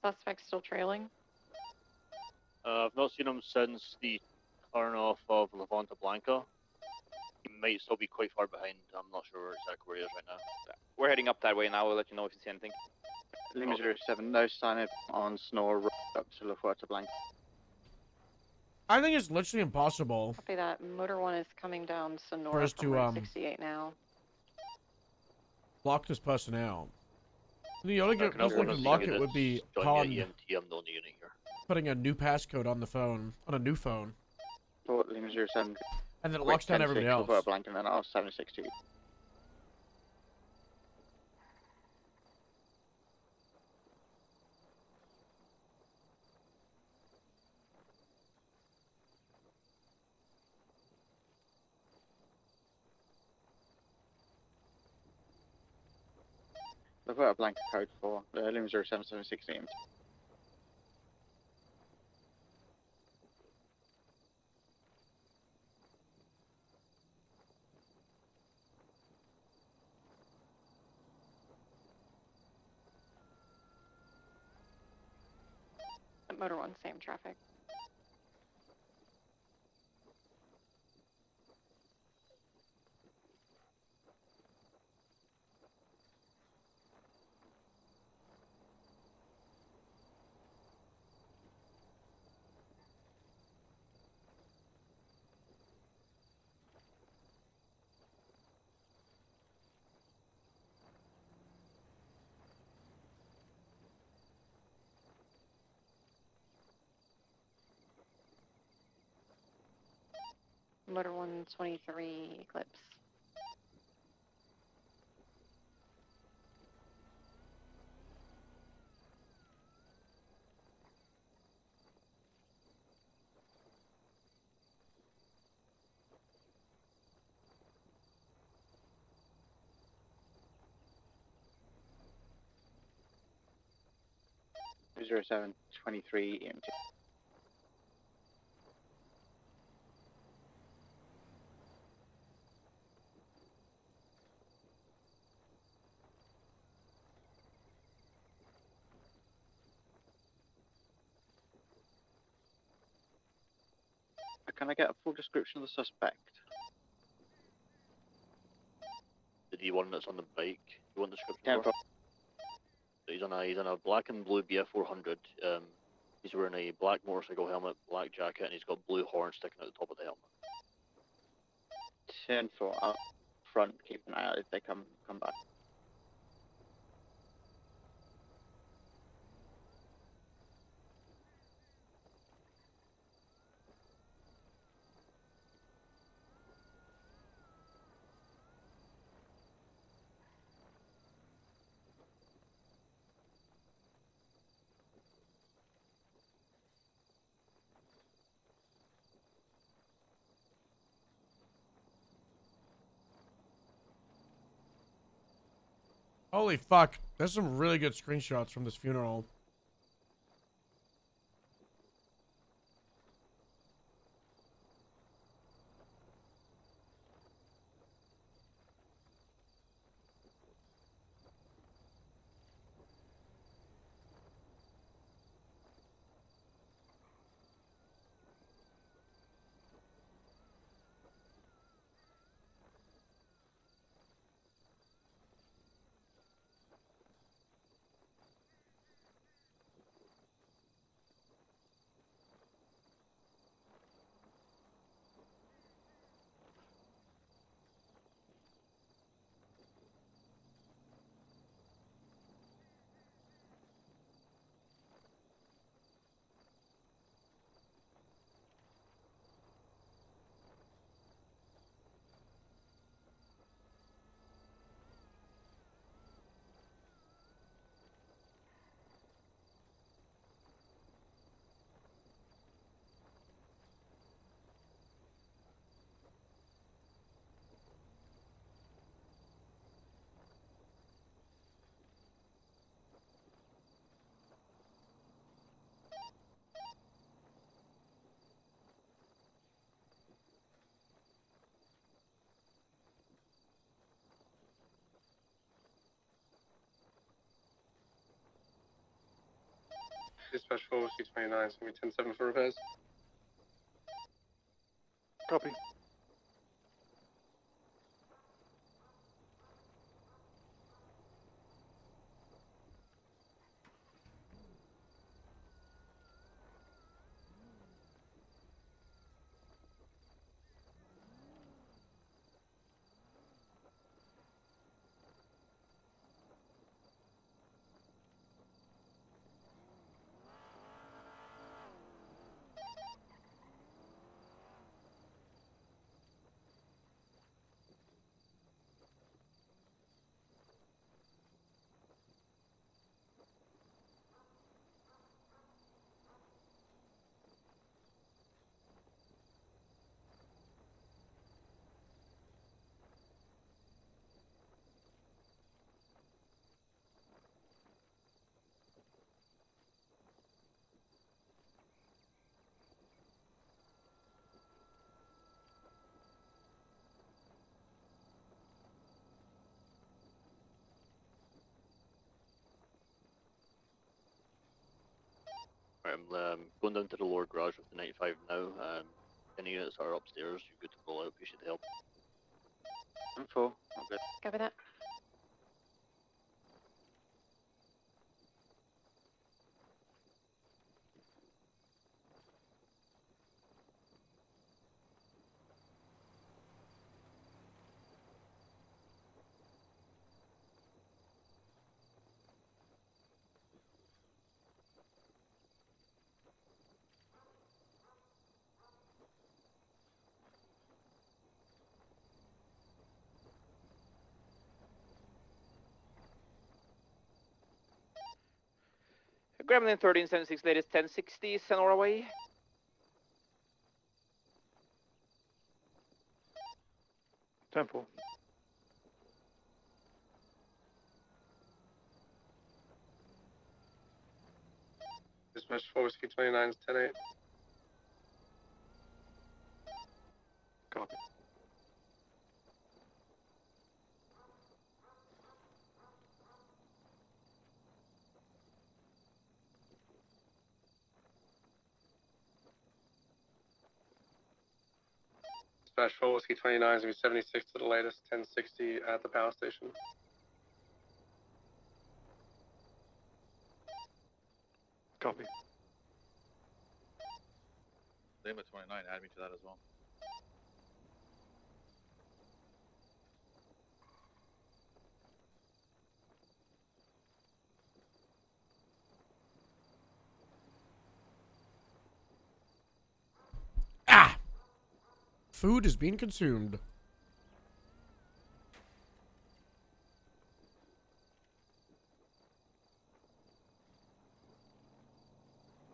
Suspect still trailing? I've not seen him since the turn off of Levanta Blanca. He might still be quite far behind. I'm not sure exactly where he is right now. We're heading up that way now. We'll let you know if you see anything. Lima 07, no sign on Snore road up to La Fuerza Blanca. I think it's literally impossible Copy that. Motor 1 is coming down for Sonora us from to Route 68 now. lock this person out. The only I can most also likely see lock you it would be that's upon joining the EMT. I'm the only unit here. putting a new passcode on the phone, on a new phone, Port Lima 07, and then it quick locks down 10-6, everybody La else. Fuerza Blanca, and then I'll 762. La Fuerza Blanca code 4, Lima 07, 760 EMT. Motor 1, same traffic. Motor 123 Eclipse. Lima 07, 23 EMT. Can I get a full description of the suspect? The one that's on the bike. You want the description? 10 for? He's on a black and blue BF 400. He's wearing a black motorcycle helmet, black jacket, and he's got blue horns sticking out the top of the helmet. 10 for up front, keep an eye out if they come back. Holy fuck! There's some really good screenshots from this funeral. Dispatch 4, 629, it's going to be 10-7 for repairs. Copy. Right, I'm going down to the lower garage with the 95 now. Any units that are upstairs, you're good to roll out. Appreciate the help. 4. Okay. Copy that. Gremlin 1376 latest 1060 Sonora way. Temple. Dispatch 4, 629, 10-8. Copy. Dispatch 4, 629, it's going to be 76 to the latest, 1060 at the power station. Copy. Lima 29, add me to that as well. Ah! Food is being consumed.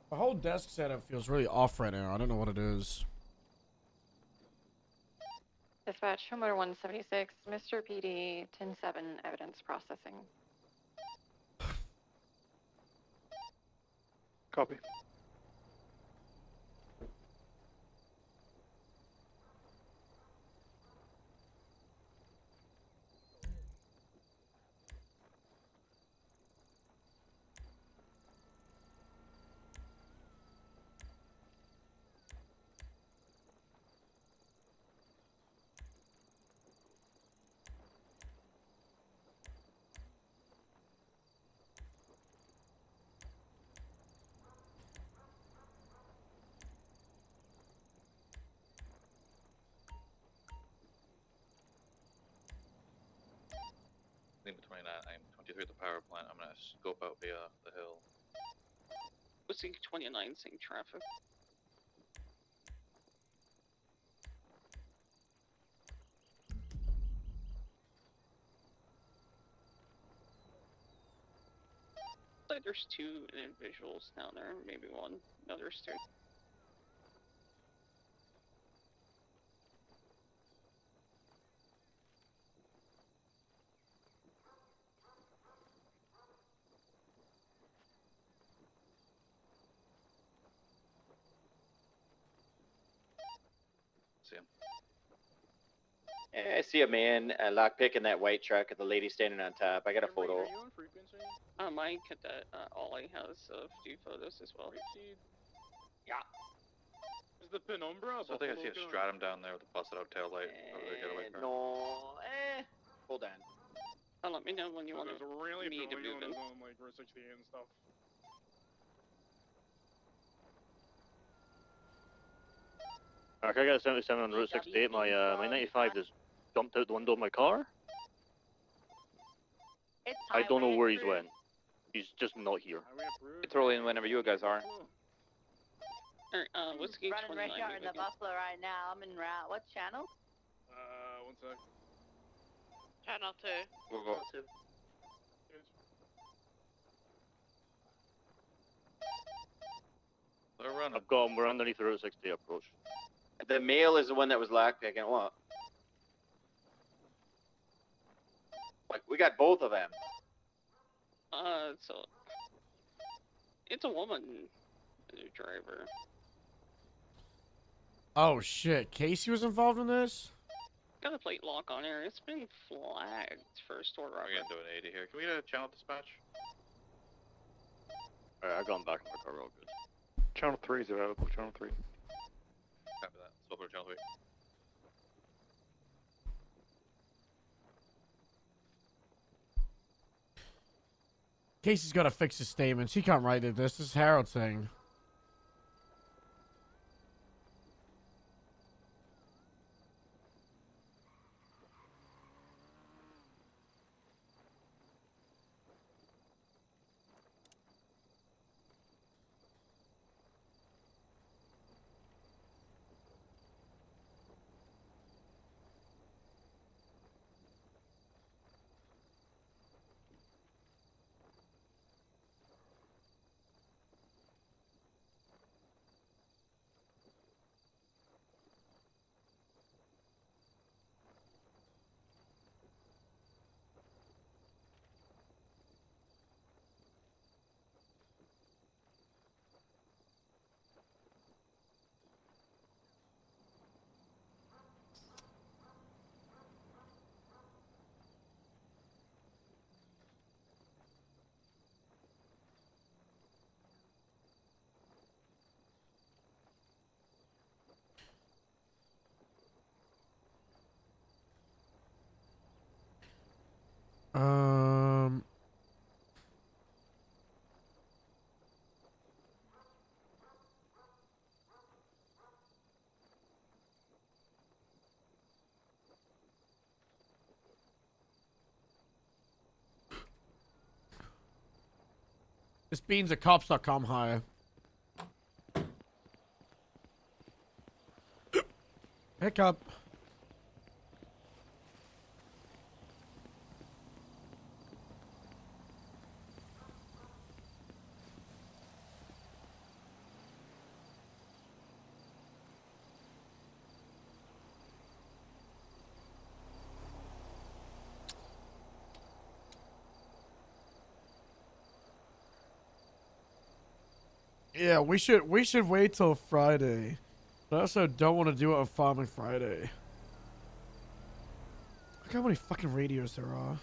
The whole desk setup feels really off right now. I don't know what it is. Dispatch, Homeowner 176, Mr. PD, 10-7, evidence processing. Copy. Lima 29, I'm 23 at the power plant. I'm gonna scope out via the hill. Pushing 29, seeing traffic. Like there's 2 individuals down there, maybe 1. No, there's 2. See him. I see a man lockpicking that white truck and the lady standing on top. I got a photo. Are you on frequency? My cadet, Ollie, has a few photos as well. Yeah. Is the penumbra? So I think I see a stratum down there with a busted out tail light over the getaway car. No, hold on. Let me know when you want There's really me to brilliant move in. on like Route 68 and stuff. Can I get a 77 on Route 68? My 95 just jumped out the window of my car. I don't know where he's went. He's just not here. It's rolling whenever you guys are. Alright, Whiskey running 29. rush hour in the moving. Buffalo right now. I'm en route. What channel? 1 sec. Channel 2. We'll go. They're running. I've got him. We're underneath the Route 68 approach. The male is the one that was lockpicking. What? Like, we got both of them. So it's a woman, the driver. Oh shit, Casey was involved in this? Got a plate lock on her. It's been flagged for a store robbery. We're gonna do an 80 here. Can we get a channel dispatch? Alright, I got him back in my car. We're all good. Channel 3 is available. Channel 3. Copy that. Silver channel 3. Casey's gotta fix his statements. He can't write it. This is Harold's thing. Um. This beans at cops.com higher. Hiccup. Yeah, we should wait till Friday. But I also don't want to do it on Farming Friday. Look how many fucking radios there are.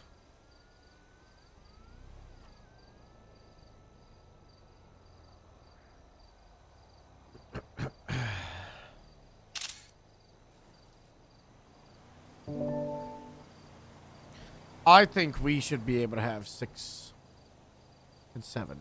I think we should be able to have 6 and 7.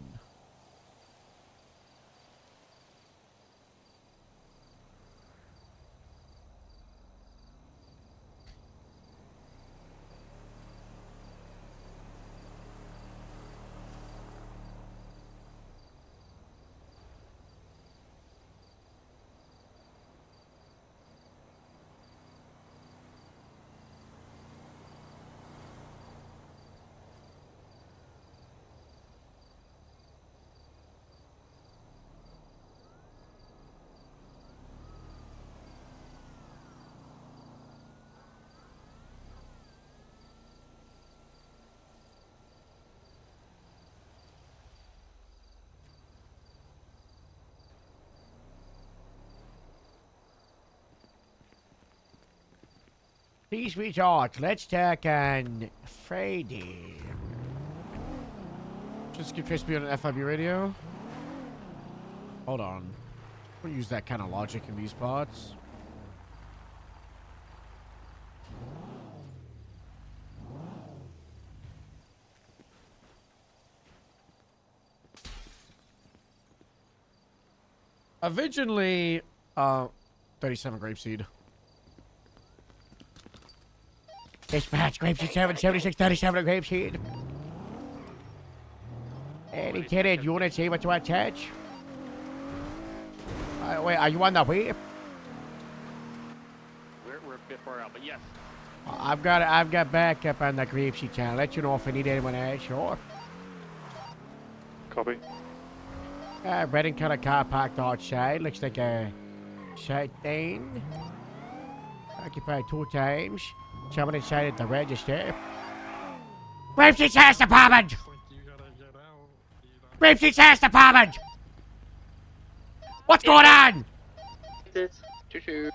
Peace we talk. Let's talk on Friday. Just keep trace me on an FIB radio. Hold on. We'll use that kind of logic in these spots. Originally, 37 grapeseed. Dispatch, grapeseed 776, 37 grapeseed. Any tenant units able to attach? Wait, are you on the way? We're a bit far out, but yes. I've got backup on the grapeseed channel. Let you know if I need anyone else. Sure. Copy. Red and color car parked outside. Looks like a site thing. Occupied 2 times. Someone inside at the register. Grapeseed House Department! Grapeseed House Department! What's going on? Choo-choo.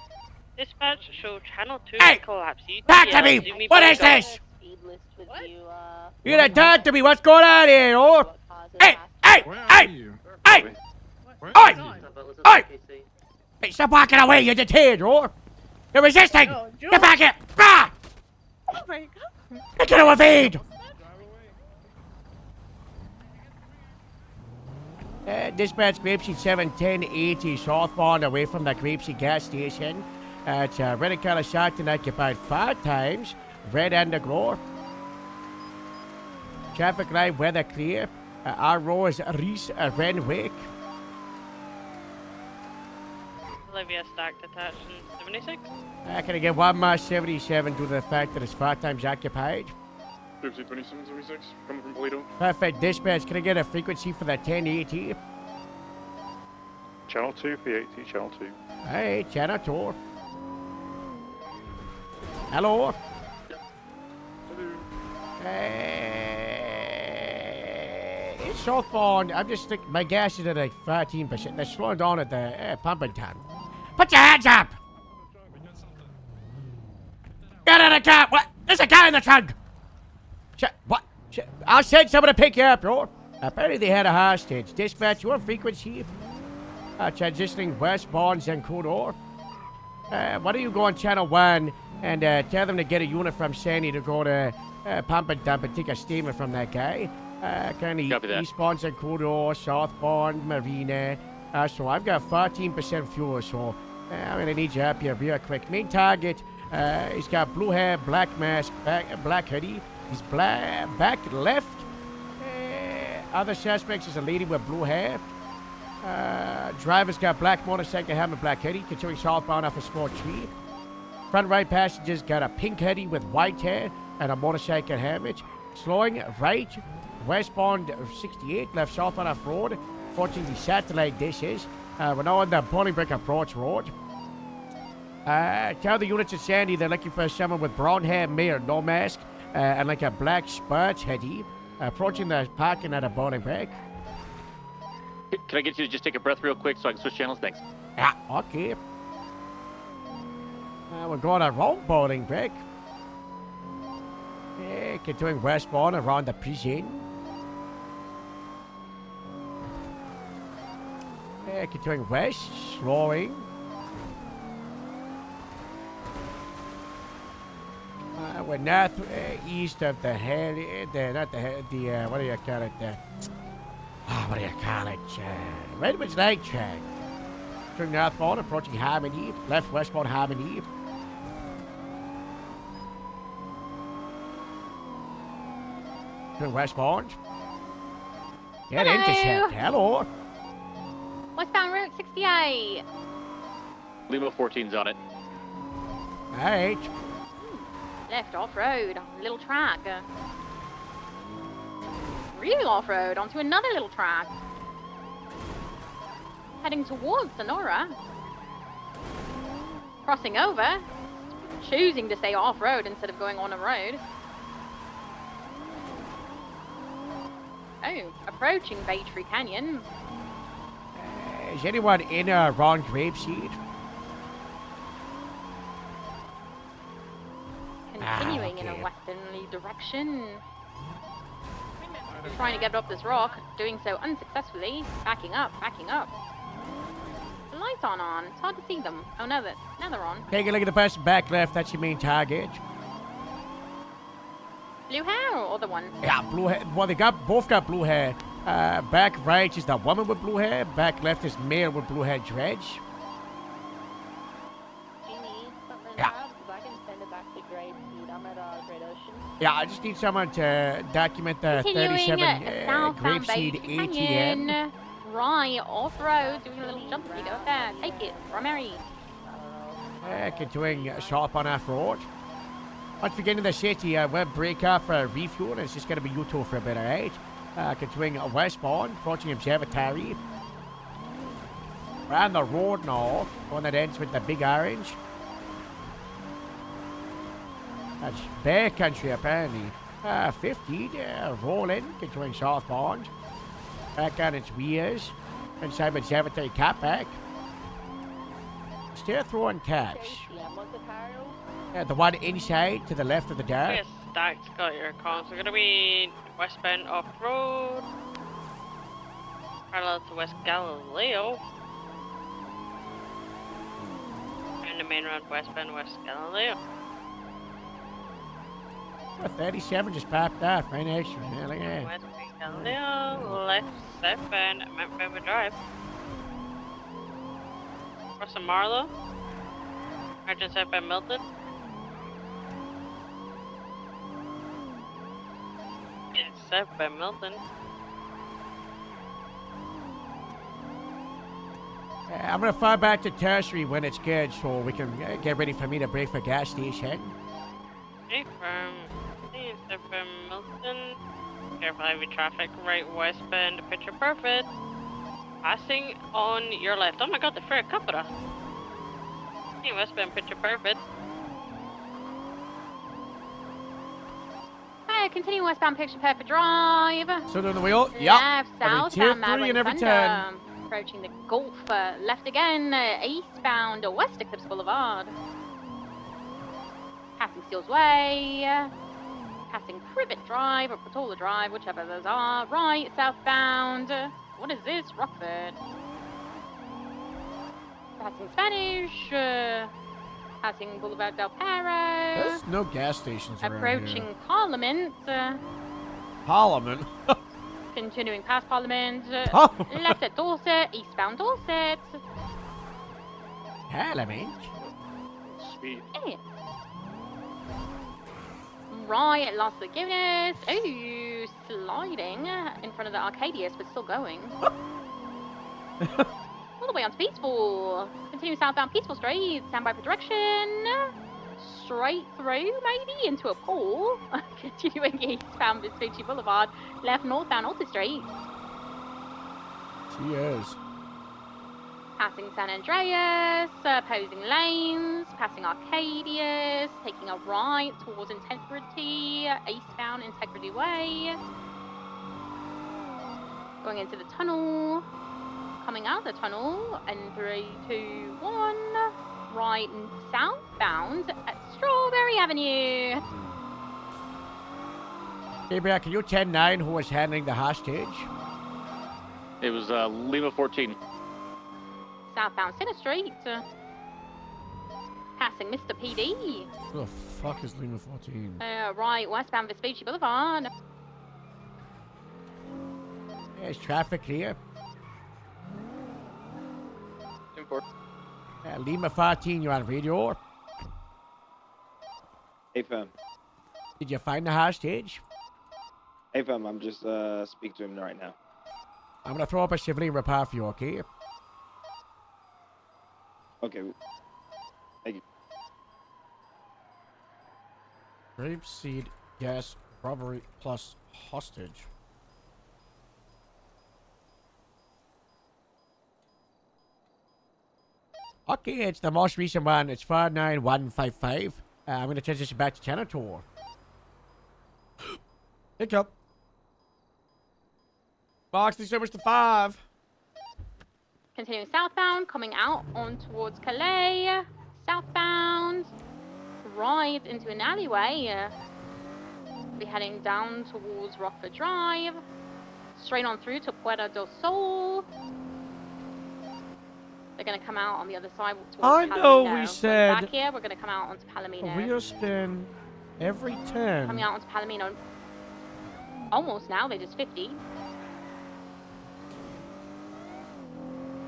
Dispatch, show channel 2 Hey! collapse. Talk to me! What is this? You gotta talk to me! What's going on here, oh? Hey! Hey! Hey! Hey! Oi! Oi! Hey, stop walking away! You're detained, or? You're resisting! Get back here! Ah! Oh my god. You're gonna evade! Dispatch Grapeseed 71080 southbound away from the Grapeseed gas station. It's red and color shot and occupied 5 times. Red underglow. Traffic light weather clear. Our row is Reese Renwick. Olivia stacked attached in 76. Can I get one more 77 due to the fact that it's 5 times occupied? Grapeseed 2776, coming from Polito. Perfect. Dispatch, can I get a frequency for the 1080? Channel 2, P80, channel 2. Hey, channel 2. Hello? It's southbound. I'm just thinking my gas is at like 13%. They're slowing down at the pumping time. Put your hands up! Get in the car! What? There's a guy in the trunk! What? I'll send someone to pick you up, bro. Apparently they had a hostage. Dispatch, your frequency. Transitioning westbound Zancudo. Why don't you go on channel 1 and tell them to get a unit from Sandy to go to pump and dump and take a statement from that guy. Kind of eastbound Zancudo, southbound Marina. So I've got 14% fuel, so I'm gonna need you up here real quick. Main target, he's got blue hair, black mask, black hoodie. He's back left. Other suspects is a lady with blue hair. Driver's got black motorcycle helmet, black hoodie, continuing southbound off a small tree. Front right passenger's got a pink hoodie with white hair and a motorcycle helmet. Slowing right, westbound 68, left southbound off road. Fortunately, satellite dishes. We're now on the Bolingbrook Approach Road. Tell the units at Sandy they're looking for someone with brown hair, male, no mask, and like a black sports hoodie. Approaching the parking at a Bolingbrook. Can I get you to just take a breath real quick so I can switch channels? Thanks. Yeah, okay. We're going around Bolingbrook. Continuing westbound around the prison. Continuing west, slowing. We're north east of the what do you call it? What do you call it? Redwood's Lake Track. Turning northbound, approaching Harmony. Left westbound Harmony. Turning westbound. Get Hello. intercept. Hello. Westbound Route 68. Lima 14's on it. Alright. Left off-road on a little track. Really off-road onto another little track. Heading towards Sonora. Crossing over. Choosing to stay off-road instead of going on a road. Oh, approaching Bay Tree Canyon. Is anyone in or around Grapeseed? Continuing okay. in a westerly direction. trying to get up this rock, doing so unsuccessfully. Backing up, backing up. The lights aren't on. It's hard to see them. Oh, no, now they're on. Take a look at the person back left. That's your main target. Blue hair or other one? Yeah, blue hair. Well, they both got blue hair. Back right is the woman with blue hair. Back left is male with blue hair dreads. Yeah. I can send it back to Great Seed. I'm at Great Ocean. Yeah, I just need someone to document the Continuing 37 southbound Grapeseed Bay ATM. Canyon. Right, off-road, doing a little jump speed up there. Take it, Romary. Continuing southbound off-road. Once we get into the city, we'll break up refuel, and it's just going to be you two for a bit, alright? Continuing westbound, approaching Observatory. We're on the road now, one that ends with the big orange. That's Bear Country, apparently. 50, rolling, continuing southbound. Back on its wheels. Inside Observatory cap back. Still throwing caps. The one inside to the left of the dart. Yes, Stack's got your calls. We're gonna be westbound off road. Parallel to West Galileo. And the main road westbound West Galileo. 37 just popped off right next to me. Hell yeah. West Galileo, left southbound Mount River Drive. Crossing Marlow. Merchant southbound Milton. It's southbound Milton. I'm gonna fly back to Tertiary when it's good, so we can get ready for me to break for gas station. Okay, from southbound Milton. Careful heavy traffic right westbound, picture perfect. Passing on your left. Oh my god, the Fair Capita. Hey, westbound, picture perfect. Continue westbound Picture Perfect Drive. So doing the wheel? Yep. Left, Every two, southbound three, Mad and every Wing turn. Thunder. Approaching the Gulf. Left again, eastbound West Eclipse Boulevard. Passing Steele's Way. Passing Privet Drive or Patola Drive, whichever those are. Right, southbound. What is this? Rockford. Passing Spanish. Passing Boulevard del Perro. There's no gas stations around Approaching here. Parliament. Parliament? Continuing past Parliament. Parliament. Left at Dorset. Eastbound Dorset. Parliament? Sweet. Yeah. Right, Lost Forgiveness. Ooh, sliding in front of the Arcadius, but still going. All the way on to Peaceful. Continue southbound Peaceful Street. Stand by for direction. Straight through, maybe, into a pool. Continuing eastbound Vespucci Boulevard. Left northbound Alta Street. Cheers. Passing San Andreas. Opposing lanes. Passing Arcadius. Taking a right towards Integrity. Eastbound Integrity Way. Going into the tunnel. Coming out of the tunnel, and 3, 2, 1, right southbound at Strawberry Avenue. Gabriel, can you 10-9 who was handling the hostage? It was Lima 14. Southbound Center Street. Passing Mr. PD. Who the fuck is Lima 14? Right westbound Vespucci Boulevard. There's traffic here. Lima 14, you're on radio. Hey fam. Did you find the hostage? Hey fam, I'm just speaking to him right now. I'm gonna throw up a civilian repair for you, okay? Okay. Thank you. Grapeseed gas robbery plus hostage. Okay, it's the most recent one. It's 49155. I'm going to transition back to channel tour. Hiccup. Box, thanks so much to 5. Continuing southbound, coming out on towards Calais. Southbound. Right into an alleyway. Be heading down towards Rockford Drive. Straight on through to Puerto del Sol. They're going to come out on the other side towards I Palomino. know we Going said back here, we're going to come out onto Palomino. a wheel spin every 10. Coming out onto Palomino. Almost now, they're just 50.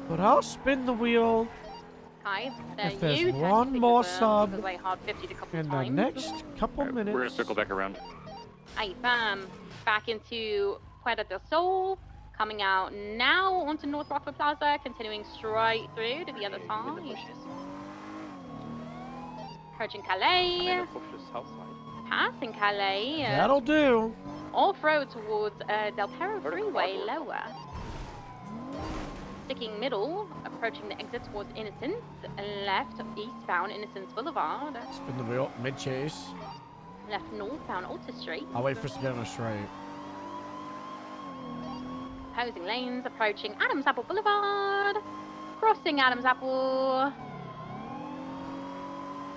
But I'll spin the wheel Hi, if there's one more sub because I hard 50 a couple in the times. next couple minutes. We're gonna circle back around. Hi, back into Puerto del Sol. Coming out now onto North Rockford Plaza, continuing straight through to the other side. Approaching Calais. Passing Calais. That'll do. Off-road towards Del Perro Freeway, lower. Sticking middle, approaching the exit towards Innocence. Left, eastbound Innocence Boulevard. Spin the wheel, mid-chase. Left, northbound Alta Street. I'll wait for us to get on a straight. Opposing lanes, approaching Adams Apple Boulevard. Crossing Adams Apple.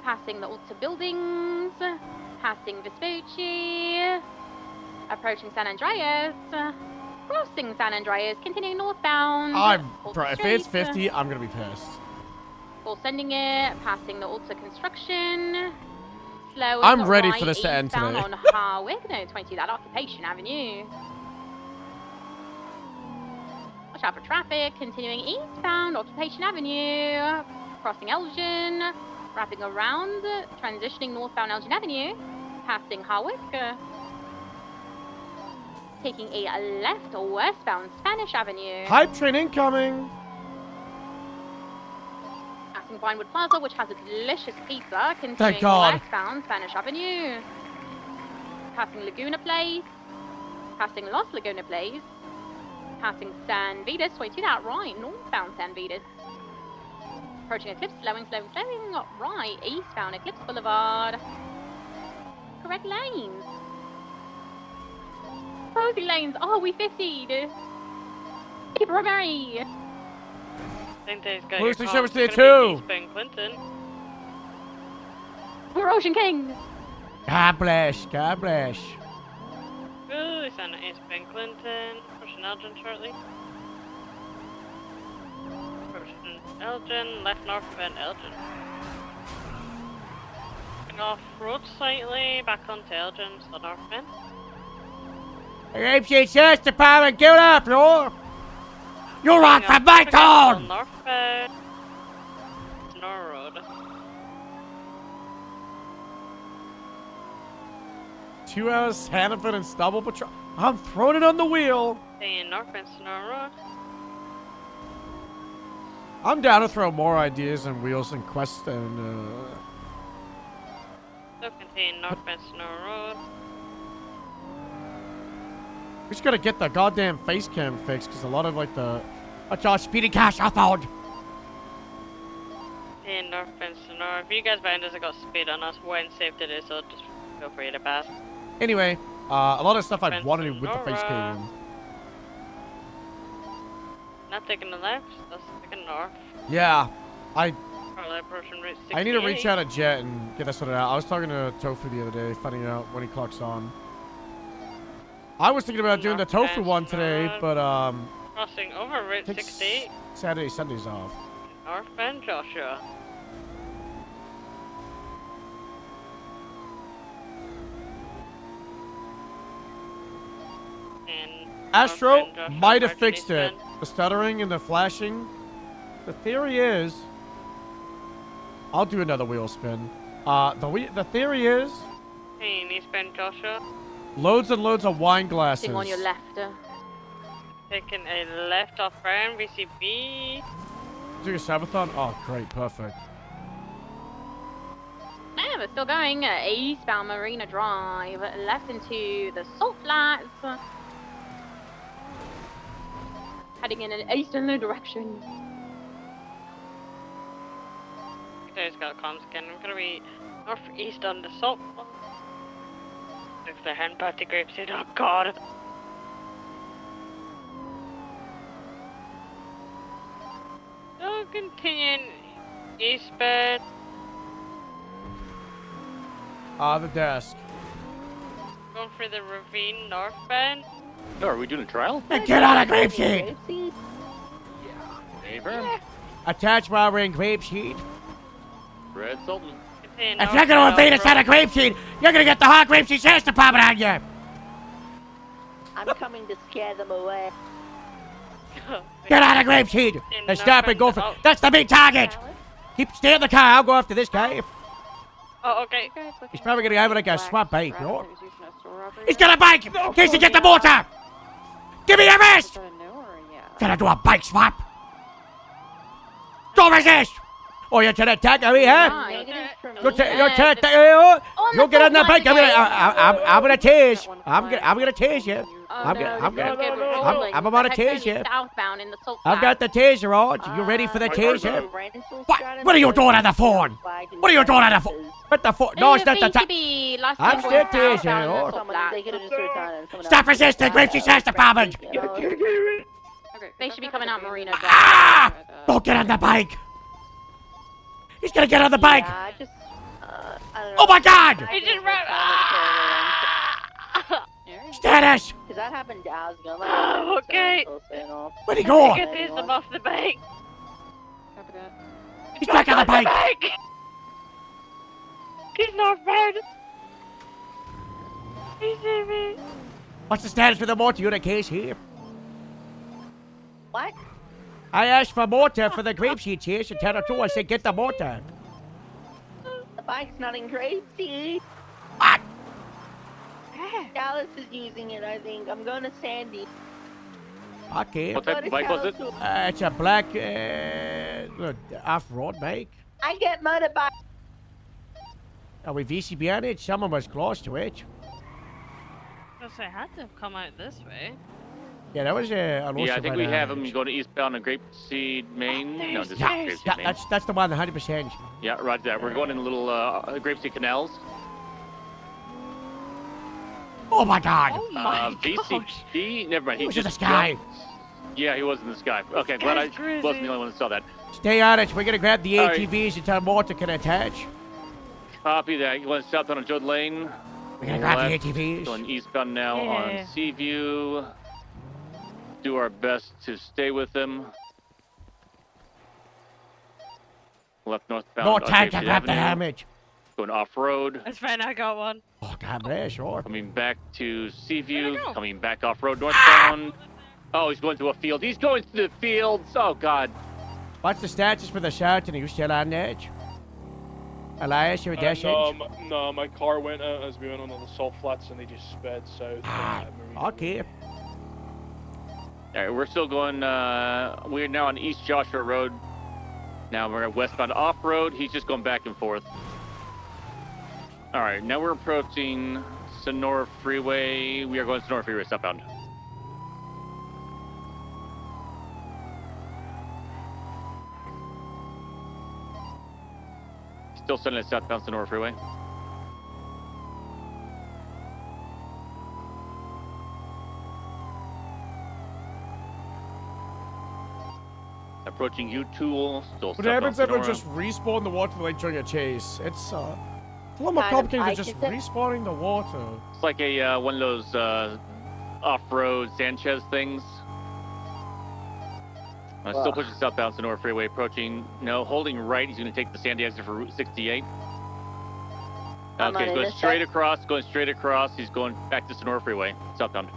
Passing the Alta buildings. Passing Vespucci. Approaching San Andreas. Crossing San Andreas, continuing northbound. Bro, if it's 50, I'm gonna be pissed. Full sending it, passing the Alta construction. Slow. I'm ready for this to end today. On Harwick, no, 22, that Occupation Avenue. Watch out for traffic, continuing eastbound, Occupation Avenue. Crossing Elgin, wrapping around, transitioning northbound Elgin Avenue. Passing Harwick. Taking a left westbound Spanish Avenue. Hype train incoming. Passing Vinewood Plaza, which has a delicious pizza. Continuing Thank God. westbound Spanish Avenue. Passing Laguna Place. Passing Los Laguna Place. Passing San Vitas. Wait, to that right. Northbound San Vitas. Approaching Eclipse. Slowing. Right. Eastbound Eclipse Boulevard. Correct lanes. Opposing lanes. Oh, we 50'd. Keep her merry. I think they've got Where's your the comms service there gonna be too? East Ben Clinton. We're Ocean King. God bless. God bless. Ooh, it's on East Ben Clinton. Approaching Elgin shortly. Approaching Elgin. Left north of Elgin. Going off road slightly. Back onto Elgin. So north end. HHS department, give it up, you're on for my turn! Northbound. Sonora Road. 2 hours, Hannaford and Stubble Patrol. I'm throwing it on the wheel. Staying northbound Sonora Road. I'm down to throw more ideas and wheels and quests and Still contain northbound Sonora Road. we just gotta get the goddamn face cam fixed because a lot of like the our speedy cash I found. In northbound Sonora. If you guys behind us have got speed on us, we're in safe today, so just feel free to pass. Anyway, a lot of stuff I Northbound want to do with the face Sonora. cam. Not taking the left, that's taking north. Yeah, Probably approaching Route 68. I need to reach out to Jet and get that sorted out. I was talking to Tofu the other day, finding out when he clocks on. I was thinking about doing the Tofu one today, but Crossing over Route takes 68. Saturday, Sundays off. Northbound Joshua. And Astro northbound Joshua might have approaching fixed it. eastbound. The stuttering and the flashing. The theory is, I'll do another wheel spin. The theory is, Hey, eastbound Joshua. loads and loads of wine glasses. Sitting on your left. Taking a left off Brown VCB. Do a Sabathon? Oh, great, perfect. Yeah, we're still going. Eastbound Marina Drive. Left into the Salt Flats. Heading in an easterly direction. There's got comms again. I'm gonna be northeast on the salt. If the hen party grapes in, oh god. So continuing eastbound. The desk. Going for the ravine northbound. No, are we doing a trial? Get out of grapeseed! Affirm. Attach while we're in grapeseed. Red Sultan. If you're gonna invade us out of grapeseed, you're gonna get the hot grapeseed sheriff's department on you! I'm coming to scare them away. Get out of grapeseed! And stop and go for. That's the big target! Stay in the car, I'll go after this guy. Oh, okay. He's probably gonna have like a swap bike, you know? He's got a bike! In case you get the motor! Give me your wrist! Gonna do a bike swap! Don't resist! Oh, you're trying to attack me, huh? You're trying to attack. You'll get on that bike. I'm gonna tase. I'm gonna tase you. I'm about to tase you. Southbound in the salt I've got the taser on. You ready for the taser? What are you doing on the phone? What are you doing on the phone? What the phone? No, it's not the time. I'm still tasing. Stop resisting, Grapeseed Sheriff's Department. They should be coming out Marina Drive. Ah! Don't get on the bike. He's gonna get on the bike. Oh my God! He just ran. Status. Because that happened, I was gonna Oh, okay. Where'd he go? Get these them off the bike. He's back on the bike. He's not bad. He's me. What's the status for the motor unit case here? What? I asked for mortar for the grapeseed chase in 1002. I said, get the mortar. The bike's not in grapeseed. What? Dallas is using it, I think. I'm going to Sandy. Okay. What type of bike was it? It's a black off-road bike. I get motorbike. Are we VCB on it? Someone was close to it. Because I had to have come out this way. Yeah, that was Yeah, I think we have him going eastbound on Grapeseed, Maine. No, this is Grapeseed, Maine. That's the one, 100%. Yeah, roger that. We're going in little Grapeseed canals. Oh my God! Oh my VCB, never mind. He was in the sky. Yeah, he was in the sky. Okay, glad I wasn't the only one that saw that. Stay on it. We're gonna grab the All ATVs until mortar can attach. Copy that. You want southbound on Judd Lane? We're gonna grab the ATVs. Going eastbound now on Seaview. Do our best to stay with them. Left northbound. No on time to Grapeseed grab the Avenue. helmet. Going off-road. That's fine, I got one. Oh God, yeah, sure. Coming back to Seaview. Coming back off-road northbound. Oh, he's going to a field. He's going to the fields. Oh God. What's the status for the sergeant? Are you still on edge? Elias, you're a dash No, my car went out as we went on the salt flats and they just sped south. Okay. All right, we're still going. We're now on East Joshua Road. Now we're westbound off-road. He's just going back and forth. All right, now we're approaching Sonora Freeway. We are going Sonora Freeway southbound. Still sending it southbound Sonora Freeway. Approaching U-Tool, still What happens southbound if we Sonora. just respawn the water like during a chase? It's a little more complicated than just respawning the water. It's like a one of those off-road Sanchez things. Still pushing southbound Sonora Freeway, approaching. No, holding right. He's going to take the Sandy exit for Route 68. Okay, he's going straight across. Going straight across. He's going back to Sonora Freeway, southbound.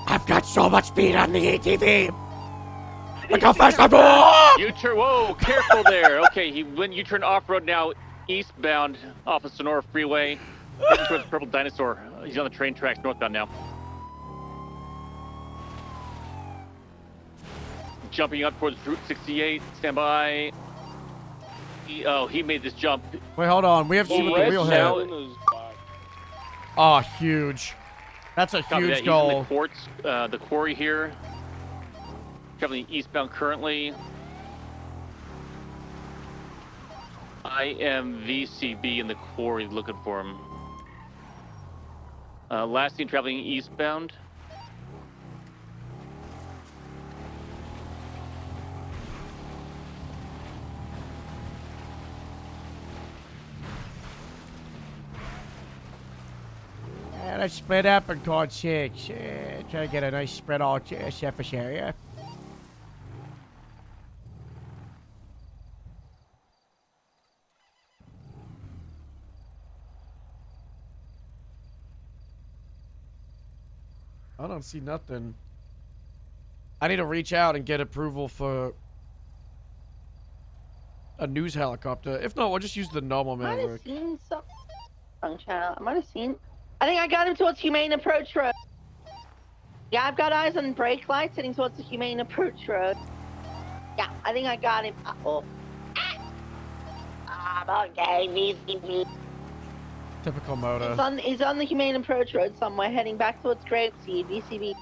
I've got so much speed on the ATV. Look how fast I'm going! You turn. Whoa, careful there. Okay, he went. You turn off-road now, eastbound off of Sonora Freeway, heading towards Purple Dinosaur. He's on the train tracks northbound now. Jumping up towards Route 68. Stand by. He made this jump. Wait, hold on. We have to see what the wheel hit. Oh, huge. That's a Copy huge that. goal. He's in the quarry here. Traveling eastbound currently. I am VCB in the quarry looking for him. Last seen traveling eastbound. Let's split up and code 6. Try to get a nice spread out surface area. I don't see nothing. I need to reach out and get approval for a news helicopter. If not, we'll just use the normal I might have network. seen some wrong channel. I might have seen. I think I got him towards Humane Approach Road. Yeah, I've got eyes on brake lights heading towards the Humane Approach Road. Yeah, I think I got him. Oh. Okay, VCB. Typical motor. He's on the Humane Approach Road somewhere, heading back towards Grapeseed, VCB.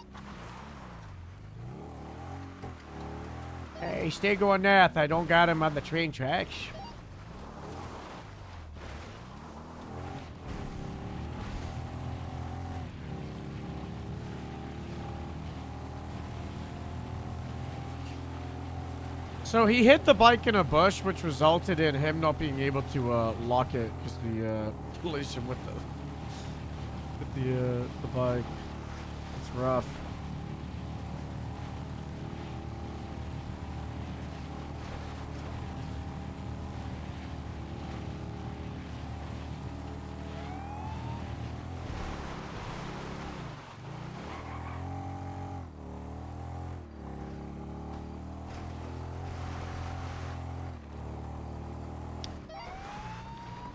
Hey, stay going north. I don't got him on the train tracks. So he hit the bike in a bush, which resulted in him not being able to lock it because the collision with the bike. It's rough.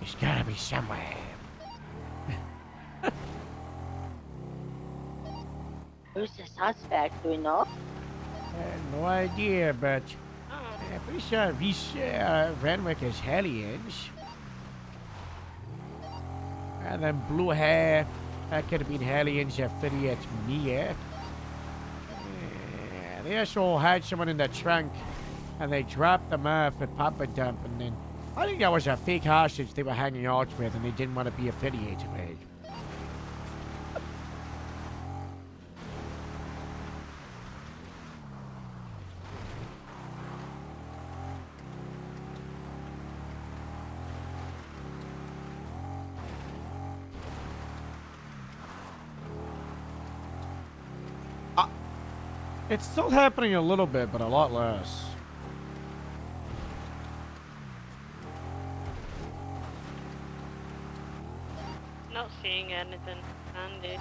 He's gotta be somewhere. Who's the suspect? Do we know? No idea, but I'm pretty sure these Renwick is Hellions. And then blue hair, that could have been Hellions affiliate Mia. They also had someone in the trunk, and they dropped them off at Papa Dump, and then I think that was a fake hostage they were hanging out with, and they didn't want to be affiliated with. It's still happening a little bit, but a lot less. Not seeing anything handy.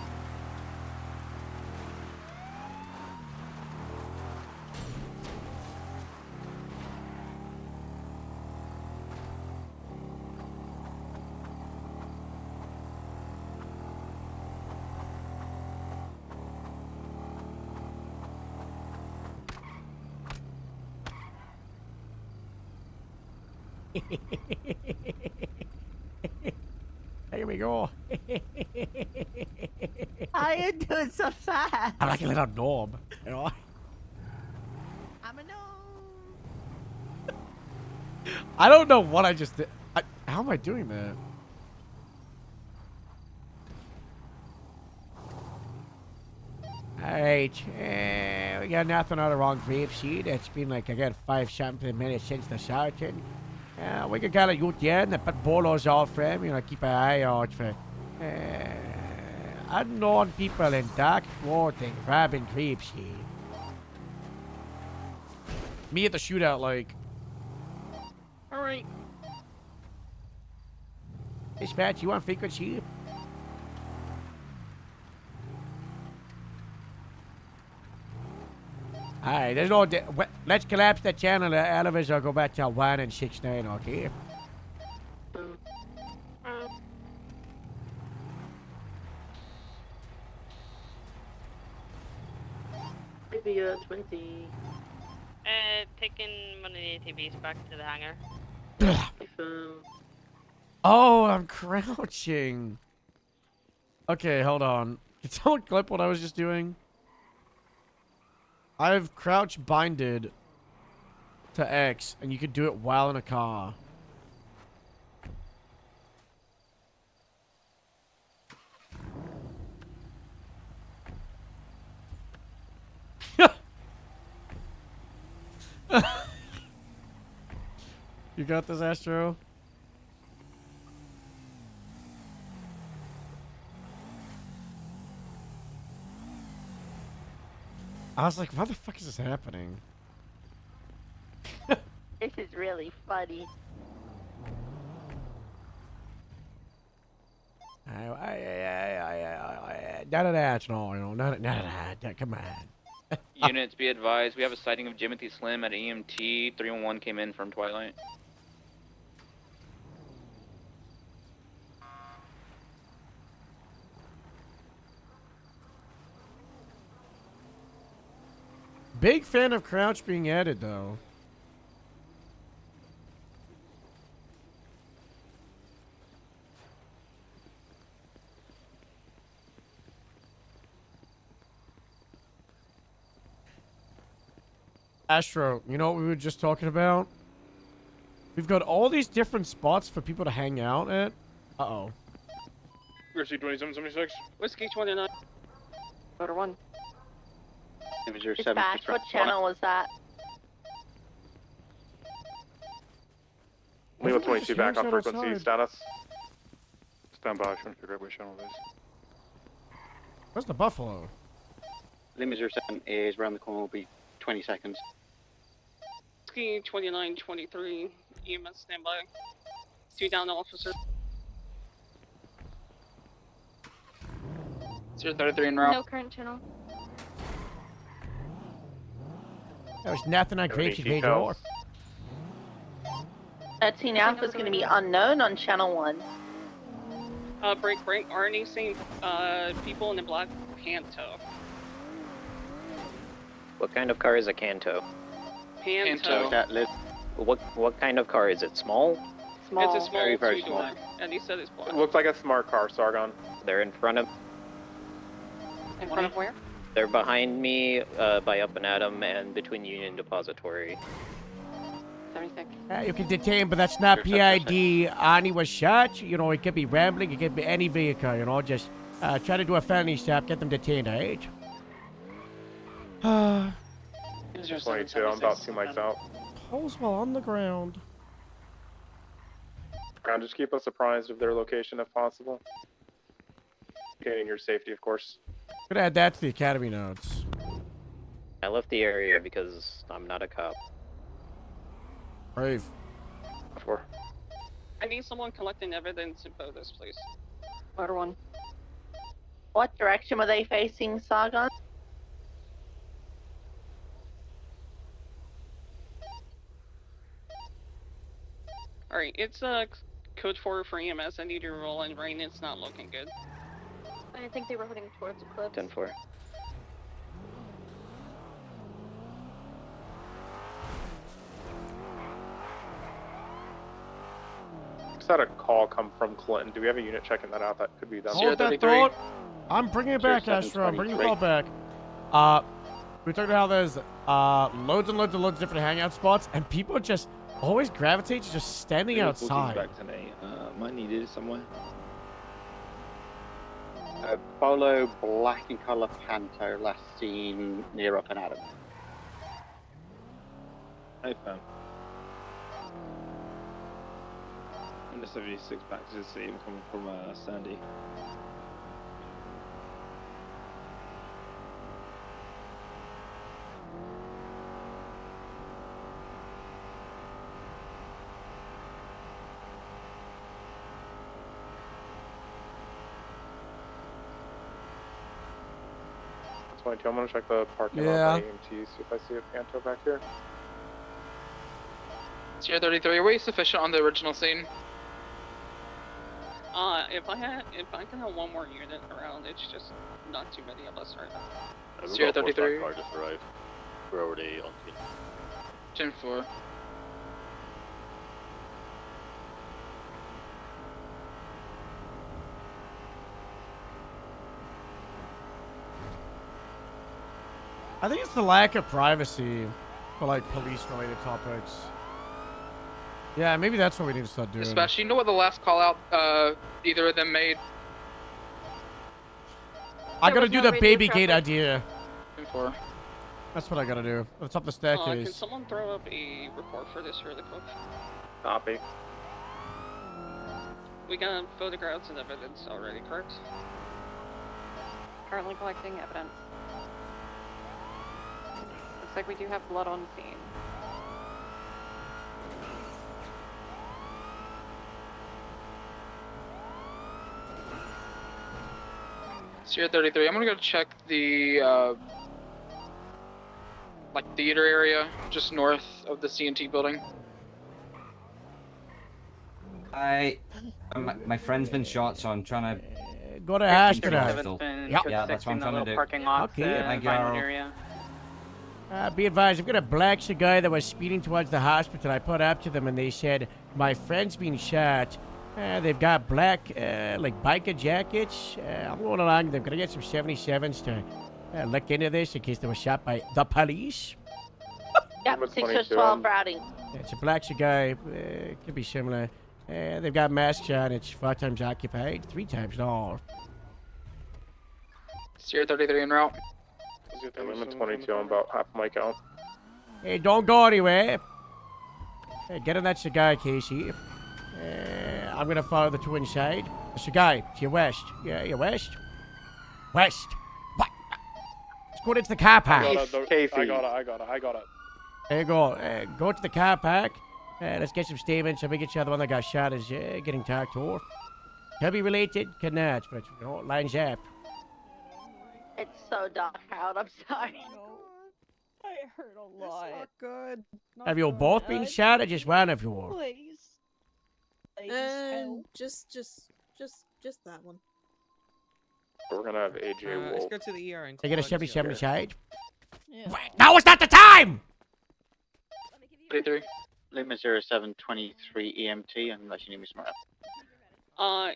Here we go. How you doing so fast? I'm like a little knob, you know? I'm a gnome. I don't know what I just did. How am I doing that? Alright, we got nothing on the wrong grape seed. It's been like, I got 5-something minutes since the sergeant. We can kind of use the end and put bolos all frame, you know, keep an eye out for unknown people in dark clothing robbing grape seed. Me at the shootout, like. Alright. Dispatch, you want frequency? Alright, there's no. Let's collapse the channel. The elevators will go back to 1 and 6-9, okay? Maybe 20. Taking one of the ATVs back to the hangar. Oh, I'm crouching. Okay, hold on. Can someone clip what I was just doing? I've crouch binded to X, and you could do it while in a car. You got this, Astro? I was like, why the fuck is this happening? This is really funny. None of that, no, none of that. Come on. Units, be advised, we have a sighting of Jimothy Slim at EMT. 311 came in from Twilight. Big fan of Crouch being added, though. Astro, you know what we were just talking about? We've got all these different spots for people to hang out at. Uh-oh. Whiskey 2776. Whiskey 29. Motor 1. Dispatch, what channel was that? Lima Everyone 22 just back on hangs out frequency outside. status. Stand by, trying to figure out which channel it is. Where's the buffalo? Lima 07 is round the corner, will be 20 seconds. Whiskey 2923. EMS standby. 2 down officer. 033 en route. No current channel. There was nothing on Any Grapes Major. details? 13 Alpha is going to be unknown on channel 1. Break. RNA saying people in the black Panto. What kind of car is a Canto? Panto. What kind of car is it? Small? It's a small very two-door, small. and he said it's black. It looks like a smart car, Sargon. They're in front of. In front of where? They're behind me, by Up and Adam, and between Union Depository. 76. You can detain, but that's not PID. Ani was shot. You know, it could be rambling. It could be any vehicle. You know, just try to do a felony stop. Get them detained, alright? 22, I'm about 2 mics out. Holes while on the ground. Ground, just keep us apprised of their location if possible. Maintaining your safety, of course. Could add that to the academy notes. I left the area because I'm not a cop. Brave. 4. I need someone collecting evidence in this, please. Motor 1. What direction were they facing, Sargon? Alright, it's code 4 for EMS. I need to roll in rain. It's not looking good. I think they were heading towards Eclipse. 10-4. Just had a call come from Clinton. Do we have a unit checking that out? That could be done. Hold that thought. I'm bringing it back, Astro. I'm bringing the call back. We talked about how there's loads and loads and loads of different hangout spots, and people just always gravitate to just standing outside. Back tonight. Might need it somewhere. Bolo black in colour Panto, last seen near Up and Adam. Hey, fam. I'm the 76 back to see him coming from Sandy. I'm gonna check the parking lot by EMT, see if I see a Panto back here. 033, are we sufficient on the original scene? If I can have one more unit around, it's just not too many of us right now. 033. Car just arrived. We're already on scene. 10-4. I think it's the lack of privacy for like police-related topics. Yeah, maybe that's what we need to start doing. Especially, you know what the last call out either of them made? I gotta do the baby gate idea. 10-4. That's what I gotta do. Let's up the Can staircase. someone throw up a report for this really quick? Copy. We got photographs and evidence already, correct? Currently collecting evidence. Looks like we do have blood on scene. Sierra 33, I'm gonna go check the, like, theater area, just north of the C&T building. My friend's been shot, so I'm trying to... Go to hospital. Yep. Yeah, that's what I'm trying to do. Okay. Thank you, Harold. Be advised, I've got a black guy that was speeding towards the hospital. I put up to them and they said, my friend's been shot. They've got black, like biker jackets. I'm going along. They're going to get some 77s to look into this in case they were shot by the police. Yep, 612 routing. Yeah, it's a black guy. Could be similar. They've got masks on. It's 4 times occupied, 3 times all. Sierra 33 en route. I'm at 22. I'm about half my count. Hey, don't go anywhere. Hey, get in that cigar, Casey. I'm gonna follow the two inside. The cigar, to your west. Yeah, your west. West. What? Let's go into the car park. I got it. There you go. Go to the car park. Let's get some statements. I think it's the other one that got shot is getting talked to. Could be related, could not, but you know, lines up. It's so dark out. I'm sorry. I hurt a lot. That's not good. Have you both been shot or just one of you? Please. Just that one. We're gonna have AJ Wolf. Let's go to the ER. They get a 77 inside. Yeah. Now is not the time! 33. Lima 0723 EMT, unless you need me some help.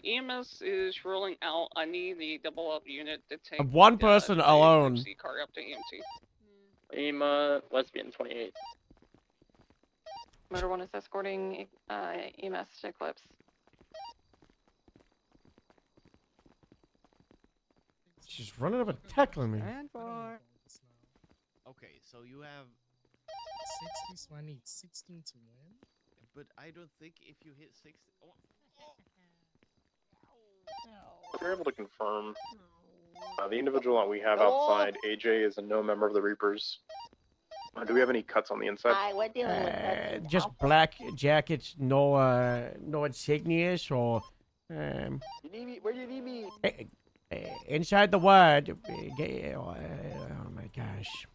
EMS is rolling out. I need the double up unit to take One person alone. emergency car up to EMT. EMA, lesbian 28. Motor 1 is escorting EMS to Eclipse. She's running up and tackling me. Okay, so you have 60, so I need 16 to win. But I don't think if you hit 60. Oh. If you're able to confirm, the individual that we have outside, AJ, is a no member of the Reapers. Do we have any cuts on the inside? We're dealing with that. Just black jackets, no insignias or. You need me? Where do you need me? Inside the word. Oh my gosh.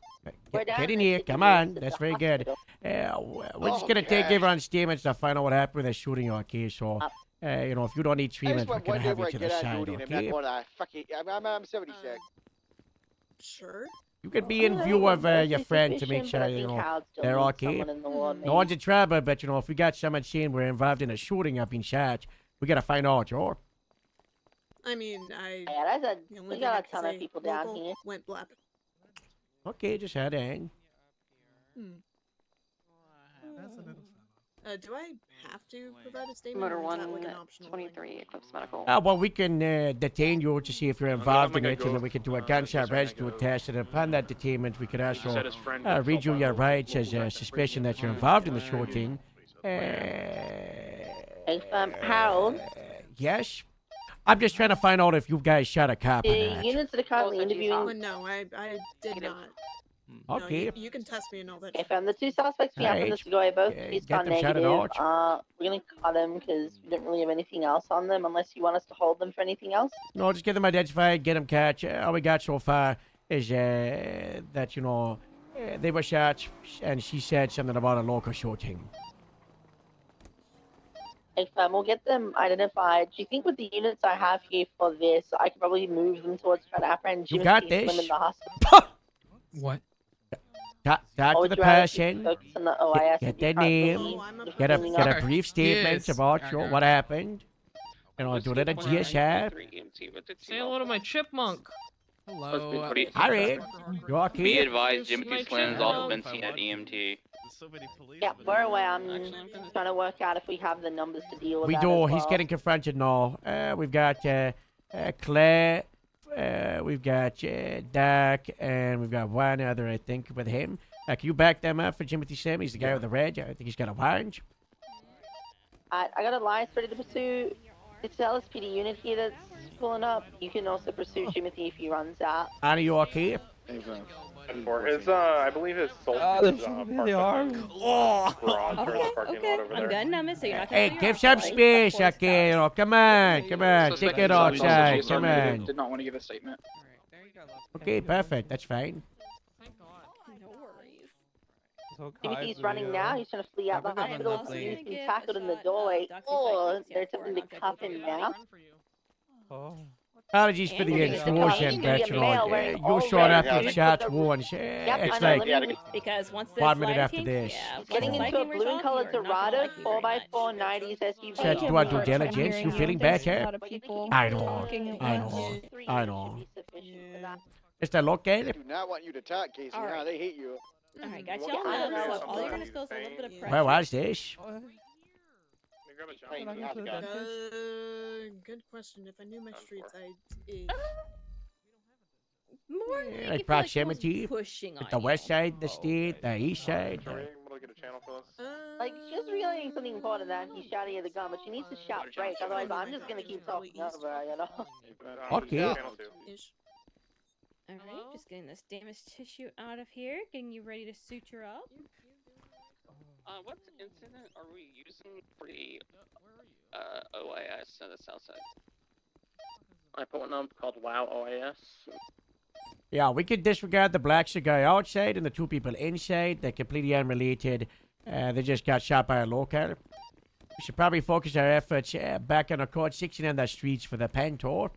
Get in here, come on. That's very good. We're just gonna take everyone's statements to find out what happened with the shooting, okay? So, you know, if you don't need treatment, we're gonna have you to the side, okay? I'm 76. Sure. You can be in view of your friend to make sure, you know, they're okay. No one's in trouble, but, you know, if we got someone saying we're involved in a shooting up in charge, we gotta find out, sure? I mean, Yeah, we got a ton of people down here. Went black. Okay, just head in. That's a little do I have to provide a statement? Motor or is 1, that like an optional 23, Eclipse Medical. Well, we can detain you to see if you're involved in it, and then we can do a gunshot residue test, and upon that detainment, we could also read you your rights as a suspicion that you're involved in the shooting. Harold? Yes? I'm just trying to find out if you guys shot a cop or The not. units that are currently interviewing. Oh, no, I did not. Okay. No, you can test me and all that. Okay, from the two suspects we have from the Segoy, both case get are them shot at negative. all. We're gonna cut them because we don't really have anything else on them unless you want us to hold them for anything else. No, just get them identified, get them catch. All we got so far is that, you know, they were shot, and she said something about a local shooting. We'll get them identified. Do you think with the units I have here for this, I could probably move them towards trying to apprehend You Jimmy got Slim this. in the hospital? What? Talk Or to the would you rather just person. focus on the OIS Get that their you currently name. need? Get a Okay. brief statement Yes. about what happened. You know, do it at a GSF. Say hello to my chipmunk. Hello. Alright. You okay? Be advised, Jimothy Slim has also been seen at EMT. Yeah, we're away. I'm trying to work out if we have the numbers to deal with We that do. as He's well. getting confronted now. We've got Claire. We've got Doc, and we've got one other, I think, with him. Can you back them up for Jimothy Slim? He's the guy with the red. I think he's got a orange. I got a license ready to pursue. It's the LSPD unit here that's pulling up. You can also pursue Jimothy if he runs out. Are you okay? For his, I believe his soul is parked at the garage or the parking lot over I'm there. done now, miss. So you're not gonna Hey, fill your give arse some out. space, okay? Oh, come on, come on. Take it outside, come on. Did not want to give a statement. Okay, perfect. That's fine. No worries. Timothy's running now. He's trying to flee out the I am hospital. also He's gonna been give tackled a in the shot doorway. of Oh, doxycycline. they're Yeah, attempting to for cuff him now. Apologies for the And intrusion, you're but you male know, wearing you all showed up red with suits shots with the- once. Yep, It's I know, like let me- Because once this 1 minute light after kink, this. yeah, once Getting the light into a kink wears blue and off, colored you are not gonna Dorado like me very much. 4x4 90s SUV. Said do our due diligence. You feeling better? I know, talking I and know, what- I know. Is that okay? They do not want you to talk, Casey. All Now right. they hate you. Alright, got Yeah, y'all I don't know, know. so all you're gonna feel is a little bit of pressure. Where was this? Good question. If I knew my streets, I'd. More Yeah, like like you feel like proximity. someone's pushing on Like the west side, the state, the east side. Are we able to get a channel for this? Like, she was relaying something important that he's shouting at the gun, but she needs to shout break, otherwise I'm just gonna keep talking over her, you know? Okay. Alright, just getting this damaged tissue out of here, getting you ready to suture up. What incident are we using for the OIS on the south side? I put one up called WoW OAS. Yeah, we could disregard the black cigar outside and the two people inside. They're completely unrelated. They just got shot by a local. We should probably focus our efforts back on Accord 16 on the streets for the Pantor.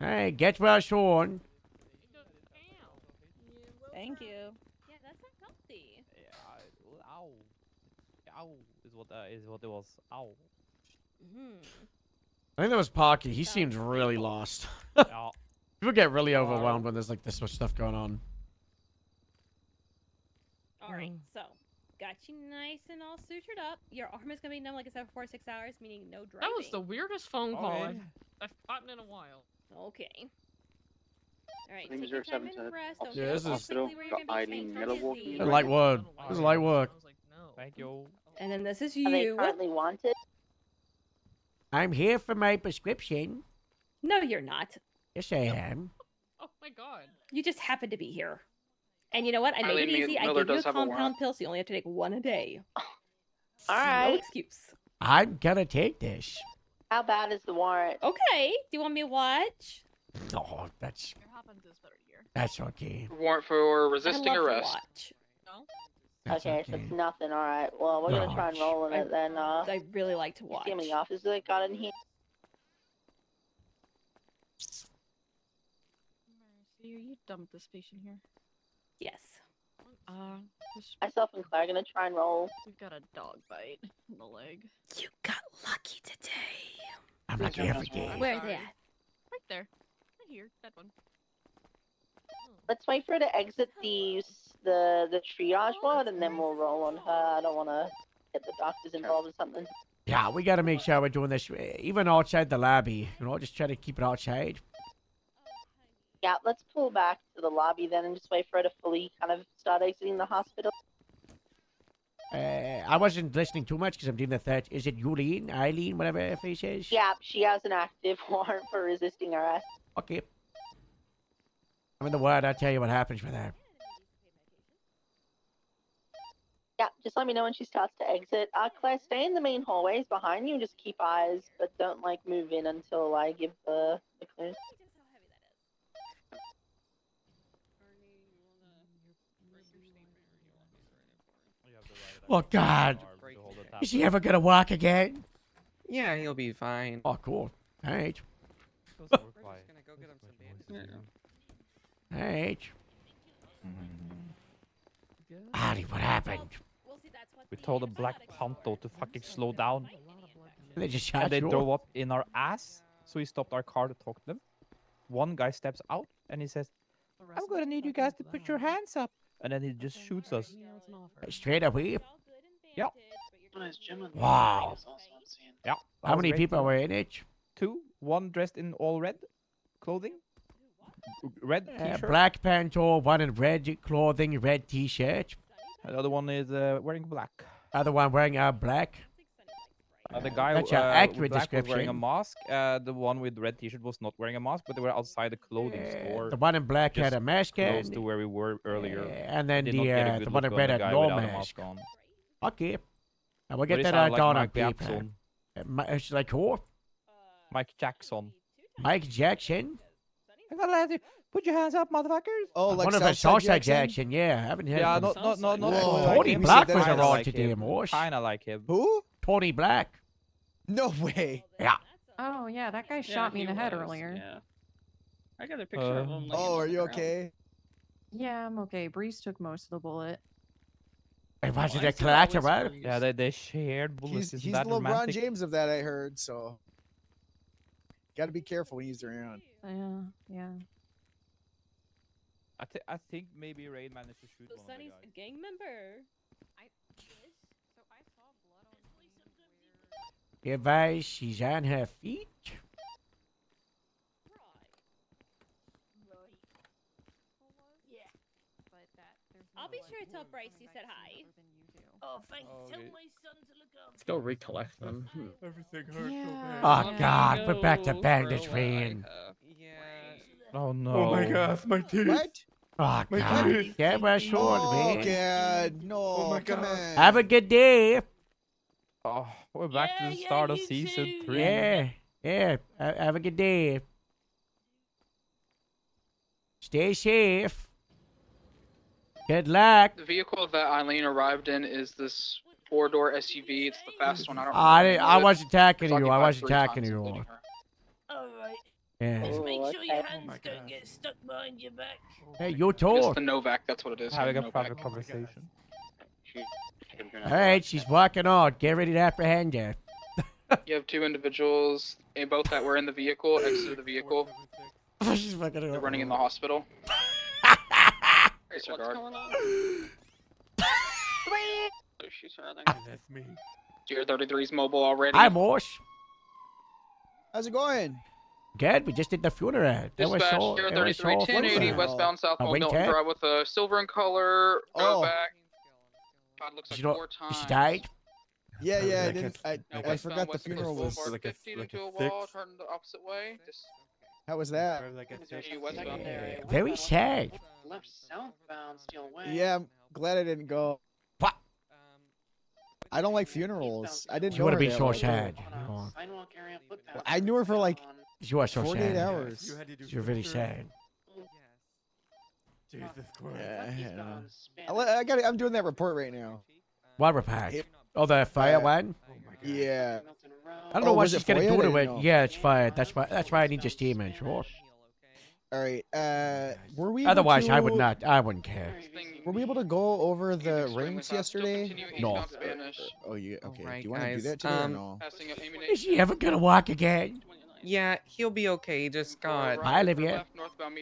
Hey, get well soon. Thank you. Yeah, that's not healthy. Ow. Ow is what it was. Ow. I think that was Pocky. He seemed really lost. Yeah. People get really overwhelmed when there's like this much stuff going on. Alright, so got you nice and all sutured up. Your arm is gonna be numb like it's over 4 to 6 hours, meaning no driving. That was the weirdest phone call yeah. I've gotten in a while. Okay. Alright, Name take is your 07 time and to rest. Don't Yeah, get this up is- quickly where you're gonna be Eileen faint from Miller disease. walking. Light work. This is light work. Thank you. And then this is Are they you. currently wanted? I'm here for my prescription. No, you're not. Yes, I am. Oh my god. You just happen to be here. And you know what? I made Eileen it easy. I Miller gave you a does have a warrant. compound pill, so you only have to take one a day. No Alright. excuse. I'm gonna take this. How bad is the warrant? Okay. Do you want me to watch? No, that's okay. Warrant for resisting I love to arrest. watch. That's Okay, so it's nothing, alright. Well, we're gonna try and roll in it then, I really like to watch. see how many officers they got in here. Are you done with this patient here? Yes. Myself and Claire are gonna try and roll. We've got a dog bite in the leg. You got lucky today. I'm lucky every day. Where are they at? Right there. Right here. That one. Let's wait for her to exit the triage ward and then we'll roll on her. I don't wanna get the doctors involved in something. Yeah, we gotta make sure we're doing this even outside the lobby. You know, just try to keep it outside. Yeah, let's pull back to the lobby then and just wait for her to fully kind of start exiting the hospital. I wasn't listening too much because I'm doing the third. Is it Yulene, Eileen, whatever her face is? Yeah, she has an active warrant for resisting arrest. Okay. I'm in the word. I'll tell you what happens with her. Yeah, just let me know when she starts to exit. Claire, stay in the main hallways behind you and just keep eyes, but don't like move in until I give the clearance. Oh, God. Is he ever gonna walk again? Yeah, he'll be fine. Oh, cool. All right. All right. Ari, what happened? We told the Black Panther to fucking slow down. They just shot And they you. drove up in our ass, so we stopped our car to talk to them. One guy steps out and he says, "I'm gonna need you guys to put your hands up," and then he just shoots us. Straight away. Yeah. Wow. Yeah. How many people were in it? 2. One dressed in all red clothing. Red t-shirt. Black Panther, one in red clothing, red t-shirt. The other one is wearing black. Other one wearing black. The guy That's an with accurate black was wearing a description. mask. The one with red t-shirt was not wearing a mask, but they were outside the clothing store. The one in black had just a mask close on. to where we were earlier. And then Did not get a good the one in look on red the had guy no without a mask. on. Okay. And we'll But get he that sounded like down on Mike paper. Jackson. It's like who? Mike Jackson. Mike Jackson? Put your hands up, motherfuckers. Oh, I like wonder if it's Southside Jackson. Yeah, I haven't heard Yeah, of him. not Whoa. like Tony him. Black He said was that Kinda around like today, him. Morse. Kinda like him. Who? Tony Black. No way. Yeah. Oh yeah, that guy shot me in the head earlier. Yeah. I got a picture of him. Oh, are you okay? Yeah, I'm okay. Breeze took most of the bullet. It wasn't Why a is it always collateral. Breeze? Yeah, they shared bullets. He's Isn't the that LeBron romantic? James of that, I heard. So, got to be careful when he's around. Yeah. I think maybe Ray managed to shoot So one of the Sunny's guys. a gang member. Advice, she's on her feet. I'll be sure to tell Bryce you said hi. Oh, thanks. Oh, Tell okay. my son to look after. Let's go recollect them. Everything hurts Yeah. Oh, Yeah. God. We're back to Go bandage for rain. Yeah. Oh no. Oh my god, my teeth. What? Oh, My God. teeth. Get my sword, Oh, man. God. No, Oh my come God. on. Have a good day. Oh, we're back to the Yeah, start of you season too. 3. Yeah. Have a good day. Stay safe. Good luck. The vehicle that Eileen arrived in is this 4-door SUV. It's the fast one. I don't. I wasn't attacking It's you. I occupied wasn't 3 times, attacking you. including her. Alright. Yeah. Just make Oh, sure your okay. hands don't get stuck behind your back. Hey, you It's too. the Novak. That's what it is. Having a Novak. private conversation. All right, she's walking out. Get ready to apprehend her. You have 2 individuals, both that were in the vehicle, exited the vehicle. She's fucking They're running in the hospital. Disregard. What's going on? Oh, she's running. That's me. Tier 33's mobile already. Hi, Morse. How's it going? Good. We just did the funeral. That was Dispatch so. Tier It was 33, so 1080 fun. westbound southbound wing Milton tap? Drive with a silver in color. Oh. Novak. God, looks like She, don't- 4 times. she died. Yeah, yeah. I Like didn't. I Westbound forgot the West Coast funeral was. Boulevard, like a- 50 like to a a wall, six. turn the opposite way. Just How was that? Like a six. westbound. Very sad. Left southbound, steel way. Yeah, I'm glad I didn't go. What? I don't like funerals. I didn't She know would her have been that so well. sad. Sidewalk area, footpath. Well, I knew her for like She was so 48 sad. hours. You had to do She was very picture. sad. Jesus Christ. Yeah, I'm doing that report right now. What repack? It- Oh, the fire uh, one? Yeah. I don't know Oh, what was it she's gonna for you? do I to didn't it. know. Yeah, it's fine. That's why I need your steam in, sure. All right. Were we? able Otherwise, I would to- not. I wouldn't care. Were we able to go over the rings yesterday? No. Oh, you okay? Alright, Do you want to do guys, that today or no? Is she ever gonna walk again? Yeah, he'll be okay. He just got Bye, Olivia.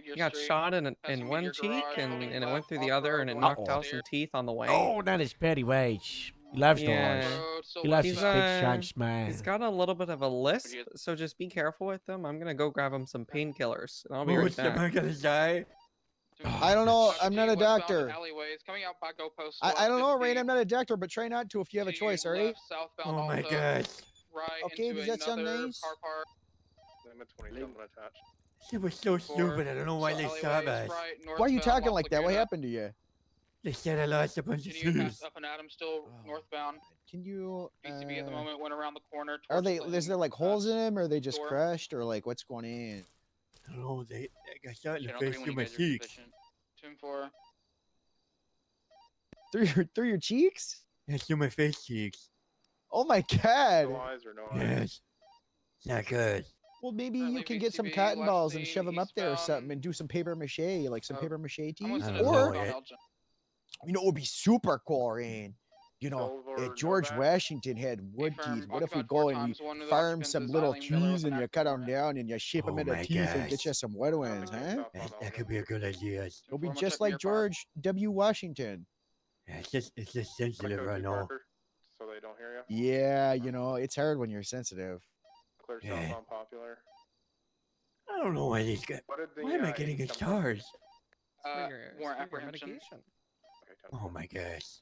he got shot in one cheek and it went through the other and it knocked out some teeth on the way. Oh, not his Betty Wage. He loves Yeah. doors. He loves his He's, big shine smile. He's got a little bit of a lisp, so just be careful with him. I'm gonna go grab him some painkillers, and I'll be right back. gonna die? I don't know. I'm not a doctor. Alleyways coming out by goalpost. I don't know, Rain. I'm not a doctor, but try not to if you have a choice. All right. Southbound Oh my also, gosh. Right Okay, into does that sound another nice? car park. Limit 27 attached. She was so stupid. I don't know why So they alleyways, shot us. right, Why are you northbound, talking Los like that? What Laguna. happened to you? They said I lost a bunch of Continue shoes. past up and Adam, still northbound. Can you? UCB at the moment went around the corner. Are towards they? the Is there like holes in them, or are they just door. crushed, or like what's going on? I don't know. They got shot in the Channel face 3 when through you my guys are cheeks. sufficient. 2-4. Through your cheeks? Yeah, through my face cheeks. Oh my god! No eyes or no eyes? Yes. Not good. Well, maybe you Currently can get some VCB, cotton last balls and seen shove them up there or eastbound. something, and do some paper mache, like some paper mache tees. Almost I in don't a know Or southbound yet. Elgin. you know, it would be super cool, Rain. You know, Silver George Novak. Washington had wood Affirm, teeth. What if we occupied go 4 and times, we one of the farm occupants some is little Eileen Miller with teeth an and you active cut them warrant. down and you shape them Oh into my teeth and get gosh. you some wet ones, huh? Southbound That could be a good idea. It'll be Inform us just at near like George W. Washington. It's just My sensitive, code I to know. Parker, so they don't hear you. Yeah, you know, it's hard when you're sensitive. Clear Yeah. southbound popular. I don't know why these guys. What did the, Why am I getting a 87 charge? Warrant apprehension. Oh my gosh.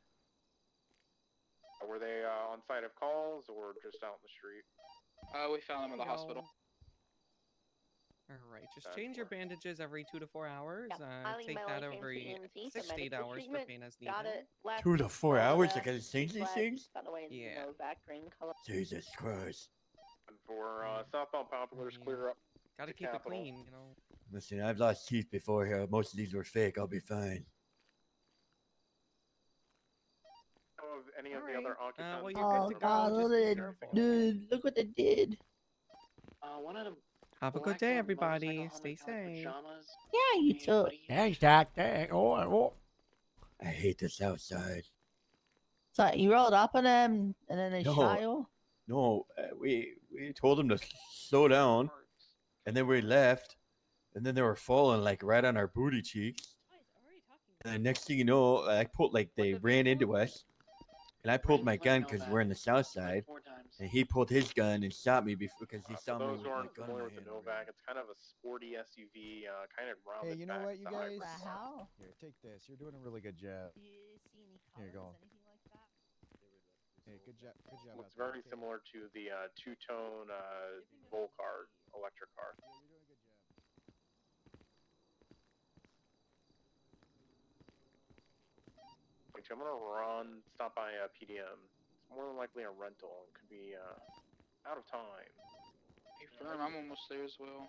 Were they on site of calls or just out in the street? We found them in the hospital. Alright, just change your bandages every 2 to 4 hours. Take that every 6 to 8 hours for pain as needed. Got it. Left 2 to 4 hours? I shoulder, gotta change these flag, things? got away in Yeah. Novak green color. Jesus Christ. And for southbound Populars, clear up. Gotta to keep Capitol. it clean, you know. Listen, I've lost teeth before here. Most of these were fake. I'll be fine. Know of any of the other occupants? well, you're good to go. God, Just look be at careful. dude, look what they did. One of them. Have a good day, everybody. Stay safe. Yeah, you too. Thanks, Doc. Thanks. Oh. I hate this outside. So you rolled up on them and then they No. shot you? No, we told them to slow down, and then we left, and then they were falling like right on our booty cheeks. And the next thing you know, they ran into us, and I pulled my gun because we're in the south side, and he pulled his gun and shot me because he saw me For those with who my aren't gun in familiar my with the hand. Novak, it's kind of a sporty SUV, kind of rounded Hey, you know back. what, It's you a guys? hybrid car. Here, take this. You're doing a really good job. Here you go. Hey, good job. Good job. Looks very similar to the two-tone Volcar electric car. Which I'm gonna stop by PDM. It's more than likely a rental. It could be out of time. Hey, Firm, I'm almost there as well.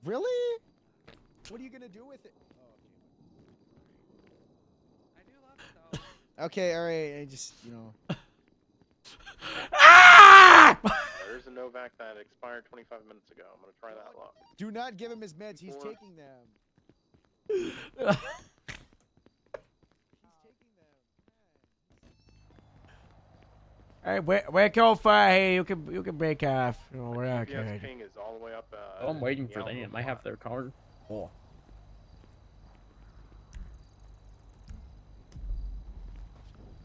Really? What are you gonna do with it? Okay, all right. I just, There's a Novak that expired 25 minutes ago. I'm gonna try that luck. do not give him his meds. He's taking them. Hey, wake up, hey, you can break off. No, we're Yes, okay. ping is all the way up. I'm waiting for them. I have their card. Oh.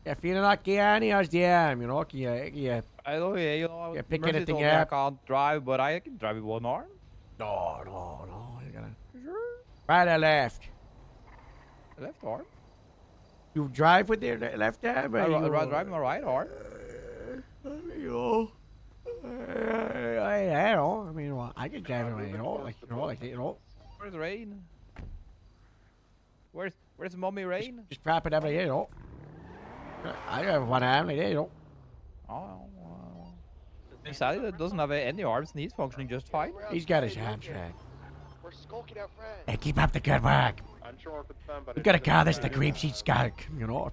Yeah, feeling like any as DM, you know, yeah. I know, yeah, you know, Yeah, pick Mercy anything told me I up. can't drive, but I can drive with one arm. No, you gotta. Right or left? Left arm. You drive with your left arm? Or I you, drive my right arm. You know. I don't know. I mean, well, I can drive it, you know. Where's Rain? Where's Mommy Rain? Just prop it up like, you know. I have one arm like that, you know. Oh, wow. Sally doesn't have any arms and he's functioning just fine. He's got his hands right. We're skulking out front. Hey, keep up the good work. Unsure if it's them, but We gotta call this the creep sheet skulk, you know.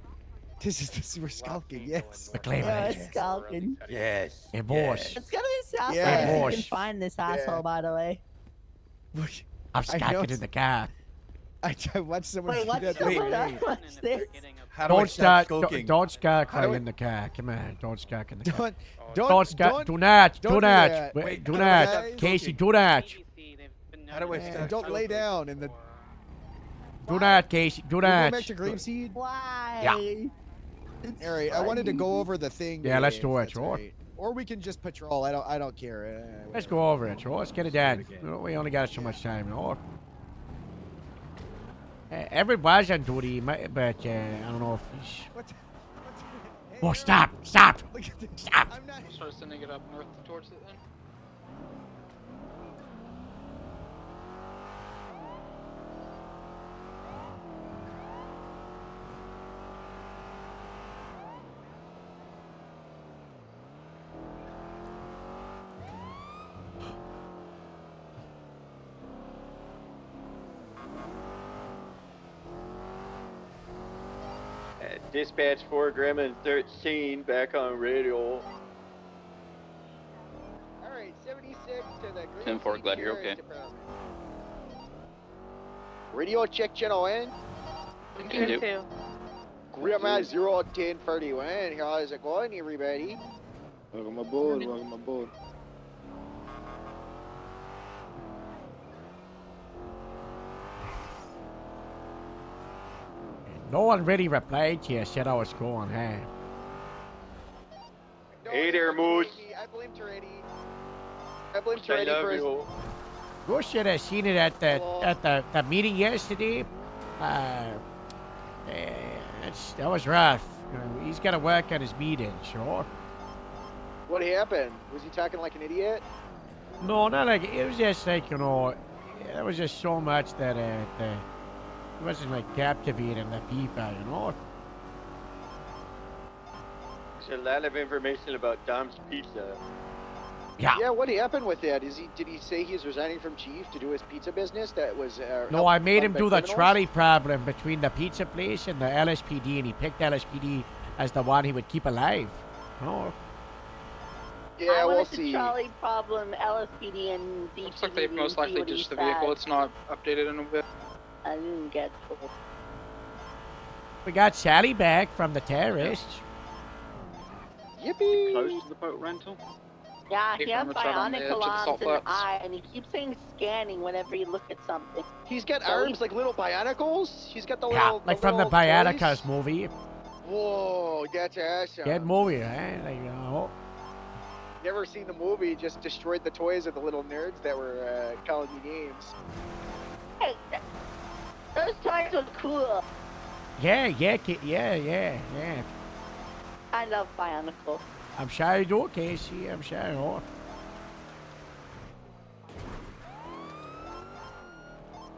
We're skulking, yes. We're claiming Yeah, it. it's skulking. Yes. Hey, boss. It's gonna be south Yeah. if you Boss. can find this asshole, by the way. I'm I know skulking in it's- the car. I watched someone Wait, do what's that. going the on? other day. What's this? How do I Don't stop skulk. skulking? Don't skulk How do right I- in the car. Come on, don't skulk in the car. Don't Skulk. Do don't not. don't Do do not. that. Wait, do Wait, not. guys. Casey, do not. How do I and stop don't lay skulking? down in the. Do not, Casey. Do We're going not. back to Grapeseed. Why? Yeah. It's All right, I wanted to funny. go over the thing. Yeah, let's today, do if it, that's sure. all right. Or we can just patrol. I don't care. Let's go over it, Joe. Let's get it done. You know, we only got so much time, you know. Everybody's on duty, but I don't know if he's... Oh, stop! Stop! Look at this. Stop! I'm not. We'll start sending it up north towards it then. Dispatch 4 Grandma and 13 back on radio. Alright, 76 to the Green 10-4, City glad you're Sheriff's okay. Department. Radio check channel in. Can do. Grandma 01031. How's it going, everybody? Welcome aboard. Welcome aboard. No one really replied to you, said I was going, hey. No, Hey I there, blame Moose. me. I blame Toretti. I blame I Toretti love for his... you. You should have seen it at the meeting yesterday. That was rough. He's got to work on his meeting, sure. What happened? Was he talking like an idiot? No, not like it was just like there was just so much that it wasn't like captivating the people, There's a lot of information about Dom's Pizza. Yeah. Yeah, what happened with that? Did he say he's resigning from chief to do his pizza business that was No, I made him by do the criminals? trolley problem between the pizza place and the LSPD, and he picked LSPD as the one he would keep alive. Oh. Yeah, I we'll wanted see. to trolley problem LSPD and DPD. Looks like they've most likely ditched the vehicle. It's not updated in a bit. I didn't get to. We got Sally back from the terrorists. Yippee! Close to the boat rental. Yeah, Hey, he has farmer, try on the bionic edge of the alarms salt in the flats. eye, and he keeps saying scanning whenever you look at something. He's got So arms like little bionicles? He's got the Yeah, little... like from the little Bionicas toys? movie. Whoa, that's awesome. Good movie, eh? Never seen the movie, just destroyed the toys of the little nerds that were calling you names. Hey, those toys were cool. Yeah. I love Bionicle. I'm sure you do, Casey. I'm sure you do.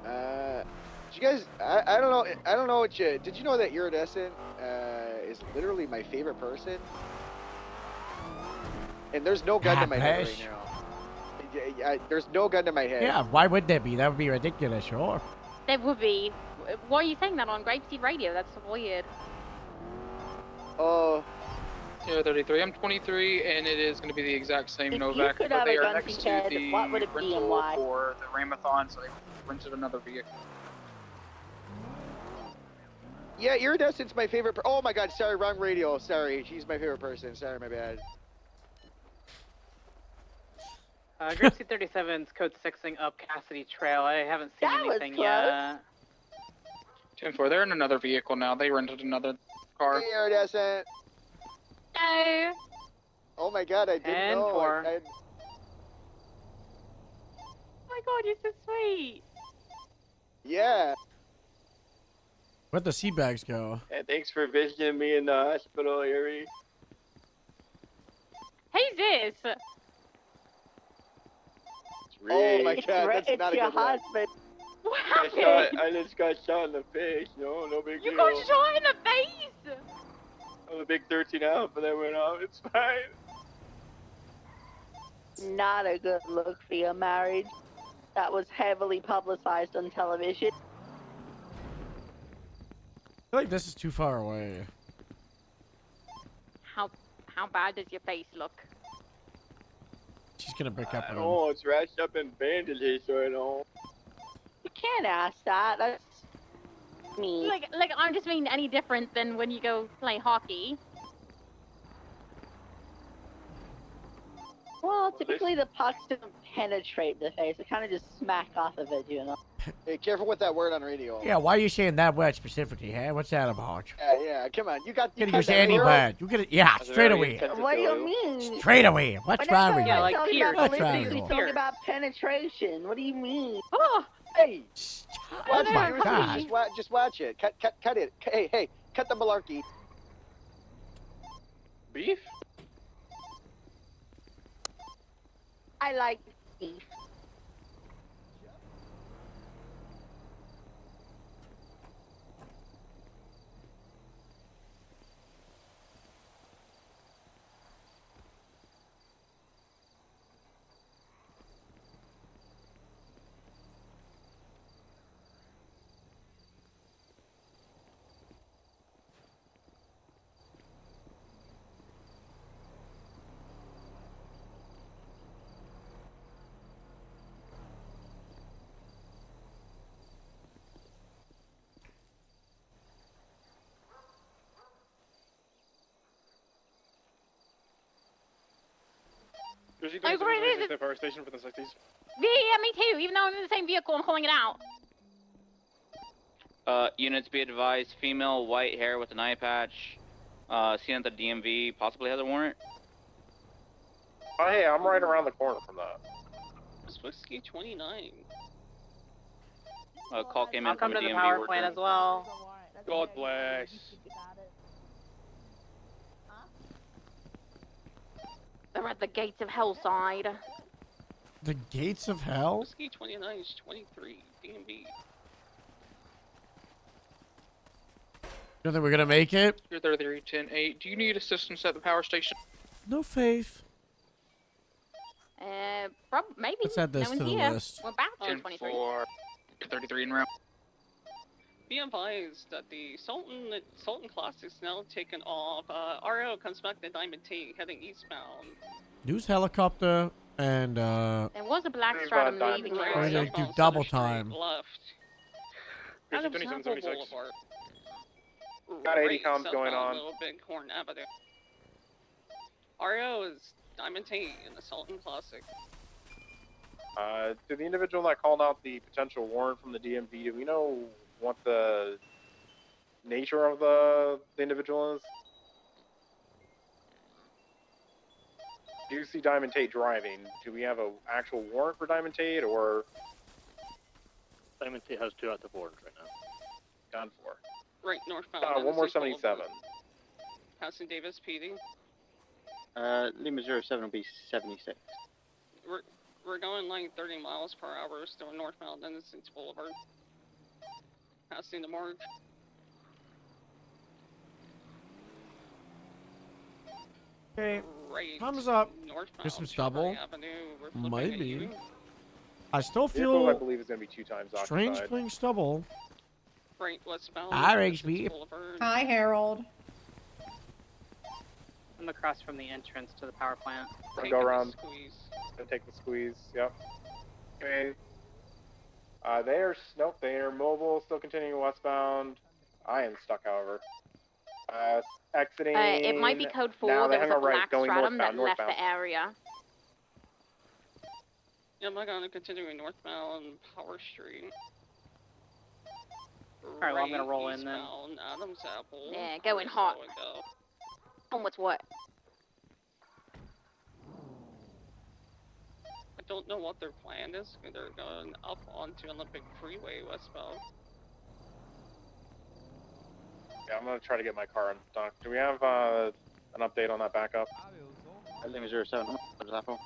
Did you guys? I don't know. I don't know what you. Did you know that Iridescent is literally my favorite person? And there's no gun to my head right now. There's no gun to my head. Yeah, why would there be? That would be ridiculous, sure. There would be. Why are you saying that on Grapeseed Radio? That's weird. Oh. Yeah, 33. I'm 23, and it is going to be the exact same If Novak, you could but have they a are gun next to to head, the what would it be and rental why? for the Ramathon, so they rented another vehicle. Yeah, Iridescent's my favorite. Oh my God! Sorry, wrong radio. Sorry, she's my favorite person. Sorry, my bad. Gracie 37's code 6ing up Cassidy Trail. I haven't seen That was anything close. yet. 10-4, they're in another vehicle now. They rented another car. Hey, Iridescent. No. Oh my God, I didn't know. 10-4. I- Oh my god, you're so sweet. yeah. Where'd the sea bags go? And thanks for visiting me in the hospital, Erie. Who's this? Oh my Rick. God, that's it's not a your good one. husband. What I just got shot in the face. No big You deal. got shot in the face. I'm a big 13 out, but that went off. It's fine. Not a good look for your marriage. That was heavily publicized on television. I feel like this is too far away. How bad does your face look? She's gonna break up I with him. know, it's wrapped up in bandages, so I know. You can't ask that. That's me. Like I'm just mean any different than when you go play hockey. Well, typically the pucks don't penetrate the face. They kind of just smack off of it, you know. Hey, careful with that word on radio. Yeah, why are you saying that word specifically, huh? What's that about? Yeah, come on. You got. You You could got use that any word? word. You could, yeah, That's straight very away. intensive What do to you mean? Straight away. What's wrong with you? Yeah, like talking Pierce. about What's wrong ballistics, with we you? talking about penetration. What do you mean? Oh, Hey, Oh watch my it. God. Just watch it. Cut it. Hey, cut the malarkey. Beef? I like beef. Gracie Oh, great, 37 it is. the power station for the 60s. yeah, me too. Even though I'm in the same vehicle, I'm calling it out. Units be advised, female, white hair with an eye patch, seen at the DMV, possibly has a warrant. Oh, hey, I'm right around the corner from that. Whiskey 29. A call came I'll in come from to a the DMV power worker. plant as well. God bless. They're at the gates of Hellside. The gates of hell? Whiskey 29 is 23. DMV. You think we're gonna make it? You're 3310-8. Do you need assistance at the power station? No faith. Maybe. Let's add this no one's to the here. list. We're about to 23. 33 in route. Be advised that the Sultan Classic's now taken off. RO comes back to Diamond T, heading eastbound. Use helicopter and There was a black Leave, stratum Diamond leaving Ray. we're earlier. gonna do double time. Left. Here's Adams 2776. Apple Boulevard. Got 80 Right comms going southbound on. Little Bighorn Avenue. RO is Diamond T in the Sultan Classic. To the individual that called out the potential warrant from the DMV, do we know what the nature of the individual is? Do you see Diamond Tate driving? Do we have an actual warrant for Diamond Tate, or? Diamond Tate has 2 active warrants right now. Gone for. Right northbound. One more Edison 77. Boulevard. Passing Davis PD. Lima 07 will be 76. We're going like 30 miles per hour still northbound Innocence Boulevard. Passing the morgue. Okay. Right. Thumbs up. Northbound Christmas Strawberry double. Avenue. We're flipping at Maybe. you. I still Vehicle, I feel believe, is going to be 2 times strange occupied. playing stubble. Right westbound. Hi, Innocence HB. Boulevard. Hi, Harold. I'm across from the entrance to the power plant. Gonna go around. Gonna take the squeeze. Yep. Okay. Nope. They are mobile. Still continuing westbound. I am stuck, however. Exiting. It might be code 4. Now they There was hang a a right, black going stratum northbound. that left Northbound. the area. Yeah, I'm gonna continue northbound Power Street. Alright, well, I'm gonna roll in then. Eastbound Adams Apple. Yeah, going hot. On what's what? I don't know what their plan is. They're going up onto Olympic Freeway westbound. Yeah, I'm gonna try to get my car unstuck. Do we have an update on that backup? Lima 07, what is that for?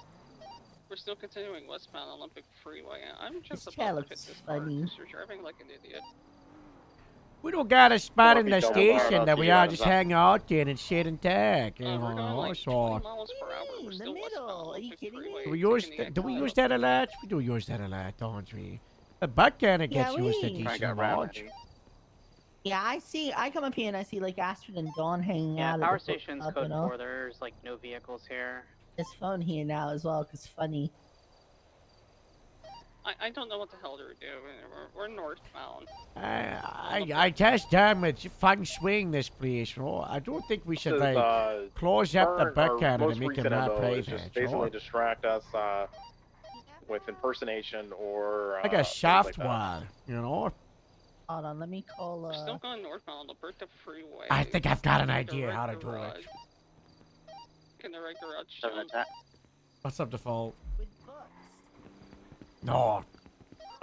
We're still continuing westbound Olympic Freeway. I'm just This about car to looks hit this car funny. 'cause you're driving like an idiot. We don't got a spot in be the double station bar, that I'll we see you all at just the- hang out in and sit and tag. You We're know, going like so 20 miles per hour. We're in still the westbound middle. Are you Olympic kidding me? Freeway. do we use taking the do we exit. use that a lot? We do use that a lot, don't we? The butt cannon gets Yeah, used a we- decent got amount. Rabbit. Yeah, I come up here and I see like Astrid and Dawn hanging Yeah, out. power at the station's up, code you know? 4. There's like no vehicles here. There's phone here now as well, cause funny. I don't know what the hell they're doing. We're northbound. I test damage fun swing this place. Oh, I don't think we should This is, like close up the current- butt our cannon most and make him recent not MO play is just that. basically Oh. distract us with impersonation or Like a things shaft like that. wall, you know? Hold on, let me call. We're still going northbound Alberta Freeway. I think I've got an The idea red how to do garage. it. In the red garage. 7 jump. attack. What's up, default? No.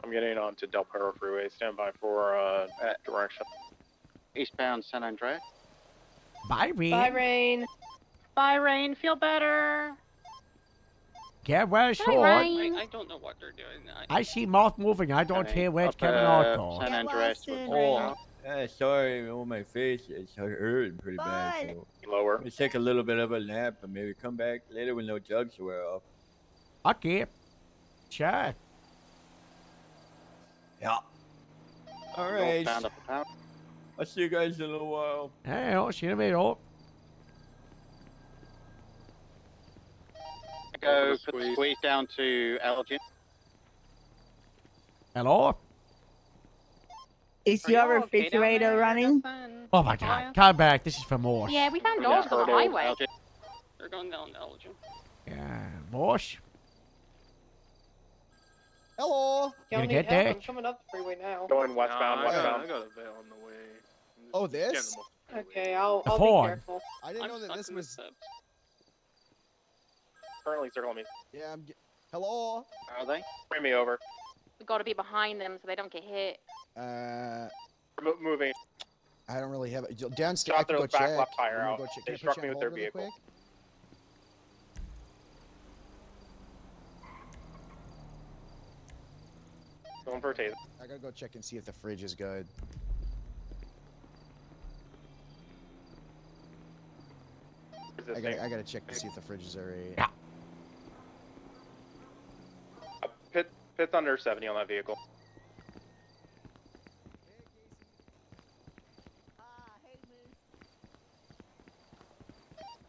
I'm getting on to Del Perro Freeway. Stand by for direction. Eastbound San Andreas. Bye, me. Bye, Rain. Bye, Rain. Feel better. Get well Bye, short. Rain. I don't know what they're doing. I see moth moving. I don't hear where it's coming out, though. San Andreas. Oh, sorry, on my face. It's hurting pretty bad. So Lower. let me take a little bit of a nap and maybe come back later when no jugs to wear off. Okay. Sure. Yeah. All right. Northbound up the power. I'll see you guys in a little while. Hey, oh, see you in a minute. Go put the squeeze down to Elgin. Hello? Is Are your y'all okay down refrigerator there, running? Edison? Oh my god. Come back. This is for Morse. Yeah, we found doors to the highway. They're going down Elgin. Yeah, Morse. Hello. You gonna get that? I'm coming up the freeway now. Going westbound, I westbound. got a veil on the way. Oh, this? Okay, I'll be Ford. careful. I didn't I'm know that stuck this in the was. steps. Currently circling me. Yeah, Hello? Are they? Bring me over. We got to be behind them so they don't get hit. Moving. I don't really have it. Downstairs, Shot I can their go back check. left tire You wanna out. Go check? They Can I struck put me you on with their hold really vehicle. quick? Going for a taser. I gotta go check and see if the fridge is good. I gotta check to see if the fridge is alright. Yeah. Pit's under 70 on that vehicle.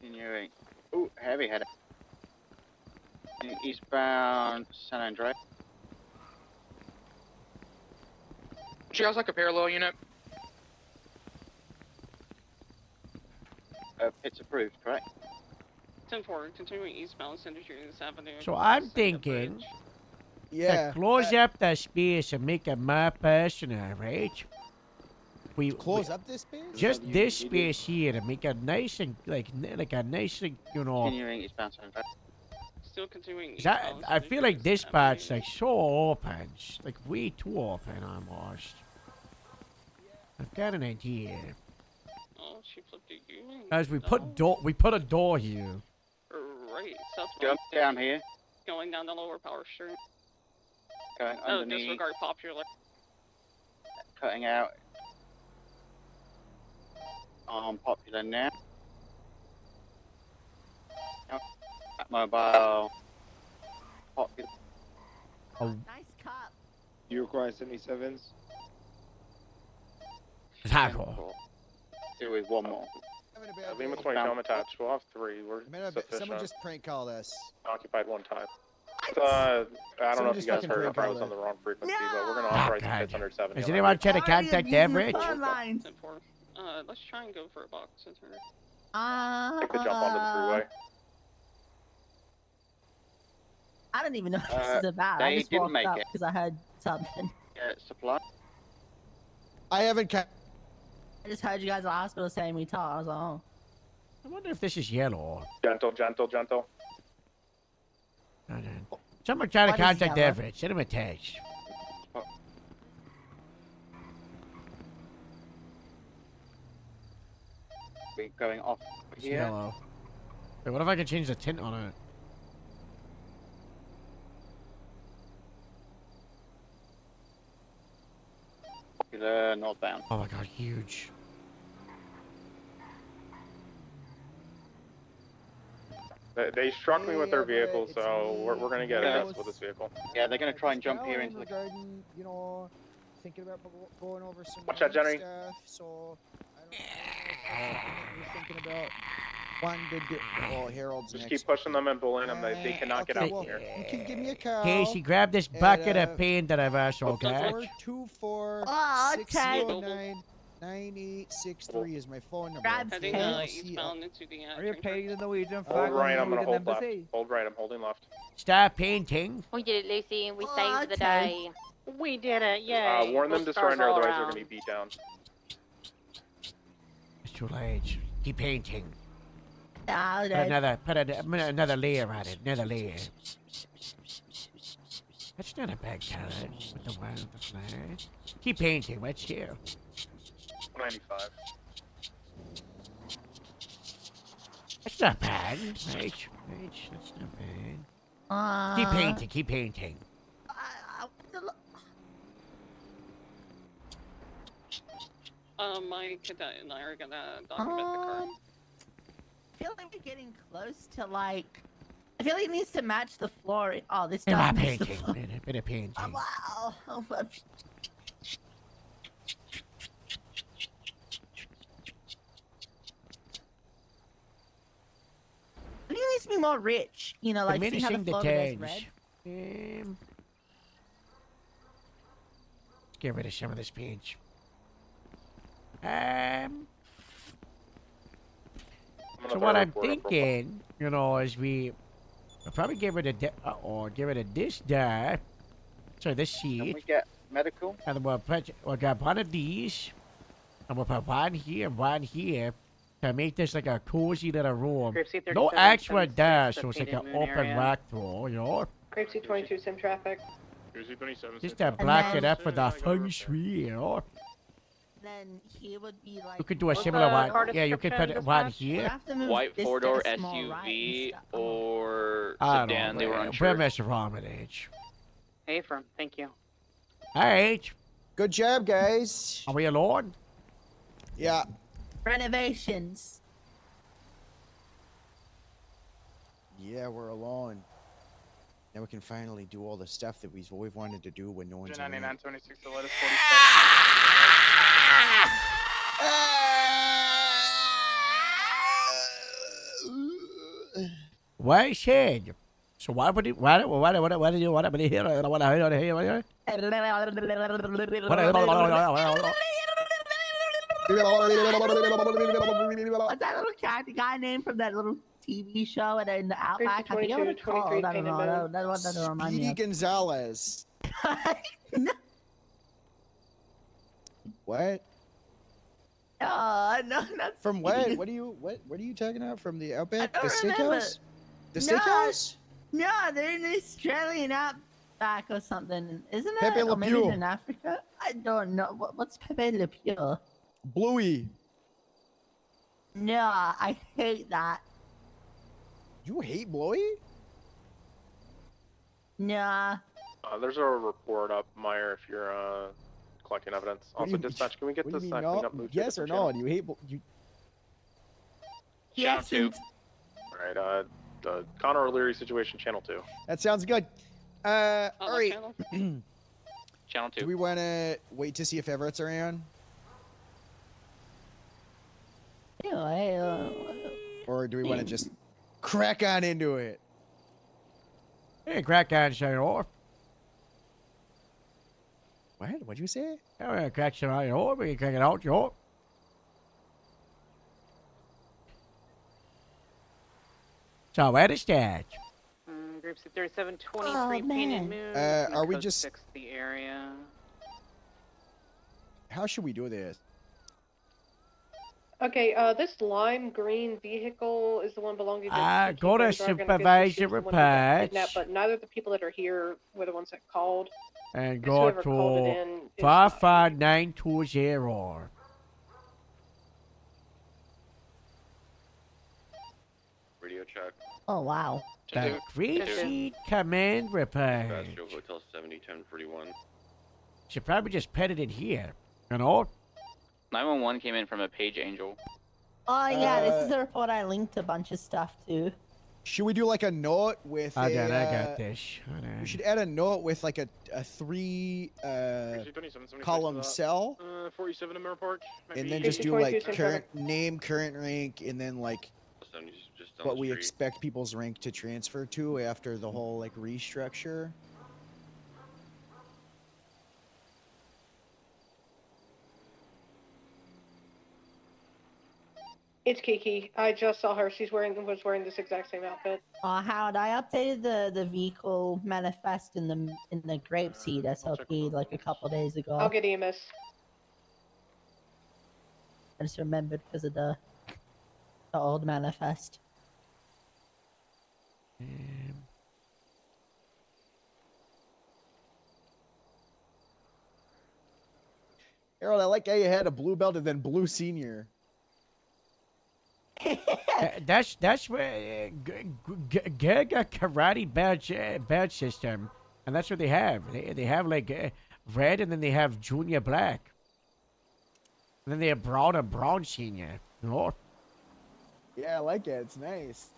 Continuing. Ooh, heavy headed. Eastbound San Andreas. She has like a parallel unit. Pit's approved, correct? 10-4, continuing eastbound St. Julius Avenue. So I'm thinking Yeah. to close up the space and make it more personal, right? We Close up this space? Just this space here to make it nice and like a nice, like, you know. Continuing eastbound San Andreas. Still continuing 'Cause eastbound. I feel like this part's like so open, like way too open almost. I've got an idea. Oh, she flipped at you. As we put a door here. Right, southbound. Jump down here. Going down the lower power street. Going Oh, underneath. disregard popular. Cutting out. On popular now. Mobile. Popular. Oh. Nice cop. You require 77s? Tackle. Do with one more. Lima 20, I'm attached. We'll have 3. We're Someone sufficient. just prank call us. Occupied 1 time. I don't know if you guys heard if I was called on the wrong frequency, No! but we're going to Ah, authorize the God. pits under 70. Has on anyone that tried to vehicle. contact Everett? 10-4. Let's try and go for a box center. Take the jump onto the freeway. I don't even know what this is about. I they just didn't walked make up it. because I heard something. Supply. I haven't. I just heard you guys at the hospital saying we talk. I was like, oh. I wonder if this is yellow. Gentle, gentle, gentle. Hold on. Someone try to What is contact yellow? Everett. Send him a text. We're going off It's here. yellow. Wait, what if I can change the tint on it? Popular northbound. Oh my god, huge. They struck me with their vehicle, so we're going to get Yeah. it with this vehicle. Yeah, they're going to try and jump here into the. Regarding, you know, thinking about going over some Watch out, Jenny. stuff. So I don't know. We're thinking about one good. Oh, Harold's Just next. keep pushing them and bullying them. They cannot get Okay, out well, from here. you can give me a call. Casey, grab this at, bucket of paint that I've asked for, okay? 424 Oh, okay. 609 9863 is my phone number. Grab Heading Okay, I'll see eastbound into the. Are you paying the Norwegian flag? Hold right, on I'm the going to hold left. embassy? Hold right, I'm holding left. Start painting. We did it, Lucy. We Oh, saved the okay. day. We did it, yay. Warn them Gold to stars surrender, all otherwise they're around. going to be beat down. It's too late. Keep painting. Yeah, Put another layer on it. Another layer. That's not a bad color with the one with the flag. Keep painting. What's here? 95. That's not bad. Right. That's not bad. Keep painting. Keep painting. My cadet and I are gonna document the car. I feel like we're getting close to like. I feel like it needs to match the floor. Oh, this Bit does of match the painting. floor. Bit of painting. Oh, wow. Oh, it needs to be more rich. You know, like see how the Diminishing the floor goes tinge. red. Let's get rid of some of this paint. So what I'm thinking, you know, is I'll probably get rid of this die. Sorry, this Can sheet. we get medical? And then we'll grab one of these. And we'll put one here and one here. To make this like a cozy little room. Grape seed No 37, actual 76, dash, the so it's like painted an moon open area. walkthrough, you know? Grapeseed 22, sim traffic. Grapeseed 27. Just sim to traffic. black then- it up for the I got a feng repair. shui, you know. Then he would be like. You could do a What's similar the one. car Yeah, you could put description, it one dispatch? We'll here. have to move White this four-door decimal right and SUV stuff. or I sedan. don't They were know. unsure. We're Mr. Romanage. Affirm. Thank you. Alright. Good job, guys. Are we alone? Yeah. Renovations. Yeah, we're alone. Now we can finally do all the stuff that we've always wanted to do when no one's around. 99, 26, 11, 47. Well said. So why would you, what do you want to hear? What do you hear? What's that little guy name from that little TV show and in the Outback? I forget what it's called. I don't know. That's what that reminds me Speedy of. Gonzalez. What? No, not From what? Speedy. What are you talking about? From the Outback? I The don't remember. steakhouse? The No. steakhouse? No, they're in Australian Outback or something, isn't it? Pepe Or Le maybe Pew. it's in Africa. I don't know. What's Pepe Le Pew? Bluey. No, I hate that. You hate Bluey? Nah. There's a report up, Meyer, if you're collecting evidence. What do Also, you- dispatch, can we get What do this you mean, cleaned no? up moved to a Yes or different no? channel? Do you hate you? Yes. Alright, the Connor O'Leary situation, channel 2. That sounds good. All right. Channel 2. Do we want to wait to see if Everett's around, or do we want to just crack on into it? Hey, crack on, senor. What? What'd you say? Yeah, crack some on your we can crack it out, yo. So, where is that? Group C 3723 Oh, Painted man. Moon. Are we code just- 6 the area. How should we do this? Okay, this lime green vehicle is the one belonging to Go to Driver, and I guess supervisor she was the one who got reports. kidnapped, but neither of the people that are here were the ones that called. And Guess go whoever called it to in is 55920. Radio check. Oh wow. The Great Seat Command Report. Bastion Hotel 701041. Should probably just pet it in here, you know? 911 came in from a page angel. Oh yeah, this is the report I linked a bunch of stuff to. Should we do like a note with I a? got this. Hold on. We should add a note with like a 3 column cell, 47 in Mirror Park. and then just do like current name, current rank, and then like Just down what the we street. expect people's rank to transfer to after the whole like restructure. It's Kiki. I just saw her. Was wearing this exact same outfit. Howard, I updated the vehicle manifest in the Grapeseed SLP like a couple days ago. I'll get EMS. I just remembered because of the old manifest. Harold, I like how you had a blue belt and then blue senior. That's where Gaga Karate badge system, and that's what they have. They have like red, and then they have junior black, and then they have brown and brown senior. Oh, Yeah, I like it. It's nice.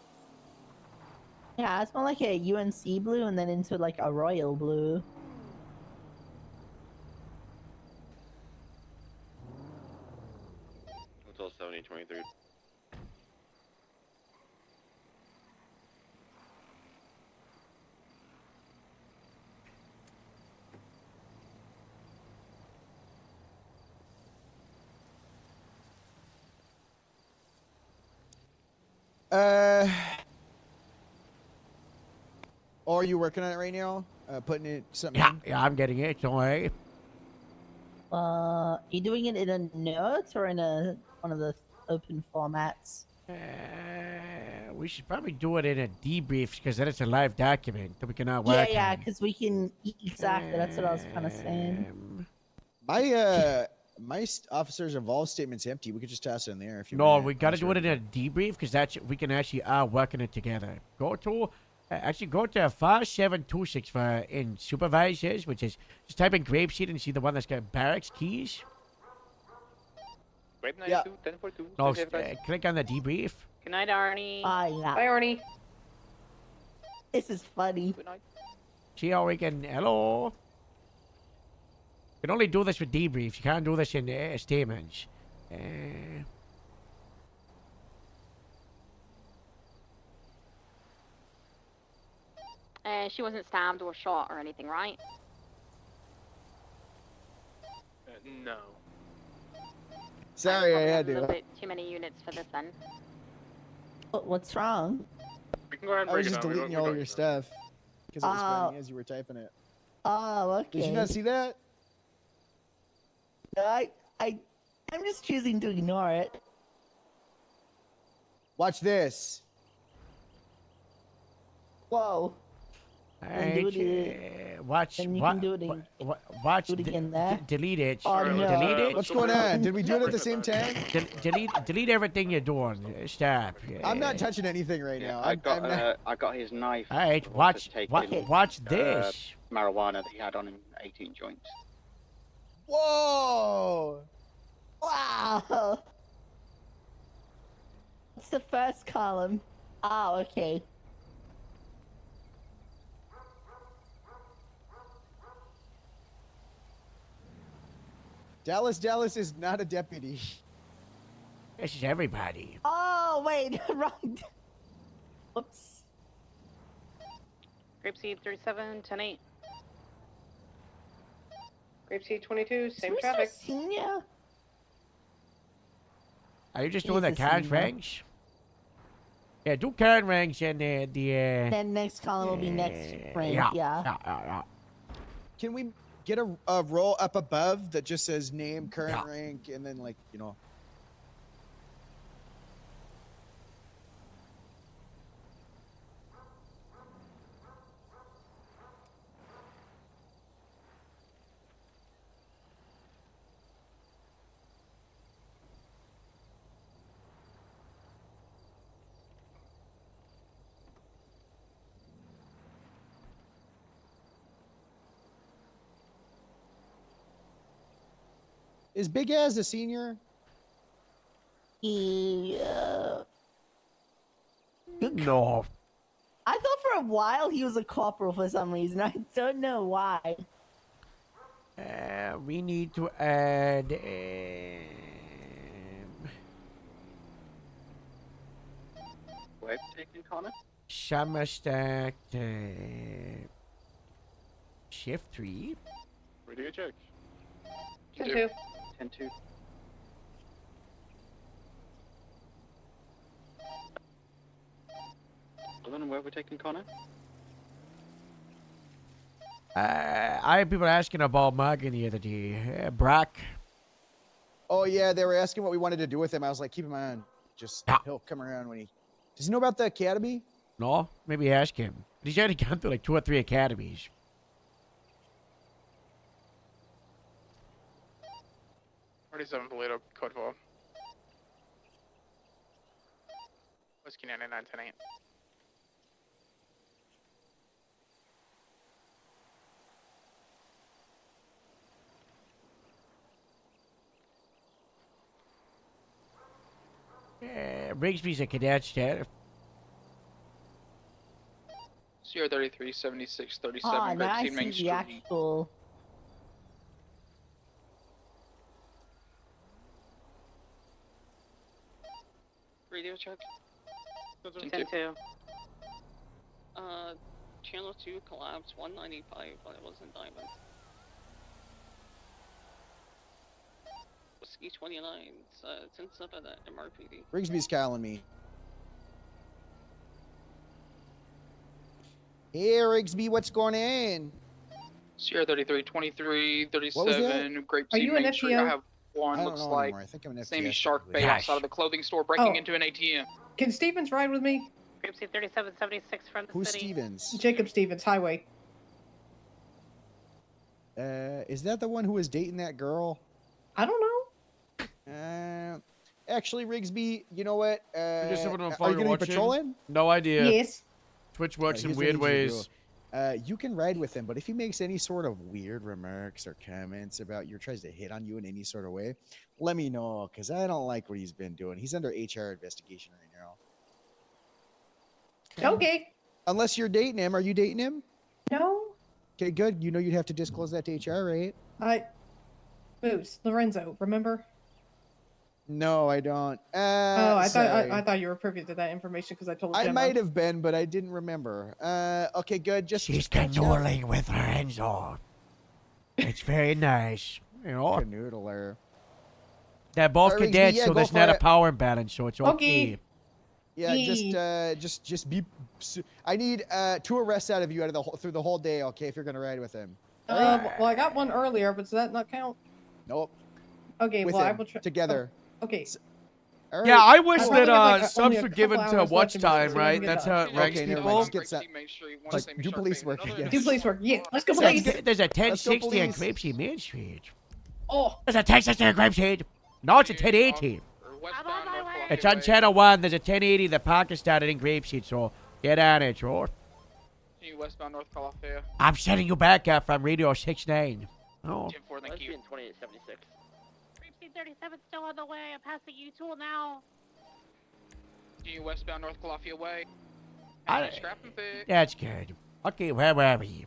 Yeah, it's more like a UNC blue and then into like a royal blue. Hotel 7023. Oh, are you working on it right now? Putting it something yeah, in? yeah, I'm getting it. Don't worry. You doing it in a note or in one of the open formats? We should probably do it in a debrief because then it's a live document that we can all Yeah, work yeah, on. because we can exactly. That's what I was kind of saying. My officer's involved statement's empty. We could just toss it in there if you No, want. we gotta do it in a debrief because that's we can actually work on it together. Go to actually go to 5726 for in supervisors, which is just type in grapeseed and see the one that's got barracks keys. Grape Yeah. 92, 1042. No, click on the debrief. Good night, Arnie. Yeah. Bye, Arnie. This is funny. See how we can. Hello. You can only do this with debriefs. You can't do this in statements. She wasn't stabbed or shot or anything, right? No. Sorry, I had A little to. bit too many units for this then. What's wrong? We can go ahead and I break was it just down. deleting all your stuff because it was funny as you were typing it. Oh, okay. Did you not see that? I'm just choosing to ignore it. Watch this. Whoa. Watch. Then you wa- can do it wa- watch. do it again there. Delete it. Oh, no. Delete it. What's going on? Did we do it at the same time? Delete everything you're doing. Stop. I'm not touching anything right now. I I'm not... I got his knife. All right, I've watch. also taken, Watch this. Marijuana that he had on him, 18 joints. Whoa! Wow. What's the first column? Oh, okay. Dallas is not a deputy. This is everybody. Oh, wait, wrong. Whoops. Grapeseed 37, 10-8. Grapeseed 22, same Who's traffic. the senior? Are you just doing the Jesus, card Nemo. ranks? Yeah, do card ranks and the. Then next column will be next rank. Yeah. Can we get a roll up above that just says name, current rank, and then like, you know. Is Big Az a senior? Yeah. No. I thought for a while he was a corporal for some reason. I don't know why. We need to add. Web taking Connor? Summer stacked. Shift 3. Radio check. 10-2. 10-2. I don't know where we're taking Connor. I had people asking about Morgan the other day. Brock. Oh yeah, they were asking what we wanted to do with him. I was like, keep him on. Just he'll come around when he. Does he know about the academy? No, maybe ask him. He's already gone through like 2 or 3 academies. Forty-seven Toledo, code 4. Whiskey 99-10-8. Rigsby's a cadet status. Sierra 33, 76, 37, Oh, now I Grapeseed Main see Street. the actual. Radio check. 10-2. Channel 2 collapsed 195, but it wasn't Diamond. Whiskey 29, 10-7 at MRPD. Rigsby's calling me. Hey, Rigsby, what's going on? Sierra 33, 23, What was 37, Grapeseed Main Street. I have one, I don't looks know like anymore. I think I'm an his name is FTS Shark Bay technically. outside of the clothing store breaking Oh. into an ATM. Can Stevens ride with me? Grapeseed 3776 from the Who's city. Stevens? Jacob Stevens, Highway. Is that the one who was dating that girl? I don't know. Actually, Rigsby, you know what? Just someone on are you fire gonna be watching? patrolling? No idea. Yes. Twitch Alright, works in here's what I weird need you to ways. do. You can ride with him, but if he makes any sort of weird remarks or comments about you, or tries to hit on you in any sort of way, let me know, because I don't like what he's been doing. He's under HR investigation right now. Okay. Unless you're dating him. Are you dating him? No. Okay, good. You know you'd have to disclose that to HR, right? Moose, Lorenzo, remember? No, I don't. I sorry. thought you were privy to that information because I told I Gemma. might have been, but I didn't remember. Okay, good. She's canoodling with Lorenzo. It's very nice. You know, Canoodler. they're both Rigsby, cadets, yeah, so go there's for not a it. power imbalance, so it's okay. Okay. Yeah, just be. I need 2 arrests out of you through the whole day. Okay, if you're gonna ride with him. Well, I got one earlier, but does that not count? Nope. Okay, With well, I him, will try. together. Okay. All Yeah, right. I wish I've that only got, like, subs only a were couple given to hours left watch in my time, shift, so right? I'm That's gonna- how it ranks Okay, never people. mind. Just get some. Just do police work again. Do police work. Yeah, let's go There's police. a- There's a Let's go 1060 on police. Grapeseed Main Street. Oh. There's a 1060 on Grapeseed. No, it's a 1080. Westbound North Columbia It's on Way. channel 1. There's a 1080. The park started in Grapeseed, so get on it, sure. Continue westbound North Columbia. I'm sending you back up from Radio 69. Oh. 10-4, thank you. 2876. Grapeseed 37 still on the way. I'm passing U-Tool now. Continue westbound North Columbia Way. I- Scrap and pick. That's good. Okay, where were we?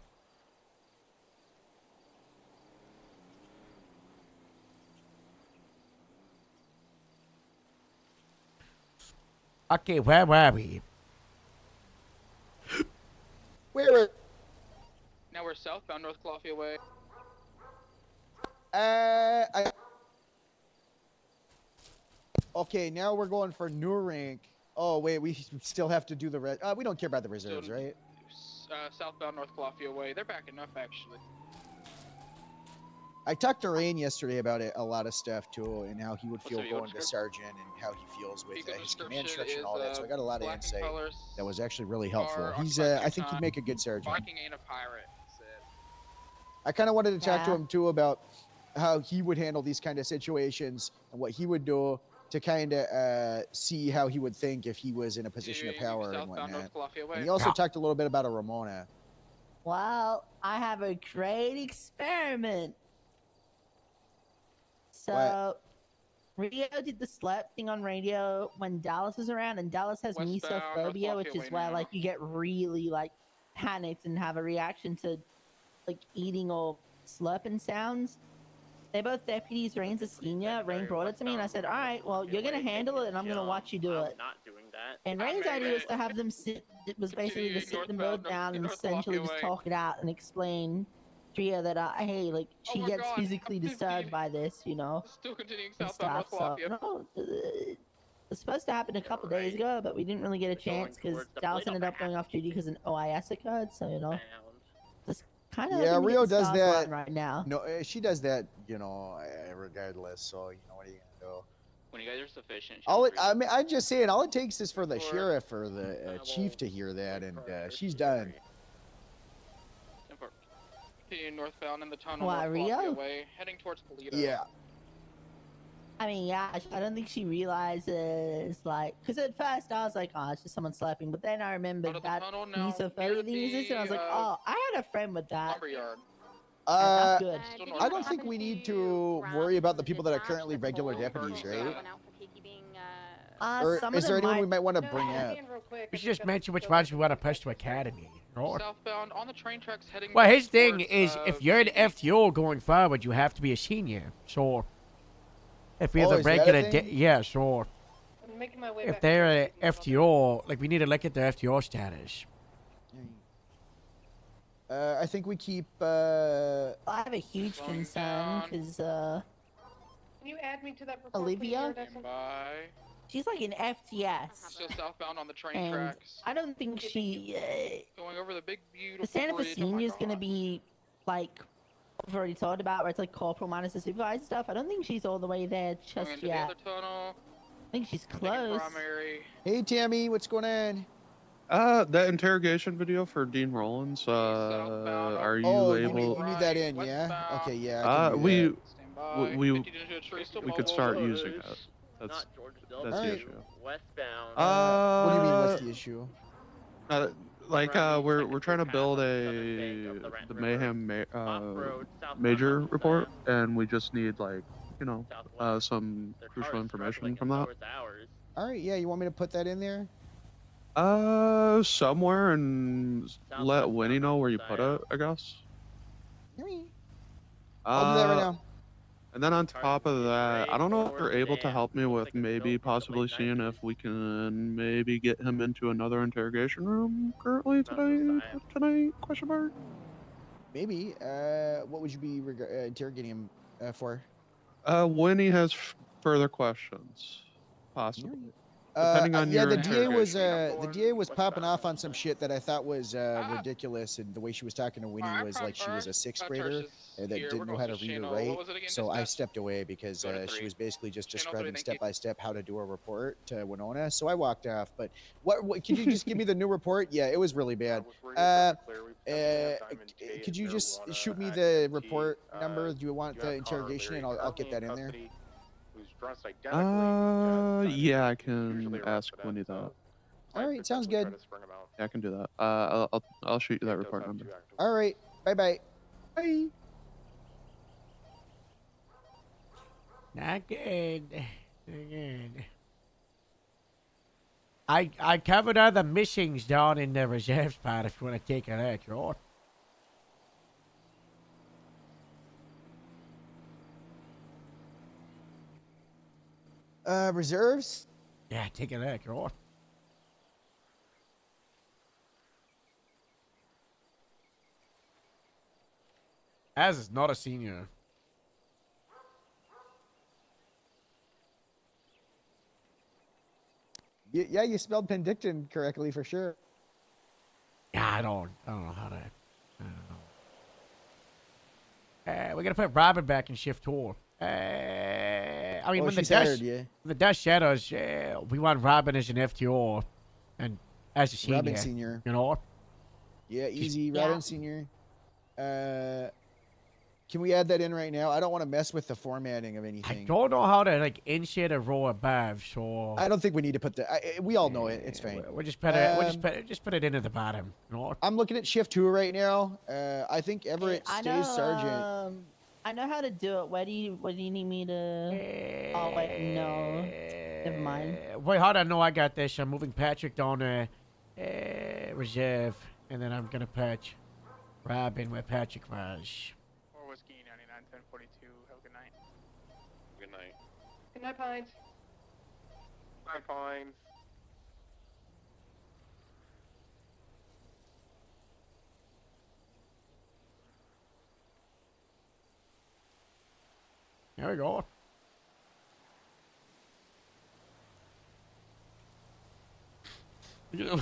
Okay, where were we? Where? Now we're southbound North Columbia Way. Okay, now we're going for new rank. Oh wait, we still have to do the we don't care about the reserves, right? Southbound North Columbia Way. They're backing up, actually. I talked to Rain yesterday about it, a lot of stuff too, and how he would feel your going to sergeant and how he feels with Vehicle his command description structure and all is, that. So I got a lot of black in insight color, that was actually really helpful. car He's, occupied I think he'd Yukon. make a good sergeant. Viking ain't a pirate, he said. I kind of wanted to talk to Yeah. him too about how he would handle these kind of situations and what he would do to kind of see how he would think if he was in a position of power and Southbound North whatnot. Columbia Way. And he also talked a little bit about a Ramona. Well, I have a great experiment. So, Rio did the slap thing on radio when Dallas is around, and Dallas has Westbound, mesophobia, North which is Lafayette where now. like you get really like panicked and have a reaction to like eating or slurping sounds. They're both deputies. Rain's a senior. Rain brought it to me, and I said, "All right, well, you're gonna handle it, and I'm gonna watch you do it." Not doing that. And Rain's idea was to have them sit. It was basically to sit them both down and essentially just talk it out and explain to Rio that, hey, like she my gets God, physically disturbed by this, you know, Still continuing and southbound stuff. North So Columbia. no, it was supposed to happen a couple days ago, but we didn't really get a chance because towards the Dallas blade ended up going off duty because an OIS occurred. So you know, just kind of Yeah, Rio does that right now. No, she does that, you know, regardless. So you know, what are you gonna do? When you guys are sufficient. I'm just saying, all it takes is for the sheriff or the chief to hear that, and she's done. Continue northbound in the tunnel Why, North Rio? Columbia Way, heading towards Toledo. Yeah. I mean, yeah, I don't think she realizes, like, because at first I was like, oh, it's just someone slapping, but then I remembered that mesophobia thing exists, and I was like, oh, I had a friend with that. Lumberyard. That's good. I don't think we need to worry about the people that are currently regular deputies, right? Or Some is of there them anyone we might- might want to bring up? We should just mention which ones we want to push to Academy. Or, Southbound on the train tracks heading well, his thing towards, is, if you're an FTO going forward, you have to be a senior. So, if we have Oh, a is that a regular, thing? yeah, so I'm making my way if back. they're a FTO, like we need to look at their FTO status. I think we keep. I have a huge concern because Can you add me to that report? Olivia? She's like an FTS. Still southbound on the train And tracks. I don't think she. Going over the big, The beautiful Santa Fe bridge. Oh my Senior is God. gonna be like we've already talked about, where it's like corporal minus the supervisor stuff. I don't think she's all the way there Going just into the yet. other tunnel. I think she's Taking close. primary. Hey Tammy, what's going on? That interrogation video for Dean Rollins. Are you Oh, able? you need that in, yeah? Okay, yeah, I can do We that. we could start using it. That's that's the Alright. issue. Westbound. What do you mean? What's the issue? We're trying to build the mayhem major report, and we just need some crucial information from that. All right, yeah, you want me to put that in there? Somewhere, and let Winnie know where you put it, I guess. I'll do that right now. And then on top of that, I don't know if you're able to help me with maybe possibly seeing if we can maybe get him into another interrogation room currently tonight, question mark? Maybe. What would you be interrogating him for? Winnie has further questions, possibly. Depending on Yeah, your the DA was interrogation. the DA was popping off on some shit that I thought was ridiculous, and the way she was talking to Winnie was like she was a sixth grader that didn't know how to read or write. So I stepped away because she was basically just describing step by step how to do a report to Winona. So I walked off. But what could you just give me the new report? Yeah, it was really bad. Could you just shoot me the report number? Do you want the interrogation, and I'll get that in there. Who's dressed identically. Yeah, I can ask Winnie that. All right, sounds good. Yeah, I can do that. I'll shoot you that report number. All right, bye. Bye. Not good. Not good. I covered other missings down in the reserve spot if you want to take a look, right? Reserves? Yeah, take a look, right? As is not a senior. Yeah, you spelled Penticton correctly for sure. Yeah, I don't know how to. I don't know. We're gonna put Robin back in shift 4. I mean, Oh, when the she's dust, hired, yeah. the dust shadows, we want Robin as an FTO, and as a senior. Robin Senior. You know. Yeah, easy. Robin Senior. Can we add that in right now? I don't want to mess with the formatting of anything. I don't know how to like insert a row above, so I don't think we need to put the. We all know it. It's fine. we'll just put it. Just put it into the bottom. You know? I'm looking at shift 2 right now. I think Everett I stays know, sergeant. I know how to do it. What do you need me to? Oh wait, no. Never mind. Wait, hold on. No, I got this. I'm moving Patrick down to reserve, and then I'm gonna patch Robin where Patrick was. 4 Whiskey 99 1042. Have a good night. Good night. Good night, Pines. Bye, Pines. There we go. Did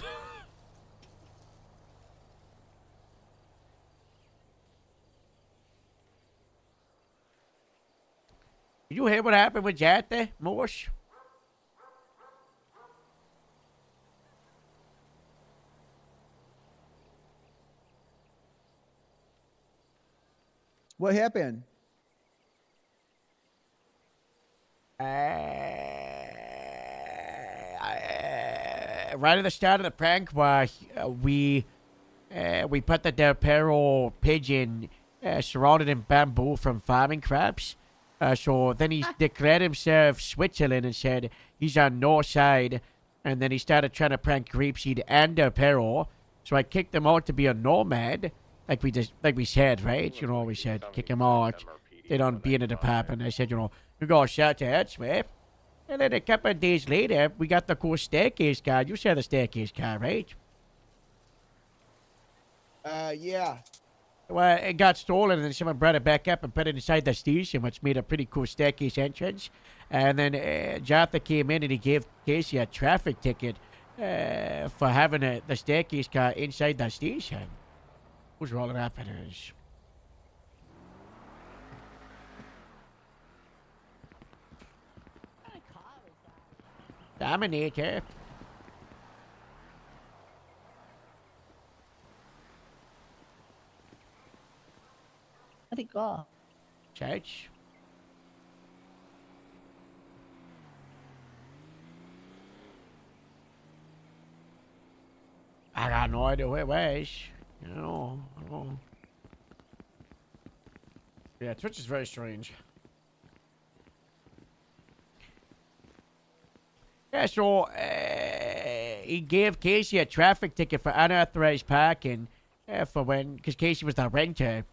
you hear what happened with Jate, Morse? What happened? Right at the start of the prank, we put the Del Perro pigeon surrounded in bamboo from farming crabs. So then he declared himself Switzerland and said he's on north side. And then he started trying to prank Grapeseed and Del Perro. So I kicked him out to be a nomad, like we said, right? You know, we said kick him out. They don't be in the department. I said, you go shout to Edsmith. And then a couple of days later, we got the cool staircase card. You saw the staircase card, right? Yeah. Well, it got stolen, and then someone brought it back up and put it inside the station, which made a pretty cool staircase entrance. And then Jatha came in, and he gave Casey a traffic ticket for having the staircase car inside the station. Who's rolling up in his? Dominator. off. Church. I got no idea where it was. I don't know. Yeah, Twitch is very strange. Yeah, so he gave Casey a traffic ticket for unauthorized parking because Casey was the renter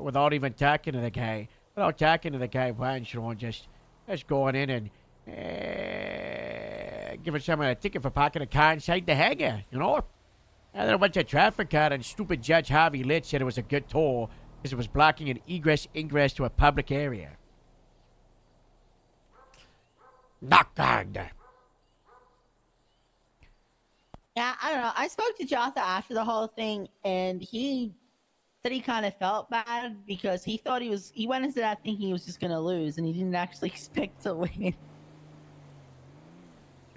without even talking to the guy. Without talking to the guy once, just going in and giving someone a ticket for parking a car inside the hangar, And then a bunch of traffic caught and stupid Judge Harvey Litt said it was a good toll because it was blocking an ingress to a public area. Not good. Yeah, I don't know. I spoke to Jotha after the whole thing, and he said he kind of felt bad because he thought he went into that thinking he was just going to lose, and he didn't actually expect to win.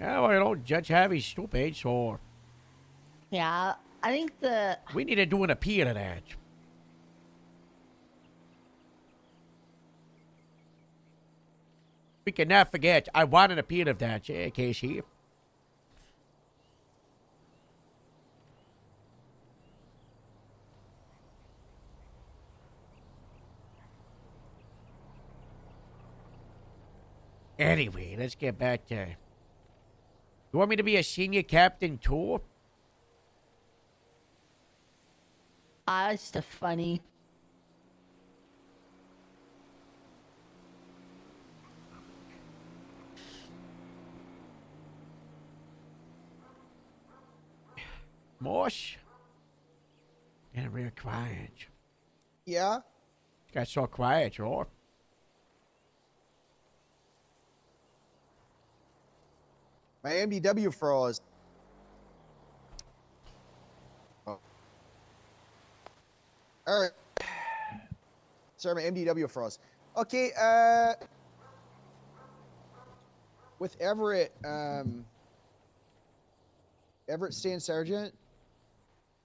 Yeah, well, Judge Harvey's stupid, so... Yeah, I think we need to do an appeal of that. We cannot forget, I want an appeal of that, Casey. Anyway, let's get back to... You want me to be a senior captain too? It's just funny. Mosh? Getting real quiet. Yeah? Got so quiet, Roar. My MDW froze. Oh. All right. Sorry, my MDW froze. Okay, with Everett, Everett staying sergeant?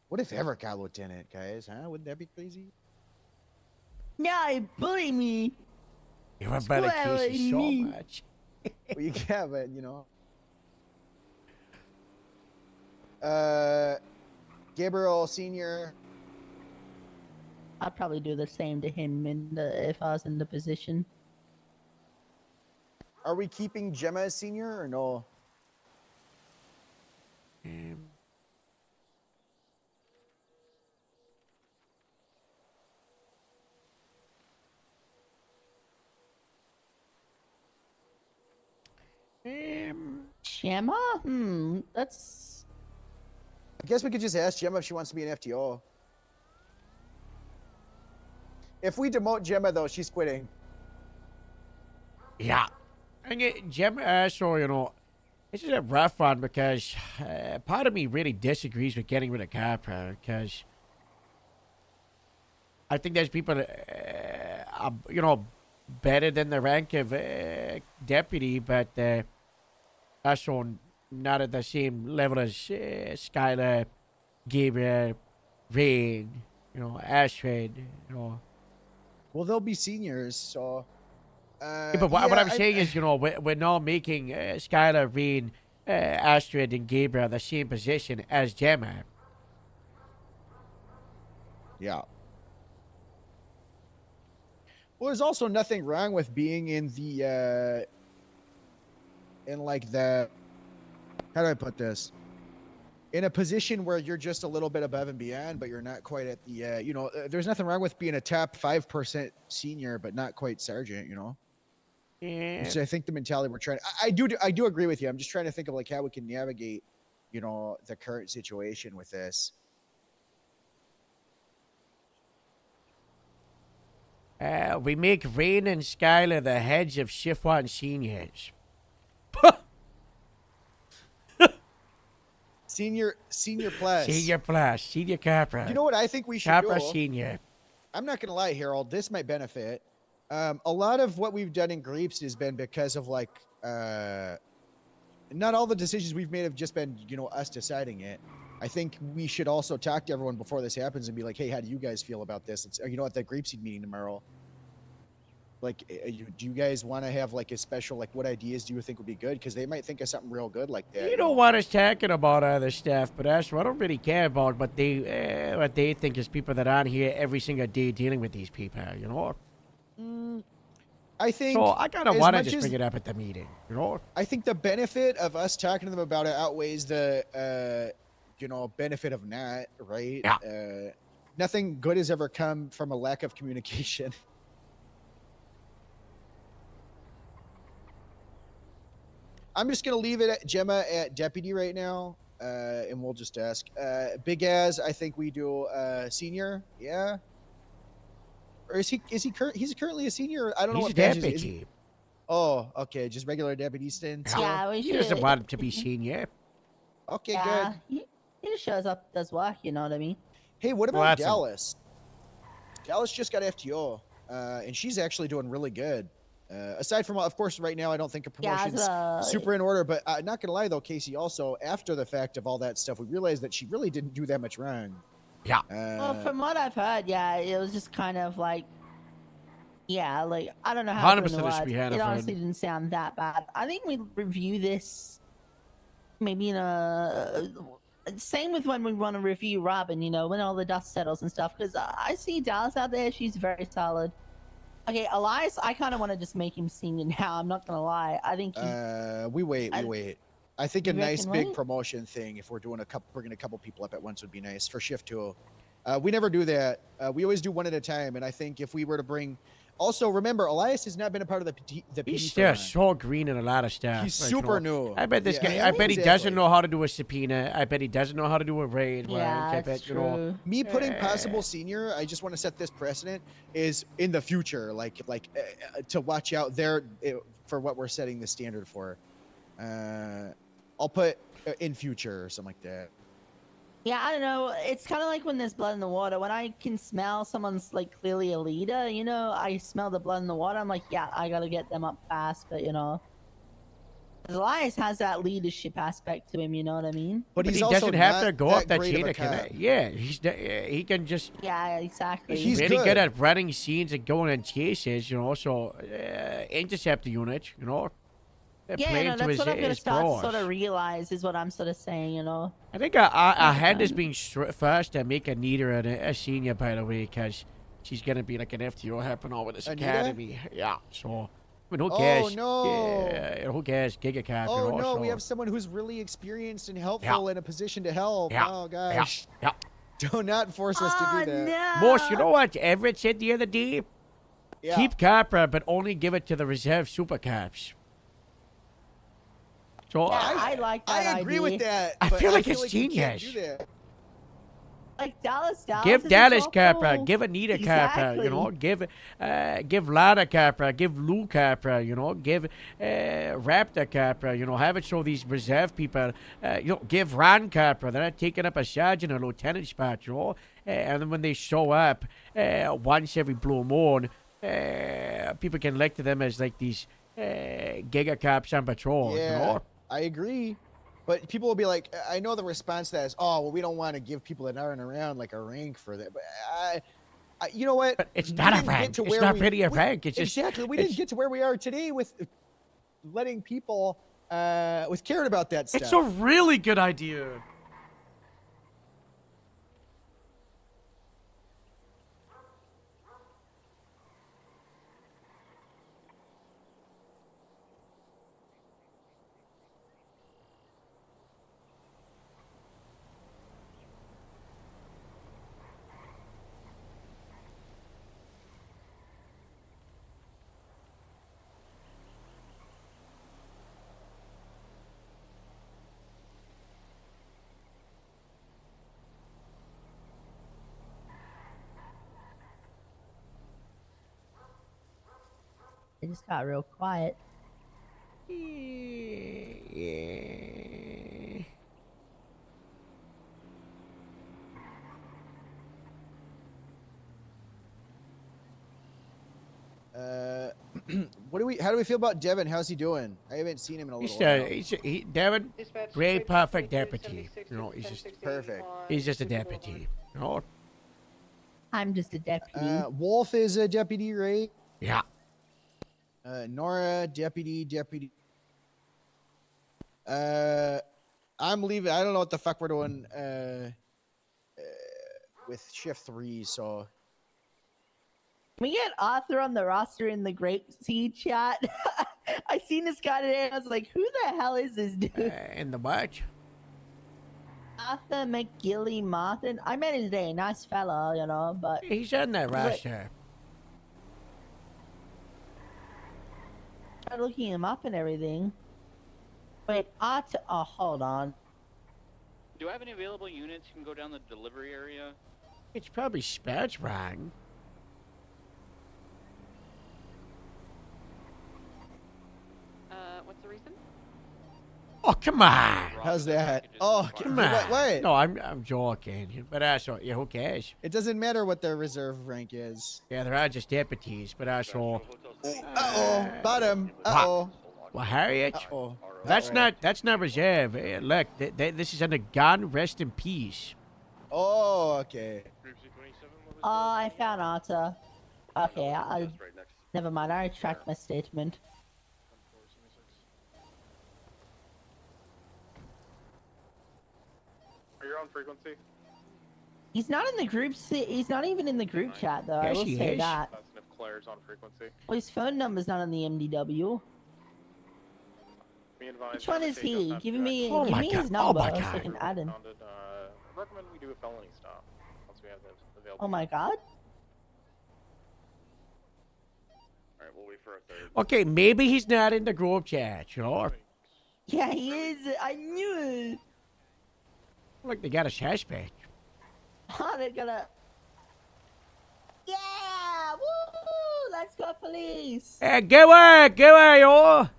What if Everett got lieutenant, guys? Huh? Wouldn't that be crazy? Yeah, he bullied me. You were better Casey so much. Well, you can, but Gabriel Senior. I'd probably do the same to him if I was in the position. Are we keeping Gemma as senior or no? Gemma? That's... I guess we could just ask Gemma if she wants to be an FTO. If we demote Gemma, though, she's quitting. Yeah. And Gemma, so, this is a rough one because part of me really disagrees with getting rid of Capra because I think there's people that, better than the rank of deputy, but also not at the same level as Skylar, Gabriel, Rain, Ashford, Well, they'll be seniors, so... yeah, but what I'm saying is, we're now making Skylar, Rain, Astrid, and Gabriel the same position as Gemma. Yeah. Well, there's also nothing wrong with being in the, how do I put this? In a position where you're just a little bit above and beyond, but you're not quite at the, there's nothing wrong with being a top 5% senior, but not quite sergeant, Yeah. Which I think the mentality we're trying. I do agree with you. I'm just trying to think of how we can navigate, the current situation with this. We make Rain and Skylar the heads of Shift 1 seniors. Senior plus. Senior Capra. You know what I think we should Capra do? Senior. I'm not gonna lie, Harold. This might benefit. A lot of what we've done in Greeps has been because of not all the decisions we've made have just been us deciding it. I think we should also talk to everyone before this happens and be like, hey, how do you guys feel about this? It's, you know, at the Grapeseed meeting tomorrow. Like, do you guys want to have like a special, like, what ideas do you think would be good? Because they might think of something real good like that. You don't want us talking about other stuff, but I don't really care about what they think is people that aren't here every single day dealing with these people, you know? I think. So I kind of want to just bring it up at the meeting, you know? I think the benefit of us talking to them about it outweighs the, you know, benefit of not, right? Yeah. Nothing good has ever come from a lack of communication. I'm just gonna leave it at Gemma at deputy right now, and we'll just ask. Big Az, I think we do senior, yeah. Or is he he's currently a senior? I don't know He's what a badge is he? deputy. Oh, okay, just regular deputy stint. Yeah, we He should. doesn't want him to be senior. Okay, Yeah, good. he just shows up, does work. You know what I mean? Hey, what Well, about that's Dallas? Dallas just got FTO, and she's actually doing really good. Aside from, of course, right now I don't think a promotion's super in order. But not gonna lie though, Casey. Also, after the fact of all that stuff, we realized that she really didn't do that much wrong. Yeah. Well, from what I've heard, yeah, it was just kind of like, yeah, like I don't know how to put it in 100% it should words. be It Hannaford. honestly didn't sound that bad. I think we review this maybe in a same with when we want to review Robin, you know, when all the dust settles and stuff. Because I see Dallas out there; she's very solid. Okay, Elias, I kind of want to just make him senior now. I'm not gonna lie. I think we wait. I think a You nice reckon big wait? promotion thing, if we're doing bringing a couple people up at once, would be nice for shift 2. We never do that. We always do one at a time. And I think if we were to bring, also remember, Elias has not been a part of the PD He's for still long. so green in a lot of stuff. He's like, super you know, new. I bet this Yeah, guy. I bet he doesn't exactly. know how to do a subpoena. I bet he doesn't know how to do a raid. Yeah, I that's bet, you know, true. Me putting possible senior, I just want to set this precedent is in the future, to watch out there for what we're setting the standard for. I'll put in future or something like that. Yeah, I don't know. It's kind of like when there's blood in the water. When I can smell someone's like clearly a leader, you know, I smell the blood in the water. I'm like, yeah, I gotta get them up fast. But you know, Elias has that leadership aspect to him. You know what I mean? But he he's also doesn't have not to go that up that great of chain a of command. cop. Yeah, he can just. Yeah, exactly. He's really good at running scenes and going on chases. You know, so intercept the unit. You know. Yeah, no, that's what I'm gonna his start to pros. sort of realize is what I'm sort of saying. You know. I think our hand is being first and make Anita a senior, by the way, because she's gonna be like an FTO helping over this Anita? academy. Yeah, so I mean, who Oh, cares? no. Yeah, who cares? Gigacap. Oh you know, no, so. we have someone who's really experienced and helpful in a position to help. Yeah. Oh gosh. Yeah. Do not force us to do that. Moss, you know what Everett said the other day? Yeah. Keep Capra, but only give it to the reserve super caps. So I like that I agree with idea. that. I but feel like it's we can't genius. do that. Like Dallas Give is Dallas a Capra, couple. give Anita Capra, you know, Exactly. give Lada Capra, give Lou Capra, you know, give Raptor Capra, you know, have it so these reserve people, you know, give Ron Capra, they're not taking up a sergeant or lieutenant spot, you know, and then when they show up once every blue moon, people can elect them as like these Giga Cops on patrol, Yeah, you know. I agree. But people will be like, I know the response to that is, oh, well, we don't want to give people that aren't around like a rank for that. But you know what? But it's We not a didn't get rank. to It's where not we- really a we- rank. It's just exactly. We didn't get to where we are today with letting people with caring about that stuff. It's a really good idea. It just got real quiet. Yeah. How do we feel about Devin? How's he doing? I haven't seen him in a He's little while. Devin, Dispatch, great, straight perfect 23 deputy. 76 You know, to he's just 1060 perfect. on He's just a Super deputy. You know? I'm just a deputy. Wolf is a deputy, right? Yeah. Nora, deputy. I'm leaving. I don't know what the fuck we're doing with shift 3, so. Can we get Arthur on the roster in the Grape Seed chat? I seen this guy today and I was like, who the hell is this dude? In the what? Arthur McGilly Martin. I met him today. Nice fella, you know, but. He's on that But- roster. Tried looking him up and everything. Wait, Arthur. Oh, hold on. Do I have any available units who can go down the delivery area? It's probably spelled wrong. What's the reason? Oh, come on. How's that? Oh, Come on. What? No, I'm joking. But also, yeah, who cares? It doesn't matter what their reserve rank is. Yeah, they're all just deputies, but also. Uh-oh. Bottom. Uh-oh. Well, Harriet? Uh-oh. That's not reserve. Look, this is under gun. Rest in peace. Oh, okay. Oh, I found Arthur. Okay, never mind. I retract my statement. Are you on frequency? He's not in the group. He's not even in the group chat, though. I Yes, will he say is. that. That's if Claire's on frequency. Well, his phone number's not on the MDW. Be advised, Which one is Diamond T he? does Give have me, Oh give my me God. his Oh number my so I God. can add him. I recommend we do a felony stop once we have those available. Oh my God. Alright, we'll wait for a third. Okay, maybe he's not in the group chat, you know? Yeah, he is. I knew it. Look, they got a suspect. Oh, they're gonna. Yeah! Woo! Let's go, police. Hey, get away, yo!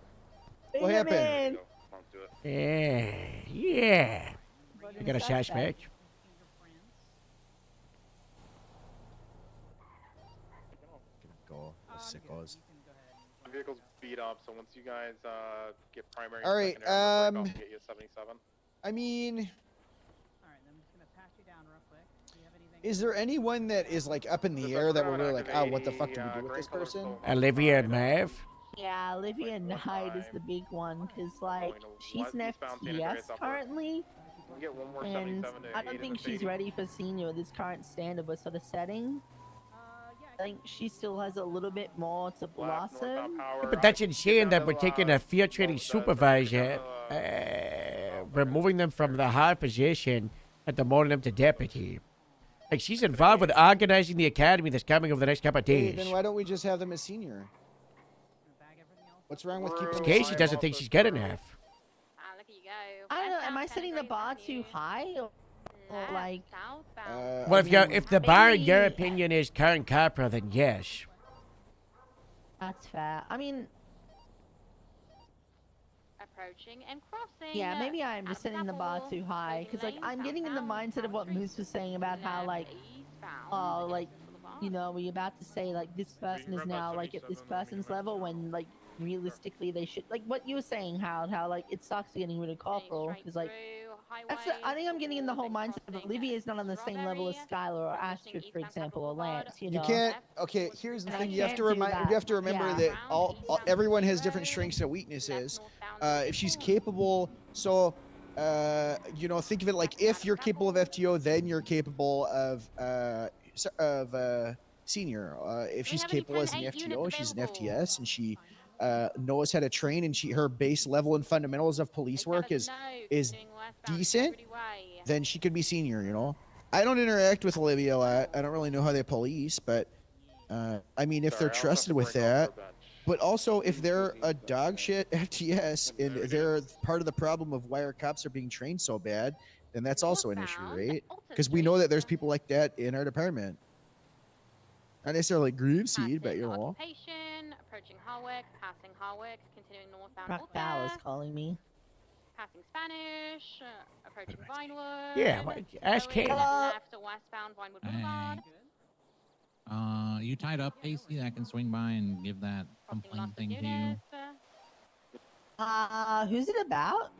Bring What him happened? in. Yeah. They got a suspect. Go. Sickos. The vehicle's beat up, so once you guys get primary, All right, secondary, I'll get you a 77. I mean, is there anyone that is like up in the air that we're really like, oh, what the fuck do we do with this person? Olivia and Mav. Yeah, Olivia Knight is the big one, because, like, she's an FTS currently, We'll get one more and 77 to I don't aid in think the she's baby. ready for senior with this current standard we're sort of setting. I think she still has a little bit more to blossom. But that's insane that we're taking a field training supervisor, removing them from the high position and demoting them to deputy. Like, she's involved with organizing the academy that's coming over the next couple of Hey, days. then why don't we just have them as senior? What's wrong with keeping them? Casey doesn't think she's good enough. Look at you go. I don't know, am I setting the bar too high? Or like... Well, if the bar, in your maybe- opinion, is current Capra, then yes. That's fair. I mean, Approaching and crossing. yeah, maybe I'm just setting the bar too high, because, like, I'm getting in the mindset of what Moose was saying about how, like, oh, like, you know, we're about to say, like, this person is now, like, at this person's level, when, like, realistically they should, like, what you were saying, how, like, it sucks getting rid of Corporal, because, like, I think I'm getting in the whole mindset of Olivia is not on the same level as Skylar or Astrid, for example, or Lance, you know? You can't. Okay, here's the And I thing. You have to can't do remind. that. You have to remember Yeah. that everyone has different strengths and weaknesses. If she's capable, so you know, think of it like if you're capable of FTO, then you're capable of senior. If she's capable as an FTO, she's an FTS, and she knows how to train, and her base level and fundamentals of police work is decent, then she could be senior, you know. I don't interact with Olivia a lot. I don't really know how they police, but I mean, if they're trusted with that, but also if they're a dog shit FTS and they're part of the problem of why our cops are being trained so bad, then that's also an issue, right? Because we know that there's people like that in our department. Not necessarily Grapeseed, but you know. Approaching Harwick, passing Harwick, continuing northbound Rock Ball is calling me. passing Spanish, approaching Vinewood. Yeah, ask going him. left to westbound Vinewood Boulevard. You tied up, Casey? I can swing by and give that complaint thing to you. Who's it about?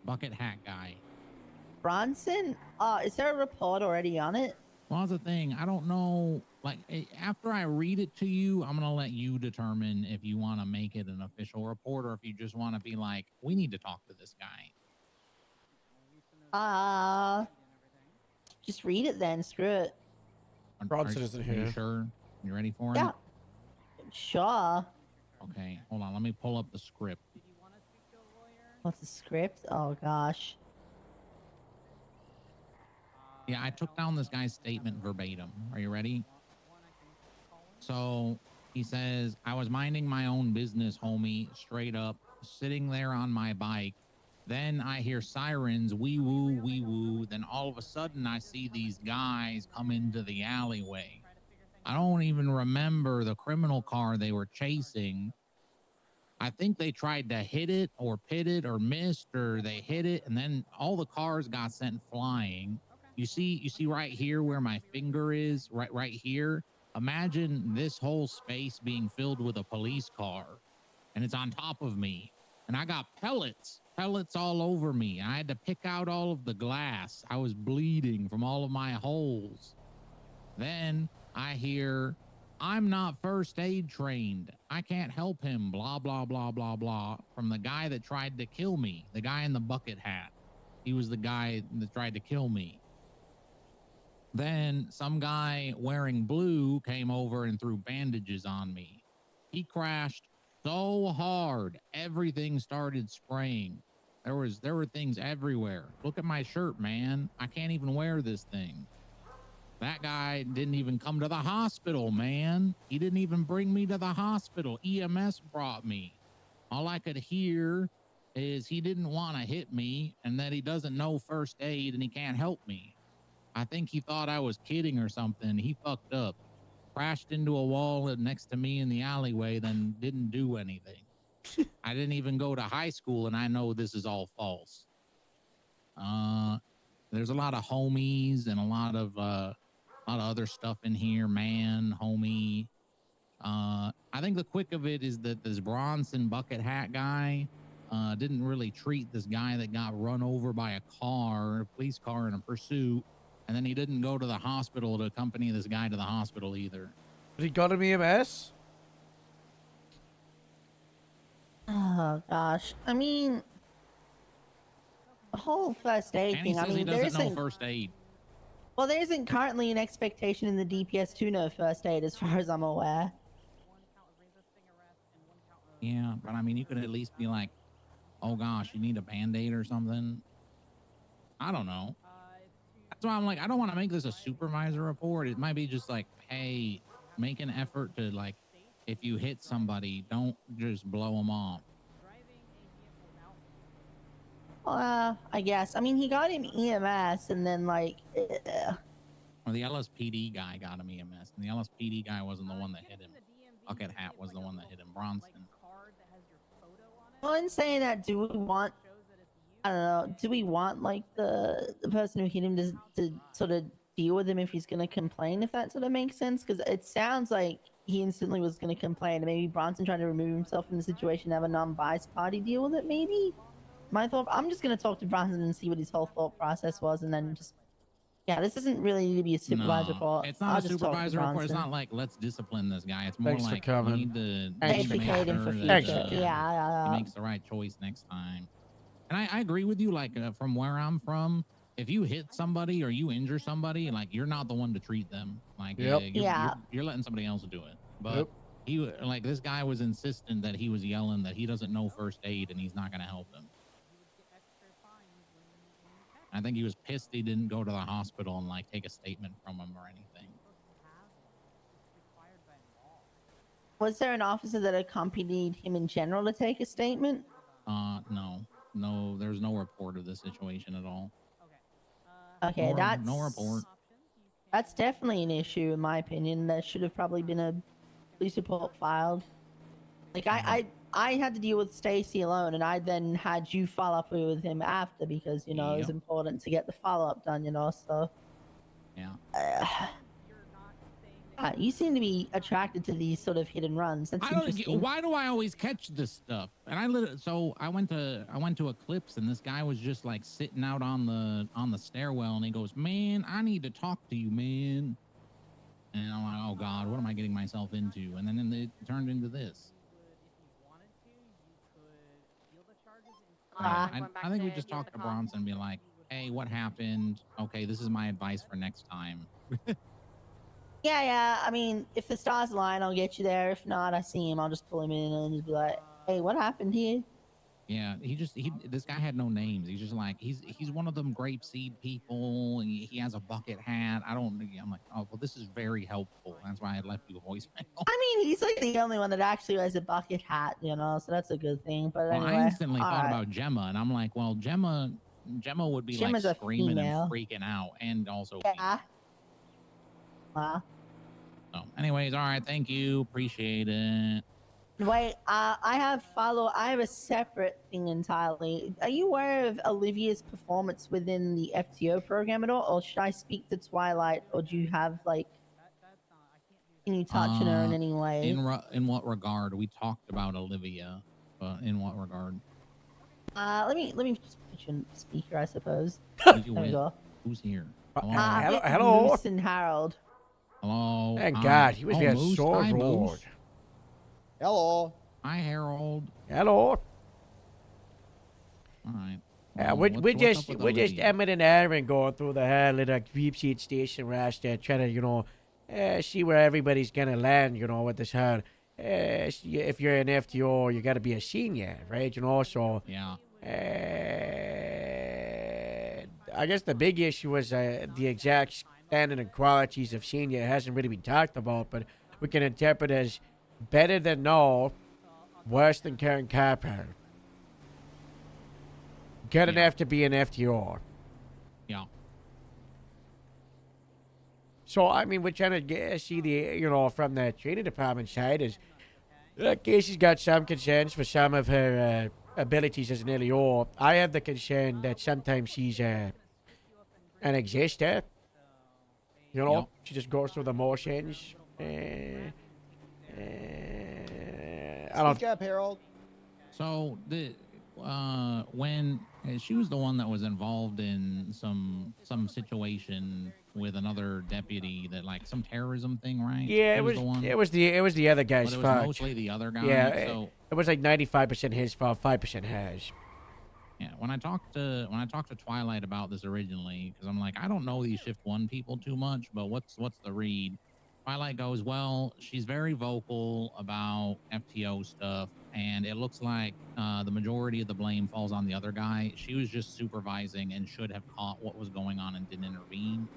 Bucket hat guy. Bronson? Is there a report already on it? Well, that's the thing. I don't know. Like, after I read it to you, I'm going to let you determine if you want to make it an official report or if you just want to be like, we need to talk to this guy. Just read it then. Screw it. Bronson isn't Are you here. sure? You ready for Yeah. it? Sure. Okay, hold on. Let me pull up the script. What's the script? Oh, gosh. Yeah, I took down this guy's statement verbatim. Are you ready? So he says, I was minding my own business, homie, straight up, sitting there on my bike. Then I hear sirens, wee woo, wee woo. Then all of a sudden I see these guys come into the alleyway. I don't even remember the criminal car they were chasing. I think they tried to hit it or pit it or missed, or they hit it, and then all the cars got sent flying. You see right here where my finger is, right here. Imagine this whole space being filled with a police car, and it's on top of me, and I got pellets all over me. I had to pick out all of the glass. I was bleeding from all of my holes. Then I hear, I'm not first aid trained. I can't help him, blah, blah, blah, blah, blah, from the guy that tried to kill me, the guy in the bucket hat. He was the guy that tried to kill me. Then some guy wearing blue came over and threw bandages on me. He crashed so hard, everything started spraying. There were things everywhere. Look at my shirt, man. I can't even wear this thing. That guy didn't even come to the hospital, man. He didn't even bring me to the hospital. EMS brought me. All I could hear is he didn't want to hit me and that he doesn't know first aid and he can't help me. I think he thought I was kidding or something. He fucked up. Crashed into a wall next to me in the alleyway, then didn't do anything. I didn't even go to high school, and I know this is all false. There's a lot of homies and a lot of other stuff in here, man, homie. I think the quick of it is that this Bronson bucket hat guy didn't really treat this guy that got run over by a police car in a pursuit. And then he didn't go to the hospital to accompany this guy to the hospital either. But he got him EMS? Oh, gosh. I mean, the whole first aid And thing, he says I mean, he there doesn't know isn't... first aid. Well, there isn't currently an expectation in the DPS to know first aid, as far as I'm aware. Yeah, but I mean, you could at least be like, oh gosh, you need a Band-Aid or something. I don't know. That's why I'm like, I don't want to make this a supervisor report. It might be just like, hey, make an effort to, like, if you hit somebody, don't just blow them off. I guess. I mean, he got him EMS, and then, like... Or the LSPD guy got him EMS, and the LSPD guy wasn't the one that hit him. Bucket hat was the one that hit him. Bronson. Well, in saying that, do we want... I don't know. Do we want, like, the person who hit him to sort of deal with him if he's going to complain, if that sort of makes sense? Because it sounds like he instantly was going to complain, and maybe Bronson trying to remove himself from the situation, have a non-biased party deal with it, maybe? My thought... I'm just going to talk to Bronson and see what his whole thought process was, and then just... Yeah, this doesn't really need to be a supervisor report. It's not a supervisor report. It's not like, let's discipline this guy. It's more Thanks for like, coming. we need to educate him for future. Yeah. He makes the right choice next time. And I agree with you, like, from where I'm from, if you hit somebody or you injure somebody, like, you're not the one to treat them. Like, you're letting somebody else do it. But he, like, this guy was insistent that he was yelling that he doesn't know first aid and he's not going to help him. I think he was pissed he didn't go to the hospital and, like, take a statement from him or anything. Was there an officer that accompanied him in general to take a statement? No, there's no report of the situation at all. Okay, no report. That's definitely an issue, in my opinion. There should have probably been a police report filed. Like, I had to deal with Stacy alone, and I then had you follow up with him after because, you know, it was important to get the follow-up done, you know, so... Yeah. You seem to be attracted to these sort of hit and runs. That's interesting. Why do I always catch this stuff? And I went to Eclipse, and this guy was just like sitting out on the stairwell, and he goes, "Man, I need to talk to you, man." And I'm like, "Oh God, what am I getting myself into?" And then it turned into this. I think we just talk to Bronson and be like, "Hey, what happened? Okay, this is my advice for next time." Yeah. I mean, if the stars align, I'll get you there. If not, I see him. I'll just pull him in and just be like, "Hey, what happened here?" Yeah, this guy had no names. He's just like he's one of them grapeseed people. He has a bucket hat. I'm like, oh well, this is very helpful. That's why I left you a voicemail. I mean, he's like the only one that actually wears a bucket hat, so that's a good thing. But Well, anyway, I instantly thought right. about Gemma, and I'm like, well, Gemma would be Gemma's like a screaming female. and freaking out, and also. Yeah. Wow. So, anyways, all right, thank you, appreciate it. Wait, I have a separate thing entirely. Are you aware of Olivia's performance within the FTO program at all, or should I speak to Twilight, or do you have like? Can you touch on her in any way? In what regard? We talked about Olivia, but in what regard? Let me just put you on speaker, I suppose. There we go. Who's here? Hello. Moose and Harold. Hello. Thank God, he was being Moose. so Hi, rude. Moose. Hello. Hi, Harold. Hello. All right. We're just Emmett and Aaron going through the whole little creep seat station rush there, trying to, see where everybody's gonna land, with this whole, if you're an FTO, you gotta be a senior, right? So. Yeah. I guess the big issue was the exact standard and qualities of senior. It hasn't really been talked about, but we can interpret as better than no, worse than Karen Carper. Good enough to be an FTO. Yeah. So, I mean, we're trying to see the, from the training department side is, Casey's got some concerns for some of her abilities as an LEO. I have the concern that sometimes she's an exister. Yep. She just goes through the motions. I don't. Speak up, Harold. So when she was the one that was involved in some situation with another deputy, that like some terrorism thing, right? Yeah, it was the other guy's But it fault. was mostly the other guy. Yeah, So it was like 95% his fault, 5% hers. yeah, when I talked to Twilight about this originally, because I'm like, I don't know these Shift 1 people too much, but what's the read? Twilight goes, well, she's very vocal about FTO stuff, and it looks like the majority of the blame falls on the other guy. She was just supervising and should have caught what was going on and didn't intervene.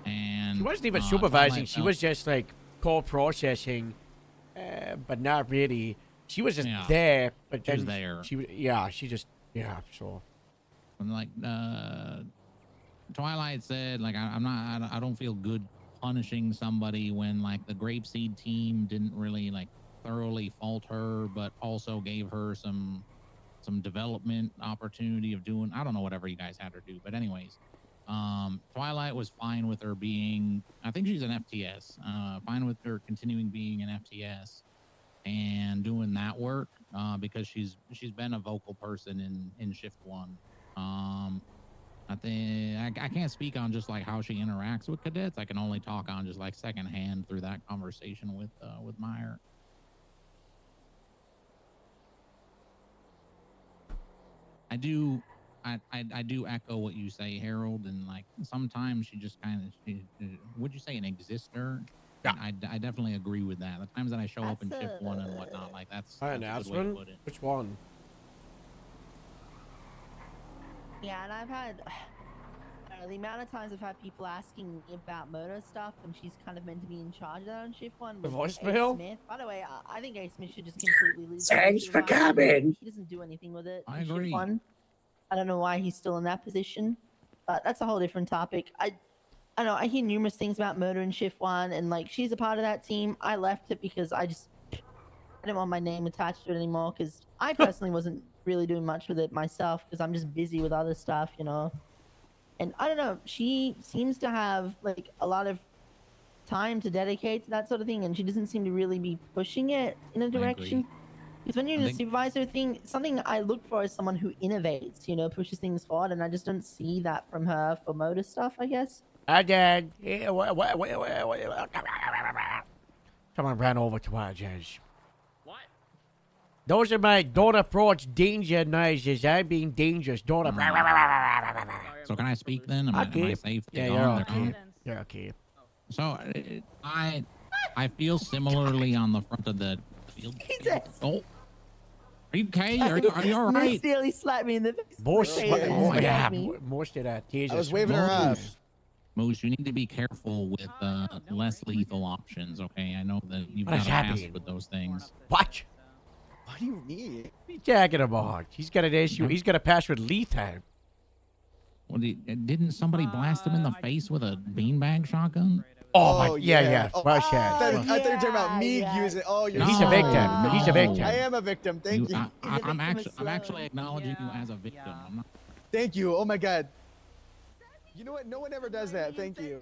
And She wasn't even supervising. Twilight She was just like co-processing, but not really. She was just there. But she was then there. So. And like Twilight said, like I don't feel good punishing somebody when like the Grapeseed team didn't really like thoroughly fault her, but also gave her some development opportunity of doing, I don't know, whatever you guys had her do. But anyways, Twilight was fine with her being, I think she's an FTS, fine with her continuing being an FTS and doing that work, because she's been a vocal person in Shift 1. I think I can't speak on just like how she interacts with cadets. I can only talk on just like secondhand through that conversation with Meyer. I do echo what you say, Harold, and like sometimes she just kind of, would you say an exister? Yeah. I definitely agree with that. The times that I show up in Shift 1 and whatnot, like that's a good way to put it. Which one? Yeah, and I've had the amount of times I've had people asking me about murder stuff, and she's kind of meant to be in charge of that on Shift 1. The with voicemail? A. Smith. By the way, I think A. Smith should just completely lose. Thanks for coming. He doesn't do anything with it. I in agree. Shift 1. I don't know why he's still in that position, but that's a whole different topic. I don't know. I hear numerous things about murder in Shift 1, and like she's a part of that team. I left it because I didn't want my name attached to it anymore, because I personally wasn't really doing much with it myself, because I'm just busy with other stuff, And I don't know, she seems to have like a lot of time to dedicate to that sort of thing, and she doesn't seem to really be pushing it in a direction. Because when you're in a supervisor thing, something I look for is someone who innovates, pushes things forward, and I just don't see that from her for motor stuff, I guess. Dad. Yeah, someone ran over to our judge. What? Those are my don't approach danger noises. I'm being dangerous. Don't approach. So can I speak then? Am I safe to Yeah, go? you're They're okay. gone? You're okay. So I feel similarly on the front of the field. Oh, are you okay? Are you all right? Miss nearly slapped me in the face. Most of that teaser. I was waving her off. Moose, you need to be careful with less lethal options, okay? I know that you've What got is a past happening? with those things. What? What do you need? What are you talking about? He's got an issue. He's got a pass with lethal. Well, didn't somebody blast him in the face with a beanbag shotgun? Oh, yeah. Oh, Well, I shit. thought you were talking about me using. Oh, you're. He's a victim. No. He's a victim. I am a victim. Thank you. I'm actually acknowledging you as a victim. I'm not. Thank you. Oh my God. You know what? No one ever does that. Thank you.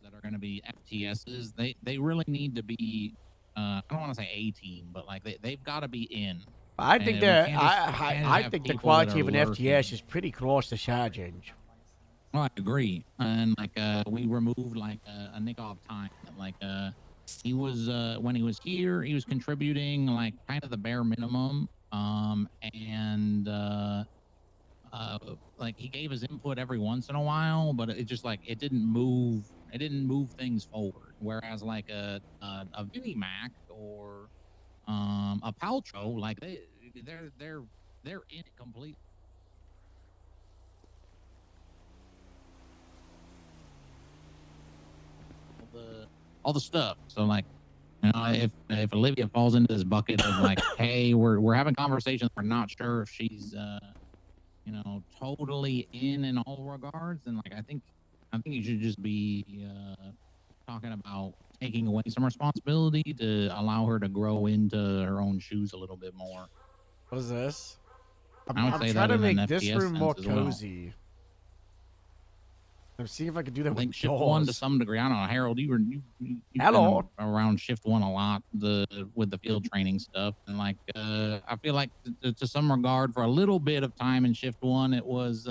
That are going to be FTSs. They really need to be. I don't want to say A team, but like they've got to be in. I And think we that can't just- we I can't I have think the people that quality of are an lurking. FTS is pretty close to sergeant. Well, I agree, and like we removed like a nick off time. Like he was when he was here, he was contributing like kind of the bare minimum. And like he gave his input every once in a while, but it just like it didn't move things forward. Whereas like a Vinnie Mac or a Paltrow, like they're in it completely. All the stuff. So like, if Olivia falls into this bucket of like, hey, we're having conversations, we're not sure if she's totally in all regards, then like I think you should just be talking about taking away some responsibility to allow her to grow into her own shoes a little bit more. What is this? I would I'm say trying that to in make an this FPS room more sense as well. cozy. I'm seeing if I can do that I think with shift one to doors. some degree. I don't know, Harold. You've Hello. been around shift one a lot with the field training stuff, and like I feel like to some regard, for a little bit of time in shift one, it was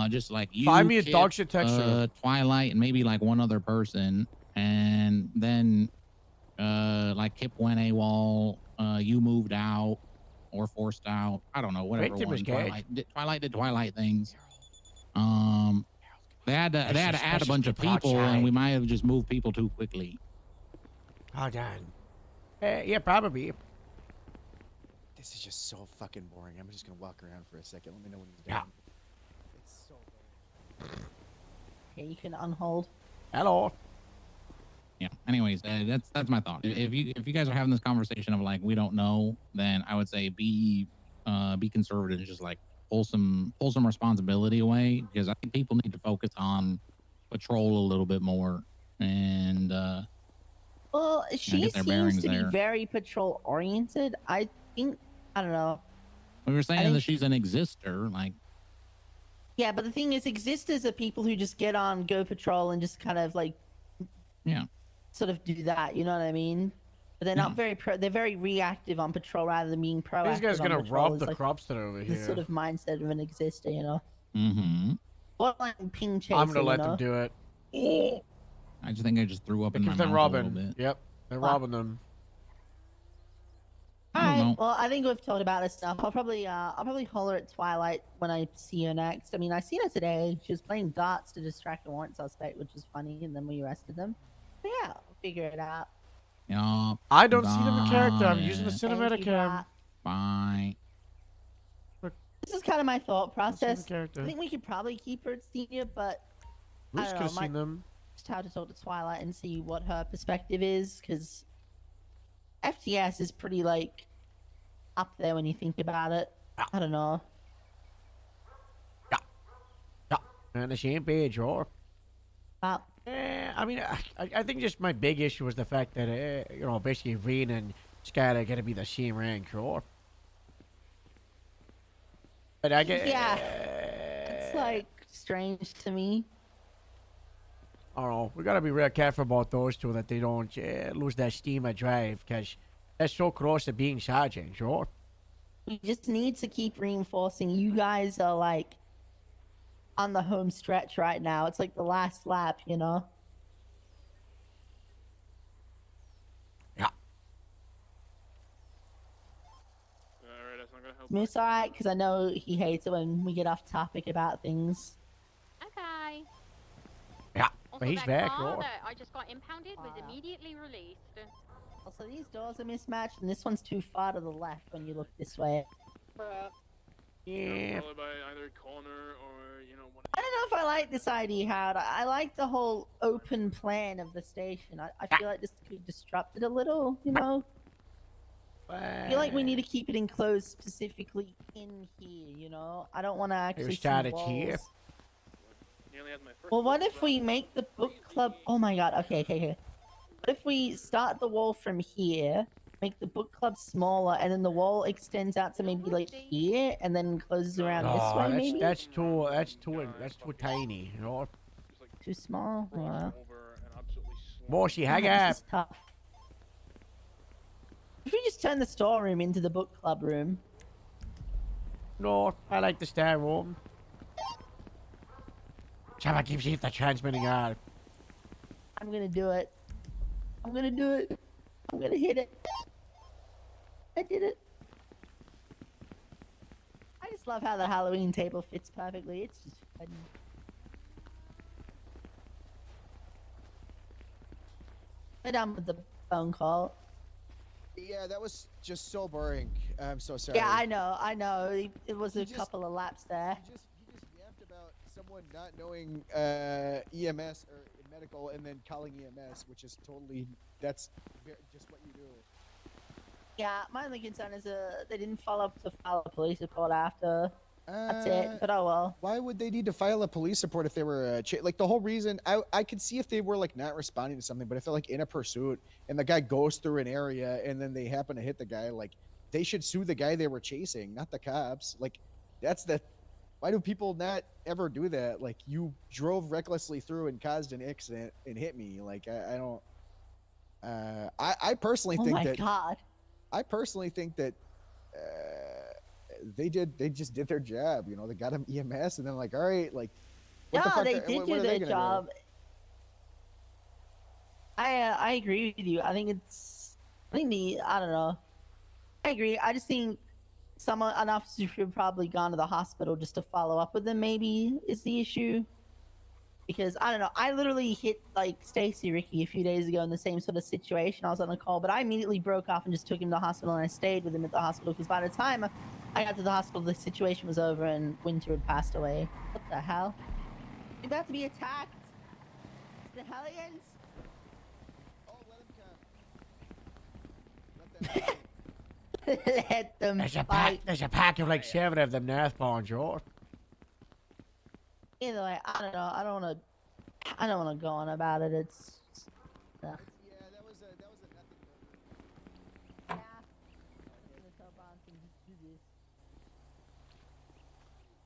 just like you, Find me a Kip, dog shit texture. Twilight, and maybe like one other person, and then like Kip went AWOL, you moved out or forced out. I don't know, whatever Victim one. is gay. Twilight did Twilight things. They had to add a bunch of people people, and outside. we might have just moved people too quickly. Hold on. Yeah, probably. This is just so fucking boring. I'm just gonna walk around for a second. Let me know when he's Yeah. done. It's so boring. Okay, you can unhold. Hello. Yeah. Anyways, that's my thought. If you guys are having this conversation of like we don't know, then I would say be conservative and just like pull some responsibility away, because I think people need to focus on patrol a little bit more and Well, she get their seems bearings to be there. very patrol oriented. I think, I don't know. We were saying think that she's an exister, like Yeah, but the thing is, existers are people who just get on, go patrol, and just kind of like, yeah, sort of do that. You know what I mean? But they're not very they're very reactive on patrol rather than being proactive. These guys on gonna patrol. rob It's the like crops that are over the here. sort of mindset of an exister, you know. mm-hmm. Or like ping chaser. I'm gonna let you know? them do it. I just think I just threw up in my Because they're mouth a little robbing. bit. Yep, they're Wow. robbing them. I don't know. Alright, well, I think we've talked about this stuff. I'll probably holler at Twilight when I see her next. I mean, I seen her today. She was playing darts to distract a warrant suspect, which was funny, and then we arrested them. But yeah, we'll figure it out. Yeah. I don't see them in character. I'm got using the it. cinematic cam. Brat. Bye. This is kind of my thought process. character. I think we could probably keep her at senior, but We I just don't could have know. seen them. Just have to talk to Twilight and see what her perspective is, because FTS is pretty like up there when you think about it. I don't know. On the same page, or? Uh, I I mean, I think just my big issue was the fact that, you know, basically Reen and Skylar are going to be the same rank, or. But I get. Yeah. It's like strange to me. I don't know. We got to be real careful about those two that they don't lose that steam of drive, because that's so close to being sergeant, sure. We just need to keep reinforcing. You guys are like on the home stretch right now. It's like the last lap, you know? Yeah. Alright, that's not gonna help. It's alright, because I know he hates it when we get off topic about things. Okay. Yeah, Also, but he's that back, car Lord. that I just got impounded was immediately released. Also, these doors are mismatched, and this one's too far to the left when you look this way. Yeah. Probably by either corner or, you know, one I don't know if I like this idea, Howard. I like the whole open plan of the station. I feel like this could disrupt it a little, you know? I feel like we need to keep it enclosed specifically in here, you know? I don't want to actually see started walls. here. nearly had my first Well, what if we make the book club... Oh my god, okay. What if we start the wall from here, make the book club smaller, and then the wall extends out to maybe like here, and then closes around this Oh, way, maybe? that's too tiny, you know. Too small? Wow. Moshi, hang God, up. this is tough. If we just turn the storeroom into the book club room. No, I like the stair room. Someone keeps hitting the transmitting out. I'm gonna do it. I'm gonna do it. I'm gonna hit it. I did it. I just love how the Halloween table fits perfectly. It's just fun. We're done with the phone call. Yeah, that was just so boring. I'm so sorry. Yeah, I know. It was a couple of laps there. He just yapped about someone not knowing EMS or medical and then calling EMS, which is that's just what you do. Yeah, my only concern is they didn't follow up to file a police report after. That's it, but oh well. Why would they need to file a police report if they were like the whole reason? I could see if they were like not responding to something, but if they're like in a pursuit and the guy goes through an area and then they happen to hit the guy, like they should sue the guy they were chasing, not the cops. Like why do people not ever do that? Like you drove recklessly through and caused an accident and hit me. Like I don't. I personally think that. Oh my god. I personally think that. They just did their job, you know. They got him EMS, and then like, all right, like, what the fuck they are, did what do are they their gonna job. do? I agree with you. I think I don't know. I agree. I just think an officer should have probably gone to the hospital just to follow up with them. Maybe is the issue. Because I don't know. I literally hit like Stacy Ricky a few days ago in the same sort of situation. I was on a call, but I immediately broke off and just took him to the hospital, and I stayed with him at the hospital because by the time I got to the hospital, the situation was over and Winter had passed away. What the hell? You're about to be attacked. It's the Hellions. Oh, let him come. Let them There's fight. there's a pack of like 7 of them northbound, George. Either way, I don't know. I don't want to go on about it. It's. Ugh. Yeah, that was a nothing. Yeah. I'm gonna tell Bronson to do this.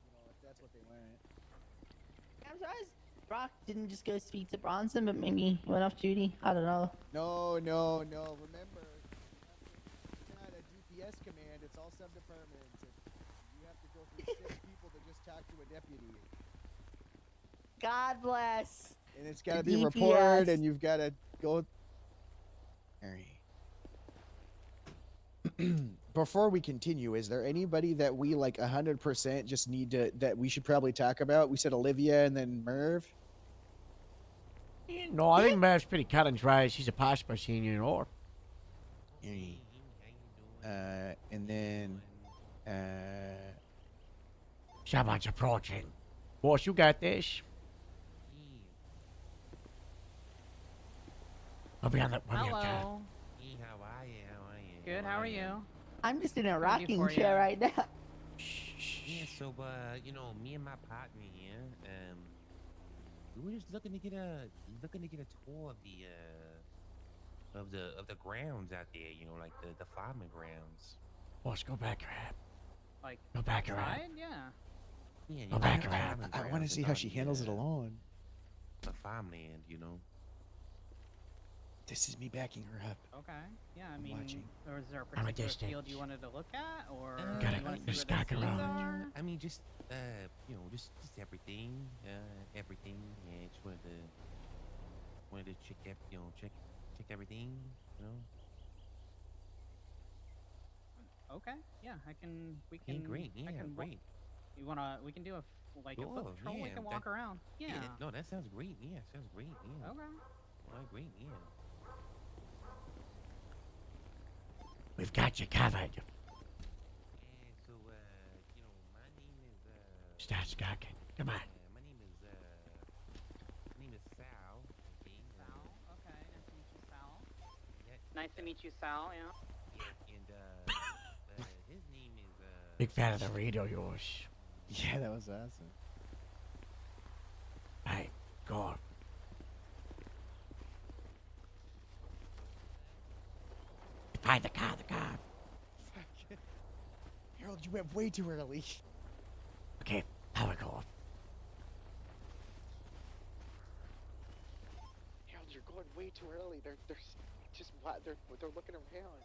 You know, if that's what they want. I'm surprised Brock didn't just go speak to Bronson, but maybe he went off duty. I don't know. No. Remember, it's not a DPS command. It's all sub-departments. You have to go through 6 people to just talk to a deputy. God bless. And it's got to The be DPS. reported, and you've got to go. Before we continue, is there anybody that we like 100% just need that we should probably talk about? We said Olivia and then Merv. No, I think Merv's pretty cut and dry. She's a Passport senior, you know. And then Someone's approaching. Boss, you got this. We'll be on the. We'll be on time. Hello. How are you? Good. How are you? I'm just in a What can I do rocking for chair ya? right now. Yeah. So, you know, me and my partner here, we're just looking to get a tour of the grounds out there. You know, like the farming grounds. Boss, go back around. Like Go back around. outside? Yeah. Yeah, Go back around. I want to see how she handles it alone. The farmland, you know. This is me backing her up. Okay. Yeah, I mean, watching. or is there a I'm a particular distance. field you wanted to look at, or Gotta you want to see just where knock the seeds around. are? I mean, just you know, just everything, everything. Yeah, just wanted to check check everything, you know. Okay. Yeah, we Yeah, can. great. Yeah, I can great. we can do a like a Sure, foot patrol. We yeah, can walk that- around. Yeah. No, that sounds great. Yeah, sounds great. Yeah. Okay. Oh, great. Yeah. We've got you covered. Yeah. So, you know, my name is Start skirking. Come on. my name is Sal. Okay. Sal. Okay. Yeah, Nice to meet you, Sal. Yeah. yeah, and his name is Big fan of the radio, yours. Yeah, that was awesome. Hey, go on. Find the car. Fuck. Harold, you went way too early. Okay, power go off. Harold, you're going way too early. They're just they're looking around.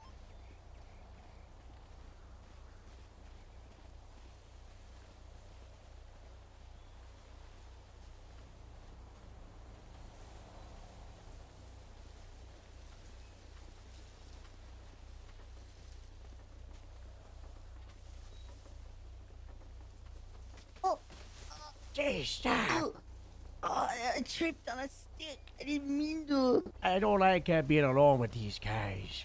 Jeez, stop. Oh, I tripped on a stick. I didn't mean to. I don't like being alone with these guys.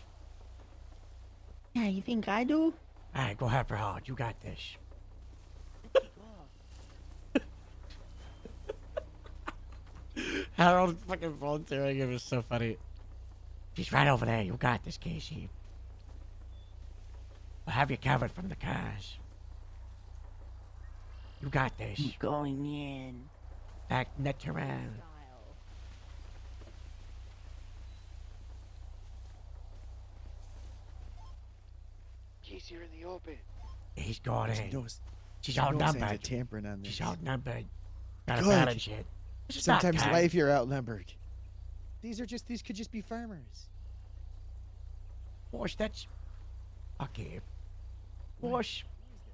Yeah, you think I do? Alright, go help her out. You got this. Harold fucking volunteering him is so funny. She's right over there. You got this, Casey. I'll have you covered from the cars. You got this. I'm going in. Back neck around. Casey, you're in the open. He's gone She in. knows. She's she knows I ain't outnumbered. tampering on this. She's outnumbered. Got a Good. balance shit. This is not Sometimes in kind. life you're outnumbered. These could just be farmers. Boss, that's... Okay. Boss,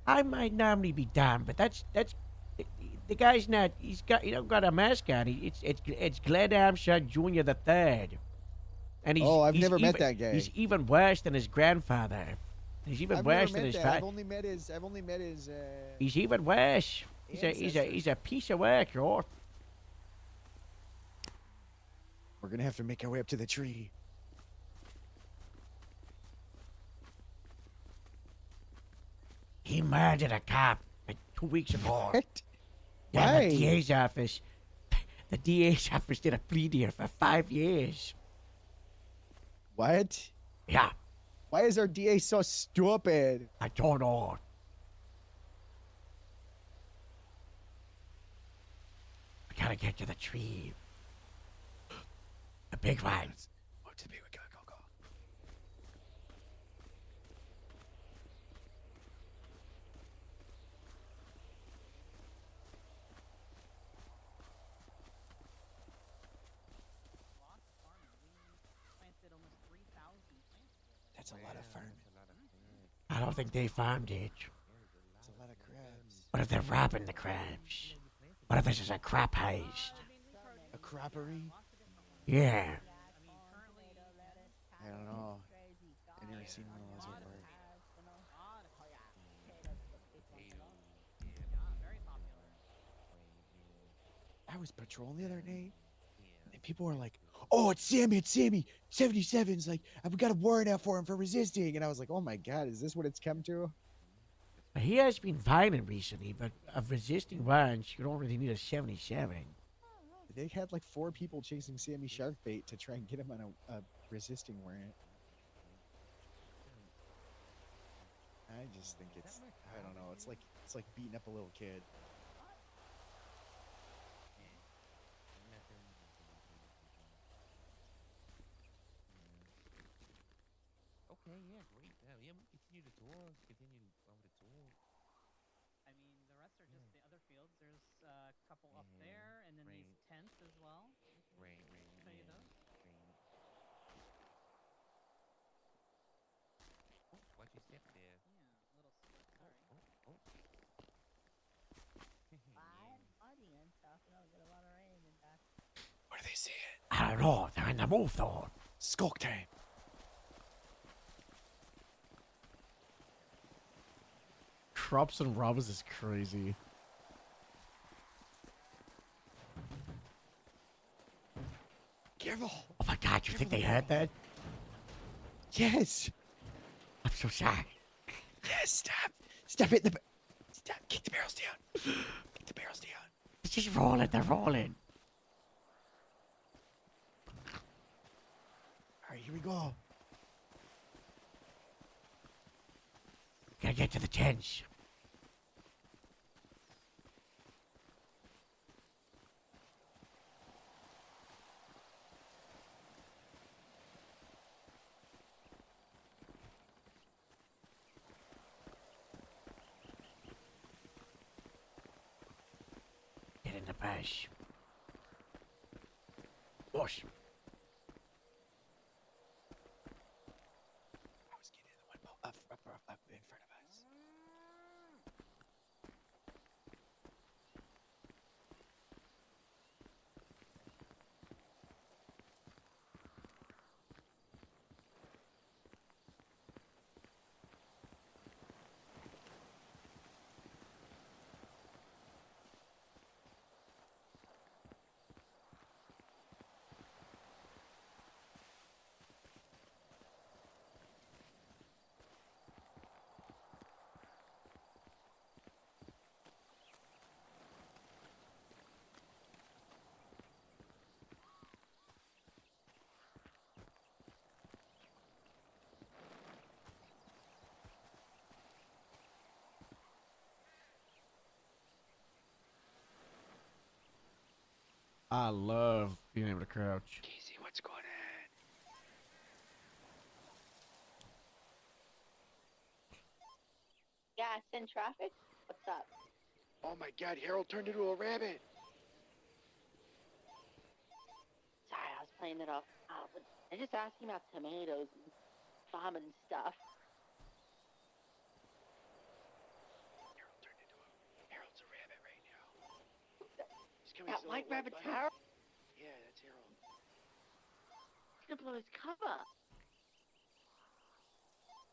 I might normally be down, but that's... The guy's not... He don't got a mascot. It's Glenn Armstrong Jr. the Third. And Oh, I've he's never met even- that guy. He's even worse than his grandfather. He's even I've worse never than met his that. father. I've only met his. He's even worse. ancestor. He's a piece of work, yo. We're gonna have to make our way up to the tree. He murdered a cop like 2 weeks ago. What? Yeah, Why? the DA's office. The DA's office did a plea deal for 5 years. What? Yeah, Why is our DA so stupid? I don't know. We gotta get to the tree. A big one. Oh, to the big one. Go. That's a lot of farming. I don't think they farmed it. That's a lot of crabs. What if they're robbing the crabs? What if this is a crap heist? A croppery? Yeah. I don't know. I've never seen one of those before. I was patrolling the other night, and people were like, "Oh, it's Sammy! 77's like, I've got a warrant out for him for resisting." And I was like, "Oh my God, is this what it's come to?" He has been violent recently, but of resisting violence, you don't really need a 77. They had like 4 people chasing Sammy Sharkbait to try and get him on a resisting warrant. I just think it's, I don't know, it's like beating up a little kid. yeah, great. Yeah, we continue the tour. Continue on the tour. I mean, the rest are just Yeah. the other fields. There's a couple up Yeah, there, and then these right. tents as well. I can Right, show you yeah, those. right. Oh, watch your step there. Yeah, a little slip. Oh, Sorry. oh, oh. Live audience talking. I'll get a lot of rain and back. What are they saying? I don't know. They're in the move, though. Skulk time. Crops and rubs is crazy. Careful. Oh my god, you think they heard that? Yes. I'm so sorry. Yes, stop. Stop hitting the... Stop. Kick the barrels down. Kick the barrels down. It's just rolling. They're rolling. All right, here we go. Gotta get to the tents. Get in the bush. Whoosh. I was getting in the one up in front of us. I love being able to crouch. Casey, what's going on? Gas in traffic? What's up? Oh my God, Harold turned into a rabbit. Sorry, I was playing it off. But I just asked him about tomatoes and farm and stuff. Harold's a rabbit right now. He's coming That so white right rabbit's by us. Harold? Yeah, that's Harold. He's gonna blow his cover.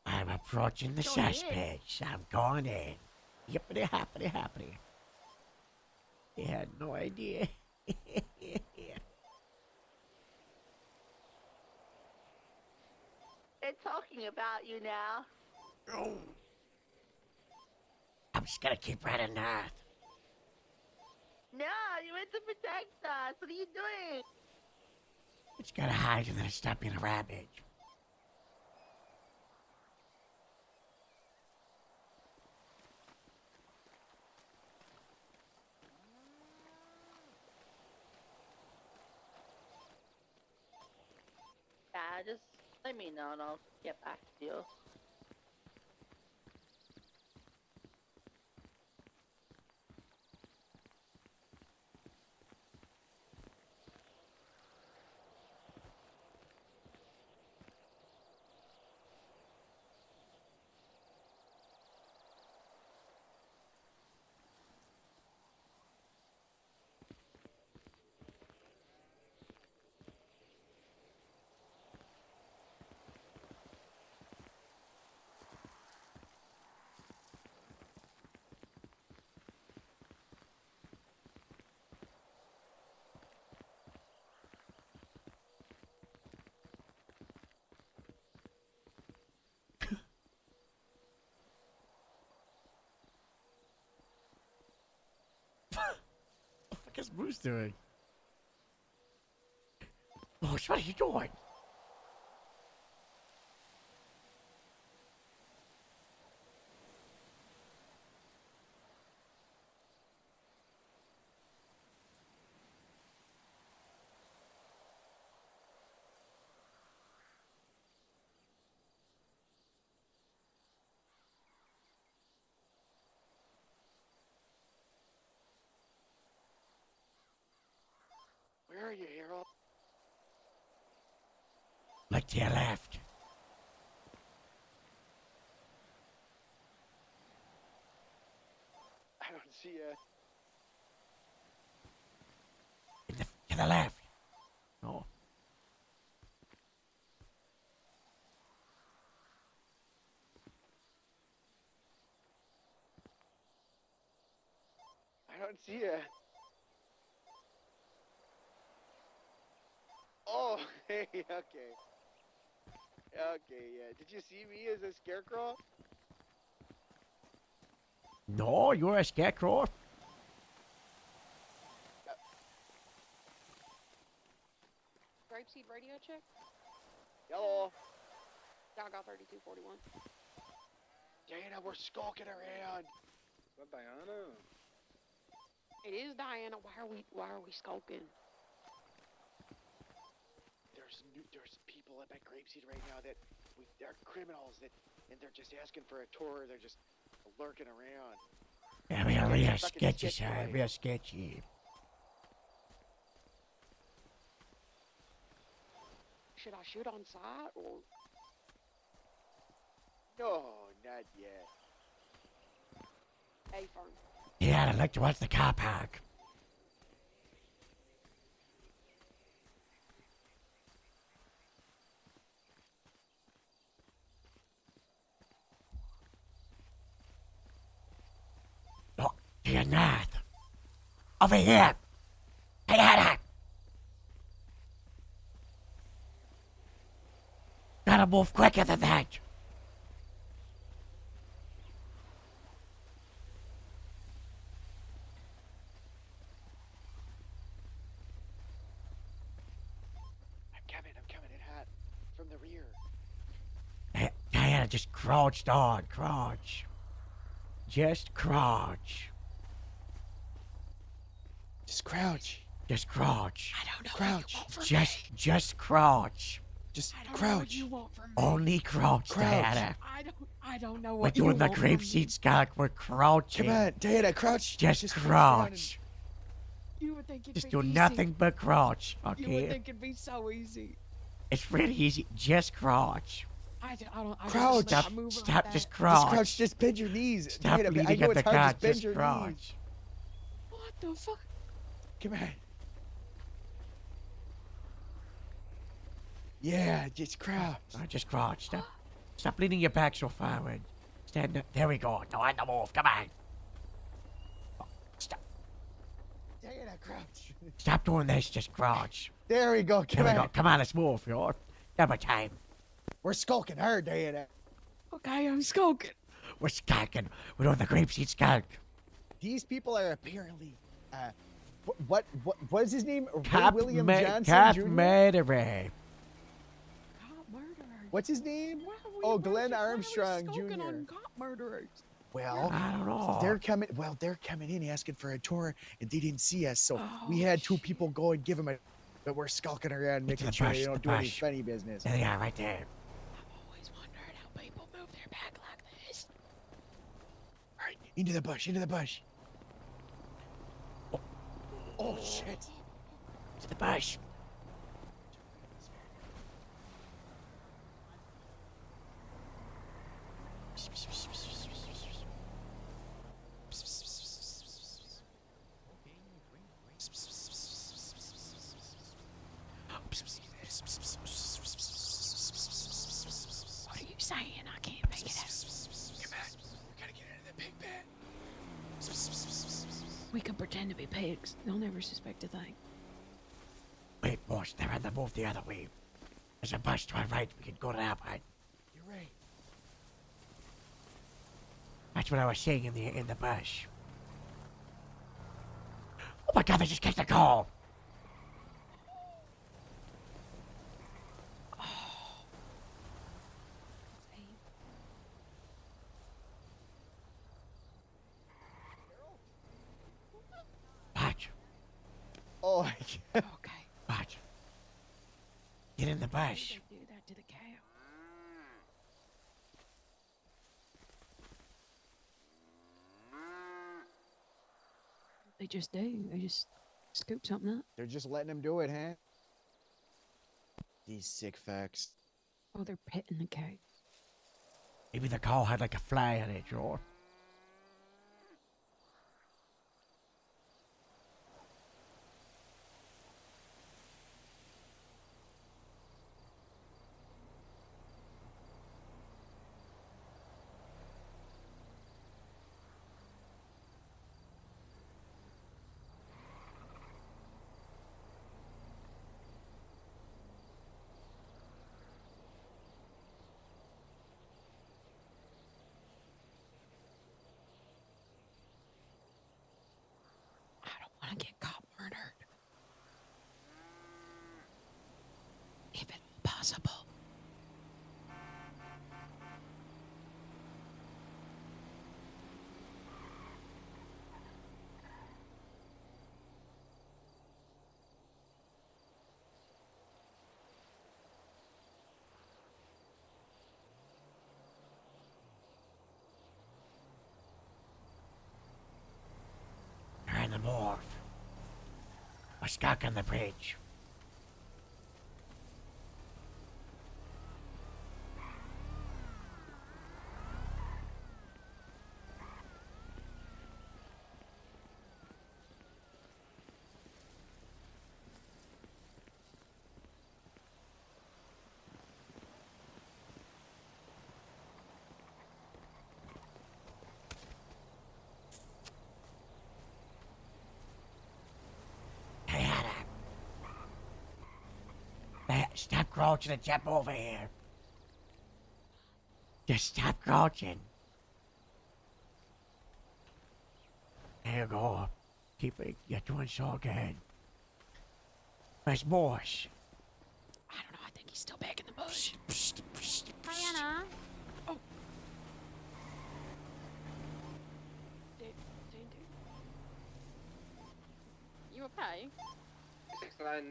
I'm approaching the Go in. suspects. I'm going in. Yippity happity happity. They had no idea. They're talking about you now. Oh. I'm just gonna keep right in north. No, you meant to protect us. What are you doing? Just gotta hide and then stop being a rabbit. Yeah, just let me know and I'll get back to you. What the fuck is Bruce doing? Bruce, what are you doing? you, Harold? Look to your left. I don't see you. To the left. No. I don't see you. Oh, hey, okay. Okay, yeah. Did you see me as a scarecrow? No, you're a scarecrow. Grapeseed radio check? Hello. Y'all got 3241. Diana, we're skulking around. Is that Diana? It is Diana. Why are we skulking? There's people up at Grapeseed right now that they're criminals and they're just asking for a tour. They're just lurking around. Yeah, real sketchy, sir. Real sketchy. Should I shoot on sight or? No, not yet. Hey, Fern. Yeah, I'd like to watch the car park. Look to your north. Over here. Hey, Anna. Gotta move quicker than that. I'm coming in hot from the rear. Diana, just crouch down. Crouch. Just crouch. Just crouch. Just crouch. I don't know. Crouch. Just crouch. Just I don't crouch. know what you want from me. Only crouch, Diana. I don't know We're what you doing the want from me. grapeseed skunk. We're crouching. Come on, Diana, crouch. Just crouch crouch. You would think it'd Just be do easy. nothing but crouch, You would okay? think it'd be so easy. It's really easy. Just crouch. I don't. Crouch. Stop. I move Stop. like Just that. crouch. Just crouch. Just bend your knees. Stop Diana, I bleeding know at it's the hard. car. Just bend Just your knees. crouch. What the fuck? Come on. Yeah, just crouch. Just crouch. Stop leaning your back so forward. Stand up. There we go. No, on the move. Come on. Stop. Diana, crouch. Stop doing this. Just crouch. There we go. There Come we on. go. Come on. Let's move. You're double time. We're skulking hard, Diana. Okay, I'm skulking. We're skulking. We're doing the grapeseed skunk. These people are apparently, what is his name? Ray Cap William Johnson Cap Jr.? murderer. Cop murderers. What's his name? Why are we- Oh, why Glenn are we Armstrong skulking Jr. on cop murderers? Well, I don't know. they're coming. Well, they're coming in asking for a tour, and they didn't see us, so we Oh, had two people go and give them a. But we're skulking around, Get to making the sure bush, they don't the do any bush. funny business. There they are, right there. I've always wondered how people move their back like this. All right, into the bush, into the bush. Oh shit! To the bush. What are you saying? I can't make it out. Come on, we gotta get into the big bed. We can pretend to be pigs. They'll never suspect a thing. Wait, boss, they're on the move the other way. There's a bus to our right. We can go to that one. You're right. That's what I was saying in the bus. Oh my God! They just kicked the call. Watch, Oh my god. Okay. watch. Get in the bus. They do that to the cow. They just do. They just Scoop something up. They're just letting him do it, huh? These sick fucks. Oh, they're petting the cat. Maybe the car had like a fly on it, George. I don't want to get caught murdered. If it's possible. They're in the morgue. We're stuck on the bridge. Stop crouching and jump over here. Just stop crouching. There you go. Keep it. You're doing so good. Where's Morse? I don't know. I think he's still back in the bush. Diana. Oh. You okay? 69,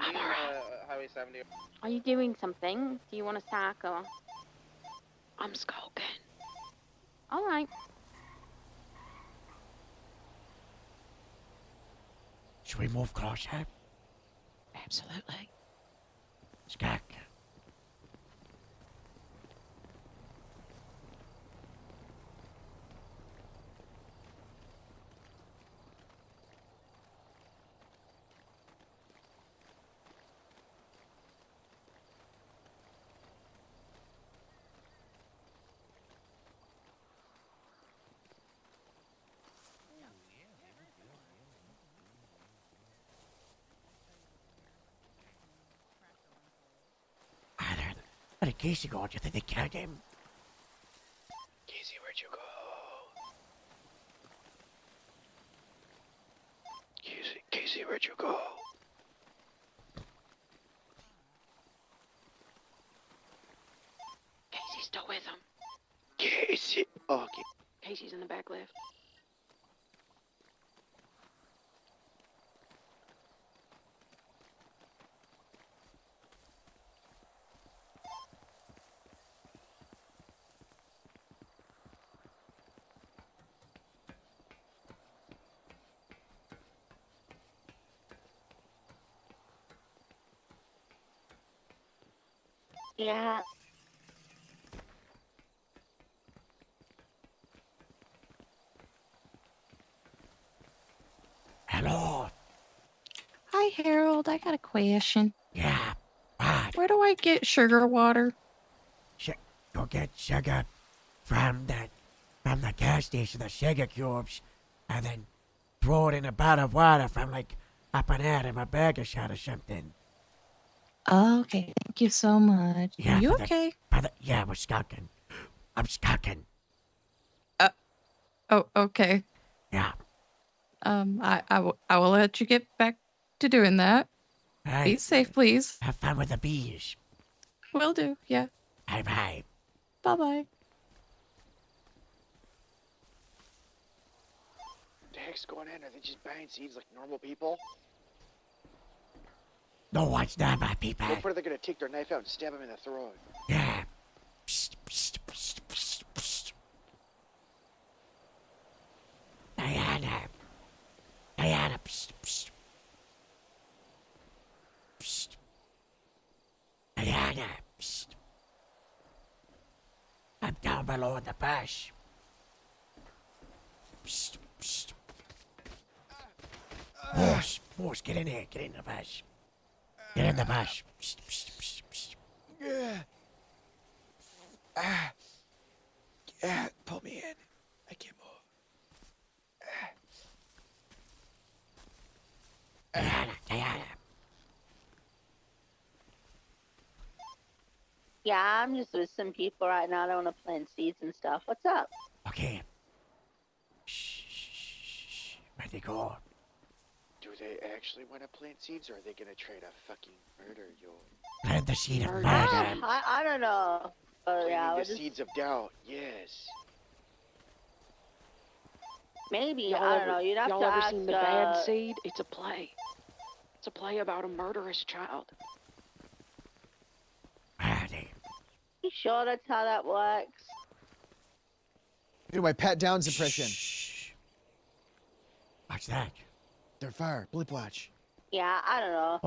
Highway 70. Are you doing something? Do you want a sack or? I'm skulking. All right. Should we move closer? Absolutely. Skak. Where did Casey go? Do you think they killed him? Casey, where'd you go? Casey, where'd you go? Casey's still with him. Casey. Oh, okay. Casey's in the back left. Yeah. Hello. Hi, Harold. I got a question. Yeah. What? Where do I get sugar water? Go get sugar from the gas station, the sugar cubes, and then throw it in a bottle of water from like up and out of a burger shot or something. Okay, thank you so much. Yeah, Are you for the- okay? Yeah, we're skunking. I'm skunking. Oh, okay. Yeah. I will let you get back to doing that. Hey, Be safe, please. have fun with the bees. Will do. Yeah. Bye. Bye bye. What the heck's going on? Are they just buying seeds like normal people? No one's not my people. What are they gonna take their knife out and stab him in the throat? Yeah. Psst, psst, psst, psst, psst. Diana, psst, psst. Diana. Psst. I'm down below in the bush. Psst, psst. Morse, get in here. Get in the bush. Get in the bush. Psst, psst, psst, psst. Pull me in. I can't move. Diana. Yeah, I'm just with some people right now. I don't want to plant seeds and stuff. What's up? Okay. Shh. Where'd they go? Do they actually want to plant seeds, or are they gonna try to fucking murder you? Plant the seed of murder. I don't know. But yeah, Planting we'll the just, seeds of doubt. Yes. maybe. I don't know. You'd have y'all to ever ask. seen The Bad Seed? It's a play. It's a play about a murderous child. You sure that's how that works? Do my Pat Downs impression. What's that? They're fire. Blip watch. Yeah, I don't know.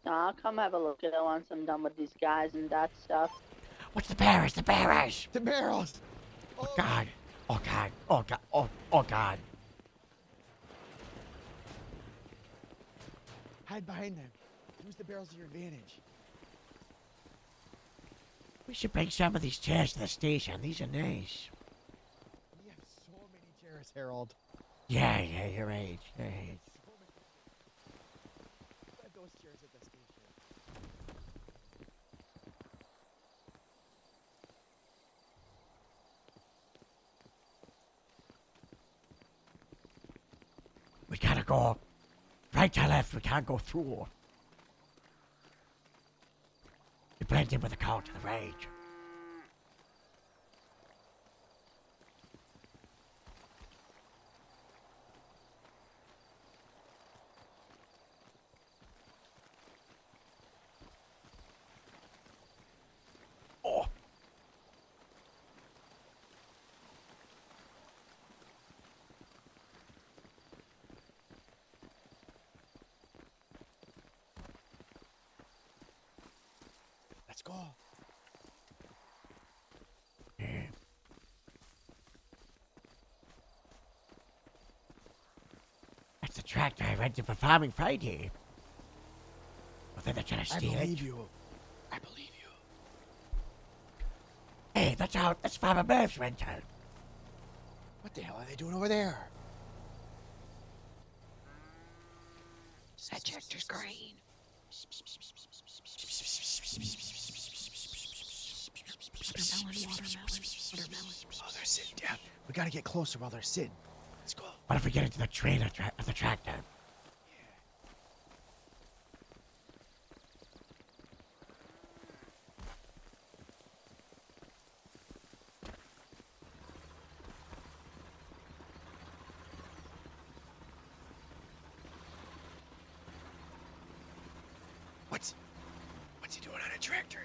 No, I'll come have a look at it once I'm done with these guys and that stuff. What's the barrels? The barrels. The barrels. Oh God. Oh God. Oh God. Oh God. Hide behind them. Use the barrels to your advantage. We should bring some of these chairs to the station. These are nice. We have so many chairs, Harold. Yeah, you're right. You're right. Put those chairs at the station. We gotta go right to left. We can't go through. We blend in with the car to the right. Oh. Let's go. That's the tractor I rented for Farming Friday. I think they're trying to steal it. I believe you. I believe you. Hey, that's Farmer Murph's rental. What the hell are they doing over there? That tractor's green. Oh, they're sitting down. We gotta get closer while they're sitting. Let's go. What if we get into the trailer of the tractor? What's he doing on a tractor?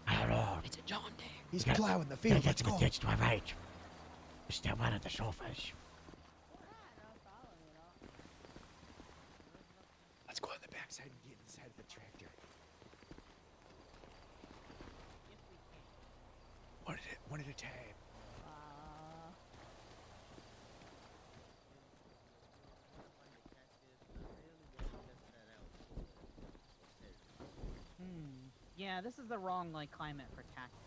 I don't know. It's a John Deere. He's We gotta- plowing the Gotta field. get Let's to the go. ditch to our right. There's still one of the sofas. Let's go on the backside and get inside of the tractor. One at a time. Yeah, this is the wrong climate for cactus.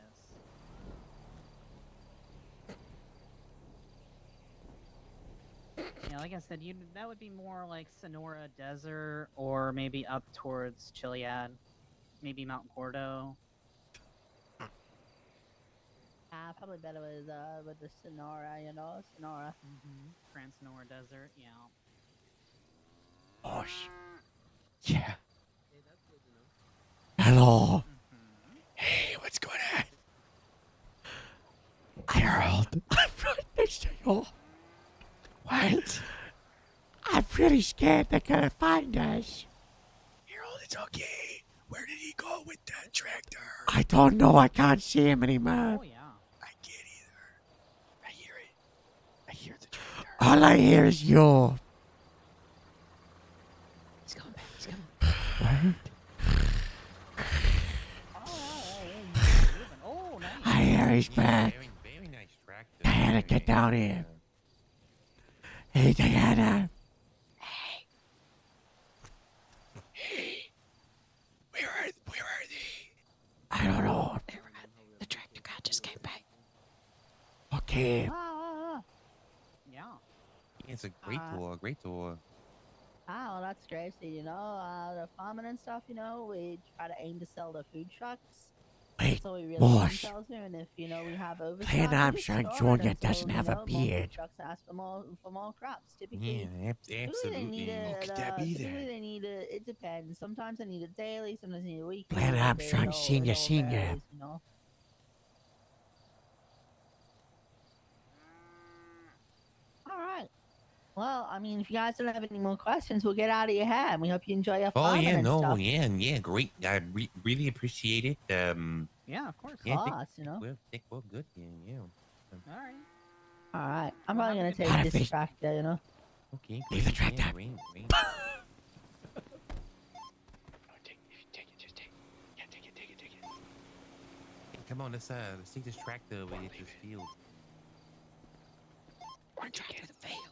Yeah, like I said, that would be more like Sonora Desert or maybe up towards Chiliad, maybe Mount Gordo. Probably better with the Sonora, Sonora. Trans Sonora Desert, yeah. Gosh. Yeah. Hello. Hey, what's going on? Harold. I'm right next to you. What? I'm pretty scared they're gonna find us. Harold, it's okay. Where did he go with that tractor? I don't know. I can't see him anymore. Oh, yeah. I can't either. I hear it. I hear the tractor. All I hear is you. He's coming back. He's coming. Oh, nice. I hear he's back. Very nice tractor. Diana, get down here. Hey, Diana. Where are they? I don't know. The tractor guy just came back. Okay. Yeah. It's a great tour. Great tour. Oh, that's great. So, the farming and stuff, we try to aim to sell the food trucks. Wait, So we really boss. sell here, and if, we have overstock, Plan we Armstrong just store it Jr. until, doesn't have a more food beard. trucks ask for more crops. Typically, Yeah, typically absolutely. they need it. Could that be Typically there? they need it. It depends. Sometimes I need it daily. Sometimes I need it weekly. Plan Armstrong Senior. Varies, All right. Well, I mean, if you guys don't have any more questions, we'll get out of your hair, and we hope you enjoy your Oh farming yeah, and no, stuff. yeah, great. I really appreciate it. Yeah, of course. Yeah, Course, think we're good. Yeah. All right. All right. I'm probably gonna take How to this fix- tractor, Okay. Leave the tractor. Great. Come on, let's take this tractor over here to this field. Run track through the field.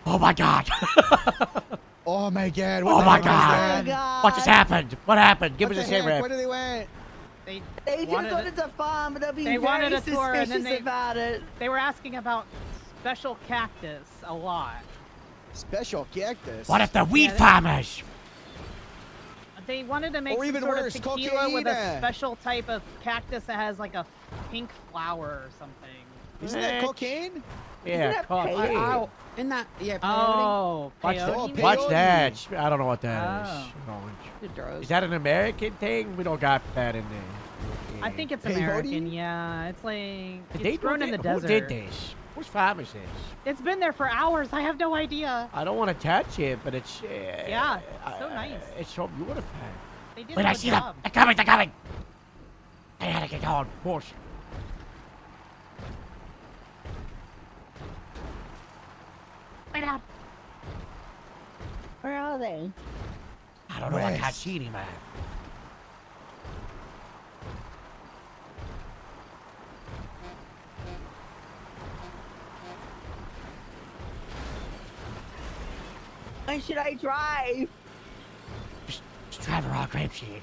Oh my God. Oh my God! Oh What my the heck was God. that? What just happened? What happened? Give What us a the heck? sit rep. Where did they went? They They just wanted wanted to farm, but they'll be they wanted very a tour, and then suspicious about it. They were asking about special cactus a lot. Special cactus. What if the weed Yeah, farmers? They wanted to make Or some even sort worse, of tequila with a cocaine. special type of cactus that has like a pink flower or something. Isn't that cocaine? Yeah, cocaine. Oh, isn't that Oh, What's, peyote? what's that? I don't know what that Oh. is. drugs? Is that an American thing? We don't got that in there. I think it's Peyote? American. Yeah, it's like Did they it's grown do in the that? desert. Who did this? Whose farm is this? It's been there for hours. I have no idea. I don't want to touch it, but it's... Yeah, it's so nice. It's so beautiful. They did Wait, a I good see them. job. They're coming, they're coming. I gotta get on. Horse. Wait out. Where are they? I don't know. I can't West. see any, man. When should I drive? Just drive her all grapeseed.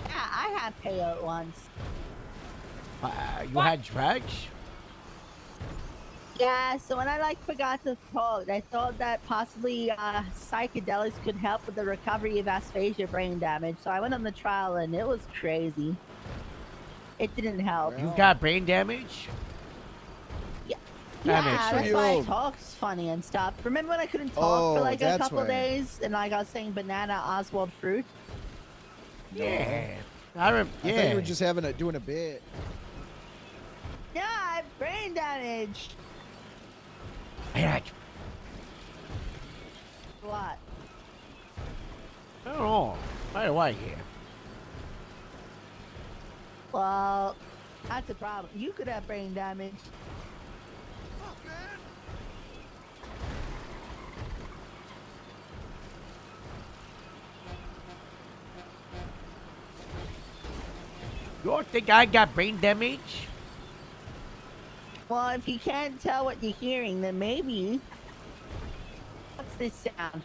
Yeah, I had peyote once. You had drugs? Yeah, so when I forgot to talk, I thought that possibly psychedelics could help with the recovery of aphasia brain damage. So I went on the trial and it was crazy. It didn't help. You got brain damage? Yeah, That yeah, makes that's sense. why I talk's funny and stuff. Remember when I couldn't talk Oh, for like a that's couple why. days and I was saying banana Oswald fruit? Yeah. I thought yeah. you were just doing a bit. Yeah, I have brain damage. Yeah. What? I don't know. Right away here. Well, that's a problem. You could have brain damage. You don't think I got brain damage? Well, if you can't tell what you're hearing, then maybe. What's this sound?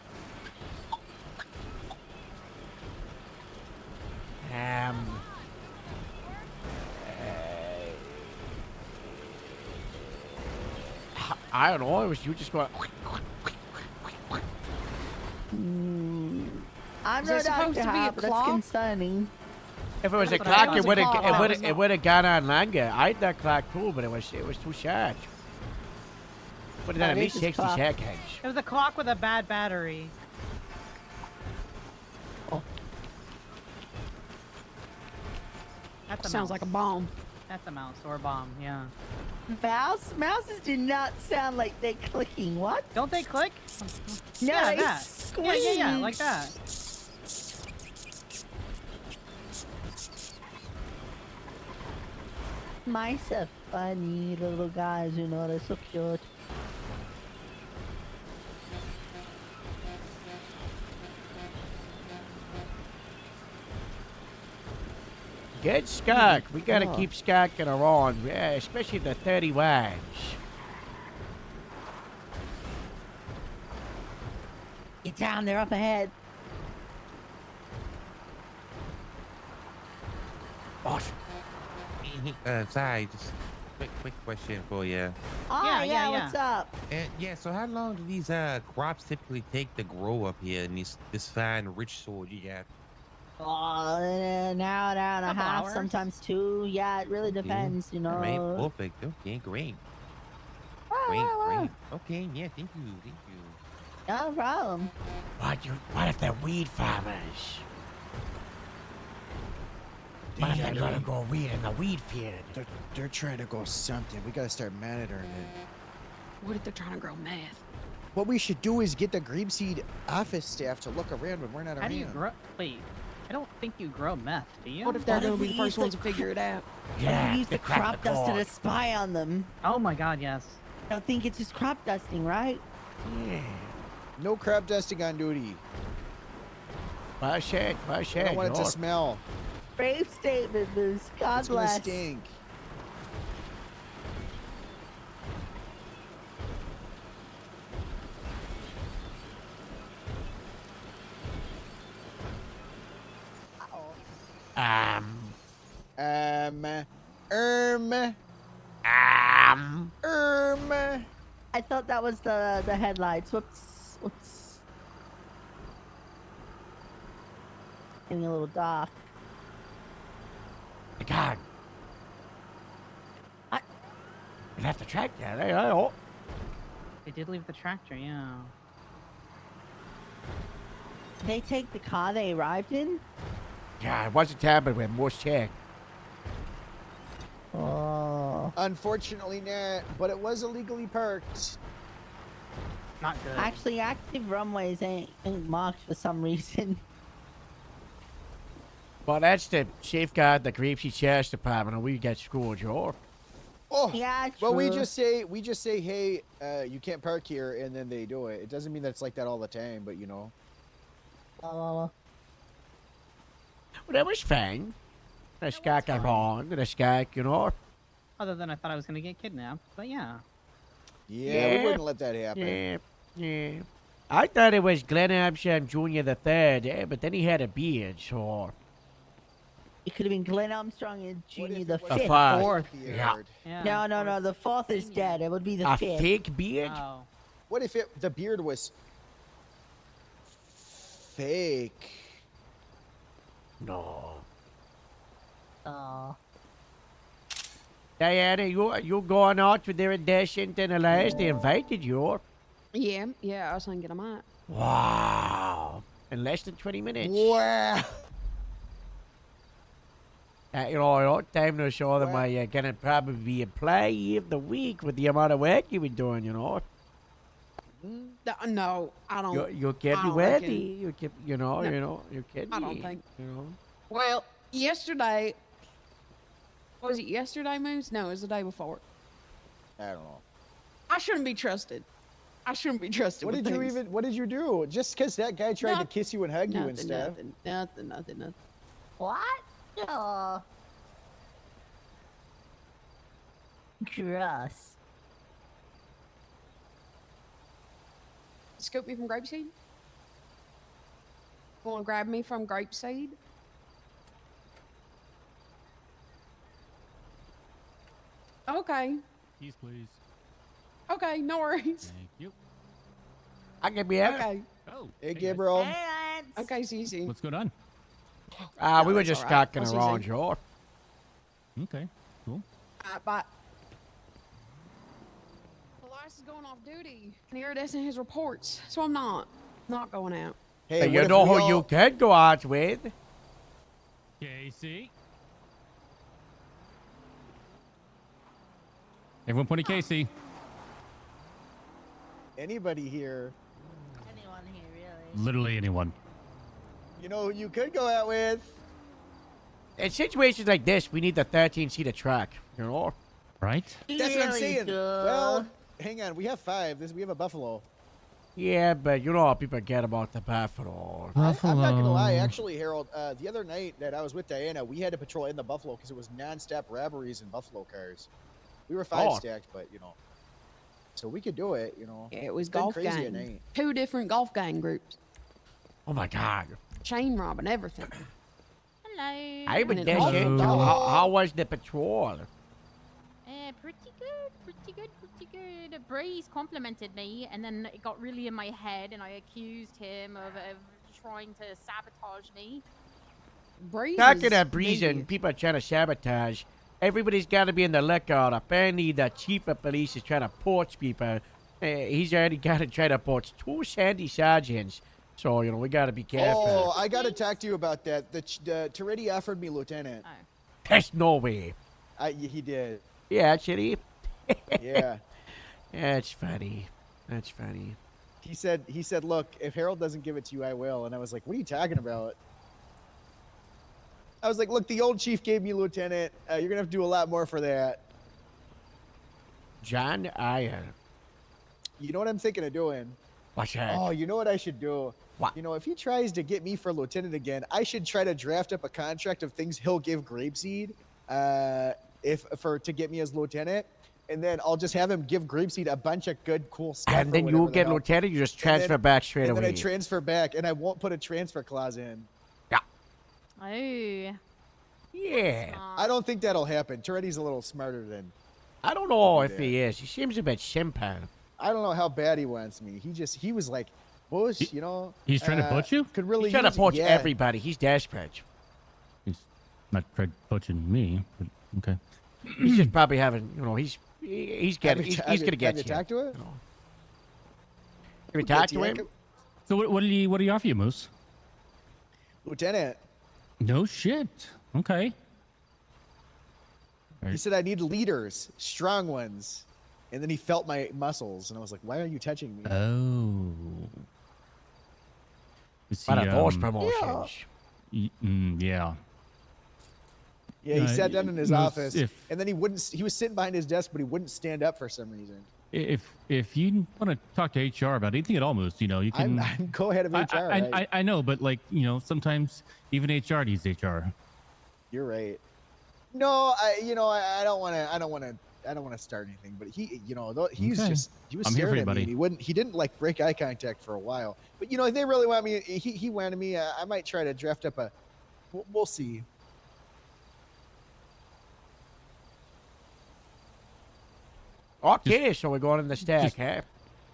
I don't know. It was you just going. I'm Is no there supposed doctor, to be a but that's clock? concerning. If it was a That's what I clock, thought. it would have gone on longer. I had that clock too, but it was too short. Put it on at this least is 60 clock. seconds. It was a clock with a bad battery. That's a Sounds mouse. like a bomb. That's a mouse or a bomb. Yeah. Mouses do not sound like they're clicking. What? Don't they click? No, yeah, they that. Yeah, like squeeze. that. Mice are funny little guys, you know, they're so cute. Get skunk. We gotta Oh. keep skunking around, yeah, especially the 31s. Get down, they're up ahead. Awesome. Sorry, just quick question for you. Oh, yeah, what's up? Yeah, so how long do these crops typically take to grow up here in this fine, rich soil you got? Oh, an hour and a Couple half, hours. sometimes 2. Yeah, it really depends, you know. All right, perfect. Okay, great. Great. Okay, yeah, thank you. No problem. What if they're weed farmers? What if they're gonna go weed in the weed field? They're trying to go something. We gotta start monitoring it. What if they're trying to grow meth? What we should do is get the Grapeseed office staff to look around when we're not How around. do you grow? Wait, I don't think you grow meth, do you? What if they're What going if to be we the first use ones the to figure it out? Yeah, We use the crop duster to spy on them. Oh my god, yes. I don't think it's just crop dusting, right? Yeah. No crop dusting on duty. Push it. I don't want it to York. smell. Brave statement, Moose. God It's gonna bless. stink. Um. I thought that was the headlights. Whoops. Getting a little dark. God. We left the track there. They are. They did leave the tractor, yeah. They take the car they arrived in? Yeah, it wasn't happening with more check. Oh. Unfortunately not, but it was illegally parked. Not good. Actually, active runways ain't marked for some reason. Well, that's to safeguard the Grapeseed Sheriff's Department, and we get schooled, York. Oh, yeah, well, we true. just say, hey, you can't park here, and then they do it. It doesn't mean that it's like that all the time, but you know. Well, that was fine. The skunk got wrong, the skunk, you know. Other than I thought I was gonna get kidnapped, but yeah. Yeah, we wouldn't let that happen. Yeah. I thought it was Glenn Armstrong Jr. the third, but then he had a beard, so. It could have been Glenn Armstrong and Jr. the The 5th. fourth. Yeah. No. The 4th is dead. It would be the A 5th. fake beard? Oh. What if the beard was fake? No. Oh. Diana, you going out with their audition in the last? They invited you. Yeah, I was thinking I might. Wow. In less than 20 minutes. Wow. Time to show them you're gonna probably be employee of the week with the amount of work you've been doing, you know. No, I don't. You can't I be don't worthy. reckon. You can, you can't I be. don't think. You know. Well, yesterday. Was it yesterday, Moose? No, it was the day before. I don't know. I shouldn't be trusted. I shouldn't be trusted. What with did things. What did you do? Just because that guy tried to kiss you and hug you and stuff. Nothing. What? Oh. Gross. Scoop me from Grapeseed? Want to grab me from Grapeseed? Okay. Keys, please. Okay, no worries. Thank you. I can be out. Okay. Oh. Hey, Gabriel. Okay, Cece. What's going on? We were it's just all right. skunk What's around, easy? George. Okay, cool. Bye. Elias is going off duty. And Iridescent in his reports. So I'm not going out. Hey, Hey, what you if know we who all- you can go out with? Casey. Everyone point at Casey. Anybody here? Anyone here, really? Literally anyone. You know who you could go out with? in situations like this, we need the 13-seater truck, you know? Right? That's what I'm saying. Well, hang on. We have 5. We have a Buffalo. Yeah, but you know how people get about the Buffalo. I'm not gonna lie. Actually, Harold, the other night that I was with Diana, we had to patrol in the Buffalo because it was nonstop robberies in Buffalo cars. We were 5 stacked, but you know, so we could do it. You know, Yeah, it was It's been golf crazy at gang. night. 2 different golf gang groups. Oh my God. Chain robbing, everything. Hello. I would And guess all it. the How was the patrol? Pretty good, pretty good, pretty good. Breeze complimented me, and then it got really in my head, and I accused him of trying to sabotage me. Breeze Talking is of Breeze and devious. people are trying to sabotage, everybody's got to be in the lookout. Apparently, the chief of police is trying to poach people. He's already got to try to poach 2 Sandy sergeants. So, you know, we got to be careful. Oh, I gotta talk to you about that. The Toretti offered me lieutenant. There's no way. He did. Yeah, actually. Yeah. That's funny. That's funny. He said, look, if Harold doesn't give it to you, I will. And I was like, what are you talking about? I was like, look, the old chief gave me lieutenant. You're gonna have to do a lot more for that. John Iron. You know what I'm thinking of doing? What's that? Oh, you know what I should do? What? You know, if he tries to get me for lieutenant again, I should try to draft up a contract of things he'll give Grapeseed, to get me as lieutenant, and then I'll just have him give Grapeseed a bunch of good, cool stuff. And then you'll get lieutenant, you just transfer back straight and away. then I transfer back, and I won't put a transfer clause in. Oh. Yeah. I don't think that'll happen. Toretti's a little smarter than. I don't know if that. he is. He seems a bit simple. I don't know how bad he wants me. He was like, Bush, you know. He's trying to poach you? Could really He's trying to use it. poach Yeah. everybody. He's desperate. He's not tried poaching me, but okay. He's just probably having, you know, he's gonna get Have you you. talked to it? You know. Have you talked to him? So what did he offer you, Moose? Lieutenant. No shit. Okay. He said I need leaders, strong ones. And then he felt my muscles, and I was like, why are you touching me? Oh. Is What he, are those promotions? Yeah. Yeah, he sat down in his Moose, office, if- and then he was sitting behind his desk, but he wouldn't stand up for some reason. If you want to talk to HR about anything at all, Moose, you know, you can. I'm co-head of HR. I know, but like, you know, sometimes even HR needs HR. You're right. No, I don't want to start anything, but he was Okay. he was I'm here for staring you, at me, buddy. and he didn't like break eye contact for a while. But if they really want me, he wanted me. I might try to draft up a. We'll see. Okay, so we're going in the stack, just huh?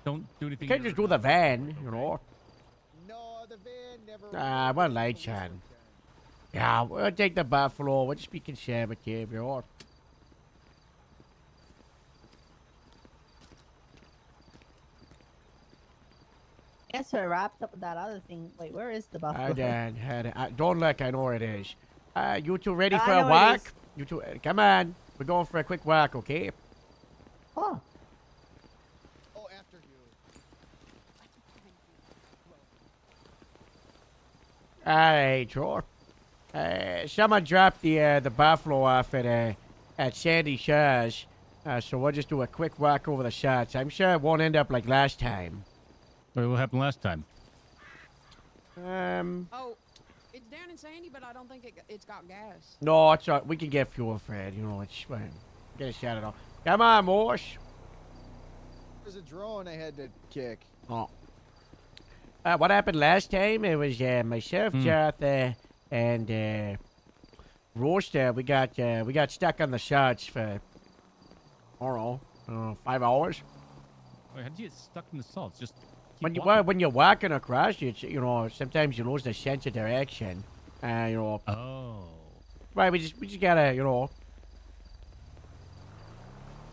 Don't do anything. You can't just do the van, you know. No, the van never. What light shine? Yeah, we'll take the Buffalo. We'll just be conservative, you know. Yes, sir. Wrapped up with that other thing. Wait, where is the buffalo? Don't look, I know where it is. You two ready I for know a where it walk? is. You two, come on. We're going for a quick walk, okay? Oh. Oh, after you. All right, sure. Someone dropped the Buffalo off at Sandy Shaw's, so we'll just do a quick walk over the shots. I'm sure it won't end up like last time. Wait, what happened last time? Oh, it's down in Sandy, but I don't think it's got gas. No, it's we can get fuel, Fred. You know, it's fine. Get a shot at all. Come on, Morse. There's a drone I had to kick. Oh. What happened last time? It was myself, Jonathan, and Roaster. We got stuck on the shots for I don't know, 5 hours. Wait, how did you get stuck in the salts? Just keep When you're walking across, you know, sometimes you lose the sense of direction. You know. Oh. Right, we just gotta, you know.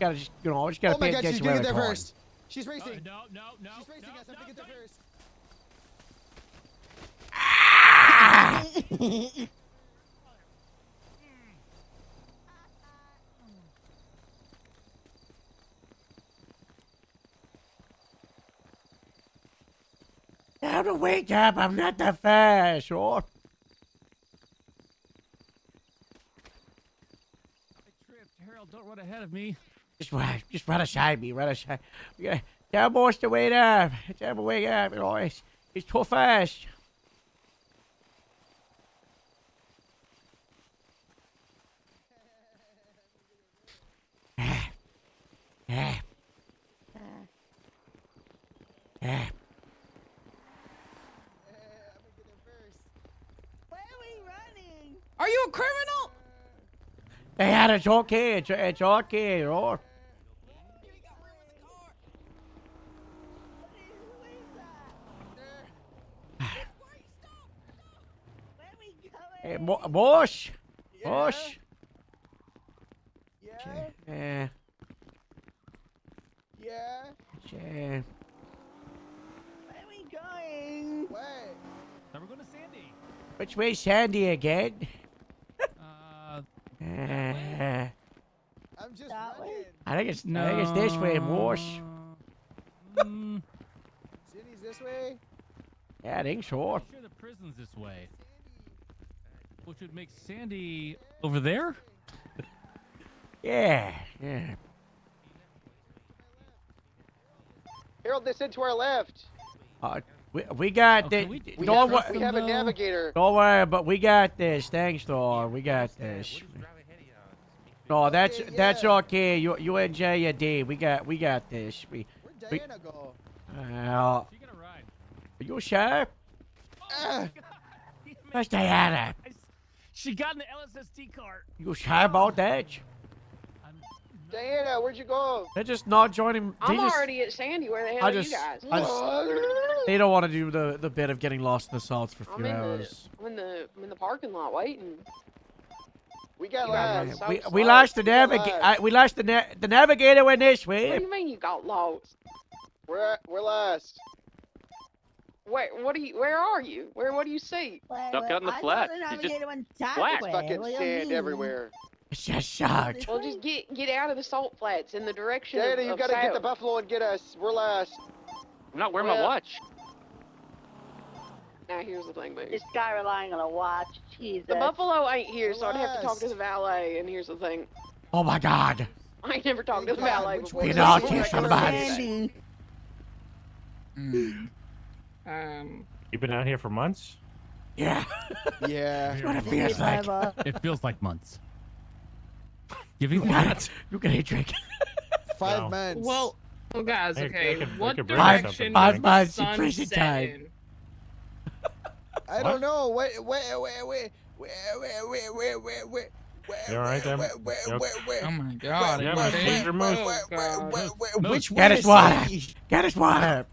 Gotta just, you know, just gotta Oh my pay God, she's attention gonna where get we're there going. first. She's racing. No. She's racing us. I'm gonna get there first. Now to wake up, I'm not that fast, or Harold, don't run ahead of me. Just run aside me, run aside. Yeah, tell boss to wait up. Tell him to wake up. You know, it's too fast. Yeah. Yeah. Where are we running? Are you a criminal? Yeah, it's okay. It's okay, you know. Hey, boss. Boss. Yeah. Yeah. Yeah. Yeah. Where are we going? What? Now we're going to Sandy. Which way, Sandy again? I'm just running. I think it's this way, boss. Cindy's this way. Yeah, I think so. I'm sure the prison's this way. Which would make Sandy over there? Yeah. Yeah. Harold, they said to our left. We got Okay, this. We Don't have, worry. we have a navigator. Don't worry, but we got this. Thanks, Thor. We got this. No, that's okay. You enjoy your day. We got this. Where'd Diana go? Are you sure? Ah, Where's Diana? She got in the LSST cart. You sure about that? Diana, where'd you go? They're just not joining. I'm already at Sandy. Where the hell are you guys? They don't want to do the bit of getting lost in the salts for a few hours. I'm in the parking lot waiting. We got lost. We lost the navigator. We lost the navigator went this What way. do you mean you got lost? We're lost. Where are you? What do you see? Stuck out in the flat. It's just flat. Fucking sand everywhere. It's just shocked. Well, just get out of the salt flats in the direction Diana, of you gotta get the south. buffalo and get us. We're lost. I'm not wearing my watch. Now here's the thing, baby. This guy relying on a watch. Jesus. The buffalo ain't here, so I'd have to talk to the valet. And here's the thing. Oh my God. I ain't never talked to the valet before. You know, kiss somebody. You've been out here for months? Yeah. Yeah. That's what it feels like. It feels like months. Give you You can eat drink. 5 months. Well, guys, I okay. could What bring you something direction to Five is drink. the months in sun prison time. setting? I don't know. Where? You alright, then? Oh my God. Yeah, what man, the- please remove. Oh, God. Which Get way us is water. Sandy? Get us water.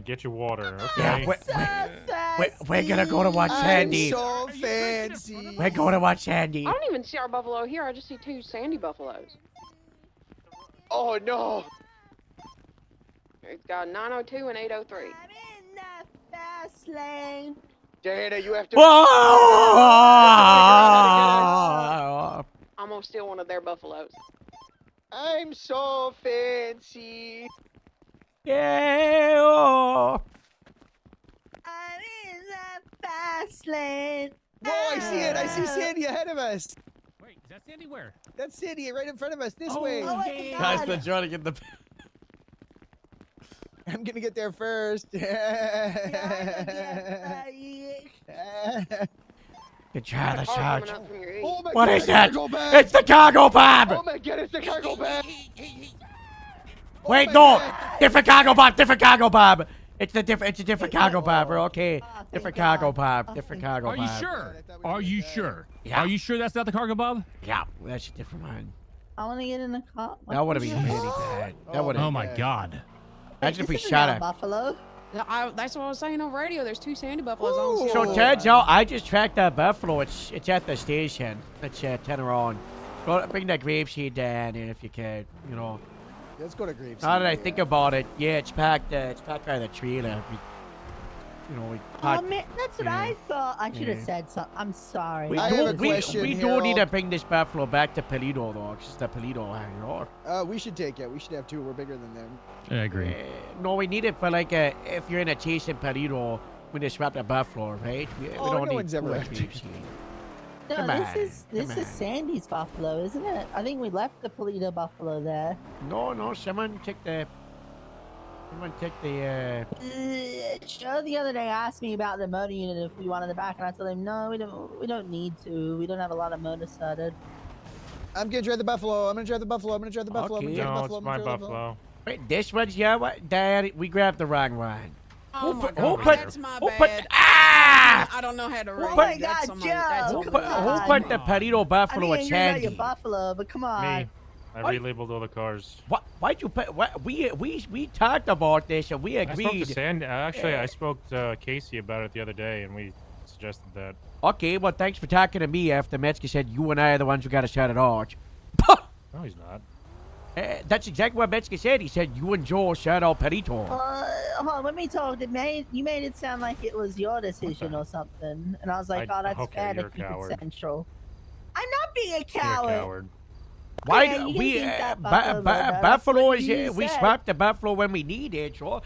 Get your water. Yeah, Okay. we're gonna go to watch Sandy. I'm so fancy. We're going to watch Sandy. I don't even see our buffalo here. I just see 2 Sandy buffaloes. Oh no. It's got 902 and 803. I'm in the fast lane. Diana, you have to. Whoa! I'm gonna steal one of their buffaloes. I'm so fancy. Yeah. I'm in the fast lane. Whoa, I see it. I see Sandy ahead of us. Wait, is that Sandy where? That's Sandy right in front of us. This Oh, way. Oh my Guys, God. they're trying to get the. I'm gonna get there first. Good try the Car charge. coming up from your east. Oh my What God, is that? cargo bag. It's the cargo bomb. Oh my God, it's the cargo bag. Wait, my no. God. Different cargo bomb. Different cargo bomb. It's a different cargo bomb, bro. Okay. Oh, thank Different God. cargo bomb. Oh, Different thank cargo Are bomb. you sure? Are you sure? Yeah. Are you sure that's not the cargo bob? Yeah, that's a different one. I want to get in the car. That would have been really bad. That would have. Oh my God. Imagine if we This isn't shot a her. buffalo. That's what I was saying on radio. There's 2 Sandy buffaloes. I don't see So them. turns out I just tracked that buffalo. It's at the station. Let's turn around. Go bring that grapeseed down in if you can. You know. Let's go to Graves. Now that I think about it, yeah, it's packed. It's packed by the trailer. We Oh packed. man, that's what I thought. I should have Yeah. said something. I'm sorry. We I do, have a we, question, we do need to Harold. bring this buffalo back to Paleto, though. 'Cause it's the Paleto, you know. We should take it. We should have 2. We're bigger than them. I agree. No, we need it for like if you're in a chase in Paleto, we just swap the buffalo, right? We Oh, don't no need one's ever two had to. grapeseed. No, Come this on, is come on. Sandy's buffalo, isn't it? I think we left the Polito buffalo there. No, someone took the. Joe the other day asked me about the motor unit if we wanted the back, and I told him no, we don't need to. We don't have a lot of motor started. I'm gonna drive the buffalo. I'm gonna drive the buffalo. I'm gonna drive the buffalo. I'm gonna Okay. drive the No, buffalo. it's I'm my gonna drive the buffalo. Wait, this one's your one? Dad, we grabbed the wrong one. Oh my Who god, put- that's my who put- bad. Ah! I don't know how to read. Oh my That's God, on Joe! that's Who on put, my who bad. put the Perito I Buffalo know at you're about your Sandy? buffalo, but come on. Me. I What? relabeled all the cars. Why'd you put? What we talked about this and we I spoke agreed. to Sandy. Actually, I spoke to Casey about it the other day, and we suggested that. Okay, well, thanks for talking to me after Metzger said you and I are the ones who got to shut it out. No, he's not. That's exactly what Metzger said. He said you and Joel shut out Perito. Hold on, when we talked, you made it sound like it was your decision or something, and I was like, oh, that's okay, fair to you're a keep coward. it central. I'm not being a You're a coward. coward. Why Yeah, do you can we keep that buffalo, that's Buffalo what is you we said. swapped the Buffalo when we need it, so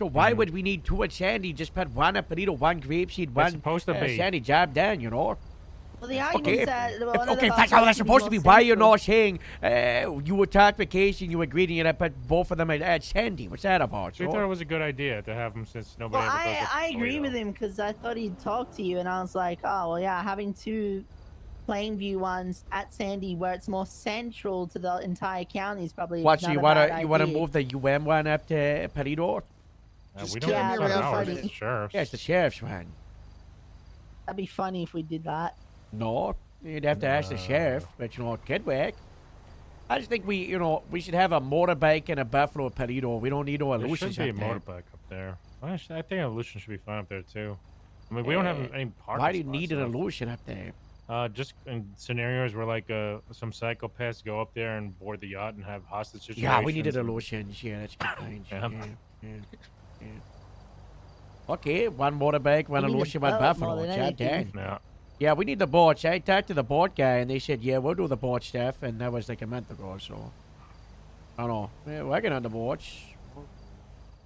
why would we need two at Sandy? Just put one at Perito, one grapeseed, one supposed to be. Sandy. Job done, you know. Well, the argument that one of the Okay, that's how buffaloes that's should supposed to be. more Why are you central. not saying you were talking with Casey and you agreed and you put both of them at Sandy? What's that about? We so? thought it was a good idea to have him since nobody Well, ever goes to I agree Toledo. with him because I thought he'd talk to you, and I was like, oh, well, yeah, having two Plainview ones at Sandy where it's more central to the entire county is probably What? So not you a wanna bad you wanna idea. move the UM one up to Perito? We don't Yeah, it's right, not ours, funny. it's the sheriff's. Yeah, it's the sheriff's one. That'd be funny if we did that. No, you'd have to ask the sheriff, but you know it could work. I just think we should have a motorbike and a Buffalo at Perito. We don't need no There illusions should be a up there. motorbike up there. Well, I think Evolution should be fine up there too. I mean, we don't have any parking Why do you spots, need an so- illusion up there? Just in scenarios where like some psychopaths go up there and board the yacht and have hostage situations. Yeah, we needed and- illusions. Yeah, that's good point. Yeah. Yeah. Okay, one motorbike, one We need a illusion, one boat Buffalo. more than Job anything. done. Yeah. Yeah, we need the boats. I talked to the boat guy, and they said, yeah, we'll do the boat stuff, and that was like a month ago, so. I don't know. We're working on the boats.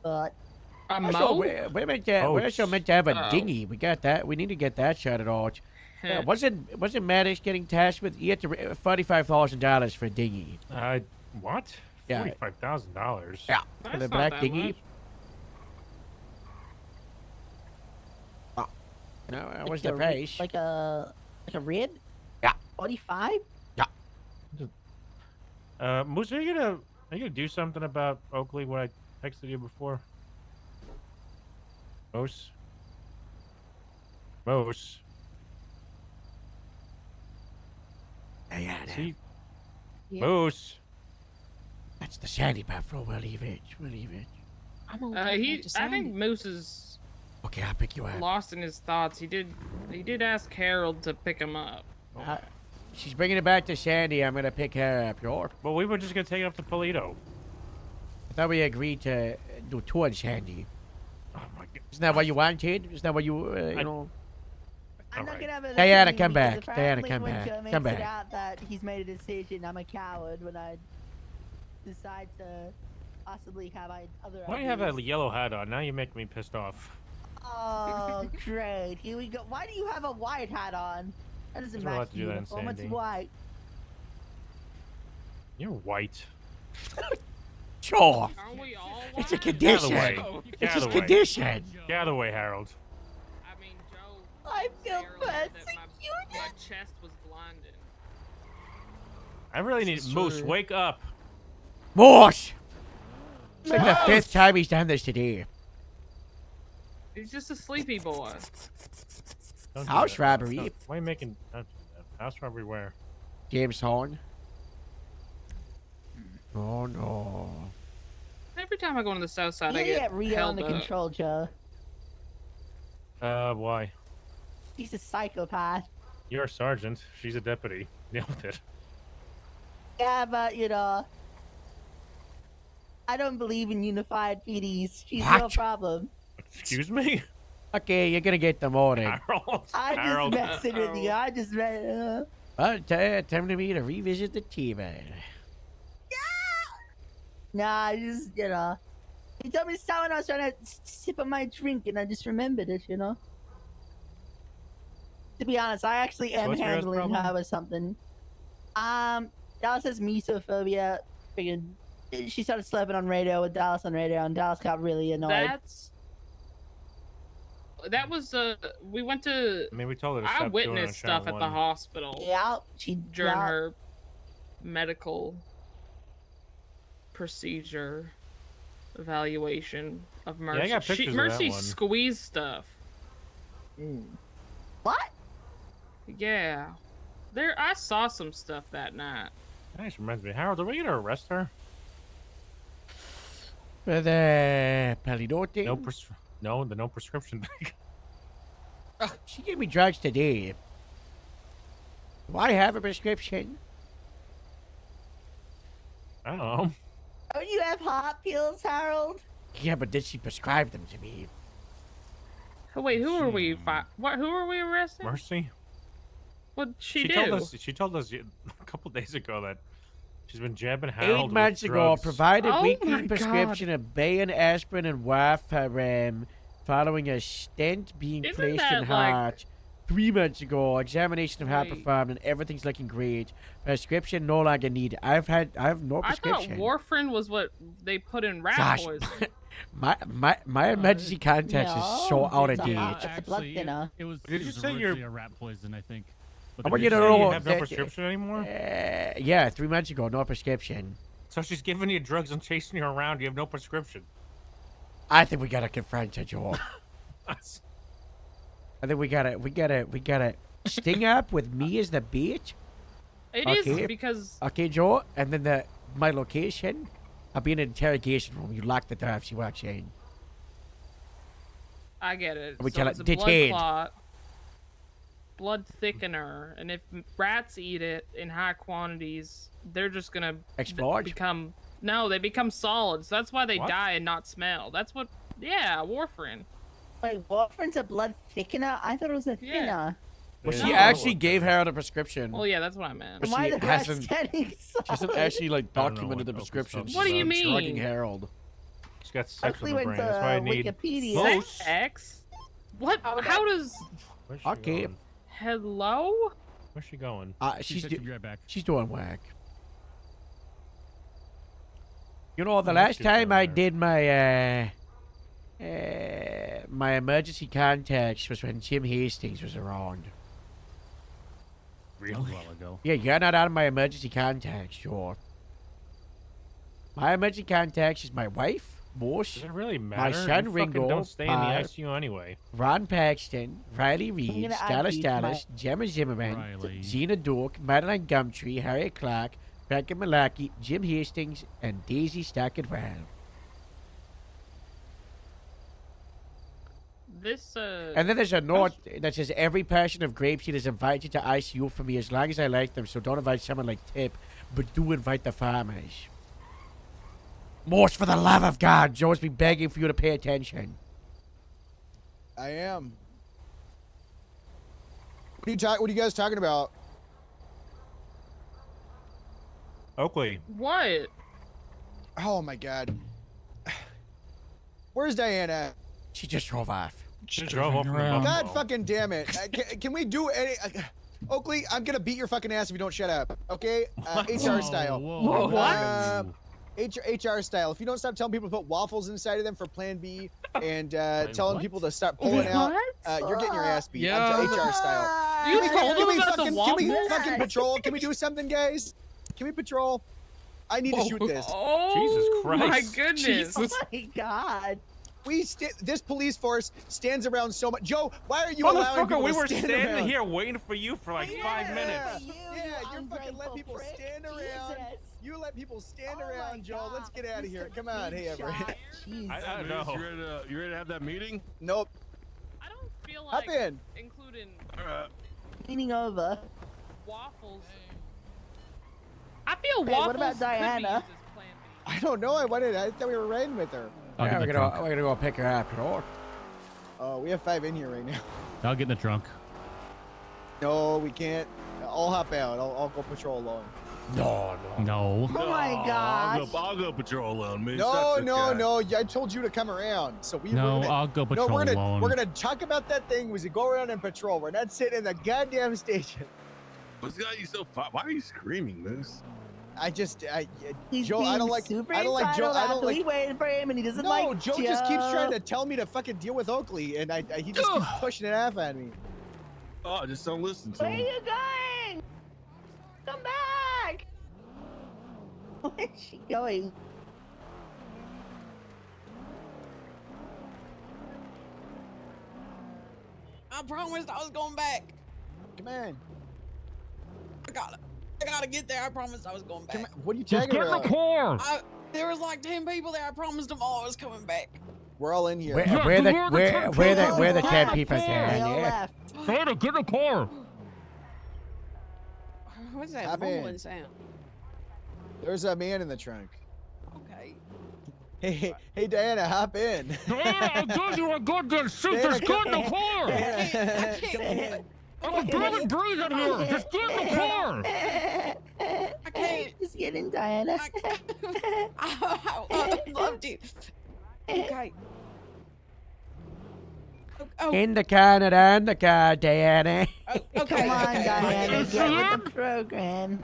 But Also, we're meant to, we're also meant to have a Oh. dinghy. We got that. We need to get that shut out. Wasn't Maddox getting tasked with? He had to $45,000 for a dinghy. What? Yeah. $45,000. Yeah, for the black dinghy. Oh. No, that was the a- price. Like a rib? Yeah. 45? Moose, are you gonna do something about Oakley? What I texted you before? Moose. See? Yeah. Moose. That's the Sandy Buffalo. We'll leave it. We'll leave it. I'm on I think Moose is Okay, I'll pick you up. lost in his thoughts. He did ask Harold to pick him up. She's bringing it back to Sandy. I'm gonna pick her up. Sure. Well, we were just gonna take it up to Polito. I thought we agreed to do two on Sandy. Oh my god. Isn't that what you wanted? Isn't that what you know? I'm not gonna have a Diana, opinion come because back. Diana, apparently come when back. Joe makes Come it back. out that he's made a decision, I'm a coward when I decide to possibly have other Why do you have that ideas. yellow hat on? Now you make me pissed off. Oh, great. Here we go. Why do you have a white hat on? That doesn't We're allowed match to the do that in uniform. It's Sandy. white. You're white. Sure. Are we all It's a white? condition. Get out of the way. It's Get out his of the way. condition. Get out of the way, Harold. I mean, Joe. I feel that persecuted. my chest was blinded. I really need Moose. Wake up. Moose! It's like the fifth time he's done this today. He's just a sleepy boy. Don't do House that. robbery. Why are you making don't do that. House robbery where? James Horn. Oh no. Every time I go on the south side, You I gotta get get Rio held under up. control, Joe. Why? He's a psychopath. You're a sergeant. She's a deputy. Deal with it. Yeah, but I don't believe in unified PDs. She's no What? problem. Excuse me? Okay, you're gonna get the morning. Harold. I Harold. just messing with you. I just Well, time to me to revisit the T-Man. Nah, I just he told me to stop when I was trying to sip on my drink, and I just remembered it. To be honest, I actually am what's your guys' handling problem? her with something. Dallas has mesophobia. Figured she started slapping on radio with Dallas on radio, and Dallas got really annoyed. That was we went to. I mean, we told her to I stop doing it on witnessed Channel stuff at the 1. hospital. Yeah, she during her medical procedure evaluation of Mercy. I got pictures of that Mercy one. squeezed stuff. What? Yeah, there. I saw some stuff that night. That actually reminds me. Harold, are we gonna arrest her? For the Palidote? No prescription thing. She gave me drugs today. Do I have a prescription? I don't know. Don't you have heart pills, Harold? Yeah, but did she prescribe them to me? Oh, wait, who are we? What? Who are we arresting? Mercy. What she Told do? us. She told us a couple days ago that she's been jabbing Harold 8 months with ago, drugs. provided Oh weekly my prescription of Bayan, aspirin, and warfarin following a stent being Isn't placed that in like- heart. 3 months ago, examination of heart Wait. performed and everything's looking great. Prescription no longer needed. I have no I thought prescription. warfarin was what they put in rat Gosh, poison. my emergency contact is so out of date. It's a blood thinner. It was. Did it you was say originally you're- a rat poison? I think. I want Did you to say know you have no that- prescription anymore? Yeah, 3 months ago, no prescription. So she's giving you drugs and chasing you around. You have no prescription. I think we gotta confront her, Joel. I think we gotta sting up with me as the bitch. It is because Okay, Joe, and then my location. I'll be in an interrogation room. You lock the door if she walks in. I get it. We So tell it's it, a blood detained. clot, blood thickener, and if rats eat it in high quantities, they're just gonna Explode? become they become solids. That's why they What? die and not smell. That's what. Yeah, warfarin. Wait, warfarin's a blood thickener? I thought it was a Yeah. thinner. Well, No. she actually gave Harold a prescription. Well, yeah, that's what I meant. But Why she are the rats hasn't, getting she hasn't solid? actually like I don't know documented what the Oakley's prescription. talking What do you She's mean? drugging Harold. She's got sex Oakley in her went brain. That's why I to need Wikipedia. most. X? What? How does? Where's she Okay. going? Hello? Where's she going? She's said she'd be right back. She's doing whack. You know, the Oh, last she's time doing I whack. did my emergency contacts was when Jim Hastings was around. That was a while ago. Yeah, you're not out of my emergency contacts, sure. My emergency contacts is my wife, Morse, Does it really matter? my son you Ringo, fucking don't stay in the Pi, ICU anyway. Ron Paxton, Riley Reed, gonna add Stella you to my- Dallas, Gemma Zimmerman, Riley. Zena Duke, Madeline Gumtree, Harriet Clark, Becca Malaki, Jim Hastings, and Daisy Stockett-Well. This And then there's a note that says every person of Grapeseed is invited to ICU for me as long as I like them, so don't invite someone like Tip, but do invite the farmers. Morse, for the love of God, Joe's been begging for you to pay attention. I am. What are you guys talking about? Oakley. What? Oh my God. Where's Diana? She just drove off. She drove off from the God Buffalo. fucking damn it. Can we do any... Oakley, I'm gonna beat your fucking ass if you don't shut up, okay? HR style. Whoa, what? HR style. If you don't stop telling people to put waffles inside of them for Plan B and telling people to start pulling out, you're getting your ass beat. Yeah. HR style. You Can told we him about the fucking, waffles? Can we fucking patrol? Can we do something, guys? Can we patrol? I need to shoot this. Oh, Jesus Christ. my goodness. Oh my God. This police force stands around so much. Joe, why are you allowing people Motherfucker, we to were stand standing around? here waiting for you for like 5 minutes. Yeah, you're fucking let people stand around. You let people stand around, Joe. Let's get out of here. Come on, hey, Everett. I don't know. You ready to have that meeting? Nope. I don't feel Hop like in. including Leaning over. waffles. I feel Hey, waffles what about could be Diana? used as Plan B. I don't know. I thought we were riding with her. I'll Yeah, get in we're the trunk. gonna go pick her up. Sure. We have 5 in here right now. I'll get in the trunk. No, we can't. I'll hop out. I'll go patrol alone. No. No. Oh my gosh. I'll go patrol alone, man. No, no. I told you to come around. So we're gonna, I'll go patrol we're gonna, alone. We're gonna talk about that thing. Was to go around and patrol. We're not sitting in the goddamn station. What's got you so far? Why are you screaming, Moose? He's Joe, I don't being like super Joe. I entitled don't after like. we waited for him, and he doesn't No, like Joe just keeps trying to tell me to fucking deal with Oakley, and he just keeps pushing it off at me. Oh, just don't listen to Where are him. you going? Come back! Where's she going? I promised I was going back. Come on. I gotta get there. I promised I was going back. What are you Just talking get in the about? car. There was like 10 people there. I promised them all I was coming back. We're all in here. Where the 10 people stand? Yeah. Santa, get in the car. What's that Hop in. rumbling sound? There's a man in the trunk. Okay. Hey, Diana, hop in. Diana, I told you I got that shit. Just get in the car. I can't. I'm barely breathing here. Just get in the car. I can't. Just get in, Diana. I loved it. Okay. Oh. In the Canada, in the car, Diana. Okay. Come on, okay. Diana, get with the program.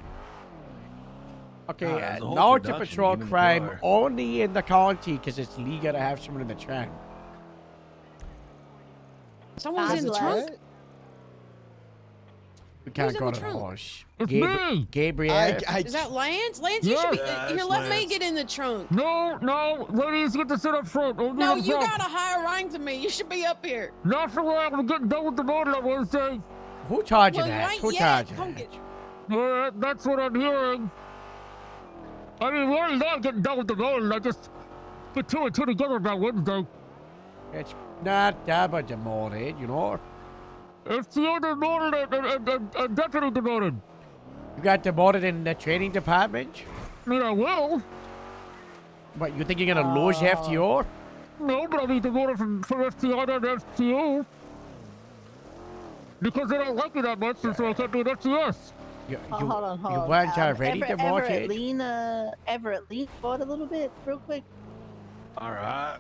Okay, there's a whole now to production patrol in the crime car. only in the county because it's legal to have someone in the trunk. Someone's in the trunk? We can't Who's go in to the the trunk? horse. It's me. Gabriel. Is that Lance? Lance, you should be. Yeah, Here, it's let me Lance. get in the trunk. No, ladies, get to sit up front. No, you got a higher rank than me. You should be up here. That's the way I'm getting done with the motor on Wednesday. Who charged you Well, you that? ain't Who yet. charged you Come that? get. That's what I'm hearing. I mean, we're not getting done with the motor. I just put two and two together about Wednesday. It's not double demoted, you know. It's the other demoted and deputy demoted. You got demoted in the training department? I mean, I will. What, you think you're gonna lose FTO? No, but I'll be demoted from FTI to FTO. Because they don't like me that much, and so I can't do an FTS. Hold on. You weren't already demoted? Everett, lean forward a little bit, real quick. All right.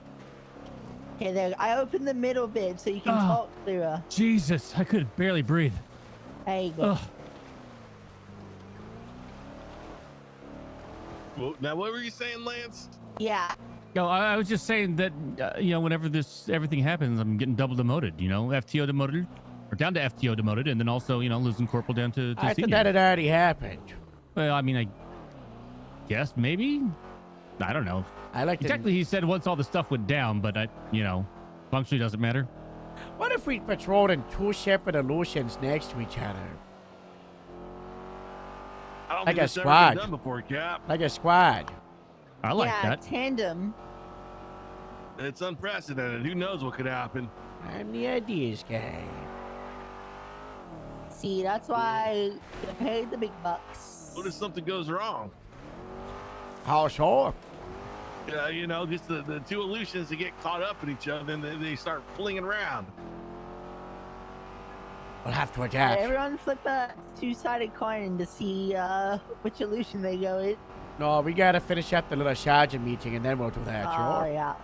Okay, there. I opened the middle bit so you can talk clearer. Jesus, I could barely breathe. There you go. Ugh. Well, now, what were you saying, Lance? Yeah. No, I was just saying that, whenever everything happens, I'm getting double demoted, FTO demoted, or down to FTO demoted, and then also, losing corporal down to I senior. thought that had already happened. Well, I mean, I guess maybe? I don't know. I like to... Technically, he said once all the stuff went down, but, functionally doesn't matter. What if we patrolled in two separate illusions next to each other? I don't Like think a that's ever squad. been done before, Cap. Like a squad. I like yeah, that. tandem. It's unprecedented. Who knows what could happen? I'm the ideas guy. See, that's why you paid the big bucks. What if something goes wrong? How so? Just the two illusions that get caught up in each other, and they start flinging around. We'll have to Alright, adapt. everyone flip a two-sided coin to see which illusion they go in. No, we gotta finish up the little sergeant meeting and then we'll do that, Oh, sure? yeah.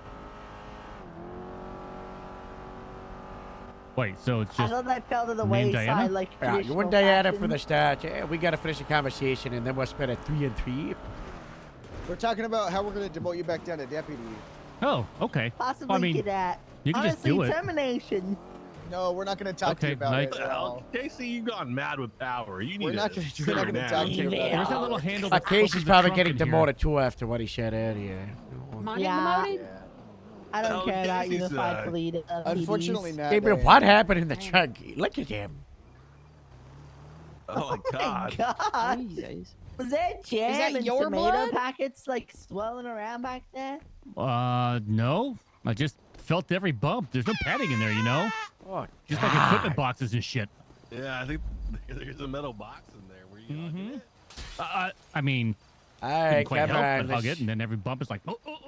Wait, so it's I just thought that fell to the name wayside Diana? like Yeah, you traditional want Diana fashion. for the start. Yeah, we gotta finish the conversation and then we'll split it 3 and 3. We're talking about how we're going to demote you back down to deputy. Oh, okay. Possibly I mean, get at. you can just Honestly, do it. termination. No, we're not going to talk to you Okay, about nice. it What at the all. hell? Casey, you've gone mad with power. You need We're not to gonna- sit we're not her gonna down. talk to you about it. There's that little handle. Casey's that opens the probably trunk getting in here. demoted too after what he said earlier. Mine Yeah. demoted? I don't Oh, care about Casey's, unified fleet. Unfortunately, PDs. not. Gabriel, Diana. what happened in the trunk? Look at him. Oh, my God. God. Jesus. Was there jam that and your tomato blood? packets like swirling around back there? No. I just felt every bump. There's no padding in there, Oh, Just like God. equipment boxes and shit. Yeah, I think there's a metal box in there. Were you hugging it? I mean, All didn't right, quite come help on. but hug let's- it, and then every bump is like, oh. Sorry.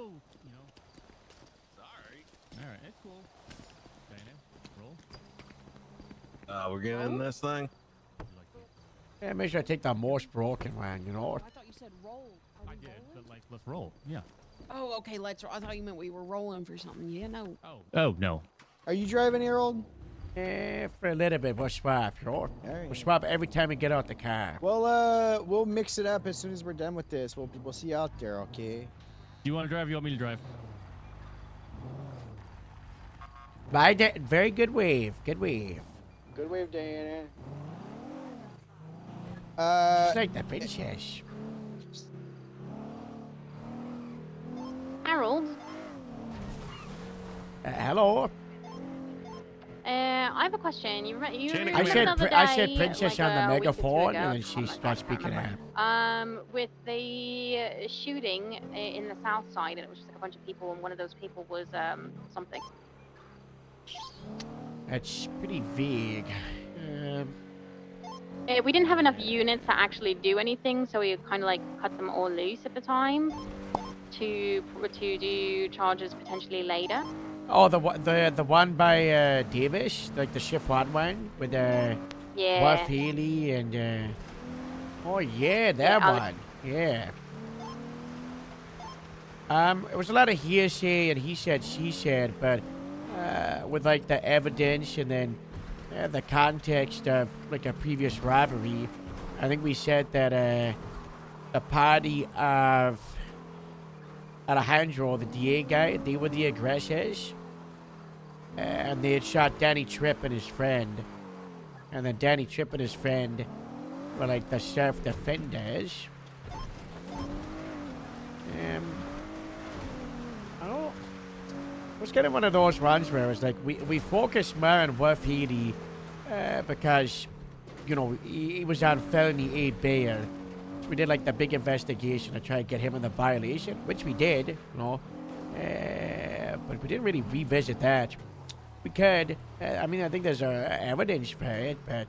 All right, it's cool. Diana, roll. We're getting in this thing. Yeah, make sure I take the most broken one, you know? I thought you said roll. I did, but like, let's roll. Yeah. Oh, okay. Let's. I thought you meant we were rolling for something. Yeah, no. Oh no. Are you driving, Harold? For a little bit, we'll swap, you know? We'll swap every time we get out the car. Well, we'll mix it up as soon as we're done with this. We'll see you out there, okay? Do you want to drive? You want me to drive? Very good wave. Good wave. Good wave, Diana. She's like the princess. Harold, Hello. I have a question. You remember I said, the other day, I said princess like, on the a week or two megaphone, ago? and then she starts speaking out. With the shooting in the south side, and it was just like a bunch of people, and one of those people was something. That's pretty vague. We didn't have enough units to actually do anything, so we kind of like cut them all loose at the time to do charges potentially later. Oh, the one by Davis, like the shift one with Yeah. Worth Haley and oh yeah, that one. Yeah. It was a lot of hearsay and he said, she said, but with like the evidence and then the context of like a previous robbery, I think we said that the party of Alejandro, the DA guy, they were the aggressors. And they had shot Danny Tripp and his friend. And then Danny Tripp and his friend were like the self-defenders. I don't know. It was kind of one of those ones where it was like, we focused more on Worth Healy because, you know, he was on felony aid bail. So we did like the big investigation to try to get him in the violation, which we did, you know. But we didn't really revisit that. We could. I mean, I think there's evidence for it, but...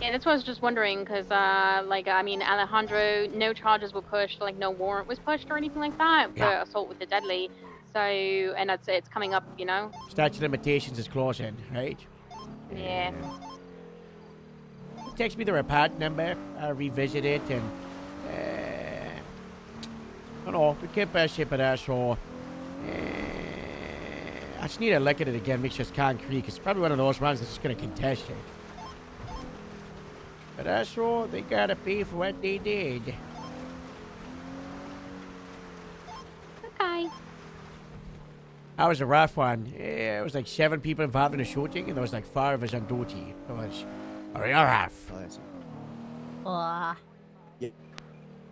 Yeah, that's what I was just wondering, because, like, I mean, Alejandro, no charges were pushed, like, no warrant was pushed or anything like that for assault with the deadly. So, and it's coming up, you know? Statute of limitations is closing, right? Yeah. Text me the report number. I'll revisit it and... I don't know. We keep ship it out, so... I just need to look at it again, make sure it's concrete. It's probably one of those ones that's just going to contest it. But that's all. They got to pay for what they did. Okay. That was a rough one. Yeah, it was like 7 people involved in the shooting, and there was like 4 of us on duty. It was real rough. Yeah.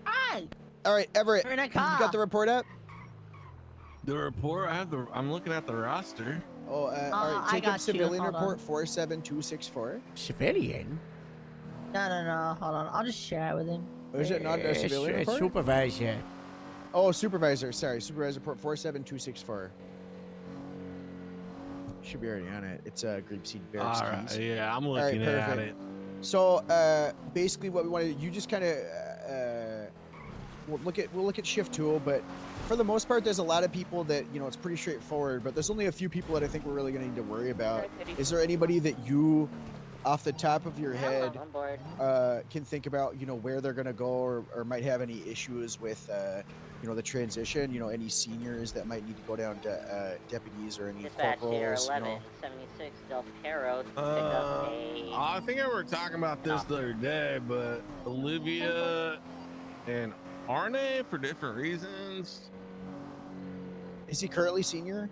Hi. All right, Everett, We're in a you car. got the report up? The report? I'm looking at the roster. Oh, all right. I Take up got you. civilian Hold report on. 47264. Civilian? No. Hold on. I'll just share it with him. Or is it not a civilian report? Supervisor. Oh, supervisor. Sorry, supervisor report 47264. Should be already on it. It's Grapeseed Barracks. All right, Keys. yeah, I'm All right, looking at perfect. it. So basically, what we wanted, you just kind of we'll look at shift tool, but for the most part, there's a lot of people that, you know, it's pretty straightforward. But there's only a few people that I think we're really going to need to worry about. Is there anybody that you, off the top of your head, can think about, you know, where they're going to go, or might have any issues with, you know, the transition? You know, any seniors that might need to go down to deputies or any Dispatch leader corporals? You know? 1176 Del Caro to pick up a... I think I were talking about this the other day, but Olivia and Arne, for different reasons. Is he currently senior?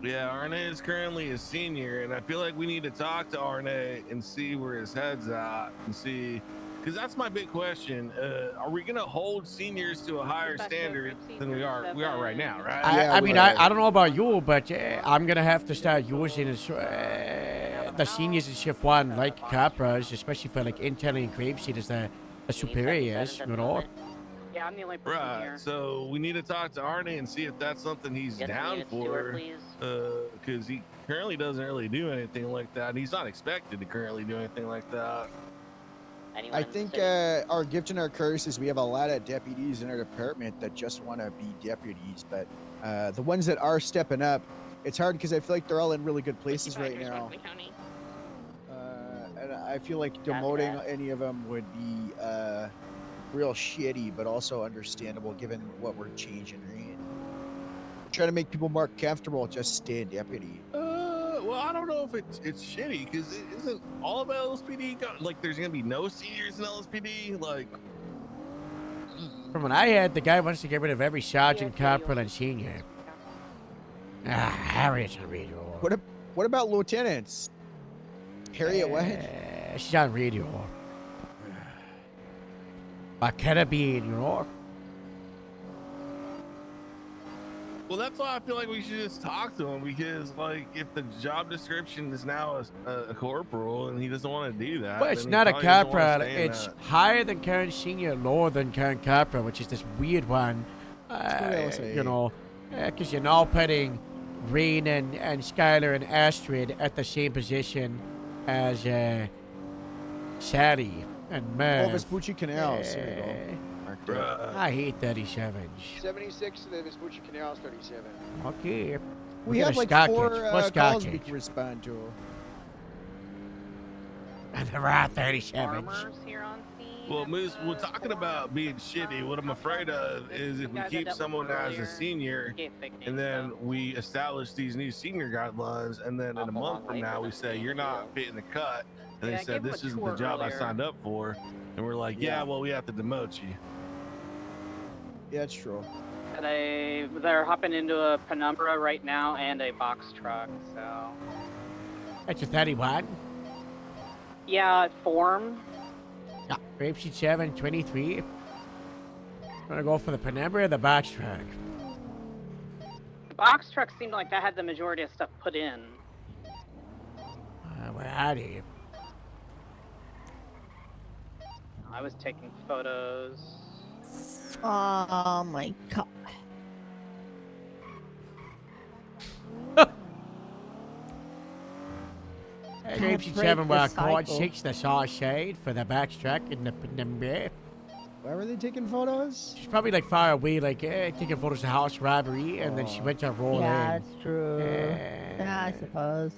Yeah, Arne is currently a senior, and I feel like we need to talk to Arne and see where his head's at and see, because that's my big question. Are we gonna hold seniors to a higher standard than we are right now, right? I mean, I don't know about you, but I'm gonna have to start using the seniors in shift 1 like Capras, especially for like Intel and Grapeseed as the superiors, you know. Yeah, I'm the only person here. Right, so we need to talk to Arne and see if that's something he's Yes, down unit steward, for. please. Because he currently doesn't really do anything like that. He's not expected to currently do anything like that. I think our gift and our curse is we have a lot of deputies in our department that just want to be deputies, but the ones that are stepping up, it's hard because I feel like they're all in really good places right now. And I feel like demoting any of them would be real shitty, but also understandable given what we're changing, right? Trying to make people more comfortable, just stay a deputy. Well, I don't know if it's shitty because isn't all of LSPD like there's gonna be no seniors in LSPD? Like, From what I heard, the guy wants to get rid of every sergeant, corporal, and senior. Harriet's on radio. What about lieutenants? Harriet what? She's on radio. But can it be, you know? well, that's why I feel like we should just talk to him because, like, if the job description is now a corporal and he doesn't want to do that, Well, it's then he not a probably doesn't wanna corporal. stay in It's that. higher than current senior, lower than current corporal, which is this weird one. You know, because you're now putting Rain and Skylar and Astrid at the same position as Sally and Merv. Oh, Vespucci Canals. There you go. I hate 37s. 76 to the Vespucci Canals, 37. Okay. We got have a like Scott 4 kit. What's calls Scott we kit? can respond to. And there are 37s. Well, Moose, we're talking about being shitty. What I'm afraid of is if we keep someone as a senior and then we establish these new senior guidelines, and then in a month from now we say you're not fitting the cut, and they said this isn't the job I signed up for, and we're like, yeah, well, we have to demote you. Yeah, it's true. They're hopping into a Penumbra right now and a box truck, so. That's a 31. Yeah, form. Yeah, Grapeseed 7, 23. Wanna go for the Penumbra or the box truck? The box truck seemed like that had the majority of stuff put in. Where are they? I was taking photos. Oh my god. Grapeseed 7 were caught 6 the saw shade for the box truck in the Penumbra. Why were they taking photos? She's probably like far away, like taking photos of house robbery, and then she went to roll Yeah, in. that's true. Yeah, I suppose.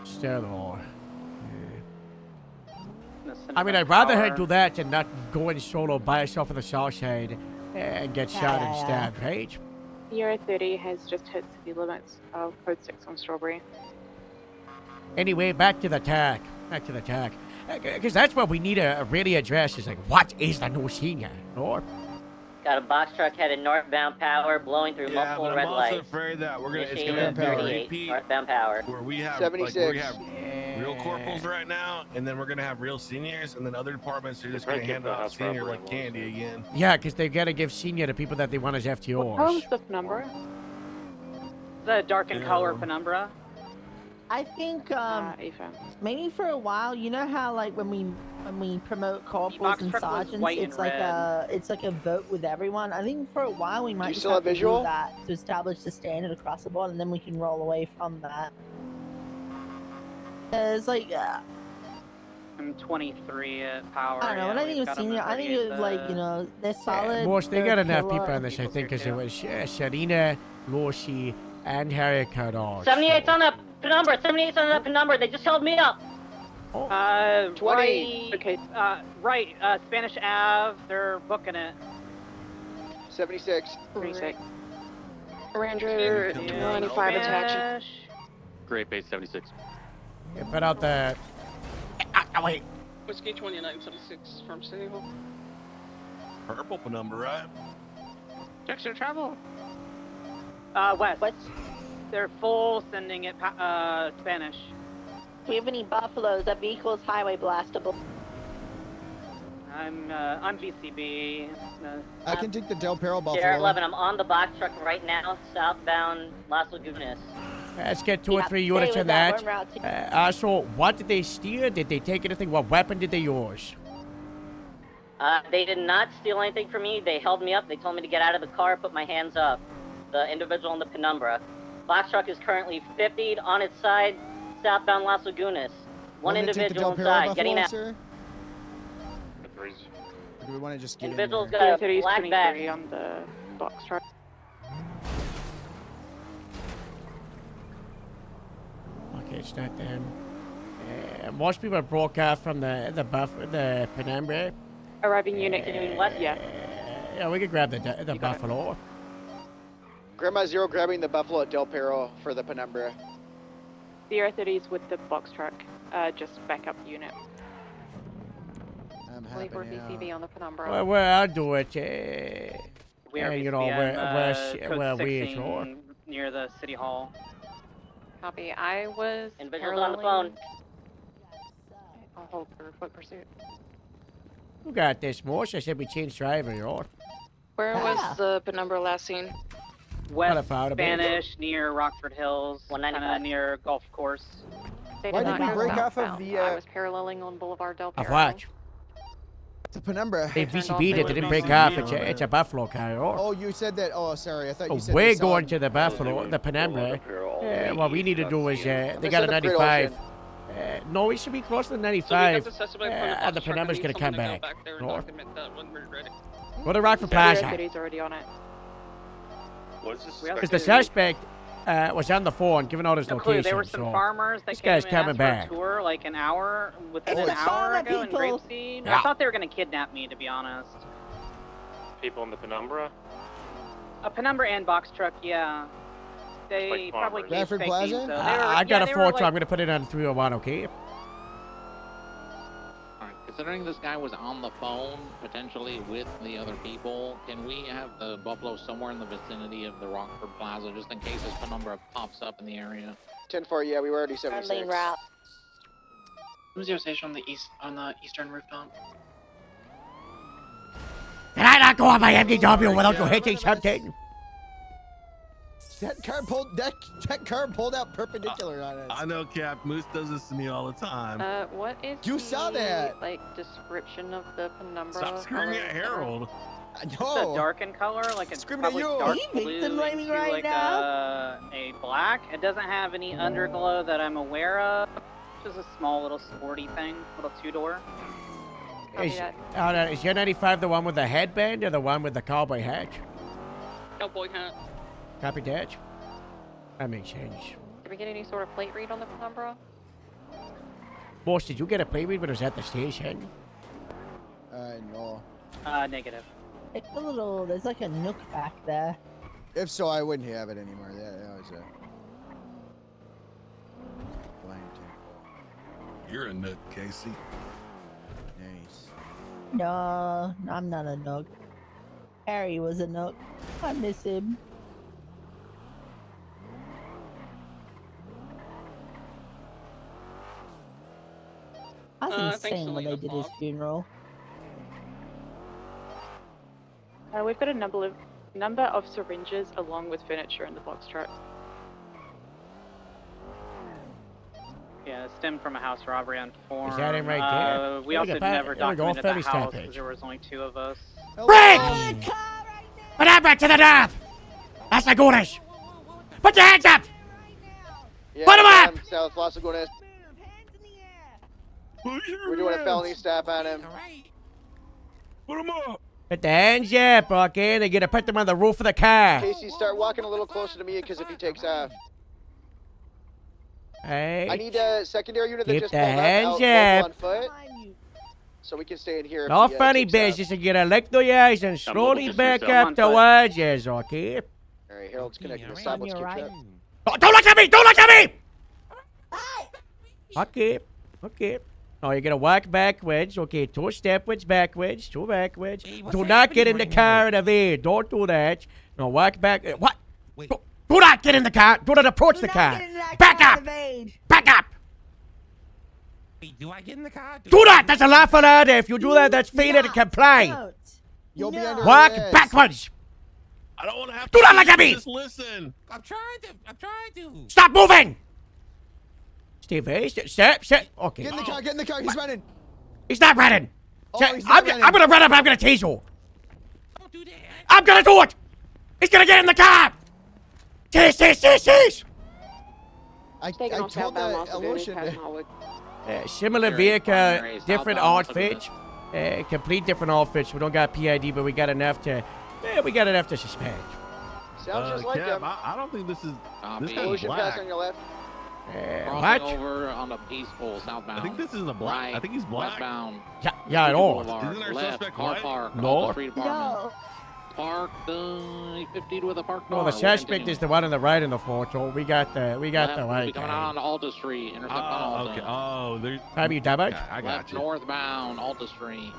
Still though. I mean, I'd rather her do that than not go in solo by herself in the south side and get shot and stabbed, right? Sierra 30 has just hit city limits of code 6 on Strawberry. Anyway, back to the attack. Back to the attack. Because that's what we need to really address is like, what is the new senior? Or Got a box truck headed northbound power, blowing through Yeah, multiple but red I'm also lights. afraid that it's gonna Initiating be a 38, repeat northbound power. where we have 76. like, we have real corporals right now, and then we're gonna have real seniors, and then other departments are just gonna hand out senior like candy again. yeah, because they gotta give senior to people that they want as FTOs. How's the Penumbra? The dark in color Penumbra. I think maybe for a while, you know how like when we promote corporals box and truck was sergeants, white it's and like red. it's like a vote with everyone. I think for a while we might you just still have have to visual? do that to establish the standard across the board, and then we can roll away from that. It's like I'm 23 at power. I don't know. When I think of senior, I think of like they're solid. Most they they're got enough pillar. people on this, I think, because it was Sharina, Roshi, and Harriet Cardosh. 78's on the Penumbra. 78's on the Penumbra. They just held me up. 20. Right. Okay. Right. Spanish Ave. They're booking it. 76. 36. Ranger 25 attached. Great base 76. Yeah, put out the. Wait. Whiskey 2976 from City Hall. Purple Penumbra, right? Checks your travel. West. They're full sending it Spanish. Do we have any buffaloes? That vehicle is highway blastable. I'm BCB. I can take the Del Perro Buffalo. Sierra 11. I'm on the box truck right now, southbound Las Lagunas. Let's get 2 or 3 units stay in with that. that. We're en route Also, what did they steal? Did they take anything? What weapon did they use? They did not steal anything from me. They held me up. They told me to get out of the car, put my hands up. The individual in the Penumbra. Box truck is currently 50'd on its side, southbound Las Lagunas. One Want me to take the individual Del Perro inside, Buffalo, getting out. sir? Or do we want to just get Individual's in there? got a black bag. on the box truck. Okay, it's not them. most people broke off from the Penumbra. Arriving unit continuing west. Yeah. Yeah, we could grab the Buffalo. Grandma Zero grabbing the Buffalo at Del Perro for the Penumbra. Sierra 30s with the box truck. Just backup unit. I'm Wait for happy now. BCB on the Penumbra. Well, I'll do it. We are And you know, where we sure. near the city hall. Copy. I was Individuals on the phone. I'll hold for foot pursuit. Who got this, Morse? I said we changed driver, you know. Where was the Penumbra last seen? West found a bit. Spanish, near Rockford Hills, kind of near golf course. They Why did did not we go break off of southbound. the, I was paralleling on Boulevard Del Perro. Of what? The Penumbra. Hey, turned off, VCB, they they were didn't going break south. off. It's a Buffalo car, you know. Oh, you said that. Oh, sorry. I thought Oh, you said we're they saw going him. to the Buffalo, the Penumbra. What we need to do is, they got a 95. No, we should be close to the 95. And the Penumbra's going to come back. North. Go to Rockford Sierra Plaza. 30's already on it. What's this? Because the suspect was on the phone giving out his No clue. location. There were some so farmers that this came guy's and coming asked back. for a tour like an hour, within It's an the hour farmer ago in people. Grapeseed. Yeah. I thought they were going to kidnap me, to be honest. People in the Penumbra? A Penumbra and box truck, yeah. They like probably farmers. gave Bradford fake Plaza? names, though. They were- I got yeah, a they were photo. like- I'm going to put it on 301, okay? Alright, considering this guy was on the phone, potentially with the other people, can we have the Buffalo somewhere in the vicinity of the Rockford Plaza, just in case his penumbra pops up in the area? 10-4, yeah, we were already 76. route. Zero station on the eastern rooftop. Can I not go on my MDW without you hitting something? That car pulled out perpendicular on us. I know, Cap. Moose does this to me all the time. What is You the, saw that. like, description of the Penumbra? Stop screaming at Harold. It's No. a dark in color, like it's Screaming at probably you. dark Are you blue victim blaming into right like now? a black. It doesn't have any underglow that I'm aware of. Just a small little sporty thing, little two-door. Copy Is, that. is your 95 the one with the headband or the one with the cowboy hat? Cowboy hat. Copy that. That makes sense. Did we get any sort of plate read on the Penumbra? Boss, did you get a play read when it was at the station? No. Negative. It's a little. There's like a nook back there. If so, I wouldn't have it anymore. That was a blind You're a nut, Casey. Nice. No, I'm not a nook. Harry was a nook. I miss him. That's insane when they did his funeral. We've got a number of syringes along with furniture in the box truck. Yeah, it stemmed from a house robbery on form. Is that him right there? We Look also at that. never There we go, documented the Philly house stoppage. because there was only 2 of us. Break! Penumbra to the north! That's the goonish! Put your hands up! Yeah, Put 'em up! South Los Lagunas. We're doing a felony stop on him. Put him up! Put the hands up, okay? They're gonna put them on the roof of the car. Casey, start walking a little closer to me because if he takes off. Hey. I need a secondary unit that Keep just the pulled hands up out up. on foot. So we can stay in here. if No he, funny takes off. business. You're gonna lick the eyes and slowly just back yourself. up towards us, okay? Alright, Harold's connecting the stop. Let's keep track. Oh, don't look at me! Don't look at me! Okay, okay. Now you're gonna walk backwards, okay? 2 stepwards backwards, 2 backwards. Do not get in the car in a V. Don't do that. No, walk back. What? Do not get in the car. Do not approach the car. Back up! Back up! Wait, do I get in the car? Do not! That's a lawful order. If you do that, that's failure to comply. You'll be under Walk arrest. backwards. I don't want to have Do to. not look at me! Just listen. I'm trying to. Stop moving! Steve, step. Okay. Get in the car. Get in the car. He's running. He's not running. Oh, Step- he's not running. I'm gonna run up. I'm gonna tase you. I'm gonna do it. He's gonna get in the car. Tease. I Taking off told southbound the Los Lagunas, Alotian passing to... Hallwood. Similar Sure, vehicle, primary, different southbound, outfits. Complete different outfits. We don't got PID, but we got enough to suspect. Sounds just like Cap, him. I don't think this is. This Copy. guy's Ocean pass black. on your left. What? over on the peaceful southbound. I think this is a black. Right, I think he's black. Westbound. Yeah, I know. Boulevard, Isn't our left, suspect car white? park, No. off the street apartment. Parked 50 with a parked car. No, the We're suspect continuing. is the one on the right in the photo. We got the Left, we'll be white coming guy. on to Alta Street, intercept on Alta. Okay. Oh, there's. Have you done it? Okay, I got Left you. northbound, Alta Street.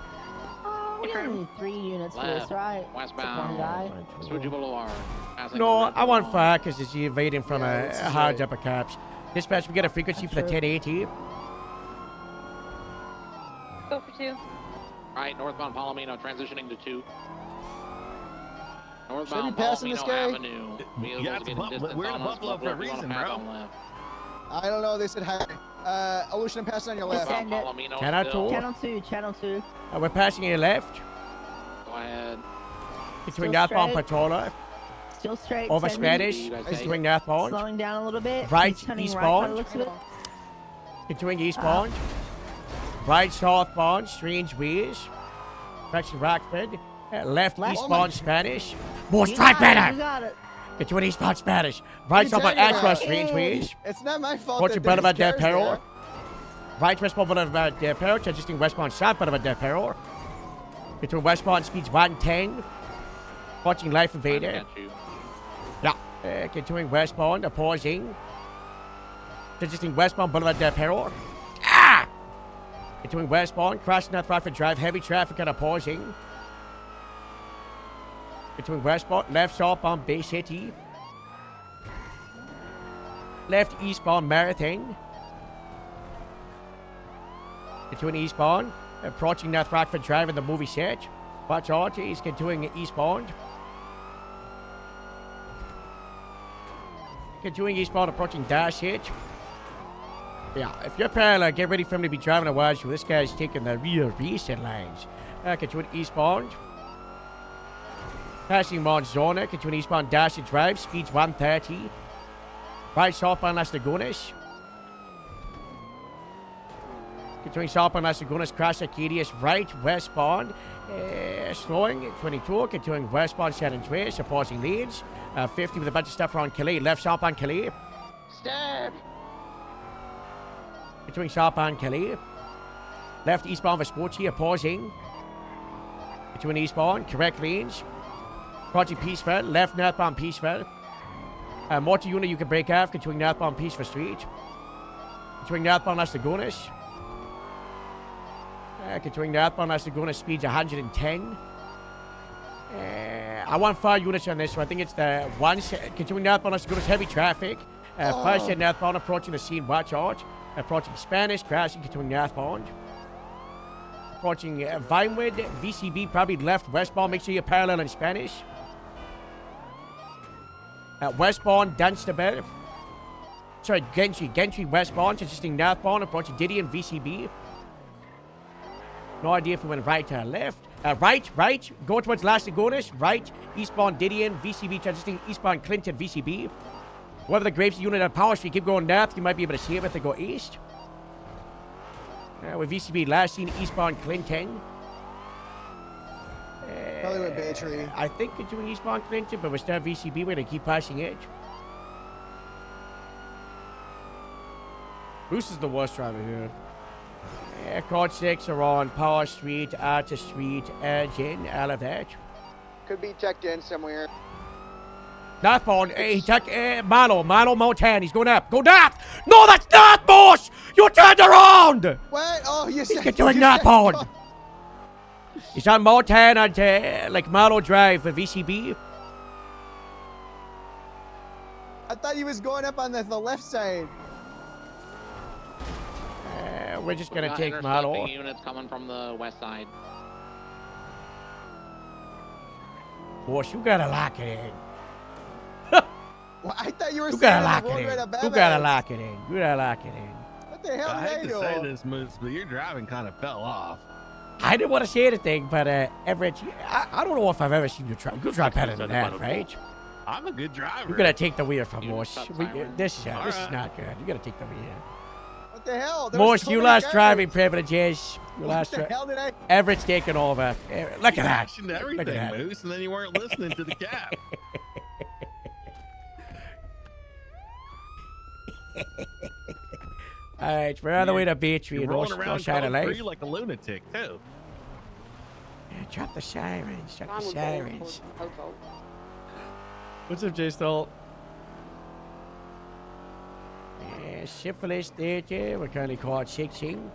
We only need 3 units for Left, this, right? Except one westbound, guy. Fuji Boulevard. Passing No, the red I want line. 5 because it's evading from Yeah, a this is hard right. upper caps. Dispatch, we get a frequency for the That's 1080. Go for 2. Right, northbound Palomino, transitioning to 2. Should I Northbound be passing this Palomino guy? Avenue. Vehicles Yeah, it's getting Buffalo- distance we're in on a us. Buffalo Left, for a left, you wanna reason, pass bro. on left. I don't know. They said hi. Olution, I'm passing on your left. Northbound Send it. Palomino Channel still. 2. Channel 2, channel 2. We're passing your left. Go ahead. Between Still northbound straight. Patroller. Still straight. Over 70. Spanish. You guys Between northbound. Slowing down a little bit. Right, He's turning eastbound. Right by the looks of it. Between eastbound. Right southbound. Strange ways. Direction Rockford. Left Left. eastbound Spanish. More You strike got it, better. You got it. Between eastbound Spanish. Right you southbound talking Ashwell about? Strange ways. It's not my fault. Watching that Boulevard there's Del cars Perro. there. Right westbound Boulevard Del Perro. Adjusting westbound south Boulevard Del Perro. Between westbound speeds 110. Watching Life Invader. Got you. Yeah. Continuing westbound. Pausing. Adjusting westbound Boulevard Del Perro. Ah! Continuing westbound. Crossing North Rockford Drive. Heavy traffic and pausing. Between westbound. Left southbound Bay City. Left eastbound Marathon. Between eastbound. Approaching North Rockford Drive in the movie set. Watch out, he's continuing eastbound. Continuing eastbound, approaching Dash Hit. Yeah, if you're parallel, get ready for him to be driving a watch. This guy's taking the rear reset lines. Continuing eastbound. Passing Mount Zona, continuing eastbound Dash Hit Drive, speeds 130. Right southbound Las Lagunas. Continuing southbound Las Lagunas, cross Arcadius, right westbound. Slowing, 22, continuing westbound San Andreas, opposing leads. 50 with a bunch of stuff around Calais, left southbound Calais. Stab! Continuing southbound Calais. Left eastbound Vespucci, opposing. Between eastbound, correct lanes. Approaching Peaceville, left northbound Peaceville. Multi-unit you can break off, continuing northbound Peaceville Street. Continuing northbound Las Lagunas. Continuing northbound Las Lagunas, speeds 110. I want 5 units on this, so I think it's the continuing northbound Las Lagunas, heavy traffic. First set northbound, approaching the scene, watch out. Approaching Spanish, crashing, continuing northbound. Approaching Vinewood, VCB, probably left westbound, make sure you're parallel in Spanish. Westbound, Dunstable. Sorry, Gentry westbound, consisting northbound, approaching Didion, VCB. No idea if we went right or left. Right. Go towards Las Lagunas. Right. Eastbound Didion. VCB transiting eastbound Clinton. VCB. Whoever the Graves unit on Power Street, keep going north. You might be able to see it if they go east. With VCB last seen eastbound Clinton. Probably with Bay Tree. I think it's doing eastbound Clinton, but we're still VCB. We're going to keep passing it. Bruce is the worst driver here. Code 6 around Power Street, Archer Street, Edging, all of that. Could be tucked in somewhere. Northbound, he took Marlow Mountain. He's going up. Go north! No, that's not, boss! You turned around! What? Oh, you said. He's doing you said- northbound. He's on Mountain on like Marlow Drive for VCB. I thought he was going up on the left side. We're just We gonna got take Marlow. intercepting units coming from the west side. Boss, you gotta lock it in. Well, I thought you were You saying gotta on lock the it road in. right above You gotta us. lock it in. You gotta lock it in. What the hell I did I hate do? to say this, Moose, but your driving kind of fell off. I didn't want to say anything, but Everett, I don't know if I've ever seen you try. You drive better than that, right? I'm a good driver. You're gonna take the wheel from Morse. This is Alright. not good. You gotta take the wheel. What the hell? There was Morse, so you many lost guys. driving privileges. You What lost. the hell did I? Everett's taking over. Look at that. Action to Look at everything, that. Moose, and then you weren't listening to the cap. All right, we're on the way to Beach View. You're No, rolling no around sign of code life. 3 like a lunatic, too. Yeah, drop the sirens. Drop the Mine was sirens. Hotel. What's up, J Stall? Yeah, syphilis there, we're currently called 16.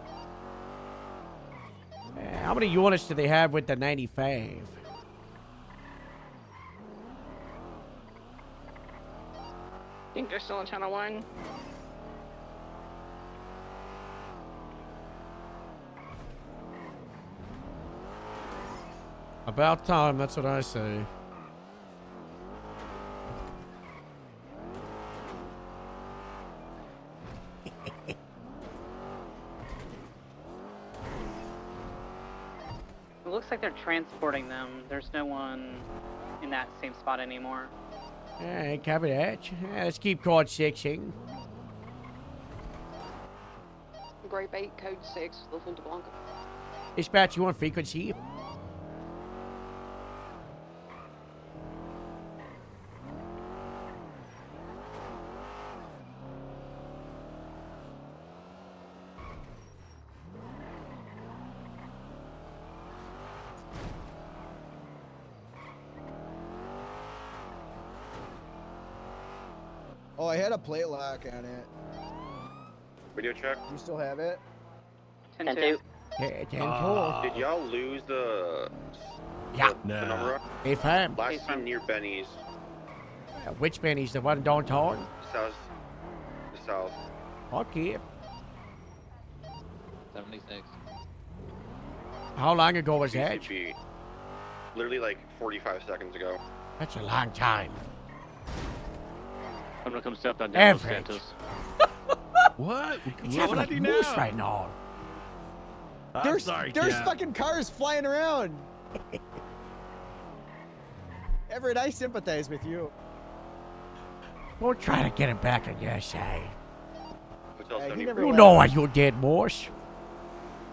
How many units do they have with the 95? Think they're still on channel 1. About time, that's what I say. It looks like they're transporting them. There's no one in that same spot anymore. Alright, copy that. Let's keep code 16. Grape 8, code 6, La Fuente Blanca. Dispatch, you on frequency? Oh, I had a plate lock on it. Video check. You still have it? 10-2. Yeah, 10-4. Did y'all lose the? Yeah. The number? Hey, fam. Last seen near Benny's. Which Benny's? The one downtown? South. The south. Okay. 76. How long ago was that? PCP. Literally like 45 seconds ago. That's a long time. I'm gonna come step down Los Average. Santos. What? It's What having would I like do moose now? right now. I'm There's sorry, there's Cat. fucking cars flying around. Everett, I sympathize with you. Don't try to get him back on your side. Hotel he 70. never You left. know what you did, Morse.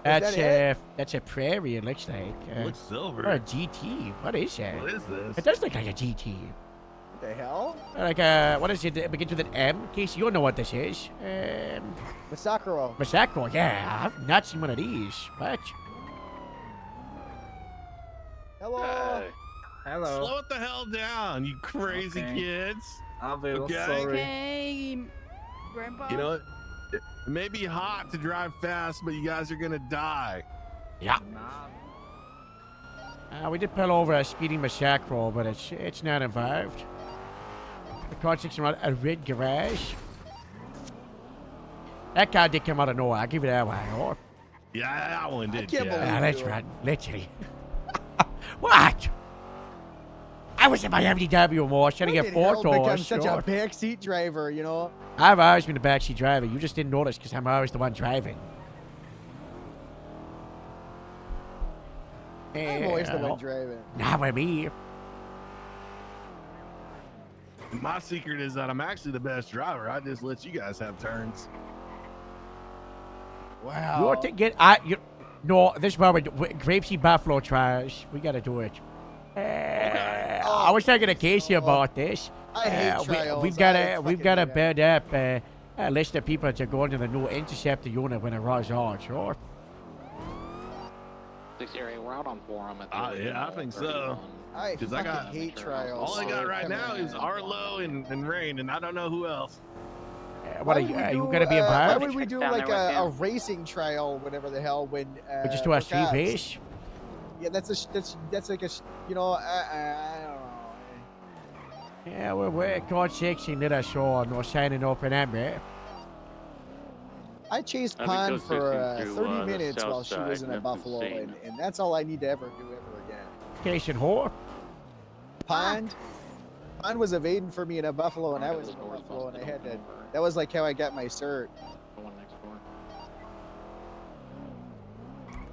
that That's a prairie, it looks like. It looks silver. Or a GT. What is that? What is this? It does look like a GT. What the hell? Like what is it? It begins with an M. Casey, you know what this is. Masakuro. Masako, yeah. I've not seen one of these. What? Hello. Hello. Slow it the hell down, you crazy Okay. kids. I'll be Okay. sorry. Hey, Grandpa. You know what? It may be hot to drive fast, but you guys are gonna die. Yeah. We did pull over a speeding Masako, but it's not involved. The car takes around a red garage. That car did come out of nowhere. I'll give you that one. Oh, Yeah, that one did. can't believe yeah, that's you. right. Literally. What? I was in my MDW more trying to When get did Harold become photos. such Sure. a backseat driver, you know? I've always been the backseat driver. You just didn't notice because I'm always the one driving. I'm always the Yeah. one driving. Not with me. My secret is that I'm actually the best driver. I just let you guys have turns. Wow. You're to get no, this is why we Grapeseed Buffalo tries. We gotta do it. I was talking to Casey about this. I hate trials. We've got to bed up a list of people to go into the new interceptor unit when it rolls on. Sure. 6 area, we're out on forum. Yeah, I think so. I 'Cause fucking I got- hate trials. All I got right Coming now in. is Arlo and Rain, and I don't know who else. What are Why you? would Are we you do, gonna be Why involved? would we do Down like there with a him. racing trial, whatever the hell, when We just do we're a street cops? race. Yeah, that's like a you know I don't know. Yeah, we're caught 16 that I saw no signing up in Amber. I chased I think Pond those for 16 through, 30 the minutes south while she side, was in a that's buffalo, insane. and that's all I need to ever do ever again. Case and whore. Pond was evading for me in a buffalo, and I was in a doors buffalo, and I busted had to. open. That was like how I got my cert. The one next door.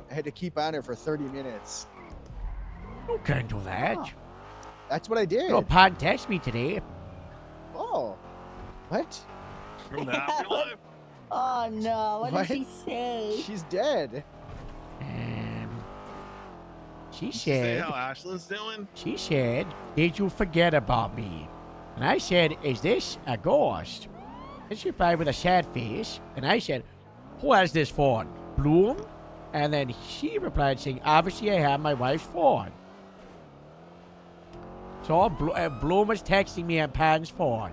I had to keep on her for 30 minutes. You can't do that. That's what I did. No, Pod texted me today. Oh, what? From the afterlife. Oh no, what What? did she say? She's dead. She Say said, how Ashlyn's doing. she said, did you forget about me? And I said, is this a ghost? And she replied with a sad face. And I said, who has this phone? Bloom? And then she replied saying, obviously I have my wife's phone. So Bloom was texting me on Patton's phone.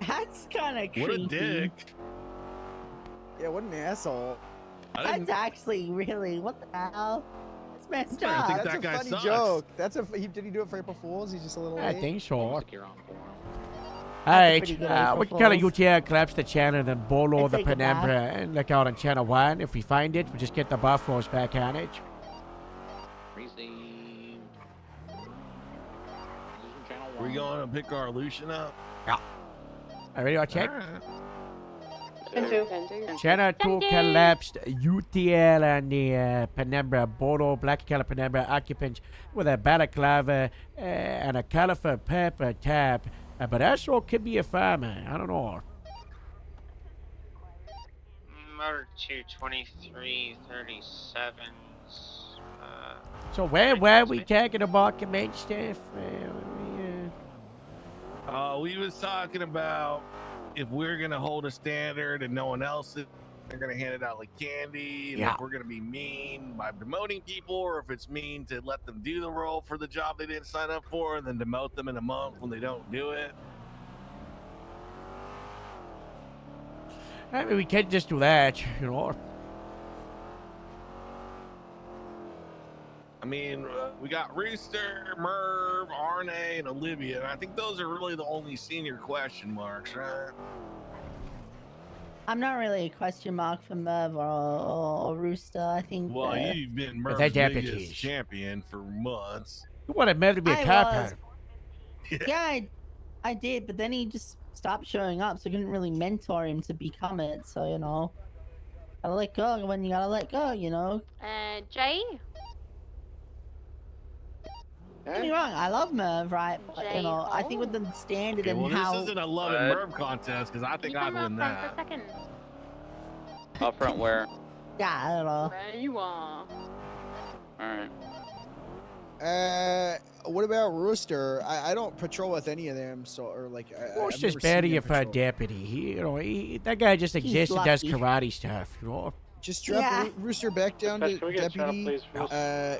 That's kind of creepy. What a dick. Yeah, what an asshole. That's actually really, what the hell? It's messed I up. think That's that a guy funny sucks. joke. Did he do it for April Fools? He's just a little I late. think so. Looks like you're on for him. Alright, pretty good April we can kind of Fools. UTL collapse the channel and then bolo Let's the take it back. Penumbra and look out on channel 1. If we find it, we'll just get the buffaloes back on it. Received. Channel We 1. going to pick our Lucian up? Alright, I'll check. Can Channel 2 collapsed UTL and the Penumbra, bolo, black color Penumbra occupants with a balaclava and a colorful pepper tap. But also could be a farmer. I don't know. Motor 22337. So where were we talking about command stuff? We was talking about if we're gonna hold a standard and no one else is, they're gonna hand it out like candy. And Yeah. if we're gonna be mean by demoting people, or if it's mean to let them do the role for the job they didn't sign up for, and then demote them in a month when they don't do it. I mean, we can't just do that, you know. I mean, we got Rooster, Merv, Arne, and Olivia, and I think those are really the only senior question marks, right? I'm not really a question mark for Merv or Rooster. I think. Well, you've been they're Merv's deputies. biggest champion for months. You wanted Merv to be a I cop. was. Yeah, I did, but then he just stopped showing up, so I couldn't really mentor him to become it. So you know, gotta let go when you gotta let go. You know. Jay? Don't get me wrong, I love Merv, right? But, you know, I think with the standard Okay, and well, how. this isn't a love and Merv contest, because I think I'd win that. Up front where? Yeah, I don't know. There you are. Alright. What about Rooster? I don't patrol with any of them, so or like. Well, it's I've just never seen better him if a patrol. deputy. That guy just exists and does lucky. karate stuff, you know. Just drop Rooster back down to Can we get a shot, deputy. please,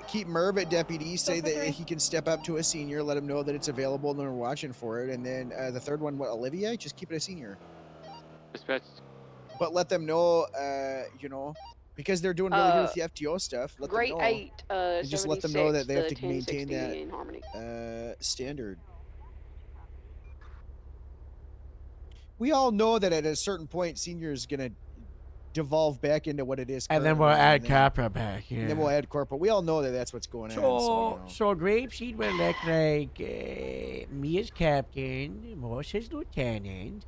Keep Merv at deputy. Say that he can step up to a senior. Let him know that it's available and they're watching for it. And then the third one, Olivia? Just keep it a senior. Dispatch. But let them know, you know, because they're doing really good with the FTO stuff. Let Grade them know. 8, And just let them know that they have to 76, maintain 1060 in Harmony. that standard. We all know that at a certain point, senior is gonna devolve back into what it is. And then we'll currently, add and then- Capra back, yeah. And then we'll add corporate. We all know that that's what's going on. So, you know. So Grapeseed will look like me as captain, Moss as lieutenant,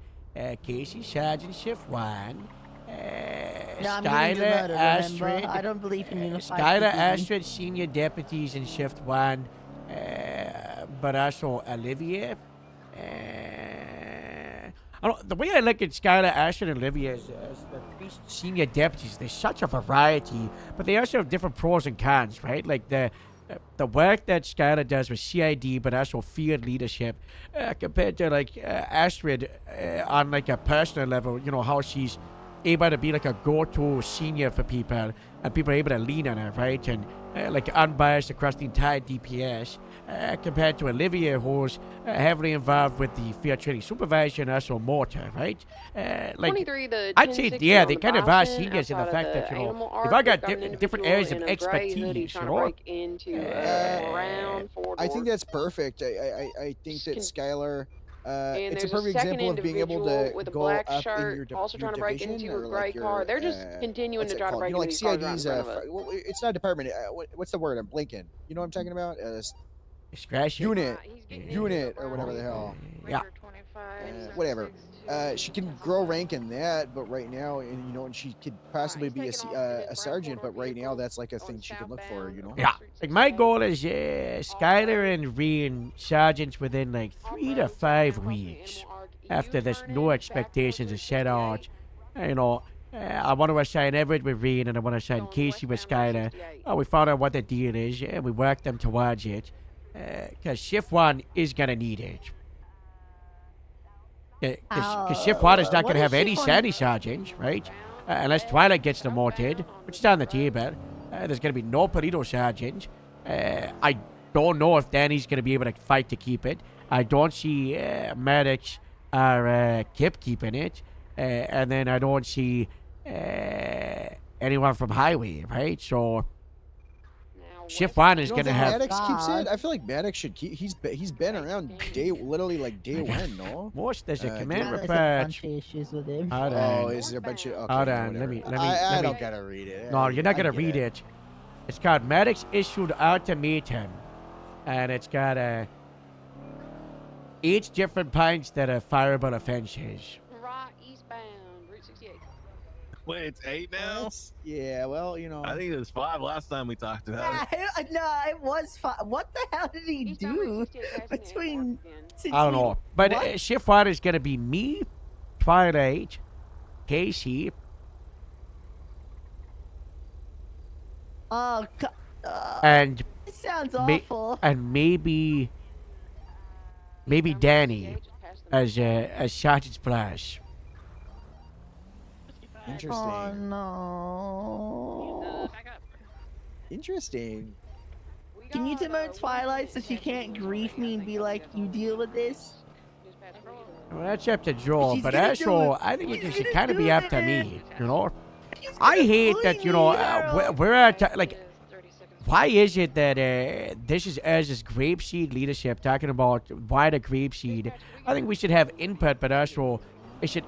Casey Sergeant Shift 1, No, I'm giving Skylar demoted, remember? Astrid. I don't believe in unified. Skylar PPE. Astrid, senior deputies in Shift 1, but also Olivia. The way I look at Skylar, Ashton, and Olivia as the three senior deputies, there's such a variety, but they also have different pros and cons, right? Like the work that Skylar does with CID, but also field leadership, compared to like Astrid on like a personal level, you know, how she's able to be like a go-to senior for people, and people are able to lean on her, right? And like unbiased across the entire DPS, compared to Olivia, who's heavily involved with the field training supervisor and also mortar, right? Like 23, the I'd say, 1060 yeah, on they the kind of are Bison seniors in the outside fact of that, the you know, animal they've arc. all got We've got an different individual areas of in a gray hoodie expertise, trying you to know? break into around four I think doors. that's perfect. I think that Skylar. And It's a there's perfect second example of being able individual to with a go black up in shirt, your also trying to break division into or a gray like your, car. They're just continuing what's to it try to called? break You know, into like these cars CID's. right in front of us. Well, it's not department. What's the word? I'm blinking. You know what I'm talking about? Scratch it. Unit or whatever the hell. Yeah. Whatever. She can grow rank in that, but right now, and you know, and she could possibly be a sergeant. But right now, that's like a thing she could look for. You know. Yeah. Like my goal is Skylar and Rian sergeants within like 3 to 5 weeks after there's no expectations are set out. You know, I want to assign Everett with Rian and I want to assign Casey with Skylar. We found out what the deal is and we work them towards it. Because Shift 1 is going to need it. Because Shift 1 is not going to have any sanity sergeants, right? Unless Twilight gets demoted, which is on the table. There's going to be no burrito sergeant. I don't know if Danny's going to be able to fight to keep it. I don't see Maddox or Kip keeping it. And then I don't see anyone from Highway, right? So Shift 1 is going to have... Maddox keeps it? I feel like Maddox should keep... He's been around literally like day one, no? Most there's a command There's a report. bunch of issues with him. Hold Oh, on. is there a bunch of... Okay, Hold on, whatever. let I me- don't gotta read it. No, you're not I gonna get read it. It's got Maddox issued ultimatum, and it's got 8 different points that are fireable offenses. Right, eastbound, Route 68. Wait, it's 8 now? Yeah, well, you know. I think it was 5 last time we talked about it. No, it was fine. What the hell did he do between? I don't know, but Shift 1 is gonna be me, Twilight, Casey. Oh, And it sounds ma- awful. and maybe Danny as Sergeant Splash. Interesting. Oh no. Interesting. Can you demote Twilight so she can't grief me and be like, "You deal with this"? Well, that's up to Joel, She's but gonna that's do all. it. I think it She's should gonna kind of do be up it. to me, you know. I hate that, you know, we're at like. Why is it that this is as this grapeseed leadership talking about why the grapeseed? I think we should have input, but also it should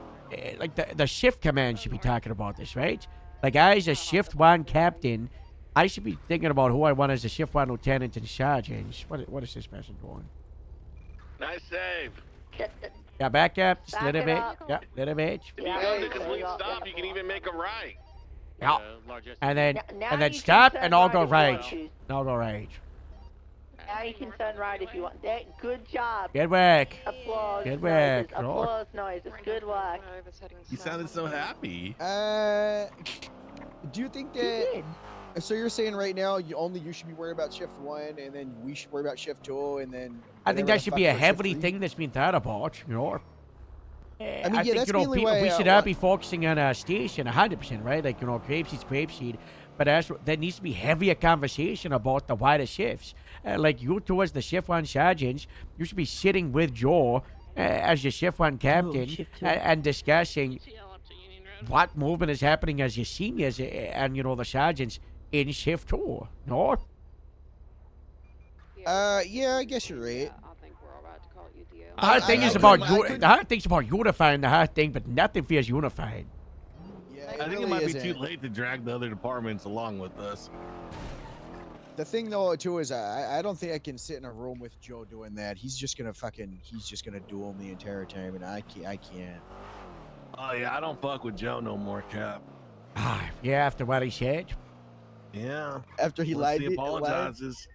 like the shift command should be talking about this, right? Like I as a shift 1 captain, I should be thinking about who I want as a shift 1 lieutenant and sergeant. What is this person doing? Nice save. Yeah, back up just a Back little it bit. up. Yeah, little bit. If you go to complete stop, you can even make a right. Yeah. And then Now and then you can stop turn and I'll right go if you want right. to. And I'll go right. Now you can turn right if you want. That, good job. Good work. Applause. Good noises, work. Applause noises. Good work. You sounded so happy. Do you think that... So you're saying right now you should be worried about shift 1, and then we should worry about shift 2, and then... I think whatever that the should fuck be a for shift heavy 3? thing that's been thought about, you know. I mean, yeah, think, that's you know, mainly why we I should all be focusing on our station 100%, right? Like, you know, grapeseed. But there needs to be heavier conversation about the wider shifts. Like you two as the shift 1 sergeants, you should be sitting with Joe as your shift 1 captain and discussing what movement is happening as your seniors and, you know, the sergeants in shift 2. No? Yeah, I guess you're right. The hard thing is about the hard thing's about unifying the hard thing, but nothing feels unified. I think it might be too late to drag the other departments along with us. The thing though too is I don't think I can sit in a room with Joe doing that. He's just gonna duel him the entire time, and I can't. Oh yeah, I don't fuck with Joe no more, Cap. Yeah, after what he said. Yeah. After he lied. He apologizes.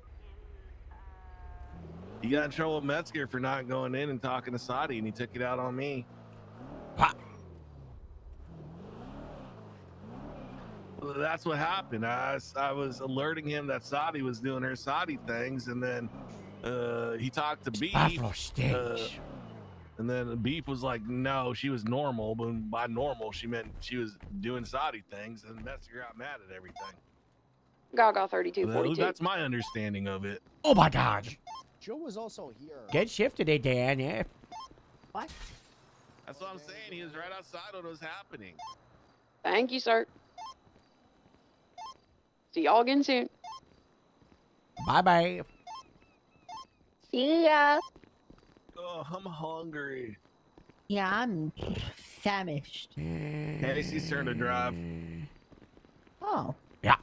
He got in trouble with Metzger for not going in and talking to Sadi, and he took it out on me. Well, that's what happened. I was alerting him that Sadi was doing her Sadi things, and then he talked to Beef. Buffalo stinks. And then Beef was like, no, she was normal, but by normal, she meant she was doing Sadi things, and Metzger got mad at everything. Gaga 3242. That's my understanding of it. Oh my God. Joe was also here. Get shifted, Dan. Yeah. What? That's what I'm saying. He was right outside when it was happening. Thank you, sir. See y'all again soon. Bye-bye. See ya. Oh, I'm hungry. Yeah, I'm famished. Casey's turn to drive. Oh. Yeah.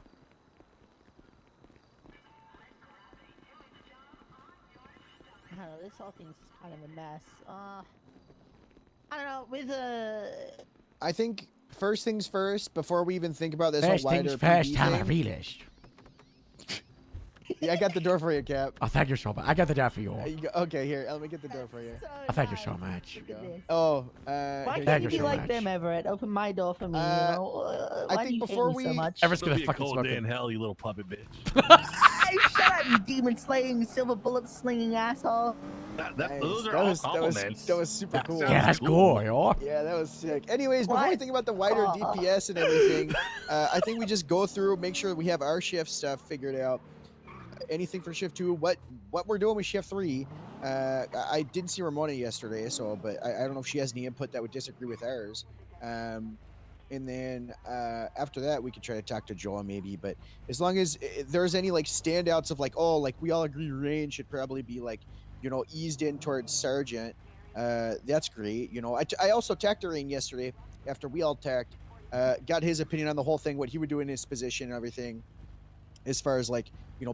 I don't know, this whole thing's kind of a mess. I don't know, with I think first things first, before we even think about this First whole wider things first, PD have a thing. realist. Yeah, I got the door for you, Cap. Oh, thank you so much. I got the door for you. Okay, here, let me get the door for you. Oh, thank you so much. Oh, why here can't you go. be like them, Everett? Open my door for me, you know? Why I do think you before hate me so we- much? Everett's gonna It'll be a fucking cold smoke day it. in hell, you little puppet bitch. Hey, shut up, you demon slaying, silver bullet slinging asshole. Those are That all was- that was- compliments. that was super cool. Yeah, that's cool, yo. Yeah, that was sick. Anyways, before we think about the wider DPS and everything, I think we just go through, make sure we have our shift stuff figured out. Anything for shift 2, what we're doing with shift 3. I didn't see Ramona yesterday, but I don't know if she has any input that would disagree with ours. And then after that, we could try to talk to Joel maybe. But as long as there's any like standouts of like, oh, like we all agree Rain should probably be like, eased in towards Sergeant. That's great. I also talked to Rain yesterday after we all talked, got his opinion on the whole thing, what he would do in his position and everything, as far as like,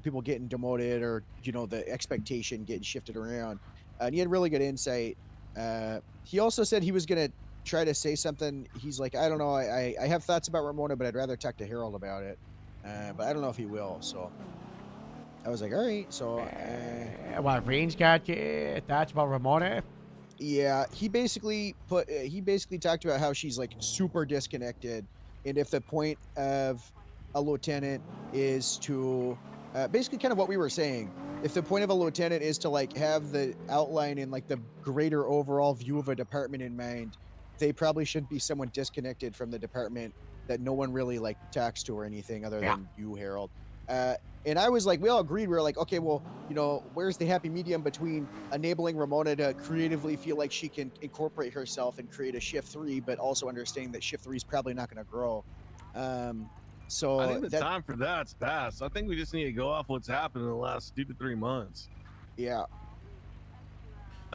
people getting demoted or, the expectation getting shifted around. And he had really good insight. He also said he was going to try to say something. He's like, I don't know. I have thoughts about Ramona, but I'd rather talk to Harold about it. But I don't know if he will. So I was like, all right. So, well, Rain's got thoughts about Ramona. Yeah, he basically talked about how she's like super disconnected, and if the point of a lieutenant is to basically kind of what we were saying, if the point of a lieutenant is to like have the outline and like the greater overall view of a department in mind, they probably shouldn't be someone disconnected from the department that no one really like talks to or anything other than you, Harold. And I was like, we all agreed. We were like, okay, well, where's the happy medium between enabling Ramona to creatively feel like she can incorporate herself and create a shift 3, but also understanding that shift 3 is probably not going to grow. So I think the time for that's past. I think we just need to go off what's happened in the last 2 to 3 months. Yeah.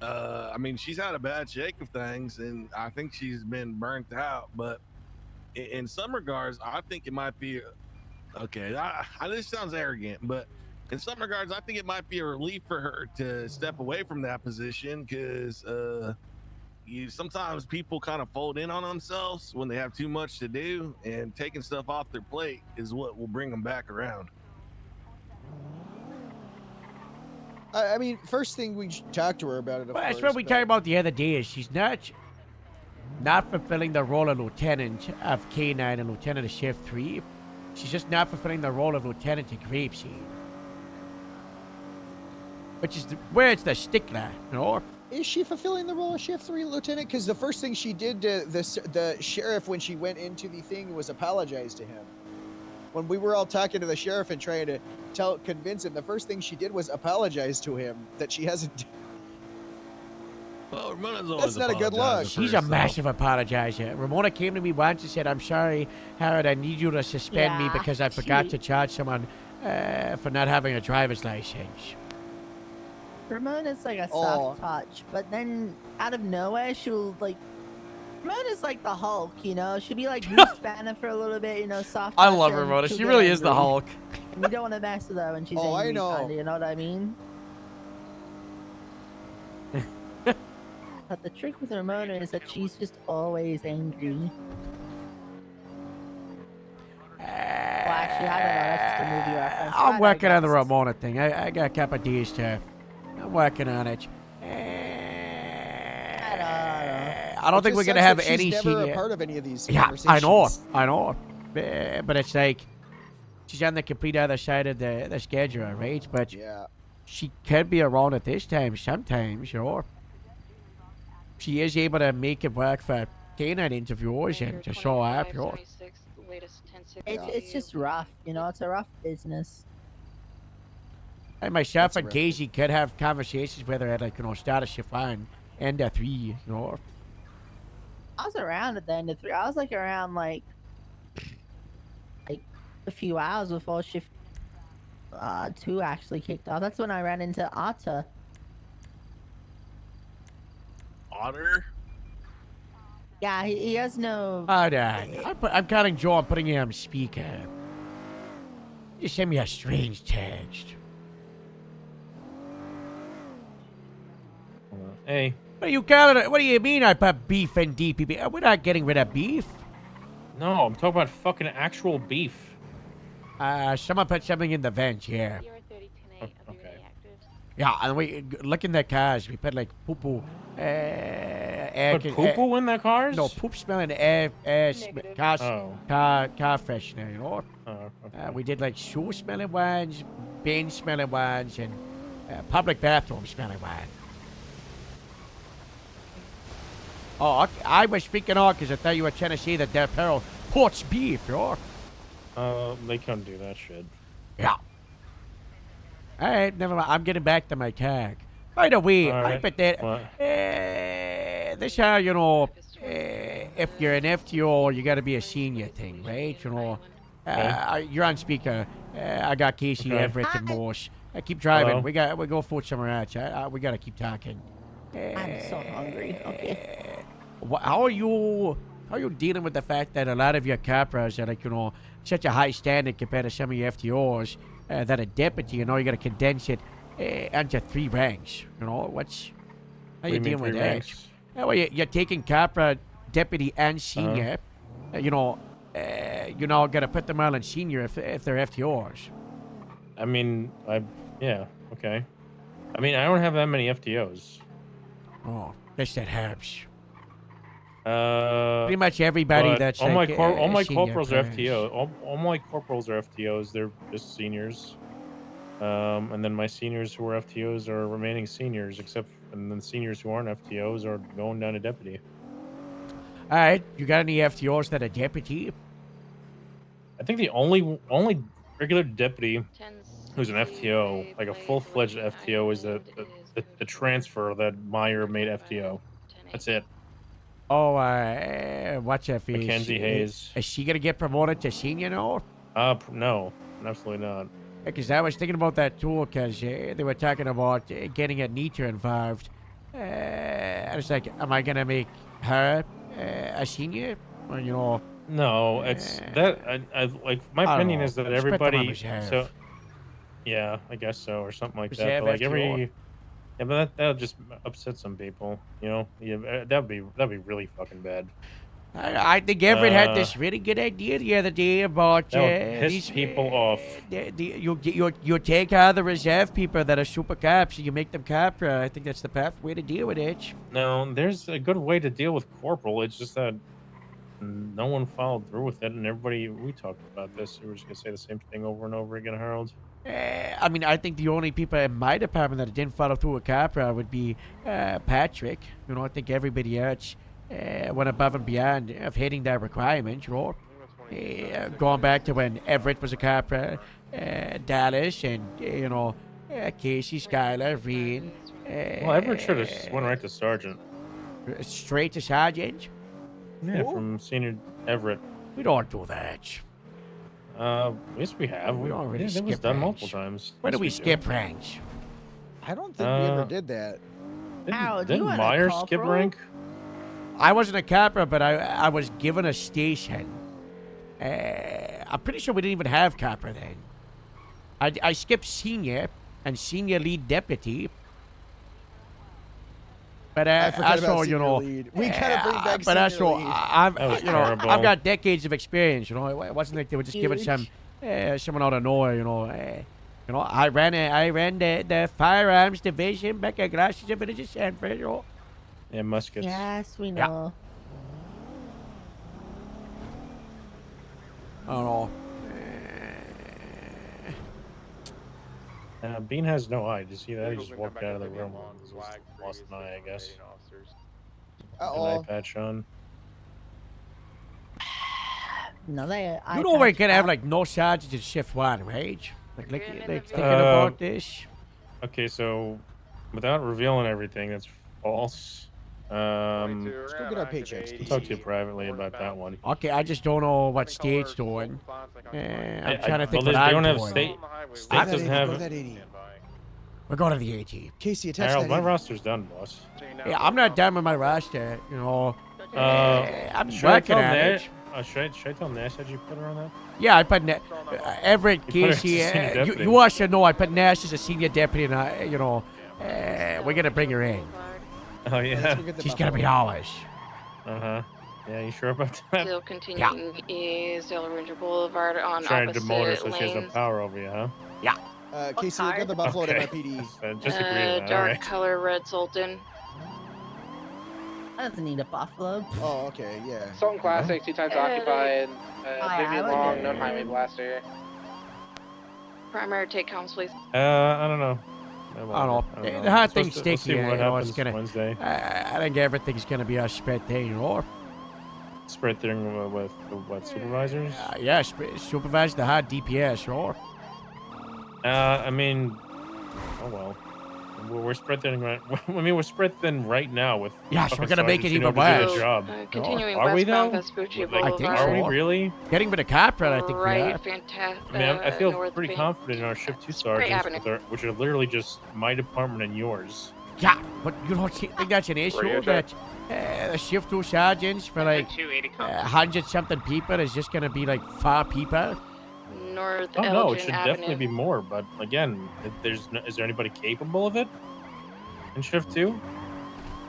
I mean, she's had a bad shake of things, and I think she's been burnt out. But in some regards, I think it might be okay. This sounds arrogant, but in some regards, I think it might be a relief for her to step away from that position because sometimes people kind of fold in on themselves when they have too much to do, and taking stuff off their plate is what will bring them back around. I mean, first thing we should talk to her about it. Well, that's what we talked about the other day. Is she's not fulfilling the role of lieutenant of K9 and lieutenant of Shift 3. She's just not fulfilling the role of lieutenant in Grapeseed, which is where it's the stickler, Is she fulfilling the role of Shift 3 lieutenant? Because the first thing she did to the sheriff when she went into the thing was apologize to him. When we were all talking to the sheriff and trying to convince him, the first thing she did was apologize to him that she hasn't. Well, Ramona's always That's not a good look. She's a massive apologizer. Ramona came to me once and said, I'm sorry, Harold, I need you to suspend me because I forgot to charge someone for not having a driver's license. Ramona's like a soft touch, but then out of nowhere, she'll like. Ramona's like the Hulk, She'll be like Bruce Banner for a little bit, soft. I love touch, and Ramona. she'll She get really is the angry. Hulk. And you don't want to mess with her when she's angry. I know. Kinda, you know what I mean? But the trick with Ramona is that she's just always angry. Well, actually, I don't know. That's just a movie reference. I'm working on the Ramona thing. I got a couple of days to. I'm working on it. I don't think we're gonna have any. She's never a part of any of these. Yeah, I know. But it's like she's on the complete other side of the schedule, right? But she could be around at this time sometimes, She is able to make it work for K9 interviewers and to show up, It's just rough, It's a rough business. And myself and Casey could have conversations with her at start of shift 1, end of 3, I was around at the end of 3. I was like around like a few hours before shift 2 actually kicked off. That's when I ran into Otter. Otter? Yeah, he has no. Hold on. I'm calling Joe. I'm putting him on speaker. You sent me a strange text. Hey. What are you calling it? What do you mean I put beef in DPP? We're not getting rid of beef. No, I'm talking about fucking actual beef. Someone put something in the vent here. Okay. Yeah, and we look in the cars. We put like poo-poo. Put poo-poo in the cars? No, poop smelling car freshener, Oh, okay. we did like shoe smelling ones, bin smelling ones, and public bathroom smelling one. Oh, I was speaking on because I thought you were trying to say that they're peril porch beef, yo. They couldn't do that shit. Yeah. All right, never mind. I'm getting back to my tag. By the way, All I right. bet that What? this how you know if you're an FTO, you got to be a senior thing, right? You know, you're on speaker. I got Casey, Okay. Everett, and Morse. Keep driving. Hello? We go food somewhere else. We got to keep talking. I'm so hungry. Okay. How are you dealing with the fact that a lot of your capras are like, you know, such a high standard compared to some of your FTOs that a deputy, you know, you got to condense it into 3 ranks. You know, how What do you you mean dealing with 3 that? ranks? Well, you're taking capra, deputy, and senior. You know, you now got to put them all in senior if they're FTOs. I mean, yeah, okay. I mean, I don't have that many FTOs. Oh, guess that helps. Uh, Pretty much everybody but that's all like my senior corporals are class. FTO. All my corporals are FTOs. They're just seniors. And then my seniors who are FTOs are remaining seniors, and then seniors who aren't FTOs are going down to deputy. All right, you got any FTOs that are deputy? I think the only regular deputy who's an FTO, like a full-fledged FTO, is the transfer that Meyer made FTO. That's it. Oh, what's her face? Mackenzie Hayes. Is she gonna get promoted to senior now? No, absolutely not. Because I was thinking about that too, because they were talking about getting Anita involved. I was like, am I gonna make her a senior? Or, you know, No, it's that. I like my I don't opinion know. is that Just put them on everybody. reserve. So, yeah, I guess so, or something like that. Reserve But like FTO. yeah, but that'll just upset some people. You know, yeah, that'd be really fucking bad. I think Everett had this really good idea the other day about That would piss these people off. you take all the reserve people that are super cops and you make them cop. I think that's the path way to deal with it. No, there's a good way to deal with corporal. It's just that no one followed through with it, and we talked about this. We were just gonna say the same thing over and over again, Harold. I mean, I think the only people in my department that didn't follow through with Capra would be Patrick. You know, I think everybody else went above and beyond of hitting their requirements. You know, going back to when Everett was a Capra, Dallas, and you know, Casey, Skylar, Reen. Well, Everett should have went right to sergeant. Straight to sergeant. Yeah, from senior Everett. We don't do that. Yes, we have. We already That was skipped done ranks. multiple times. When do Yes, we do. skip ranks? I don't think we ever did that. Didn't Meyer skip rank? I wasn't a capra, but I was given a station. I'm pretty sure we didn't even have capra then. I skipped senior and senior lead deputy. But I forgot that's about all, you senior know. lead. We gotta bring back but that's senior all. lead. That was terrible. I've got decades of experience. You know, it wasn't like they were just giving Huge. someone out of nowhere. You know, I ran the firearms division back at Glasses of Village of Sanford. You know. Yeah, muskets. Yes, we Yeah. know. I don't know. Bean has no eye. Did you see that? He just walked out of the room. Lost an eye, I guess. An eye patch on. No, they. You know we're gonna have like no sergeants in shift 1, right? Like thinking about this. Okay, so without revealing everything, that's false. Let's go get our paychecks. I'll talk to you privately about that one. Okay, I just don't know what state's doing. I'm trying to think what they I'm don't have doing. state doesn't have. We're going to the AT. Casey, attach Harold, that my in. roster's done, boss. Yeah, I'm not done with my roster. You know, I'm should I working tell at Nash? it. Should I tell Nash that you put her on that? Yeah, I put Everett, You put her as a Casey. senior deputy. You also know I put Nash as a senior deputy, and we're gonna bring her in. Oh yeah. She's gonna be ours. Yeah, you sure about that? Still continuing East Yellow Ranger Boulevard on Trying to opposite demote her so she has no lanes. power over you, huh? Yeah. Casey, look at the Buffalo Okay. MIPD. Just agree with that. Dark All right. color red Sultan. That doesn't need a buffalo. Oh, okay, yeah. Sultan Classic, 2 times occupied. I Vivian would Long, do known it. highway blaster. Primary take comms, please. I don't know. I don't know. The hard thing's sticky. Let's see what you know, happens it's gonna, Wednesday. I think everything's gonna be a spread thing, you know. Spread thing with what supervisors? Yeah, supervise the hard DPS, sure. I mean, oh well. We're spread thin right. I mean, we're spread thin right now with. Yes, we're fucking gonna make it sergeants who even know to do worse. their job. Continuing Are we westbound though? Vespucci Like, Boulevard. think are we so. really? Getting rid of Capra, I think we Right, are. fantastic. I mean, I feel North pretty Van- confident in our shift 2 Spray sergeants, Avenue. which are literally just my department and yours. Yeah, but you don't think that's an issue Radio that the shift 2 sergeants for like 100-something people is just gonna be like 4 people? North Oh no, it Elgin should Avenue. definitely be more. But again, is there anybody capable of it in shift 2?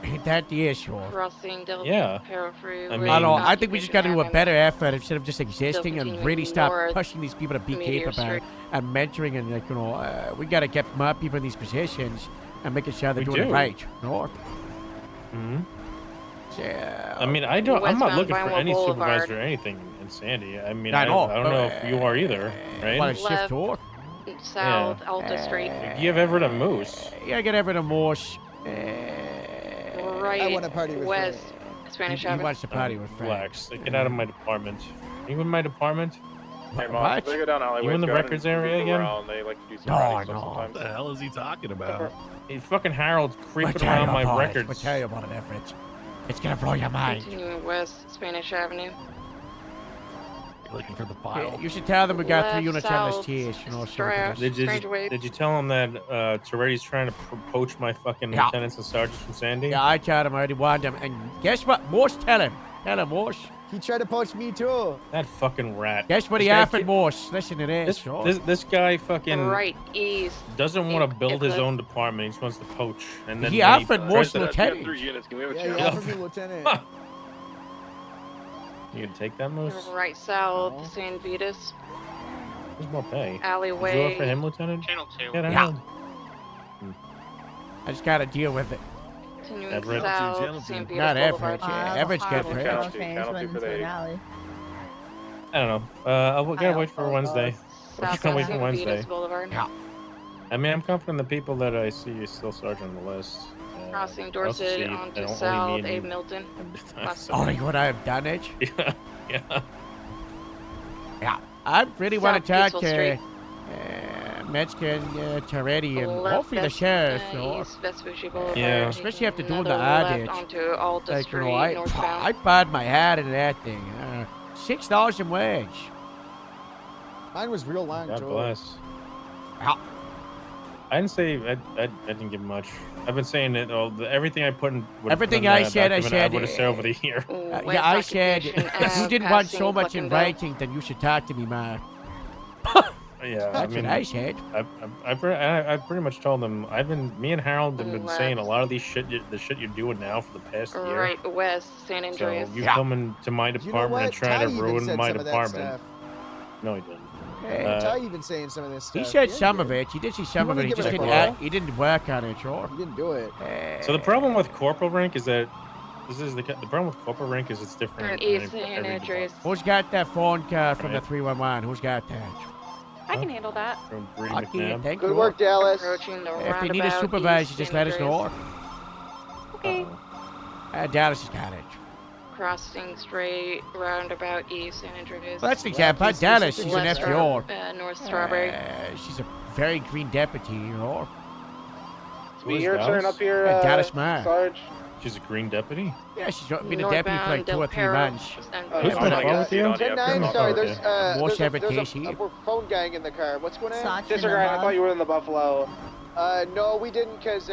Ain't that the issue? Crossing Del Yeah. Perro Freeway. I mean- I don't know. I think we just got to do a Occupation better Avenue. effort instead of just existing and really continuing start north, pushing these people to be Meteor capable Street. and mentoring and like we got to get more people in these positions and making sure they're We doing it do. right. No. Hmm. Yeah. I mean, I'm not Westbound looking for Vinewood any Boulevard. supervisor or anything in Sandy. I mean, I I know, don't know if you are either, right? Want to shift Left. to? South Alta Street. Give Everett a moose. Yeah, get Everett a Morse. Right. I want to party with West Fred. Spanish He Avenue. wants to party with Frank. Relax. Get out of my department. Are you in my department? Hey, What? Mom, they go down alleyways. You in the go ahead records and area move again? around. They like to do some No, rowdy stuff no. sometimes. What the hell is he talking about? Hey, fucking Harold's We'll creeping tell you around my about it. records. We'll tell you about it, Everett. It's gonna blow your mind. Continuing west Spanish Avenue. Looking for the Yeah, file. you should tell them we got 3 Left, units on this south, TS, you know, so Stra- we can just- Did you tell him that Toretti's trying to poach my fucking Yeah. lieutenants and sergeants from Sandy? Yeah, I told him I already warned him. And guess what? Morse, tell him. Tell him, Morse. He tried to poach me too. That fucking rat. Guess what This he guy offered ca- Morse? Listen to this. This guy fucking Right east. doesn't want to build his Eclipse. own department. He just wants to poach. And then He when offered tries Morse to- lieutenant. 3 units. Can we have a Yeah, chat? he offered me lieutenant. You can take that, Moose? Right south San Vitas. There's more pay. Did you Alleyway. offer him, Lieutenant? Channel 2. Yeah, Yeah. I just gotta deal with it. Continuing Everett. south Channel San two. Vitas Not Boulevard. Everett. Everett's good for Channel it. two, channel two for the- I don't know. I'll gotta wait for Wednesday. We're South gonna wait for San Wednesday. Vitas Boulevard. Yeah. I mean, I'm confident the people that I see is still sergeant on the list. Crossing I also see Dorset I onto don't South only Abe mean- Milton. That's- Only what I have done, Edge. Yeah, yeah. Yeah. I really want South to talk Peaceful to Street. Mexican Toretti and Left hopefully the Ves- sheriff. You know. East Vespucci Boulevard. Yeah. Especially after doing Another the left audit. onto Alta Like, Street, I northbound. bowed my hat into that thing. $6 in wage. Mine was real long, God too. bless. Yeah. I didn't say I didn't give much. I've been saying it. Everything I put in. Everything I said, I would have said over the year. West Yeah, I said Occupation if you Ave, didn't want so passing much in Gluckendale. writing, then you should talk to me, man. Yeah, That's what I said. I pretty much told them. Me and Harold have been saying a lot of the shit you're doing now for the past year. Right west San So Andreas. you coming to my You know department what? and trying Ty to even ruin said my some of that department? stuff. No, he didn't. Hey, Ty even saying some of this stuff. He said Yeah, some did. of it. He did say some of wanted it. He to give just it a didn't. call. He didn't work on it, sure. He didn't do it. So the problem with corporal rank is that the problem with corporal rank is it's different. Turn in east every San Andreas. Who's got that phone call from the Right. 311? Who's got that? I can handle that. From Brady Lucky, McNabb. thank Good you. work, Dallas. Approaching the If you need a roundabout supervisor, east just San let us know. Andreas. Okay. Dallas has got it. Crossing straight roundabout east San Andreas. Well, that's the example. Dallas, she's an Left FDO. North Strawberry. She's a very green deputy, you know. Who is Your turn Dallas? up here, Dallas Man. Sarge. She's a green deputy. Yeah, she's been a deputy for like 2 or 3 months. Who's I'm on the gonna phone with you? 10-9, sorry, Okay. there's More there's seven a KC. phone gang in the car. What's going on? Such Disregard. I thought you were in the Buffalo. No, we didn't, because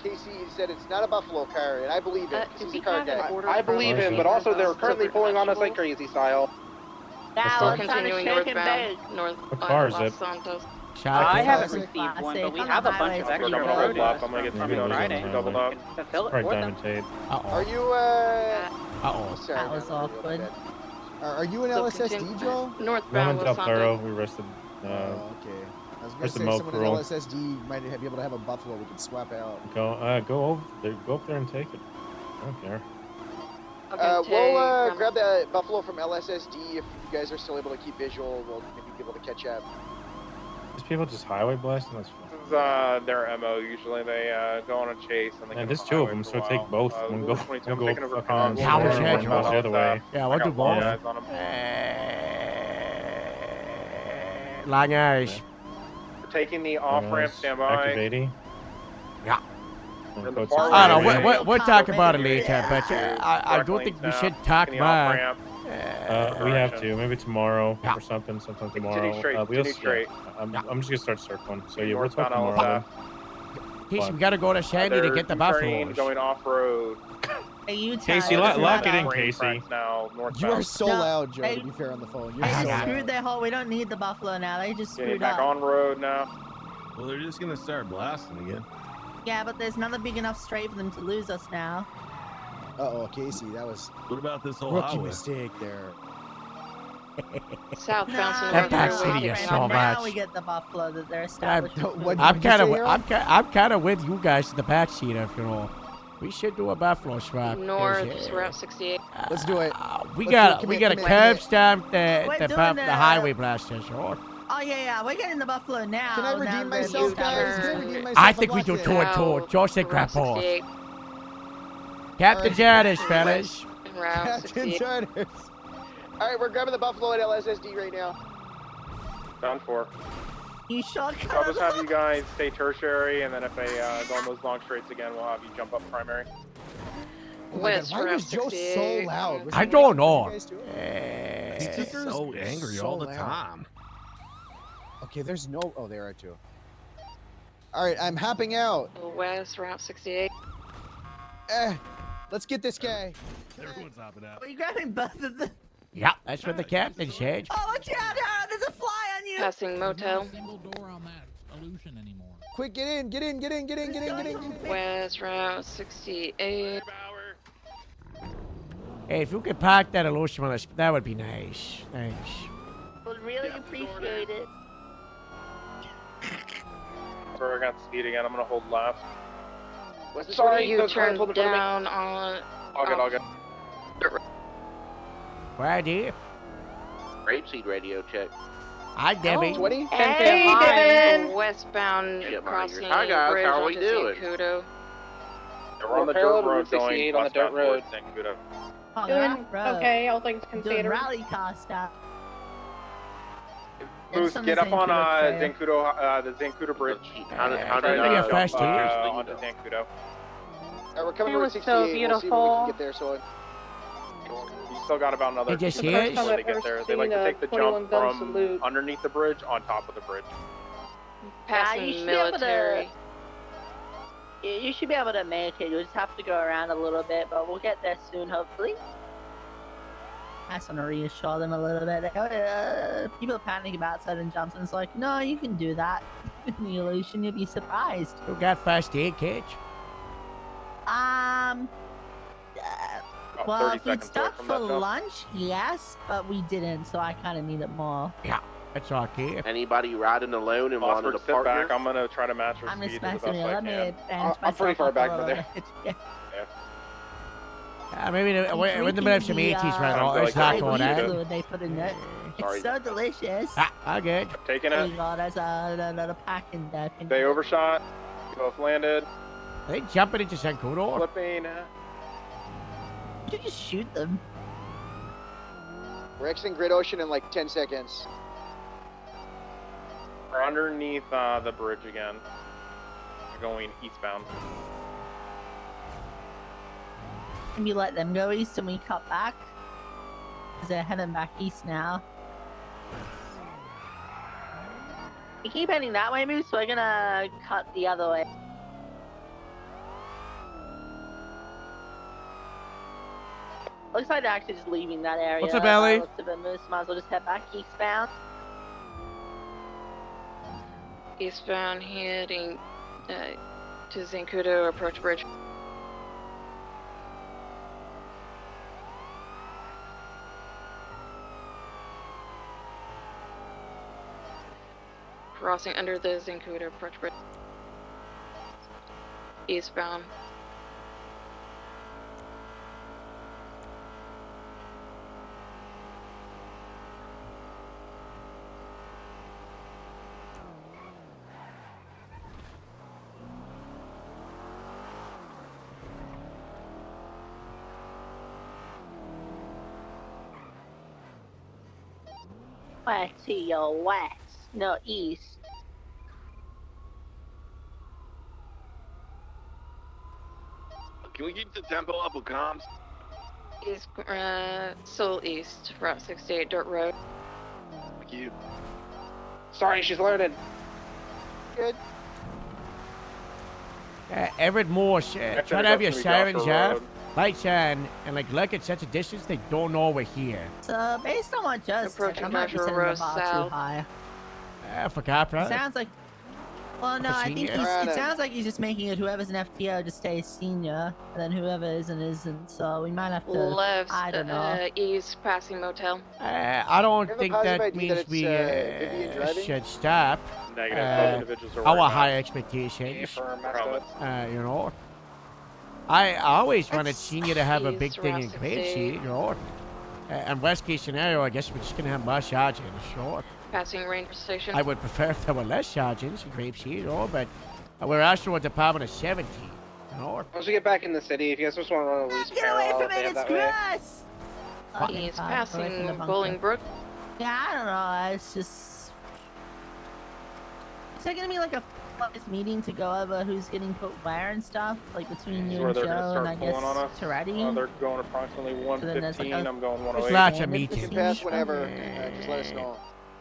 Casey said it's not a Buffalo car, and I believe it. 'cause do he's we a car have an guy. order I believe from him, but also they're currently Silver pulling on us like Vegetables? crazy style. Still continuing northbound. North What car is Los it? Santos. I haven't Classic. received one, Classic. but we On the have a bunch highway, of it's extra pretty Double road block. I'm from gonna get Maybe some those Friday. are double up. To fill it Probably for them. Diamond Tate. Are Uh-oh. you, Uh-oh. sorry, That was I'm not awkward. bad. Are you an Still LSSD, continu- Joe? Northbound Roman Los Calpero, Santos. we arrested. Oh, okay. I was gonna Where's the say milk someone in roll? LSSD might be able to have a Buffalo we can swap out. Go up there and take it. I don't care. We'll grab that Buffalo from LSSD if you guys are still able to keep visual. We'll maybe be able to catch up. These people just highway blasting. That's fine. This is their MO. Usually they go on a chase and they Man, get there's on the two of highway them, for a so take while. both. One go, Uber 22, one go taking over fucking comms. How slower, much and edge one goes the other way. Yeah, I we'll do got long both. eyes on them. Long eyes. We're taking the off ramp. Stand by. Active 80. Yeah. We're in the Codes far I don't right. know. We'll talk about it later, but I don't think we should talk about. We have to. Maybe tomorrow or something. Sometime tomorrow. straight, We'll continue straight. I'm just gonna start circling. So yeah, we'll Northbound talk tomorrow. Casey, we gotta go to Sandy to get the buffaloes. Going off road. Hey, you Casey, lock it in, Casey. Now, You are so No, loud, Joe, hey, to be fair on the phone. You're They so just loud. screwed their whole. We don't need the buffalo now. They just Getting screwed back up. on road now. Well, they're just gonna start blasting again. Yeah, but there's not a big enough straight for them to lose us now. Uh-oh, Casey, that was What about this whole rookie highway? mistake there. Southbound That back city is so Now much. we get the buffalo that they're I'm establishing. kind of with you guys in the backseat of you know. We should do a buffalo swap. North, Route 68. Let's do it. We Let's do got it. to Commit. curb stamp We're doing the highway blasters. Sure. Oh yeah, we're getting the buffalo now. Can I now redeem that myself, you guys? turn. Can I redeem myself? I think we I'm do locked two in. and two. Josh and Route Grandpa. 68. Captain Janice, fellas. Route Captain 68. Charters. All right, we're grabbing the buffalo at LSSD right now. Down 4. You shot. So I'll just have you guys stay tertiary, and then if they go on those long straights again, we'll have you jump up primary. Oh my God, West, why Route was Joe so 68. loud? Was I he don't like, what know. you guys doing? He's just so angry so all the loud. time. Okay, there's no. Oh, there are two. All right, I'm hopping out. West, Route 68. Let's get this guy. Everyone's hopping out. Are you grabbing both of them? Yeah, that's what the captain said. Oh, watch out! There's a fly on you. Passing motel. Single door on that illusion anymore. Quick, get in, get in, get in, get in, get in, get in. West, Route 68. Hey, if you could park that illusion on us, that would be nice. Thanks. Would really appreciate it. We're gonna speed again. I'm gonna hold left. Sorry, you turned down on. All good. Where dear? Grapeseed radio check. Hi, Debbie. 20? Hey, Devin. Westbound Shit, my crossing ears. Hi, guys. bridge How are we onto doing? St. Kudo. We're on the dirt parallel to road Route 68 going on the dirt westbound road. towards St. Kudo. Oh, Doing rough road. okay, all things Doing considered. rally car stuff. Moose, on get the up on Zancudo trail. Zancudo, the Zancudo Bridge. How did Try to Maybe a jump, fast here. onto Zancudo. We're coming It to Route was 68. so We'll see when we beautiful. can get there, so You still got about another It just 2 minutes is? before they get there. They like to take the 21 jump gun from salute. underneath the bridge on top of the bridge. Passing you should be able to- military. You should be able to make it. You'll just have to go around a little bit, but we'll get there soon, hopefully. I just want to reassure them a little bit. People panic about sudden jumps, and it's like, no, you can do that. In the illusion, you'll be surprised. You got first aid kits? About Well, 30 if we'd seconds away stopped from for that jump. lunch, yes, but we didn't, so I kind of need it more. Yeah, that's okay. Anybody riding alone and wanted Osford, a sit partner? back. I'm gonna try to match your I'm speed just to the messing best with you. I Let me can. bench I'm pretty myself far up back a for little there. bit. Yeah. Maybe we're in the middle of some Drinking the, 80s right now. Sounds It's like not a going IV out. fluid they put in it. Sorry. It's so delicious. Ah, good. Taking There it. you go. There's another pack in there. They overshot. Both landed. Are they jumping into Zancudo? Flipping. You just shoot them. we're exiting Great Ocean in like 10 seconds. We're underneath the bridge again. We're going eastbound. Maybe let them go east and we cut back. Because they're heading back east now. We keep heading that way, Moose, so we're gonna cut the other way. Looks like they're actually just leaving that area. What's up, Ellie? Looks a bit Moose. Might as well just head back eastbound. Eastbound heading to Zancudo, approach bridge. Crossing under the Zancudo approach bridge. Eastbound. West to your west, no east. Can we keep the tempo up with comms? He's still east, Route 68, Dirt Road. Thank you. Sorry, she's loaded. Good. Everett Morse, try to have your sirens off, lights on, and like look at such a distance they don't know we're here. So based on what just said, Approaching I might be Nitro setting the Road bar too South. high. I forgot, bro. Sounds like. Well, no, I think senior? it sounds like he's just making it whoever's an FTO to stay senior, and then whoever isn't. So we might have to. Left, I don't know. east, passing motel. I don't have a think positive that idea means that we it's, Vivian driving? should stop Negative. Those individuals are our wearing high masks. expectations. Affirm helmets. You know, I always wanted That's- senior to have a big East, thing in Route 68. Grapeseed, you know. And worst case scenario, I guess we're just gonna have more sergeants, sure. Passing Ranger Station. I would prefer if there were less sergeants in Grapeseed, you know, but we're also a department of 70, you know. Once we get back in the city, if you guys just want to run a loose Get away parallel, from if they it! have It's that way. grass. He's God, away from the passing bunker. Bolingbrook. Yeah, I don't know. It's just. Is there gonna be like a meeting to go over who's getting put where and stuff, like between you Where and they're Joe gonna start and I guess pulling on us. Toretti? They're going approximately So then there's, like, 115. a- I'm going There's 108. lots of Standard meetings. You can pass whenever. Just let us know.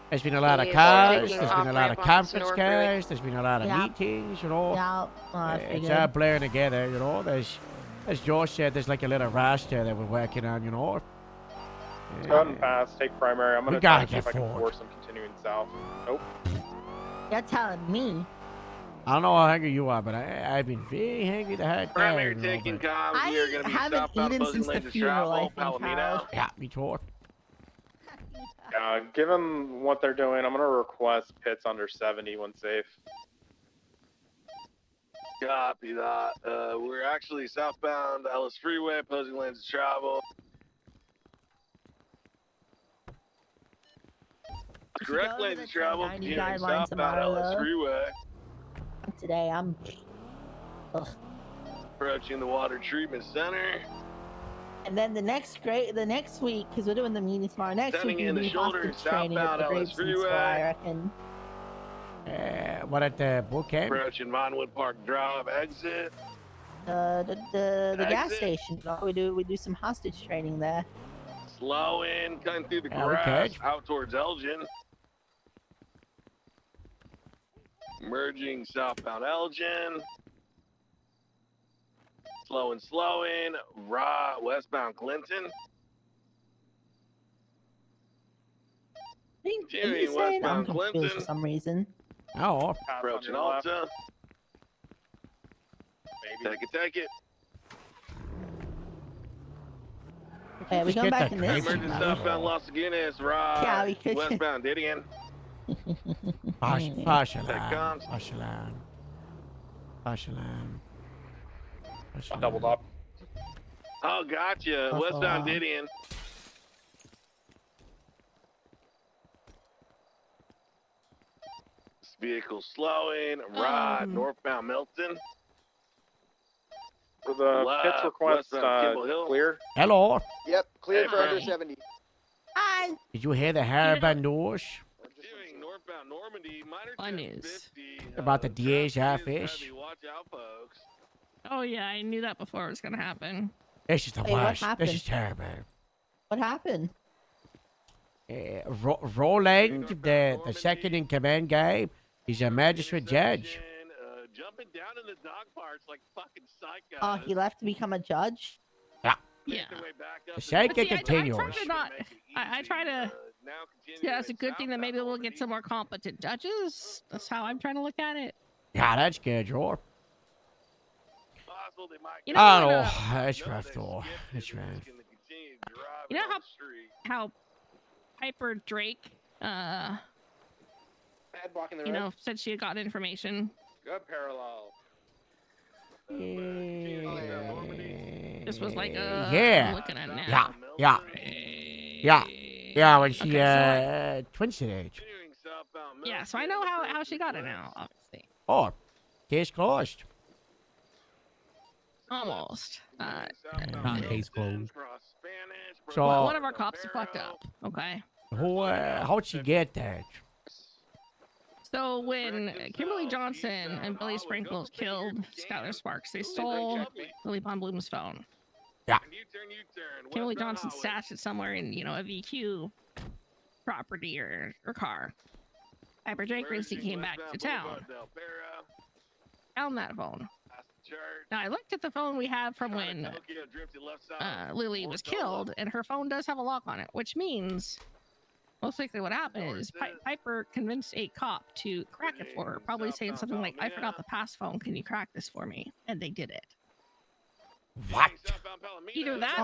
There's been a lot of He's cars, taking there's been a lot of off-ramp on conference Sonora Freeway. cars, there's been a lot of Yeah. meetings, you know. Yeah, I It's figured. all blurring together, you know. There's, as George said, there's like a little roster that we're working on, you know. Go ahead and pass. Take primary. I'm We gonna try gotta to see if get I can forward. force them continuing south. Nope. You're telling me. I don't know how hungry you are, but I've been very hungry the whole Primary time. you know, taking but- comms. We are going to be haven't southbound eaten closing since the lanes of funeral, I travel, think, Harold. Palomino. Yeah, me too. Give them what they're doing. I'm gonna request pits under 70 when safe. Copy that. We're actually southbound Ellis Freeway, opposing lanes of travel. Correct go lanes over of the travel, 1090 continuing guidelines southbound tomorrow, Ellis though? Freeway. Today I'm. Ugh. Approaching the water treatment center. And then the next week, because we're doing the meeting tomorrow. Next Sending week in we the do shoulder, hostage training at southbound the Ellis Grapeseed store, I Freeway. reckon. What at the boot camp? Approaching Vinewood Park Drive exit. The gas Exit. station. We do some hostage training there. Slow in, cutting through the Yeah, we grass, could. out towards Elgin. Merging southbound Elgin. Slowing, westbound Clinton. Are you Continuing saying I'm westbound confused for Clinton. some reason? Oh, Pass on Approaching your left. Alta. Maybe. Take it. Okay, we Just going get back that in this. crazy Emerging now. southbound Los Aguinas, right. Yeah, we could- Westbound Didion. Fashalan. Doubled up. Oh, gotcha. Buffalo. Westbound Didion. This vehicle slowing, right. Northbound Milton. For the pits Left, request, westbound Kimball Hill. clear. Hello. Yep, cleared for under Hey. 70. Hi. Did you hear the Haraban news Continuing northbound Normandy, minor Fun test news. 50. about the DA's traffic is office? heavy. Watch out, folks. Oh yeah, I knew that before it was gonna happen. This is the Hey, what worst. This happened? is terrible. What happened? Roland, the second in command guy, he's a magistrate judge. Jumping down in the dog parts like fucking psychos. Oh, he left to become a judge? Yeah. The cycle But see, I try continues. to not. I try to. Yeah, it's a good thing that maybe we'll get some more competent judges. That's how I'm trying to look at it. Yeah, that's good, George. You know, I when, know. That's rough, though. That's rough. you know how Piper Drake, Bad blocking the you road. know, said she had gotten information. Good parallel. This was like Yeah. I'm looking at it now. Yeah, when she, Okay, Twinston age. Yeah, so I know how she got it now, obviously. Oh, case closed. Almost. Not case closed. So, One of our cops fucked up. Okay. How'd she get that? So when Kimberly Johnson and Billy Sprinkles killed Skylar Sparks, they stole Lily Pond Bloom's phone. Yeah. Kimberly Johnson stashed it somewhere in, a VQ property or car. Hyper Jake Racy came back to town. Found that phone. Now I looked at the phone we have from when Lily was killed, and her phone does have a lock on it, which means most likely what happened is Piper convinced a cop to crack it for her, probably saying something like, "I forgot the pass phone. Can you crack this for me?" And they did it. What? Either that,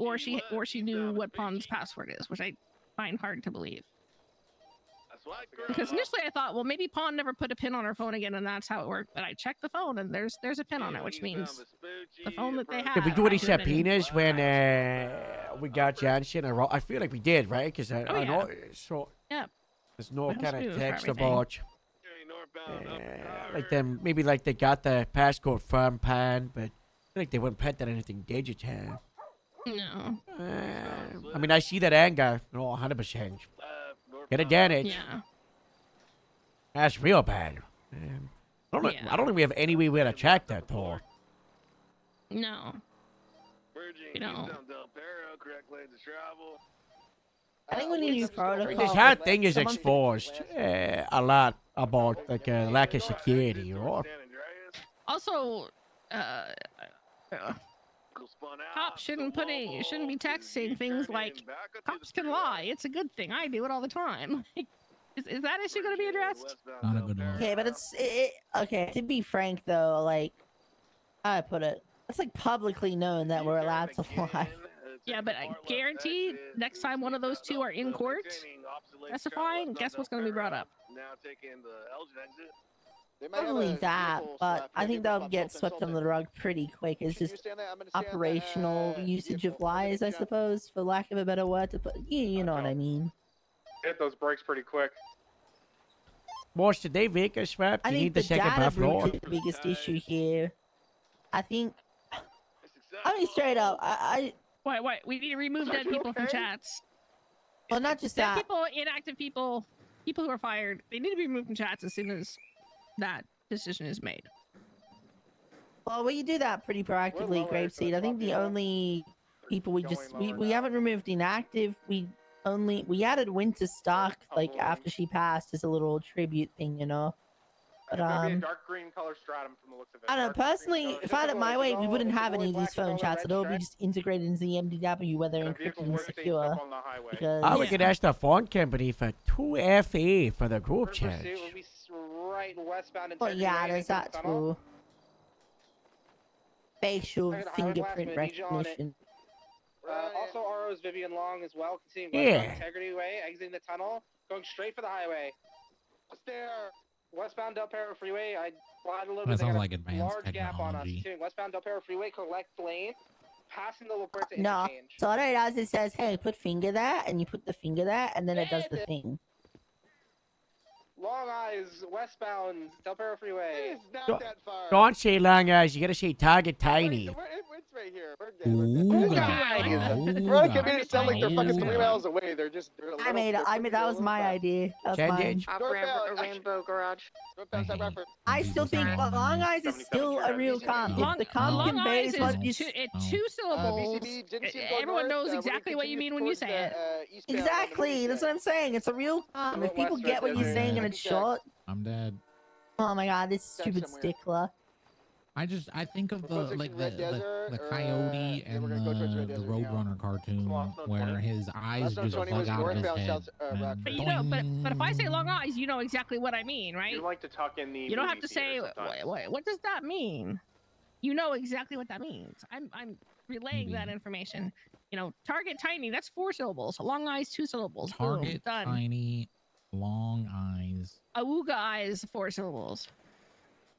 or she knew what Pond's password is, which I find hard to believe. Because initially I thought, well, maybe Pond never put a pin on her phone again, and that's how it worked. But I checked the phone, and there's a pin on it, which means the phone that they had. Did we do any had to have been- subpoenas when we got Johnson? I feel like we did, right? Because I know so. Yeah. There's no Went kind smooth of for text everything. about. Like them, maybe like they got the passcode from Pan, but I feel like they wouldn't put that anything digital. No. I mean, I see that anger. No, 100%. Get advantage. Yeah. That's real bad. I don't think we have any way to track that, though. No. You know. I think we need new protocol. This whole thing is Someone- exposed a lot about like lack of security, right? Also, cops shouldn't be texting things like cops can lie. It's a good thing. I do it all the time. Is that issue going to be addressed? Not a good one. Okay, but okay. To be frank, though, like I put it, it's like publicly known that we're allowed to lie. Yeah, but I guarantee next time one of those two are in court testifying, guess what's going to be brought up? Probably that, but I think that'll get swept under the rug pretty quick. It's just operational usage of lies, I suppose, for lack of a better word to put. You know what I mean. Hit those brakes pretty quick. Boss, did they make us swap? I You think need the second data buffalo. breach is the biggest issue here. I think. I mean, straight up, Wait, we need to remove dead people from chats. Well, not just Dead that. people, inactive people, people who are fired, they need to be removed from chats as soon as that decision is made. Well, we do that pretty proactively, Grapeseed. I think the only people we haven't removed inactive. We added Winter Stock like after she passed as a little tribute thing, you know. But Dark green color stratum from the looks of it. I don't know. Personally, if I had it my way, we wouldn't have any of these phone chats. It'll be just integrated into the MDW, whether encrypted and secure. Because I would get asked the phone company for 2 FA for the group chat. Right westbound well, yeah, there's that too. Facial fingerprint recognition. Also, RO's Vivian Long as well, continuing Yeah. Integrity Way, exiting the tunnel, going straight for the highway. There, westbound Del Perro Freeway. I lied a little That bit. They sounds got like a advanced large gap on us. technology. Continuing westbound Del Perro Freeway, collect lane, passing the La Puerta No, interchange. so all it does is says, "Hey, put finger there," and you put the finger there, and then it does the thing. Long Eyes, westbound Del Perro Freeway. It's not Don't- that far. Don't say long eyes. You gotta say target tiny. It's right here. Really could make it sound like they're fucking 3 miles away. They're just. They're a I made that was my idea. That was mine. Rainbow Garage. I still think Long Eyes is still a real comp. If the comp Long conveys Eyes what you is two syllables. Everyone knows exactly what you mean when you say it. Exactly, that's what I'm saying. It's a real comp. If people get what you're saying and it's short, I'm dead. oh my god, this stupid stickler. I think of the coyote and the Roadrunner cartoon where his eyes just bug out of his head. and But you know, but if I say Long Eyes, you know exactly what I mean, right? You like to tuck in the. You don't have movie to say theater sometimes. what does that mean. You know exactly what that means. I'm relaying that information. You know, target tiny. That's 4 syllables. Long Eyes 2 syllables. Boom, Target done. tiny, long eyes. Awooga Eyes 4 syllables.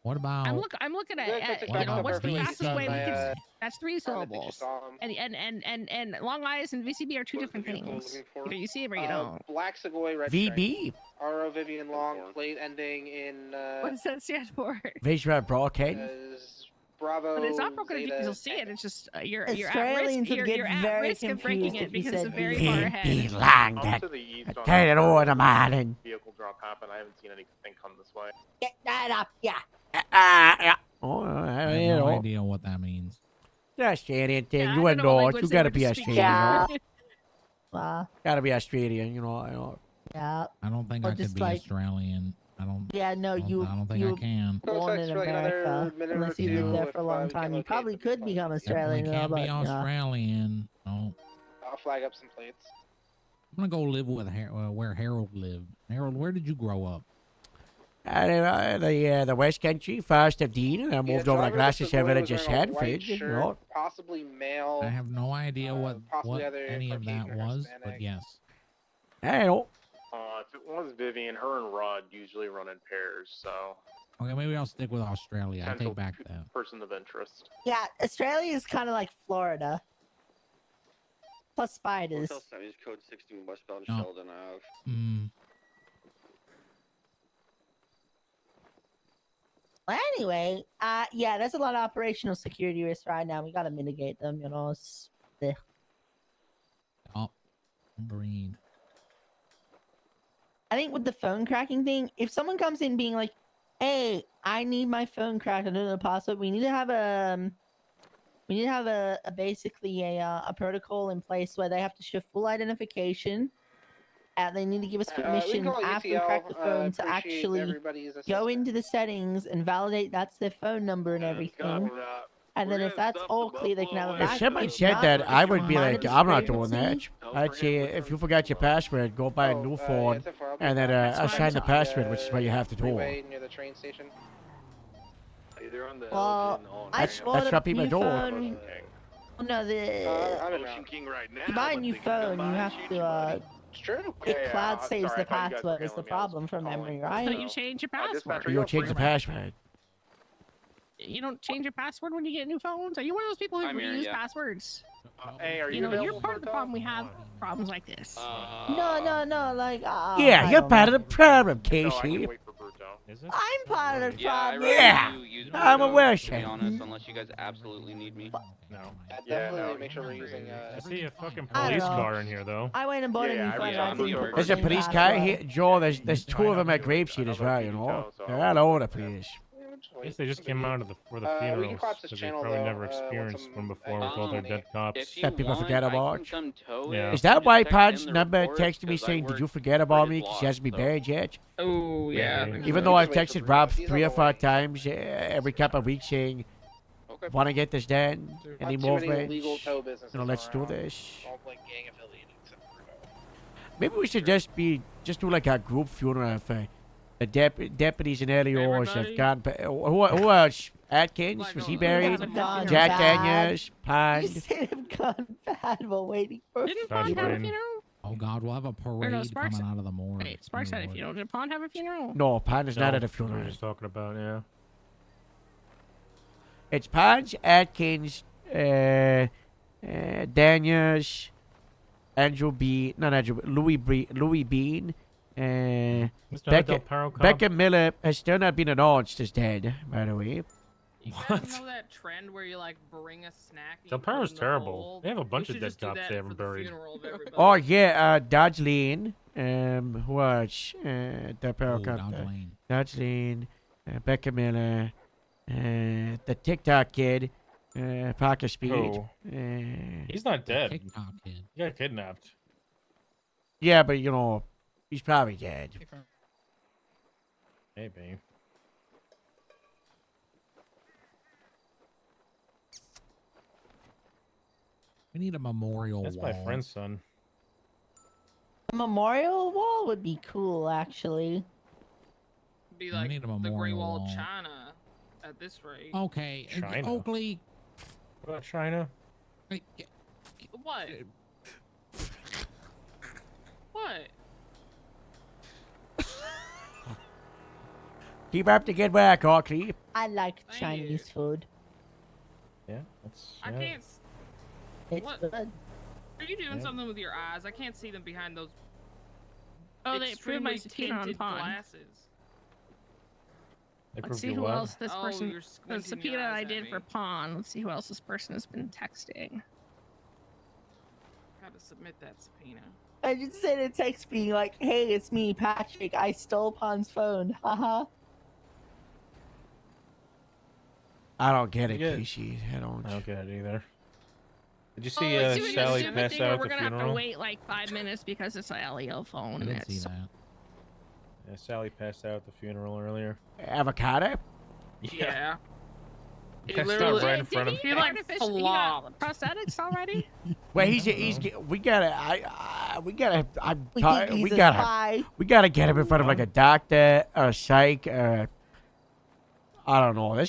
What about? I'm looking at What you know, about what's the fastest way we VCB? can. That's 3 syllables. And Long Eyes and VCB are 2 different things. Either you see them or you don't. Black Segoy Red VB. RO Vivian Long, plate ending in. What does that stand for? Visual broadcast. Bravo. But it's not broken if you Zeta, can still see it. It's just you're at risk. Australians would get You're at very risk of breaking confused it if you because it's said very B. far Be ahead. lying Up that. to the east on Turn it the over to Martin. vehicle drop happened. I haven't seen anything come this way. Get that up, yeah. Yeah. Oh, I you have no know. idea what that means. The Australian thing. Yeah, I You don't are know what North. language You they gotta were be just speaking. Australian. Yeah. Wow. Gotta be Australian, you know. Yeah. I don't think Or I could just be like- Australian. I don't. Yeah, no, I don't think you I can. born in Looks like another America. minute or Unless you lived two there for a if, long we can time, you locate probably the could vehicle. become Definitely Australian. can't be but, Australian. No. I'll flag up some plates. I'm gonna go live with where Harold lived. Harold, where did you grow up? The West Country, first of Dean, and I moved over to driver Glasses listed below Village was of wearing a white Sanford, you shirt, know. possibly male. I have no idea what possibly either any of that Caucasian or was, Hispanic. but yes. I know. If it was Vivian, her and Rod usually run in pairs, so Okay, maybe I'll stick with Australia. I take back that. person of interest. Yeah, Australia is kind of like Florida. Plus spiders. Hotel 7 code 16 westbound No. Sheldon Ave. Well, anyway, yeah, there's a lot of operational security risks right now. We gotta mitigate them, you know. Oh, agreed. I think with the phone cracking thing, if someone comes in being like, "Hey, I need my phone cracked, I don't know the password," we need to have a basically a protocol in place where they have to show full identification. They need to give us We can permission call after we UTL, crack the phone to appreciate actually everybody's go assistance. into the settings and validate that's their phone number and everything. And then if that's all clear, they can have a If backup. someone If said not, that, if I you're would be minor like, I'm not doing discrepancy- that. I'd say, if you forgot your password, go buy a new phone, and then assign the password, which is what you have to do. Freeway near the train station. Well, I That's bought a what people new do. phone. Oh, no, I'm in Ocean King right now. you buy a new phone, you have to It's true. it cloud saves sorry, the I thought you guys were password is the handling me. I was problem from memory, So right? you change your password. dispatcher, You'll change the password. You don't change your password when you get new phones? Are you one of those people who I'm here, reuse yeah. passwords? Hey, are You you know, you're available part for of the a problem we have. Problems like this. No, like Yeah, I you're don't part know. of the problem, No, I can Casey. wait for Bruto. Is it? I'm part of the Yeah, I problem. rather Yeah, you use I'm Bruto, aware, to be Shane. honest, unless you guys absolutely need me. No. Definitely make sure we're using. I see a fucking I don't police know. car in here, though. I went and bought a new Yeah, phone. yeah, I I'm didn't New put York. the There's a same police car password. here, Joe. There's two of them at Grapeseed as well, you know. They're all over the place. I guess they just came out of the we funerals can collapse this because they channel, probably though, never once experienced I'm one before at with all their money. dead cops. If you That people want, forget I about. can come tow Yeah. it. Is that Just why text in Pod's the number reports, texted me 'cause I saying, "Did work you forget about for me?" his Because block, she hasn't been so- buried yet. Oh, yeah. Maybe. Even though I've Just wait for texted Bruto. Rob He's 3 or on the 4 way. times every couple of weeks saying, Okay. "Want to get this done? Any Not too many movement? illegal tow businesses Let's do around. this." All like gang affiliated except Bruto. Maybe we should just do like a group funeral for the deputies and LEOs have Everybody. gone. Who else? Atkins, was he buried? Gone Jack bad. Daniels, You Pond. said have gone bad while waiting for. Didn't Gosh, Pond have a Braden. funeral? Oh God, we'll have a parade Sparks- coming out of the morgue. Wait, Sparks had a funeral. Did Pond have a funeral? No, Pond is not No, at a we were funeral. just talking about, yeah. It's Pond, Atkins, Daniels, Louis Bean, Mr. Becca, Del Paro cop? Becca Miller has still not been announced as dead, by the way. You guys know that trend where you like bring a snack? and Del you put it Paro's in the terrible. bowl? They have a We bunch of should dead just do cops that they haven't for the buried. funeral of everybody. Oh yeah, Dodge Lane, who else? Del Paro Oh, cop, Dodge Lane. Dodge Lane, Becca Miller, the TikTok kid, Parker Speed. Who? He's not dead. TikTok kid. He got kidnapped. Yeah, but you know, he's probably dead. Maybe. We need a memorial That's wall. my friend's son. A memorial wall would be cool, actually. Be We like need a the Great memorial Wall of wall. China at this rate. Okay, China. Oakley. What about China? Wait, What? What? Keep up the good work, Oakley. I like Thank Chinese food. Yeah, that's. I yeah. can't. It's What? good. Are you doing something with your eyes? I can't see them behind those. Oh, they approved my extremely subpoena on tinted Pond. glasses. Like, Let's see review who what? else this Oh, person. you're The squinting your subpoena eyes I at did me. for pawn. Let's see who else this person has been texting. Gotta submit that subpoena. I just sent a text being like, "Hey, it's me, Patrick. I stole Pawn's phone. Haha." I don't get You it, get- Casey. I don't get it either. Did you Oh, see it's doing a Sally stupid pass thing where out we're at the gonna have to funeral? wait like 5 minutes because it's a LEO phone. I and did see it's that. Yeah, Sally passed out at the funeral earlier. Avocado? Yeah. He That's not literally, right in front of he like He flopped. got prosthetics already? Well, I we don't gotta, We think we he's a gotta, spy. we gotta get him in front of like a doctor or a psych. I don't know.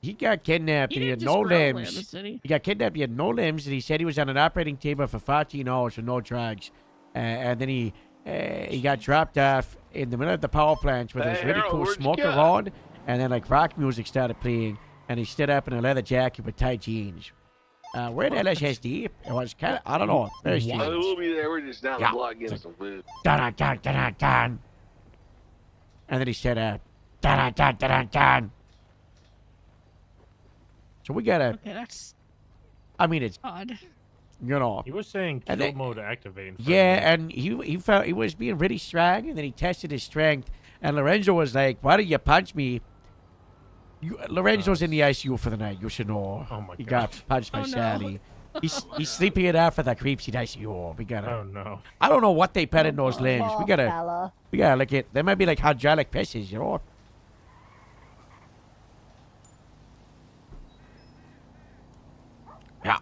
He got kidnapped He and he didn't had just no grow limbs. limbs, did he? He got kidnapped. He had no limbs, and he said he was on an operating table for 14 hours with no drugs. And then he got dropped off in the middle of the power plant where there was Hey, really Harold, cool where'd you smoke go? around, and then like rock music started playing, and he stood up in a leather jacket with tight jeans. We're in LSSD. It was kind of, I don't know, very strange. We'll be there. We're just down Yeah. the block getting some food. Dun, dun, dun, dun, dun. And then he said, dun, dun, dun, dun, dun. So we gotta, Okay, that's I mean, it's, odd. you know. He was saying kill And then- mode activate. Yeah, and he felt he was being really strong, and then he tested his strength, and Lorenzo was like, "Why did you punch me?" Lorenzo's in the ICU for the night. You should know. Oh my He God. got punched by Oh, no. Sally. He's sleeping it out for the creeps in ICU. We gotta. Oh no. I don't know what they put in those limbs. Poor We gotta fella. look at. There might be like hydraulic pisses, you know. Yeah.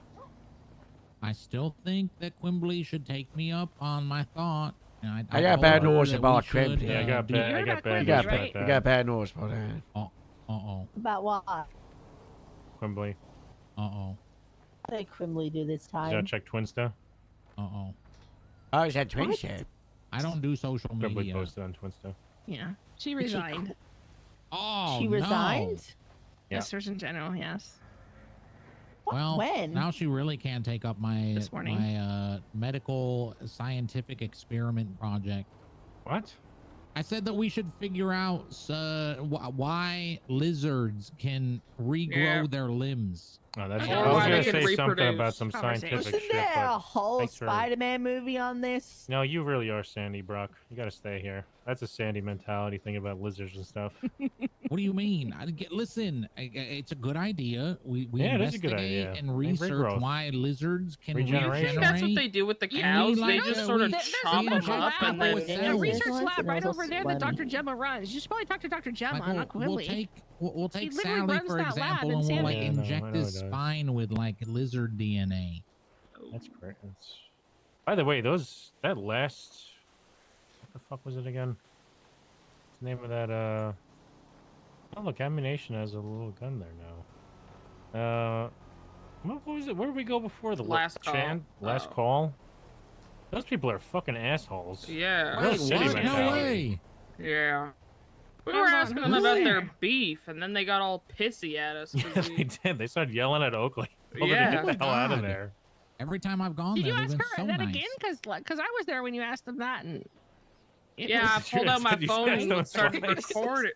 I still think that Quimbley should take me up on my thought. And I got told bad her news that about we should, Quimbley. Yeah, I got do bad. that. I got bad. We got news about we that. got bad news about that. Uh-oh. About what? Quimbley. Uh-oh. What did Quimbley do this You gotta time? check Twinsta. Uh-oh. Oh, is that twin What? shit? I don't do social Quimbley media. posted on Twinsta. Yeah. She resigned. Oh, She no. resigned? Yeah. The Surgeon General, yes. Well, When? now she really can't take up my This morning. medical scientific experiment project. What? I said that we should figure out why lizards can regrow Yeah. their limbs. Oh, that's. Okay. I Or was why gonna they say can something about reproduce. some Conversation. scientific Wasn't shit, there a but whole thanks for- Spider-Man movie on this? no, you really are Sandy, Brock. You gotta stay here. That's a Sandy mentality thing about lizards and stuff. What do you mean? Listen, it's a good idea. We Yeah, it is a good investigate idea. and And research regrowth. why lizards can Regeneration. I think that's what they do with the Yeah, cows. we They like just to- sort of we- chop there's them a up and lab then. there. There's a There's research one lab right that's over there funny. that Dr. Gemma runs. You should probably talk to Dr. Gemma, Like, not we'll Quimbley. take He literally Sally runs for that lab example, in and we'll like Sandy. Yeah, I know, inject I know his he does. spine with like lizard DNA. That's great. By the way, that last. What the fuck was it again? What's the name of that? Oh look, Ammunition has a little gun there now. What was it? Where did we go before the Last call. Last Oh. call. Those people are fucking assholes. Yeah. Real Wait, city what? No mentality. way. Yeah. We Who were was asking on? them Who about was their there? beef, and then they got all pissy at us. 'cause They we- did. They started yelling at Oakley. Told her Yeah. to get the hell out of God. there. Every time I've gone Did there, you they've ask been her so that nice. again? Because I was there when you asked them that, and it Yeah, I was- pulled out my You phone asked them and started twice. recording.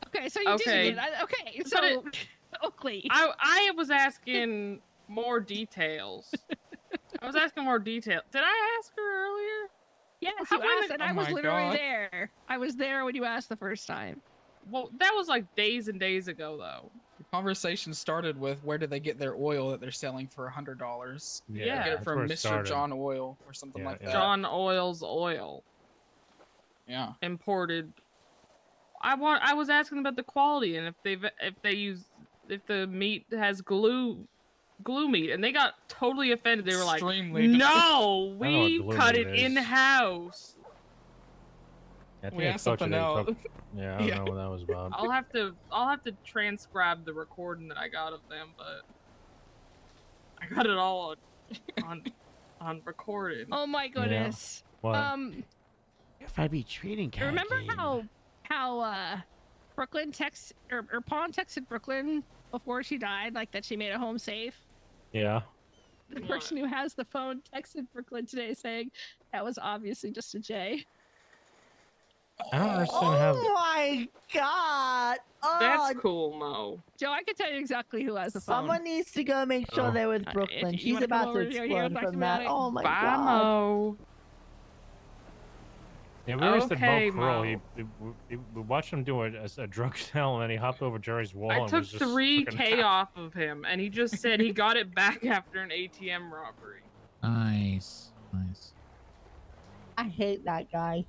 Okay, so you Okay. did. Okay, But so Oakley. I was asking more details. I was asking more detail. Did I ask her earlier? Yes, How you many- asked, and Oh I was my literally God. there. I was there when you asked the first time. Well, that was like days and days ago, though. The conversation started with where do they get their oil that they're selling for $100? Yeah, Get it that's from where it Mr. started. John Oil or something like that. John Oil's oil. Yeah. Imported. I was asking about the quality and if the meat has glue meat, and they got totally offended. They were like, Extremely "No, I don't know what we glue cut meat it is. in house." I think We I asked told you something they else. cooked- Yeah, I don't know what that was about. I'll have to transcribe the recording that I got of them, but I got it all on recorded. Oh my goodness. What? If I be treating cat Remember game. how Brooklyn or Pawn texted Brooklyn before she died, like that she made it home safe? Yeah. The person who has the phone texted Brooklyn today saying that was obviously just a J. I don't understand how. Oh my god! That's Oh, cool, Mo. Joe, I can tell you exactly who has the phone. someone needs to go make sure Oh. they're with If Brooklyn. you She's wanna come about to over here and explode talk to from me on that. it. Oh my Bye, god. Mo. Yeah, we always said Okay, Mo Crow. Mo. We watched him do a drug sell, and then he hopped over Jerry's wall I and took was just 3K off of him, and he just said he got it back after an ATM robbery. Nice. Nice. I hate that guy.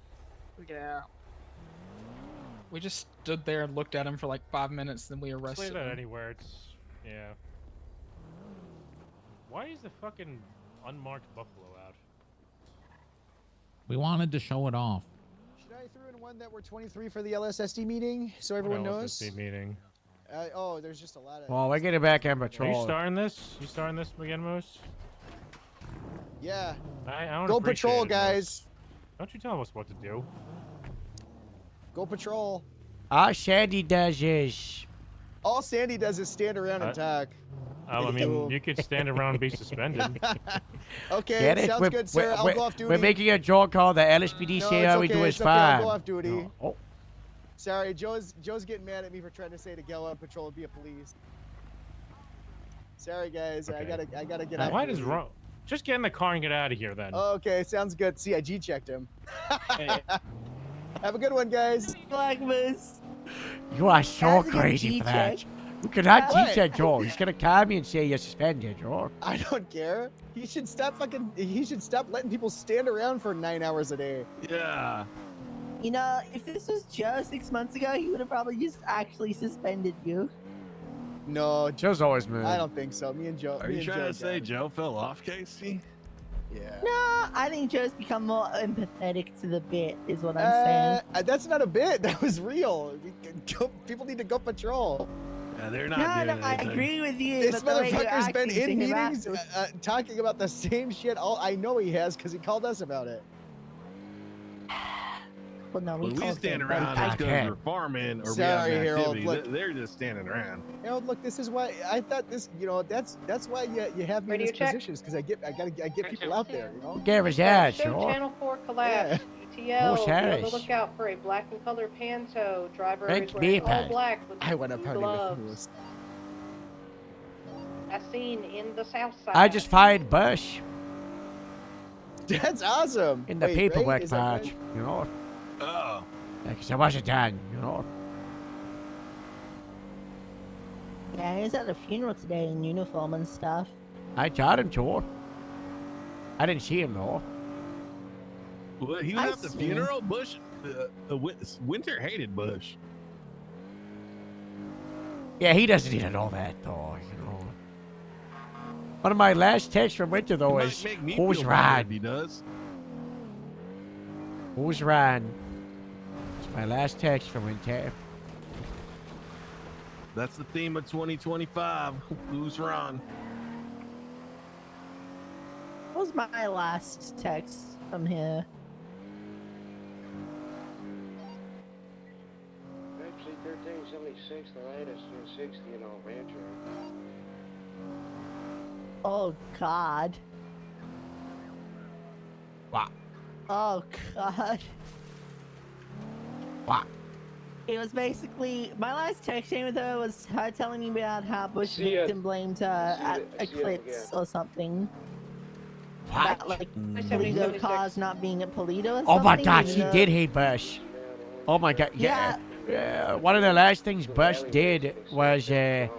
Yeah. We just stood there and looked at him for like 5 minutes, then we Just arrested leave that him. anywhere. It's yeah. Why is the fucking unmarked buffalo out? We wanted to show it off. Should I throw in one that we're 23 for the LSSD meeting so everyone knows? LSSD meeting. Oh, there's just a lot of. Well, we're getting back on Are patrol. you starting this? You starting this again, Moose? Yeah. I don't Go appreciate patrol, it, guys. Moose. Don't you tell us what to do. Go patrol. All Sandy does is. All Sandy does is stand around and talk. I mean, you could stand around and be suspended. Okay, Get it? sounds good, sir. I'll go off duty. We're making a joke call. The LSPD say all we do is it's okay. I'll fine. go off duty. No. Oh. Sorry, Joe's getting mad at me for trying to say to go on patrol and be a police. Sorry, guys. Okay. I gotta get out. Why does wrong? Just get in the car and get out of here then. Okay, sounds good. CIG checked him. Have a good one, guys. Black Moose. You are so That's a good crazy for that. G-check. You cannot What? teach that, Joel. He's gonna call me and say you're suspended, Joel. I don't care. He should stop letting people stand around for 9 hours a day. Yeah. You know, if this was Joe 6 months ago, he would have probably just actually suspended you. No, Joe's always moved. I don't think so. Me and Joe. Are me you and trying Joe to say got it. Joe fell off, Casey? Yeah. No, I think Joe's become more empathetic to the bit, is what I'm saying. That's not a bit. That was real. People need to go patrol. Yeah, they're not No, doing I anything. agree with you. This but the way you're motherfucker's been acting to in him meetings afterwards- talking about the same shit. I know he has because he called us about it. Well, no, When we called stand him, around, but it's I because can't. we're farming or Sorry, we have an Harold, activity. look. They're just standing around. Harold, look, this is why I thought this. You know, that's why you have me in Radio these check. positions because I get people out there. You know. Who gave us that, Show Joel? Channel 4 collapse. Who's ETL, be on the Harris? lookout for a black and colored Panto. Driver Thank is wearing me, all Pat. black with I want to blue party gloves. with Moose. As seen in the south side. I just fired Bush That's awesome. in the Wait, paperwork right? Is that patch, right? you know? Oh. Because I wasn't done, you know? Yeah, he was at the funeral today in uniform and stuff. I taught him, Joel. I didn't see him, though. Well, he was I at the see. funeral. Bush, Winter hated Bush. Yeah, he doesn't need to know that, though, you know? One of my last texts from Winter, though, It is, might make me who's feel bad if Ron? he does. Who's Ron? It's my last text from Winter. That's the theme of 2025. Who's Ron? What was my last text from here? Actually, 1376, the latest, 60 in all Rancher. Oh, God. What? Oh, God. What? It was basically my last text chain with her was her telling me about how Bush See ya. victim blamed her See at ya- see ya Eclipse again. or something. What? About, like, I said Polito 76. cars not being at Polito or something. Oh my God, and, he did hate Bush. Oh my God, yeah. One of the last things Bush did was Victim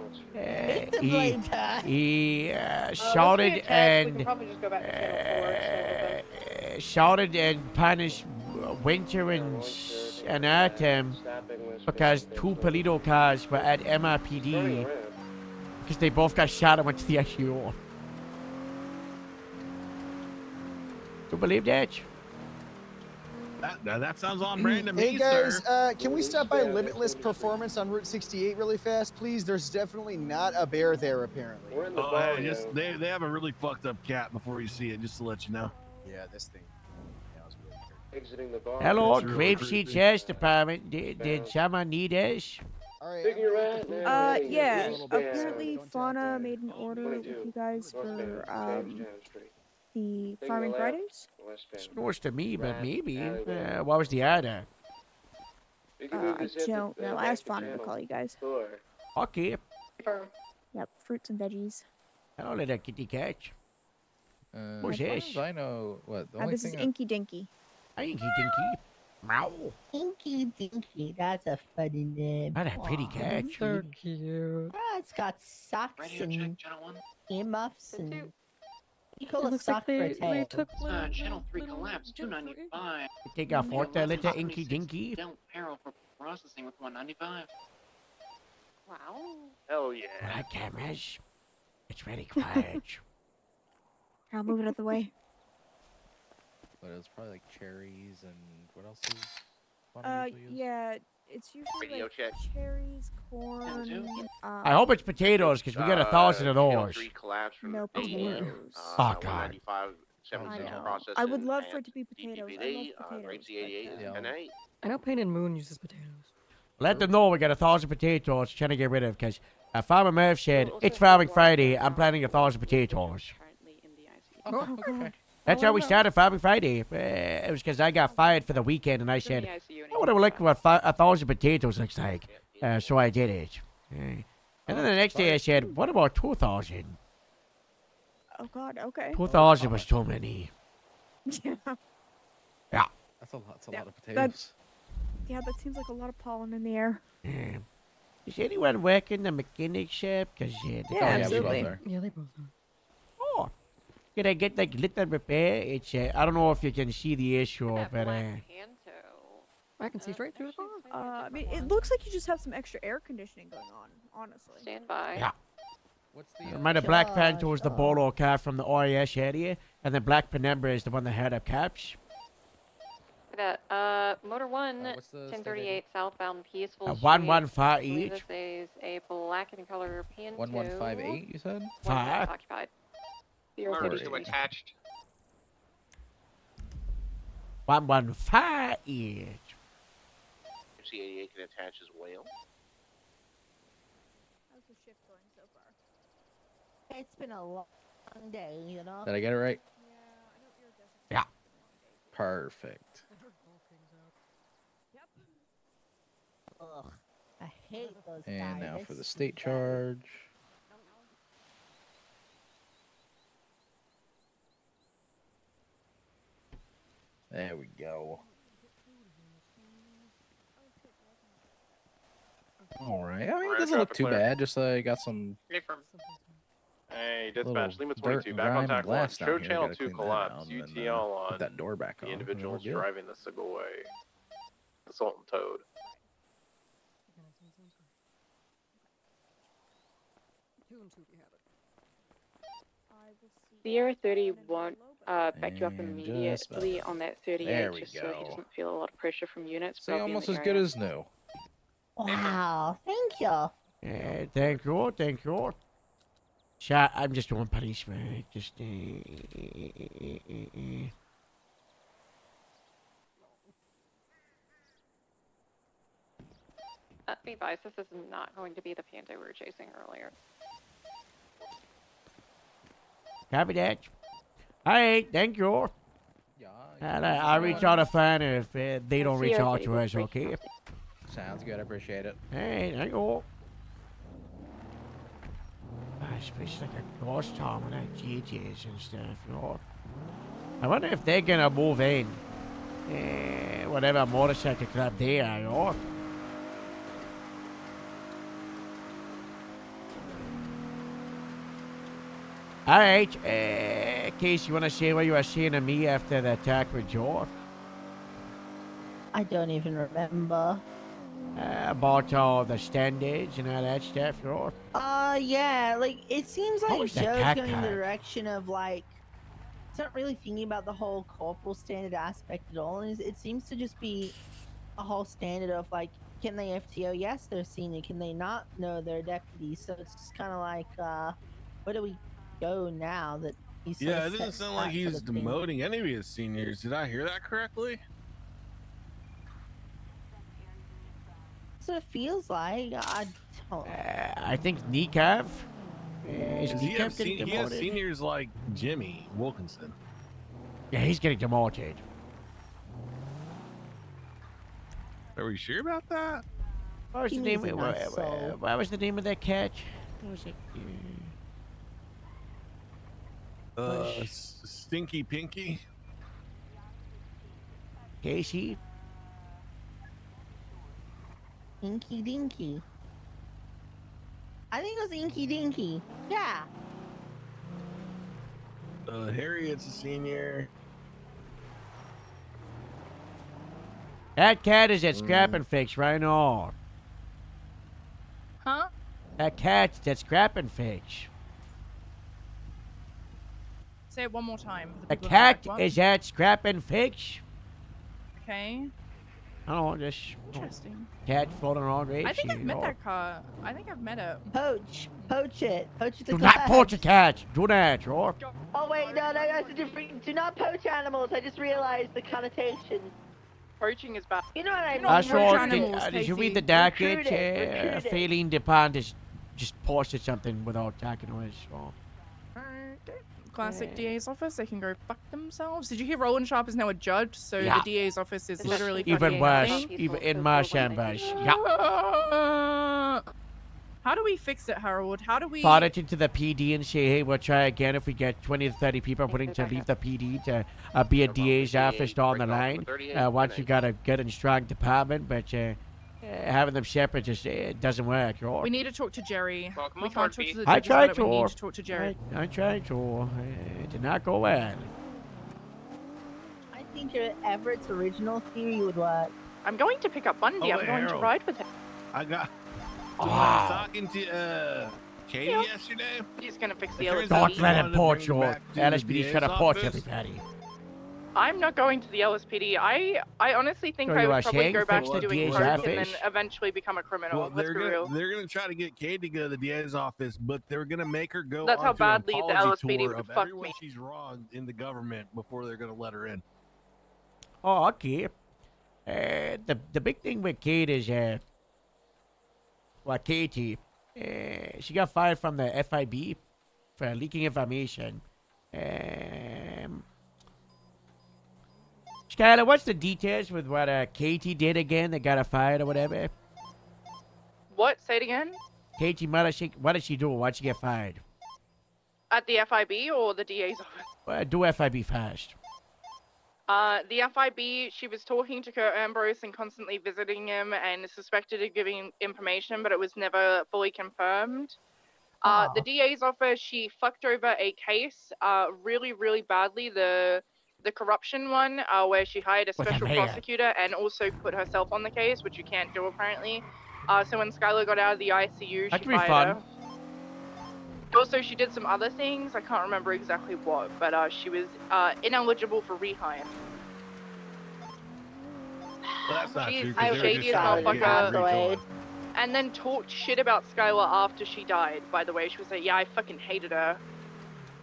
blamed her. he Let's shouted be a test. We and can probably just go back to Channel 4. shouted and punished Winter and Artem because two Polito cars were at MRPD because they both got shot and went to the ICU. You believe that? That sounds on brand to Hey me, guys, sir. can we stop by Limitless Performance on Route 68 really fast, please? There's definitely not a bear there, apparently. We're in the Oh, bar, hey, just man. they have a really fucked up cat before you see it, just to let you know. Yeah, this thing. That was really creepy. Exiting the bar. Hello, That's really Grapeseed creepy. Chess Department. Did someone need us? All right. Figure out now. Yeah. Please, Apparently, Don't Fauna tap made an order with 22, you guys Westbound, for Jamestown Street. the Take Farming the left, Fridays. westbound. Snores to me, but Right maybe. alleyway. What was the order? I don't know. I asked Fonda to call you guys. Okay. Yep, fruits and veggies. Hello, little kitty cat. Who's As far this? as I know, what the only This is thing Inky Dinky. Inky Dinky. Meow. Inky Dinky, that's a funny name. What a pretty Aw, cat. so cute. Ah, it's got socks and earmuffs and. You call It a looks sock like for a they tail. took Channel 3 collapse, 295. Take a photo, little Inky Dinky. Del Perro for processing with 195. Wow. Hell yeah. All right, cameras. It's very quiet. I'll move it out of the way. But it's probably like cherries and what else is Fauna usually use? Yeah, it's usually Radio like check. cherries, corn. I hope it's potatoes, because we got 1,000 of Channel those. 3 collapse from No the potatoes. Oh, God. 195, 70 processing. I would love for and it to be potatoes. I BPPD, love potatoes. Grape 88 is 10.8. I know Painted Moon uses potatoes. Let them know we got 1,000 potatoes trying to get rid of, because Farmer Murph said, it's Farming Friday, I'm planting 1,000 potatoes. Okay. That's how we started Farming Friday. It was because I got fired for the weekend, and I said, I would have looked what 1,000 potatoes looks like. So I did it. And then the next day I said, what about 2,000? Oh God. Okay. 2,000 was too many. Yeah. Yeah. That's a lot. That's a Yeah, lot of potatoes. Yeah, that seems like a lot of pollen in the air. Yeah. Is anyone working the mechanic shop? Because absolutely. Yeah, they both are. Oh. Can I get like little repair? It's I don't know if you can see the issue, but I can see straight through the car. I mean, it looks like you just have some extra air conditioning going on. Honestly. Stand by. yeah. What's the Remember, Black Panther was the bolo car from the OIS area, and then Black Penumbra is the one that had up caps. That Motor 1, what's the 1038 southbound Peaceful Street. 115 This is a black in color Panto. 1158? You said. Five. Occupied. Orders to attached. 115. MC88 can attach as well. How's the shift going so far? It's been a long day, you know. Did I get it right? Yeah. Perfect. Ugh, I hate those guys. And now They're for the so state bad. charge. There we go. All right. I mean, it doesn't look too bad. Just got some Hey, little dispatch, Lima dirt 22, and back on grime and tack one. glass down Show here. channel Gotta 2 clean that collapse. out and then, UTL put on that door back on. the and individuals we're good. driving the Segway. Assault and towed. Sierra 31 back you up And just immediately about on that 38 There we just so go. he doesn't feel a lot of pressure from units. See, but I'll be in almost the as area. good as new. Wow, thank you. Yeah, thank you, thank you. Shot, I'm just doing punishment. Just. Be advised, this is not going to be the Panto we were chasing earlier. Copy that. Alright, thank you. I'll reach out to Fan if they don't reach out to us, okay? Sounds good. I appreciate it. Hey, thank you. It's like a ghost town with that GGs and stuff, you know. I wonder if they're gonna move in. Whatever motorcycle club they are, you know. Alright, Case, you wanna say what you were saying to me after the attack with Joe? I don't even remember. About all the standards and all that stuff, you know? Yeah, like, it seems like was that Joe's cat going in the card? direction of, like, he's not really thinking about the whole corporal standard aspect at all, and it seems to just be a whole standard of, like, can they FTO? Yes, they're senior. Can they not? No, they're deputies. So it's just kind of like, where do we go now that he's sort Yeah, of it doesn't set sound like that sort he's of thing? demoting any of his seniors. Did I hear that correctly? So it feels like. I don't I think Nikav. Is Does he have Nikav getting he has demoted? seniors like Jimmy Wilkinson. Yeah, he's getting demoted. Are we sure about that? What was He the name? needs a nice soul. What was the name of that catch? What was it? Stinky Pinky. Casey. Inky Dinky. I think it was Inky Dinky. Yeah. Harriet's a senior. That cat is at Scrap and Fix right now. Huh? That cat's at Scrap and Fix. Say it one more time. for The people in cat back. is at Scrap and Fix. Okay. I don't know, just Interesting. cat floating around graves. I think I've met that car. I think I've met it. Poach it. Poach it. Do not poach a cat. Do that, or Oh wait, no, that's a different. Do not poach animals. I just realized the connotation. Poaching is bad. You know what I mean? I saw. Did you read the docket? Recruit it. Failing Depend just posted something without talking to us. So. Classic DA's office. They can go fuck themselves. Did you hear Roland Sharp is now a judge? So Yeah. the DA's office is literally Even fucking worse, nothing. even in my chambers. Yeah. How do we fix it, Harold? How do we? Fought it into the PD and say, hey, we'll try again if we get 20 to 30 people willing to leave the PD to be a DA's office down the line. Once you got a good and strong department, but having them separate just it doesn't work. We need to talk to Jerry. We can't talk to the I judges about tried it. to. We need to talk to Jerry. I tried to. It did not go well. I think Everett's original theory would work. I'm going to pick up Bundy. Oh, I'm going to Harold. ride with him. I got. So when I was talking to Katie yesterday. He's going to fix the It turns LSPD. out Don't let him poach bring you. back to the LSPD's trying to DA's poach office. everybody. I'm not going to the LSPD. I honestly think So I you would are probably saying go back fix to the doing DA's coke and then office? eventually become a criminal. Well, Let's be real. they're gonna try to get Katie to go to the DA's office, but they're gonna make her go That's how onto an badly the apology LSPD tour would of fuck everyone me. she's wronged in the government before they're gonna let her in. Oh, okay. The big thing with Kate is, Katie, she got fired from the FIB for leaking information. Skylar, what's the details with what Katie did again that got her fired or whatever? What? Say it again? Katie, what did she do? Why'd she get fired? At the FIB or the DA's office? Do FIB fast. The FIB, she was talking to Kurt Ambrose and constantly visiting him and suspected of giving information, but it was never fully confirmed. The DA's office, she fucked over a case really, really badly. The corruption one, where she hired a With the special mayor. prosecutor and also put herself on the case, which you can't do apparently. So when Skylar got out of the ICU, That she could be fired fun. her. Also, she did some other things. I can't remember exactly what, but she was ineligible for rehire. Well, that's not She's true. the 'Cause they were just shadiest trying to get her motherfucker. rejoined. And then talked shit about Skylar after she died, by the way. She was like, yeah, I fucking hated her.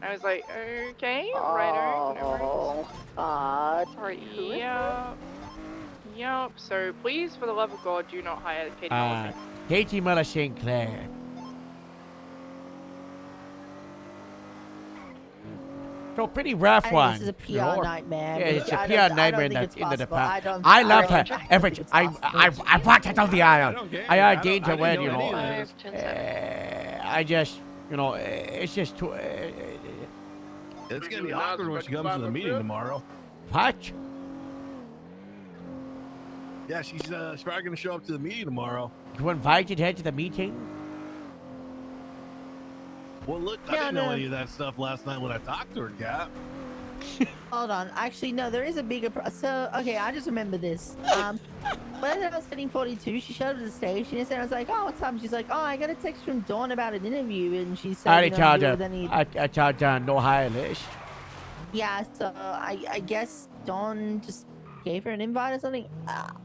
I was like, okay, righto. Oh, God. Alright, yeah. Yep, so please, for the love of God, do not hire Katie Mulligan. Katie Miller Sinclair. So pretty rough I think one. this is a PR you know? nightmare. Yeah, but it's a I PR don't nightmare think it's in the possible. department. I love her. don't Every think it's I possible. walked her down the aisle. I argued her I when, didn't you know know. any of this. I just, you know, it's just too. It's gonna be awkward when she comes to the meeting tomorrow. What? Yeah, she's probably gonna show up to the meeting tomorrow. You invited her to the meeting? Well, look, I Yeah, didn't know no. any of that stuff last night when I talked to her, Cap. Hold on. Actually, no, there is a bigger. So, okay, I just remember this. When I was hitting 42, she showed up at the station and I was like, oh, what's up? And she's like, oh, I got a text from Dawn about an interview. And she said, I already you know, told deal her. with any- I told her no higher list. Yeah, so I guess Dawn just gave her an invite or something.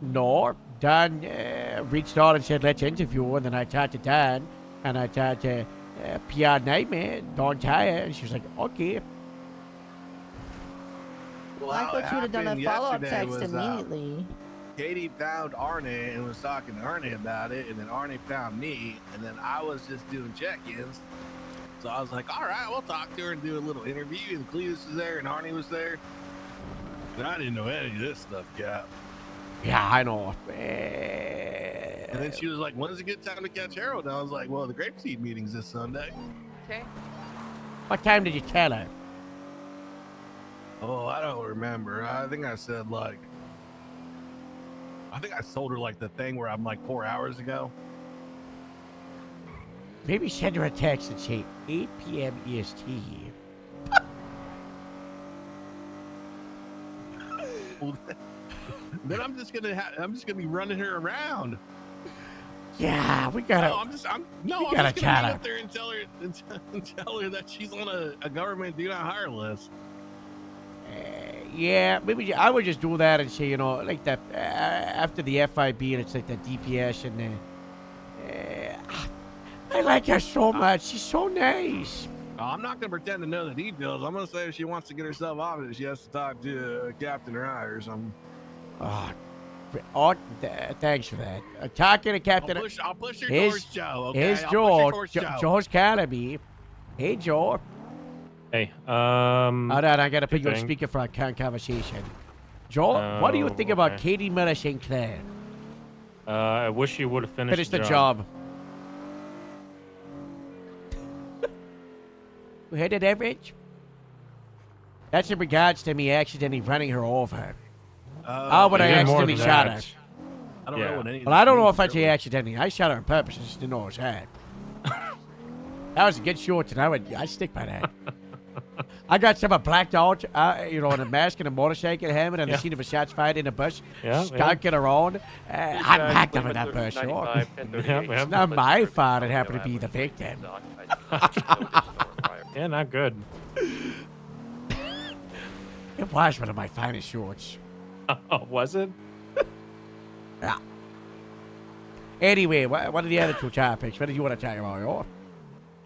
No, Dan reached out and said, let's interview her. And then I talked to Dan and I talked to PR Nightmare, Dawn Tire. And she was like, okay. Well, I how thought it you would have done a happened follow-up yesterday text was, immediately. Katie found Arne and was talking to Arne about it, and then Arne found me, and then I was just doing check-ins. So I was like, all right, we'll talk to her and do a little interview. And Cletus was there, and Arne was there. But I didn't know any of this stuff, Cap. Yeah, I know. And then she was like, "When is a good time to catch Harold?" And I was like, "Well, the Grapeseed meeting's this Sunday." Okay. What time did you tell her? Oh, I don't remember. I think I said like, I think I told her like the thing where I'm like 4 hours ago. Maybe send her a text and say 8 p.m. EST. Then I'm just gonna be running her around. Yeah, we gotta. No, I'm just gonna tell be her. up there and tell her that she's on a government do not hire list. Yeah, maybe I would just do that and say, like that after the FIB and it's like the DPS and the. I like her so much. She's so nice. I'm not gonna pretend to know the details. I'm gonna say if she wants to get herself off it, she has to talk to Captain Rye or something. Thanks for that. Talking to Captain. I'll push your doors, Joe. Okay, Here's Joe. Joe's Calabi. Hey, Joe. Hey, Hold on, I gotta put you on thing. speaker for our conversation. Joel, what do you think about okay. Katie Miller St. Clair? I wish you would have finished Finish the job. You heard it, Everett? That's in regards to me accidentally running her over. When I accidentally shot her. I don't know what any of Well, I don't know if I I'd say accidentally. I shot her on purpose. I just didn't know it was her. That was a good short, and I stick by that. I got some blacked out, in a mask and a motorcycle helmet and the scene of a shots fired in a bush, skunking around. I'm backed up in that bush, sure. It's not my fault it happened to be the victim. Yeah, not good. It was one of my finest shorts. Oh, was it? Yeah. Anyway, what are the other two topics? What did you want to talk about,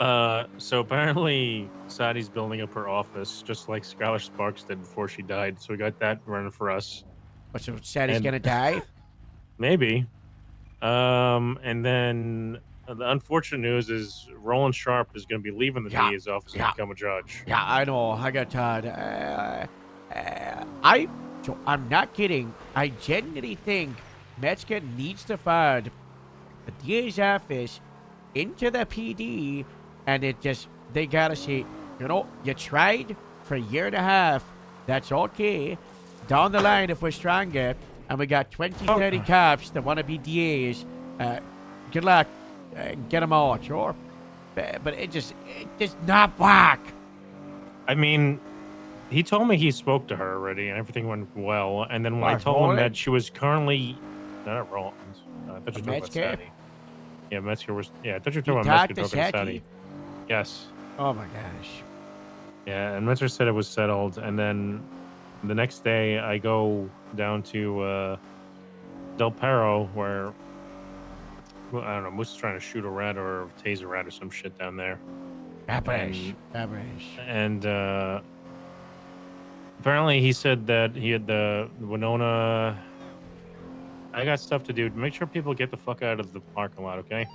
yo? So apparently Sadie's building up her office, just like Skylar Sparks did before she died. So we got that running for us. What, so Sadie's gonna die? Maybe. And then the unfortunate news is Roland Sharp is going to be leaving the DA's office and become a judge. Yeah, I know. I got tired. I'm not kidding. I genuinely think Metzger needs to fund the DA's office into the PD, and they gotta say, you tried for a year and a half. That's okay. Down the line, if we're stronger, and we got 20, 30 cops that want to be DAs, good luck. Get them out, sure. But it just not work. I mean, he told me he spoke to her already and everything went well. And then when I told him that she was currently not Roland, I thought you were talking about Sadie. Yeah, Metzger was. Yeah, I thought you were talking about Metzger talking to Sadie. Yes. Oh my gosh. Yeah, and Metzger said it was settled, and then the next day I go down to Del Perro where. Well, I don't know. Moose is trying to shoot a rat or tase a rat or some shit down there. And apparently he said that he had the Winona. I got stuff to do. Make sure people get the fuck out of the parking lot, okay?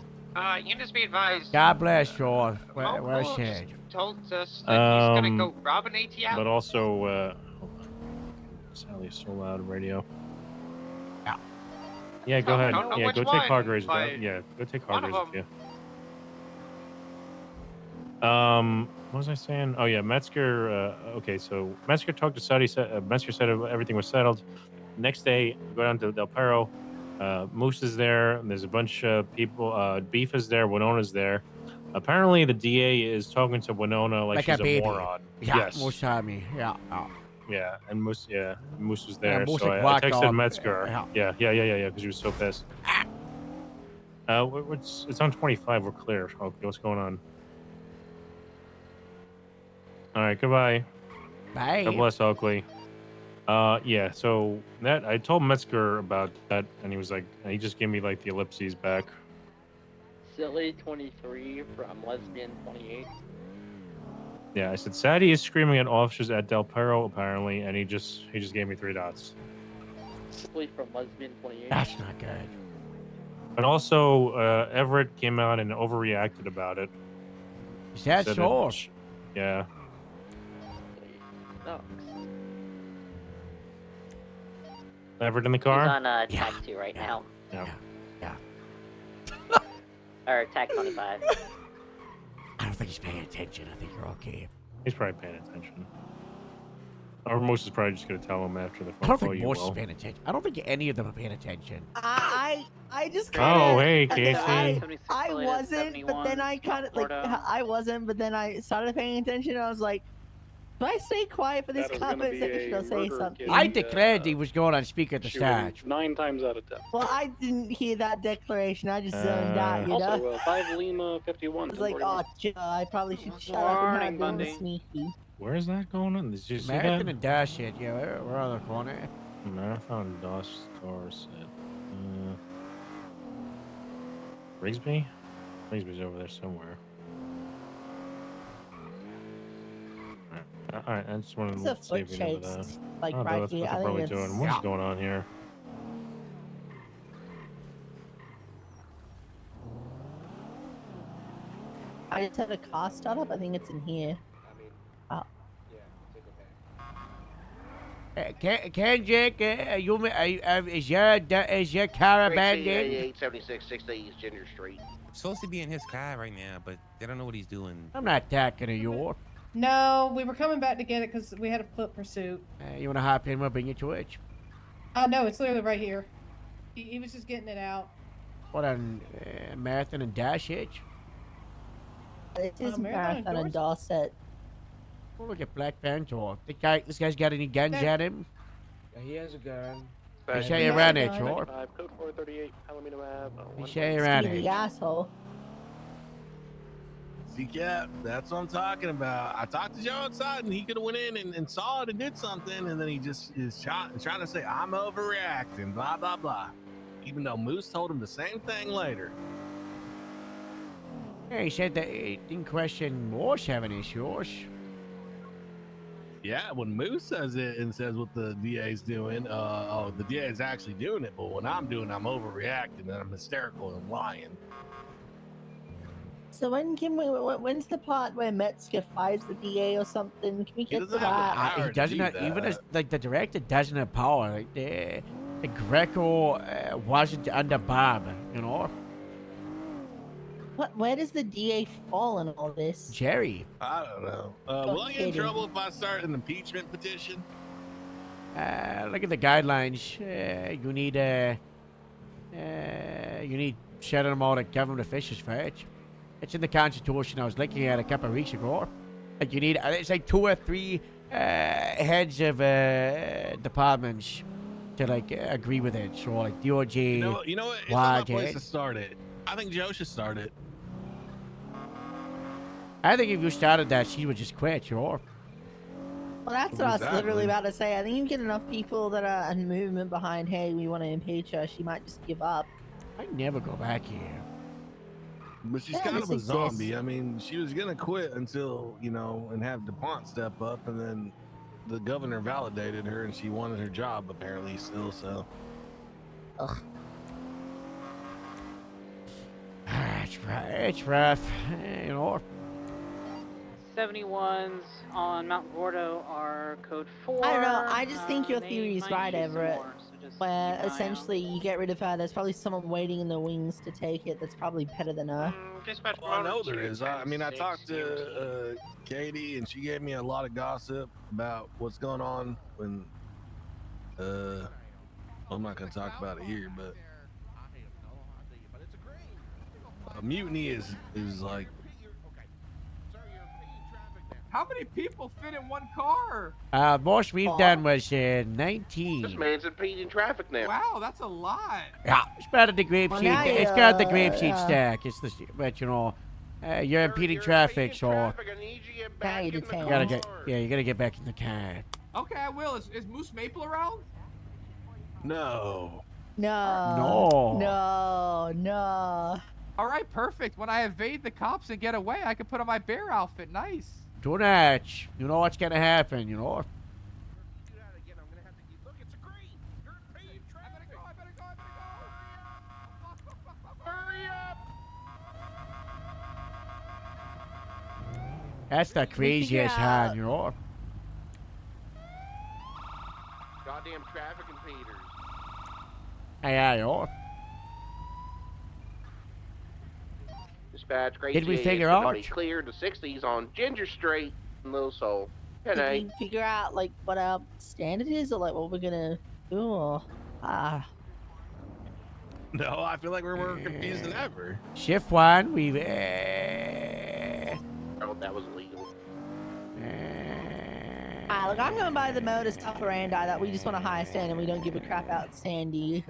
You just be advised. God bless you all. Well said. Told us that he's gonna go rob an ATM. But also, Sally's so loud on radio. Yeah, go ahead. Yeah, go take Hargraves with you. Yeah, go take Hargraves with you. What was I saying? Oh yeah, Metzger. Okay, so Metzger talked to Sadie. Metzger said everything was settled. Next day, go down to Del Perro. Moose is there. There's a bunch of people. Beef is there. Winona's there. Apparently, the DA is talking to Winona like she's a moron. Yeah, yes. Moose had me. Yeah. Yeah, and Moose was there. Yeah, Moose so had I texted walked off. Metzger. Yeah, because he was so pissed. It's on 25. We're clear. Okay, what's going on? All right, goodbye. Bye. God bless Oakley. Yeah, so that I told Metzger about that, and he was like, he just gave me like the ellipses back. Silly 23 from Lesbian 28. Yeah, I said Sadie is screaming at officers at Del Perro apparently, and he just gave me 3 dots. Silly from Lesbian 28. That's not good. And also, Everett came out and overreacted about it. Is that Said so? Yeah. Everett in the car? He's on tack 2 right now. Yeah. Or tack 25. I don't think he's paying attention. I think you're okay. He's probably paying attention. Or most is probably just gonna tell him after the phone I don't call think you most is will. paying attention. I don't think any of them are paying attention. I just Oh, kind of. hey, Casey. I wasn't, but then I kind of like I wasn't, but then I started paying attention. And I was like, do I stay quiet for this conversation or say something? I declared he was going on speaker at the start. 9 times out of 10. Well, I didn't hear that declaration. I just zoned out, you know. Also, 5 Lima 51. I was like, oh, I probably should shut up and not doing the sneaky. Where is that going on? Did you see Marathon that? and Dash it. Yeah, we're on the corner. Marathon Dash Dorset. Rigsby? Rigsby's over there somewhere. Alright, I just wanted It's to a see if foot you know chase, that. like, Oh, right that's here. what I they're think probably it's- doing. What's going on here? I just had a car start up. I think it's in here. Oh. Kendrick, is your car abandoned? 876 6th East Ginger Street. Supposed to be in his car right now, but they don't know what he's doing. I'm not talking to you. No, we were coming back to get it because we had a foot pursuit. You want to hop in? We'll bring you to it. No, it's literally right here. He was just getting it out. What on Marathon and Dash Hitch? It is Marathon Marathon and Dorset. Oh, look at Black Panther. This guy's got any guns at him? Yeah, he has a gun. He say you ran it, sure. Code 438, Palomino Ave. He say you ran The it. asshole. See, Cap, that's what I'm talking about. I talked to Joe outside, and he could have went in and saw it and did something, and then he just is trying to say, I'm overreacting, blah, blah, blah. Even though Moose told him the same thing later. Yeah, he said that he didn't question Morse having issues. Yeah, when Moose says it and says what the DA's doing, the DA's actually doing it, but when I'm doing it, I'm overreacting, and I'm hysterical and lying. So when's the part where Metzger fires the DA or something? Can we get to that? He doesn't have, even as like the director doesn't have power. Like the Greco wasn't under Bob, you know. Where does the DA fall in all this? Jerry. I don't know. Will I get in trouble if I start an impeachment petition? Look at the guidelines. You need shutting them all to government officials for it. It's in the Constitution. I was looking at a couple of weeks ago. Like you need, it's like 2 or 3 heads of departments to like agree with it. So like DOJ. You know what? It's not my place to start it. I think Joe should start it. I think if you started that, she would just quit. Sure. Well, that's what I was literally about to say. I think you get enough people that are in movement behind, hey, we want to impeach her, she might just give up. I never go back here. But she's kind of a zombie. I mean, she was gonna quit until, and have DuPont step up, and then the governor validated her, and she wanted her job apparently still. So. Ugh. It's rough, 71s on Mount Gordo are code 4. I don't know. I just think your They theory is might right, use some Everett. more, so just Where keep an eye essentially you get rid of her, there's probably someone waiting in the wings to take it that's probably better than her. Well, I know there is. I mean, I talked to Katie, and she gave me a lot of gossip about what's going on when. I'm not gonna talk about it here, but mutiny is like. How many people fit in one car? Most we've done was 19. This man's impeding traffic now. Wow, that's a lot. Yeah, it's better the grapeseed. Well, now It's got the you, grapeseed stack. It's the, but you're impeding traffic, so Now you detain. you gotta get, you gotta get back in the car. Okay, I will. Is Moose Maple around? No. No. No. No. All right, perfect. When I evade the cops and get away, I can put on my bear outfit. Nice. Do that. You know what's gonna happen, That's the craziest hand, Goddamn traffic impeders. Aye, oh. Dispatch, Great Did we GA figure typically out? cleared the 60s on Ginger Street in Little Seoul. Did 10A. we figure out like what our standard is, or like what we're gonna do? Or No, I feel like we're more confused than ever. Shift 1, we've... Oh, that was illegal. look, I'm going by the modus operandi that we just want a high standard. We don't give a crap about Sandy.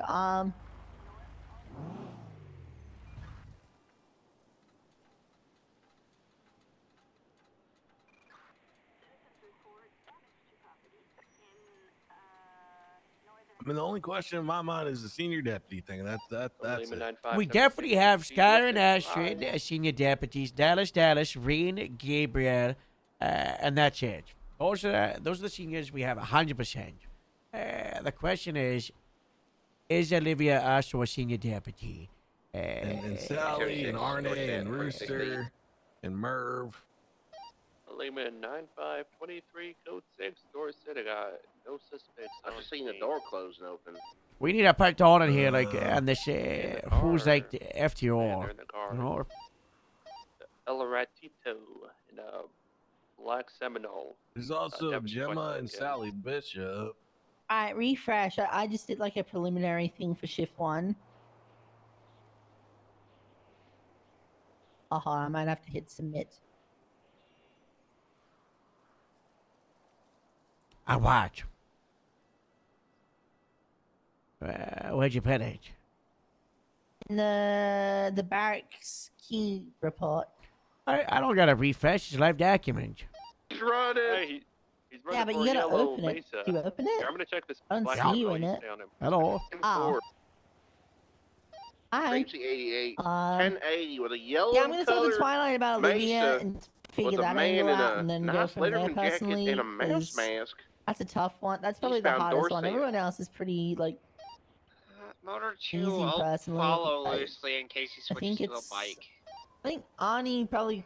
I mean, the only question in my mind is the senior deputy thing. That's it. We definitely have Skylar and Astrid as senior deputies, Dallas, Rain, Gabriel, and that's it. Those are the seniors we have 100%. The question is Olivia also a senior deputy? And Sally and Arne and Rooster and Merv. Lehman 9523 code 6 door set. I got no suspects. I've just seen the door close and open. We need to put on in here, like, and this, who's like the FTO? You know? El Ratito and Black Seminole. There's also Gemma and Sally Bishop. Alright, refresh. I just did like a preliminary thing for shift 1. I might have to hit submit. I watch. Where'd you put it? In the barracks key report. I don't got a refresh. It's a live document. He's running. Hey, he's running Yeah, but for you gotta Yellow open it. Mesa. You open it? Here, I'm gonna check this. I don't black see you noise in it. down him. Hello. Oh. Hi. Grapeseed 88. 1080 with a yellow Yeah, I'm gonna talk color to Twilight about Olivia Mesa and figure with a that man angle in out a and then go nice from there Letterman jacket personally. and a mouse 'cause mask. That's a tough one. That's probably the Eastbound hardest one. Dorset. Everyone else is pretty like Motor 2, easy I'll personally. follow loosely in case he I think switches to a it's. bike. I think Ani probably.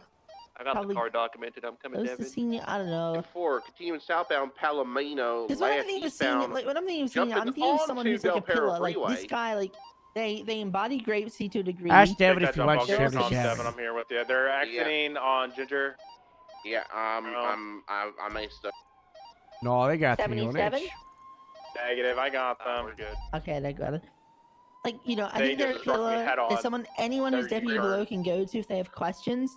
I got probably the car documented. I'm coming, goes to Devin. senior. I don't know. 4 continuing southbound Palomino. Because when I'm Last thinking of senior, eastbound. like when I'm thinking of senior, I'm jumping thinking of someone onto who's like a Del Perro pillar. Like this Freeway. guy, like they embody Grapeseed to a degree. Ask David Take if that he wants jump, I'll 77. get on 7. I'm here with you. They're exiting on Ginger. Yeah, I may stuff. No, they got 3 77? units. Negative. I got them. We're good. Okay, they got it. Like I They think they're a just struck me pillar. head on. There's anyone who's They're deputy sure. below can go to if they have questions.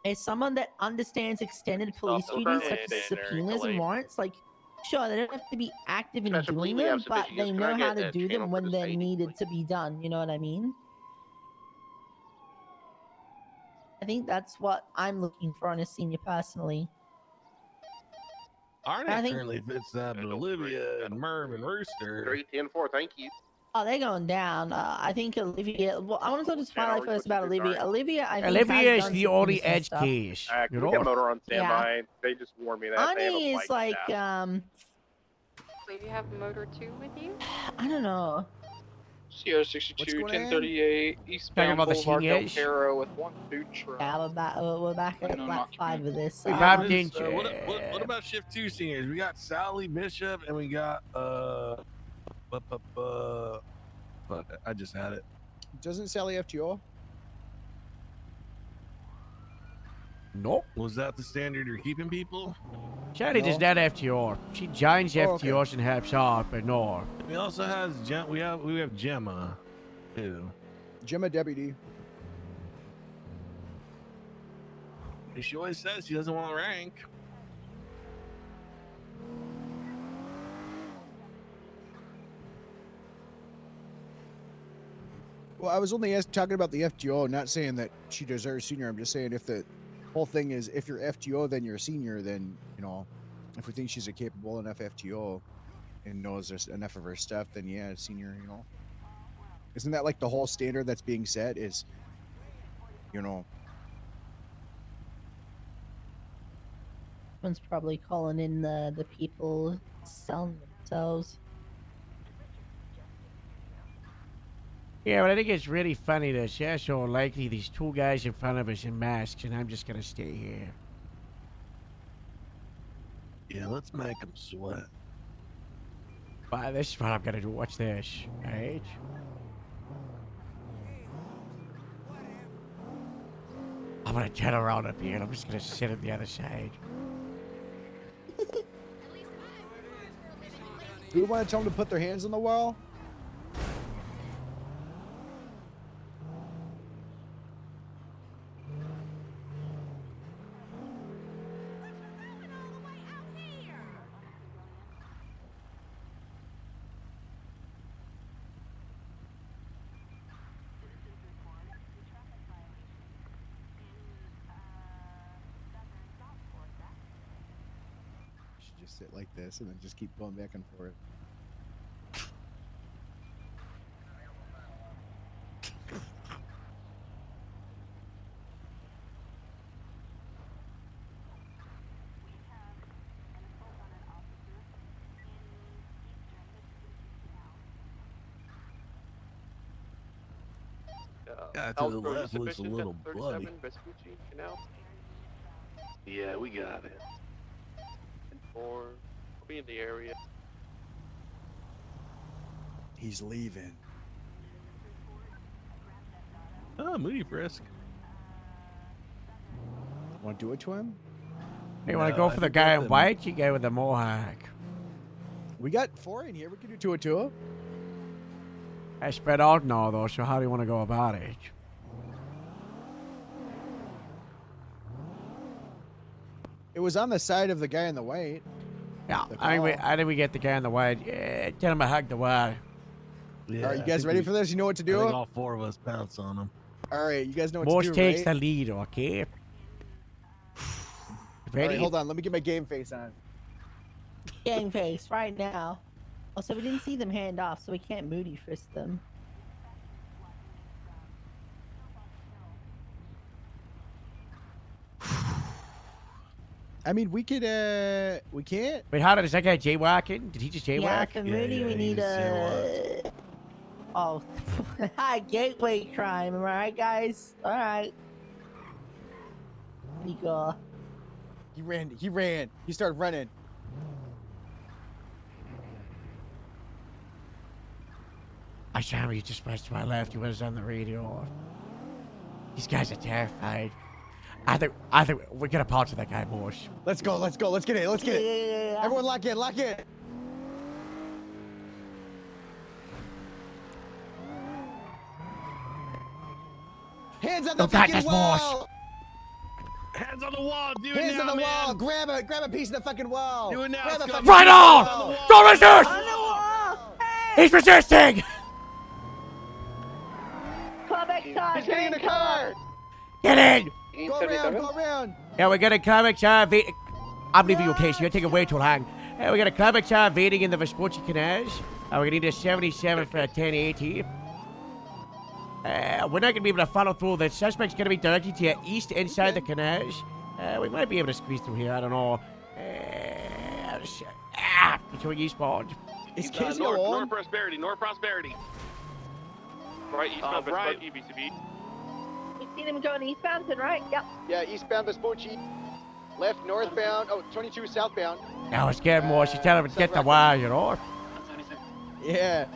Is someone that understands extended police Stop duties the such as container, subpoenas and delete. warrants. Like, sure, they don't have to be active in Special doing plea them, lab but submission. they Yes, can know I how get to a do channel them for when the they're stadium, needed to be done. You know what I mean? I think that's what I'm looking for in a senior personally. Arne I think- currently fits that, but Olivia and Merv and Rooster. 310-4, thank you. Oh, they're going down. I think Olivia. Well, I want to talk to Twilight always first what you about do, Olivia. sorry. Olivia, I think Olivia has is done the some only innocent edge stuff. case. Can You we get know? motor on standby? They just warned me that they have Ani a is bike like shaft. Wait, you have Motor 2 with you? I don't know. CO62 going on? 1038 eastbound about the Boulevard Del seniors? Perro with 1 food truck. Yeah, we're back at No, Black not 5 of this. We What bumped is, into. what about shift 2 seniors? We got Sally Bishop and we got fuck, I just had it. Doesn't Sally FTO? Nope. Was that the standard you're keeping people? Sally does not FTO. She joins okay. FTOs and helps out, but no. We also has we have Gemma too. Gemma deputy. She always says she doesn't want to rank. Well, I was only talking about the FTO, not saying that she deserves senior. I'm just saying if the whole thing is if you're FTO, then you're a senior. Then if we think she's a capable enough FTO and knows there's enough of her stuff, then yeah, senior. Isn't that like the whole standard that's being set? Is One's probably calling in the people selling themselves. Yeah, but I think it's really funny that she's so likely these 2 guys in front of us in masks, and I'm just gonna stay here. Yeah, let's make them sweat. But this is what I'm gonna do. Watch this, right? I'm gonna turn around up here and I'm just gonna sit on the other side. Do we want to tell them to put their hands on the wall? Should just sit like this and then just keep going back and forth. Yeah, to the left looks a little bloody. Vespucci Canal. Yeah, we got it. And 4. We'll be in the area. He's leaving. Oh, Moody Frisk. Want to do it to him? You want to go for the guy in white? You go with the mohawk. We got 4 in here. We can do 2 to him. I spread out now, though, so how do you want to go about it? It was on the side of the guy in the white. Yeah, I think we get the guy in the white. Yeah, tell him to hug the white. Yeah, All right, you guys ready for this? You know what to do? I think all 4 of us pounce on him. All right, you guys know what Most to do, takes right? the lead, okay? All Ready? right, hold on. Let me get my game face on. Gang face right now. Also, we didn't see them hand off, so we can't Moody frisk them. I mean, we could, we can't. Wait, how is that guy jaywalking? Did he just jaywalk? Yeah, for Moody, we need a. Oh, gateway crime. Am I right, guys? All right. Go. He ran. He ran. He started running. I saw him. He just went to my left. He was on the radio. These guys are terrified. I think we're gonna pounce that guy, boys. Let's go. Let's go. Let's get it. Let's get it. Yeah. Everyone, lock in. Lock in. Hands on the fucking wall. Hands on the wall. Do it Hands now, on the man. wall. Grab a piece of the fucking wall. Do it now. Grab a fucking Right piece of the on! wall. Don't resist! On the wall! He's resisting! Club X He's getting in the car. Get in! Go around. Go around. Yeah, we're gonna climax I'm leaving you, Casey. You're taking way too long. We got a climax waiting in the Vespucci canals. We're gonna need a 77 for a 1080. We're not gonna be able to follow through. The suspect's gonna be directly to your east inside the canals. We might be able to squeeze through here. I don't know. Between eastbound. Is Casey North alone? Prosperity. North Prosperity. Right, eastbound right. Vespucci, BCB. You seen him going eastbound, then right? Yep. Yeah, eastbound Vespucci. Left northbound. Oh, 22 southbound. Now it's getting more. She's telling him to get the wire, you know. Yeah.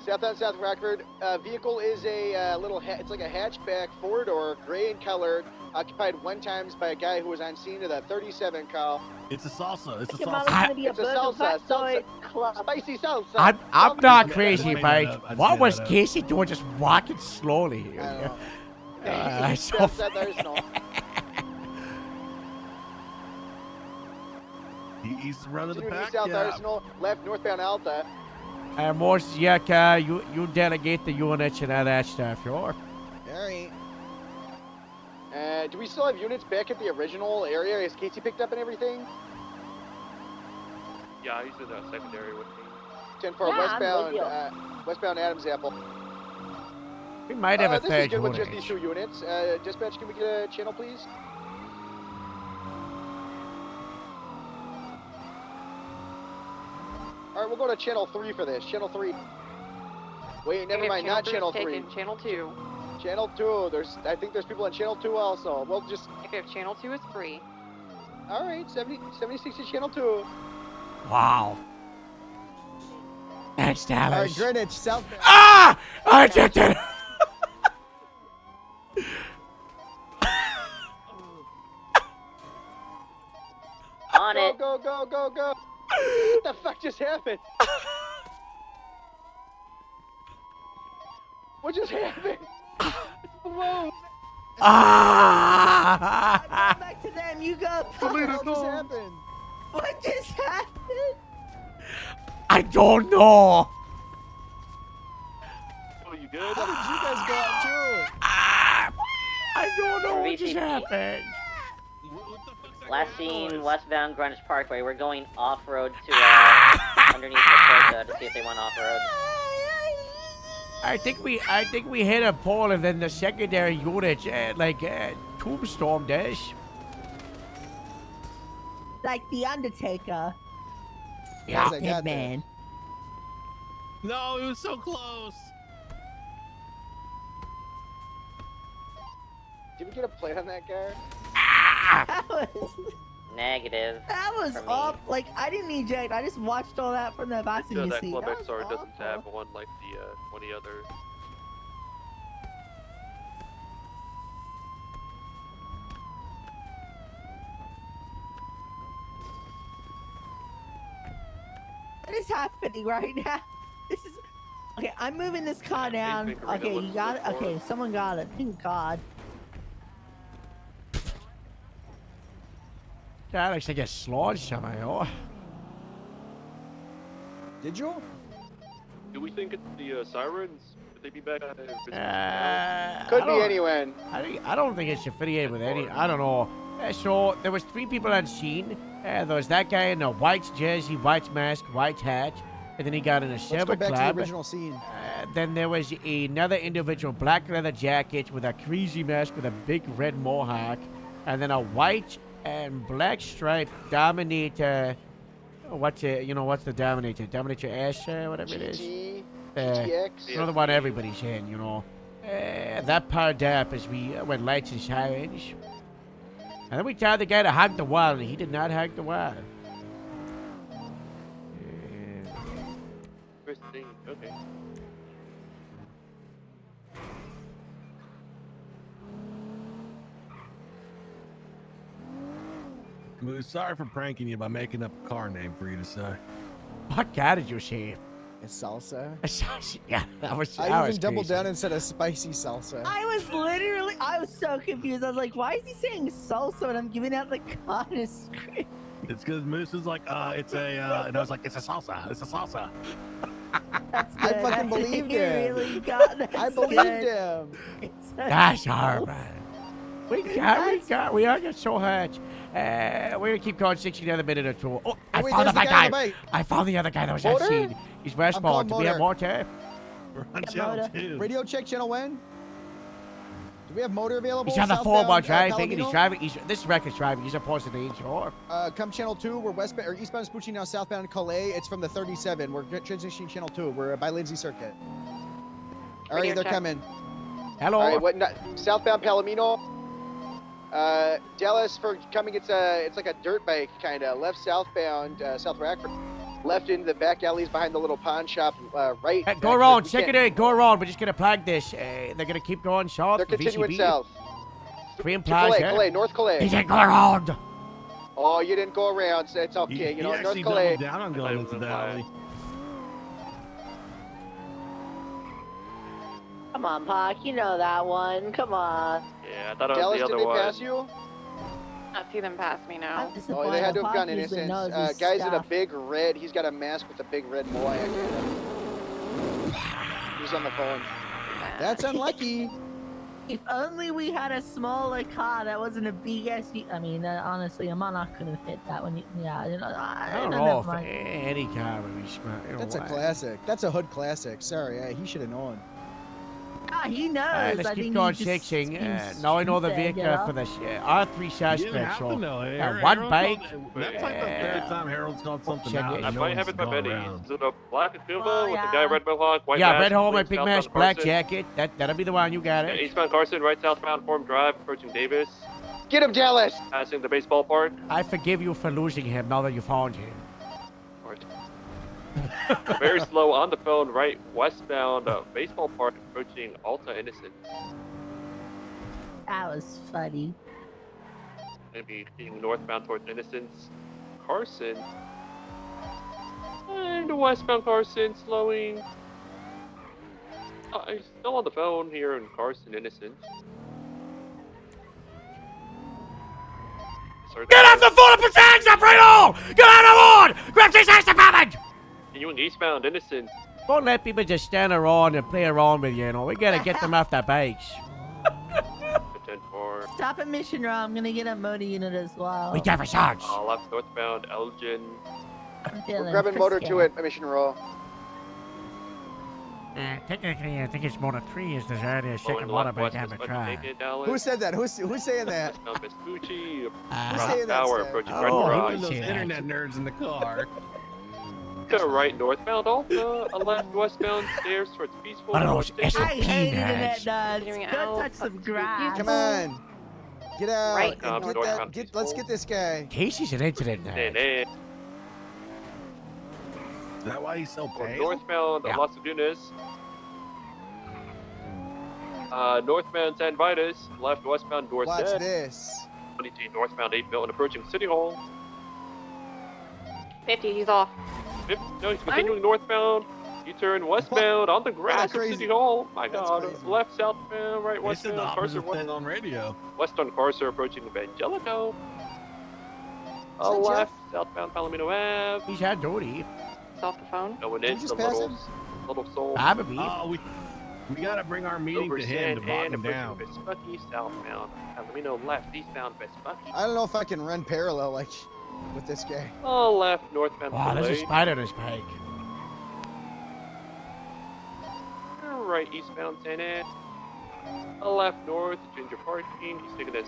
Southbound South Rockford. Vehicle is a little. It's like a hatchback, 4-door, gray in color, occupied 1 time by a guy who was on scene of a 37 call. It's a salsa. It's a Your salsa. mama's gonna be a It's a burger salsa. factoid Salsa. club. Spicy salsa. I'm not crazy, I just but made that up. I just what made was that up. Casey doing just walking slowly? I don't know. So South Arsenal. He's running the Continuing back. South Yeah. Arsenal. Left northbound Alta. Morse, yeah, you delegate the units and all that stuff, you know. Alright. Do we still have units back at the original area? Is Casey picked up and everything? Yeah, he's in the secondary with me. 10-4 Yeah, I'm westbound, westbound Adams Apple. We might have a This is third good with unit. just these 2 units. Dispatch, can we get a channel, please? Alright, we'll go to channel 3 for this. Channel 3. Wait, never mind, not channel 3. Taken. Channel 2. Channel 2. I think there's people on channel 2 also. We'll just. If channel 2 is free. Alright, 7060 channel 2. Wow. That's All right, Dallas. Greenwich, south. Ah! I did it. On Go, it. go, go, go, go. What the fuck just happened? What just happened? Whoa. Ah! Go back to them. You go. What the hell just happened? What just happened? I don't know. Oh, you good? How did you guys go out too? I don't know what just 350. happened. Last seen westbound Greenwich Parkway. We're going off-road to underneath the to see if they went off-road. I think we hit a pole and then the secondary unit tombstormed us. Like the Undertaker. Yeah. Yes, I got man. No, it was so close. Did we get a plate on that car? That was, Negative. that was for me. off. Like I didn't eject. I just watched all that from the passenger that seat. Club That was XR doesn't awful. have one like the 20 other. What is happening right now? This is okay. I'm moving this car down. think Arena Okay, you looks got it. good for Okay, us. someone got it. Thank God. That looks like a sludge somehow. Did you? Do we think it's the sirens? Could they be back on business Could I be don't- anyone. I don't think it's affiliated with any. I don't know. So there was 3 people on scene. There was that guy in a white jersey, white mask, white hat, and then he got in a Let's silver go back to club. the original scene. Then there was another individual, black leather jacket with a crazy mask with a big red mohawk, and then a white and black striped Dominator. What's it? You know what's the Dominator? Dominator S, whatever it is. GT, Uh, GTX. You know the one everybody's in. You know. That powered up as we went lights and sirens. And then we told the guy to hug the wall, and he did not hug the wall. First thing, okay. Moose, sorry for pranking you by making up a car name for you to say. What guy did you say? A salsa. Yeah, that was. I that even was doubled crazy. down and said a spicy salsa. I was so confused. I was like, why is he saying salsa when I'm giving out the car in a script? It's because Moose is like, it's a, and I was like, it's a salsa. It's a salsa. That's I good. fucking believed You him. really got that. I believed him. That's hard, man. We all got so hurt. We're gonna keep going 60 another minute or two. Oh, I wait, found there's the the guy on guy. the bike. I found the other guy that was on Motor? scene. He's westbound. Do we have motor? We're on channel 2. Radio check channel when? Do we have motor available? He's on the Southbound, 4 driving, and he's Palomino? driving. This record's driving. He's opposed to the inshore. Come channel 2. We're westbound or eastbound Spoochie now, southbound Calais. It's from the 37. We're transitioning channel 2. We're by Lindsay Circuit. All right, Radio they're check. coming. Hello. All right, what? Southbound Palomino. Dallas for coming. It's like a dirt bike kind of. Left southbound South Rockford. Left into the back alleys behind the little pawn shop. Right. Hey, go around. Check it. Go around. We're just gonna plug this. They're gonna keep going south. They're continuing VCB. south. Green To Plaza. Calais, North Calais. He said go around. Oh, you didn't go around, so it's okay. You know, he North actually Calais. doubled down on going into the alley. Come on, Pac. You know that one. Come on. Yeah, I thought it was Dallas, the did other they one. pass you? I see them pass me now. Oh, they had to have gone innocent. Guy's in a big red. He's got a mask with a big red mohawk. He's on the phone. That's unlucky. If only we had a smaller car that wasn't a big SUV. I mean, honestly, a Monarch could have fit that one. Yeah, you know, I I don't know, know never if mind. any car would be smart. You know That's a what? classic. That's a hood classic. Sorry, he should have known. Ah, he knows. Let's I keep think going he just sixing. screams Now I know the stupid, vehicle you know? for the R3 You didn't suspects. have So to know. one bike. That's like the third time Harold's called something check out. it. and I no might one's have it by gone many. around. Is it a black Akuma Oh, with yeah. the guy red mohawk, white Yeah, mask? red helmet, leads big southbound mask, black Carson? jacket. That'll be the one. You got Yeah, it. eastbound Carson, right southbound Forum Drive, approaching Davis. Get him, Dallas. Passing the baseball park. I forgive you for losing him now that you found him. Alright. Very slow on the phone, right westbound baseball park approaching Alta Innocent. That was funny. Gonna be heading northbound towards Innocence. Carson. And westbound Carson slowing. He's still on the phone here in Carson Innocent. Get off the phone and put your hands up right now! Get out of the road! Grab this ass department! Continuing eastbound Innocent. Don't let people just stand around and play around with you, we gotta get them off their bikes. 10-4. Stop at Mission Row. I'm gonna get a motor unit as well. We got a charge. Left northbound Elgin. We're grabbing motor 2 at Mission Row. Technically, I think it's motor 3 is the earliest second motorbike ever tried. Who said that? Who's saying that? Vespucci. Who's saying that? Tower Stan? approaching Oh, Red he Rock. did Those say that. internet nerds in the car. To right northbound Alta. A left westbound stairs towards Peaceful. What are those Station. SOP I hate nerds? internet nuts. Go touch some grass. Come on. Get out. Right, and get northbound that. Let's get this guy. Casey's an internet nerd. Is that why he's so pale? Northbound Yeah. Las Lagunas. Northbound San Vitus. Left westbound Dorset. Watch this. 22 northbound 8 Milton approaching City Hall. 50, he's off. No, he's continuing northbound. U-turn westbound on the grass of crazy. City Hall. My That's God. crazy. Left southbound, right They said the westbound. Carcer opposite thing on radio. west on Carcer approaching Evangelico. Is that Left southbound Palomino Ave. He's had duty. He's off the phone. Going Did you into just the pass little soul. Probably. Oh, we gotta bring our meeting Over to him to San bottom and him down. approaching Vespucci southbound. Palomino left eastbound Vespucci. I don't know if I can run parallel like with this guy. Left northbound Wow, there's a Filet. spider on his bike. Right eastbound San Ed. Left north Ginger parking. He's taking this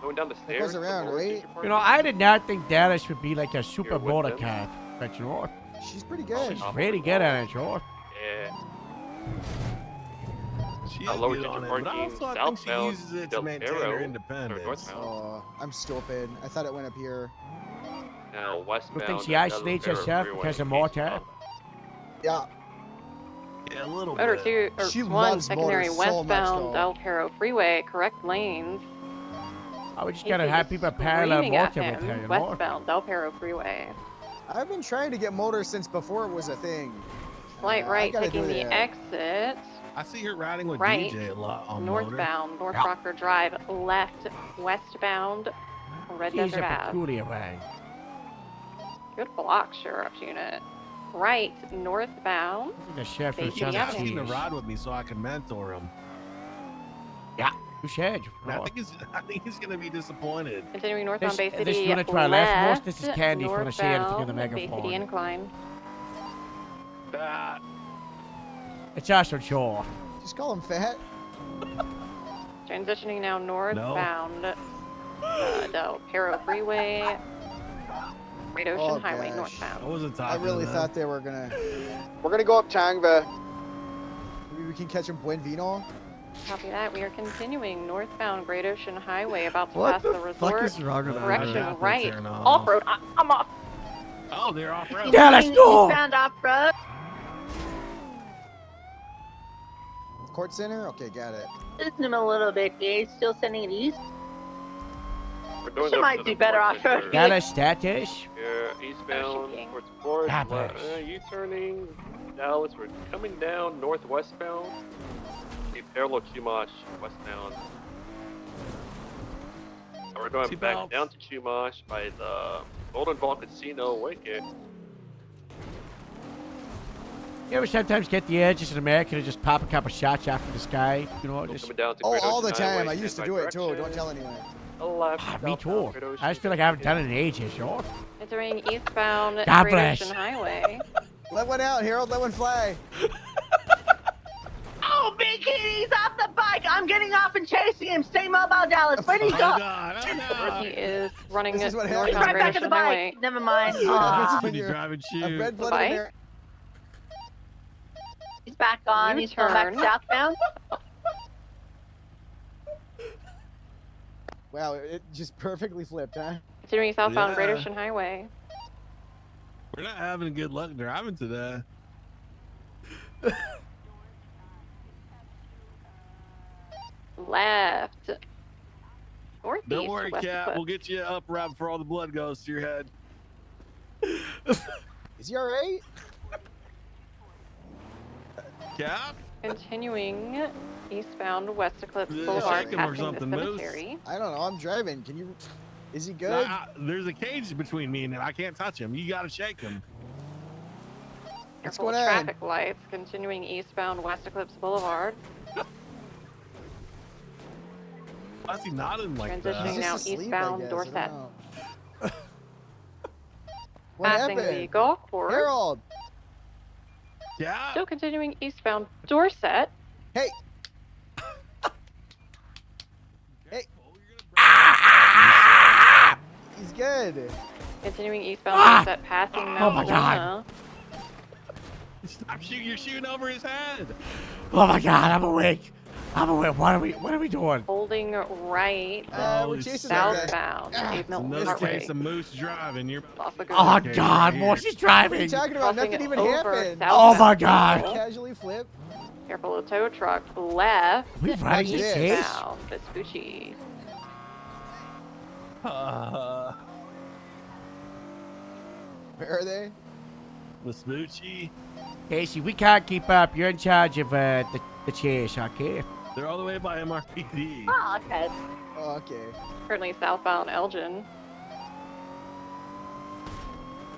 going down the stairs. goes around, to north right? Ginger You know, parking. I did not think Dallas would be like a super Here with motor them. cop. But you know, She's pretty good. she's really good at it, sure. Yeah. She Lower is good on Ginger it, but parking, also I think she southbound uses it to Del maintain Perro, her or independence. northbound. Oh, I'm stupid. I thought it went up here. Now westbound. You think she Del isolates Perro herself freeway, because of mortar? eastbound. Yeah. Yeah, a little Motor bit. 2, or She 1, loves secondary motors so much, westbound though. Del Perro Freeway, correct lanes. I would just Casey gotta have is people parallel screaming at mortar with him, her, you know? Westbound Del Perro Freeway. I've been trying to get motors since before it was a thing. Slight I right, gotta taking do the that. exit. I see her riding with Right. DJ a lot on motor. Northbound, North Yeah. Rocker Drive, left, westbound, Red She's a Desert Ave. peculiar one. Good block, Sheriff's Unit. Right, northbound. The chef Baby was He on was Yeah, the asking to cheese. ride with me so I could mentor him. Yeah, you said. And I think he's gonna be disappointed. Continuing northbound Bay City, This unit to our left, most this is left, Candy from the shade to the northbound, Bay City megaphone. incline. Ah, It's also sure. Just call him fat. Transitioning now northbound, Del Perro Freeway, Great Ocean Oh, Highway gosh. northbound. I wasn't I talking really to them. thought they were gonna. We're gonna go up Tangva. Maybe we can catch him Buen Vino. Copy that. We are continuing northbound Great Ocean Highway, about to What pass the the fuck resort. is wrong with that Correction, road? right. Turn off. Off-road. I'm off. Oh, they're off road. Yeah, let's go! Found off-road. Court Center. Okay, got it. Just him a little bit, He's still sending it east. We're going She up might to do the better Fort off-road. Center. Got a status? Yeah, eastbound King. towards Forest. God bless. U-turning Dallas. We're coming down northwestbound. A parallel Chumash westbound. And we're going back Seatbelts. down to Chumash by the Golden Ball Casino Wicket. You ever sometimes get the edge as an American and just pop a couple shots out from the sky? You know, just... Coming down to Oh, Great all the Ocean time. Highway, I used to stand do by it too. Don't direction. tell anyone. Left, Me southbound too. Great Ocean I just feel like I haven't done it in ages, you know? Entering eastbound God Great bless. Ocean Highway. Let one out, Harold. Let one fly. Oh, Big Kitty's off the bike. I'm getting off and chasing him. Stay mobile, Dallas. Where'd he Oh, go? God. Oh, no. He is running This is what He's happens. northbound right Great back at the Ocean Highway. bike. Never mind. This is what Aw, happens when He's you're driving a shoes. red-blooded Bike? American. he's back on. He's going back U-turn. southbound. Wow, it just perfectly flipped, huh? Continuing southbound Great Yeah. Ocean Highway. We're not having good luck driving today. Left. Northeast. Don't worry, West Cat. Eclipse. We'll get you up right before all the blood goes to your head. Is he alright? Cap? Continuing eastbound West Eclipse Yeah, Boulevard, shake him or passing the something, Moose. cemetery. I don't know. I'm driving. Can you? Is he good? Nah, there's a cage between me and him. I can't touch him. You gotta shake him. What's Careful going with on? traffic lights. Continuing eastbound West Eclipse Boulevard. Why is he nodding like that? Transitioning now eastbound Dorset. What Passing happened? the golf course. Harold. Yeah. Still continuing eastbound Dorset. Hey. Hey. He's good. Continuing eastbound Dorset, passing Mount Oh my God. Luna. Stop shooting! You're shooting over his head. Oh my God, I'm awake. I'm awake. What are we doing? Holding right. We're chasing that guy. Southbound. Dave Milton Another Parkway. case of Moose driving. You're Oh God, Morse is driving. What are you talking about? Crossing Nothing even over happened. Oh my southbound. God. Casually flip. Careful of tow truck. Left. We riding this case? Eastbound Vespucci. Where are they? Vespucci. Casey, we can't keep up. You're in charge of the chase, okay? They're all the way by MRPD. Oh, okay. Oh, okay. Currently southbound Elgin.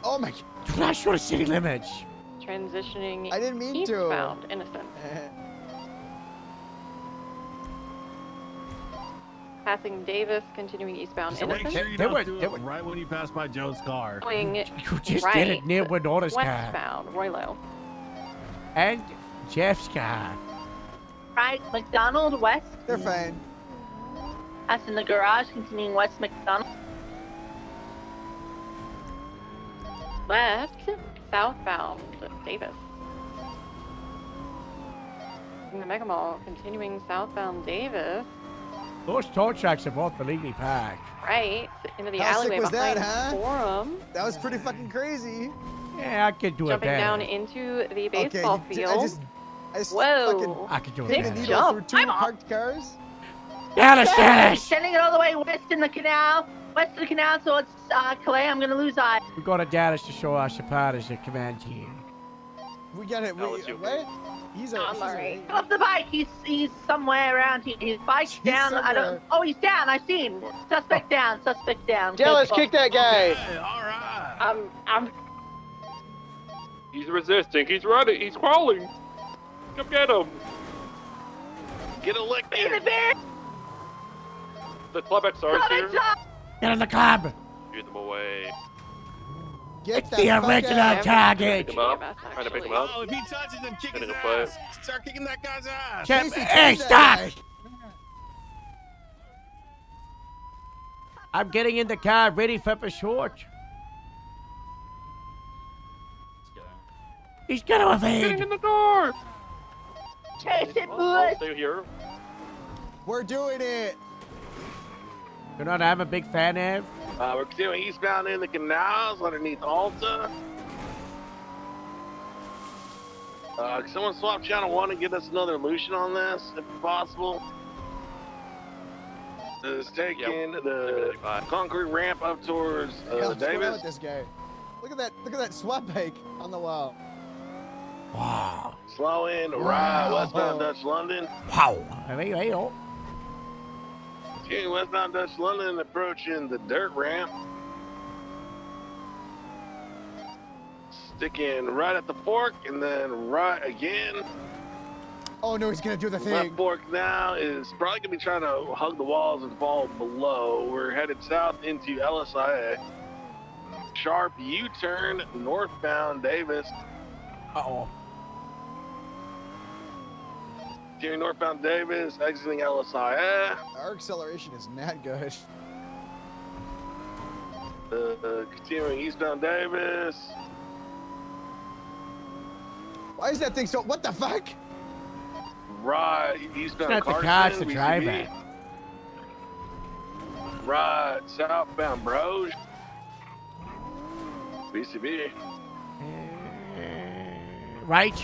Oh my. Do not show the city limits. Transitioning I didn't mean to. eastbound Innocence. Passing Davis, continuing eastbound So make Innocence. sure you They don't were- do they it were- right when you pass by Joe's car. Going You just right. did it near Winona's car. Westbound Roylo. And Jeff's car. Right, McDonald West. They're fine. That's in the garage, continuing West McDonald. Left, southbound Davis. In the Mega Mall, continuing southbound Davis. Those tow trucks are both illegally parked. Right, into the How sick alleyway was that, behind huh? Forum. That was pretty fucking crazy. Yeah, I could do it Jumping better. down into the baseball okay, field. I just Whoa. fucking I could do it Big hit the better. needle jump. through two I'm off. parked cars. Dallas, Dallas! Sending it all the way west in the canal. West of the canal towards Calais. I'm gonna lose eye. We go to Dallas to show our support as a command team. We got it. Dallas, you What? He's a. I'm she's alright. Get off the bike. He's somewhere around here. His bike's He's down. I somewhere. don't. Oh, he's down. I see him. Suspect down. Suspect down. Dallas, Good. kick that guy. Okay, all right. I'm He's resisting. He's running. He's crawling. Come get him. Get a lick In the there. bear. The club XR's here. Get in the club! Shoot them away. Get It's the the fuck original out. target! Pick him up. Trying to pick him up. Oh, if he touches him, kick his Getting a play. ass. Start kicking that guy's ass. Jeff, Casey, hey, chase that stop! guy. I'm getting in the car, ready for pursuit. He's gonna Getting evade! in the door. Chase it, I'll boys. stay here. We're doing it. You know what I'm a big fan of? We're continuing eastbound in the canals underneath Alta. Can someone swap channel 1 and get us another Lucian on this, if possible? Is taking the concrete ramp up towards Hell, what's going on Davis. with this guy? Look at that swap bike on the wall. Wow. Slow in, right, Wow. westbound Dutch London. Wow. Hey, hey, oh. Continuing westbound Dutch London, approaching the dirt ramp. Sticking right at the fork and then right again. Oh no, he's gonna do the Left thing. fork now is probably gonna be trying to hug the walls and fall below. We're headed south into LSIA. Sharp U-turn northbound Davis. Uh-oh. Continuing northbound Davis, exiting LSIA. Our acceleration is not good. Continuing eastbound Davis. Why is that thing so? What the fuck? Right, It's eastbound not the Carson, car, it's the BCB. driver. Right, southbound Bros. BCB. Right.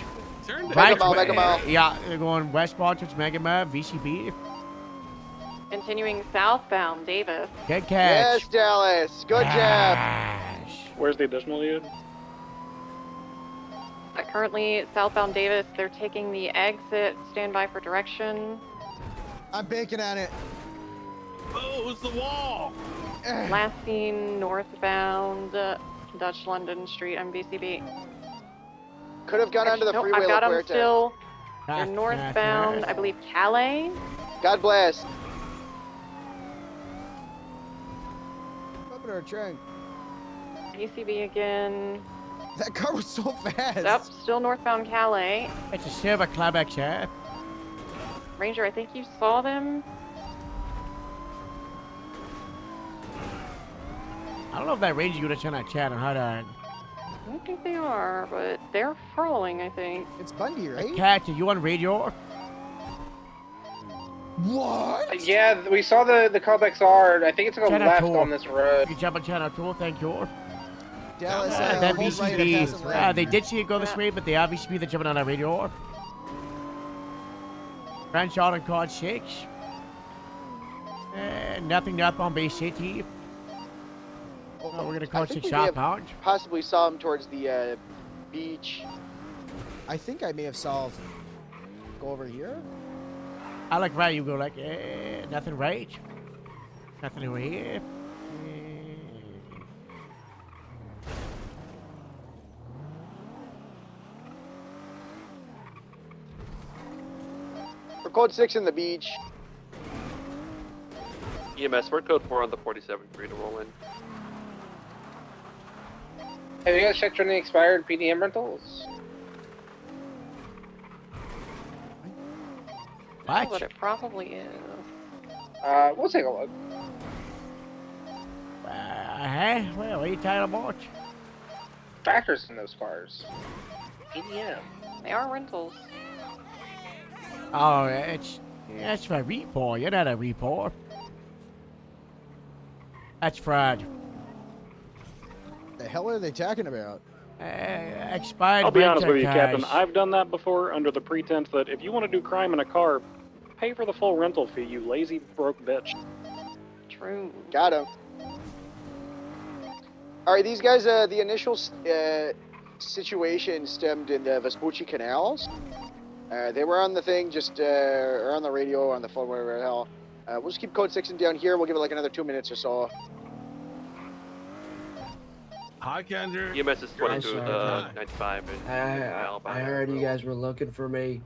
Turn Right. Mega Mall, Mega Mall. Yeah, they're going westbound towards Mega Mall, VCB. Continuing southbound Davis. Good catch. Yes, Dallas. Good job. Where's the additional unit? Currently southbound Davis. They're taking the exit. Stand by for direction. I'm banking on it. Oh, it's the wall. Last seen northbound Dutch London Street MVCB. Could have gone onto the Nope, freeway. I've got La them Puerta. still. They're northbound, I believe, Calais. God bless. Up in our trunk. UCB again. That car was so fast. Yep, still northbound Calais. It's a silver club XR. Ranger, I think you saw them. I don't know if that Ranger unit's on that chat on how to. I don't think they are, but they're crawling, I think. It's Bundy, right? Cat, are you on radio? What? Yeah, we saw the callbacks are. I think it's going Channel left 2. on this road. You jump on channel 2, thank you. Dallas, That hold right and pass it VCB. left. They did see it go this way, but they obviously they're jumping on that radio. Crenshaw on card 6. Nothing northbound Bay City. Oh, we're gonna call I think 6 we may have southbound. possibly saw him towards the beach. I think I may have solved. Go over here. I like right. You go like nothing right. Nothing over here. We're code 6 in the beach. EMS, we're code 4 on the 47 free to roll in. Have you guys checked on the expired PDM rentals? That's what it probably is. We'll take a look. Well, what are you talking about? Factors in those cars. PDM. They are rentals. Oh, that's for repo. You're not a repo. That's fraud. The hell are they talking about? Expired. I'll be honest with you, cars. Captain. I've done that before under the pretense that if you want to do crime in a car, pay for the full rental fee, you lazy broke bitch. True. Got him. All right, these guys. The initial situation stemmed in the Vespucci canals. They were on the thing, just or on the radio, on the phone, whatever the hell. We'll just keep code 6 and down here. We'll give it like another 2 minutes or so. Hi, Kendrick. EMS is 22 sorry. 95. I heard you guys were looking for me,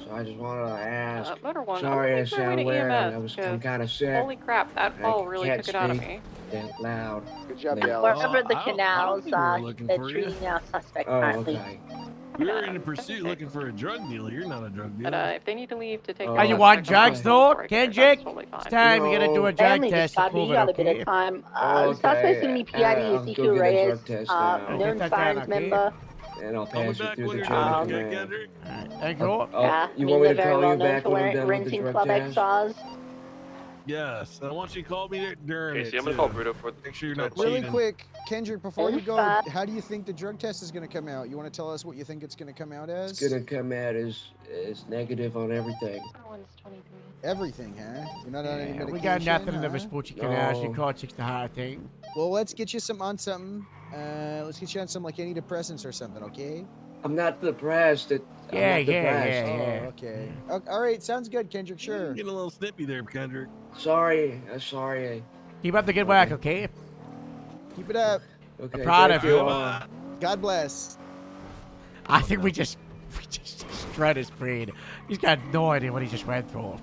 so I just wanted to ask. Motor One, Sorry, I I'm sound weird. I'm kind of sick. Holy crap, that fall really can't took it out of speak me. that loud. Good job, They- Dallas. Wherever the canals are, they're for treating our suspect Oh, currently. okay. We're in a pursuit looking for a drug dealer. You're not a drug But dealer. if they need to leave to take Oh, Are you the want suspect drugs off though, the Kendrick? totally fine. It's time we gotta do a They drug only test to described me. prove You it, got a bit okay? of time. Oh, The suspect's okay. gonna be PID I'll CQ go get a Reyes, drug test now. known Get that Sirens done, okay? member. And I'll Coming pass you back through when the you're chain of done, okay, command. Kendrick? Thank you. Yeah, You I want mean, me they're to very call well you known back for when I'm done with the renting drug club test? extras. Yes. I want you to call me during Casey, it. I'm gonna too. call Bruto for Make sure you're not Really cheating. quick, Kendrick, before you go, Inside. how do you think the drug test is going to come out? You want to tell us what you think it's going to come out as? It's gonna come out as negative on everything. That one's 23. Everything, huh? You're not on any medication. We got nothing in the huh? Vespucci canals. You No. called 6 the high thing. Well, let's get you some on something. Let's get you on some like antidepressants or something, okay? I'm not depressed. I'm Yeah, not yeah, depressed. yeah. Oh, okay. All right, sounds good, Kendrick. Sure. Getting a little snippy there, Kendrick. Sorry. Sorry. Keep up the good work, okay? Keep it up. Okay. proud thank of you. God bless. I think we just destroyed his brain. He's got no idea what he just went through.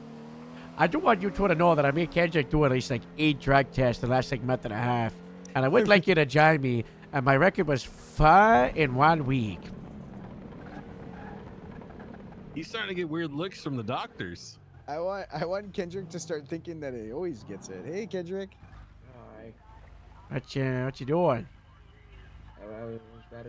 I do want you two to know that I made Kendrick do at least like 8 drug tests the last like month and a half. And I would like you to join me. And my record was 5 in 1 week. He's starting to get weird looks from the doctors. I want Kendrick to start thinking that he always gets it. Hey, Kendrick. Alright. What you doing? I was about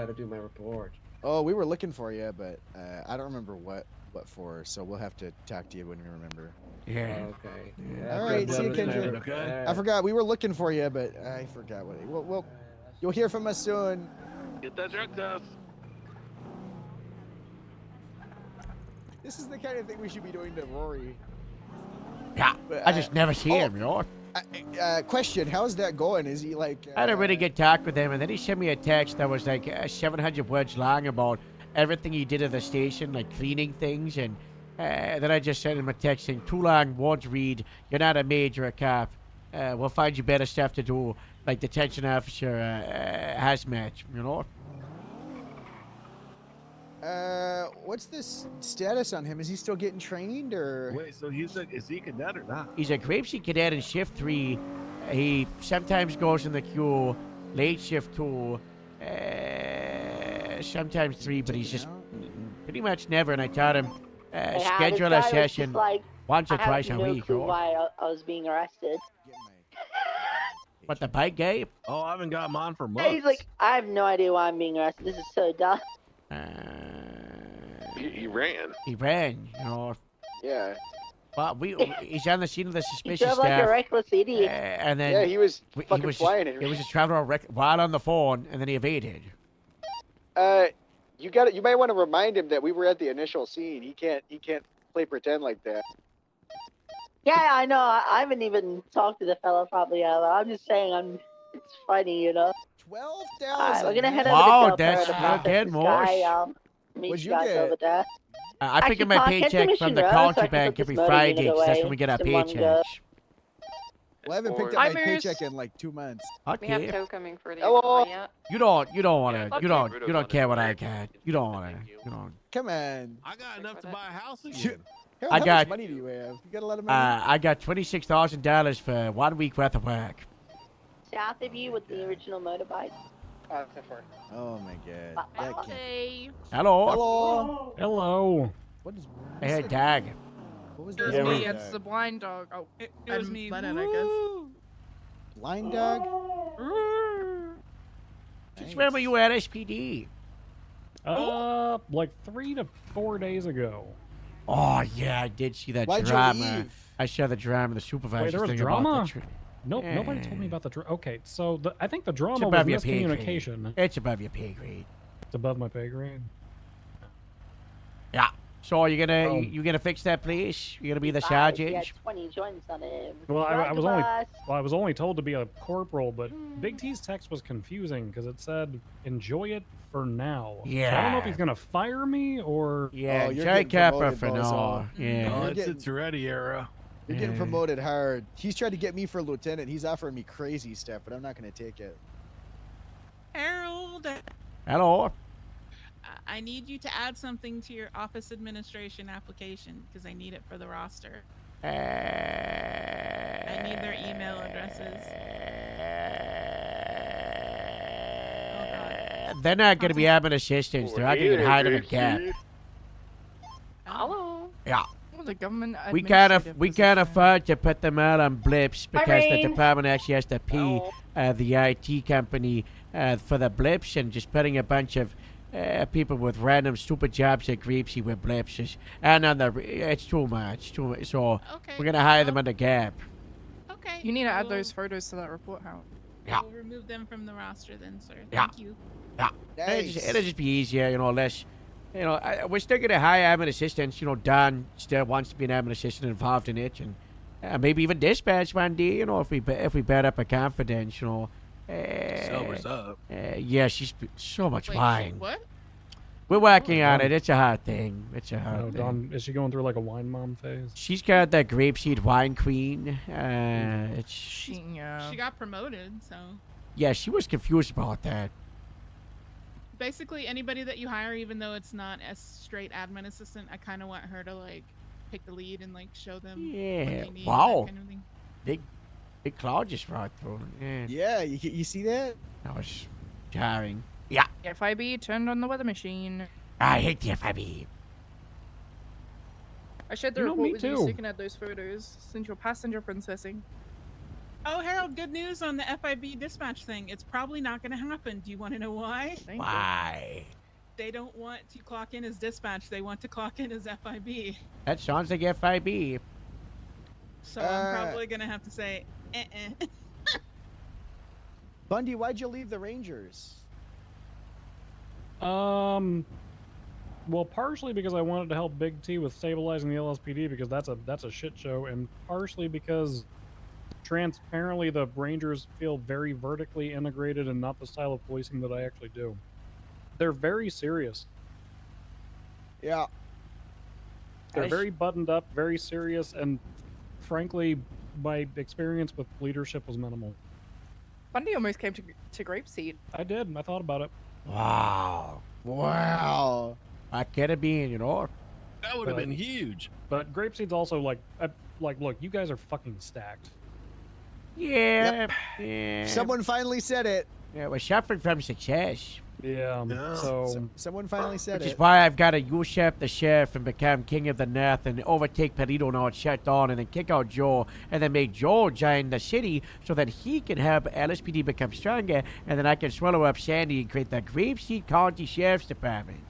to do my report. Oh, we were looking for you, but I don't remember what for. So we'll have to talk to you when we remember. Yeah. Okay. All right, see you, Kendrick. Okay. I forgot we were looking for you, but I forgot what. Well, you'll hear from us soon. Get that drug test. This is the kind of thing we should be doing to Rory. Yeah, But, I just never see him, you know. Question: how's that going? Is he like? I had a really good talk with him, and then he sent me a text that was like 700 words long about everything he did at the station, like cleaning things, and then I just sent him a text saying, too long, won't read, you're not a maid, you're a cop. We'll find you better stuff to do, like detention officer, hazmat, you know? What's this status on him? Is he still getting trained, or? Wait, so is he a cadet or not? He's a grapeseed cadet in shift 3. He sometimes goes in the queue, late shift 2, sometimes 3, but he's just pretty much never. And I taught him schedule a session once or twice a week. Why I was being arrested. What, the bike guy? Oh, I haven't got him on for Yeah, months. he's like, I have no idea why I'm being arrested. This is so dumb. He ran. He ran, you know. Yeah. But he's on the scene of the He suspicious drove stuff. like a reckless idiot. And then Yeah, he was he fucking was flying just, it. it was just traveling while on the phone, and then he evaded. You might want to remind him that we were at the initial scene. He can't play pretend like that. Yeah, I know. I haven't even talked to the fella probably yet. I'm just saying, it's funny, you know. 12,000. Alright, we're gonna head over Wow, to Del that's Perro to not process dead, this Morse. guy. Meet What'd you you guys get? over there. I pick up my Actually, paycheck Mission from the Row, culture so I can bank put every this motor Friday, unit 'cause that's away when we get our in one go. paychecks. Well, I haven't picked Hi, up my Moose. paycheck in like 2 months. We have Okay. tow coming for the Hello? Yakima yet. You don't want to. You don't Bruto's care on what his I way. got. You don't want to. You don't. Come on. I got enough to buy a house again. Harold, I how got- much money do you have? You got a lot of money. I got $26,000 for 1 week worth of work. South of you with the original motorbike. Oh my god. That can't- Hey. Hello. Hello. Hello. What is? Hey, Dag. What was It was that? me. It's the blind dog. Oh, It was me. Lennon, I guess. Blind dog. Just remember you were at SPD. Like 3 to 4 days ago. Oh yeah, I did see that Why'd you drama. leave? I saw the drama. The supervisor Wait, there was thing drama? about the Nope, nobody told me about the drama. Okay, so I think the It's drama was above your pay grade. miscommunication. It's above your pay grade. It's above my pay grade. Yeah. So you gonna Oh. you gonna fix that place? You gonna be the He sergeant? had 20 joints on him. Well, I Ride was the only bus. I was only told to be a corporal, but Big T's text was confusing because it said enjoy it for now. So I don't know Yeah. if he's gonna fire me or Yeah, Oh, you're J getting Kappa promoted, for now. bozo. Yeah. Oh, You're it's getting- a Toretti era. You're getting Yeah. promoted hard. He's tried to get me for lieutenant. He's offering me crazy stuff, but I'm not going to take it. Harold, Hello. I need you to add something to your office administration application because I need it for the roster. I need their email addresses. They're not gonna be admin assistants. They're not gonna hide them at Gap. Hello. Yeah. Well, the government. We can't administrative afford to put them out on blips because the Irene. department actually has to pay the IT company for the blips, and just putting a bunch of people with random stupid jobs at Grapeseed with blips is, and on the it's too much. So Okay. we're gonna hire them under Gap. Okay. You need to add we'll- those photos to that report, Harold. Yeah. We'll remove them from the roster then, sir. Yeah. Thank you. Yeah. It'll just be easier, less. We're still gonna hire admin assistants. Don still wants to be an admin assistant involved in it, and maybe even dispatch one day. If we bet up a confidence. Sober's up. Yeah, she's so much Wait, wine. what? We're working on it. It's a hard thing. It's a hard Oh, thing. Don, is she going through like a wine mom phase? She's got that grapeseed wine queen. It's She got promoted, so yeah. She was confused about that. basically anybody that you hire, even though it's not a straight admin assistant, I kind of want her to like pick the lead and like show them what Yeah. they need. Wow. That kind of thing. Big cloud just rocked through. Yeah. Yeah, you see that? That was jarring. Yeah. FIB turned on the weather machine. I hate the FIB. I shared the You know, report me with you too. so you can add those photos since you're passenger princessing. Oh, Harold, good news on the FIB dispatch thing. It's probably not going to happen. Do you want to know why? Why? They don't want to clock in as dispatch. They want to clock in as FIB. That sounds like FIB. So I'm probably going to have to say, Bundy, why'd you leave the Rangers? Well, partially because I wanted to help Big T with stabilizing the LSPD because that's a shit show, and partially because transparently the Rangers feel very vertically integrated and not the style of policing that I actually do. They're very serious. Yeah. They're very buttoned up, very serious, and frankly, my experience with leadership was minimal. Bundy almost came to Grapeseed. I did. I thought about it. Wow. Wow. I could have been, you know. That would have been huge. But Grapeseed's also like, look, you guys are fucking stacked. Yeah. Yeah. Someone finally said it. Yeah, we're suffering from success. Yeah. So someone finally said Which it. is why I've got to usurp the sheriff and become king of the north and overtake Perito now and shut down and then kick out Joe and then make Joe join the city so that he can help LSPD become stronger and then I can swallow up Sandy and create the Grapeseed County Sheriff's Department.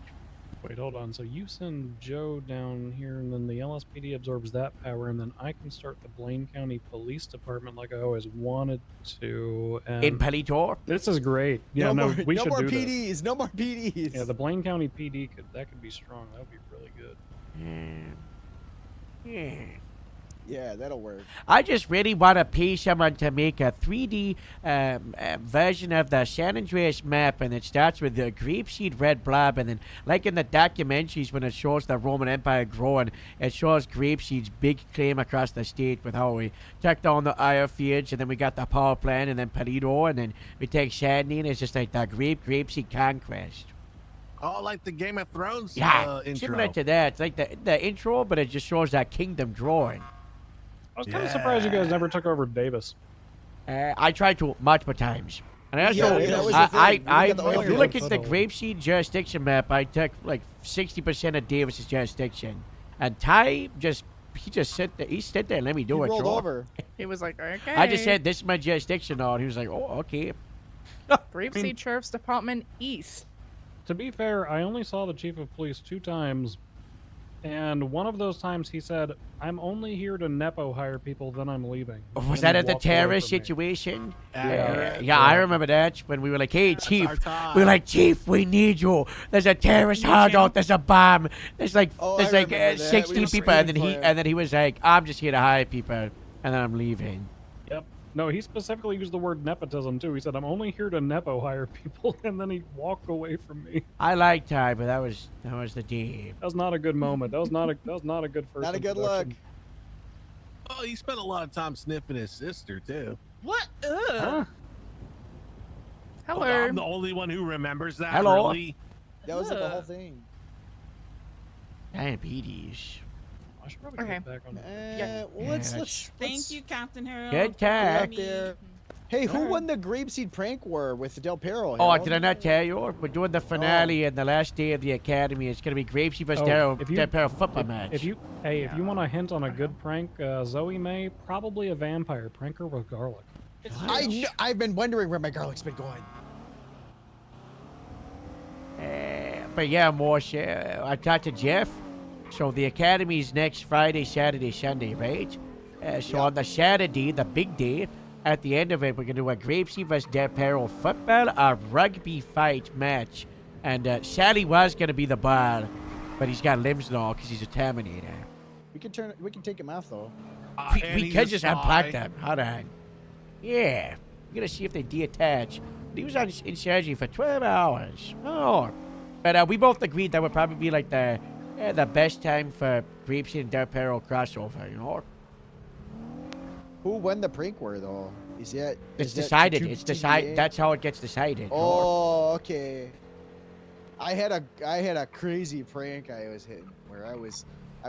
wait, hold on. So you send Joe down here, and then the LSPD absorbs that power, and then I can start the Blaine County Police Department like I always wanted to. And In Palito? This is great. Yeah, no, no, more, we no should more do this. PDs. No more PDs. Yeah, the Blaine County PD could be strong. That would be really good. Yeah. Yeah, that'll work. I just really want to pay someone to make a 3D version of the San Andreas map, and it starts with the grapeseed red blob, and then, like in the documentaries when it shows the Roman Empire growing, it shows grapeseed's big claim across the state with how we took down the oil fields, and then we got the power plant, and then Perito, and then we take Sandy, and it's just like the grapeseed conquest. Oh, like the Game of Thrones Yeah, intro. similar to that. It's like the intro, but it just shows that kingdom drawing. I was kind of surprised you guys never took over Davis. I tried to multiple times. And I also, Yeah, that was the thing. if you look at the grapeseed jurisdiction map, I took like 60% of Davis's jurisdiction. And Ty he just sit there and let me do He it. rolled Joe. over. He was like, okay. I just said, this is my jurisdiction now. And he was like, oh, okay. Grapeseed Sheriff's Department East. To be fair, I only saw the chief of police 2 times, and one of those times he said, "I'm only here to Nepo hire people, then I'm leaving." Was And that he at the walked away terrorist from me. situation? Yeah. Yeah, I remember that when we were like, hey, Chief. We were like, Chief, we need you. There's a terrorist hideout. There's a bomb. There's like, Oh, I remember that. 60 We were people. And screaming for him. then he was like, I'm just here to hire people. And then I'm leaving. Yep. No, he specifically used the word nepotism too. He said, "I'm only here to Nepo hire people," and then he walked away from me. I like Ty, but that was the day. That was not a good moment. That was not a good first. Not a good look. introduction. Oh, he spent a lot of time sniffing his sister too. What? Ugh. Huh? Hello. Oh, I'm the only one who remembers that. Hello. Really? That was like the whole thing. Diabetes. I should probably Okay. get back on. Well, let's Thank you, Captain Harold. Good for talk. putting me- there. Hey, who won the Grapeseed prank war with Del Perro? Oh, Harold? did I not tell you? We're doing the finale and the last day of the academy. It's going to be Grapeseed versus Oh, if you- Del Perro football match. If you want a hint on a good prank, Zoe May, probably a vampire pranker with garlic. I've been wondering where my garlic's been going. But yeah, Morsha, I talked to Jeff. So the academy's next Friday, Saturday, Sunday, right? So on the Saturday, the big day, at the end of it, we're going to do a Grapeseed vs. Del Perro football, a rugby fight match. And Sally was going to be the ball, but he's got limbs now because he's a Terminator. We can take him off though. We could just unplug them. Hold on. Yeah. We're going to see if they detach. He was in surgery for 12 hours. Oh. But we both agreed that would probably be like the best time for Grapeseed and Del Perro crossover, you know? Who won the prank war though? Is that? It's is that decided. two It's decided. TVA? That's how it gets decided. Oh, okay. I had a crazy prank I was hitting where I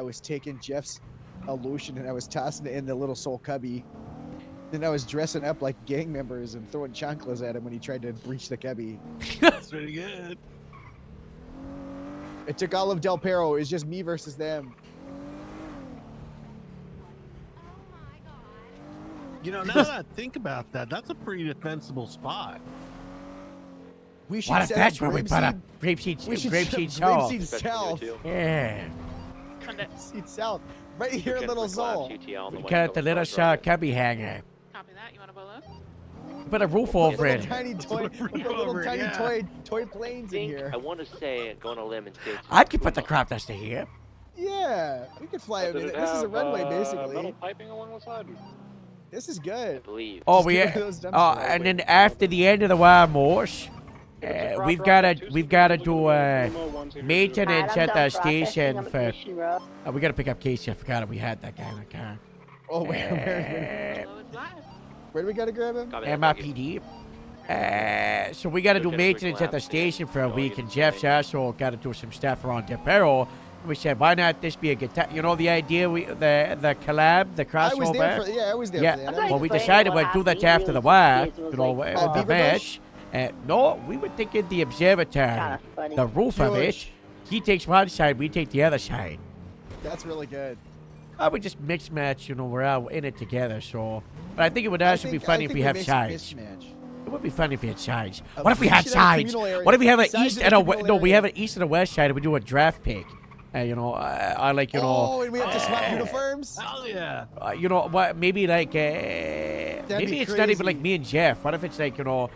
was taking Jeff's illusion and I was tossing it in the little soul cubby. Then I was dressing up like gang members and throwing chanclas at him when he tried to breach the cubby. That's pretty good. It took all of Del Perro. It's just me versus them. You know, now that I think about that, that's a pretty defensible spot. We should What if set that's up where we put up Grapeseed- we should Grapeseed set up South? Grapeseed South. Yeah. Grapeseed South. Right here in Little Soul. We got the little cubby hanger. Copy that. You want to blow up? Put a roof over Little it. tiny toy, little tiny toy planes in here. I want to say, go on a limb and say it's I could put the crop duster here. Yeah, we could fly. Does it This is a have, runway, metal basically. piping along the side? This is good. Oh, Just we. get rid of those dumpsters. And then after the end of the wild Morse, we've gotta do maintenance at the station for. We gotta pick up Casey. I forgot we had that guy in the car. Oh, where do we gotta grab him? MIPD. So we gotta do maintenance at the station for a week, and Jeff's also gotta do some stuff around Depero. We said, why not this be a guitar? You know the idea, the collab, the crossover? I was there for, I was there for that. Well, we decided we'd do that after the war, you know, the match. No, we were thinking the observatory, the roof of it. He takes one side, we take the other side. That's really good. I would just mix match, you know, we're all in it together, so. But I think it would also be funny if we have sides. It would be funny if we had sides. What if we had sides? What if we have an east and a west? No, we have an east and a west side, and we do a draft pick. You know, I like, you know. Oh, and we have to swap uniforms? Hell yeah. You know what? Maybe like, maybe it's not even like me and Jeff. What if it's like, you know,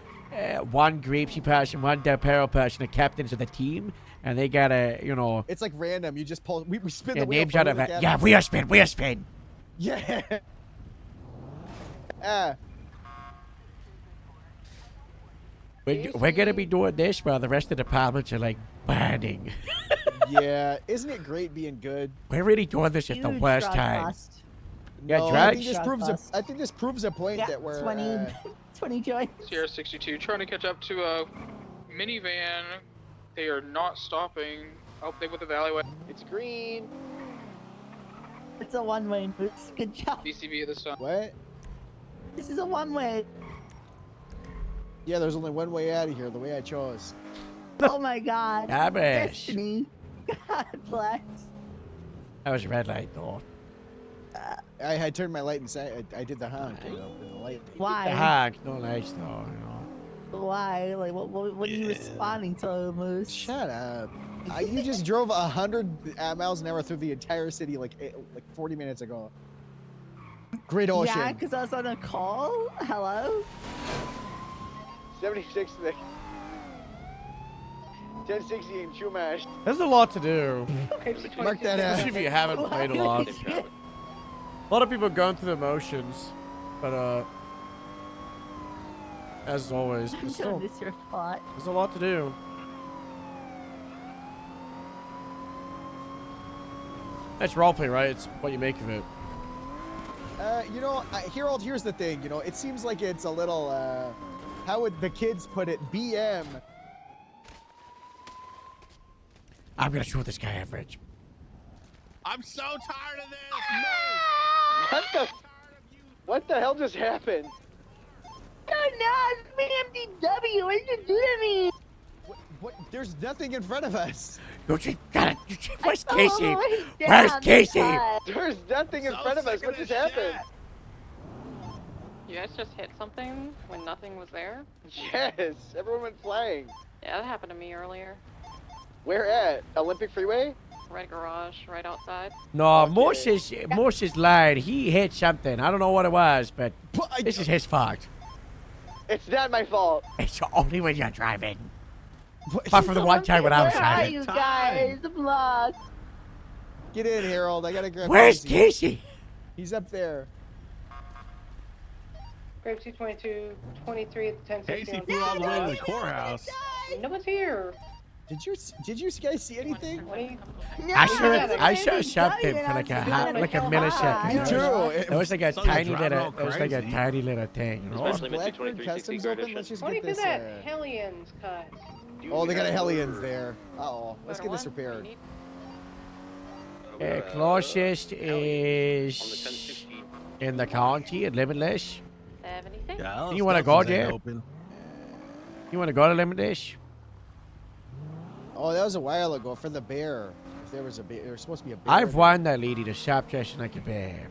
one Grapesy person, one Depero person, the captains of the team, and they gotta, you know. It's like random. You just pull. We spin the Yeah, wheel. names out of that. Yeah, we are spin. We are spin. Yeah. We're gonna be doing this while the rest of the departments are like burning. Yeah, isn't it great being good? We're really doing this at the worst time. Yeah, No, drugs. I think this proves a point that we're 20 joints. Sierra 62 trying to catch up to a minivan. They are not stopping. Oh, they went the alleyway. It's green. It's a one-way, Moose. Good job. DCB at this time. What? This is a one-way. Yeah, there's only one way out of here. The way I chose. Oh my God. Garbage. Destiny. God bless. That was a red light, though. I turned my light inside. I did the honk. You know, the light. The honk, no lights, though. You know. Why? Like, what are you responding to, Moose? Shut up. You just drove 100 miles an hour through the entire city like 40 minutes ago. Great ocean. Yeah, because I was on a call. Hello? 76 to the 1060 in Chumash. There's a lot to do. Mark that out. Especially if you haven't played a lot. A lot of people are going through the motions, but as always, there's Your thought. there's a lot to do. That's roleplay, right? It's what you make of it. You know, Harold, here's the thing. You know, it seems like it's a little, how would the kids put it? BM. I'm gonna shoot this guy average. I'm so tired of this. What the hell just happened? No, it's me, MDW. What did you do to me? What? There's nothing in front of us. Where's Casey? Where's Casey? There's nothing in front of us. What just happened? You guys just hit something when nothing was there? Yes, everyone went flying. Yeah, that happened to me earlier. Where at? Olympic Freeway? Right garage, right outside. No, Moses lied. He hit something. I don't know what it was, but this is his fault. It's not my fault. It's only when you're driving. Apart from the one time when I was Where are driving. you guys? Vlog. Get in, Harold. I gotta grab Where's Casey? He's up there. Grape 222, 23 at the 1060. Casey flew all the way to the courthouse. No one's here. Did you guys see anything? I saw something for like a millisecond. Me too. It was like a tiny little thing. You know? Is Blackbird Customs open? Let's just What do get you do this. that Hellions cut? Oh, they got a Hellions there. Uh-oh. Let's get this repaired. Closest is in the county at Limitless. 76? Yeah, You want to go there? You want to go to Limitless? Oh, that was a while ago for the bear. If there was a bear, there was supposed to be a bear. I've won that lady to stop dressing like a bear.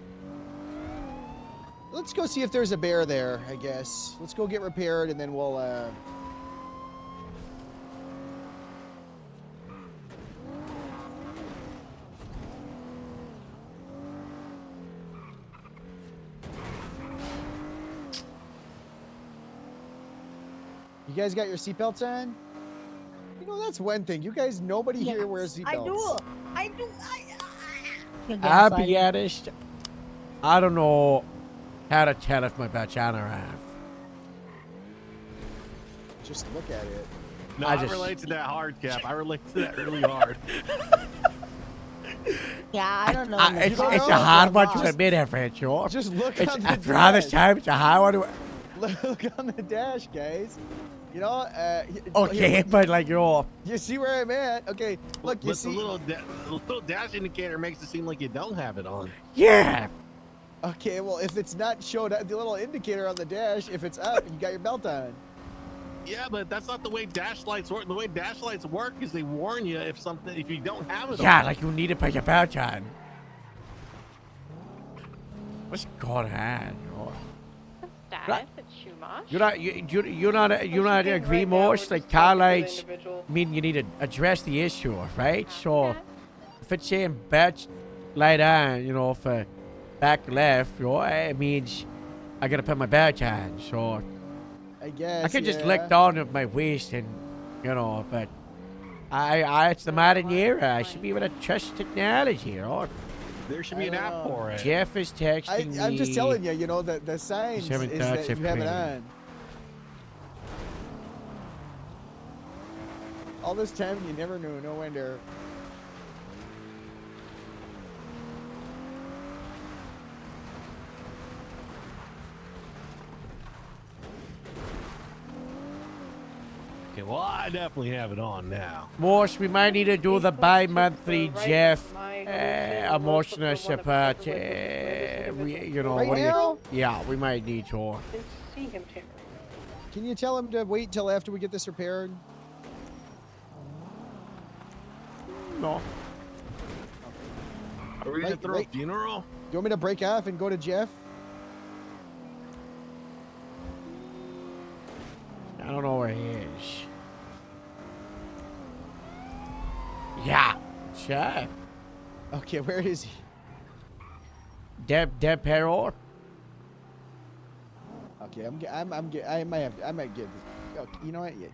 Let's go see if there's a bear there, I guess. Let's go get repaired and then we'll, You guys got your seatbelts on? You know, that's one thing. You guys, nobody here wears seatbelts. I do. I'll be honest. I don't know how to tell if my belt's on or off. Just look at it. No, I relate to that hard, Cap. I relate to that really hard. Yeah, I don't know. It's a hard one to admit, Adventure. Just look It's, on the after all this dash. time, it's a hard one to... Look on the dash, guys. You know, Okay, here, but like, you're... you see where I'm at? Okay, look, you But see. the little dash indicator makes it seem like you don't have it on. Yeah. Okay, well, if it's not showed, the little indicator on the dash, if it's up, you got your belt on. Yeah, but that's not the way dash lights work. The way dash lights work is they warn you if you don't have it Yeah, on. like you need to put your belt on. What's going on? Status at Chumash. You're not agree most like car lights mean you need to address the issue, right? So if it's saying belt light on, you know, for back left, you know, it means I gotta put my belt on. So I guess. I could just lick down at my waist and, you know, but it's the modern era. I should be able to trust technology, you know. There should be an app for it. Jeff is texting me. I'm just telling you, you know, the signs is that you have it on. All this time, you never knew. No wonder. Okay, well, I definitely have it on now. Morse, we might need to do the bi-monthly Jeff emotional support. You know, Right what do now? you? Yeah, we might need to. See him, Terry. Can you tell him to wait till after we get this repaired? No. Are we gonna throw a funeral? You want me to break off and go to Jeff? I don't know where he is. Yeah, sure. Okay, where is he? Deb Peror. Okay, I might get this. Okay, you know what? Yeah.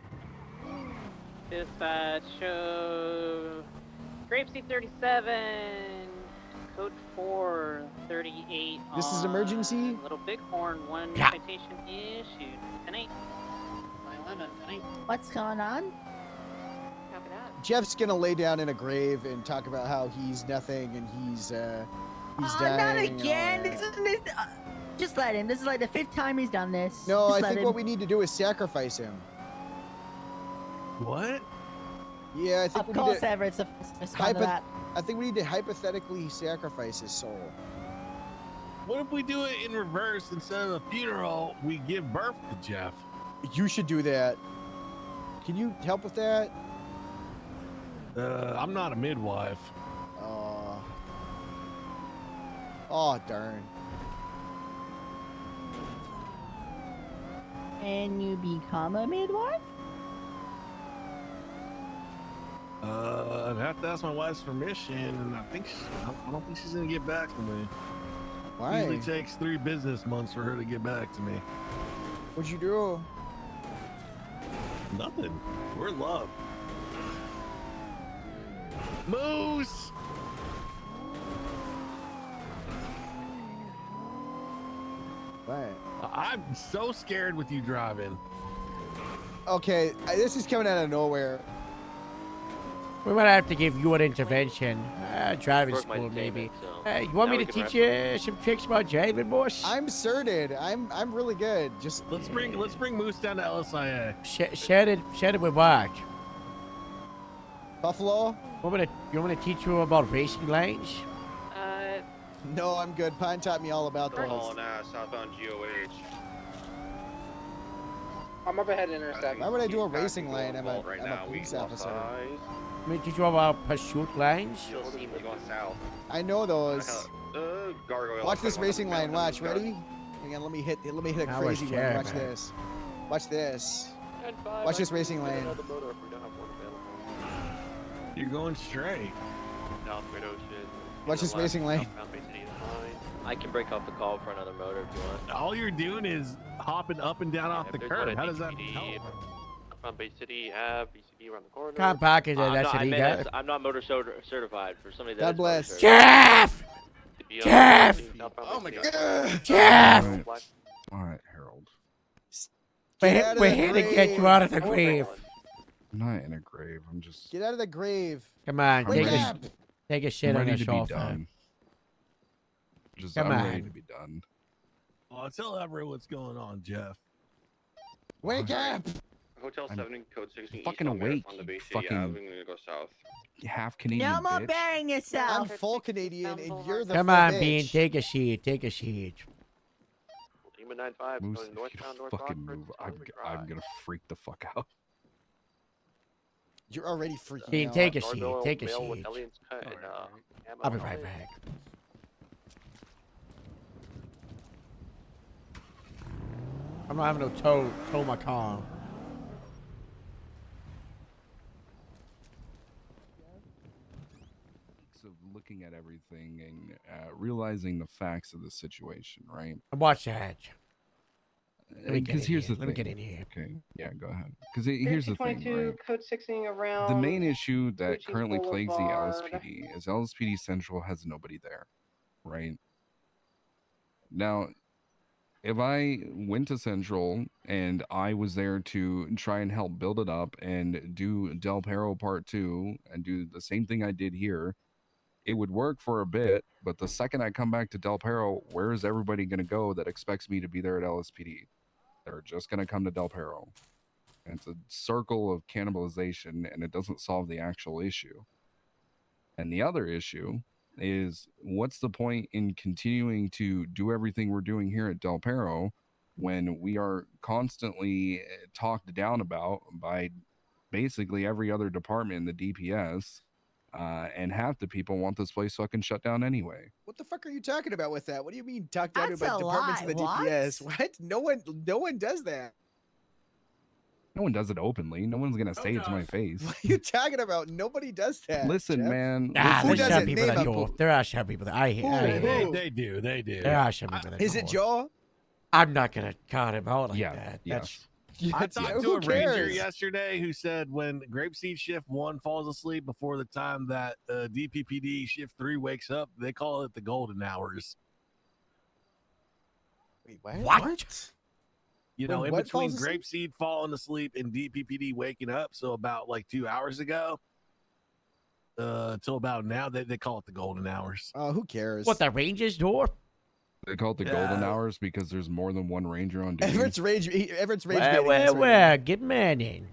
Dispatch show Grapeseed 37, code 438. This is emergency? Little Bighorn, one Yeah. citation issued. 10-8. 11, 10-8. What's going on? Copy that. Jeff's gonna lay down in a grave and talk about how he's nothing and he's dying. Not and all again. that. Just let him. This is like the 5th time he's done this. No, Just I let think him. what we need to do is sacrifice him. What? Yeah, I think Of we course, need to, Everett's the first to respond to that. I think we need to hypothetically sacrifice his soul. What if we do it in reverse? Instead of a funeral, we give birth to Jeff. You should do that. Can you help with that? I'm not a midwife. Oh, darn. Can you become a midwife? I'd have to ask my wife's permission, and I don't think she's gonna get back to me. Why? It usually takes 3 business months for her to get back to me. What'd you do? Nothing. We're in love. Moose! What? I'm so scared with you driving. Okay, this is coming out of nowhere. We might have to give you an intervention. Driving Broke my school, maybe. statement, so You want now me we to can teach wrap you some tricks about driving, boss? I'm certed. I'm really good. Just Let's bring Moose down to LSIA. Share it with what? Buffalo? You want me to teach you about racing lanes? No, I'm good. Pine taught me all about They're those. hauling ass southbound GOH. I'm up ahead intercept. Why would I do a racing lane? I'm a Right I'm now, a we police left officer. eyes. Let me teach you about pursuit lanes. You'll see me going south. I know those. Gargoyle. Watch this outside one of racing the lane. Watch. mountains. Ready? Hang on. Let me hit a That was crazy one. terrible. Watch this. Watch this. 10-5, Watch this I can racing get lane. another motor if we don't have one available. You're going straight. South Great Ocean. Watch this racing lane. Southbound Bay City is fine. I can break off the call for another motor if you want. All you're doing is hopping up and down off If the there's curb. one at How does that DPD, help? from Bay City Ave, BCD around the corner. Can't park it. I'm That's not, an I meant ego. I'm not motor certified for somebody that God is motor bless. certified. Jeff! Beyond Jeff! 16 southbound Oh Bay my City God. Ave. Jeff! All right, Harold. Get out of We're the here to get you grave. out of the grave. I'm not in a grave. I'm just. Get out of the grave. Come on, Wake take up. a shit I'm on ready the to be sofa. done. Come I'm ready on. to be done. Oh, tell everyone what's going on, Jeff. Wake up. Hotel I'm 7 code 16 fucking eastbound awake, on the Bay you City fucking- Ave. I'm gonna go south. Half Canadian No more bitch. burying yourself. I'm full Canadian, and you're the Come full on, bitch. Bean, take a seat. Take a seat. Lima 95 Moose, going if northbound you North fucking Rockford. move, I'm gonna freak the fuck out. You're already freaking Bean, out. take a seat. Norville Take a male with seat. Elliot's cut and I'll be right back. I'm not having no tow my car. Of looking at everything and realizing the facts of the situation, right? Watch the hedge. Let me get Because in here's here. the Let me thing. get in here. Okay, yeah, go ahead. Because here's the thing, 1322 right? code 16 around. The main issue that Gucci currently plagues the Boulevard. LSPD is LSPD Central has nobody there, right? Now, if I went to Central and I was there to try and help build it up and do Del Perro Part 2 and do the same thing I did here, it would work for a bit, but the second I come back to Del Perro, where is everybody going to go that expects me to be there at LSPD? They're just going to come to Del Perro. And it's a circle of cannibalization, and it doesn't solve the actual issue. And the other issue is, what's the point in continuing to do everything we're doing here at Del Perro when we are constantly talked down about by basically every other department in the DPS, and half the people want this place fucking shut down anyway. What the fuck are you talking about with that? What do you mean talk down That's about a departments in the lie. DPS? What? No one does that. No one does it openly. No one's gonna say it to my face. What are you talking about? Nobody does that. Listen, Jeff. man. Ah, Who there's some doesn't? people Name that a- do. There are some people that I hear. They do. They do. There are some people that Is do. it Joe? I'm not gonna call him out like Yeah, that. yes. I Yeah, talked to who a ranger cares? yesterday who said when Grapeseed Shift 1 falls asleep before the time that DPPD Shift 3 wakes up, they call it the golden hours. Wait, what? What? You know, When in what between falls asleep? Grapeseed falling asleep and DPPD waking up, so about like 2 hours ago, till about now, they call it the golden hours. Oh, who cares? What, the Rangers door? They call it the golden hours because there's more than one ranger on duty. Everett's rage. Everett's rage. Where, baiting where, us right where? Get man in.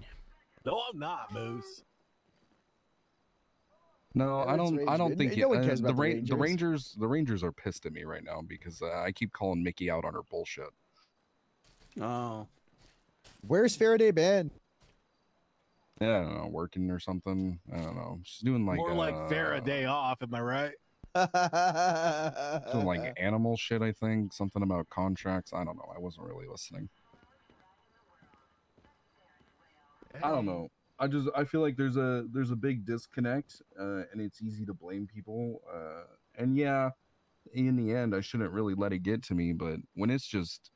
No, I'm not, Moose. No, I Everett's don't. I rage don't baiting. think No one cares the about the Rangers. The Rangers are pissed at me right now because I keep calling Mickey out on her bullshit. Oh. Where's Faraday been? Yeah, I don't know, working or something. I don't know. She's doing like More like Faraday off, am I right? doing like animal shit. I think something about contracts. I don't know. I wasn't really listening. I don't know. I feel like there's a big disconnect, and it's easy to blame people. And yeah, in the end, I shouldn't really let it get to me. But when it's just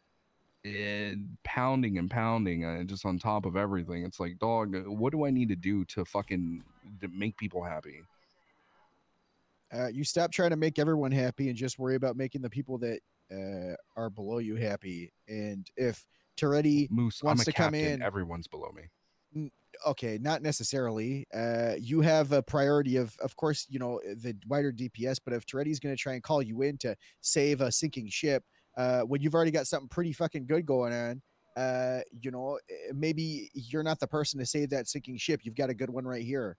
pounding and pounding, just on top of everything, it's like, dog, what do I need to do to make people happy? You stop trying to make everyone happy and just worry about making the people that are below you happy. And if Toretti Moose, wants I'm a to captain. come in, Everyone's below me. Okay, not necessarily. You have a priority of course, the wider DPS. But if Toretti's going to try and call you in to save a sinking ship, when you've already got something pretty fucking good going on, maybe you're not the person to save that sinking ship. You've got a good one right here.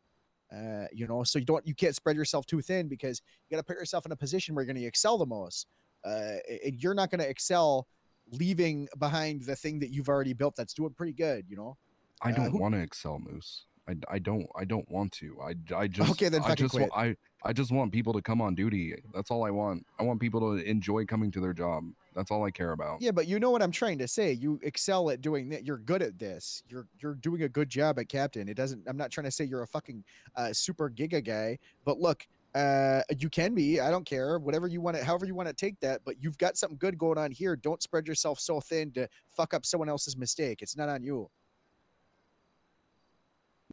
So you can't spread yourself too thin because you got to put yourself in a position where you're going to excel the most. And you're not going to excel leaving behind the thing that you've already built that's doing pretty good. I don't want to excel, Moose. I don't want to. I just Okay, then fucking quit. I just want people to come on duty. That's all I want. I want people to enjoy coming to their job. That's all I care about. Yeah, but you know what I'm trying to say. You excel at doing that. You're good at this. You're doing a good job at captain. It doesn't. I'm not trying to say you're a fucking super giga guy. But look, you can be. I don't care. Whatever you want to, however you want to take that. But you've got something good going on here. Don't spread yourself so thin to fuck up someone else's mistake. It's not on you.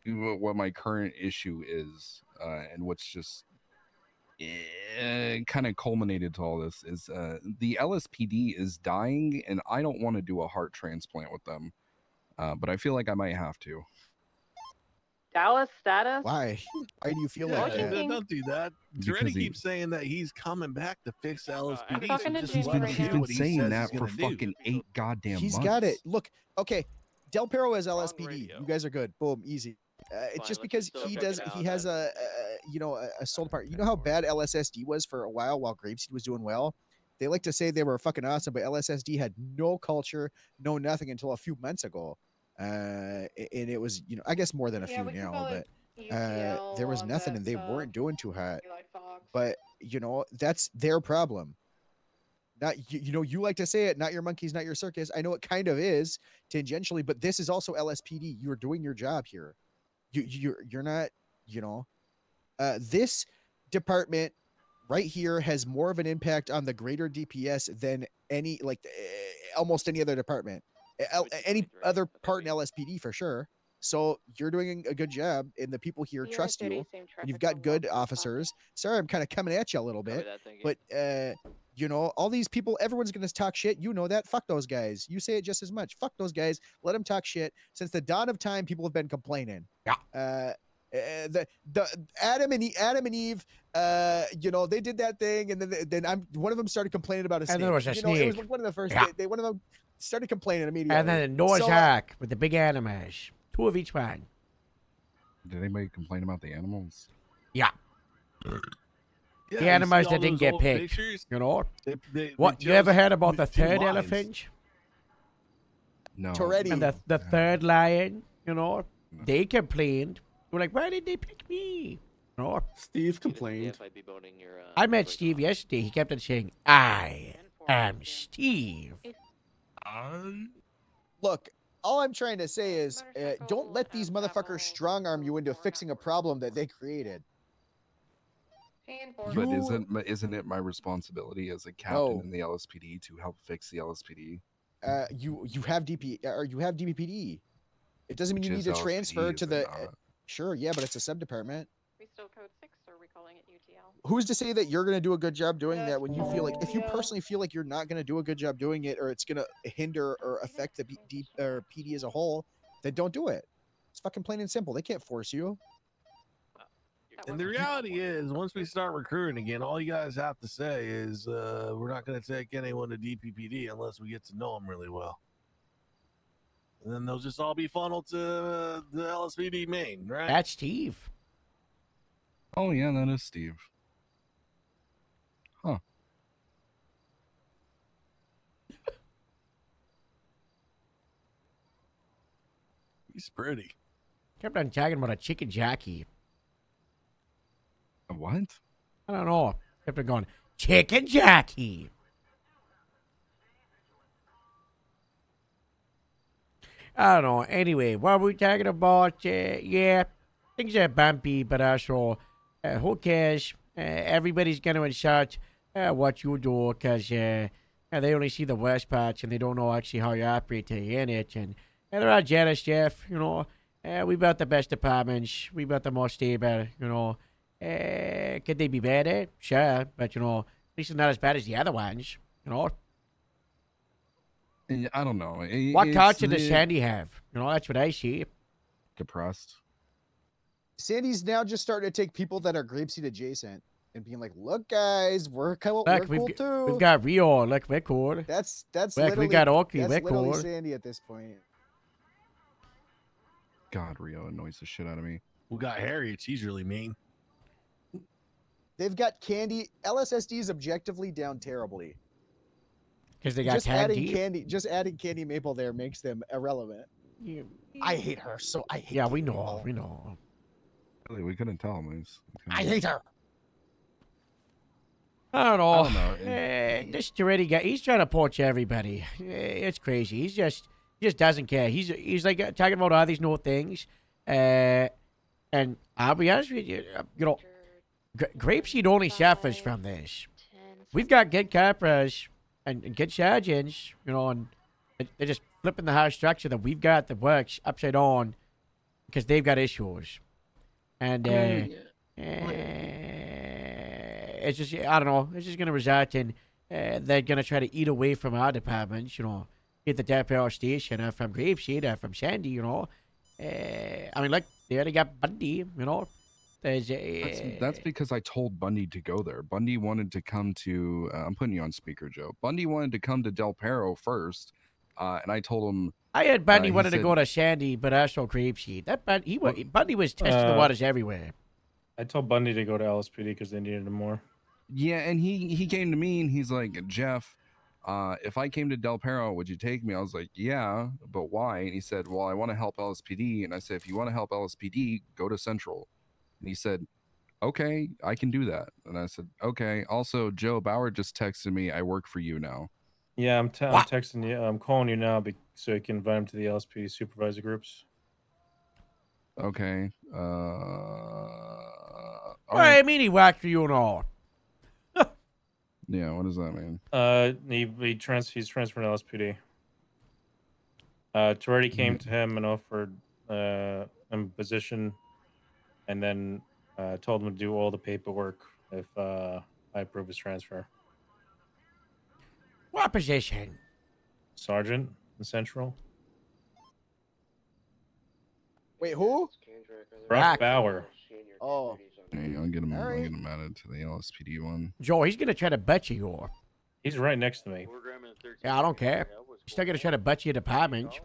what my current issue is, and what's just kind of culminated to all this is the LSPD is dying, and I don't want to do a heart transplant with them, but I feel like I might have to. Dallas status? Why? Why do you feel like Motion that? King. Don't do that. Because Toretti he- keeps saying that he's coming back to fix the LSPD. talking So to just Jamie let him right do now. been what he saying says that he's for gonna do. fucking 8 goddamn He's months. got it. Look, okay, Del Perro has LSPD. You guys are good. Boom, easy. It's just because he does. He has a soul part. You know how bad LSSD was for a while Grapeseed was doing well. They like to say they were fucking awesome, but LSSD had no culture, no nothing until a few months ago. And it was, I guess more than a few now, but there was nothing, and they weren't doing too hot. But that's their problem. Not you like to say it, not your monkeys, not your circus. I know it kind of is tangentially, but this is also LSPD. You're doing your job here. You're not, this department right here has more of an impact on the greater DPS than almost any other department, any other part in LSPD for sure. So you're doing a good job, and the people here trust you, and you've got good officers. Sorry, I'm kind of coming at you a little bit, but all these people, everyone's going to talk shit. You know that. Fuck those guys. You say it just as much. Fuck those guys. Let them talk shit. Since the dawn of time, people have been complaining. Yeah. The Adam and Eve, they did that thing, and then one of them started complaining about a snake. And there was a snake. It was like one of the first. Yeah. One of them started complaining immediately. And then the Noah's So, Ark with the big animals. 2 of each one. Did anybody complain about the animals? Yeah. Yeah, The you animals see that all didn't those get old picked. pictures? What? What? You ever heard about the two third lions. elephant? No. Toretti. And the third lion, they complained. They were like, why did they pick me? Steve complained. I met Steve yesterday. He kept on saying, I am Steve. Look, all I'm trying to say is, don't let these motherfuckers strong arm you into fixing a problem that they created. But isn't it my responsibility as a captain in the LSPD to help fix the LSPD? You have DPPD. It doesn't mean Which you need is to LSPD, transfer is to it the. not? Sure, yeah, but it's a sub department. We still code 6, or are we calling it UTL? Who's to say that you're going to do a good job doing that when you feel like, if you personally feel like you're not going to do a good job doing it, or it's going to hinder or affect the PD as a whole, then don't do it. It's fucking plain and simple. They can't force you. And the reality is, once we start recruiting again, all you guys have to say is, we're not going to take anyone to DPPD unless we get to know them really well. And then they'll just all be funneled to the LSPD main, right? That's Steve. Oh, yeah, that is Steve. Huh. He's pretty. Kept on talking about a chicken jockey. A what? I don't know. Kept on going, chicken jockey. I don't know. Anyway, what were we talking about? Yeah, things are bumpy, but also, who cares? Everybody's going to insult what you do because they only see the worst parts and they don't know actually how you operate till you're in it. And they're all jealous, Jeff. We built the best departments. We built the most stable, could they be better? Sure, but, at least it's not as bad as the other ones, I don't know. What culture does Sandy have? That's what I see. Depressed. Sandy's now just starting to take people that are Grapeseed adjacent and being like, "Look, guys, we're cool too. We've got Rio. Look, we're cool. That's Look, literally, we got Oki. that's We're literally cool. Sandy at this point. God, Rio annoys the shit out of me. We got Harriet. She's really mean. They've got Candy. LSSD is objectively down terribly. Because they got Just adding Candy. adding Candy Maple there makes them irrelevant. Yeah. I hate her, so I hate. Yeah, Candy we know. Maple. We know. Really, we couldn't tell him. I hate her. I don't I don't know. know. This Toretti guy, he's trying to poach everybody. It's crazy. He just doesn't care. He's like talking about all these new things. And I'll be honest with you, Grapeseed only suffers from this. We've got good capras and good sergeants, and they're just flipping the house structure that we've got that works upside down because they've got issues, and it's just I don't know. It's just gonna result in they're gonna try to eat away from our departments. You know, get the Death Power Station from Grapeseed from Sandy. You know, I mean, like they already got Bundy. You know, there's That's because I told Bundy to go there. Bundy wanted to come to. I'm putting you on speaker, Joe. Bundy wanted to come to Del Perro first, and I told him. I heard Bundy he wanted to said- go to Sandy, but also Grapeseed. That Bundy was testing the waters everywhere. I told Bundy to go to LSPD because they needed him more. Yeah, and he came to me and he's like, Jeff, if I came to Del Perro, would you take me? I was like, yeah, but why? And he said, well, I want to help LSPD. And I said, if you want to help LSPD, go to Central. And he said, okay, I can do that. And I said, okay. Also, Joe Bauer just texted me, I work for you now. Yeah, I'm texting you. I'm calling you now so you can invite him to the LSPD supervisor groups. Okay. What do you mean he whacked for you and all? Yeah, what does that mean? He's transferring to LSPD. Toretti came to him and offered him a position, and then told him to do all the paperwork if I approve his transfer. What position? Sergeant in Central. Wait, who? Brock Bauer. Oh. Hey, I'll get him added to the LSPD one. Joe, he's gonna try to butt you or. He's right next to me. Yeah, I don't care. He's still gonna try to butt your department.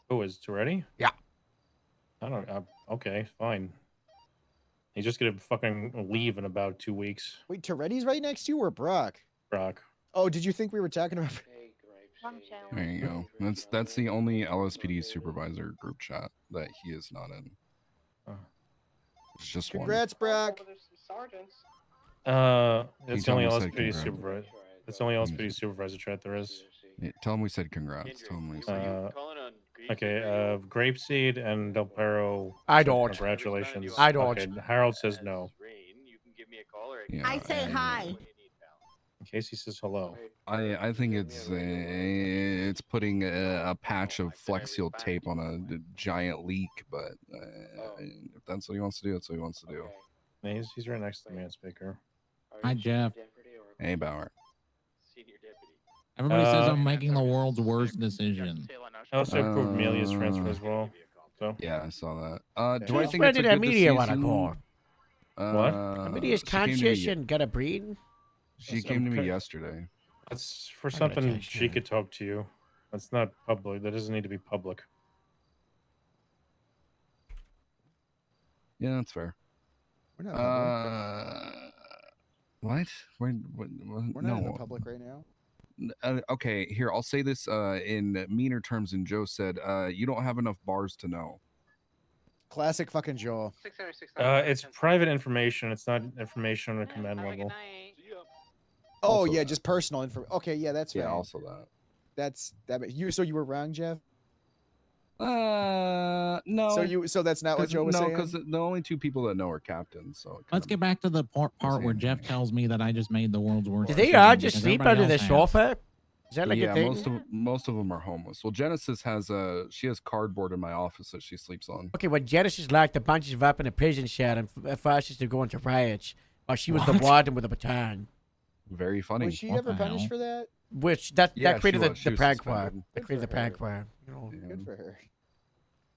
Who is Toretti? Yeah. I don't. Okay, fine. He's just gonna fucking leave in about 2 weeks. Wait, Toretti's right next to you or Brock? Brock. Oh, did you think we were talking about? There you go. That's the only LSPD supervisor group chat that he is not in. It's just Congrats, Brock. That's You the tell only him we said LSPD congrats. supervisor. That's the only LSPD supervisor chat there is. Yeah, tell him we said congrats. Tell him we said. Okay, Grapeseed and Del Perro. I don't. Congratulations. I don't. Okay, Harold says no. Yeah, I say hi. Casey says hello. I think it's putting a patch of Flex Seal tape on a giant leak, but if that's what he wants to do, that's what he wants to do. Yeah, he's right next to me on speaker. Hi, Jeff. Hey, Bauer. Everybody says I'm making the world's worst decision. I also approved Amelia's transfer as well. So yeah, I saw that. Do I Since think when it's a did good Amelia want to decision? call? What? Amelia's she came to me conscious and got a breed. She came to me yesterday. That's for I'm gonna something text she her. could talk to you. That's not public. That doesn't need to be public. Yeah, that's fair. We're not public. What? We're We're not in the public right now. Okay, here, I'll say this in meaner terms than Joe said. You don't have enough bars to know. Classic fucking Joe. It's private information. It's not information on a command level. Oh Also yeah, that. just personal info. Okay, yeah, that's Yeah, right. also that. That's that. You so you were wrong, Jeff. No. So that's not what Joe was no, saying. because the only two people that know are captains. So Let's get back to the part where Jeff tells me that I just made the world's worst. Did they decision all just because sleep everybody under the else has. sofa? Is that like yeah, a thing? most of them are homeless. Well, Genesis has she has cardboard in my office that she sleeps on. Okay, well, Genesis locked a bunch of up in a prison cell and forced us to go into riots while she was the warden with a baton. Very funny. Was she ever punished for that? Which Yeah, that created she the was prank war. suspended. That created the prank war. You know. Good for her.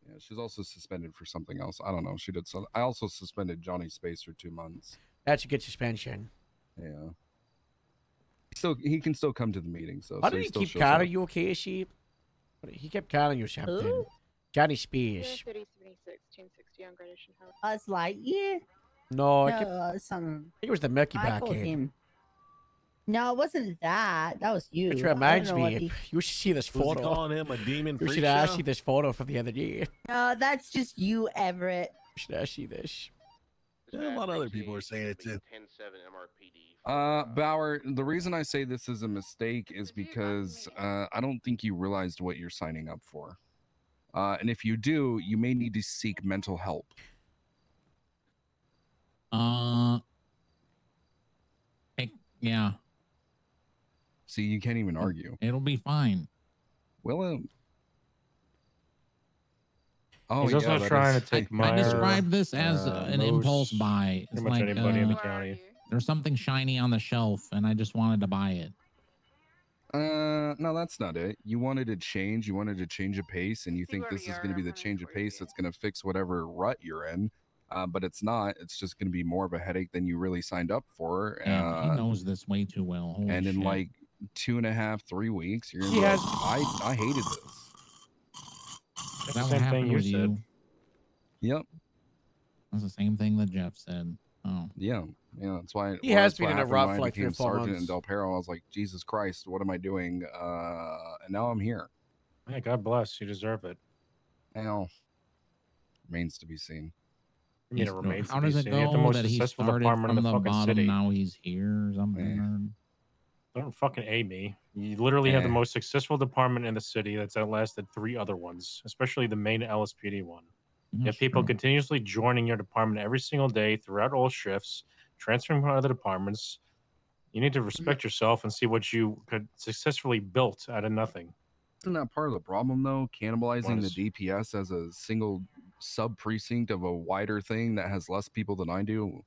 Yeah, she's also suspended for something else. I don't know. She did something. I also suspended Johnny Space for 2 months. That's a good suspension. Yeah. So he can still come to the meetings though. Why so did he still keep shows calling up. you, Casey? He kept calling you something. Who? Johnny Spears. Buzz Lightyear? No, No, I some. think it was the Milky I Bar called kid. him. No, it wasn't that. That was you. Which I don't reminds know what me, the- you should see this Was he photo. calling him a demon You freak should ask show? see this photo from the other day. No, that's just you, Everett. You should ask see this. Yeah, a lot of other people are saying it too. Bauer, the reason I say this is a mistake is because I don't think you realized what you're signing up for. And if you do, you may need to seek mental help. Yeah. See, you can't even argue. It'll be fine. Well, Oh, He's also yeah, that trying is- to take I Meyer, describe this as an impulse Moose, buy. It's pretty much like anybody in the county. there's something shiny on the shelf, and I just wanted to buy it. No, that's not it. You wanted to change. You wanted to change a pace, and you think this is going to be the change of pace that's going to fix whatever rut you're in. But it's not. It's just going to be more of a headache than you really signed up for. Damn, he knows this way too well. Holy and in shit. like 2.5, 3 weeks, you're gonna He be has- like, I hated this. Is that what happened with you? Yep. That's the same thing that Jeff said. Oh. Yeah. Yeah. That's why He has that's been what in a happened rut when for I like 3 or became 4 sergeant months. in Del Perro. I was like, Jesus Christ, what am I doing? And now I'm here. Yeah, God bless. You deserve it. Now, remains to be seen. I mean, it remains How to be does it seen. You have the go most that he successful started department from in the the fucking bottom, city. now he's here or something? Or... Don't fucking A me. You literally have the most successful department in the city that's outlasted 3 other ones, especially the main LSPD one. You have people continuously joining your department every single day throughout all shifts, transferring from other departments. You need to respect yourself and see what you could successfully built out of nothing. Isn't that part of the problem, though? Cannibalizing What the DPS as a single sub precinct of a wider thing that has less people than I do?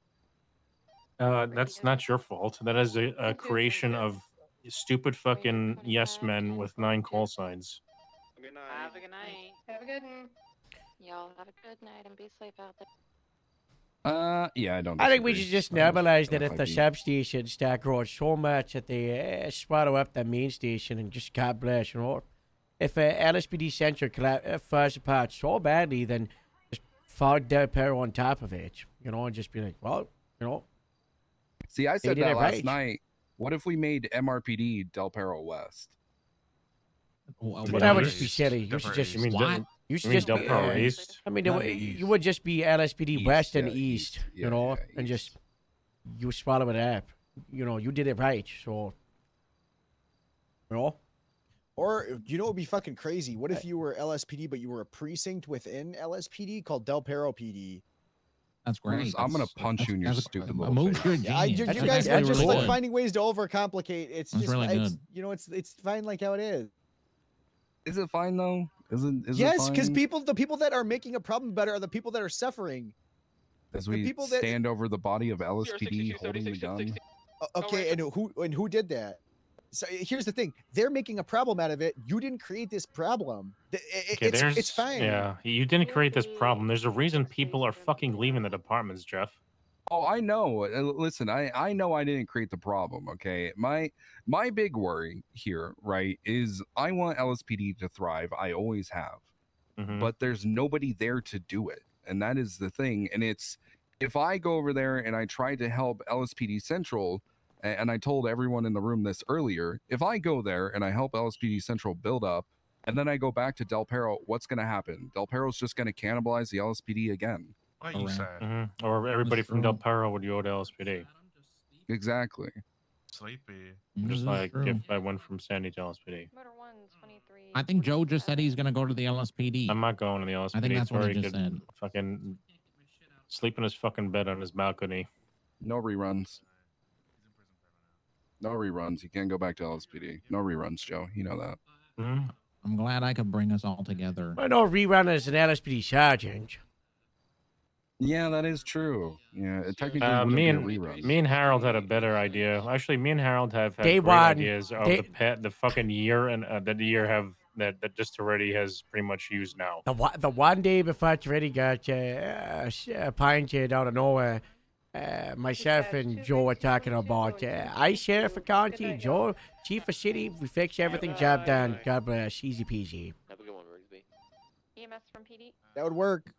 That's not your fault. That is a creation of stupid fucking yes men with 9 call signs. Have a good night. Have a good one. Y'all have a good night and be safe out there. Yeah, I don't. I think we disagree. should just I don't normalize disagree that if the with substations start growing so much that they swallow up the main station and just God bless, you know. If LSPD Central falls apart so badly, then just fall Del Perro on top of it, you know, and just be like, well, you know. See, I they said did that it last right. night. What if we made MRPD Del Perro West? Well, that would just be silly. You should just You should just Del be, Perro East? I mean, Not you would just be LSPD West and yeah, East, Yeah, you know, yeah, and just you swallow it up. You know, you did it right, so you know. Or you know what would be fucking crazy? What if you were LSPD but you were a precinct within LSPD called Del Perro PD? That's great. I'm gonna punch you in your stupid little face. Good Yeah, you genius. guys are just really like good. finding ways to overcomplicate. It's That's just really it's, good. you know, it's fine like how it is. Is it fine though? Is it Yes, because fine? the people that are making a problem better are the people that are suffering. As the we people that- stand over the body of LSPD holding the gun. Okay, and who did that? So here's the thing: they're making a problem out of it. You didn't create this problem. Okay, It's fine. Yeah, you didn't create this problem. There's a reason people are fucking leaving the departments, Jeff. Oh, I know. Listen, I know I didn't create the problem. Okay, my big worry here, right, is I want LSPD to thrive. I always have, but there's nobody there to do it, and that is the thing. And it's if I go over there and I try to help LSPD Central, and I told everyone in the room this earlier, if I go there and I help LSPD Central build up, and then I go back to Del Perro, what's going to happen? Del Perro's just going to cannibalize the LSPD again. What you said? Or everybody from Del Perro would go to LSPD. Exactly. Sleepy. Just is like true. if I went from Sandy to LSPD. I think Joe just said he's going to go to the LSPD. I'm not going to the LSPD. I think that's It's what he very just good. said. Fucking sleep in his fucking bed on his balcony. No reruns. No reruns. You can't go back to LSPD. No reruns, Joe. You know that. I'm glad I could bring us all together. Well, no rerun as an LSPD sergeant. Yeah, that is true. Yeah, it technically wouldn't Me be a and rerun. me and Harold had a better idea. Actually, me and Harold have had Day great one. ideas of the fucking year and that the year have that just already has pretty much used now. The one day before it's ready got pinted out of nowhere, myself and Joe were talking about I sheriff of county, Joe chief of city, we fix everything, job done, God bless, easy peasy. Have a good one, Rigsby. EMS from PD. That would work.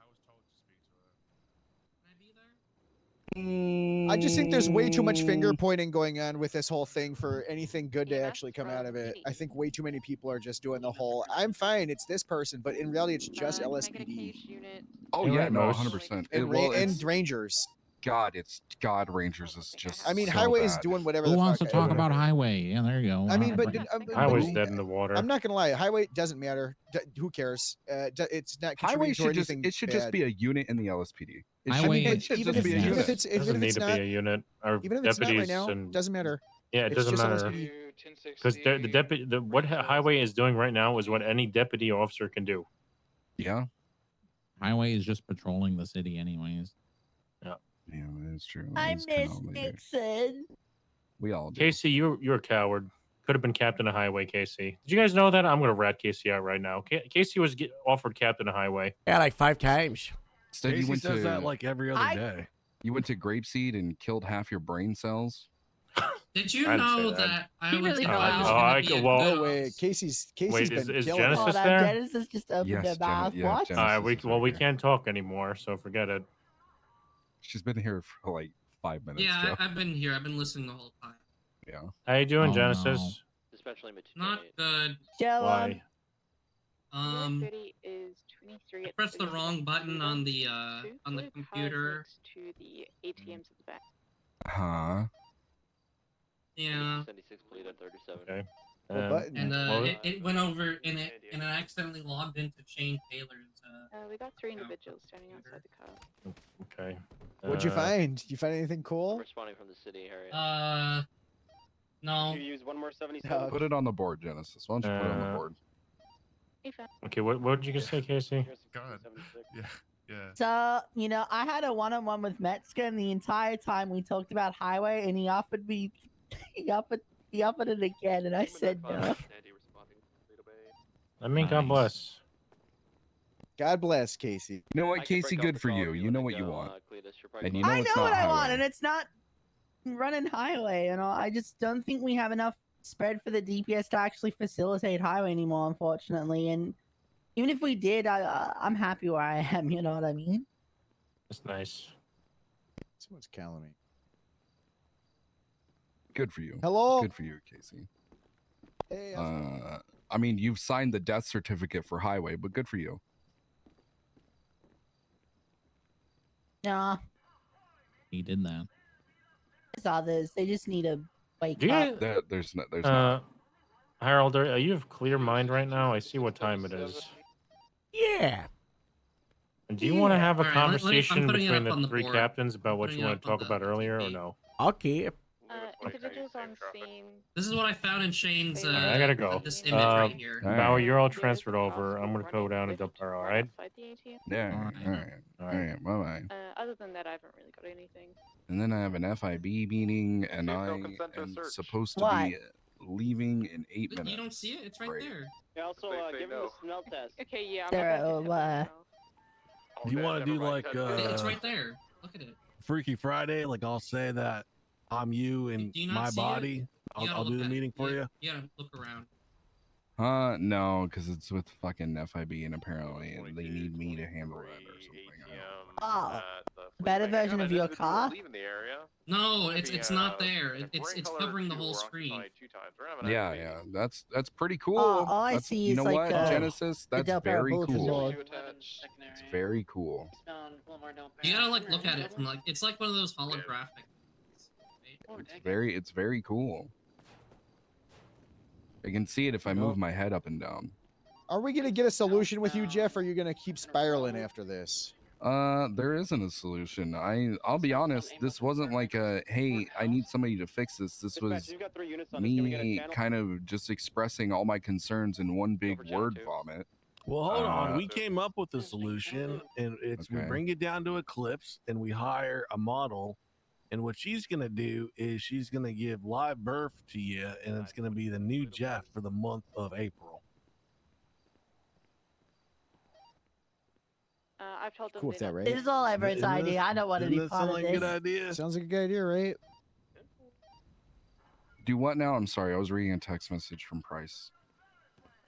I just think there's way too much finger pointing going on with this whole thing for anything good to actually come out of it. I think way too many people are just doing the whole, I'm fine, it's this person, but in reality, it's just LSPD. Oh You're yeah, right, no, Moose. 100%. And Rangers. God, Rangers is just. I mean, so Highway's bad. doing whatever Who the wants fuck. to talk about Highway? Yeah, there you go. I mean, but Highway's dead in the water. I'm not gonna lie. Highway doesn't matter. Who cares? It's not Highway contributing to should just anything. it should just bad. be a unit in the LSPD. It Highway- should even just if- be a even unit. if it's- Doesn't if need it's to not- be a unit. Our even if it's not right deputies now, and doesn't matter. yeah, it It's doesn't just matter. LSPD. Because the deputy, what Highway is doing right now is what any deputy officer can do. Yeah. Highway is just patrolling the city, anyways. Yeah. Yeah, that's true. I That's kinda miss all they do. Nixon. We all do. Casey, you're a coward. Could have been captain of highway, Casey. Did you guys know that? I'm gonna rat Casey out right now. Casey was offered captain of highway. Yeah, like 5 times. Instead, you Casey went says to that like every other day. You went to grapeseed and killed half your brain cells. Did you I didn't say know that. that I He was really I was felt gonna I be go- a well- good No way. Casey's Wait, been is killing Genesis it. Hold on, there? Genesis just opened Yes, her mouth. yeah, What? Genesis All right, is we right here. can't talk anymore, so forget it. She's been here for like 5 minutes. Yeah, Joe. I've been here. I've been listening the whole time. Yeah. How you doing, Oh, Genesis? Especially Not good. Show Why? is 23 I pressed the wrong button on the computer. to the ATMs at the back. Huh? Yeah. 76 bleed at 37. Okay. What button? And well, it went over and I accidentally logged into Shane Taylor's. We got 3 individuals standing outside the car. Okay. What'd you find? You find anything cool? Responding from the city area. No. You use one more 77. Put it on the board, Genesis. Why don't you put it on the board? Okay, what did you say, Casey? God. Yeah. Yeah. So, you know, I had a one-on-one with Metzger, and the entire time we talked about highway, and he offered me, he offered it again, and I said no. I mean, God bless. God bless, Casey. You know what, Casey? Good for you. You know what you want. And you know I it's know not what I highway. want, and it's not running highway. You know, I just don't think we have enough spread for the DPS to actually facilitate highway anymore, unfortunately. And even if we did, I'm happy where I am. You know what I mean? That's nice. Someone's calling me. Good for you. Hello? Good for you, Casey. Hey, I mean, you've signed the death certificate for highway, but good for you. Nah, He did that. there's others. They just need to wake Do you up. guys, There's not. Harold, are you of clear mind right now? I see what time it is. Yeah. And do you want to have a All right, I'm conversation putting it between up on the the 3 board. captains about what Putting you it want to up on talk about earlier, or no? Okay. Individuals on scene. This is what I found in Shane's. All right, I gotta go. This image right here. Bauer, you're all transferred over. I'm gonna go down to Del Perro, all right? Yeah. All right. Bye bye. Other than that, I haven't really got anything. And then I have an FIB meeting, and I am supposed to be leaving in 8 minutes. You don't see it? It's right there. Yeah, also, give him the smell test. Okay, yeah. Do you want to do like It's right there. Look at it. Freaky Friday? Like I'll say that I'm you and Do you not my see it? body. You gotta I'll do look the at it. meeting for you. You gotta look around. No, because it's with fucking FIB, and apparently they need me to handle that or something. Oh, better version of your car? No, it's not there. It's covering the whole screen. Yeah. That's pretty cool. All I That's- see you is know like what, Genesis? the That's Del Perro very bulletin cool. board. It's very cool. You gotta like look at it from like it's like one of those holographic. It's very cool. I can see it if I move my head up and down. Are we gonna get a solution with you, Jeff, or are you gonna keep spiraling after this? There isn't a solution. I'll be honest, this wasn't like a, hey, I need somebody to fix this. This was me kind of just expressing all my concerns in one big word vomit. Well, hold on. We came up with a solution, and it's we Okay. bring it down to Eclipse, and we hire a model. And what she's gonna do is she's gonna give live birth to you, and it's gonna be the new Jeff for the month of April. I've told them. Cool with that, right? This is all Everett's idea. I don't want to be Doesn't that part sound of like a this. good idea? Sounds like a good idea, right? Do what now? I'm sorry. I was reading a text message from Price.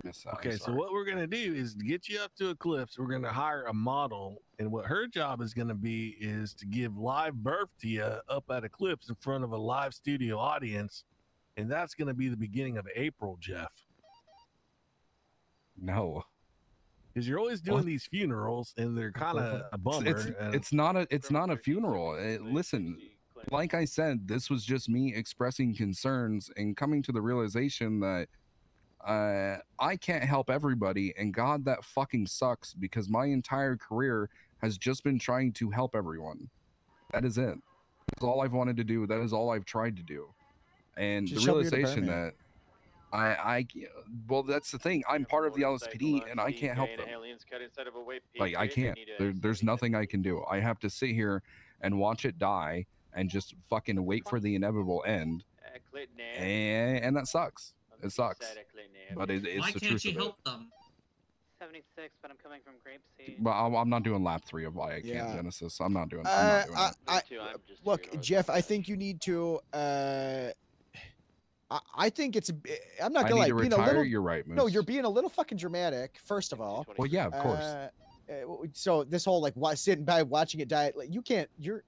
Yes, I'm Okay, so sorry. what we're gonna do is get you up to Eclipse. We're gonna hire a model, and what her job is gonna be is to give live birth to you up at Eclipse in front of a live studio audience, and that's gonna be the beginning of April, Jeff. No. Because you're always doing these funerals, and they're kind of a bummer. It's not a funeral. Listen, like I said, this was just me expressing concerns and coming to the realization that I can't help everybody, and God, that fucking sucks, because my entire career has just been trying to help everyone. That is it. That's all I've wanted to do. That is all I've tried to do. And Just the help your realization department. well, that's the thing. I'm part of the LSPD, and I can't help them. Like, I can't. There's nothing I can do. I have to sit here and watch it die and just fucking wait for the inevitable end. And that sucks. It sucks. But it's Why the can't truth you of it. help them? 76, but I'm coming from Grapeseed. But I'm not doing lap 3 of why I can't, Yeah. Genesis. I'm not doing it. Look, Jeff, I think you need to. I think it's. I'm not I gonna need lie. to Being a retire? little. You're right, No, Moose. you're being a little fucking dramatic. First of all. Well, yeah, of course. So this whole like sitting by watching it die, like you can't. You're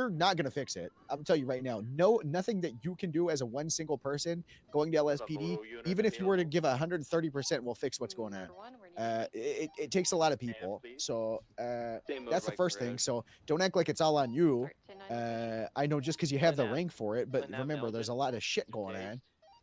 not gonna fix it. I'm telling you right now. No, nothing that you can do as a one single person going to LSPD, even if you were to give 130%, will fix what's going on. It takes a lot of people. So that's the first thing. So don't act like it's all on you. I know just because you have the rank for it, but remember, there's a lot of shit going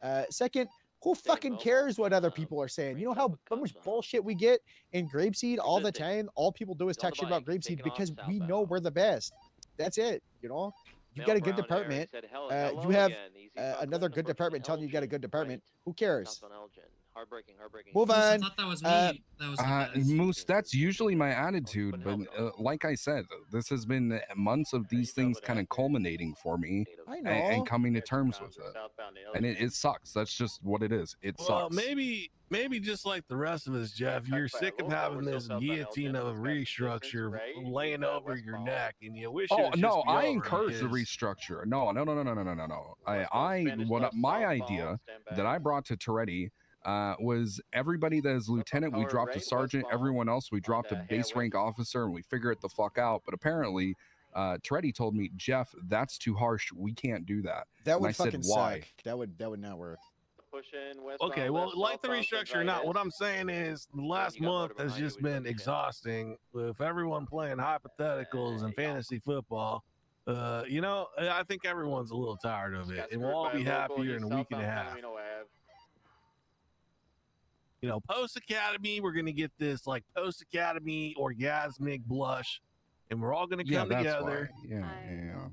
on. Second, who fucking cares what other people are saying? You know how much bullshit we get in Grapeseed all the time? All people do is talk shit about Grapeseed because we know we're the best. That's it. You know, you got a good department. You have another good department telling you got a good department. Who cares? Move Moose, I on. thought that was me. That was the best. Moose, that's usually my attitude, but like I said, this has been months of these things kind of culminating for me I know. and coming to terms with it. And it sucks. That's just what it is. It Well, sucks. maybe just like the rest of us, Jeff, you're sick of having this guillotine of a restructure laying over your neck, and you wish it was just be I over encourage the because- restructure. No. My idea that I brought to Toretti was everybody that is lieutenant, we dropped a sergeant. Everyone else, we dropped a base rank officer, and we figure it the fuck out. But apparently, Toretti told me, Jeff, that's too harsh. We can't do that. That would and I fucking said, why? suck. That would not work. Okay, well, like the restructure or not, what I'm saying is the last month has just been exhausting with everyone playing hypotheticals and fantasy football. I think everyone's a little tired of it, and we'll all be happier in a week and a half. Post academy, we're gonna get this like post academy orgasmic blush, and we're all gonna come together. Yeah.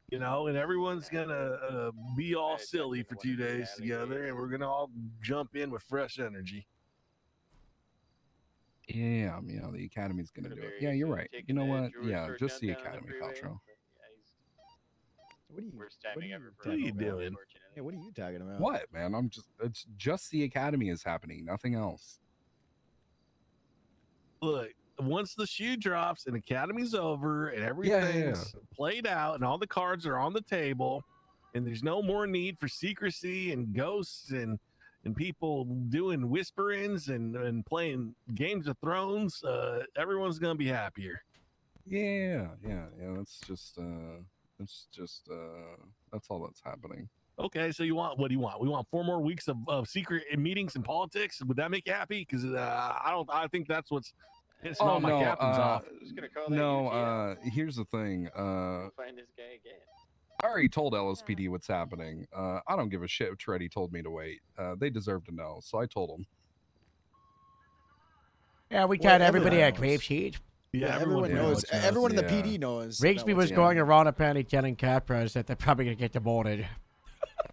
And everyone's gonna be all silly for 2 days together, and we're gonna all jump in with fresh energy. Yeah, the academy's gonna do it. Yeah, you're right. You know what? Yeah, just the academy, Paltrow. What are you doing? Yeah, what are you talking about? What, man? It's just the academy is happening, nothing else. Look, once the shoe drops and academy's over and everything's played out and all the cards are on the table and there's no more need for secrecy and ghosts and people doing whisperings and playing Games of Thrones, everyone's gonna be happier. Yeah. That's all that's happening. Okay, so what do you want? We want 4 more weeks of secret meetings and politics. Would that make you happy? Because I think that's what's pissing all my captains off. Here's the thing. Find this guy again. I already told LSPD what's happening. I don't give a shit if Toretti told me to wait. They deserve to know, so I told them. Yeah, we got everybody at Grapeseed. Yeah, everyone knows. Everyone in the PD knows. Rigsby was going around apparently telling Capras that they're probably gonna get demoted.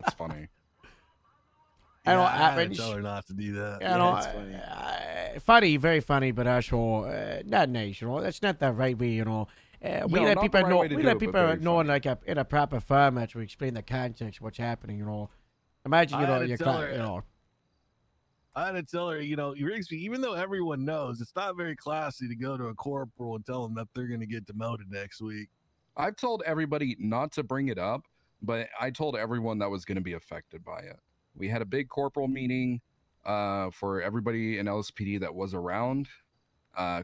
That's funny. I tell her not to do that. It's funny. Funny, very funny, but also not nice. That's not the right way. We let people know. We let people know in in a proper format to explain the context of what's happening. Imagine I had to tell her, Rigsby, even though everyone knows, it's not very classy to go to a corporal and tell them that they're going to get demoted next week. I've told everybody not to bring it up, but I told everyone that was going to be affected by it. We had a big corporal meeting for everybody in LSPD that was around,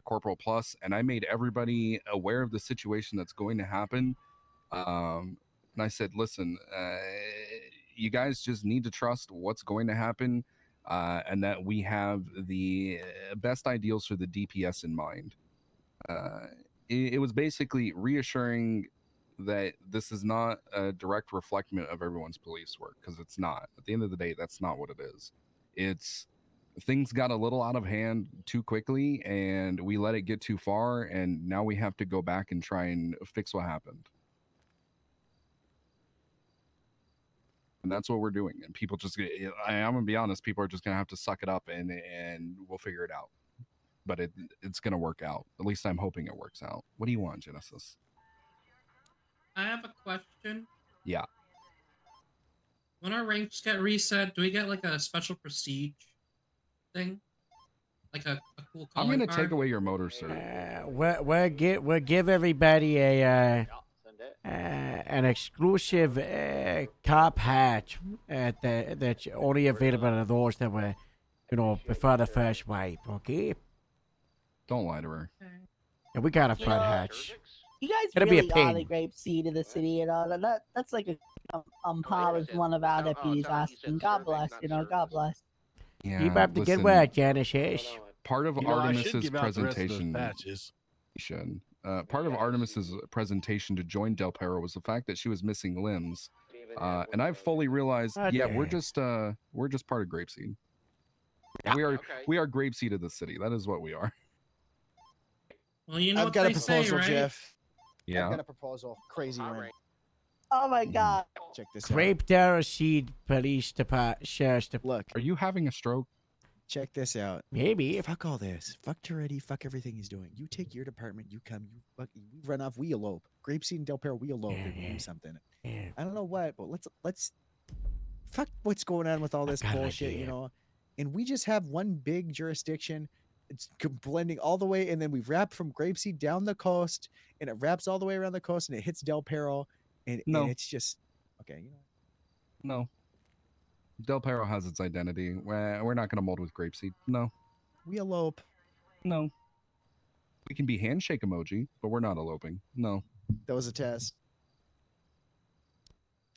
Corporal Plus, and I made everybody aware of the situation that's going to happen. And I said, listen, you guys just need to trust what's going to happen. And that we have the best ideals for the DPS in mind. It was basically reassuring that this is not a direct reflection of everyone's police work, because it's not. At the end of the day, that's not what it is. It's things got a little out of hand too quickly, and we let it get too far, and now we have to go back and try and fix what happened. And that's what we're doing. And people just, I'm gonna be honest, people are just gonna have to suck it up and we'll figure it out. But it's gonna work out. At least I'm hoping it works out. What do you want, Genesis? I have a question. Yeah. When our ranks get reset, do we get like a special prestige thing? Like a cool I'm calling gonna card? take away your motor, sir. We'll give everybody an exclusive cop hat that's only available to those that were, before the first wipe. Okay. Don't lie to her. And we got a front hatch. You guys It'll be a really are the pain. grape seed of the city and all that. That's like on par with one of our deputies asking. God bless, God bless. Yeah. Keep up the good listen, work, Genesis. Part of I should Artemis's give out the rest of those presentation. patches. You should. Part of Artemis's presentation to join Del Perro was the fact that she was missing limbs, and I've fully realized. Yeah, we're just part of Grapeseed. We are Grapeseed of the city. That is what we are. Well, you know I've what got a they say, proposal, right? Jeff. Yeah. I've got a proposal. Crazy one. Oh my God. Check this Grape Darrow Seed Police Department, Sheriff's Department. Look. Are you having a stroke? Check this out. Maybe. Fuck all this. Fuck Toretti. Fuck everything he's doing. You take your department. You come. We run off. We elope. Grapeseed and Del Perro. We elope. And we do something. I don't know what, but let's fuck what's going on with all this bullshit, And we just have one big jurisdiction. It's blending all the way, and then we wrap from Grapeseed down the coast, and it wraps all the way around the coast, and it hits Del Perro, and it's just okay. No. Del Perro has its identity. We're not going to mold with Grapeseed. No. We elope. No. We can be handshake emoji, but we're not eloping. No. That was a test.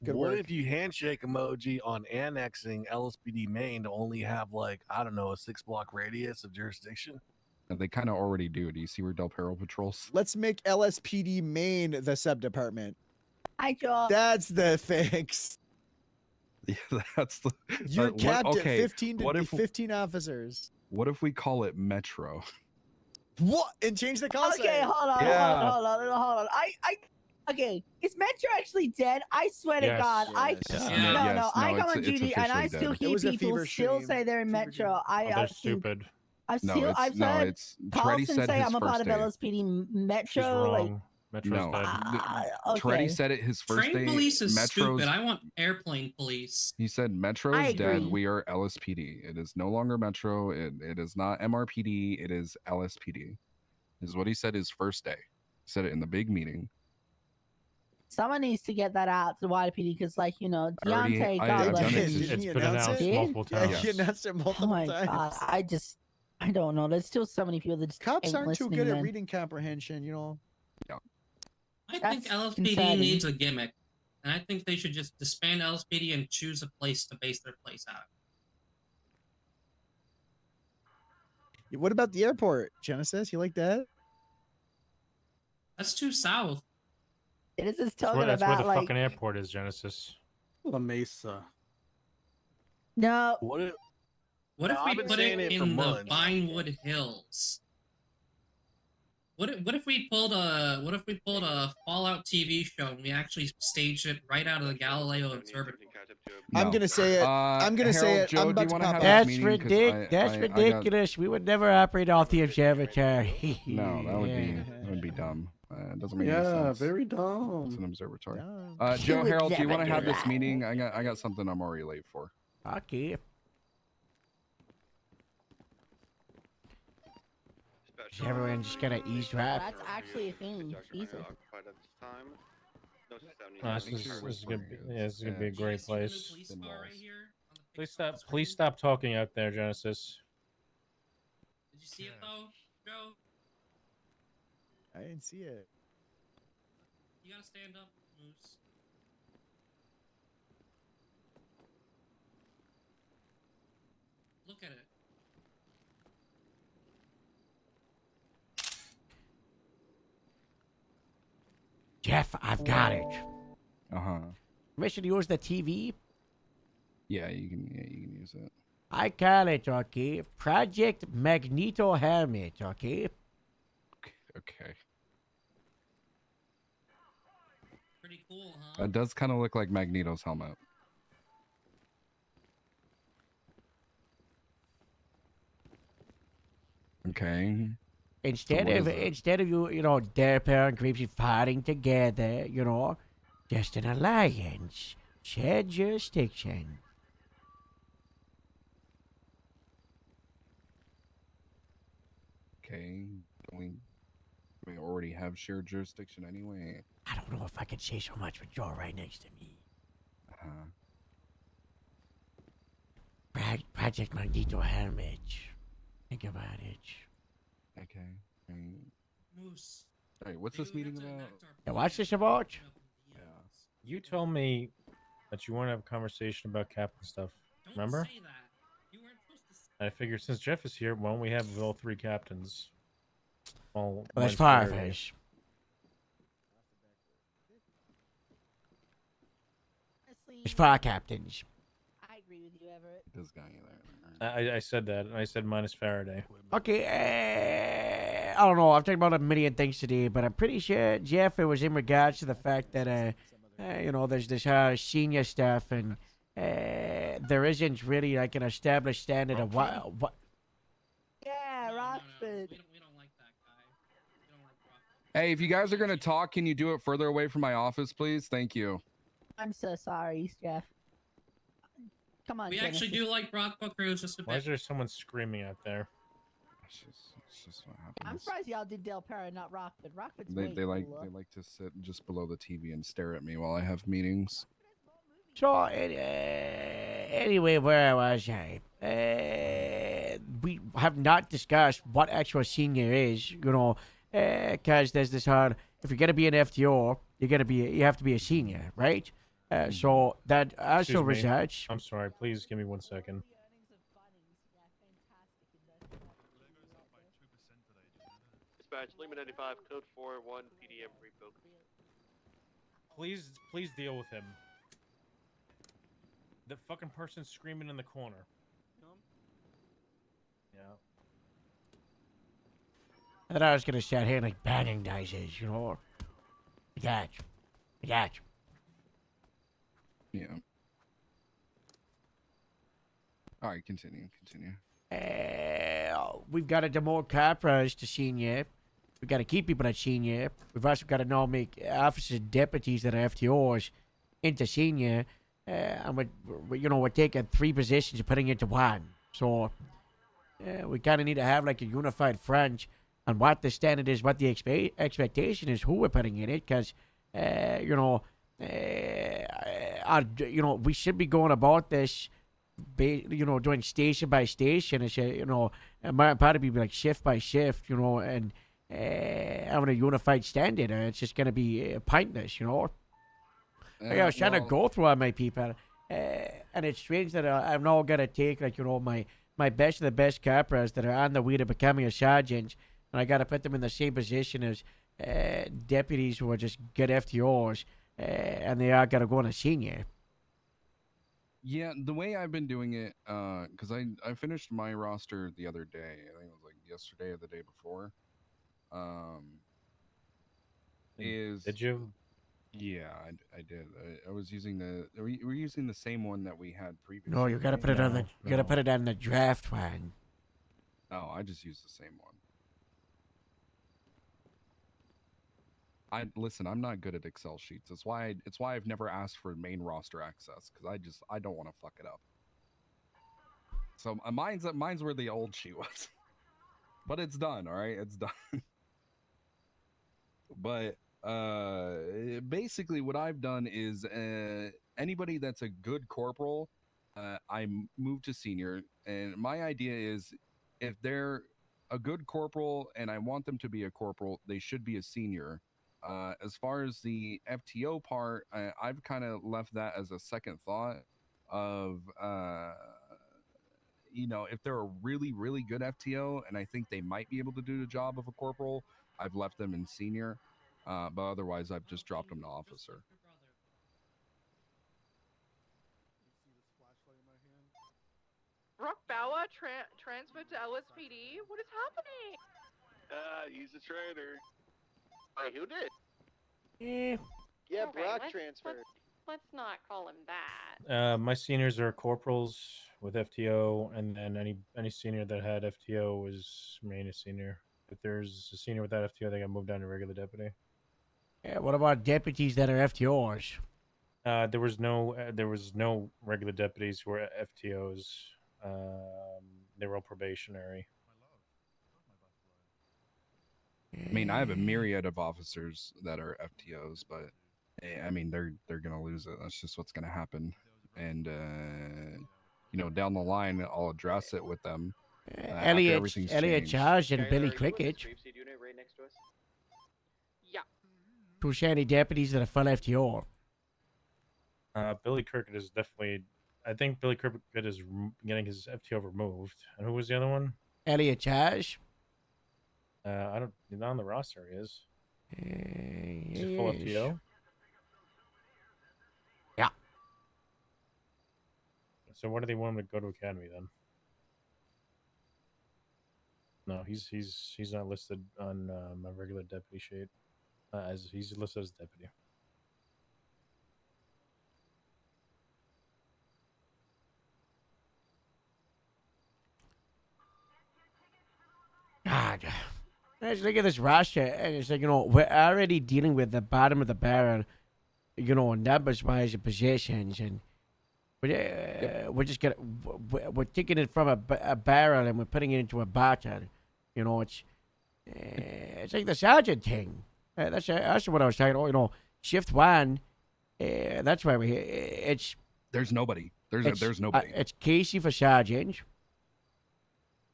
Good What work. if you handshake emoji on annexing LSPD Maine to only have like, I don't know, a 6-block radius of jurisdiction? They kind of already do. Do you see where Del Perro patrols? Let's make LSPD Maine the sub-department. Hi, Joel. That's the fix. Yeah, that's the. You're capped at 15 what if 15 officers. What if we call it Metro? What? And change the call Okay, sign. hold on. Okay, is Metro actually dead? I swear to Yes. God, Yes. No, I No, come on it's duty and I officially still dead. hear It was a people fever still dream. say they're in Metro. They're stupid. I've No, still it's- I've no, heard it's- Treddy Carlson said say his I'm a part first of day. LSPD Metro. She's wrong. Metro's No. dead. Treddy okay. said it his first Train day. police is Metro's. stupid. I want airplane police. He said Metro I is dead. agree. We are LSPD. It is no longer Metro. It is not MRPD. It is LSPD. This is what he said his first day. He said it in the big meeting. Someone needs to get that out to the YPD because, like, Already- Deontay, I- God I've bless done him. it. It's been announced Did? multiple Yeah, times. he announced it multiple Oh my times. God, I don't know. There's still so many people that just Cops ain't aren't too listening, good at man. reading comprehension, Yeah. I That's think LSPD concerning. needs a gimmick, and I think they should just disband LSPD and choose a place to base their place out. What about the airport, Genesis? You like that? That's too south. It is just That's talking where, that's where about the like fucking airport is, Genesis. La Mesa. no. What if What if I've we been put saying it it for in the months. Vinewood Hills? What if we pulled a Fallout TV show and we actually staged it right out of the Galileo Observatory? I'm gonna say it. I'm gonna say Harold, it. Joe, I'm do about you to wanna pop have out. this That's meeting? 'Cause That's I got- ridiculous. We would never operate off the observatory. No, that would be dumb. It doesn't make any Yeah, sense. very It's dumb. an observatory. You Joe, would Harold, do you never want to do have this that. meeting? I got something I'm already late for. Okay. Everyone just gotta eavesdrop. That's actually a thing. Jesus. This is gonna be a great place. Police car right here. Please stop talking out there, Genesis. Did you see it though, Joe? I didn't see it. You gotta stand up, Moose. Look at it. Jeff, I've got it. Uh-huh. Permission to use the TV? Yeah, you can use it. I call it, okay? Project Magneto Helmet, okay? Okay. Pretty cool, huh? It does kind of look like Magneto's helmet. Okay. Instead what of is it? instead of you know Delper and Creepsy fighting together, you know, just an alliance, shared jurisdiction. Okay. We already have shared jurisdiction anyway. I don't know if I could say so much with Joe right next to me. Uh-huh. Project Magneto helmet. Think about it. Okay. Right. Moose. Alright, what's this meeting about? Yeah, what's this about? Yeah. You told me that you want to have a conversation about Captain stuff. Don't Remember? say that. You weren't supposed to say I figured since Jeff is here, why don't we have all three captains? All Well, there's minus five Faraday. fish. There's five captains. I agree with you, Everett. This guy there. I said that. I said minus Faraday. Okay, I don't know. I've talked about a million things today, but I'm pretty sure, Jeff, it was in regards to the fact that, you know, there's this senior stuff, and there isn't really like an established standard of what. Yeah, Rockford. we don't like that guy. We don't like Rockford. Hey, if you guys are gonna talk, can you do it further away from my office, please? Thank you. I'm so sorry, Jeff. Come on, We actually Genesis. do like Brock Booker just a Why bit. is there someone screaming out there? It's just what I'm happens. surprised y'all did Del Perro, not Rockford. Rockford's They way like cooler. they like to sit just below the TV and stare at me while I have meetings. So, anyway, where I was, we have not discussed what actual senior is, you know, because there's this hard. If you're gonna be an FTO, you have to be a senior, right? So that also Excuse me. results. I'm sorry. Please give me 1 second. Dispatch, Lima 95, code 41, PDM repo. Please deal with him. The fucking person screaming in the corner. Yeah. I thought I was gonna start hearing like banging noises, you know. Like that. Yeah. All right, continue. We've got to demote capras to senior. We've got to keep people at senior. We've also got to now make officers and deputies that are FTOs into senior. And we're taking 3 positions and putting it into 1. So we kind of need to have like a unified front on what the standard is, what the expectation is, who we're putting in it. Because, we should be going about this, doing station by station. It's, it might probably be like shift by shift, and having a unified standard. It's just going to be pointless, Like I was trying to go through all my people, and it's strange that I'm now going to take, like, my best of the best capras that are on the way to becoming a sergeant, and I got to put them in the same position as deputies who are just good FTOs, and they are going to go on a senior. Yeah, the way I've been doing it, because I finished my roster the other day. I think it was like yesterday or the day before. Did you? Yeah, I did. I was using we're using the same one that we had previously. No, you got to put it on the draft one. No, I just used the same one. Listen, I'm not good at Excel sheets. It's why I've never asked for main roster access, because I don't want to fuck it up. So mine's where the old sheet was. But it's done, all right? It's done. But basically what I've done is anybody that's a good corporal, I move to senior, and my idea is if they're a good corporal and I want them to be a corporal, they should be a senior. As far as the FTO part, I've kind of left that as a second thought of, if they're a really, really good FTO and I think they might be able to do the job of a corporal, I've left them in senior. But otherwise, I've just dropped them to officer. Rock Bawa transferred to LSPD? What is happening? He's a traitor. Wait, who did? Okay, Brock let's- transferred. Let's not call him that. that? My seniors are corporals with FTO, and then any senior that had FTO was remain a senior. But there's a senior without FTO that got moved down to regular deputy. Yeah, what about deputies that are FTOs? There was no regular deputies who were FTOs. They were all probationary. I mean, I have a myriad of officers that are FTOs, but I mean, they're gonna lose it. That's just what's gonna happen. And down the line, I'll address it with them after everything's Elliot changed. Charge and Billy Cricket. Yeah. Two shiny deputies that are full FTO. Billy Cricket is definitely. I think Billy Cricket is getting his FTO removed. And who was the other one? Elliot Charge. I don't. Not on the roster. He is. Is He he full is. FTO? Yeah. So why do they want him to go to academy then? No, he's not listed on my regular deputy sheet. As he's listed as deputy. God. I just look at this roster, and it's like, we're already dealing with the bottom of the barrel, numbers-wise and positions, and we're just gonna, we're taking it from a barrel and we're putting it into a bottle. It's like the sergeant thing. That's what I was talking about. Shift one, that's why There's nobody. There's nobody. It's Casey for sergeant.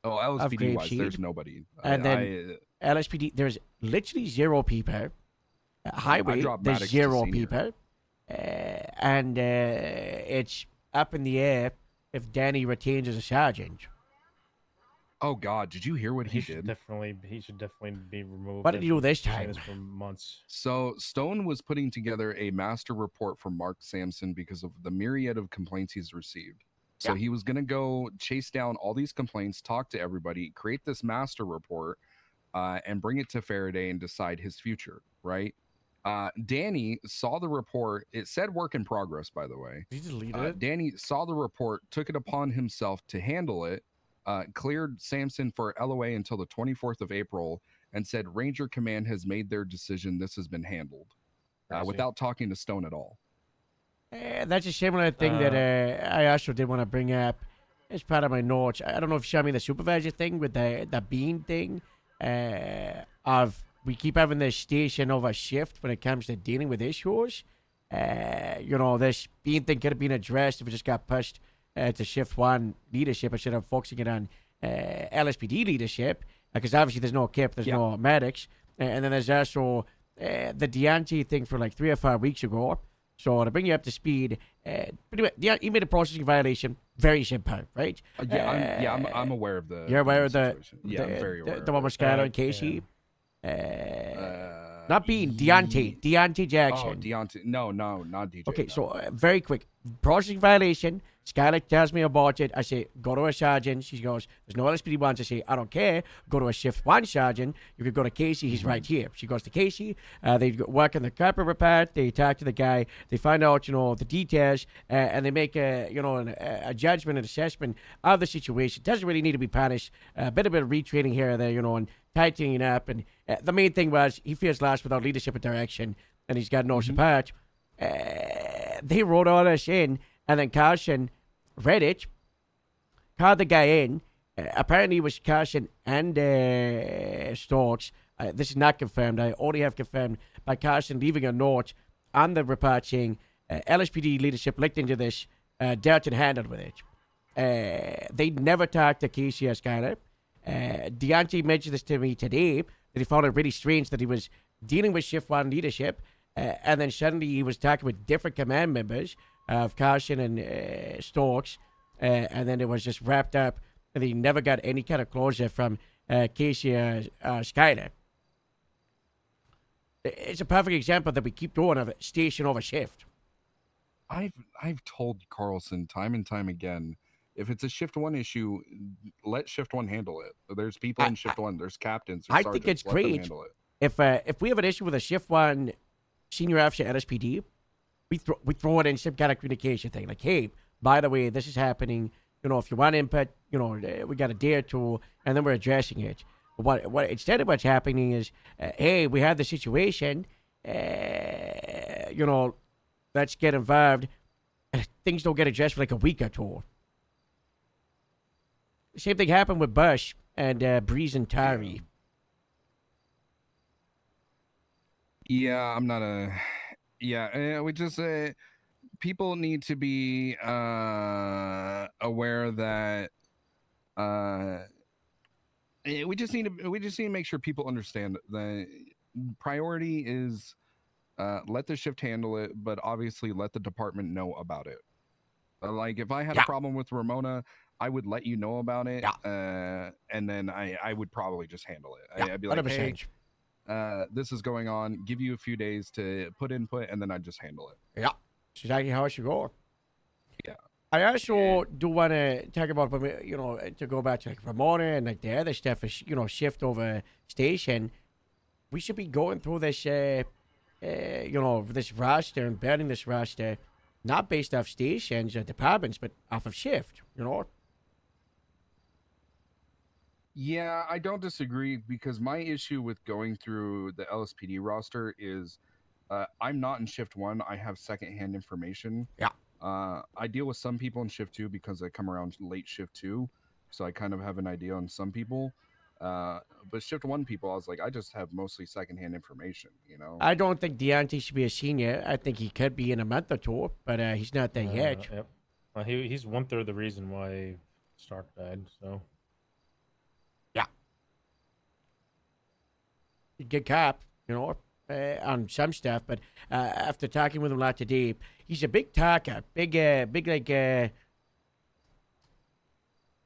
Oh, LSPD wise, there's nobody. And then LSPD, there's literally 0 people. Highway, there's 0 people. And it's up in the air if Danny retains as a sergeant. Oh God, did you hear what he did? He should definitely be removed. What did he do this Saying time? this for months. So Stone was putting together a master report for Mark Sampson because of the myriad of complaints he's received. So he was going to go chase down all these complaints, talk to everybody, create this master report, and bring it to Faraday and decide his future, right? Danny saw the report. It said work in progress, by the way. Did he delete it? Danny saw the report, took it upon himself to handle it, cleared Sampson for LOA until the 24th of April, and said Ranger Command has made their decision. This has been handled without talking to Stone at all. That's a similar thing that I also did want to bring up as part of my notes. I don't know if you saw me the supervisor thing with the bean thing. Of we keep having this station over shift when it comes to dealing with issues. This bean thing could have been addressed if it just got pushed to shift one leadership instead of focusing it on LSPD leadership. Because obviously there's no KIP, there's no medics. And then there's also the Deontay thing for like 3 or 4 weeks ago. So to bring you up to speed, pretty much, he made a processing violation. Very simple, right? I'm aware of the. You're aware of the. Yeah, I'm very aware. The one with Skylar and Casey. Not Bean, Deontay Jackson. Oh, Deontay. No, not DJ. Okay, so very quick. Processing violation. Skylar tells me about it. I say, go to a sergeant. She goes, there's no LSPD ones. I say, I don't care. Go to a shift one sergeant. You could go to Casey. He's right here. She goes to Casey. They work on the carpet report. They talk to the guy. They find out, the details, and they make a judgment and assessment of the situation. Doesn't really need to be punished. A bit of retraining here or there, and tightening up. And the main thing was he feels lost without leadership and direction, and he's got no support. They wrote all this in, and then Carson read it, called the guy in. Apparently it was Carson and Stokes. This is not confirmed. I only have confirmed by Carson leaving a note on the report saying LSPD leadership looked into this, dealt and handled with it. They never talked to Casey or Skyler. Deontay mentioned this to me today, that he found it really strange that he was dealing with Shift 1 leadership, and then suddenly he was talking with different command members of Carson and Stokes, and then it was just wrapped up, and he never got any kind of closure from Casey or Skyler. It's a perfect example that we keep doing of station over shift. I've told Carlson time and time again, if it's a shift one issue, let shift one handle it. There's people in shift one. There's captains. There's I think it's great if we have an issue with a shift one senior officer at LSPD, we throw it in some kind of communication thing, like, hey, by the way, this is happening. If you want input, we got a day or two, and then we're addressing it. But what instead of what's happening is, hey, we have the situation. Let's get involved. And things don't get addressed for like a week or two. The same thing happened with Bush and Breeze and Tari. Yeah, I'm not a. Yeah, we just people need to be aware that we just need to make sure people understand the priority is let the shift handle it, but obviously let the department know about it. Like if I had a problem with Ramona, I would let you know about it, and then I would probably just handle it. I'd be like, 100%. hey, this is going on. Give you a few days to put input, and then I'd just handle it. Yeah, that's exactly how it should go. Yeah. I also do want to talk about, to go back to like Ramona and like the other stuff is, shift over station. We should be going through this, this roster and building this roster, not based off stations or departments, but off of shift, Yeah, I don't disagree because my issue with going through the LSPD roster is I'm not in shift 1. I have secondhand information. Yeah. I deal with some people in shift 2 because I come around late shift 2, so I kind of have an idea on some people. But shift 1 people, I was like, I just have mostly secondhand information, I don't think Deontay should be a senior. I think he could be in a month or two, but he's not there yet. Yep. He's 1/3 the reason why Stark died. So. Yeah. Good cop, on some stuff, but after talking with him a lot today, he's a big talker, big like,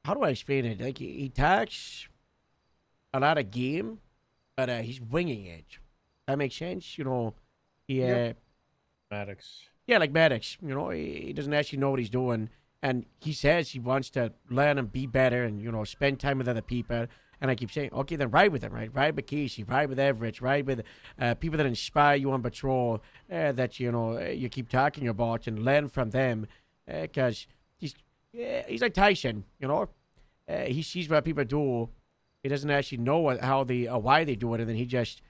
how do I explain it? Like he talks a lot of game, but he's winging it. That makes sense, he Maddox. Yeah, like Maddox, he doesn't actually know what he's doing, and he says he wants to learn and be better, and spend time with other people. And I keep saying, okay, then ride with him, right? Ride with Casey, ride with Everett, ride with people that inspire you on patrol, that you keep talking about, and learn from them, because he's like Tyson, he sees what people do, he doesn't actually know why they do it, and then he just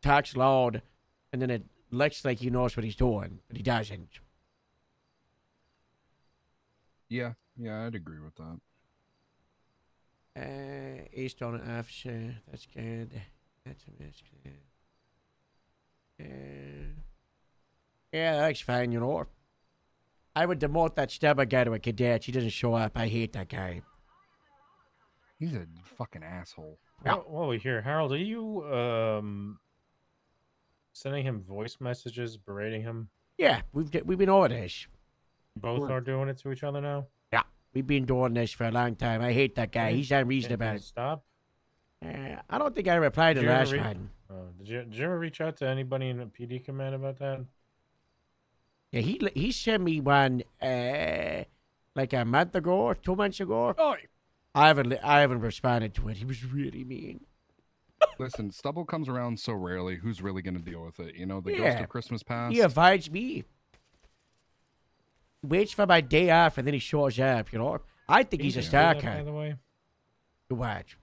talks loud, and then it looks like he knows what he's doing, but he doesn't. Yeah, I'd agree with that. East on an officer. That's good. That's a miss. Yeah, that's fine, I would demote that stubborn guy to a cadet. He doesn't show up. I hate that guy. He's a fucking asshole. While we're here, Harold, are you sending him voice messages berating him? Yeah, we've been over this. Both are doing it to each other now? Yeah, we've been doing this for a long time. I hate that guy. He's unreasonable. Can you stop? I don't think I replied to the last one. Did you ever reach out to anybody in the PD command about that? Yeah, he sent me one like a month ago or 2 months ago. Oh, I haven't responded to it. He was really mean. Listen, Stubble comes around so rarely. Who's really going to deal with it? The ghost of Christmas past. He avoids me. He waits for my day off and then he shows up. I think he's a stalker. By the way, you watch.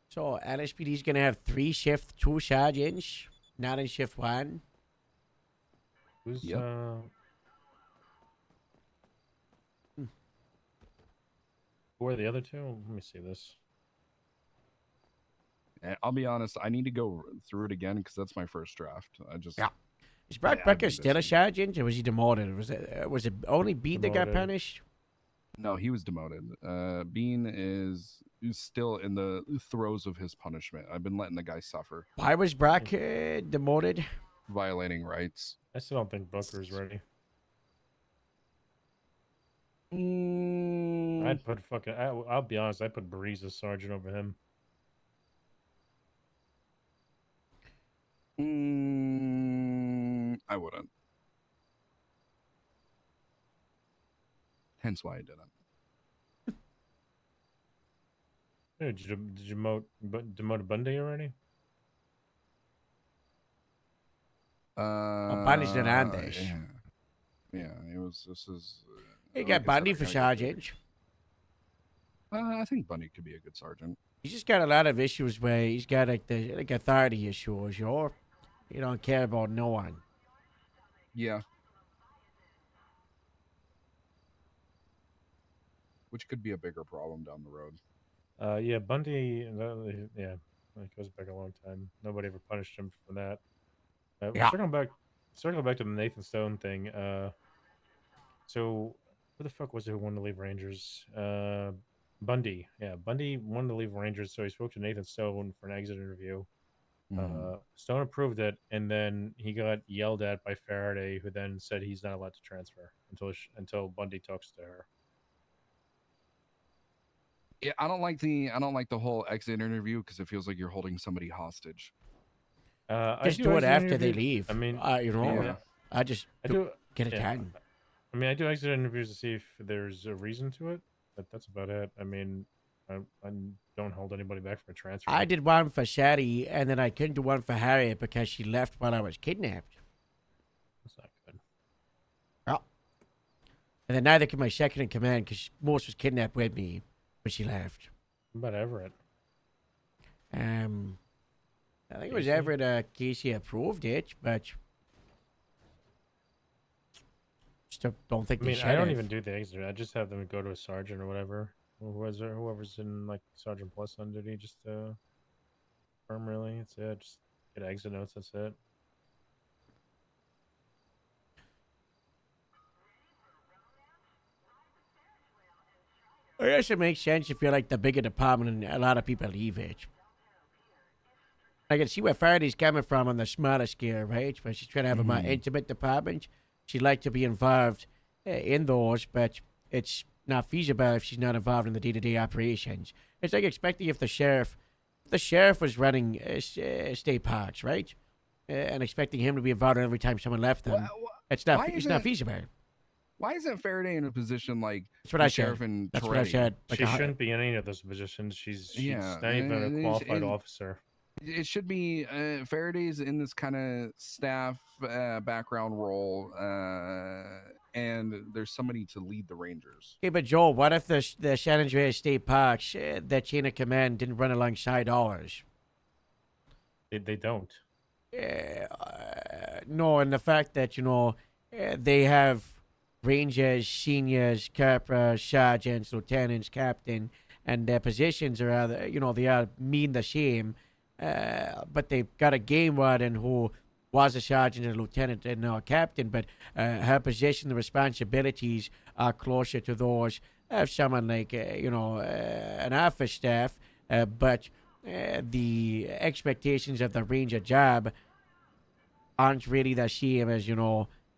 So LSPD is gonna have 3 shift 2 sergeants, not in shift 1. Who's who are the other two? Let me see this. I'll be honest. I need to go through it again because that's my first draft. Is Brock Becker still a sergeant, or was he demoted? Was it only Bean that got punished? No, he was demoted. Bean is still in the throes of his punishment. I've been letting the guy suffer. Why was Brock demoted? Violating rights. I still don't think Booker's ready. I'd put I'll be honest. I put Breeze as sergeant over him. I wouldn't. Hence why I didn't. Hey, did you demote Bundy already? Bundy's not on this. Yeah. It was. This is. You Like got I said, Bundy I for gotta go through sergeant. I think Bundy could be a good sergeant. He's just got a lot of issues where he's got like authority issues, you don't care about no one. Yeah. Which could be a bigger problem down the road. Yeah, Bundy. Yeah, it goes back a long time. Nobody ever punished him for that. Yeah. Circling back to the Nathan Stone thing. So who the fuck was it who wanted to leave Rangers? Bundy. Yeah, Bundy wanted to leave Rangers, so he spoke to Nathan Stone for an exit interview. Stone approved it, and then he got yelled at by Faraday, who then said he's not allowed to transfer until Bundy talks to her. Yeah, I don't like the whole exit interview because it feels like you're holding somebody hostage. Just do it after they leave. I mean, I just get it yeah. done. I mean, I do exit interviews to see if there's a reason to it, but that's about it. I mean, I don't hold anybody back from a transfer. I did one for Shadi, and then I couldn't do one for Harriet because she left while I was kidnapped. That's not good. Oh. And then neither could my second in command because Morse was kidnapped with me when she left. What about Everett? I think it was Everett. Casey approved it, but still don't think they should I don't have. even do the exit. I just have them go to a sergeant or whatever. Whoever's in like Sergeant Plus on duty, just firm really. That's it. Just get exit notes. That's it. I guess it makes sense if you're like the bigger department and a lot of people leave it. I can see where Faraday's coming from on the smaller scale, right? But she's trying to have a more intimate department. She'd like to be involved in those, but it's not feasible if she's not involved in the day-to-day operations. It's like expecting if the sheriff was running state parks, right? And expecting him to be involved every time someone left them. It's not feasible. Why isn't Faraday in a position like That's what I sheriff said. and That's what I Toretti? said. She shouldn't be in any of those positions. She's not even a qualified officer. It should be Faraday's in this kind of staff background role, and there's somebody to lead the Rangers. Okay, but Joel, what if the San Andreas State Parks, that chain of command didn't run alongside ours? They don't. No, and the fact that, they have Rangers, seniors, corporals, sergeants, lieutenants, captain, and their positions are either, they are mean the same, but they've got a game warden who was a sergeant and a lieutenant and now a captain, but her position, the responsibilities are closer to those of someone like, an office staff, but the expectations of the Ranger job aren't really the same as,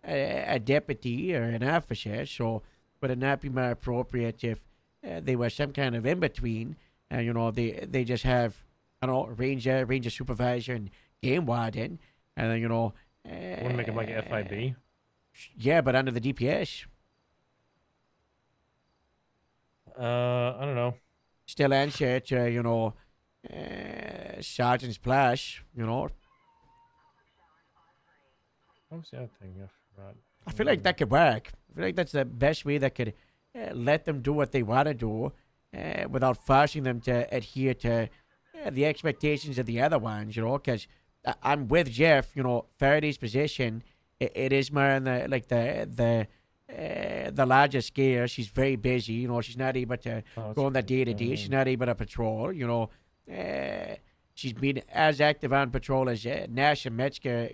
a deputy or an officer. So would it not be more appropriate if they were some kind of in-between, they just have, ranger supervisor and game warden, and then, Want to make him like an FIB? Yeah, but under the DPS. I don't know. Still answer to, Sergeant's Plus, What was the other thing? I forgot. I feel like that could work. I feel like that's the best way that could let them do what they want to do without forcing them to adhere to the expectations of the other ones, because I'm with Jeff, Faraday's position, it is more on the larger scale. She's very busy, she's not able to go on the day-to-day. She's not able to patrol, she's been as active on patrol as Nash and Metzger,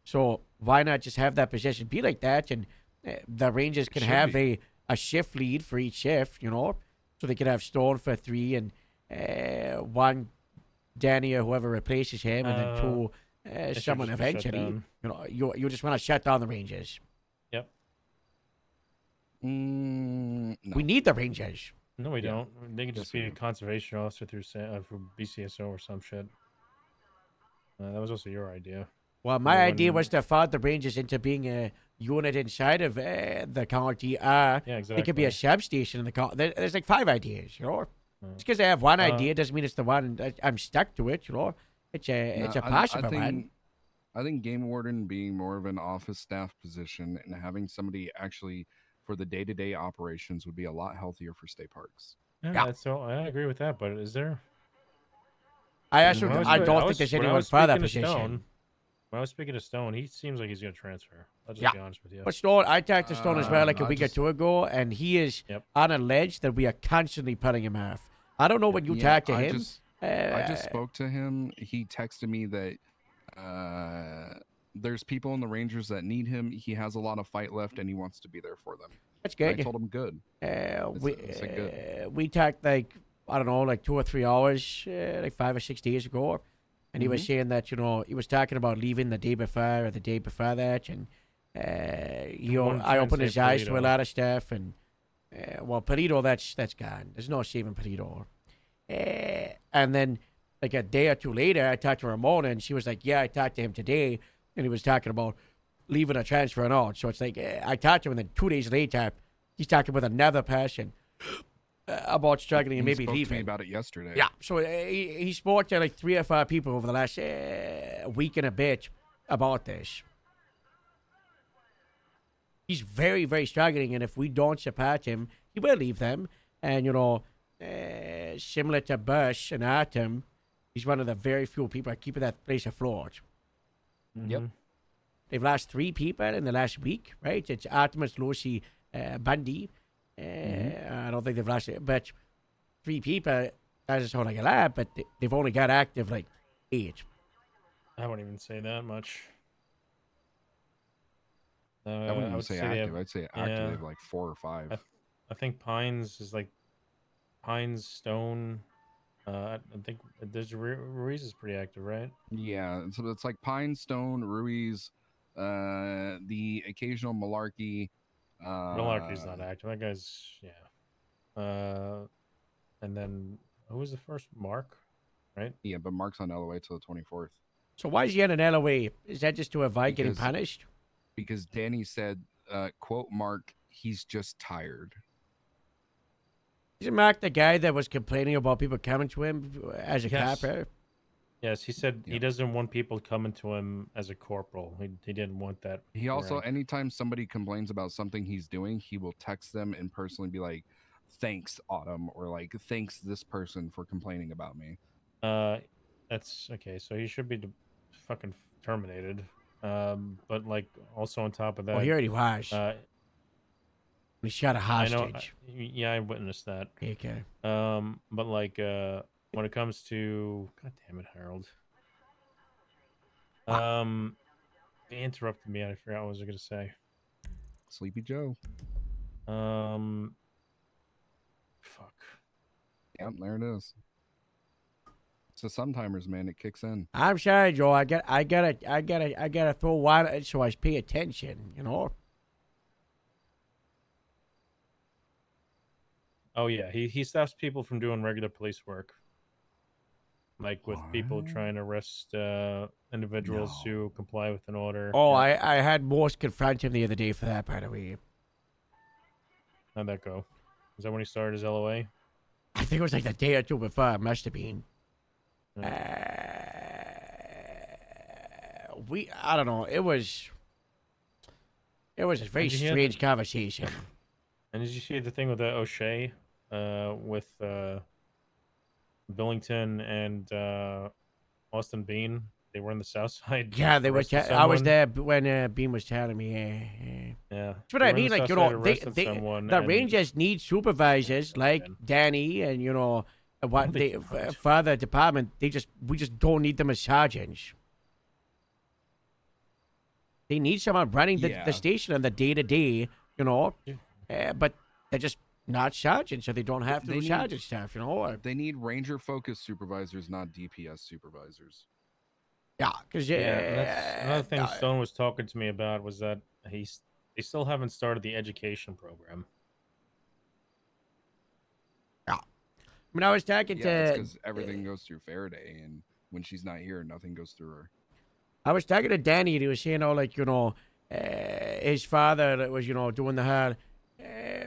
so why not just have that position be like that, and the Rangers can have a shift lead for each shift, so they could have Stone for 3 and one Danny or whoever replaces him, and then 2 someone eventually. You just want to shut down the Rangers. Yep. No. We need the Rangers. No, we don't. They could just be a conservation officer through BCSO or some shit. That was also your idea. Well, my idea was to fold the Rangers into being a unit inside of the county. Yeah, exactly. It could be a substation in the county. There's like 5 ideas, Just because I have one idea doesn't mean it's the one I'm stuck to it. You know, it's a possible one. I think game warden being more of an office staff position and having somebody actually for the day-to-day operations would be a lot healthier for state parks. Yeah, so I agree with that. But is there? I don't think there's anyone for that position. When I was speaking to Stone, he seems like he's going to transfer. I'll just be honest with you. But Stone, I talked to Stone as well like a week or two ago, and he is on a ledge that we are constantly putting him off. I don't know when you talk to him. I just spoke to him. He texted me that there's people in the Rangers that need him. He has a lot of fight left, and he wants to be there for them. That's good. I told him good. We talked like, I don't know, like 2 or 3 hours, like 5 or 6 days ago. And he was saying that, you know, he was talking about leaving the day before or the day before that. And I opened his eyes to a lot of stuff. And, well, Perito, that's gone. There's no saving Perito. And then, like a day or two later, I talked to Ramona, and she was like, yeah, I talked to him today. And he was talking about leaving a transfer and all. So it's like, I talked to him, and then 2 days later, he's talking with another person about struggling and maybe spoke leaving. to me about it yesterday. Yeah, so he spoke to like 3 or 4 people over the last week and a bit about this. He's very, very struggling, and if we don't support him, he will leave them. And, you know, similar to Bush and Atom, he's one of the very few people that keep that place afloat. Yep. They've lost 3 people in the last week, right? It's Artemis, Lucy, Bundy. I don't think they've lost it, but 3 people, that doesn't sound like a lot, but they've only got active like 8. I wouldn't even say that much. I wouldn't even say active. I'd say active. They have like 4 or 5. I think Pines is like Pines, Stone. I think there's Ruiz is pretty active, right? Yeah, so it's like Pine, Stone, Ruiz, the occasional Malarkey. Malarkey's not active. That guy's and then who was the first? Mark, right? Yeah, but Mark's on LOA till the 24th. So why is he on an LOA? Is that just to avoid getting punished? Because Danny said, quote Mark, he's just tired. Isn't Mark the guy that was complaining about people coming to him as a cop? Yes, he said he doesn't want people coming to him as a corporal. He didn't want that. He also, anytime somebody complains about something he's doing, he will text them and personally be like, thanks, Autumn, or like, thanks this person for complaining about me. That's okay. So he should be fucking terminated. But like also on top of that, Well, he already was. He shot a hostage. I witnessed that. Okay. But like when it comes to, God damn it, Harold. He interrupted me and I forgot what I was gonna say. Sleepy Joe. Fuck. Yep, there it is. So sometimes, man, it kicks in. I'm sorry, Joe. I gotta throw water so I pay attention. You know. Oh yeah, he stops people from doing regular police work. Like with people trying to arrest individuals who comply with an order. Oh, I had Morse confront him the other day for that, by the way. How'd that go? Is that when he started his LOA? I think it was like the day or two before. It must have been. I don't know. It was a very strange conversation. And did you see the thing with the O'Shea, with Billington and Austin Bean? They were in the South Side. Yeah, they were. I was there when Bean was telling me. Yeah. That's what I mean. Like, you know, the Rangers need supervisors like Danny and, you know, what they for the department. We just don't need them as sergeants. They need someone running the station on the day-to-day, you know, but they're just not sergeants, so they don't have to do sergeant stuff, you know. They need Ranger-focused supervisors, not DPS supervisors. Yeah, because that's another thing Stone was talking to me about was that they still haven't started the education program. Yeah, I mean, I was talking to because everything goes through Faraday, and when she's not here, nothing goes through her. I was talking to Danny, and he was saying, like, you know, his father was, you know, doing the hard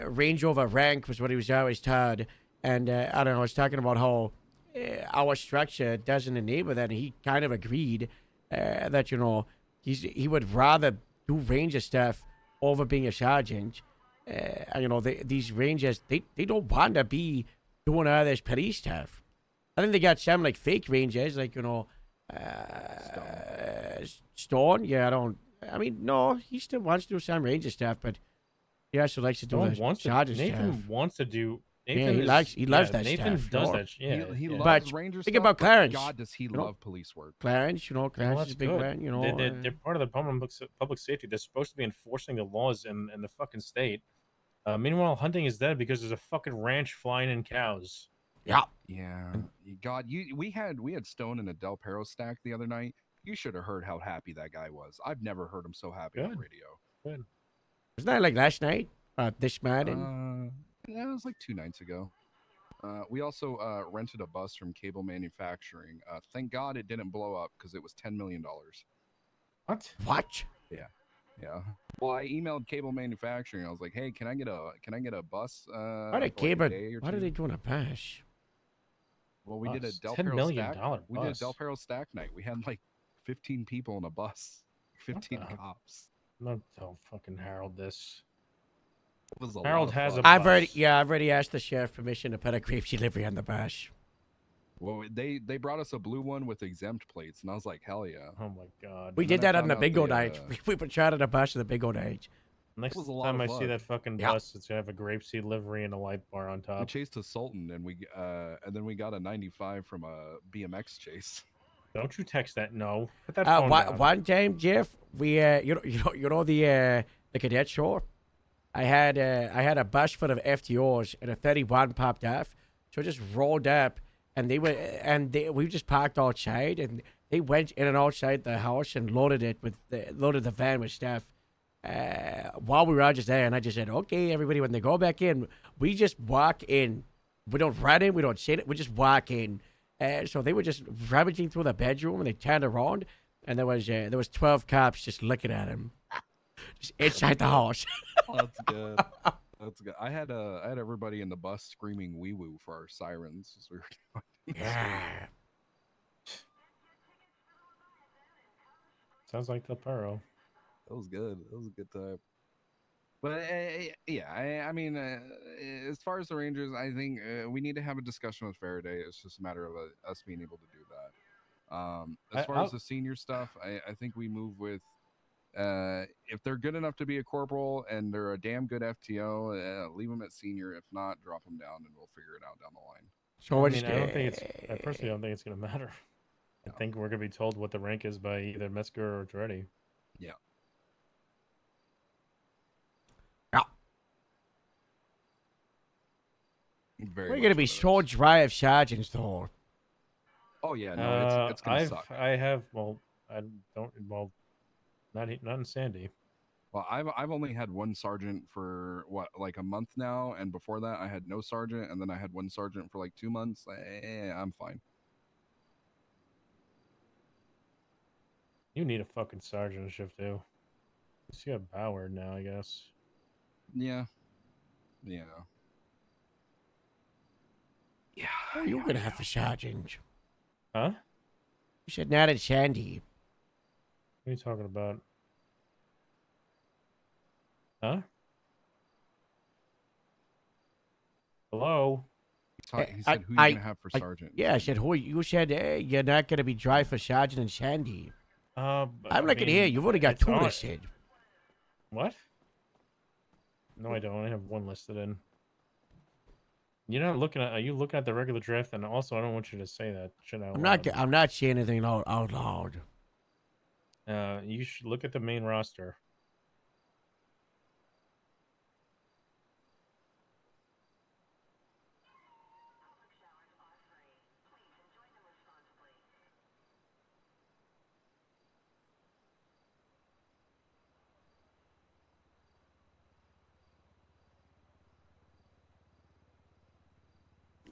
Range Rover rank was what he was always told, And I don't know, I was talking about how our structure doesn't enable that. And he kind of agreed that, he would rather do ranger stuff over being a sergeant. These rangers, they don't want to be doing all this police stuff. I think they got some like fake rangers, like, Stone. Yeah, no, he still wants to do some ranger stuff, but he also likes to do Nathan the sergeant Nathan stuff. wants to do. Yeah, Nathan he loves that Nathan stuff. does that. Yeah, He yeah. loves But Ranger think stuff. about but Clarence. God, does he love police work? Clarence, Well, Clarence that's is a big good. man. They're part of the public safety. They're supposed to be enforcing the laws in the fucking state. Meanwhile, hunting is dead because there's a fucking ranch flying in cows. Yeah. Yeah. God, we had Stone in a Del Perro stack the other night. You should have heard how happy that guy was. I've never heard him so happy on radio. Good. Wasn't that like last night? This Madden? Yeah, it was like 2 nights ago. We also rented a bus from Cable Manufacturing. Thank God it didn't blow up because it was $10 million. What? What? Yeah. Well, I emailed Cable Manufacturing. I was like, "Hey, can I get a bus? Why did for like a day or why two?" are they doing a bash? Well, we did a Del $10 Perro million stack. We did a bus. Del Perro stack night. We had like 15 people on a bus, 15 cops. No, tell fucking Harold this. It was a Harold lot of has fun. a I've bus. already asked the sheriff permission to put a grape delivery on the bash. Well, they brought us a blue one with exempt plates, and I was like, hell yeah. Oh my god. We And did then I that on found the out bingo they, night. We tried at a bash at the bingo night. Next was a lot time of I see fun. that fucking Yeah. bus, it's gonna have a grapeseed livery and a light bar on We top. chased a Sultan, and then we got a 95 from a BMX chase. Don't you text that? No. Put that phone down. One time, Jeff, we the cadet show. I had a bus full of FTOs and a 31 popped off, so I just rolled up and we just parked outside and they went in and outside the house and loaded the van with stuff. While we were all just there, and I just said, "Okay, everybody, when they go back in, we just walk in. We don't run in, we don't sit it, we just walk in." So they were just rummaging through the bedroom, and they turned around, and there was 12 cops just looking at him, just inside the house. That's good. That's good. I had everybody in the bus screaming "wee woo" for our sirens as we were doing. Yeah. Sounds like the Perro. That was good. That was a good time. But yeah, I mean, as far as the Rangers, I think we need to have a discussion with Faraday. It's just a matter of us being able to do that. As far as the senior stuff, I think we move with if they're good enough to be a corporal and they're a damn good FTO, leave them at senior. If not, drop them down and we'll figure it out down the line. So I personally don't think it's gonna matter. I think we're gonna be told what the rank is by either Metzger or Toretti. Yeah. We're gonna be so dry of sergeants, though. Oh yeah, no, it's gonna suck. Not in Sandy. Well, I've only had one sergeant for like a month now, and before that I had no sergeant, and then I had one sergeant for like 2 months. I'm fine. You need a fucking sergeant shift too. You got Bauer now, I guess. Yeah. Oh, you're gonna have a sergeant. Huh? You said not at Sandy. What are you talking about? Huh? Hello? He said, "Who you gonna have for sergeant?" Yeah, I said, "Who?" You said, "You're not gonna be dry for sergeant and Sandy." I'm looking here. You've only got two listed. What? No, I don't. I only have one listed in. You're not looking at. Are you looking at the regular draft? And also, I don't want you to say that shit out loud. I'm not saying anything out loud. You should look at the main roster.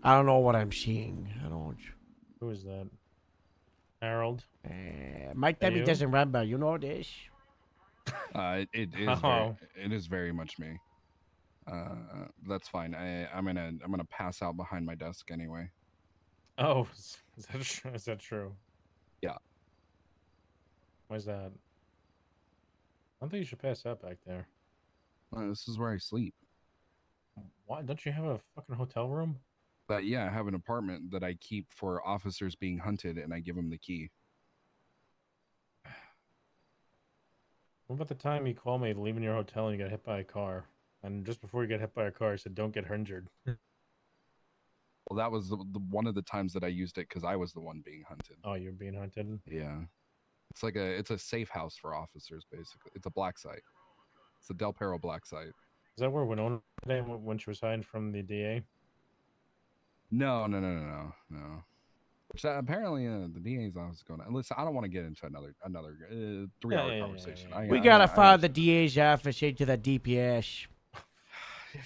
I don't know what I'm seeing. I don't. Who is that? Harold? Mike Debbie doesn't remember. You know this? It is very much me. That's fine. I'm gonna pass out behind my desk anyway. Oh, is that true? Is that true? Yeah. Why's that? I don't think you should pass out back there. This is where I sleep. Why don't you have a fucking hotel room? But yeah, I have an apartment that I keep for officers being hunted, and I give them the key. What about the time you called me leaving your hotel and you got hit by a car? And just before you got hit by a car, I said, "Don't get injured." Well, that was the one of the times that I used it because I was the one being hunted. Oh, you're being hunted? Yeah. It's a safe house for officers, basically. It's a black site. It's a Del Perro black site. Is that where Winona today when she was hiding from the DA? No. Which apparently the DA's office is going on. Listen, I don't want to get into another 3-hour conversation. We gotta file the DA's office into the DPS.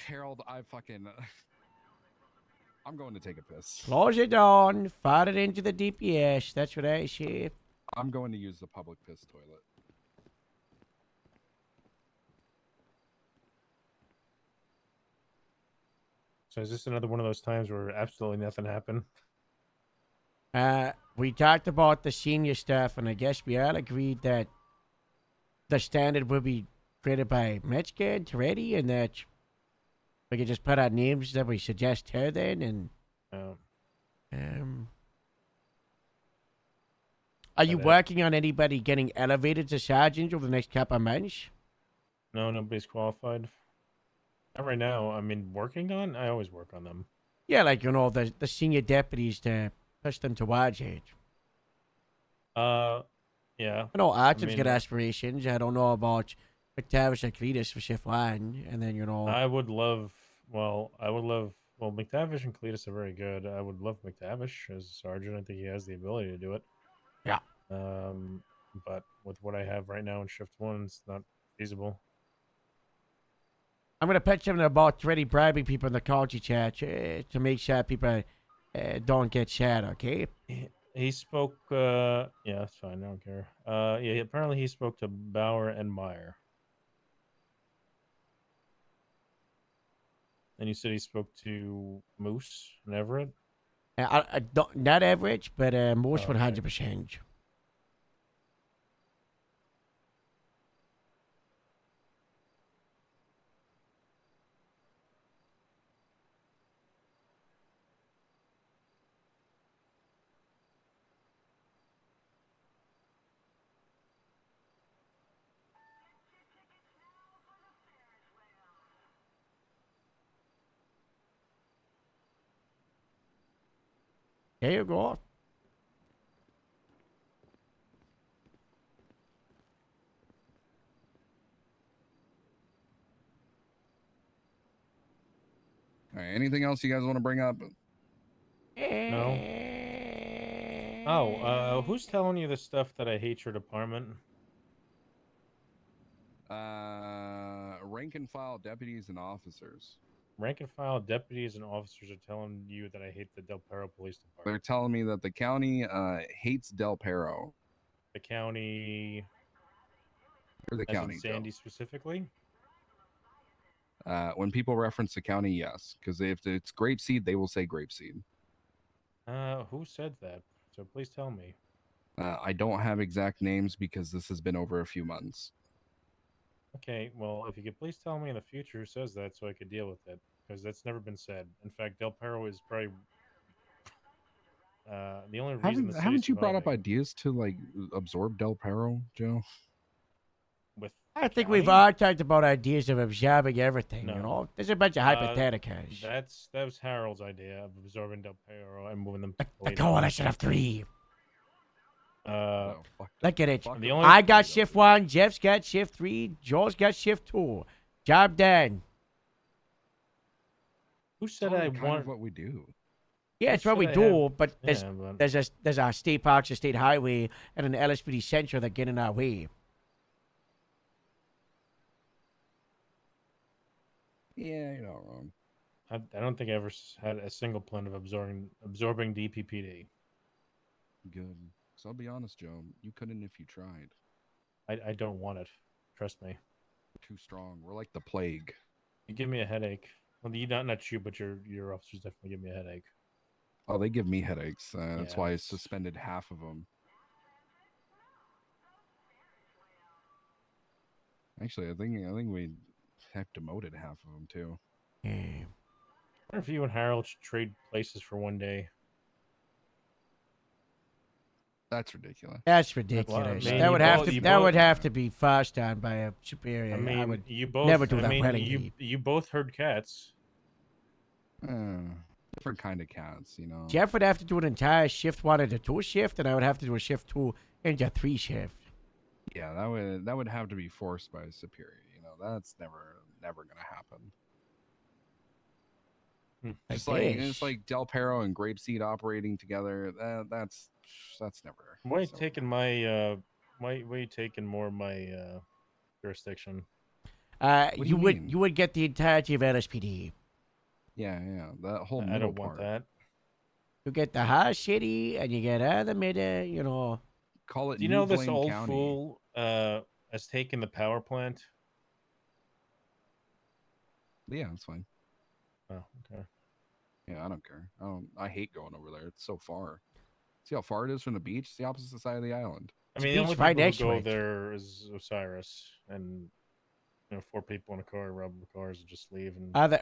Harold, I'm going to take a piss. Close it down, file it into the DPS. That's what I say. I'm going to use the public piss toilet. So is this another one of those times where absolutely nothing happened? We talked about the senior stuff, and I guess we all agreed that the standard will be created by Metzger and Toretti, and that we could just put our names that we suggest her then, and are you working on anybody getting elevated to sergeant over the next couple of months? No, nobody's qualified. Not right now. I mean, working on? I always work on them. Yeah, like, you know, the senior deputies to push them towards it. Yeah. I know Archon's got aspirations. I don't know about McTavish and Cletus for Shift 1, and then, you know... Well, McTavish and Cletus are very good. I would love McTavish as a sergeant. I think he has the ability to do it. Yeah. But with what I have right now in Shift 1, it's not feasible. I'm going to pitch him about already bribing people in the culture chat to make sure people don't get shot, okay? He spoke, yeah, that's fine. I don't care. Yeah, apparently he spoke to Bauer and Meyer. And you said he spoke to Moose and Everett? I don't, not average, but most Oh, okay. 100%. There you go. All right, anything else you guys want to bring up? No. Oh, who's telling you the stuff that I hate your department? Rank and file deputies and officers. Rank and file deputies and officers are telling you that I hate the Del Perro Police Department. They're telling me that the county hates Del Perro. The county... Or the as county, in Sandy specifically? When people reference the county, yes. Because if it's grapeseed, they will say grapeseed. Who said that? So please tell me. I don't have exact names because this has been over a few months. Okay, well, if you could please tell me in the future who says that so I could deal with it. Because that's never been said. In fact, Del Perro is probably... the only reason the Haven't you city's brought up surviving ideas to like absorb Del Perro, Joe? with I think county? we've all talked about ideas of absorbing everything, you No. know? There's a bunch of hypotheticals. That was Harold's idea of absorbing Del Perro and moving them to The coalition of 3. Look at it. The only- I got shift 1, Jeff's got shift 3, Joel's got shift 2. Job done. Who said It's I only kind want of what we do. Yeah, Who it's what we said I do, have- but Yeah, but- there's a state parks, a state highway, and an LSPD central that get in our way. Yeah, you're not wrong. I don't think I ever had a single plan of absorbing DPPD. Good. So I'll be honest, Joe. You couldn't if you tried. I don't want it. Trust me. We're too strong. We're like the plague. You give me a headache. Well, you not you, but your officers definitely give me a headache. Oh, they give me headaches. That's Yeah, why I it's- suspended half of them. Actually, I think we have demoted half of them too. I wonder if you and Harold should trade places for one day. That's ridiculous. That's ridiculous. I mean, that would you have both- to you that would both- have to be forced on by a superior. I mean, would you both never do I that mean, willingly. you both heard cats. Different kind of cats, you know. Jeff would have to do an entire shift one into 2 shift, and I would have to do a shift 2 into 3 shift. Yeah, that would have to be forced by a superior. You know, that's never gonna happen. Just like it's like Del Perro and Grapeseed operating together. That's never. Why are you taking my why are you taking more of my jurisdiction? What do You you would mean? you would get the entirety of LSPD. Yeah, that whole I middle don't want part. that. You get the high city, and you get the middle. You know. Call it. Do you New know this Blaine old County. fool has taken the power plant? Yeah, that's fine. Oh, okay. Yeah, I don't care. I hate going over there. It's so far. See how far it is from the beach? It's the opposite side of the island. I mean, the only people who go there is Osiris, and 4 people in a car rob the cars and just leave. And when they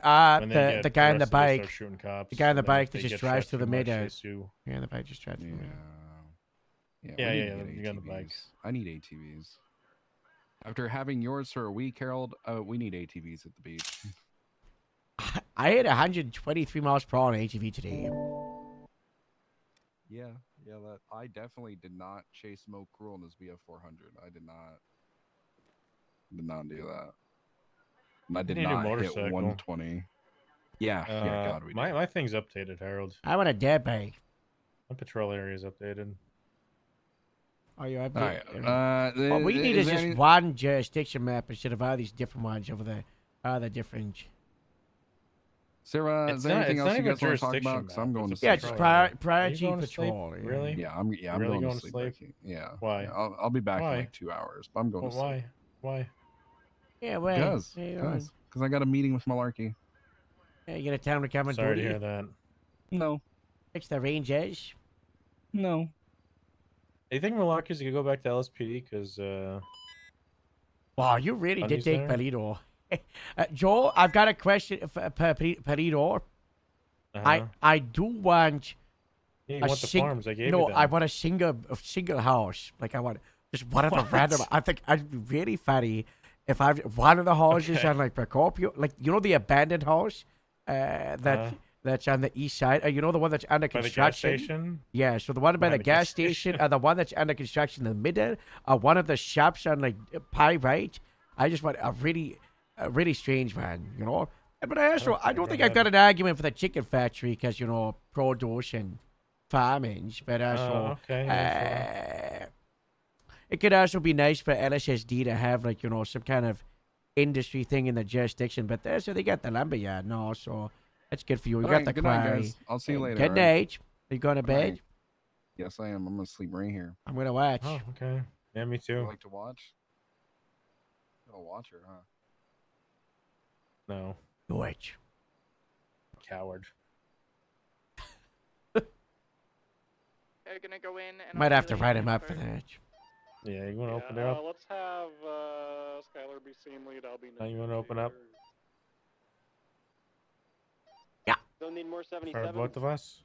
get the guy on the arrested, they bike, start shooting cops. the guy on the and then if bike that they just get drives shot through the too much, middle. they sue. Yeah, the bike just drives through the middle. Yeah, we yeah, need to get you got the bike. ATVs. I need ATVs. After having yours for a week, Harold, we need ATVs at the beach. I hit 123 miles per hour on ATV today. Yeah, that I definitely did not chase Mo Cruel in his BF 400. I did not do that. And I did need a new not hit motorcycle. 120. Yeah, God, we my thing's updated, Harold. I want a dead bike. My patrol area is updated. Oh, you have All right. what we need is there just any- one jurisdiction map instead of all these different ones over there. The different. Sarah, is there anything else you guys want to talk about? Because I'm going to sleep. Yeah, just prior chief patrol. Yeah. Really? Yeah, I'm really going to sleep. Ricky. Yeah. Why? Yeah, I'll be back Why? in like 2 hours, but I'm going Well, to sleep. Why? Yeah, well, Because I got a meeting with Malarkey. Yeah, you get a time to come and Sorry do to it. hear that. No. Fix the ranges. No. Do you think Malarkey's gonna go back to LSPD? Because Wow, you really did Sonny's take there? Perito. Joel, I've got a question for Perito. Uh-huh. I do want Yeah, you want the farms, I gave no, you I them. want a single house. Like I want just one of the What? random. I think I'd be really funny if I've one of the houses Okay. on like Procopio, like the abandoned house that's on the east side. You know the one that's under By the gas construction. station? Yeah, so the one by the gas station and the one that's under construction in the middle. One of the shops on like Pie Right. I just want a really strange one, you know. But I don't think I've got an argument for the chicken factory because produce and farming. But also, okay, yeah, it could also be nice for LSSD to have like some kind of industry thing in the jurisdiction. But so they got the lumberyard now, so that's good for you. You All got right, the good night, quarry. guys. I'll see you later, Good all right? night. Are you going to Good night. bed? Yes, I am. I'm going to sleep right here. I'm gonna watch. Oh, okay. Yeah, me too. You like to watch? You're a watcher, huh? No. Watch. Coward. They're gonna go in and Might I'll have to do the write him shooting up for first. that. Yeah, you want to open it up? Let's have Skylar be scene lead. I'll be. Now you want to open up? Don't need more For 77. both of us?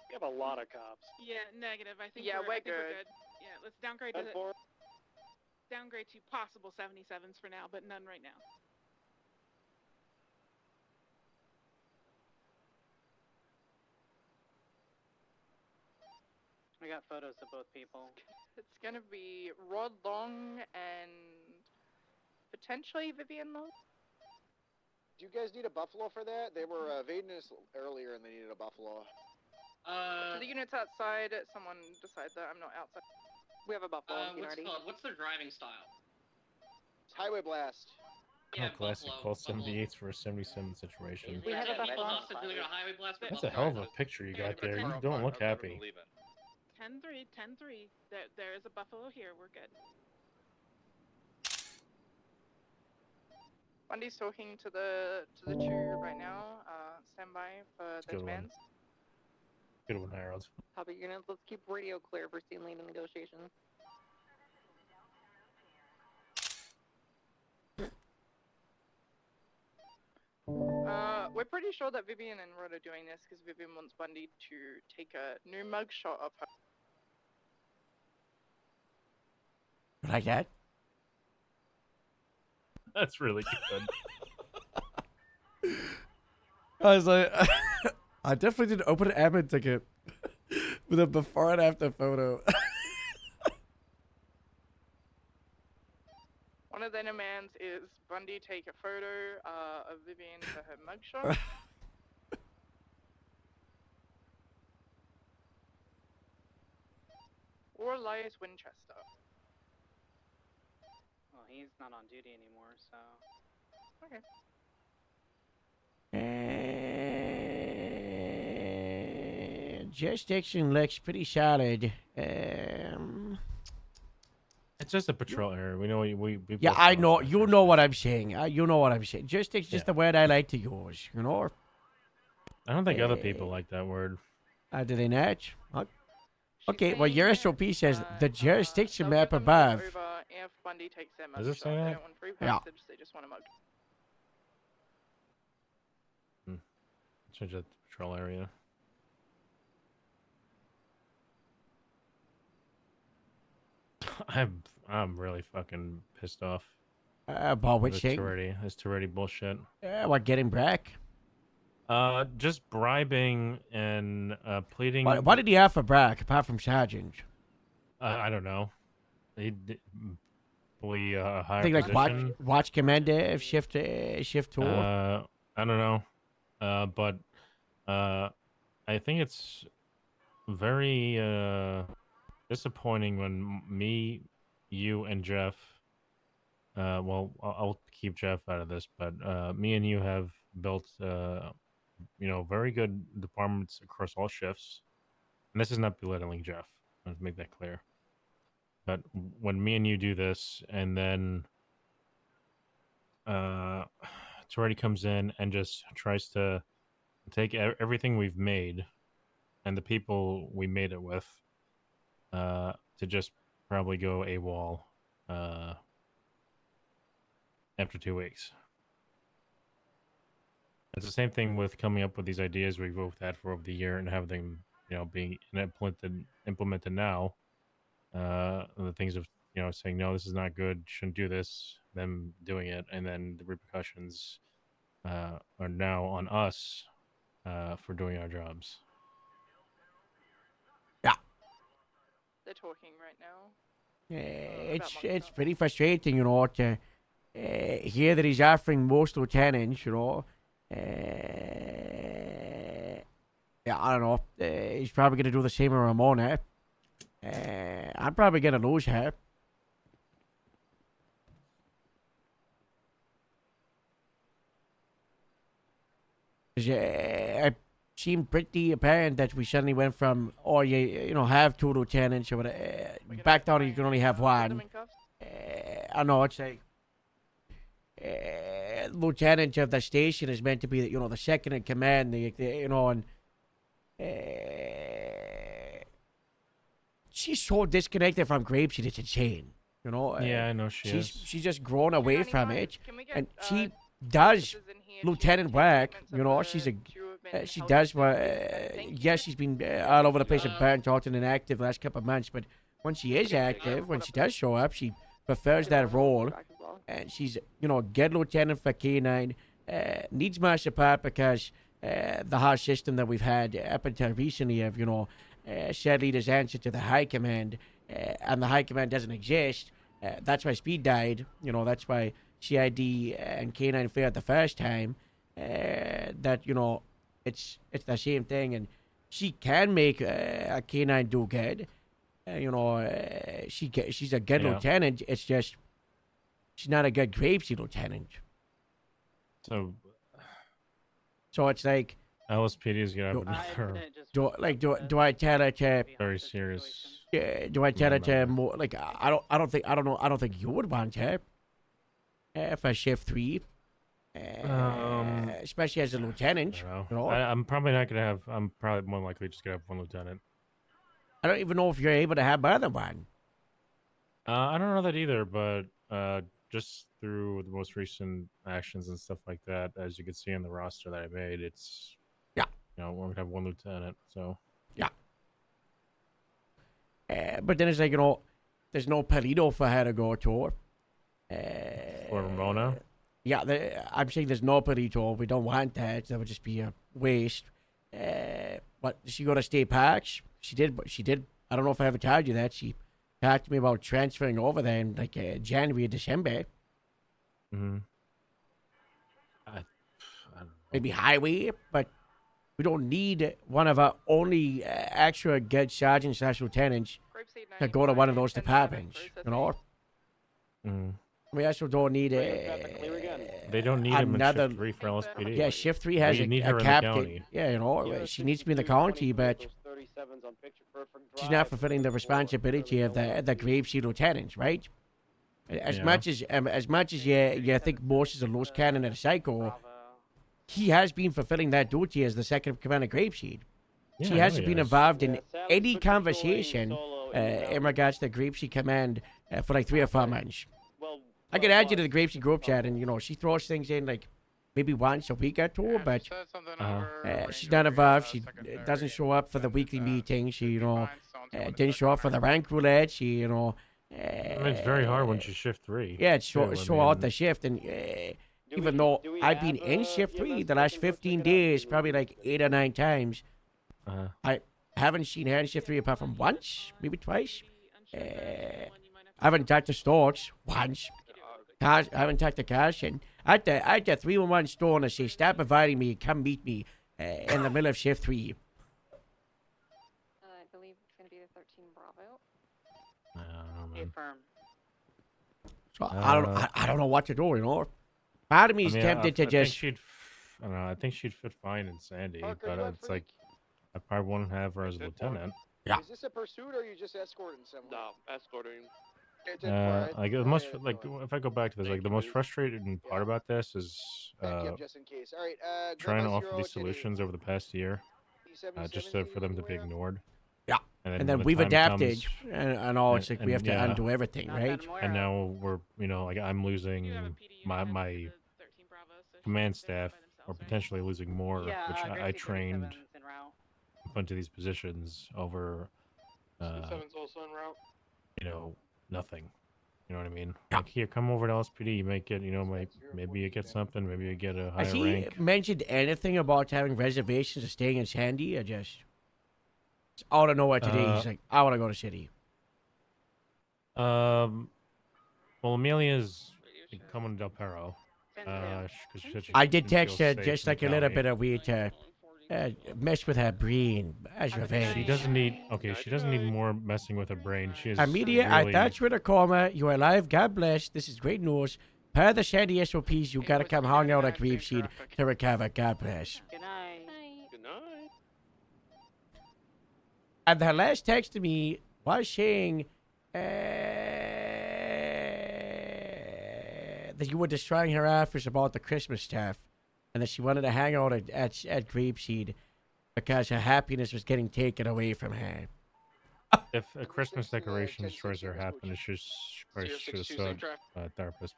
We have a lot of cops. Yeah, negative. I think Yeah, we're, we're I think we're good. good. Yeah, let's downgrade to downgrade to possible 77s for now, but none right now. I got photos of both people. It's gonna be Rod Long and potentially Vivian Long. Do you guys need a buffalo for that? They were evading us earlier and they needed a buffalo. To the units outside, someone decide that I'm not outside. We have a buffalo in already. What's their driving style? It's highway blast. Oh, classic Colt 78s for a 77 situation. We have a buffalo. That's a hell of a picture you got there. You don't look happy. 10-3, 10-3. There is a buffalo here. We're good. Bundy's talking to the two right now. Stand by for their Good one. demands. Good one, Harold. Copy units. Let's keep radio clear for scene lead in negotiations. We're pretty sure that Vivian and Rod are doing this because Vivian wants Bundy to take a new mugshot of her. Like that? That's really good. I was like, I definitely did open an admin ticket with a before and after photo. One of their demands is Bundy take a photo of Vivian for her mugshot. Or Elias Winchester. Well, he's not on duty anymore, so. Okay. Jurisdiction looks pretty solid. It's just a patrol area. We know we Yeah, both I know know. it's You know what I'm saying. You know what I'm saying. Jurisdiction's just the word I like to use, you know? I don't think other people like that word. Do they not? Okay, well, your SOP says the jurisdiction map above. Over if Bundy takes their Does it mugshot. say They that? don't want free Yeah. passage, they just want a mug. Change that to patrol area. I'm really fucking pissed off. About which thing? This Toretti bullshit. What, getting back? Just bribing and pleading. What did he have for Brack, apart from Sergeant? I don't know. He probably a I higher think, like, position. watch commander, shift 2. I don't know. But I think it's very disappointing when me, you, and Jeff. Well, I'll keep Jeff out of this, but me and you have built, very good departments across all shifts. And this is not belittling Jeff. Let's make that clear. But when me and you do this, and then Toretti comes in and just tries to take everything we've made and the people we made it with to just probably go AWOL after 2 weeks. It's the same thing with coming up with these ideas we've both had for over the year and have them, being implemented now. The things of saying no, this is not good, shouldn't do this, them doing it, and then the repercussions are now on us for doing our jobs. They're talking right now. It's pretty frustrating, to hear that he's offering most lieutenants, Yeah, I don't know. He's probably going to do the same with Ramona. I'm probably going to lose her. It seemed pretty apparent that we suddenly went from, have 2 lieutenants or whatever, back down to you can only have 1. I know, it's like, lieutenant of the station is meant to be, the second in command, and she's so disconnected from Grapeseed, it's insane, Yeah, I know she's She's just grown away from it, and she does lieutenant work, she's she does yes, she's been all over the place and burnt out and inactive the last couple of months, but when she is active, when she does show up, she prefers that role, and she's, good lieutenant for K9, needs my support because the harsh system that we've had up until recently of, said leaders answer to the high command, and the high command doesn't exist. That's why Speed died, that's why CID and K9 failed the first time, that, it's the same thing, and she can make a K9 do good. She's a good lieutenant. It's just she's not a good Grapeseed lieutenant. So it's like LSPD is gonna have do I tell her to very serious? Yeah, do I tell her to more I don't think you would want her for shift 3. Especially as a lieutenant. You know? I'm probably not gonna have. I'm probably more likely just gonna have one lieutenant. I don't even know if you're able to have more than one. I don't know that either, but just through the most recent actions and stuff like that, as you can see on the roster that I made, it's we're gonna have one lieutenant. So but then it's like there's no Perito for her to go to. For Ramona. Yeah, I'm saying there's no Perito. We don't want that. That would just be a waste. But did she go to state parks? She did. She did. I don't know if I ever told you that. She talked to me about transferring over there in like January or December. Mm-hmm. Maybe highway, but we don't need one of our only extra good sergeants / lieutenants to go to one of those departments. You know. Mm. We also don't need They don't need him in another. Shift 3 for LSPD. Yeah, Shift 3 has you need a her in the captain. county. Yeah, she needs to be in the county, but she's not fulfilling the responsibility of the Grapeseed lieutenants, right? As much as you think Morse is a loose cannon and a psycho, he has been fulfilling that duty as the second in command of Grapeseed. She hasn't been involved in any conversation in regards to the Grapeseed command for like 3 or 4 months. I can add you to the Grapeseed group chat, and she throws things in like maybe once a week or two, but she's not involved. She doesn't show up for the weekly meetings. She didn't show up for the rank roulette. She it's very hard when she's Shift 3. Yeah, show out the shift, and even though I've been in Shift 3 the last 15 days, probably like 8 or 9 times, I haven't seen her in Shift 3 apart from once, maybe twice. I haven't talked to Storch once. I haven't talked to Cash, and at the 311 store, and I say, stop inviting me, come meet me in the middle of Shift 3. I believe it's going to be the 13 Bravo. Confirm. So I don't know what to do, Part of me is tempted to just. I don't know. I think she'd fit fine in Sandy, but it's like I probably wouldn't have her as a lieutenant. Yeah. Is this a pursuit or are you just escorting someone? No, escorting. Like the most if I go back to this, like the most frustrating part about this is just in case. All right, trying to offer these solutions over the past year, just for them to be ignored. Yeah, and then we've adapted, and all. It's like we have to undo everything, right? And now we're, like I'm losing my command staff, or potentially losing more, which I trained up into these positions over, also en route. Nothing. You know what I mean? Like, here, come over to LSPD. You might get, maybe you get something. Maybe you get a higher Has he rank. mentioned anything about having reservations or staying in Sandy? Or just out of nowhere today, he's like, I want to go to city. Well, Amelia's coming to Del Perro. 'Cause she said I did didn't text feel her safe just in like the a little county. bit of weird to mess with her brain as revenge. She doesn't need. Okay, she doesn't need more messing with her brain. She is Amelia, really, I thought you were in a coma. You are alive. God bless. This is great news. Per the Sandy SOPs, you gotta come hang out at Grapeseed to recover. God bless. Good night. Good night. And her last text to me was saying that you were destroying her office about the Christmas stuff, and that she wanted to hang out at Grapeseed because her happiness was getting taken away from her. if a Christmas decoration destroys her happiness, she probably should have saw a therapist,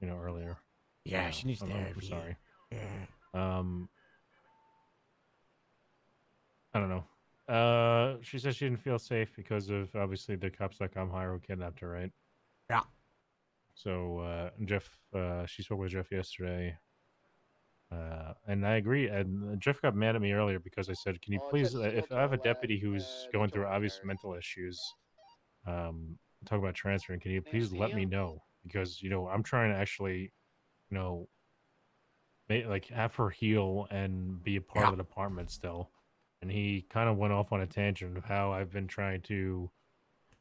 earlier. Yeah, she needs I'm therapy. sorry. Yeah. I don't know. She said she didn't feel safe because of obviously the cops.com hire who kidnapped her, right? Yeah. So Jeff, she spoke with Jeff yesterday, and I agree. And Jeff got mad at me earlier because I said, "Can you please, if I have a deputy who's going through obvious mental issues, talk about transferring, can you please let me know? Because I'm trying to actually, have her heal and be a part of the department still." And he kind of went off on a tangent of how I've been trying to,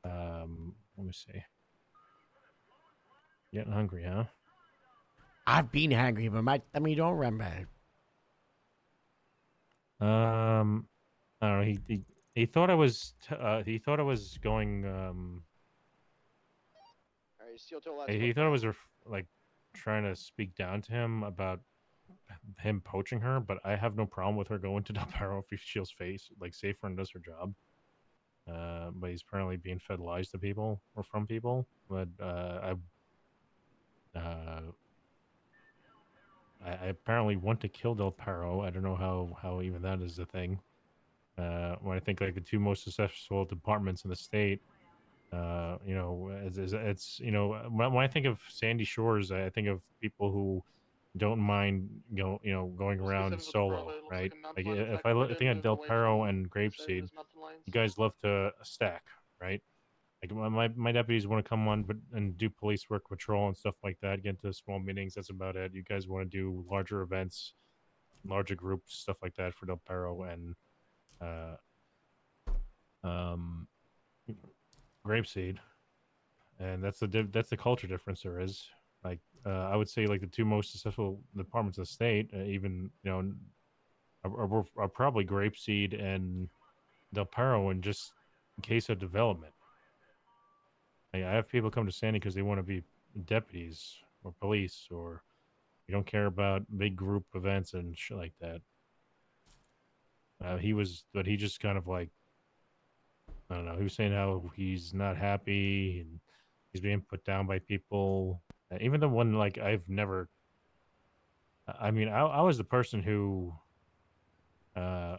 let me see. Getting hungry, huh? I've been hungry, but my tummy don't remember. I don't know. He thought I was he thought I was going All right, steel toe last he thought I was trying to speak down to him about him poaching her, but I have no problem with her going to Del Perro if she feels safer and does her job. But he's apparently being fed lies to people or from people. But I apparently want to kill Del Perro. I don't know how even that is a thing. When I think like the two most successful departments in the state, it's when I think of Sandy Shores, I think of people who don't mind going around solo, right? Like if I think of Del Perro and Grapeseed, you guys love to stack, right? Like my deputies want to come on and do police work, patrol and stuff like that. Get into small meetings. That's about it. You guys want to do larger events, larger groups, stuff like that for Del Perro and um, Grapeseed, and that's the culture difference there is. Like I would say, like the two most successful departments of the state, even are probably Grapeseed and Del Perro, in just case of development. I have people come to Sandy because they want to be deputies or police, or you don't care about big group events and shit like that. But he just kind of like, I don't know. He was saying how he's not happy and he's being put down by people. Even the one like I've never. I mean, I was the person who, kind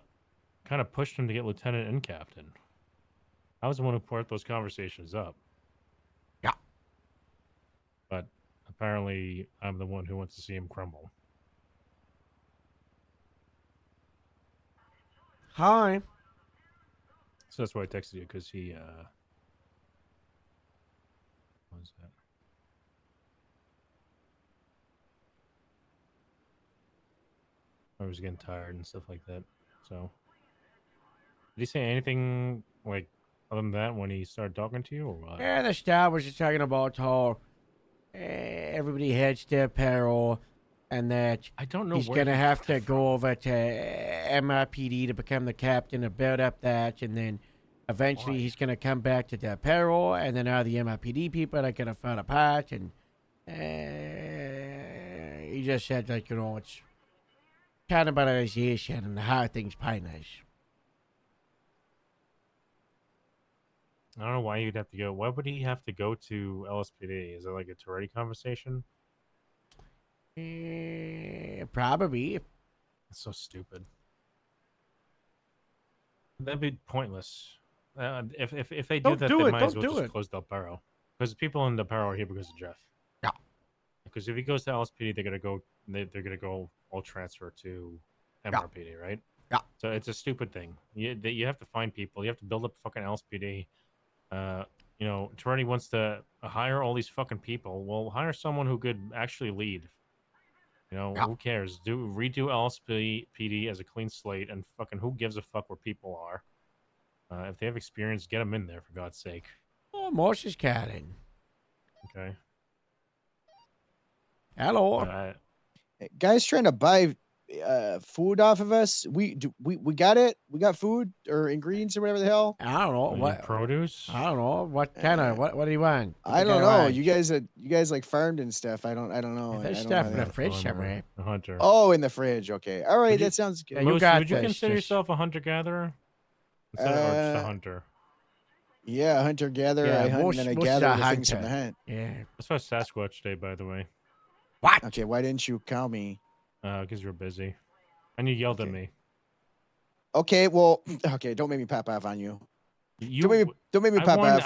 of pushed him to get lieutenant and captain. I was the one who brought those conversations up. Yeah. But apparently, I'm the one who wants to see him crumble. Hi. So that's why I texted you, because he, what was that? I was getting tired and stuff like that. So, did he say anything like other than that when he started talking to you, or what? Yeah, the staff was just talking about how everybody heads to Peril, and that I don't know he's where gonna he have got to that go over to MIPD to become the captain to build up that, and then eventually Why? he's gonna come back to the Peril, and then all the MIPD people are gonna fall apart, and he just said like it's cannibalization and how things punish. I don't know why he'd have to go. Why would he have to go to LSPD? Is it like a Toretti conversation? Probably. That's so stupid. That'd be pointless. If they do Don't that, do they it, might as don't well do just it. close Del Perro. Because people in Del Perro are here because of Jeff. Yeah. Because if he goes to LSPD, they're gonna go all transfer to MRPD, right? Yeah. So it's a stupid thing. You have to find people. You have to build up fucking LSPD. Toretti wants to hire all these fucking people. Well, hire someone who could actually lead. Who cares? Redo LSPD as a clean slate, and fucking who gives a fuck where people are? If they have experience, get them in there for God's sake. Oh, Morse is catting. Okay. Hello. Guys trying to buy food off of us. We got it. We got food or ingredients or whatever the hell. I don't know what produce. I don't know what kind of what do you want? What I the don't guy know. wants? You guys like farmed and stuff. I don't know. There's I don't stuff know in the that. fridge somewhere. A hunter. Oh, in the fridge. Okay. All right. That sounds good. Would you consider yourself a hunter-gatherer? Or just a hunter? Yeah, hunter gatherer. Yeah, I hunt most- and then I most gather are the things from hunter. the hunt. Yeah. I saw Sasquatch Day, by the way. What? Okay. Why didn't you call me? Because you're busy, and you yelled at me. Okay. Well. Okay. Don't make me pop off on you. Don't make me pop off.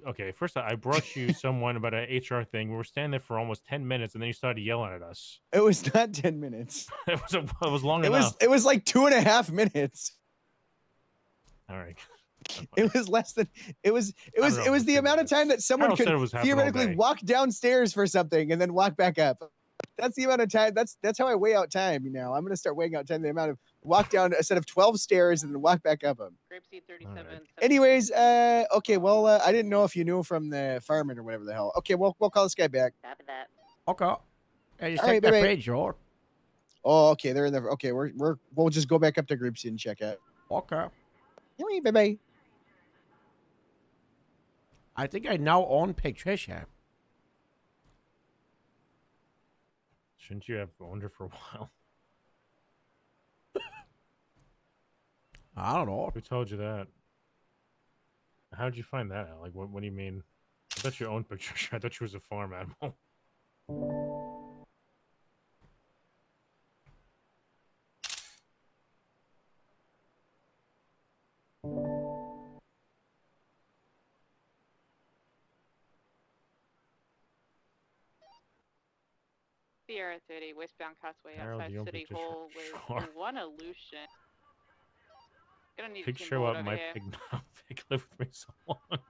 Okay. First, I brought you someone about an HR thing. We were standing there for almost 10 minutes, and then you started yelling at us. It was not 10 minutes. It was long It enough. was like 2.5 minutes. All right. It was less than it was don't know the amount of time that someone Harold said it was could happening all theoretically day. walk downstairs for something and then walk back up. That's the amount of time. That's how I weigh out time. I'm gonna start weighing out time. The amount of walk down a set of 12 stairs and then walk back up them. Grapeseed 37. Anyways, okay. Well, I didn't know if you knew from the fireman or whatever the hell. Okay, we'll call this guy back. Copy that. Okay. Hey, just All take right, the bye-bye. fridge, or Oh, okay. They're in there. Okay, we'll just go back up to groups and check out. okay. Bye bye. I think I now own Patricia. Shouldn't you have owned her for a while? I don't know. Who told you that? How did you find that out? Like, what do you mean? I thought you owned Patricia. I thought she was a farm animal. Sierra 30, westbound Causeway Harold, outside you own City Patricia. Hall with Sure. one illusion. Gonna need Pig to show board up. over My here. pig, pig lived with me so long. What's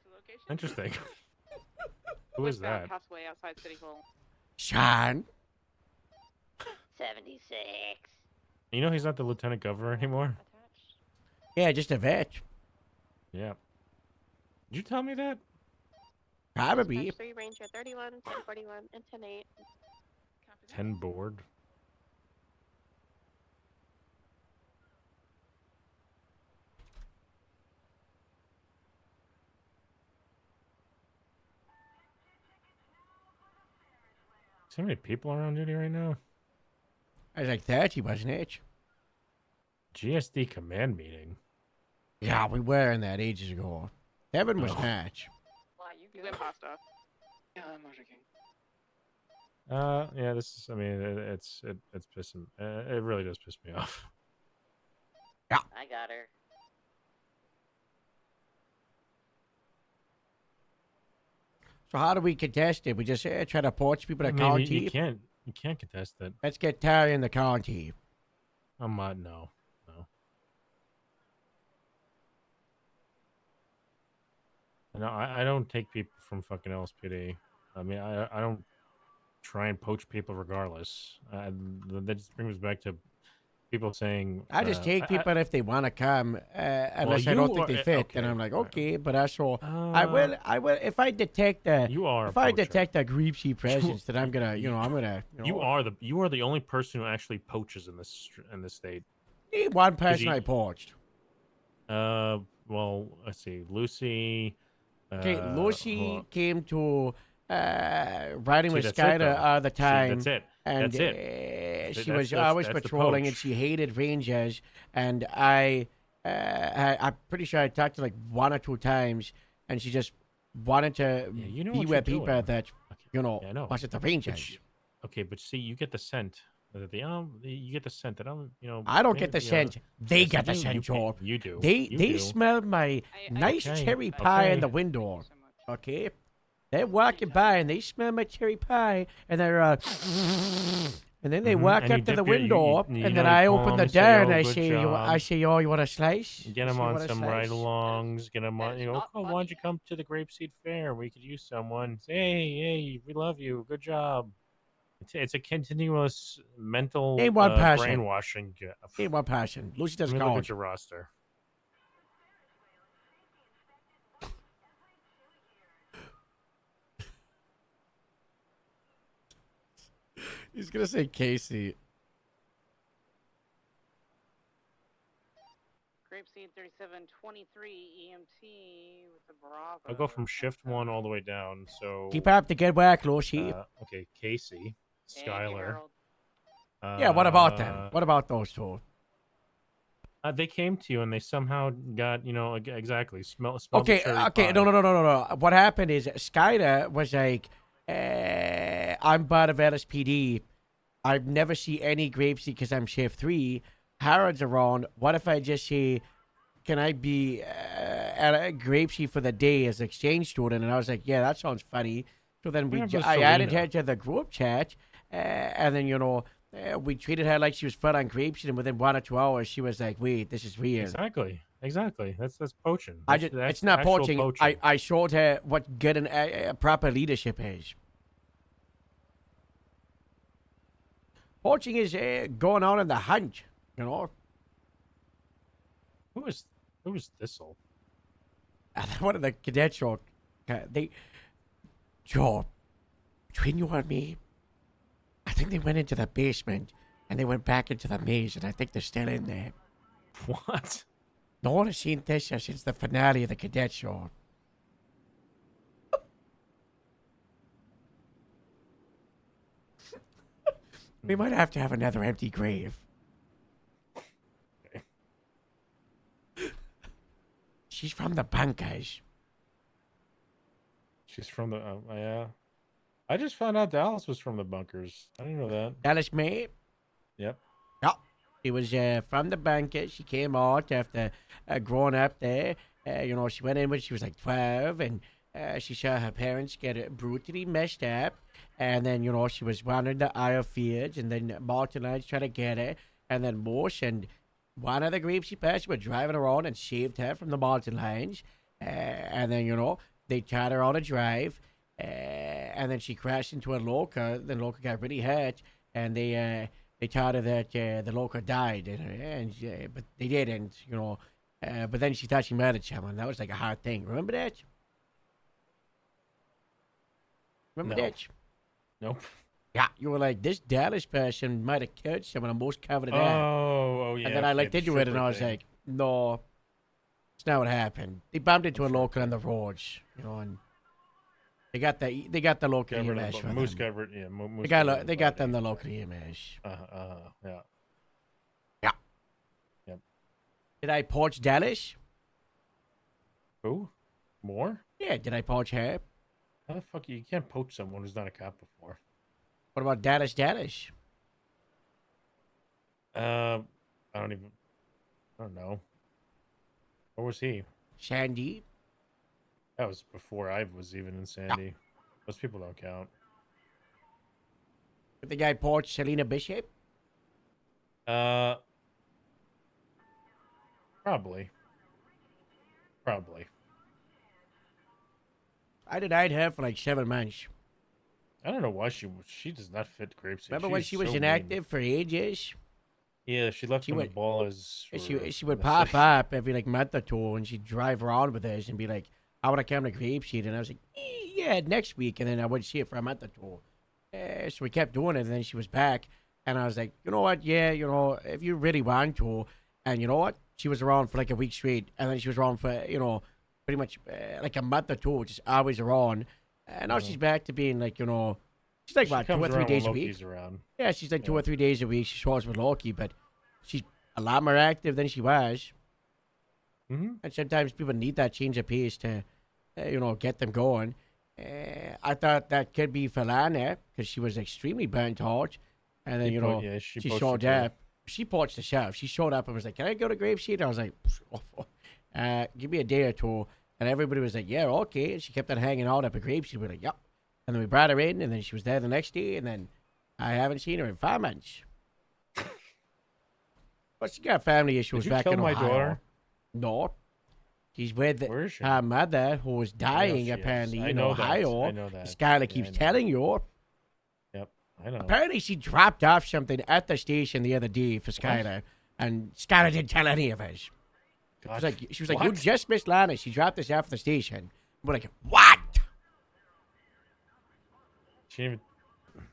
the location? Interesting. Who is Westbound that? Causeway outside City Hall. Sean. 76. You know he's not the lieutenant governor anymore. Yeah, just a vet. Yeah. Did you tell me that? Probably. 3 Ranger 31, 1041, and 108. 10 board. So many people around duty right now. I was like 30, wasn't it? GSD command meeting. Yeah, we were in that ages ago. Devin was Oh. Natch. Wow, you good pasta. Yeah, I'm Motor King. Yeah, this is, I mean, it's pissing, it really does piss me off. Yeah. I got her. So how do we contest it? We just try to poach people I to mean, county? you can't contest it. Let's get Terry in the county. I'm not, no. No, I don't take people from fucking LSPD. I mean, I don't try and poach people regardless. That just brings us back to people saying... I just take people if they want to come, unless I don't think they fit. okay, And I'm like, okay, but also, I will, if I detect a, if I detect a greasy presence, then I'm gonna, I'm gonna, You are the only person who actually poaches in this state. Name one person I poached. Well, let's see, Lucy. Okay, Lucy came to riding See, with that's it, Skyda though. all the See, time. that's it. And That's it. she That's- was that's- always that's the patrolling, and poach. she hated rangers. And I'm pretty sure I talked to like 1 or 2 times, and she just wanted to you know be what with you're people doing. that Yeah, I know. wasn't the But rangers. okay, but see, you get the scent. You get the scent that I don't get the scent. They Yes, get you the do. scent, Joel. You do. They You they do. smell my nice Okay, cherry pie in okay. the window. Okay, they're walking by and they smell my cherry pie, and they're and then they walk And you up to the dip your- window, you and know, then you I call open them the and door say, and "Oh, I good say, job." oh, you want a slice? Get You them say, on "Want a some slice?" ride-alongs. Get them on. You know, oh, why don't you come to the Grapeseed Fair? We could use someone. Say, hey, we love you. Good job. It's a continuous mental Name one person. brainwashing. Name one person. Lucy Let doesn't me look count. at your roster. He's gonna say Casey. Grapeseed 3723 EMT with the Bravo. I'll go from shift 1 all the way down. So Keep up the good work, Lucy. Okay, Casey, Skylar. Yeah, what about them? What about those two? They came to you and they somehow got, exactly smell. Okay, the cherry okay, pie. no. What happened is Skyda was like, I'm part of LSPD. I've never see any Grapeseed because I'm shift 3. Harold's around. What if I just say, can I be at a Grapeseed for the day as exchange student? And I was like, yeah, that sounds funny. So then What happened to I added Selena? her to the group chat, and then we treated her like she was fun on Grapeseed, and within 1 or 2 hours, she was like, wait, this is weird. Exactly. That's poaching. That's it's not actual poaching. I showed her what good and proper leadership is. Poaching is going out on the hunt, Who is Thistle? One of the cadets, Joe, between you and me, I think they went into the basement and they went back into the maze, and I think they're still in there. What? No one has seen this since the finale of the cadet show. We might have to have another empty grave. She's from the bunkers. She's from the yeah. I just found out Dallas was from the bunkers. I didn't know that. Dallas, mate. Yep. Yep. She was from the bunkers. She came out after growing up there. She went in when she was like 12, and she saw her parents get brutally messed up. And then, she was wandering the oil fields, and then mountain lions tried to get her. And then Morse and one of the groups she passed were driving around and saved her from the mountain lions. And then, they tied her on a drive. And then she crashed into a local. The local got really hurt, and they told her that the local died, but they didn't, but then she thought she murdered someone. That was like a hard thing. Remember that? Remember No. that? Nope. Yeah, you were like, this Dallas person might have killed someone. I'm most covered it up. Oh, yeah. And then I okay, looked the into it, and stripper I was thing. like, no, it's not what happened. They bumped into a local on the roads, and they got the local Got rid of EMS the- for Moose them. got rid- yeah, Moose They got got rid of they the got body. them the local EMS. Yeah. Yeah. Yep. Did I poach Dallas? Who? More? Yeah, did I poach her? How the fuck you can't poach someone who's not a cop before? What about Dallas? I don't know. Where was he? Sandy? That was before I was even in Sandy. Those people don't count. Did the guy poach Selena Bishop? Probably. I denied her for like 7 months. I don't know why she does not fit Grapeseed. Remember when is she was so mean. inactive for ages? Yeah, she left She them would- the ball as She would pop up every like month or two, and she'd drive around with us and be like, "I want to come to Grapeseed," and I was like, "Yeah, next week," and then I wouldn't see it for a month or two. So we kept doing it, and then she was back, and I was like, "You know what? Yeah, if you really want to," and you know what? She was around for like a week straight, and then she was around for pretty much like a month or two, just always around. And now she's back to being like, she's like She about 2 comes or 3 around days a when week. Loki's around. Yeah, she's like 2 or 3 days a week. She shows with Loki, but she's a lot more active than she was. Mm-hmm. And sometimes people need that change of pace to, get them going. I thought that could be for Lana because she was extremely burnt out. And then, she she poached showed her too. up. She poached herself. She showed up and was like, "Can I go to Grapeseed?" I was like, "Give me a day or two." And everybody was like, "Yeah, okay." And she kept on hanging out up at Grapeseed. We were like, "Yep." And then we brought her in, and then she was there the next day, and then I haven't seen her in 5 months. But she got family issues you back kill in my Ohio. daughter? No. She's with Where is she? her mother, who was dying, she is. apparently, I in know that. Ohio. I know that. Skylar Yeah, keeps I know. telling you. Yep, I know. Apparently, she dropped off something at the station the other day for Skylar, and Skylar didn't tell any of us. She was like, "You What? just missed Lana. She dropped this off at the station." We're like, "What?" She didn't even...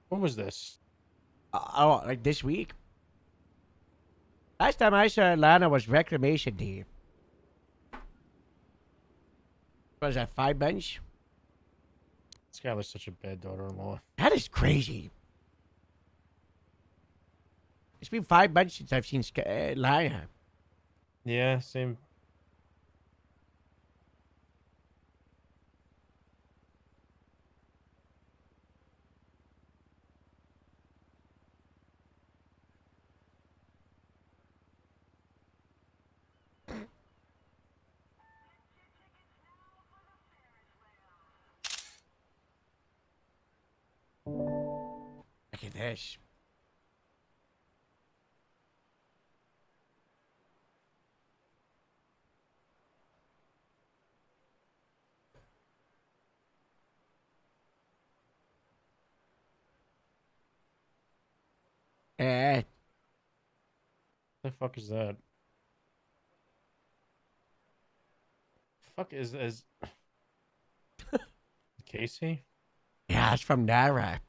When was this? Like this week. Last time I saw Lana was Reclamation Day. What was that, 5 months? Skylar's such a bad daughter-in-law. That is crazy. It's been 5 months since I've seen Lana. Yeah, same. Look at this. The fuck is that? Fuck is Casey? Yeah, it's from Nara.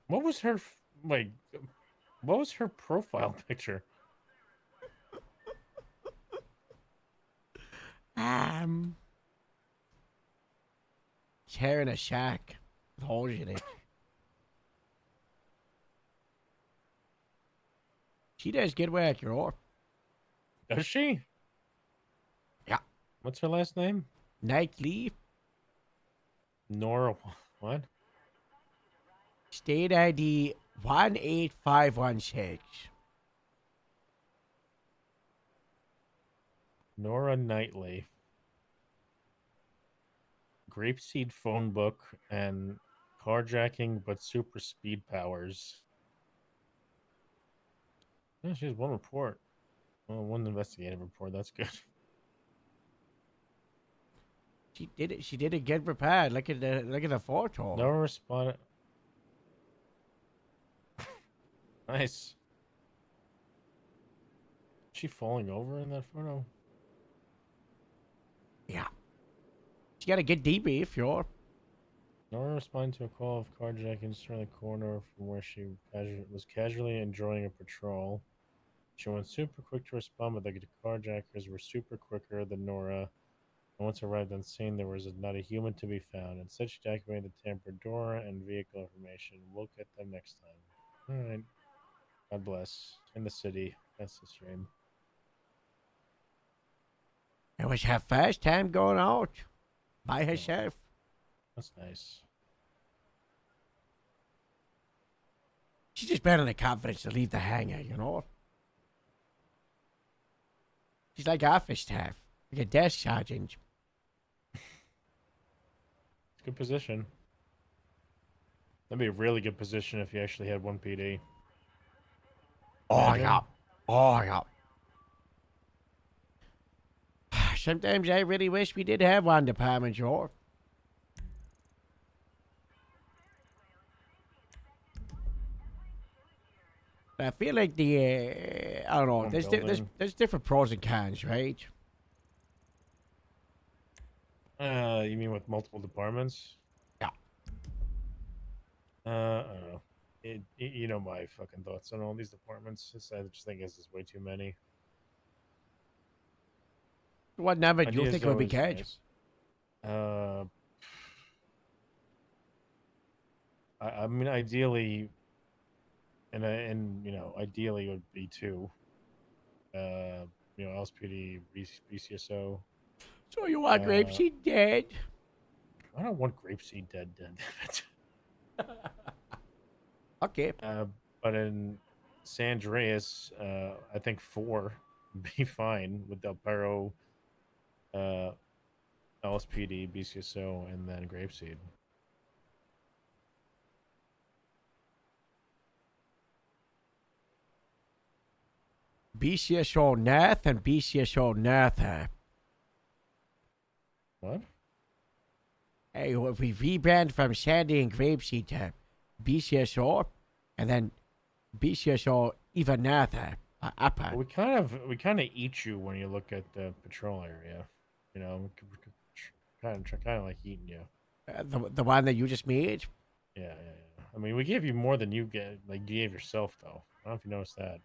What was her what was her profile picture? It's hair in a shack with holes in it. She does good work, Does she? Yeah. What's her last name? Nightly. Nora. What? State ID 18516. Nora Knightley. Grapeseed phone book and carjacking, but super speed powers. Yeah, she has one report. Well, one investigative report. That's good. She did it. She did it get prepared. Look at the photo. No responded. Nice. Is she falling over in that photo? Yeah. She got a good debrief, yo. Nora responded to a call of carjacking just around the corner from where she was casually enjoying a patrol. She went super quick to respond, but the carjackers were super quicker than Nora. And once arrived on scene, there was not a human to be found. Instead, she documented the tampered door and vehicle information. We'll get them next time. All right. God bless. In the city. That's the stream. It was her first time going out by herself. That's nice. She's just better than the confidence to leave the hangar, you know? She's like office staff, like a desk sergeant. Good position. That'd be a really good position if you actually had one PD. Oh, Imagine. yeah. Oh, yeah. Sometimes I really wish we did have one department, Joe. I feel like I don't know. One There's different pros and cons, right? You mean with multiple departments? Yeah. I don't know. You know my fucking thoughts on all these departments. I just think it's just way too many. What number do you Ideas think would be always good? nice. I mean, ideally, and you know, ideally it would be two. You know, LSPD, BCSO. So you want Grapeseed dead? I don't want Grapeseed dead. Damn it. Okay. But in San Andreas, I think 4 would be fine with Del Perro, LSPD, BCSO, and then Grapeseed. BCSO North and BCSO North. What? Hey, if we rebrand from Sandy and Grapeseed to BCSO, and then BCSO even North, upper. Well, we kind of eat you when you look at the patrol area. You know, kind of like eating you. The one that you just made. Yeah. I mean, we gave you more than you gave yourself, though. I don't know if you noticed that.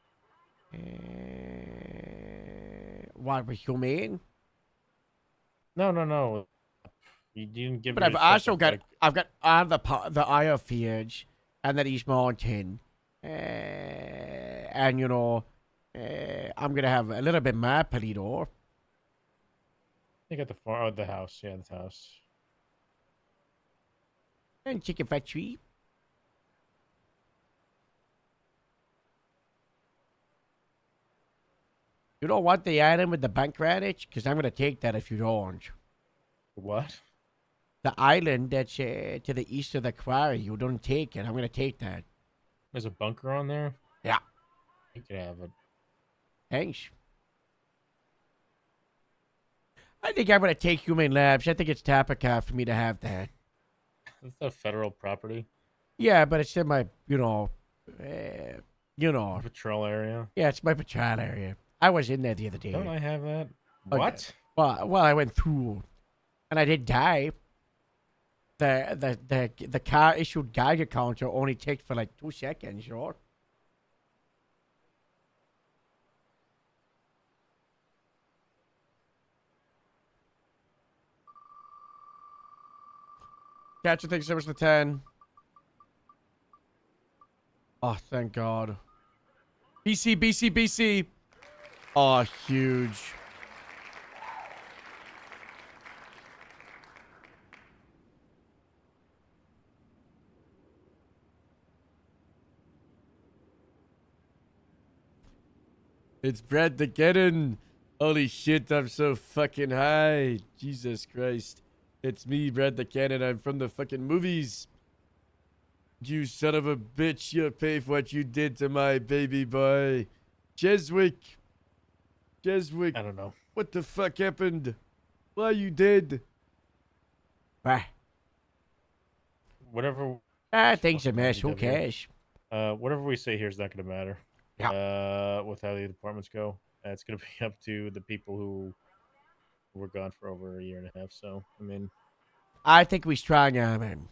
What was humane? No. You didn't give. But I've also got on the Isle Fields and the East Mountain, and you know, I'm gonna have a little bit more Polito. You got the house. Yeah, the house. And chicken factory. You don't want the item with the bank radish? Because I'm going to take that if you don't. What? The island that's to the east of the quarry. You don't take it. I'm going to take that. There's a bunker on there? Yeah. You can have it. Thanks. I think I'm going to take Human Labs. I think it's Tapaca for me to have that. It's a federal property. Yeah, but it's in my, you know. Patrol area? Yeah, it's my patrol area. I was in there the other day. Don't I have that? Okay. What? Well, I went through, and I did die. The car issued Geiger counter only ticked for like 2 seconds, you know. Catcher thinks it was the 10. Oh, thank God. BC. Oh, huge. It's Brad the Cannon. Holy shit, I'm so fucking high. Jesus Christ. It's me, Brad the Cannon. I'm from the fucking movies. You son of a bitch. You'll pay for what you did to my baby boy. Jeswick. I don't know. What the fuck happened? Why you dead? Bah. Whatever. Things a fucking mess. Who IDW. cares? Whatever we say here is not going to matter. Yeah. With how the departments go, it's going to be up to the people who were gone for over a year and a half. So, I mean, I think we strong arm him.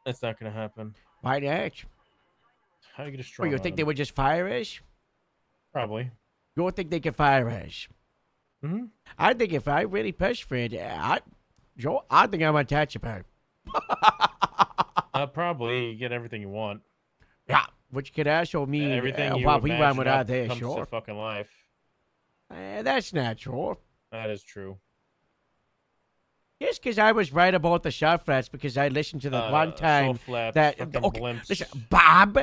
that's not going to happen. Why not? How are you going to Or strong you arm think they them? would just fire us? Probably. You don't think they can fire us? Mm-hmm. I think if I really push for it, I think I'm untouchable. Probably. You get everything you want. Yeah, which could also mean Everything you what we want imagine without up this, comes sure. to fucking life. That's not true. That is true. Just because I was right about the shot flats because I listened to the one time assault flaps, that fucking blimps, listen, Bob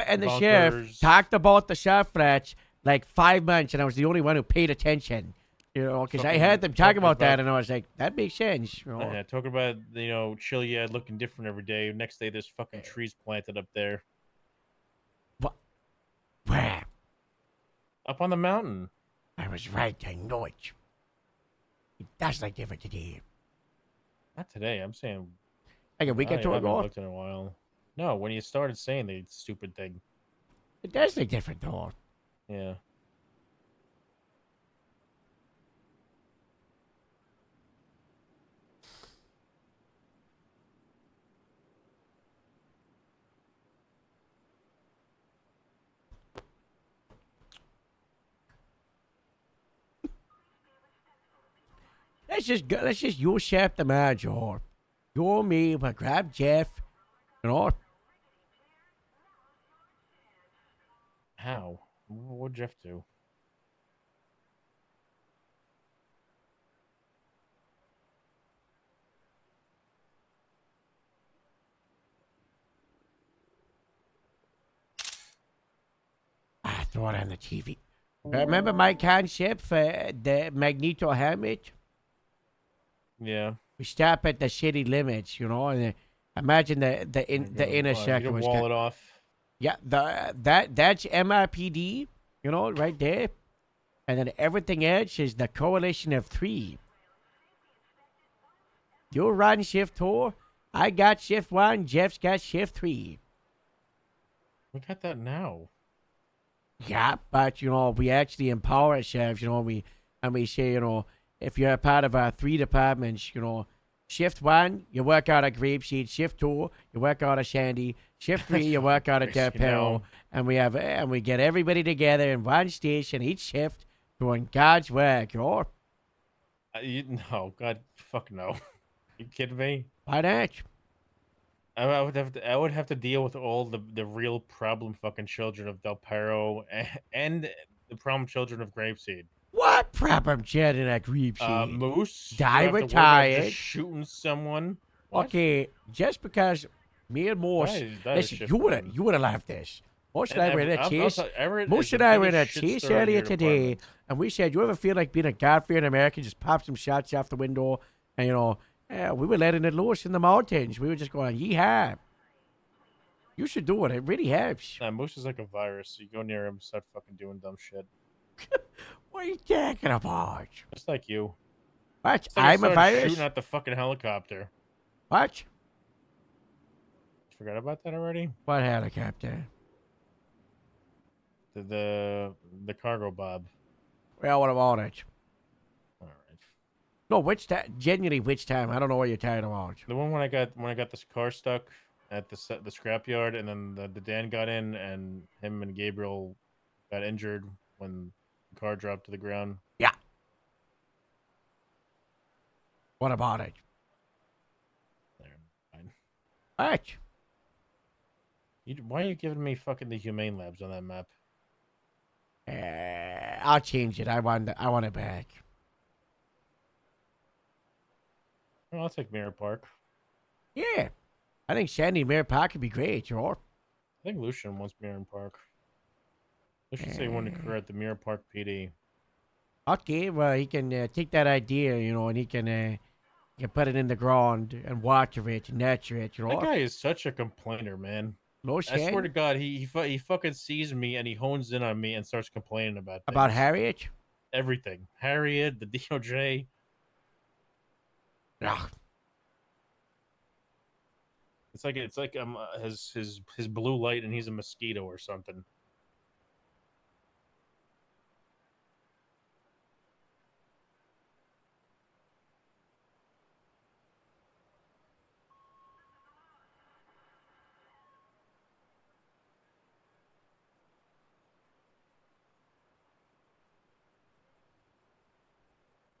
and the sheriff bunkers. talked about the shot flats like 5 months, and I was the only one who paid attention. You know, because I had them talk talking about that, about- and I was like, that makes sense. You know? Yeah, talking about, Chiliad looking different every day. Next day, there's fucking trees planted up there. What? Where? Up on the mountain. I was right. I know it. It does like different today. Not today. I'm saying. Like a week or two I haven't ago. looked in a while. No, when you started saying the stupid thing. It does look different though. Yeah. Let's just you shape the man, Joe. You and me, but grab Jeff, you know. How? What'd Jeff do? Throw it on the TV. Remember my concept for the Magneto helmet? Yeah. We stop at the city limits, you know, and imagine the intersection was wall it off. Yeah, that's MRPD, you know, right there, and then everything else is the coalition of 3. You run shift 2, I got shift 1, Jeff's got shift 3. We got that now. Yeah, but you know, we actually empower ourselves, you know, and we say, you know, if you're a part of our 3 departments, you know, shift 1, you work out of Grapeseed. Shift 2, you work out of Shandy. Shift 3, you work out of Del Perro. And we get everybody together in one station, each shift, doing God's work, you know? No, God, fuck no. You kidding me? Why not? I would have to deal with all the real problem fucking children of Del Perro and the problem children of Grapeseed. What problem children at Grapeseed? Moose. Die you have to worry about retired. just shooting someone. What? Okay, just because me and Moose, that is listen, shift you would have laughed this. Moose and I were in a I'll chase. tell Everett Moose is and the I were in a biggest shit chase stirrer in earlier your today, department. and we said, "You ever feel like being a God-fearing American? Just pop some shots off the window, and you know, we were letting it loose in the mountains. We were just going, yeehaw. You should do it. It really helps. Nah, Moose is like a virus. You go near him, start fucking doing dumb shit. What are you talking about? Just like you. What? It's like I I'm a started virus? shooting at the fucking helicopter. What? Forgot about that already? What helicopter? The cargo bob. Well, what about it? All right. No, which time? Genuinely, which time? I don't know what you're talking about. The one when I got this car stuck at the scrapyard, and then the Dan got in, and him and Gabriel got injured when the car dropped to the ground. Yeah. What about it? Fine. What? Why are you giving me fucking the humane labs on that map? I'll change it. I want it back. Well, I'll take Mirror Park. Yeah. I think Sandy Mirror Park could be great, sure. I think Lucian wants Mirror Park. Lucian say he wanted to create the Mirror Park PD. Okay, well, he can take that idea, and he can put it in the ground and water it and nurture it, That guy is such a complainer, man. No I swear shit. to God, he fucking sees me and he hones in on me and starts complaining about things. About Harriet? Everything. Harriet, the DOJ. Ugh. It's like his blue light and he's a mosquito or something.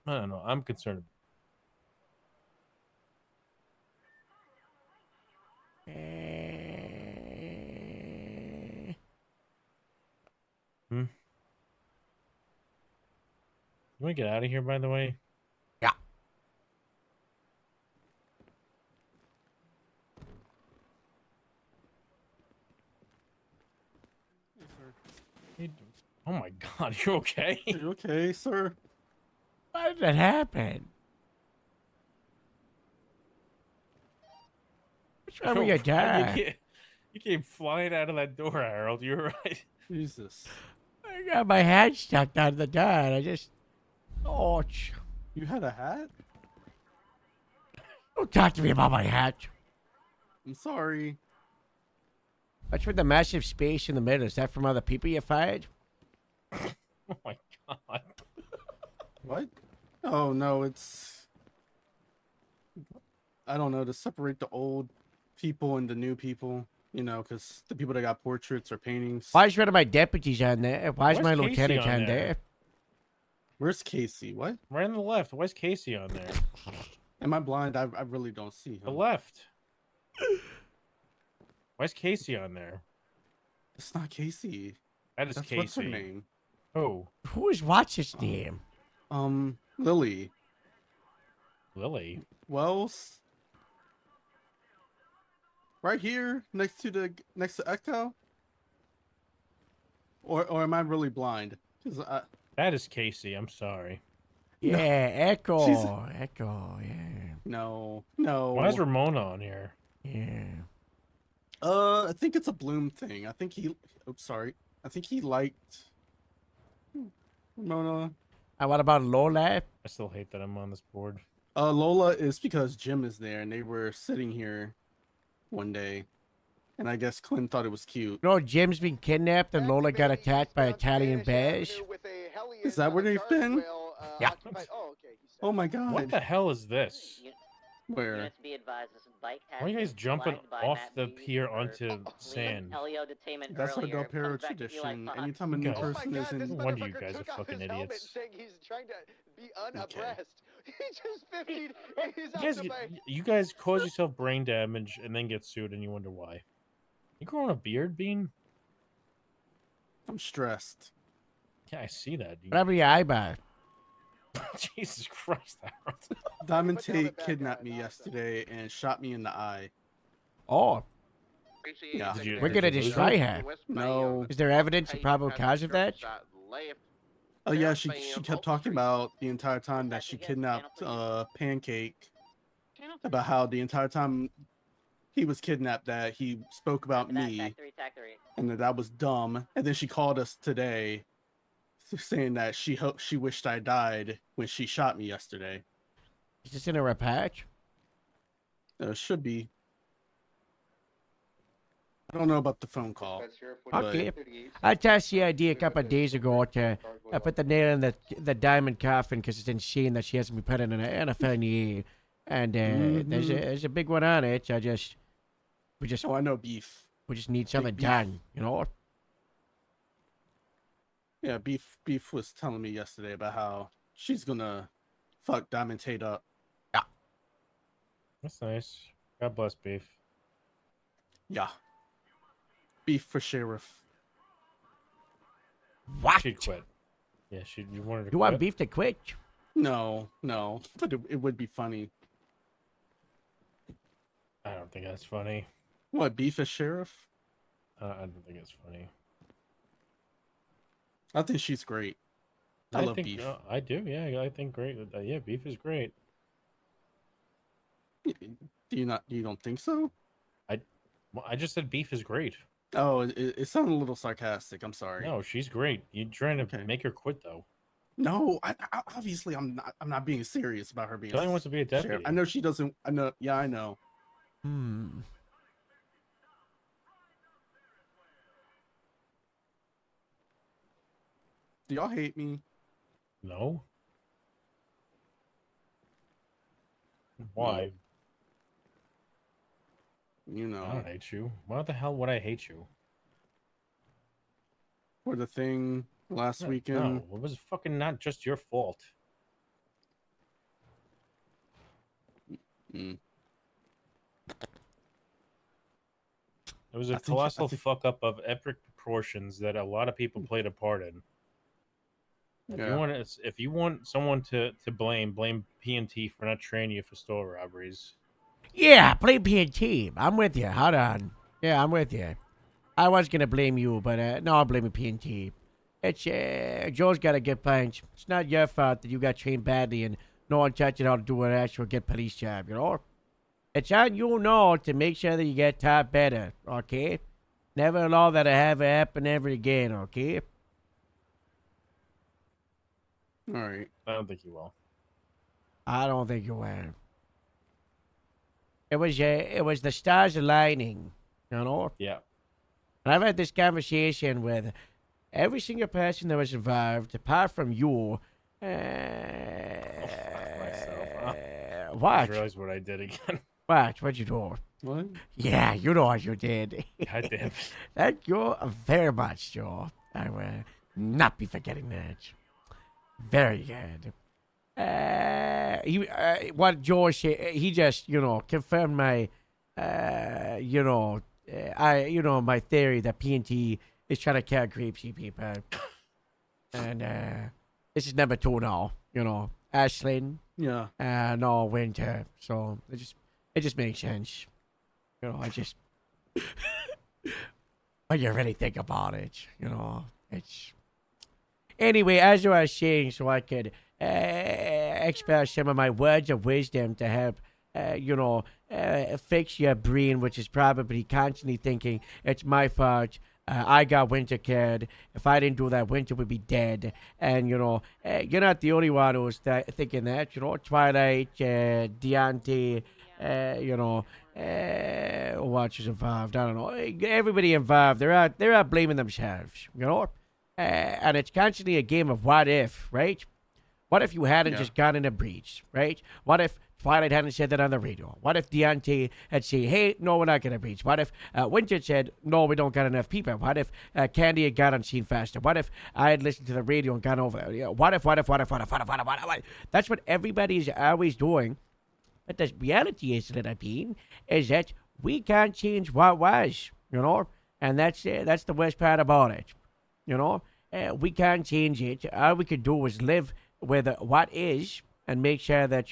I don't know. I'm concerned. You want to get out of here, by the way? Yeah. Oh my God, you okay? You okay, sir? Why did that happen? What's wrong with your dad? You came flying out of that door, Harold. You're right. Jesus. I got my hat stuck out of the dad. I just... Ouch. You had a hat? Don't talk to me about my hat. I'm sorry. What's with the massive space in the middle? Is that from other people you fired? Oh my God. What? Oh, no, it's... I don't know, to separate the old people and the new people, because the people that got portraits or paintings. Why is one of my deputies on there? Why is my Casey lieutenant on on there? Where's Casey? What? Right on the left. Why's Casey on there? Am I blind? I really don't see him. The left. Why's Casey on there? It's not Casey. That is That's Casey. What's her name? Oh. Who is what's his name? Lily. Lily? Wells? Right here, next to Echo? Or am I really blind? That is Casey. I'm sorry. Yeah, Echo. She's- Echo, yeah. No. Why is Ramona on here? Yeah. I think it's a Bloom thing. I think he liked Ramona. What about Lola? I still hate that I'm on this board. Lola is because Jim is there and they were sitting here one day. And I guess Clint thought it was cute. No, Jim's been kidnapped and Lola got attacked by Italian bears. Is that where they've been? Yeah. Oh my god. What the hell is this? Where? Units be advised, this bike has Why are you guys been jumping flagged by off Matt the Booty pier for onto leaving sand? LEO detainment That's our earlier. Del Perro Comes back to you like tradition. fuck. Anytime a new Okay. person is in... No wonder you guys are fucking idiots. Saying he's trying to be unabreast. He just 50'd. He's out to buy. You guys cause yourself brain damage and then get sued and you wonder why. You growing a beard, Bean? I'm stressed. Yeah, I see that. Dude. Whatever your eyebrow. Jesus Christ, Harold. Diamond Tate kidnapped me yesterday and shot me in the eye. Oh. Yeah. We're gonna destroy her. No. Is there evidence of probable cause of that? Oh yeah, she kept talking about the entire time that she kidnapped Pancake. About how the entire time he was kidnapped that he spoke about me. And that was dumb. And then she called us today saying that she wished I died when she shot me yesterday. Is this in a patch? Should be. I don't know about the phone call. Okay. I touched the idea a couple of days ago to put the nail in the diamond coffin because it's insane that she hasn't been put in an felony. And there's a big one on it. We just Oh, I know beef. We just need something beef. done, Yeah, beef was telling me yesterday about how she's gonna fuck Diamond Tate up. Yeah. That's nice. God bless Beef. Yeah. Beef for sheriff. What? She quit. Yeah, you wanted to You want quit? Beef to quit? No, but it would be funny. I don't think that's funny. What, Beef as sheriff? I don't think it's funny. I think she's great. I love think, Beef. I do, yeah. I think great. Yeah, Beef is great. Do you don't think so? I just said Beef is great. Oh, it sounded a little sarcastic. I'm sorry. No, she's great. You're trying to make her quit though. No, I obviously I'm not being serious about her being. She only wants to be a sheriff. deputy. I know she doesn't. I know. Yeah, I know. Hmm. Do y'all hate me? No. Why? You know. I don't hate you. Why the hell would I hate you? For the thing last weekend. No, it was fucking not just your fault. Mm. It was a colossal fuck up of epic proportions that a lot of people played a part in. If you want someone to blame PNT for not training you for store robberies. Yeah, blame PNT. I'm with you. Hold on. Yeah, I'm with you. I was gonna blame you, but no, I'm blaming PNT. It's Joe's got a good punch. It's not your fault that you got trained badly and no one taught you how to do an actual good police job. You know, it's on you now to make sure that you get taught better. Okay, never allow that to ever happen ever again. Okay. All right. I don't think you will. I don't think you will. It was the stars aligning, you know? Yeah. And I've had this conversation with every single person that was involved, apart from you. Myself, huh? What? I just realized what I did again. What? What'd you do? What? Yeah, you know what you did. I did. Thank you very much, Joe. I will not be forgetting that. Very good. What Joe said, he just, confirmed my, my theory that PNT is trying to kill Grapeseed people. And, this is number 2 now, Ashlyn. Yeah. No, Winter. So, it just makes sense. When you really think about it, it's... Anyway, as I was saying, so I could express some of my words of wisdom to help, fix your brain, which is probably constantly thinking it's my fault. I got Winter killed. If I didn't do that, Winter would be dead. And, you're not the only one who's thinking that. Twilight, Deontay, watch is involved. I don't know. Everybody involved, they're out blaming themselves, and it's constantly a game of what if, right? What if you hadn't just gone in a breach, right? What if Twilight hadn't said that on the radio? What if Deontay had said, hey, no, we're not going to breach? What if Winter said, no, we don't got enough people? What if Candy had got on scene faster? What if I had listened to the radio and gone over there? What if? That's what everybody is always doing. But the reality is, is that we can't change what was, and that's the worst part about it. We can't change it. All we can do is live with what is and make sure that,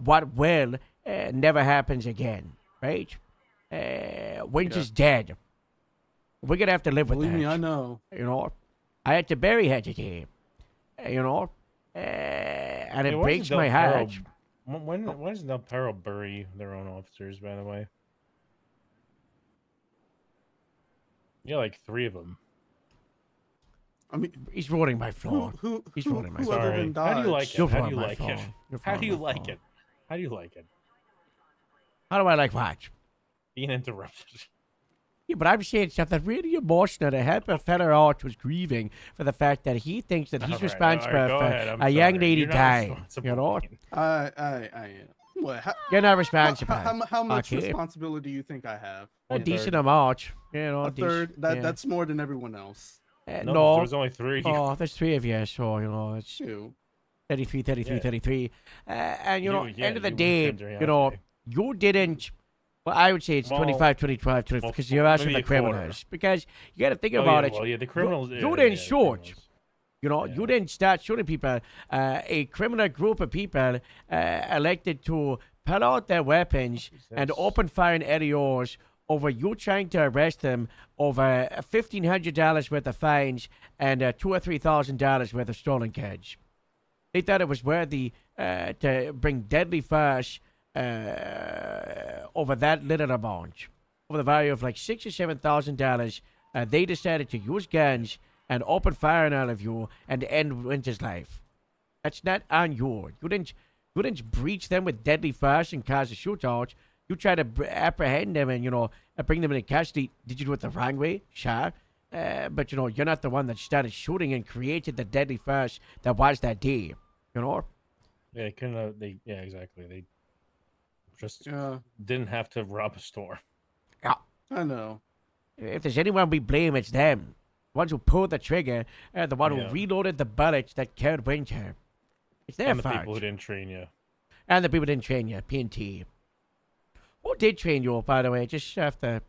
what will never happens again, right? Winter's dead. We're going to have to live with that. Believe me, I know. I had to bury her today, and it breaks my heart. When does Del Perro bury their own officers, by the way? Yeah, like 3 of them. I mean, he's ruining my floor. He's ruining my floor. Sorry. How do you like it? How do you like it? How do you like it? How do you like it? How do I like what? Being interrupted. Yeah, but I'm saying something really emotional to help a fellow out who's grieving for the fact that he thinks that he's responsible for a young lady dying. What? You're not responsible. How much responsibility do you think I have? A decent amount. A third. That's more than everyone else. No, there's only 3. Oh, there's 3 of you, so it's 33, 33, 33. And end of the day, you didn't. Well, I would say it's 25, 25, 25, because you're asking the criminals. Because you got to think about it. Well, yeah, the criminals. You didn't shoot. You know, you didn't start shooting people. A criminal group of people elected to pull out their weapons and open fire in areas over you trying to arrest them over $1,500 worth of fines and $2,000 or $3,000 worth of stolen cash. They thought it was worthy to bring deadly fires over that little amount, over the value of like $6,000 or $7,000. They decided to use guns and open fire on all of you and end Winter's life. That's not on you. You didn't breach them with deadly fires and cause a shootout. You tried to apprehend them and, bring them into custody. Did you do it the wrong way? Sure. But, you're not the one that started shooting and created the deadly fires that was that day. Yeah, exactly. They just didn't have to rob a store. Yeah. I know. If there's anyone we blame, it's them. The ones who pulled the trigger, the one who reloaded the bullets that killed Winter. It's their And the fault. people who didn't train you. And the people who didn't train you, P&T. Who did train you, by the way? Just after,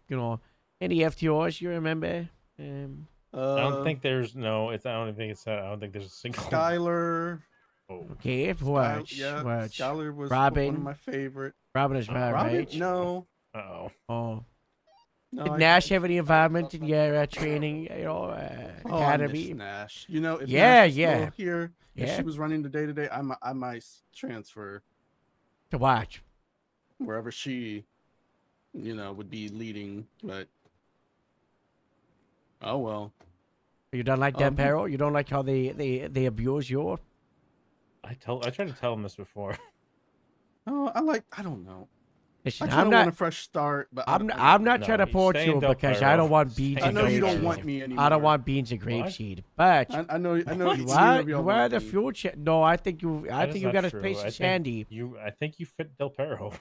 any FTOs you remember? I don't think there's I don't think there's a single. Skylar. Okay, watch. Skylar was Robin. one of my favorite. Robin as well, Robin? right? No. Uh-oh. Oh. No, Did I- Nash have any involvement in your training, Oh, I academy? miss Nash. If Nash was still here, if she was running the day-to-day, I might transfer To watch. wherever she, would be leading. But oh well. You don't like that, Perro? You don't like how they abuse you? I tried to tell him this before. Oh, I don't know. Listen, I kind I'm of not want a fresh start, but I'm not trying to port you because I don't want beans I and know you grapeseed. don't want me anymore. I don't want beans and grapeseed. But I know you are the future. No, I think you got a place in Sandy. I think you fit Del Perro.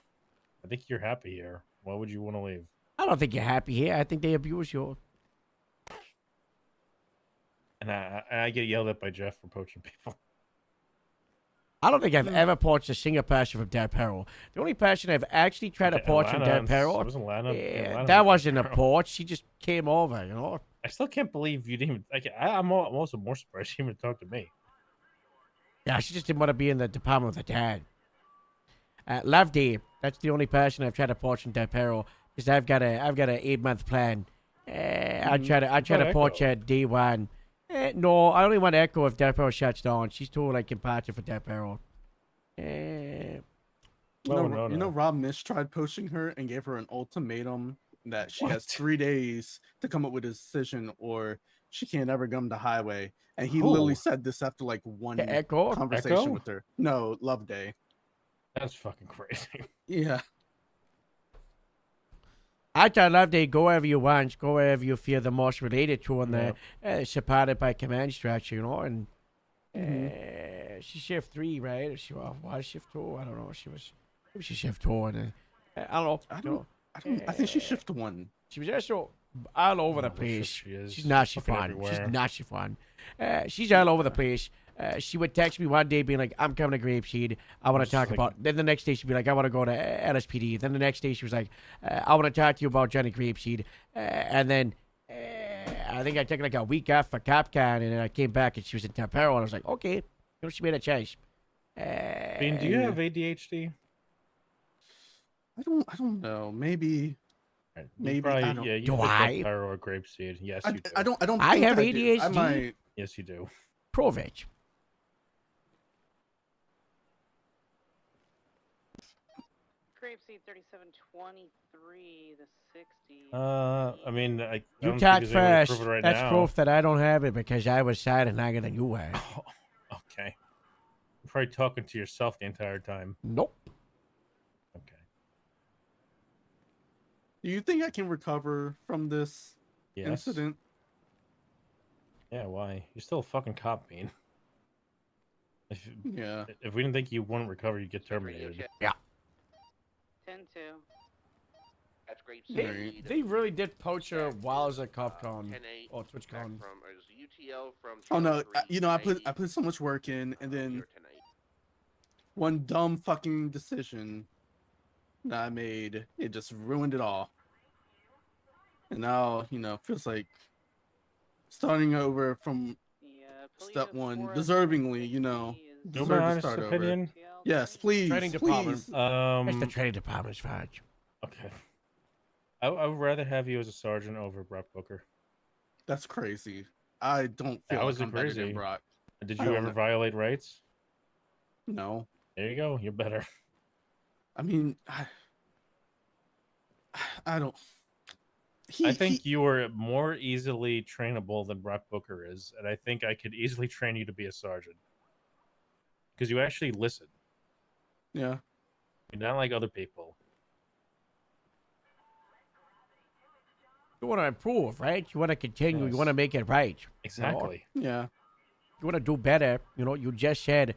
I think you're happy here. Why would you want to leave? I don't think you're happy here. I think they abuse you. And I get yelled at by Jeff for poaching people. I don't think I've ever poached a single person from Del Perro. The only person I've actually tried to poach from Del Perro, that wasn't a poach. She just came over, I still can't believe you didn't even. I'm also more surprised you even talked to me. Yeah, she just didn't want to be in the department with her dad. Loveday, that's the only person I've tried to poach from Del Perro because I've got a 8-month plan. I try to poach her day one. No, I only want Echo if Del Perro shuts down. She's too impacted for Del Perro. You know, Rob Mish tried poaching her and gave her an ultimatum that she has 3 days to come up with a decision or she can't ever come to highway. And he literally said this after one Echo? conversation Echo? with her. No, Loveday. That's fucking crazy. Yeah. I tell Loveday, go wherever you want, go wherever you feel the most related to and supported by command structure, and she's shift 3, right? Or she was shift 2? I don't know. Maybe she's shift 2, and I don't know. I think she's shift 1. She was also all over the place. She's not chiffon. everywhere. She's not chiffon. She's all over the place. She would text me one day being like, I'm coming to Grapeseed. I want to talk about. Then the next day she'd be like, I want to go to LSPD. Then the next day she was like, I want to talk to you about Johnny Grapeseed. And then I think I took a week off for CapCon, and then I came back and she was in Tampero, and I was like, okay, she made a change. Bean, do you have ADHD? I don't know. Maybe. Maybe. Probably, I don't. yeah, you Do fit I? Del or Grapeseed. Yes, you do. I don't. I think have do. ADHD? I might. Yes, you do. Prove it. Grapeseed 3723, the 60. I mean, I You don't talk think there's any way to first. prove it right That's now. proof that I don't have it because I was sad and longer than you were. Okay. You're probably talking to yourself the entire time. Nope. Do you think I can recover from this Yes. incident? Yeah, why? You're still a fucking cop, Bean. Yeah. If we didn't think you wouldn't recover, you'd get terminated. Yeah. 10-2. That's great. They really did poach her while as a CopCon or TwitchCon. From UTL from. Oh no! I put so much work in, and then one dumb fucking decision that I made, it just ruined it all. And now, feels like starting over from step one, deservingly, you know, You want deserve my to honest start opinion? over. Yes, please, Training department. please. It's the training department's fudge. Okay. I would rather have you as a sergeant over Brock Booker. That's crazy. I don't feel How like is it I'm better crazy? than Brock. Did I you don't ever know. violate rights? No. There you go. You're better. I mean, I don't. I think you are more easily trainable than Brock Booker is, and I think I could easily train you to be a sergeant because you actually listen. Yeah. You're not like other people. You want to improve, right? You want to continue. You want to make it right. Exactly. Yeah. You want to do better. You just said,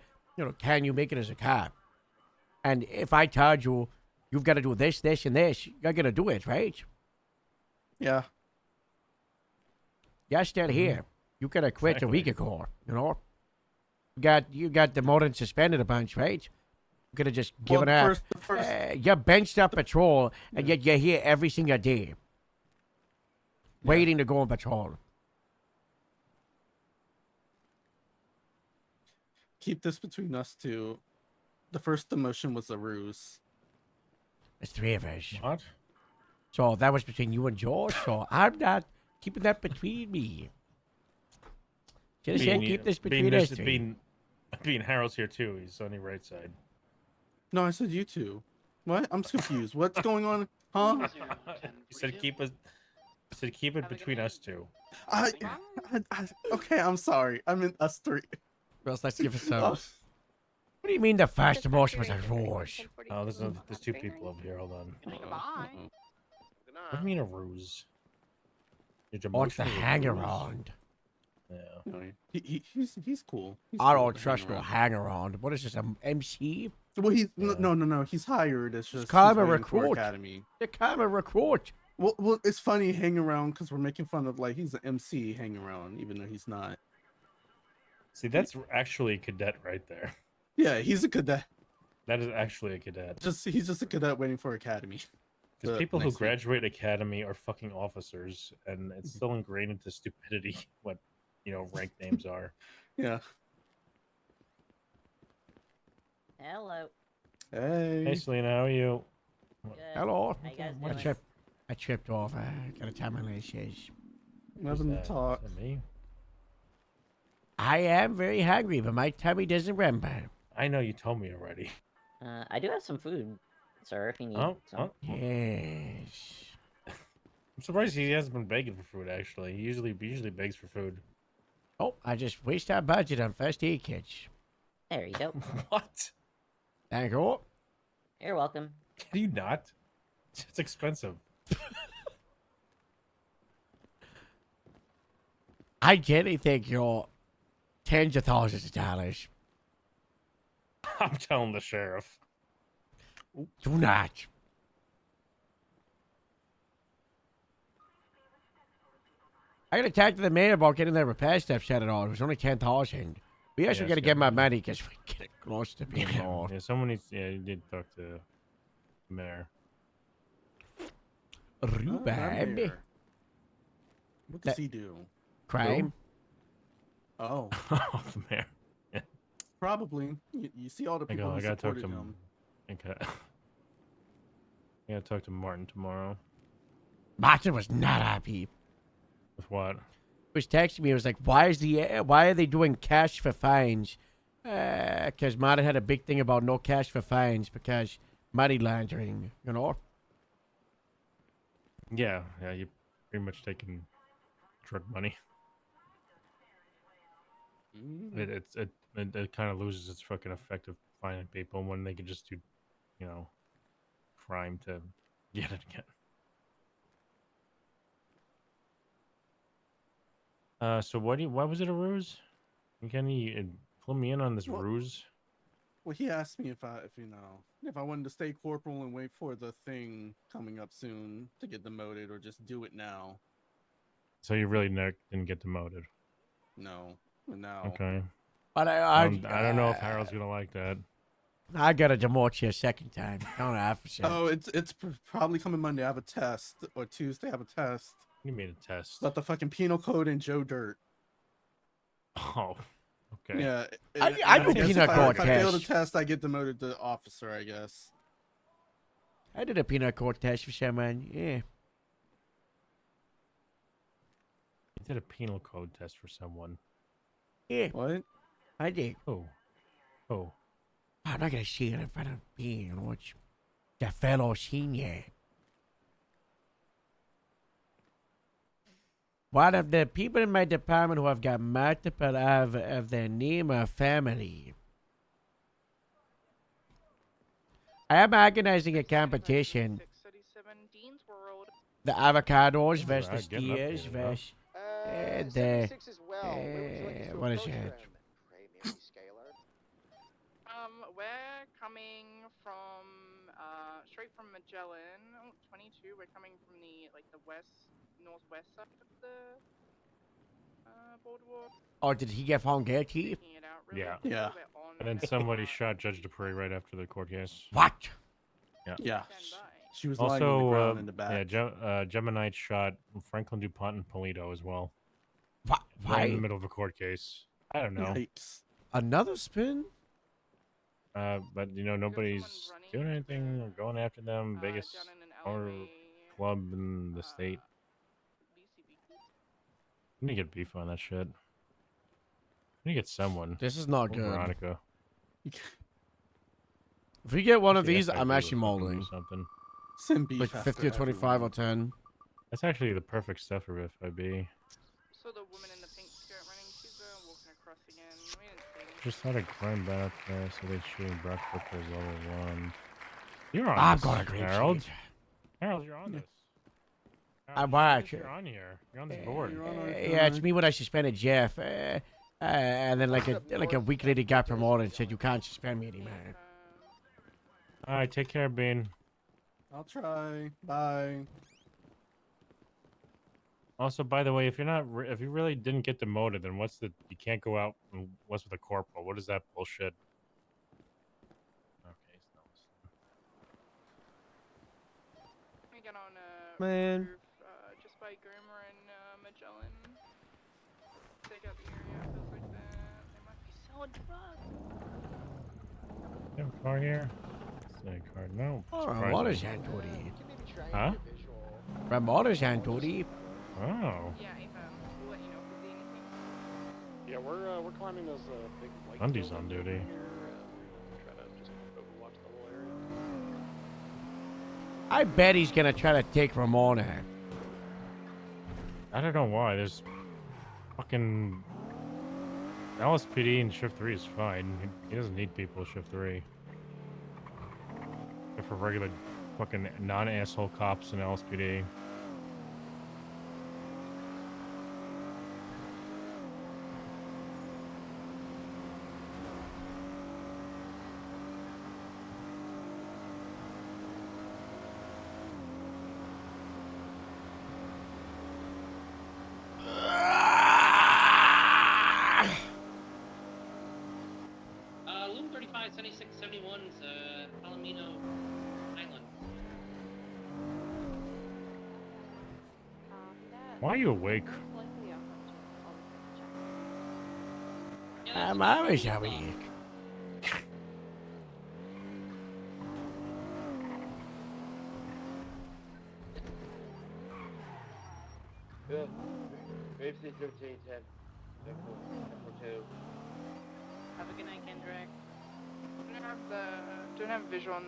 can you make it as a cop? And if I told you, you've got to do this, this, and this, you're going to do it, right? Yeah. You're still here. You could have quit a week ago, You got demoted and suspended a bunch, right? You could have just given up. You're benched up patrol, and yet you're here every single day. Waiting to go on patrol. Keep this between us two. The first demotion was a ruse. There's three of us. What? So that was between you and George, so I'm not keeping that between me. Just said keep this between us three. Being Harold's here too. He's on your right side. No, I said you two. What? I'm confused. What's going on? Huh? You said keep it. Keep it between us two. Okay, I'm sorry. I meant us three. Well, let's give it some. What do you mean the first demotion was a ruse? Oh, there's two people over here. Hold on. What do you mean a ruse? Oh, it's the hang around. Yeah. He's cool. I don't trust no hang around. What is this, an MC? Well, no. He's hired. It's just call him a waiting for recruit. Academy. They call him a recruit. Well, it's funny hang around because we're making fun of like he's an MC hang around, even though he's not. See, that's actually a cadet right there. Yeah, he's a cadet. That is actually a cadet. He's just a cadet waiting for Academy. Because people who graduate Academy are fucking officers, and it's still ingrained into stupidity what rank names are. Yeah. Hello. Hey. Hey, Selena, how are you? Good. Hello. How you guys doing? I tripped off. I gotta tell my laces. Nothing to talk. Is that me? I am very hungry, but my tummy doesn't remember. I know you told me already. I do have some food, sir, if you need some. Yes. I'm surprised he hasn't been begging for food, actually. He usually begs for food. Oh, I just waste our budget on first aid kits. There you go. What? Thank you. You're welcome. Can you not? It's expensive. I generally think you're tens of thousands of dollars. I'm telling the sheriff. Do not. I gotta talk to the mayor about getting the repair stuff set at all. It was only 10,000. We actually gotta get my money because we get it close to being more. Yeah, someone needs. Yeah, you did talk to the mayor. Rhubarb. What does he do? Crime. Oh. The mayor. Yeah. Probably. You see all the people who I gotta talk supported to him. I gotta talk to Martin tomorrow. Martin was not happy. With what? He was texting me. He was like, why are they doing cash for fines? Because Martin had a big thing about no cash for fines because money laundering, Yeah, you're pretty much taking drug money. It kind of loses its fucking effect of finding people when they can just do, crime to get it again. So why was it a ruse? Can you pull me in on this ruse? Well, he asked me if I wanted to stay corporal and wait for the thing coming up soon to get demoted, or just do it now. So you really didn't get demoted? No, now. Okay. But I don't know if Harold's gonna like that. I gotta demote you a second time. Don't have to. Oh, it's probably coming Monday. I have a test, or Tuesday I have a test. You made a test. About the fucking penal code and Joe Dirt. Oh, okay. Yeah, I do guess peanut if galls if I fail the test. test, I get demoted to officer. I guess. I did a peanut galls test for someone. Yeah. You did a penal code test for someone. Yeah. What? I did. Oh. Oh. I'm not gonna see it in front of me and watch the fellow senior. One of the people in my department who have got multiple of their name or family. I am organizing a competition. 637 Dean's World. The avocados versus the Alright, getting up steers there, huh? versus the 76 as well. Where would you like us to what is approach that? from? Pray, Mary Scalar. We're coming from straight from Magellan. Oh, 22. We're coming from the northwest side of the boardwalk. Oh, did he get found guilty? Checking it out really Yeah. quickly. Yeah. We're on And then the somebody shot Judge Dupree right after the court case. What? Yeah. Yeah. Stand by. She was lying on the Also, ground in the back. Gemini shot Franklin DuPont and Polito as well. What? Right in the Why? middle of a court case. I don't know. Yikes. Another spin? But you know, nobody's doing anything or going after them. Biggest horror club in the state. I need to get beef on that shit. I need to get someone. This is not Or good. Veronica. If we get one of Actually, these, FIB I'm was actually looking to molding. do something. Send beef Like after 50 or 25 or 10. That's actually the perfect stuff for FIB. So the woman in the pink skirt running, she's walking across again. We didn't see anything. Just had a crime back there, so they shooting Brock Booker's level 1. You're on I'm this, gonna grab Harold. shit. Harold, you're on this. I Harold, watch. You're on here. You're on this board. Yeah, it's me when I suspended Jeff. And then like a week later got promoted and said you can't suspend me anymore. Alright, take care, Bean. I'll try. Bye. Also, by the way, if you really didn't get demoted, then you can't go out and what's with a corporal? What is that bullshit? Okay, he's not listening. We get on Man. roof, just by Groomer and Magellan. Take out the area. Feels like they might be selling drugs. You have a car here? Say a car. No. Oh, surprising. Ramona's on duty. Huh? Ramona's on duty. Oh. Yeah, we'll let you know if we see anything. Yeah, we're climbing those big white. Bundy's on duty. Here, try to just overwatch the whole area. I bet he's gonna try to take Ramona. I don't know why. There's fucking LSPD in shift 3 is fine. He doesn't need people in shift 3. Except for regular fucking non-asshole cops in LSPD. Loom 35, 76, 71's Palomino Island. Why are you awake? I'm always awake. Good. Grapeseed 13, 10. Echo 2. Have a good night, Kendrick. Don't have visual on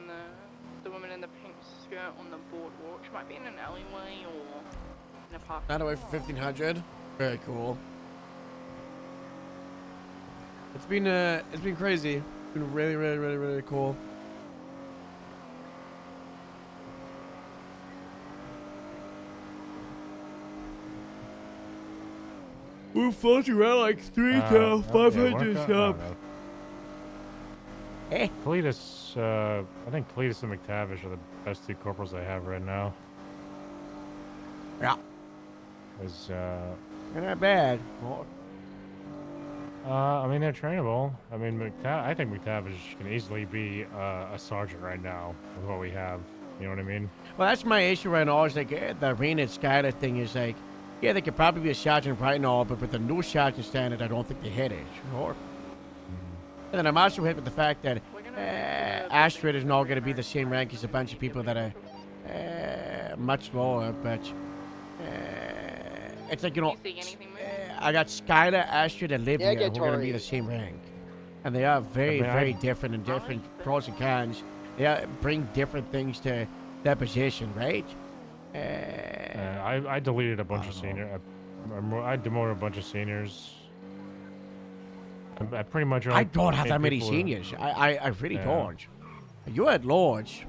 the woman in the pink skirt on the boardwalk. She might be in an alleyway or in a park. Not away for 1500. Very cool. It's been crazy. It's been really, really, really, really cool. We're floating around like 3,500 stuff. Hey. Cletus, I think Cletus and McTavish are the best two corporals I have right now. Yeah. Is They're not bad. I mean, they're trainable. I mean, I think McTavish can easily be a sergeant right now with what we have. You know what I mean? Well, that's my issue right now. Is like the Rain and Skyler thing is like, Yeah, they could probably be a sergeant right now, but with the new sergeant standard, I don't think they hit it. Sure. And then I'm also hit with the fact that Astrid is now going to be the same rank as a bunch of people that are much lower, but it's like, I got Skylar, Astrid, and Livia who are going to be the same rank. And they are very, very different and different pros and cons. They bring different things to their position, right? I deleted a bunch of seniors. I demoted a bunch of seniors. I pretty much. I don't have made that many people, seniors. I really yeah. don't. You at large.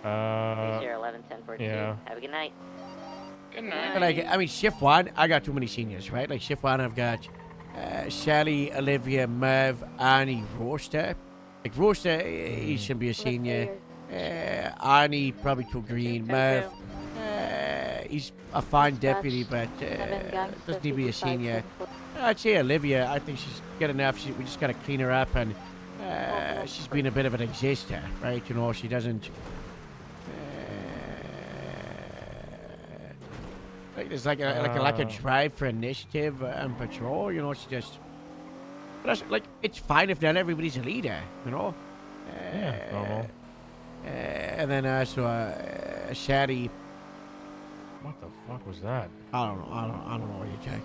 3011 1042. Yeah. Have a good night. Good night. But I mean, shift one, I got too many seniors, right? Like shift one, I've got Sally, Olivia, Merv, Arnie, Roaster. Like Roaster, he should be a senior. Arnie, probably too green. Merv, he's a fine deputy, but doesn't need to be a senior. I'd say Olivia, I think she's good enough. We just got to clean her up, and she's been a bit of an exister, right? You know, she doesn't. Like there's like a drive for initiative and patrol. You know, she just. But that's, like it's fine if not everybody's a leader. You know. Yeah, normal. And then also Shady. What the fuck was that? I don't know what you check.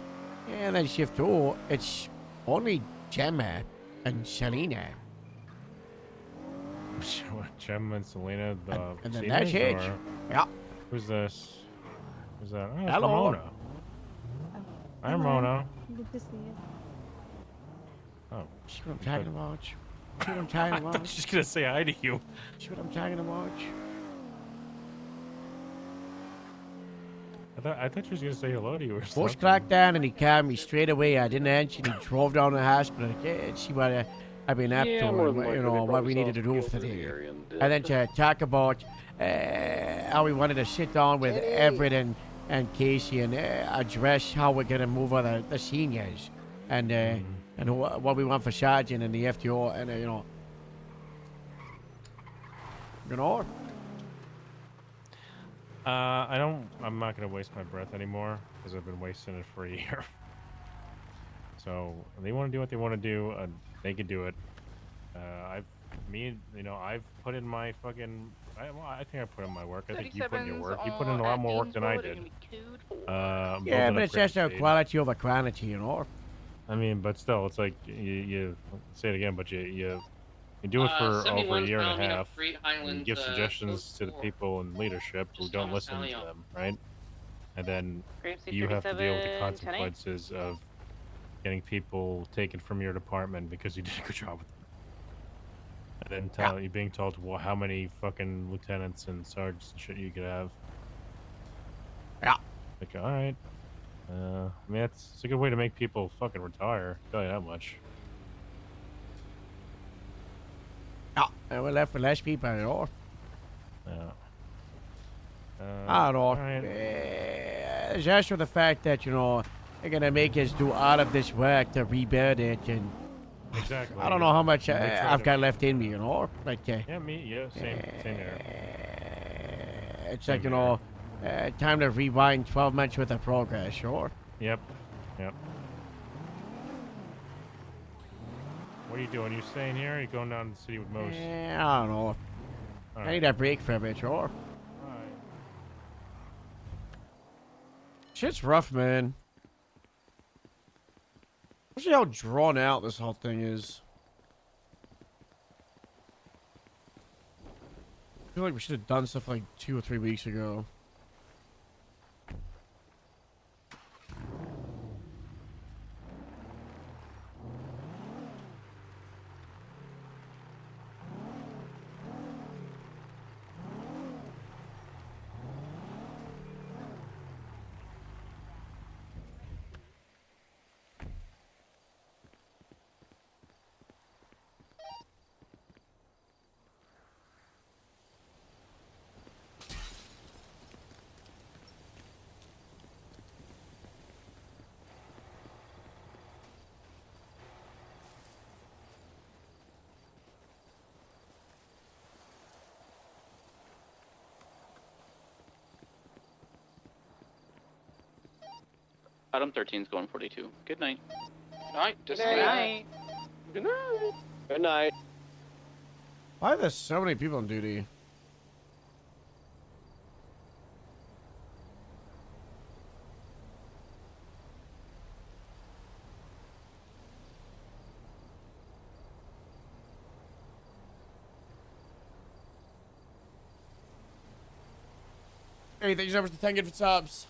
And then shift 2, it's only Gemma and Selena. Gemma and Selena, the and then seniors, that's it. or- Yeah. Who's this? Who's that? Oh, it's Hello. Ramona. Hi, Ramona. Good to see you. Oh. See what I'm talking about? See what I'm talking I about? thought you were just gonna say hi to you. See what I'm talking about? I thought you was gonna say hello to you or Post something. clocked down and he called me straight away. I didn't answer. And he drove down to the hospital to see what I've been up Yeah, to more and than what, likely they what probably we saw needed to us do go for through the the day. area and And then to talk about how we wanted to sit down with Everett and Casey and address how we're gonna move on the seniors and what we want for sergeant and the FTO and you know. I'm not gonna waste my breath anymore because I've been wasting it for a year. So if they want to do what they want to do, they can do it. I've put in my fucking. I think I put in my work. I think you put in your work. You put in a lot more work than I did. Yeah, but it's just a quality over quantity, you know. I mean, but still, it's like you say it again, but you do it for over a year and a half. And you give suggestions to the people in leadership who don't listen to them, right? And then you have to deal with the 37, 10-8. consequences of getting people taken from your department because you did a good job with them. And then you being told how many fucking lieutenants and sergeants and shit you could have. Yeah. Like, all right. I mean, it's a good way to make people fucking retire. I'll tell you that much. Yeah, and we're left with less people, you know. Yeah. I don't know. Right. It's just for the fact that, they're going to make us do all of this work to rebuild it. And exactly. I don't know how much They try I've to- got left in me, you know. Like, Yeah, same here. it's Same like, time to rewind 12 months worth of progress, sure. Yep. What are you doing? You staying here or are you going down to the city with Moose? I don't know. I need a break from it, sure. Alright. Shit's rough, man. See how drawn out this whole thing is. I feel like we should have done stuff like 2 or 3 weeks ago. Item 13 is going 42. Good night. Night. Good Good night. Good night. Good night. Why are there so many people on duty? Hey, thank you so much for 10 good subs.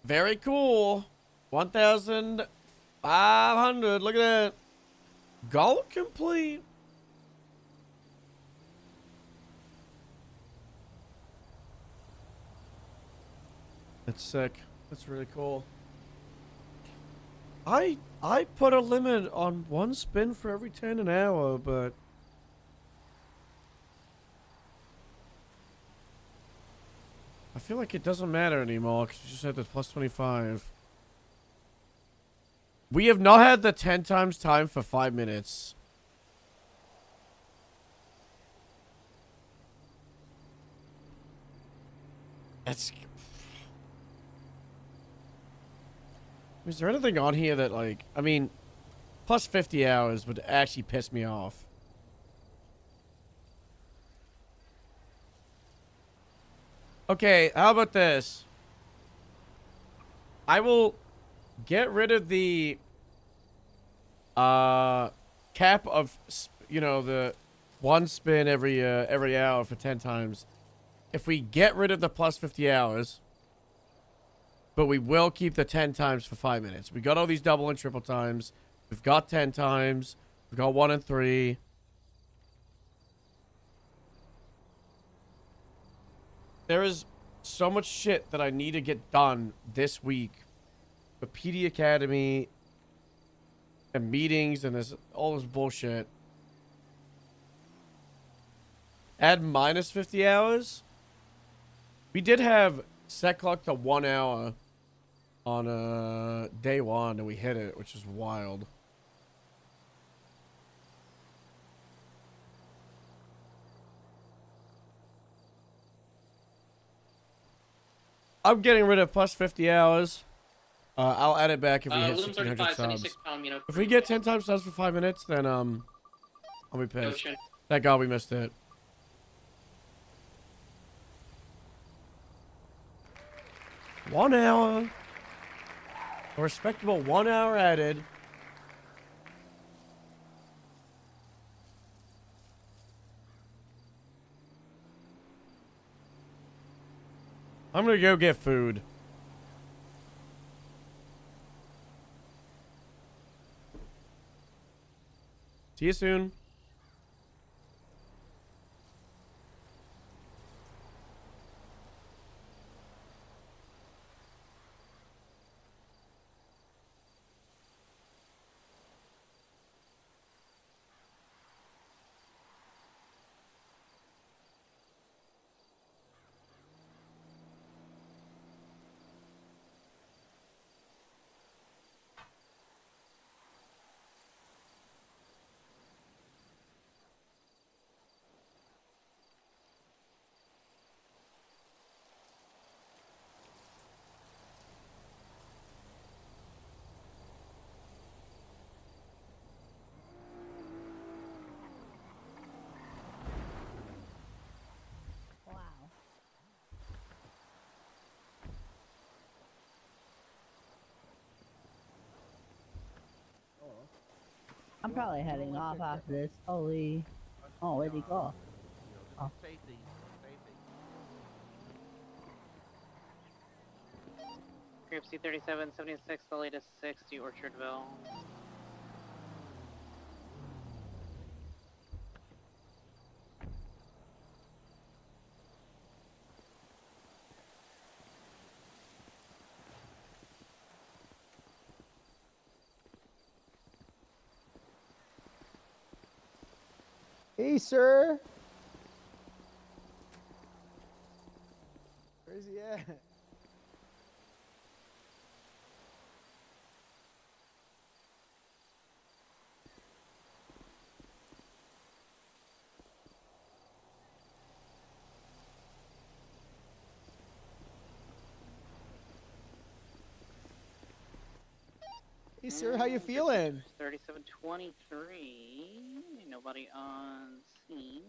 Very cool. 1,500. Look at that. Goal complete. That's sick. That's really cool. I put a limit on 1 spin for every 10 an hour, but I feel like it doesn't matter anymore because you just had the plus 25. We have not had the 10 times time for 5 minutes. That's... Is there anything on here that, like... I mean, plus 50 hours would actually piss me off. Okay, how about this? I will get rid of the cap of, you know, the 1 spin every hour for 10 times. If we get rid of the plus 50 hours, but we will keep the 10 times for 5 minutes. We got all these double and triple times. We've got 10 times. We've got 1 and 3. There is so much shit that I need to get done this week. The PD Academy and meetings and all this bullshit. Add minus 50 hours. We did have set clock to 1 hour on day 1 and we hit it, which is wild. I'm getting rid of plus 50 hours. I'll add it back if we hit 1,600 subs. If we get 10 times subs for 5 minutes, then I'll be pissed. Thank God we missed it. One hour. A respectable 1 hour added. I'm gonna go get food. See you soon. I'm probably heading off after this. Holy. Oh, where'd he go? Oh. Safety. Safety. Group C3776, the latest 60 Orchardville. Hey, sir. Where's he at? Hey, sir, how you feeling? 3723. Nobody on scene.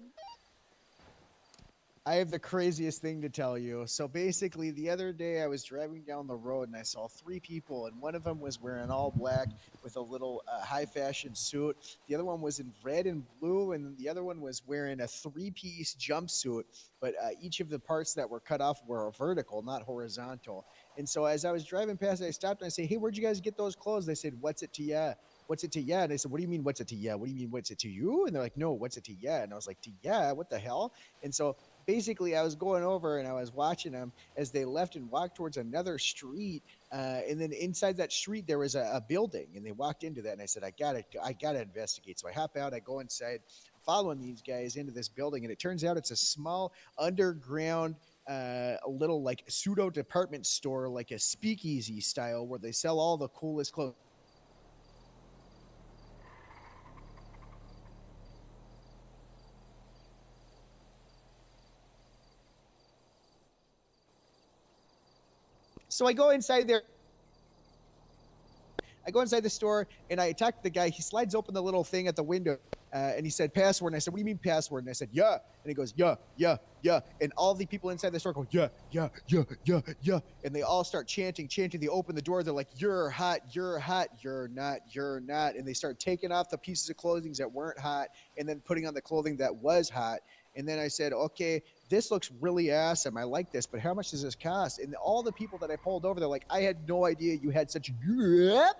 I have the craziest thing to tell you. So basically, the other day I was driving down the road and I saw three people, and one of them was wearing all black with a little high fashion suit. The other one was in red and blue, and then the other one was wearing a three-piece jumpsuit. But each of the parts that were cut off were vertical, not horizontal. And so as I was driving past, I stopped and I say, "Hey, where'd you guys get those clothes?" They said, "What's it to ya? What's it to ya?" And I said, "What do you mean, what's it to ya? What do you mean, what's it to you?" And they're like, "No, what's it to ya?" And I was like, "To ya? What the hell?" And so basically I was going over and I was watching them as they left and walked towards another street. And then inside that street, there was a building and they walked into that. And I said, I gotta investigate. So I hop out, I go inside, following these guys into this building. And it turns out it's a small underground a little like pseudo department store, like a speakeasy style where they sell all the coolest clothes. So I go inside there. I go inside the store and I attack the guy. He slides open the little thing at the window and he said password. And I said, "What do you mean password?" And I said, "Yeah." And he goes, "Yeah, yeah, yeah." And all the people inside the store go, "Yeah, yeah, yeah, yeah, yeah." And they all start chanting. They open the door. They're like, "You're hot. You're hot. You're not. You're not." And they start taking off the pieces of clothing that weren't hot and then putting on the clothing that was hot. And then I said, "Okay, this looks really awesome. I like this, but how much does this cost?" And all the people that I pulled over, they're like, "I had no idea you had such a..."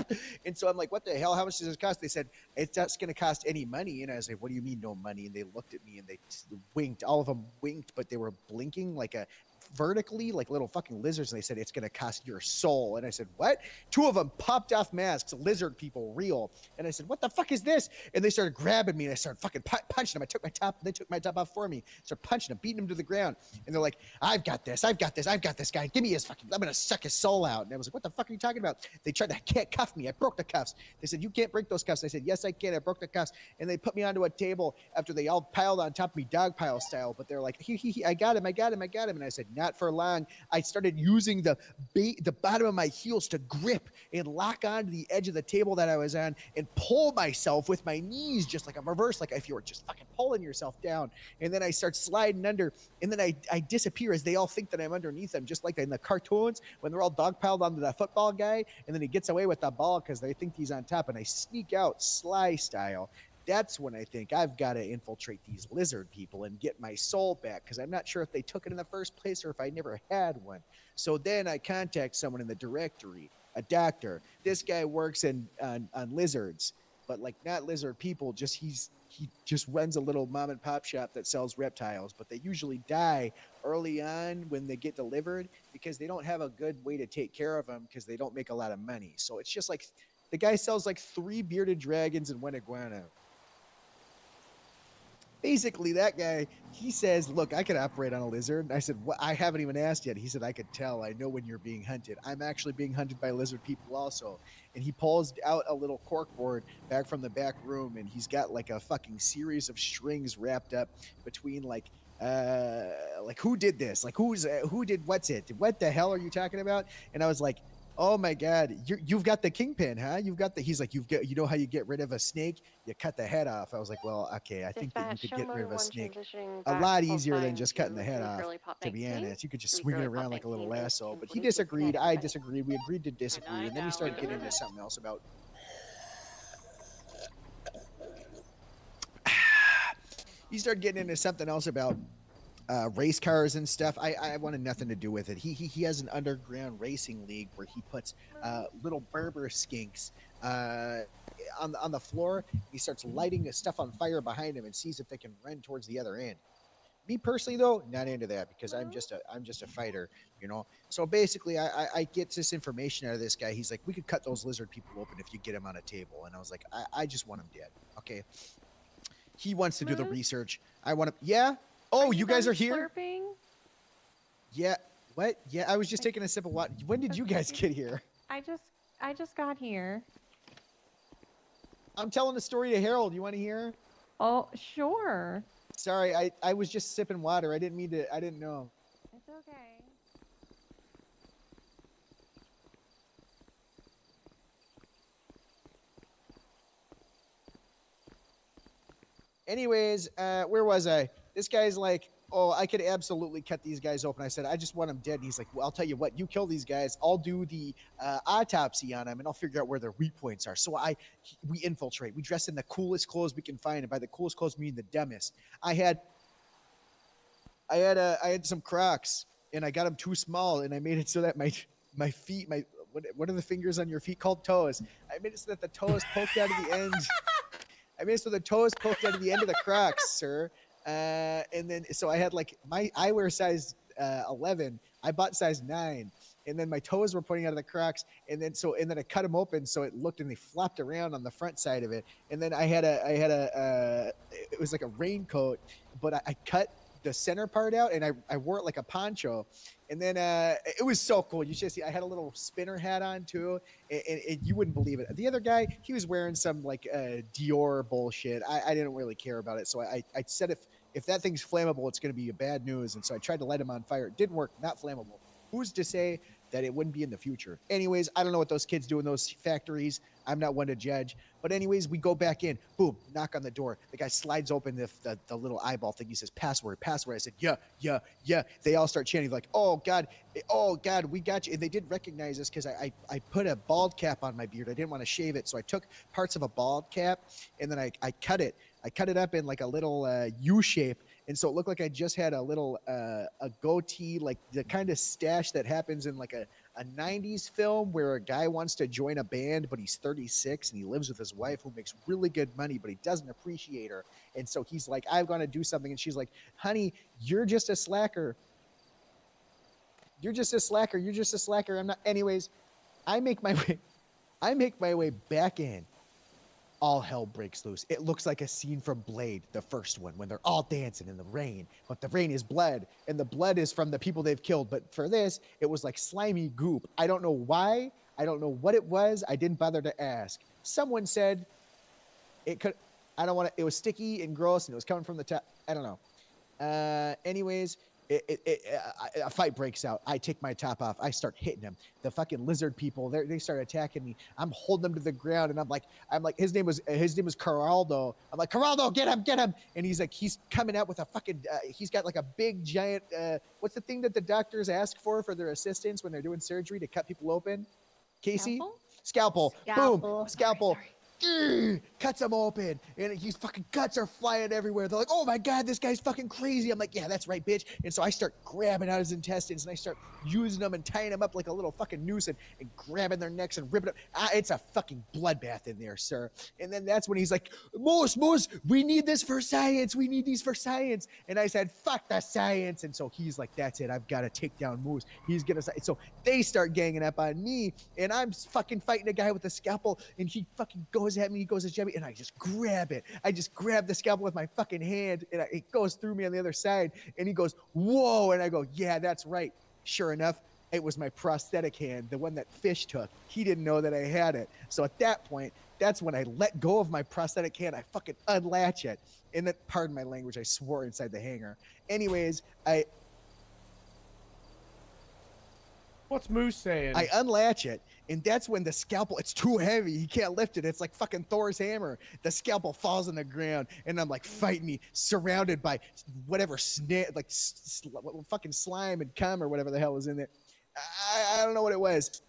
And so I'm like, "What the hell? How much does this cost?" They said, "It's not going to cost any money." And I was like, "What do you mean no money?" And they looked at me and they winked. All of them winked, but they were blinking like a vertically like little fucking lizards. And they said, "It's going to cost your soul." And I said, "What?" Two of them popped off masks, lizard people, real. And I said, "What the fuck is this?" And they started grabbing me and I started fucking punching them. I took my top, they took my top off for me. Started punching them, beating them to the ground. And they're like, "I've got this. I've got this. I've got this guy. Give me his fucking, I'm going to suck his soul out." And I was like, "What the fuck are you talking about?" They tried to cuff me. I broke the cuffs. They said, "You can't break those cuffs." I said, "Yes, I can." I broke the cuffs. And they put me onto a table after they all piled on top of me, dog pile style. But they're like, he, I got him. I got him. I got him. And I said, "Not for long." I started using the bottom of my heels to grip and lock onto the edge of the table that I was on and pull myself with my knees, just like a reverse, like if you were just fucking pulling yourself down. And then I start sliding under, and then I disappear as they all think that I'm underneath them, just like in the cartoons when they're all dogpiled onto the football guy, and then he gets away with the ball because they think he's on top, and I sneak out Sly style. That's when I think I've got to infiltrate these lizard people and get my soul back, because I'm not sure if they took it in the first place or if I never had one. So then I contact someone in the directory, a doctor. This guy works on lizards, but like not lizard people. Just he just runs a little mom and pop shop that sells reptiles, but they usually die early on when they get delivered because they don't have a good way to take care of them because they don't make a lot of money. So it's just like the guy sells like 3 bearded dragons and 1 iguana. Basically, that guy, he says, "Look, I could operate on a lizard." And I said, "What? I haven't even asked yet." He said, "I could tell. I know when you're being hunted. I'm actually being hunted by lizard people also." And he pulls out a little corkboard back from the back room, and he's got like a fucking series of strings wrapped up between like who did this? Like who did what's it? What the hell are you talking about? And I was like, "Oh my God, you've got the kingpin, huh? You've got the." He's like, you know how you get rid of a snake? You cut the head off." I was like, "Well, okay, I think that you Dispatch, could show get rid mode of a 1 snake transitioning a back lot full easier than time just cutting the to head Sweet off." Girly Pop To be 19. honest, you could just Sweet swing it Girly Pop around like a little 19 is lasso. But he complete. Good disagreed. night, I everybody. disagreed. We agreed to disagree, and then we started getting into something else about. He started getting into something else about race cars and stuff. I wanted nothing to do with it. He has an underground racing league where he puts little Berber skinks on the floor. He starts lighting stuff on fire behind him and sees if they can run towards the other end. Me personally, though, not into that because I'm just a fighter, you know. So basically, I get this information out of this guy. He's like, "We could cut those lizard people open if you get them on a table," and I was like, I just want them dead. Okay. He wants to do the research. I want to. Yeah. Oh, you guys are here. Slurping? Yeah. What? Yeah. I was just taking a sip of water. When did you guys get here? I just got here. I'm telling the story to Harold. You want to hear? Oh, sure. Sorry, I was just sipping water. I didn't mean to. I didn't know. It's okay. Anyways, where was I? This guy's like, oh, I could absolutely cut these guys open. I said, I just want them dead. And he's like, well, I'll tell you what, you kill these guys. I'll do the autopsy on them and I'll figure out where their weak points are. So we infiltrate. We dress in the coolest clothes we can find. And by the coolest clothes, I mean the dumbest. I had some Crocs and I got them too small and I made it so that my feet, what are the fingers on your feet called? Toes. I made it so that the toes poked out of the end. I mean, so the toes poked out of the end of the Crocs, sir. And then, so I had like I wear size 11. I bought size 9. And then my toes were pointing out of the Crocs. And then I cut them open so it looked and they flopped around on the front side of it. And then it was like a raincoat, but I cut the center part out and I wore it like a poncho. And then it was so cool. You should see, I had a little spinner hat on too. And you wouldn't believe it. The other guy, he was wearing some like Dior bullshit. I didn't really care about it. So I said, if that thing's flammable, it's going to be a bad news. And so I tried to light him on fire. It didn't work. Not flammable. Who's to say that it wouldn't be in the future? Anyways, I don't know what those kids do in those factories. I'm not one to judge. But anyways, we go back in. Boom, knock on the door. The guy slides open the little eyeball thing. He says, password, password. I said, yeah. They all start chanting like, oh, God, we got you. And they didn't recognize us because I put a bald cap on my beard. I didn't want to shave it. So I took parts of a bald cap and then I cut it. I cut it up in like a little U shape. And so it looked like I just had a little a goatee, like the kind of stash that happens in like a 90s film where a guy wants to join a band, but he's 36 and he lives with his wife who makes really good money, but he doesn't appreciate her. And so he's like, I'm going to do something. And she's like, honey, you're just a slacker. You're just a slacker. You're just a slacker. I'm not. Anyways, I make my way back in. All hell breaks loose. It looks like a scene from Blade, the first one, when they're all dancing in the rain, but the rain is blood, and the blood is from the people they've killed. But for this, it was like slimy goop. I don't know why. I don't know what it was. I didn't bother to ask. Someone said it could. I don't want to. It was sticky and gross, and it was coming from the top. I don't know. Anyways, a fight breaks out. I take my top off. I start hitting him. The fucking lizard people, they start attacking me. I'm holding them to the ground, and I'm like, his name was Caraldo. I'm like, Caraldo, get him. And he's coming out with a fucking, he's got like a big giant, what's the thing that the doctors ask for their assistants when they're doing surgery to cut people open? Casey? Scalpel. Boom. Scalpel. Cuts him open and his fucking guts are flying everywhere. They're like, oh my God, this guy's fucking crazy. I'm like, yeah, that's right, bitch. And so I start grabbing out his intestines and I start using them and tying them up like a little fucking noose and grabbing their necks and ripping up. It's a fucking bloodbath in there, sir. And then that's when he's like, Moose, we need this for science. We need these for science. And I said, fuck the science. And so he's like, that's it. I've got to take down Moose. He's gonna. So they start ganging up on me and I'm fucking fighting a guy with a scalpel and he fucking goes at me, he goes to jab me, and I just grab it. I just grab the scalpel with my fucking hand, and it goes through me on the other side, and he goes, whoa, and I go, yeah, that's right. Sure enough, it was my prosthetic hand, the one that Fish took. He didn't know that I had it. So at that point, that's when I let go of my prosthetic hand. I fucking unlatch it. And then, pardon my language, I swore inside the hangar. Anyways, What's Moose saying? I unlatch it, and that's when the scalpel, it's too heavy. He can't lift it. It's like fucking Thor's hammer. The scalpel falls on the ground, and I'm like, fight me, surrounded by whatever fucking slime and cum or whatever the hell was in there. I don't know what it was.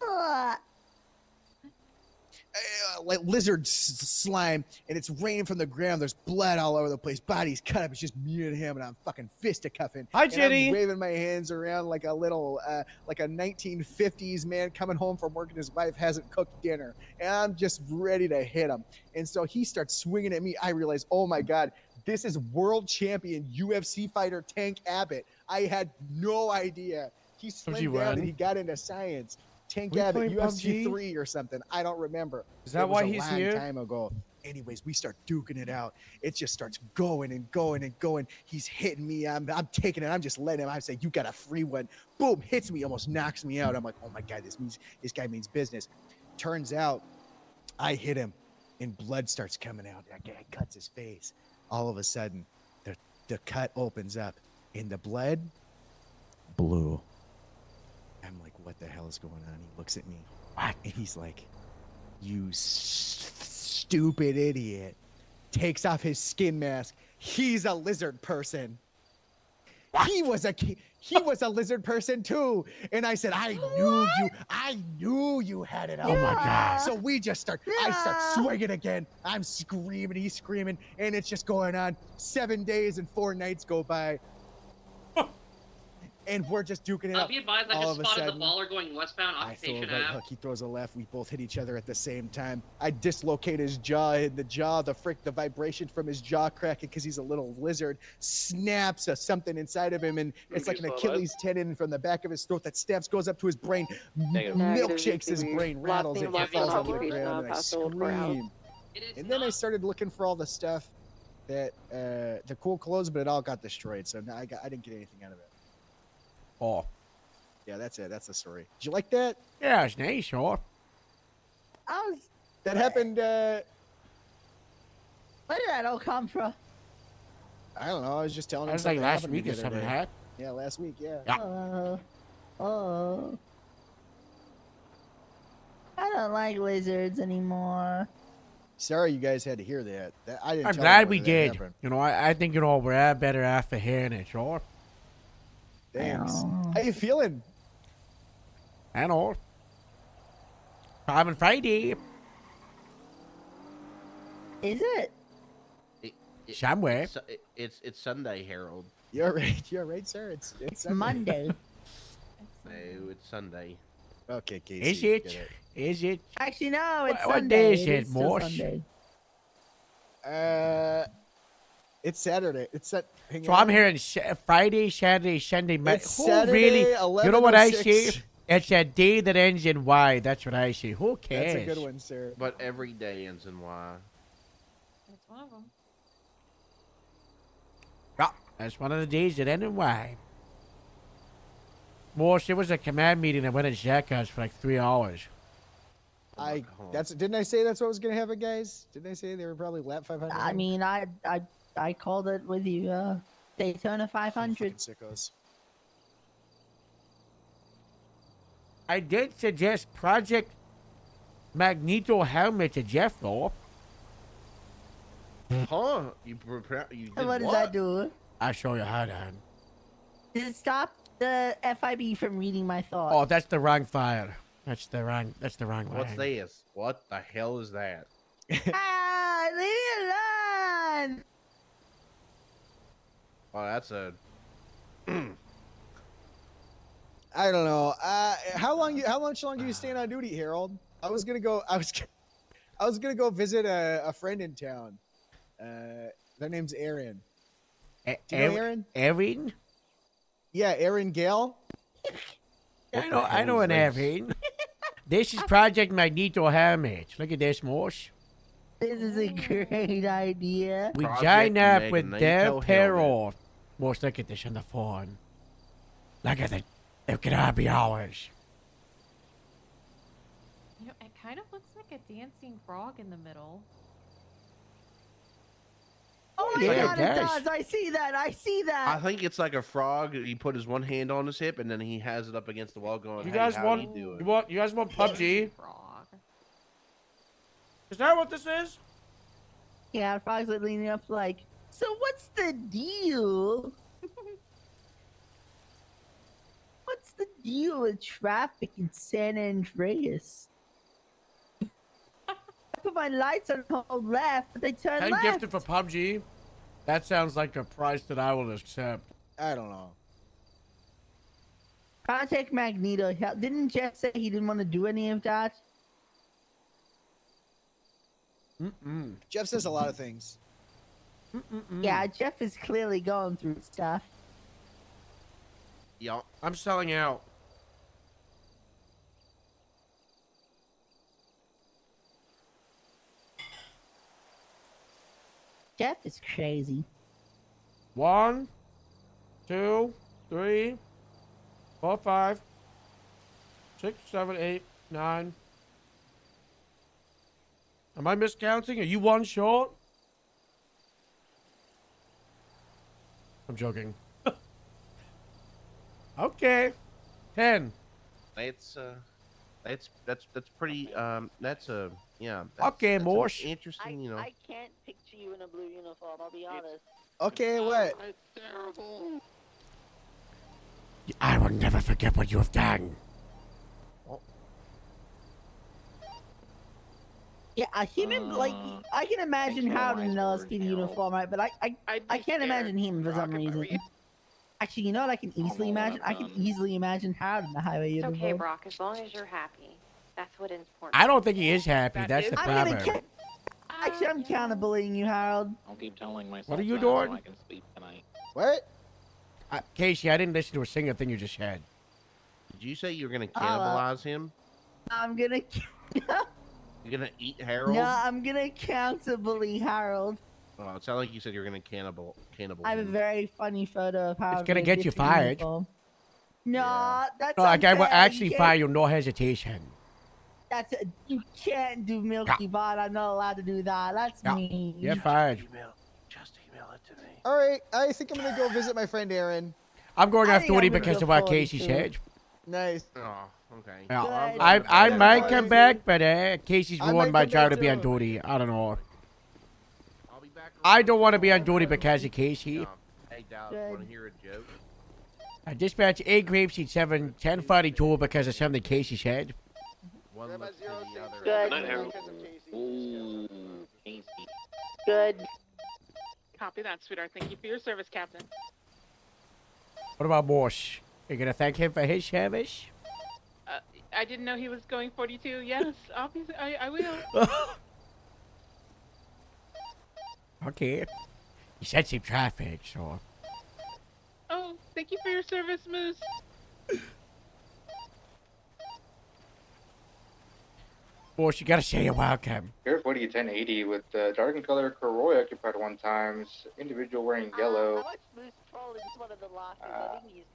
Like lizard slime, and it's raining from the ground. There's blood all over the place. Body's cut up. It's just me and him, and I'm fucking fisticuffing. Hi, and Jenny. I'm waving my hands around like a little, like a 1950s man coming home from work and his wife hasn't cooked dinner, and I'm just ready to hit him. And so he starts swinging at me. I realize, oh my God, this is world champion UFC fighter Tank Abbott. I had no idea. He slimmed down and he got into science. Tank Abbott, UFC 3 or something. I don't remember. Is that why he's here? here? Time ago. Anyways, we start duking it out. It just starts going and going and going. He's hitting me. I'm taking it. I'm just letting him. I say, you got a free one. Boom, hits me, almost knocks me out. I'm like, oh my God, this guy means business. Turns out, I hit him, and blood starts coming out. That guy cuts his face. All of a sudden, the cut opens up, and the blood, blue. I'm like, what the hell is going on? He looks at me. What? And he's like, you stupid idiot. takes off his skin mask. He's a lizard person. He was a lizard person too. And I said, I knew you had it out. Oh my God. So we just start, I start swinging again. I'm screaming, he's screaming, and it's just going on. 7 days and 4 nights go by. And we're just duking it out. Be advised, I All just of a spotted sudden, the baller going westbound I throw a Occupation right Ave. hook, he throws a left. We both hit each other at the same time. I dislocate his jaw, and the vibration from his jaw cracking because he's a little lizard snaps something inside of him, and it's like an Achilles tendon from the back of his throat that snaps, goes up to his brain, milkshakes his brain, rattles it, he falls on the ground, and I scream. And then I started looking for all the stuff that the cool clothes, but it all got destroyed, so I didn't get anything out of it. Oh. Yeah, that's it. That's the story. Did you like that? Yeah, it's nice, sure. That happened, Where did that all come from? I don't know. I was just telling him That was something like last happened to me week or the other something, day. huh? Yeah, last week, yeah. I don't like lizards anymore. Sorry you guys had to hear that. I didn't I'm tell glad him we that did. happened. You know, I think, you know, we're all better after hearing it, sure. Thanks. How you feeling? I know. Prime Friday. Is it? Somewhere. It's Sunday, Harold. You're right. You're right, sir. It's Sunday. Monday. No, it's Sunday. Okay, Casey. Is you it? get Is it? Actually, no, it's What Sunday. day is it, is still Morse? Sunday. It's Saturday. Hang So on. I'm hearing Friday, Saturday, Sunday. It's Who Saturday, really? You know what I 11:06. see? It's a day that ends in Y. That's what I see. Who cares? That's a good one, sir. But every day ends in Y. That's one of them. Yeah, that's one of the days that end in Y. Morse, there was a command meeting that went at Zach's house for like 3 hours. Didn't I say that's what was gonna happen, guys? Didn't I say they were probably lap 500? I mean, I called it with you. Daytona 500. Sickos. I did suggest Project Magneto helmet to Jeff, though. Huh? You did What does that do? I'll show you how, Dan. Does it stop the FIB from reading my thoughts? Oh, that's the wrong file. That's the wrong What's line. this? What the hell is that? Ah, leave me alone! Oh, that's a. I don't know. How much longer are you staying on duty, Harold? I was gonna go visit a friend in town. Their name's Aaron. Do you know Aaron? Aaron? Yeah, Aaron Gale. I know an Aaron. This is Project Magneto helmet. Look at this, Morse. This is a great idea. We Project join up with Magneto their helmet. payroll. Morse, look at this on the phone. Look at it. It could all be ours. You know, it kind of looks like a dancing frog in the middle. Oh my Yeah, god, it it does. does! I see that! I see that! I think it's like a frog. He put his one hand on his hip and then he has it up against the wall, going, You "Hey, guys how want? you doing?" You guys want PUBG? Frog. Is that what this is? Yeah, Frog's like leaning up like, so what's the deal? What's the deal with traffic in San Andreas? I put my lights on hold left, but they turn 10 left. gifted for PUBG. That sounds like a price that I will accept. I don't know. Project Magneto. Didn't Jeff say he didn't want to do any of that? Jeff says a lot of things. Yeah, Jeff is clearly going through stuff. Yeah. I'm selling out. Jeff is crazy. 1, 2, 3, 4, 5, 6, 7, 8, 9. Am I miscounting? Are you one short? I'm joking. Okay. 10. It's That's pretty. That's a yeah. That's, Okay, that's an Morse. interesting. You know. I can't picture you in a blue uniform. I'll be honest. Okay, what? It's terrible. I will never forget what you have done. Yeah, a human like I can imagine Howard in an LSPD uniform, right? But I can't imagine him for some reason. Actually, you know what I can easily imagine? I can easily imagine Howard in the highway It's uniform. okay, Brock, as long as you're happy. That's what is important. I don't think he is happy. That's the I'm gonna problem. Actually, I'm counter-bullying you, Harold. I'll keep telling myself What are you that so doing? I can sleep tonight. What? Casey, I didn't listen to a single thing you just said. Did you say you're gonna I'll, cannibalize him? I'm gonna. You're gonna eat Harold? No, I'm gonna counter-bully Harold. Oh, it sounded like you said you're gonna cannibal. I have a him. very funny photo of Harold. It's gonna in a get you different fired. uniform. No, that's No, like I will unfair. actually You can't- fire you, no hesitation. You can't do Milky Bot. I'm not allowed to do that. That's Yeah. mean. You're fired. Just email it to me. All right, I think I'm gonna go visit my friend Aaron. I'm going I off think duty I'm gonna because go of what 42. Casey said. Nice. Oh, okay. Yeah. Good. I might come Good. back, but Casey's I ruined might my come job back to be on too. duty. I don't know. I'll be back. I don't want to be on duty because of Casey. No. Hey, Dallas, want to hear a joke? I dispatch 8 grapeseed 7 1042 because of something Casey said. One looks to the other. Good. Night, Harold. Ooh, Casey. Good. Copy that, sweetheart. Thank you for your service, Captain. What about Morse? You gonna thank him for his service? I didn't know he was going 42. Yes, obviously, I will. Okay. He said some traffic, so. Oh, thank you for your service, Moose. Morse, you gotta say you're welcome. Air 40 1080 with dark in color Corolla occupied 1 times. Individual wearing yellow.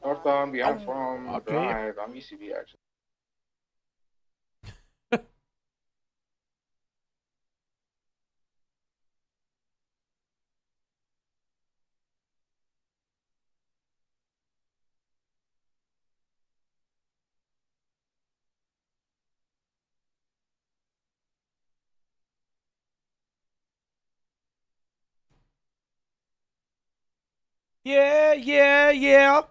Northbound beyond from Okay. drive. I'm UCB actually. Yeah.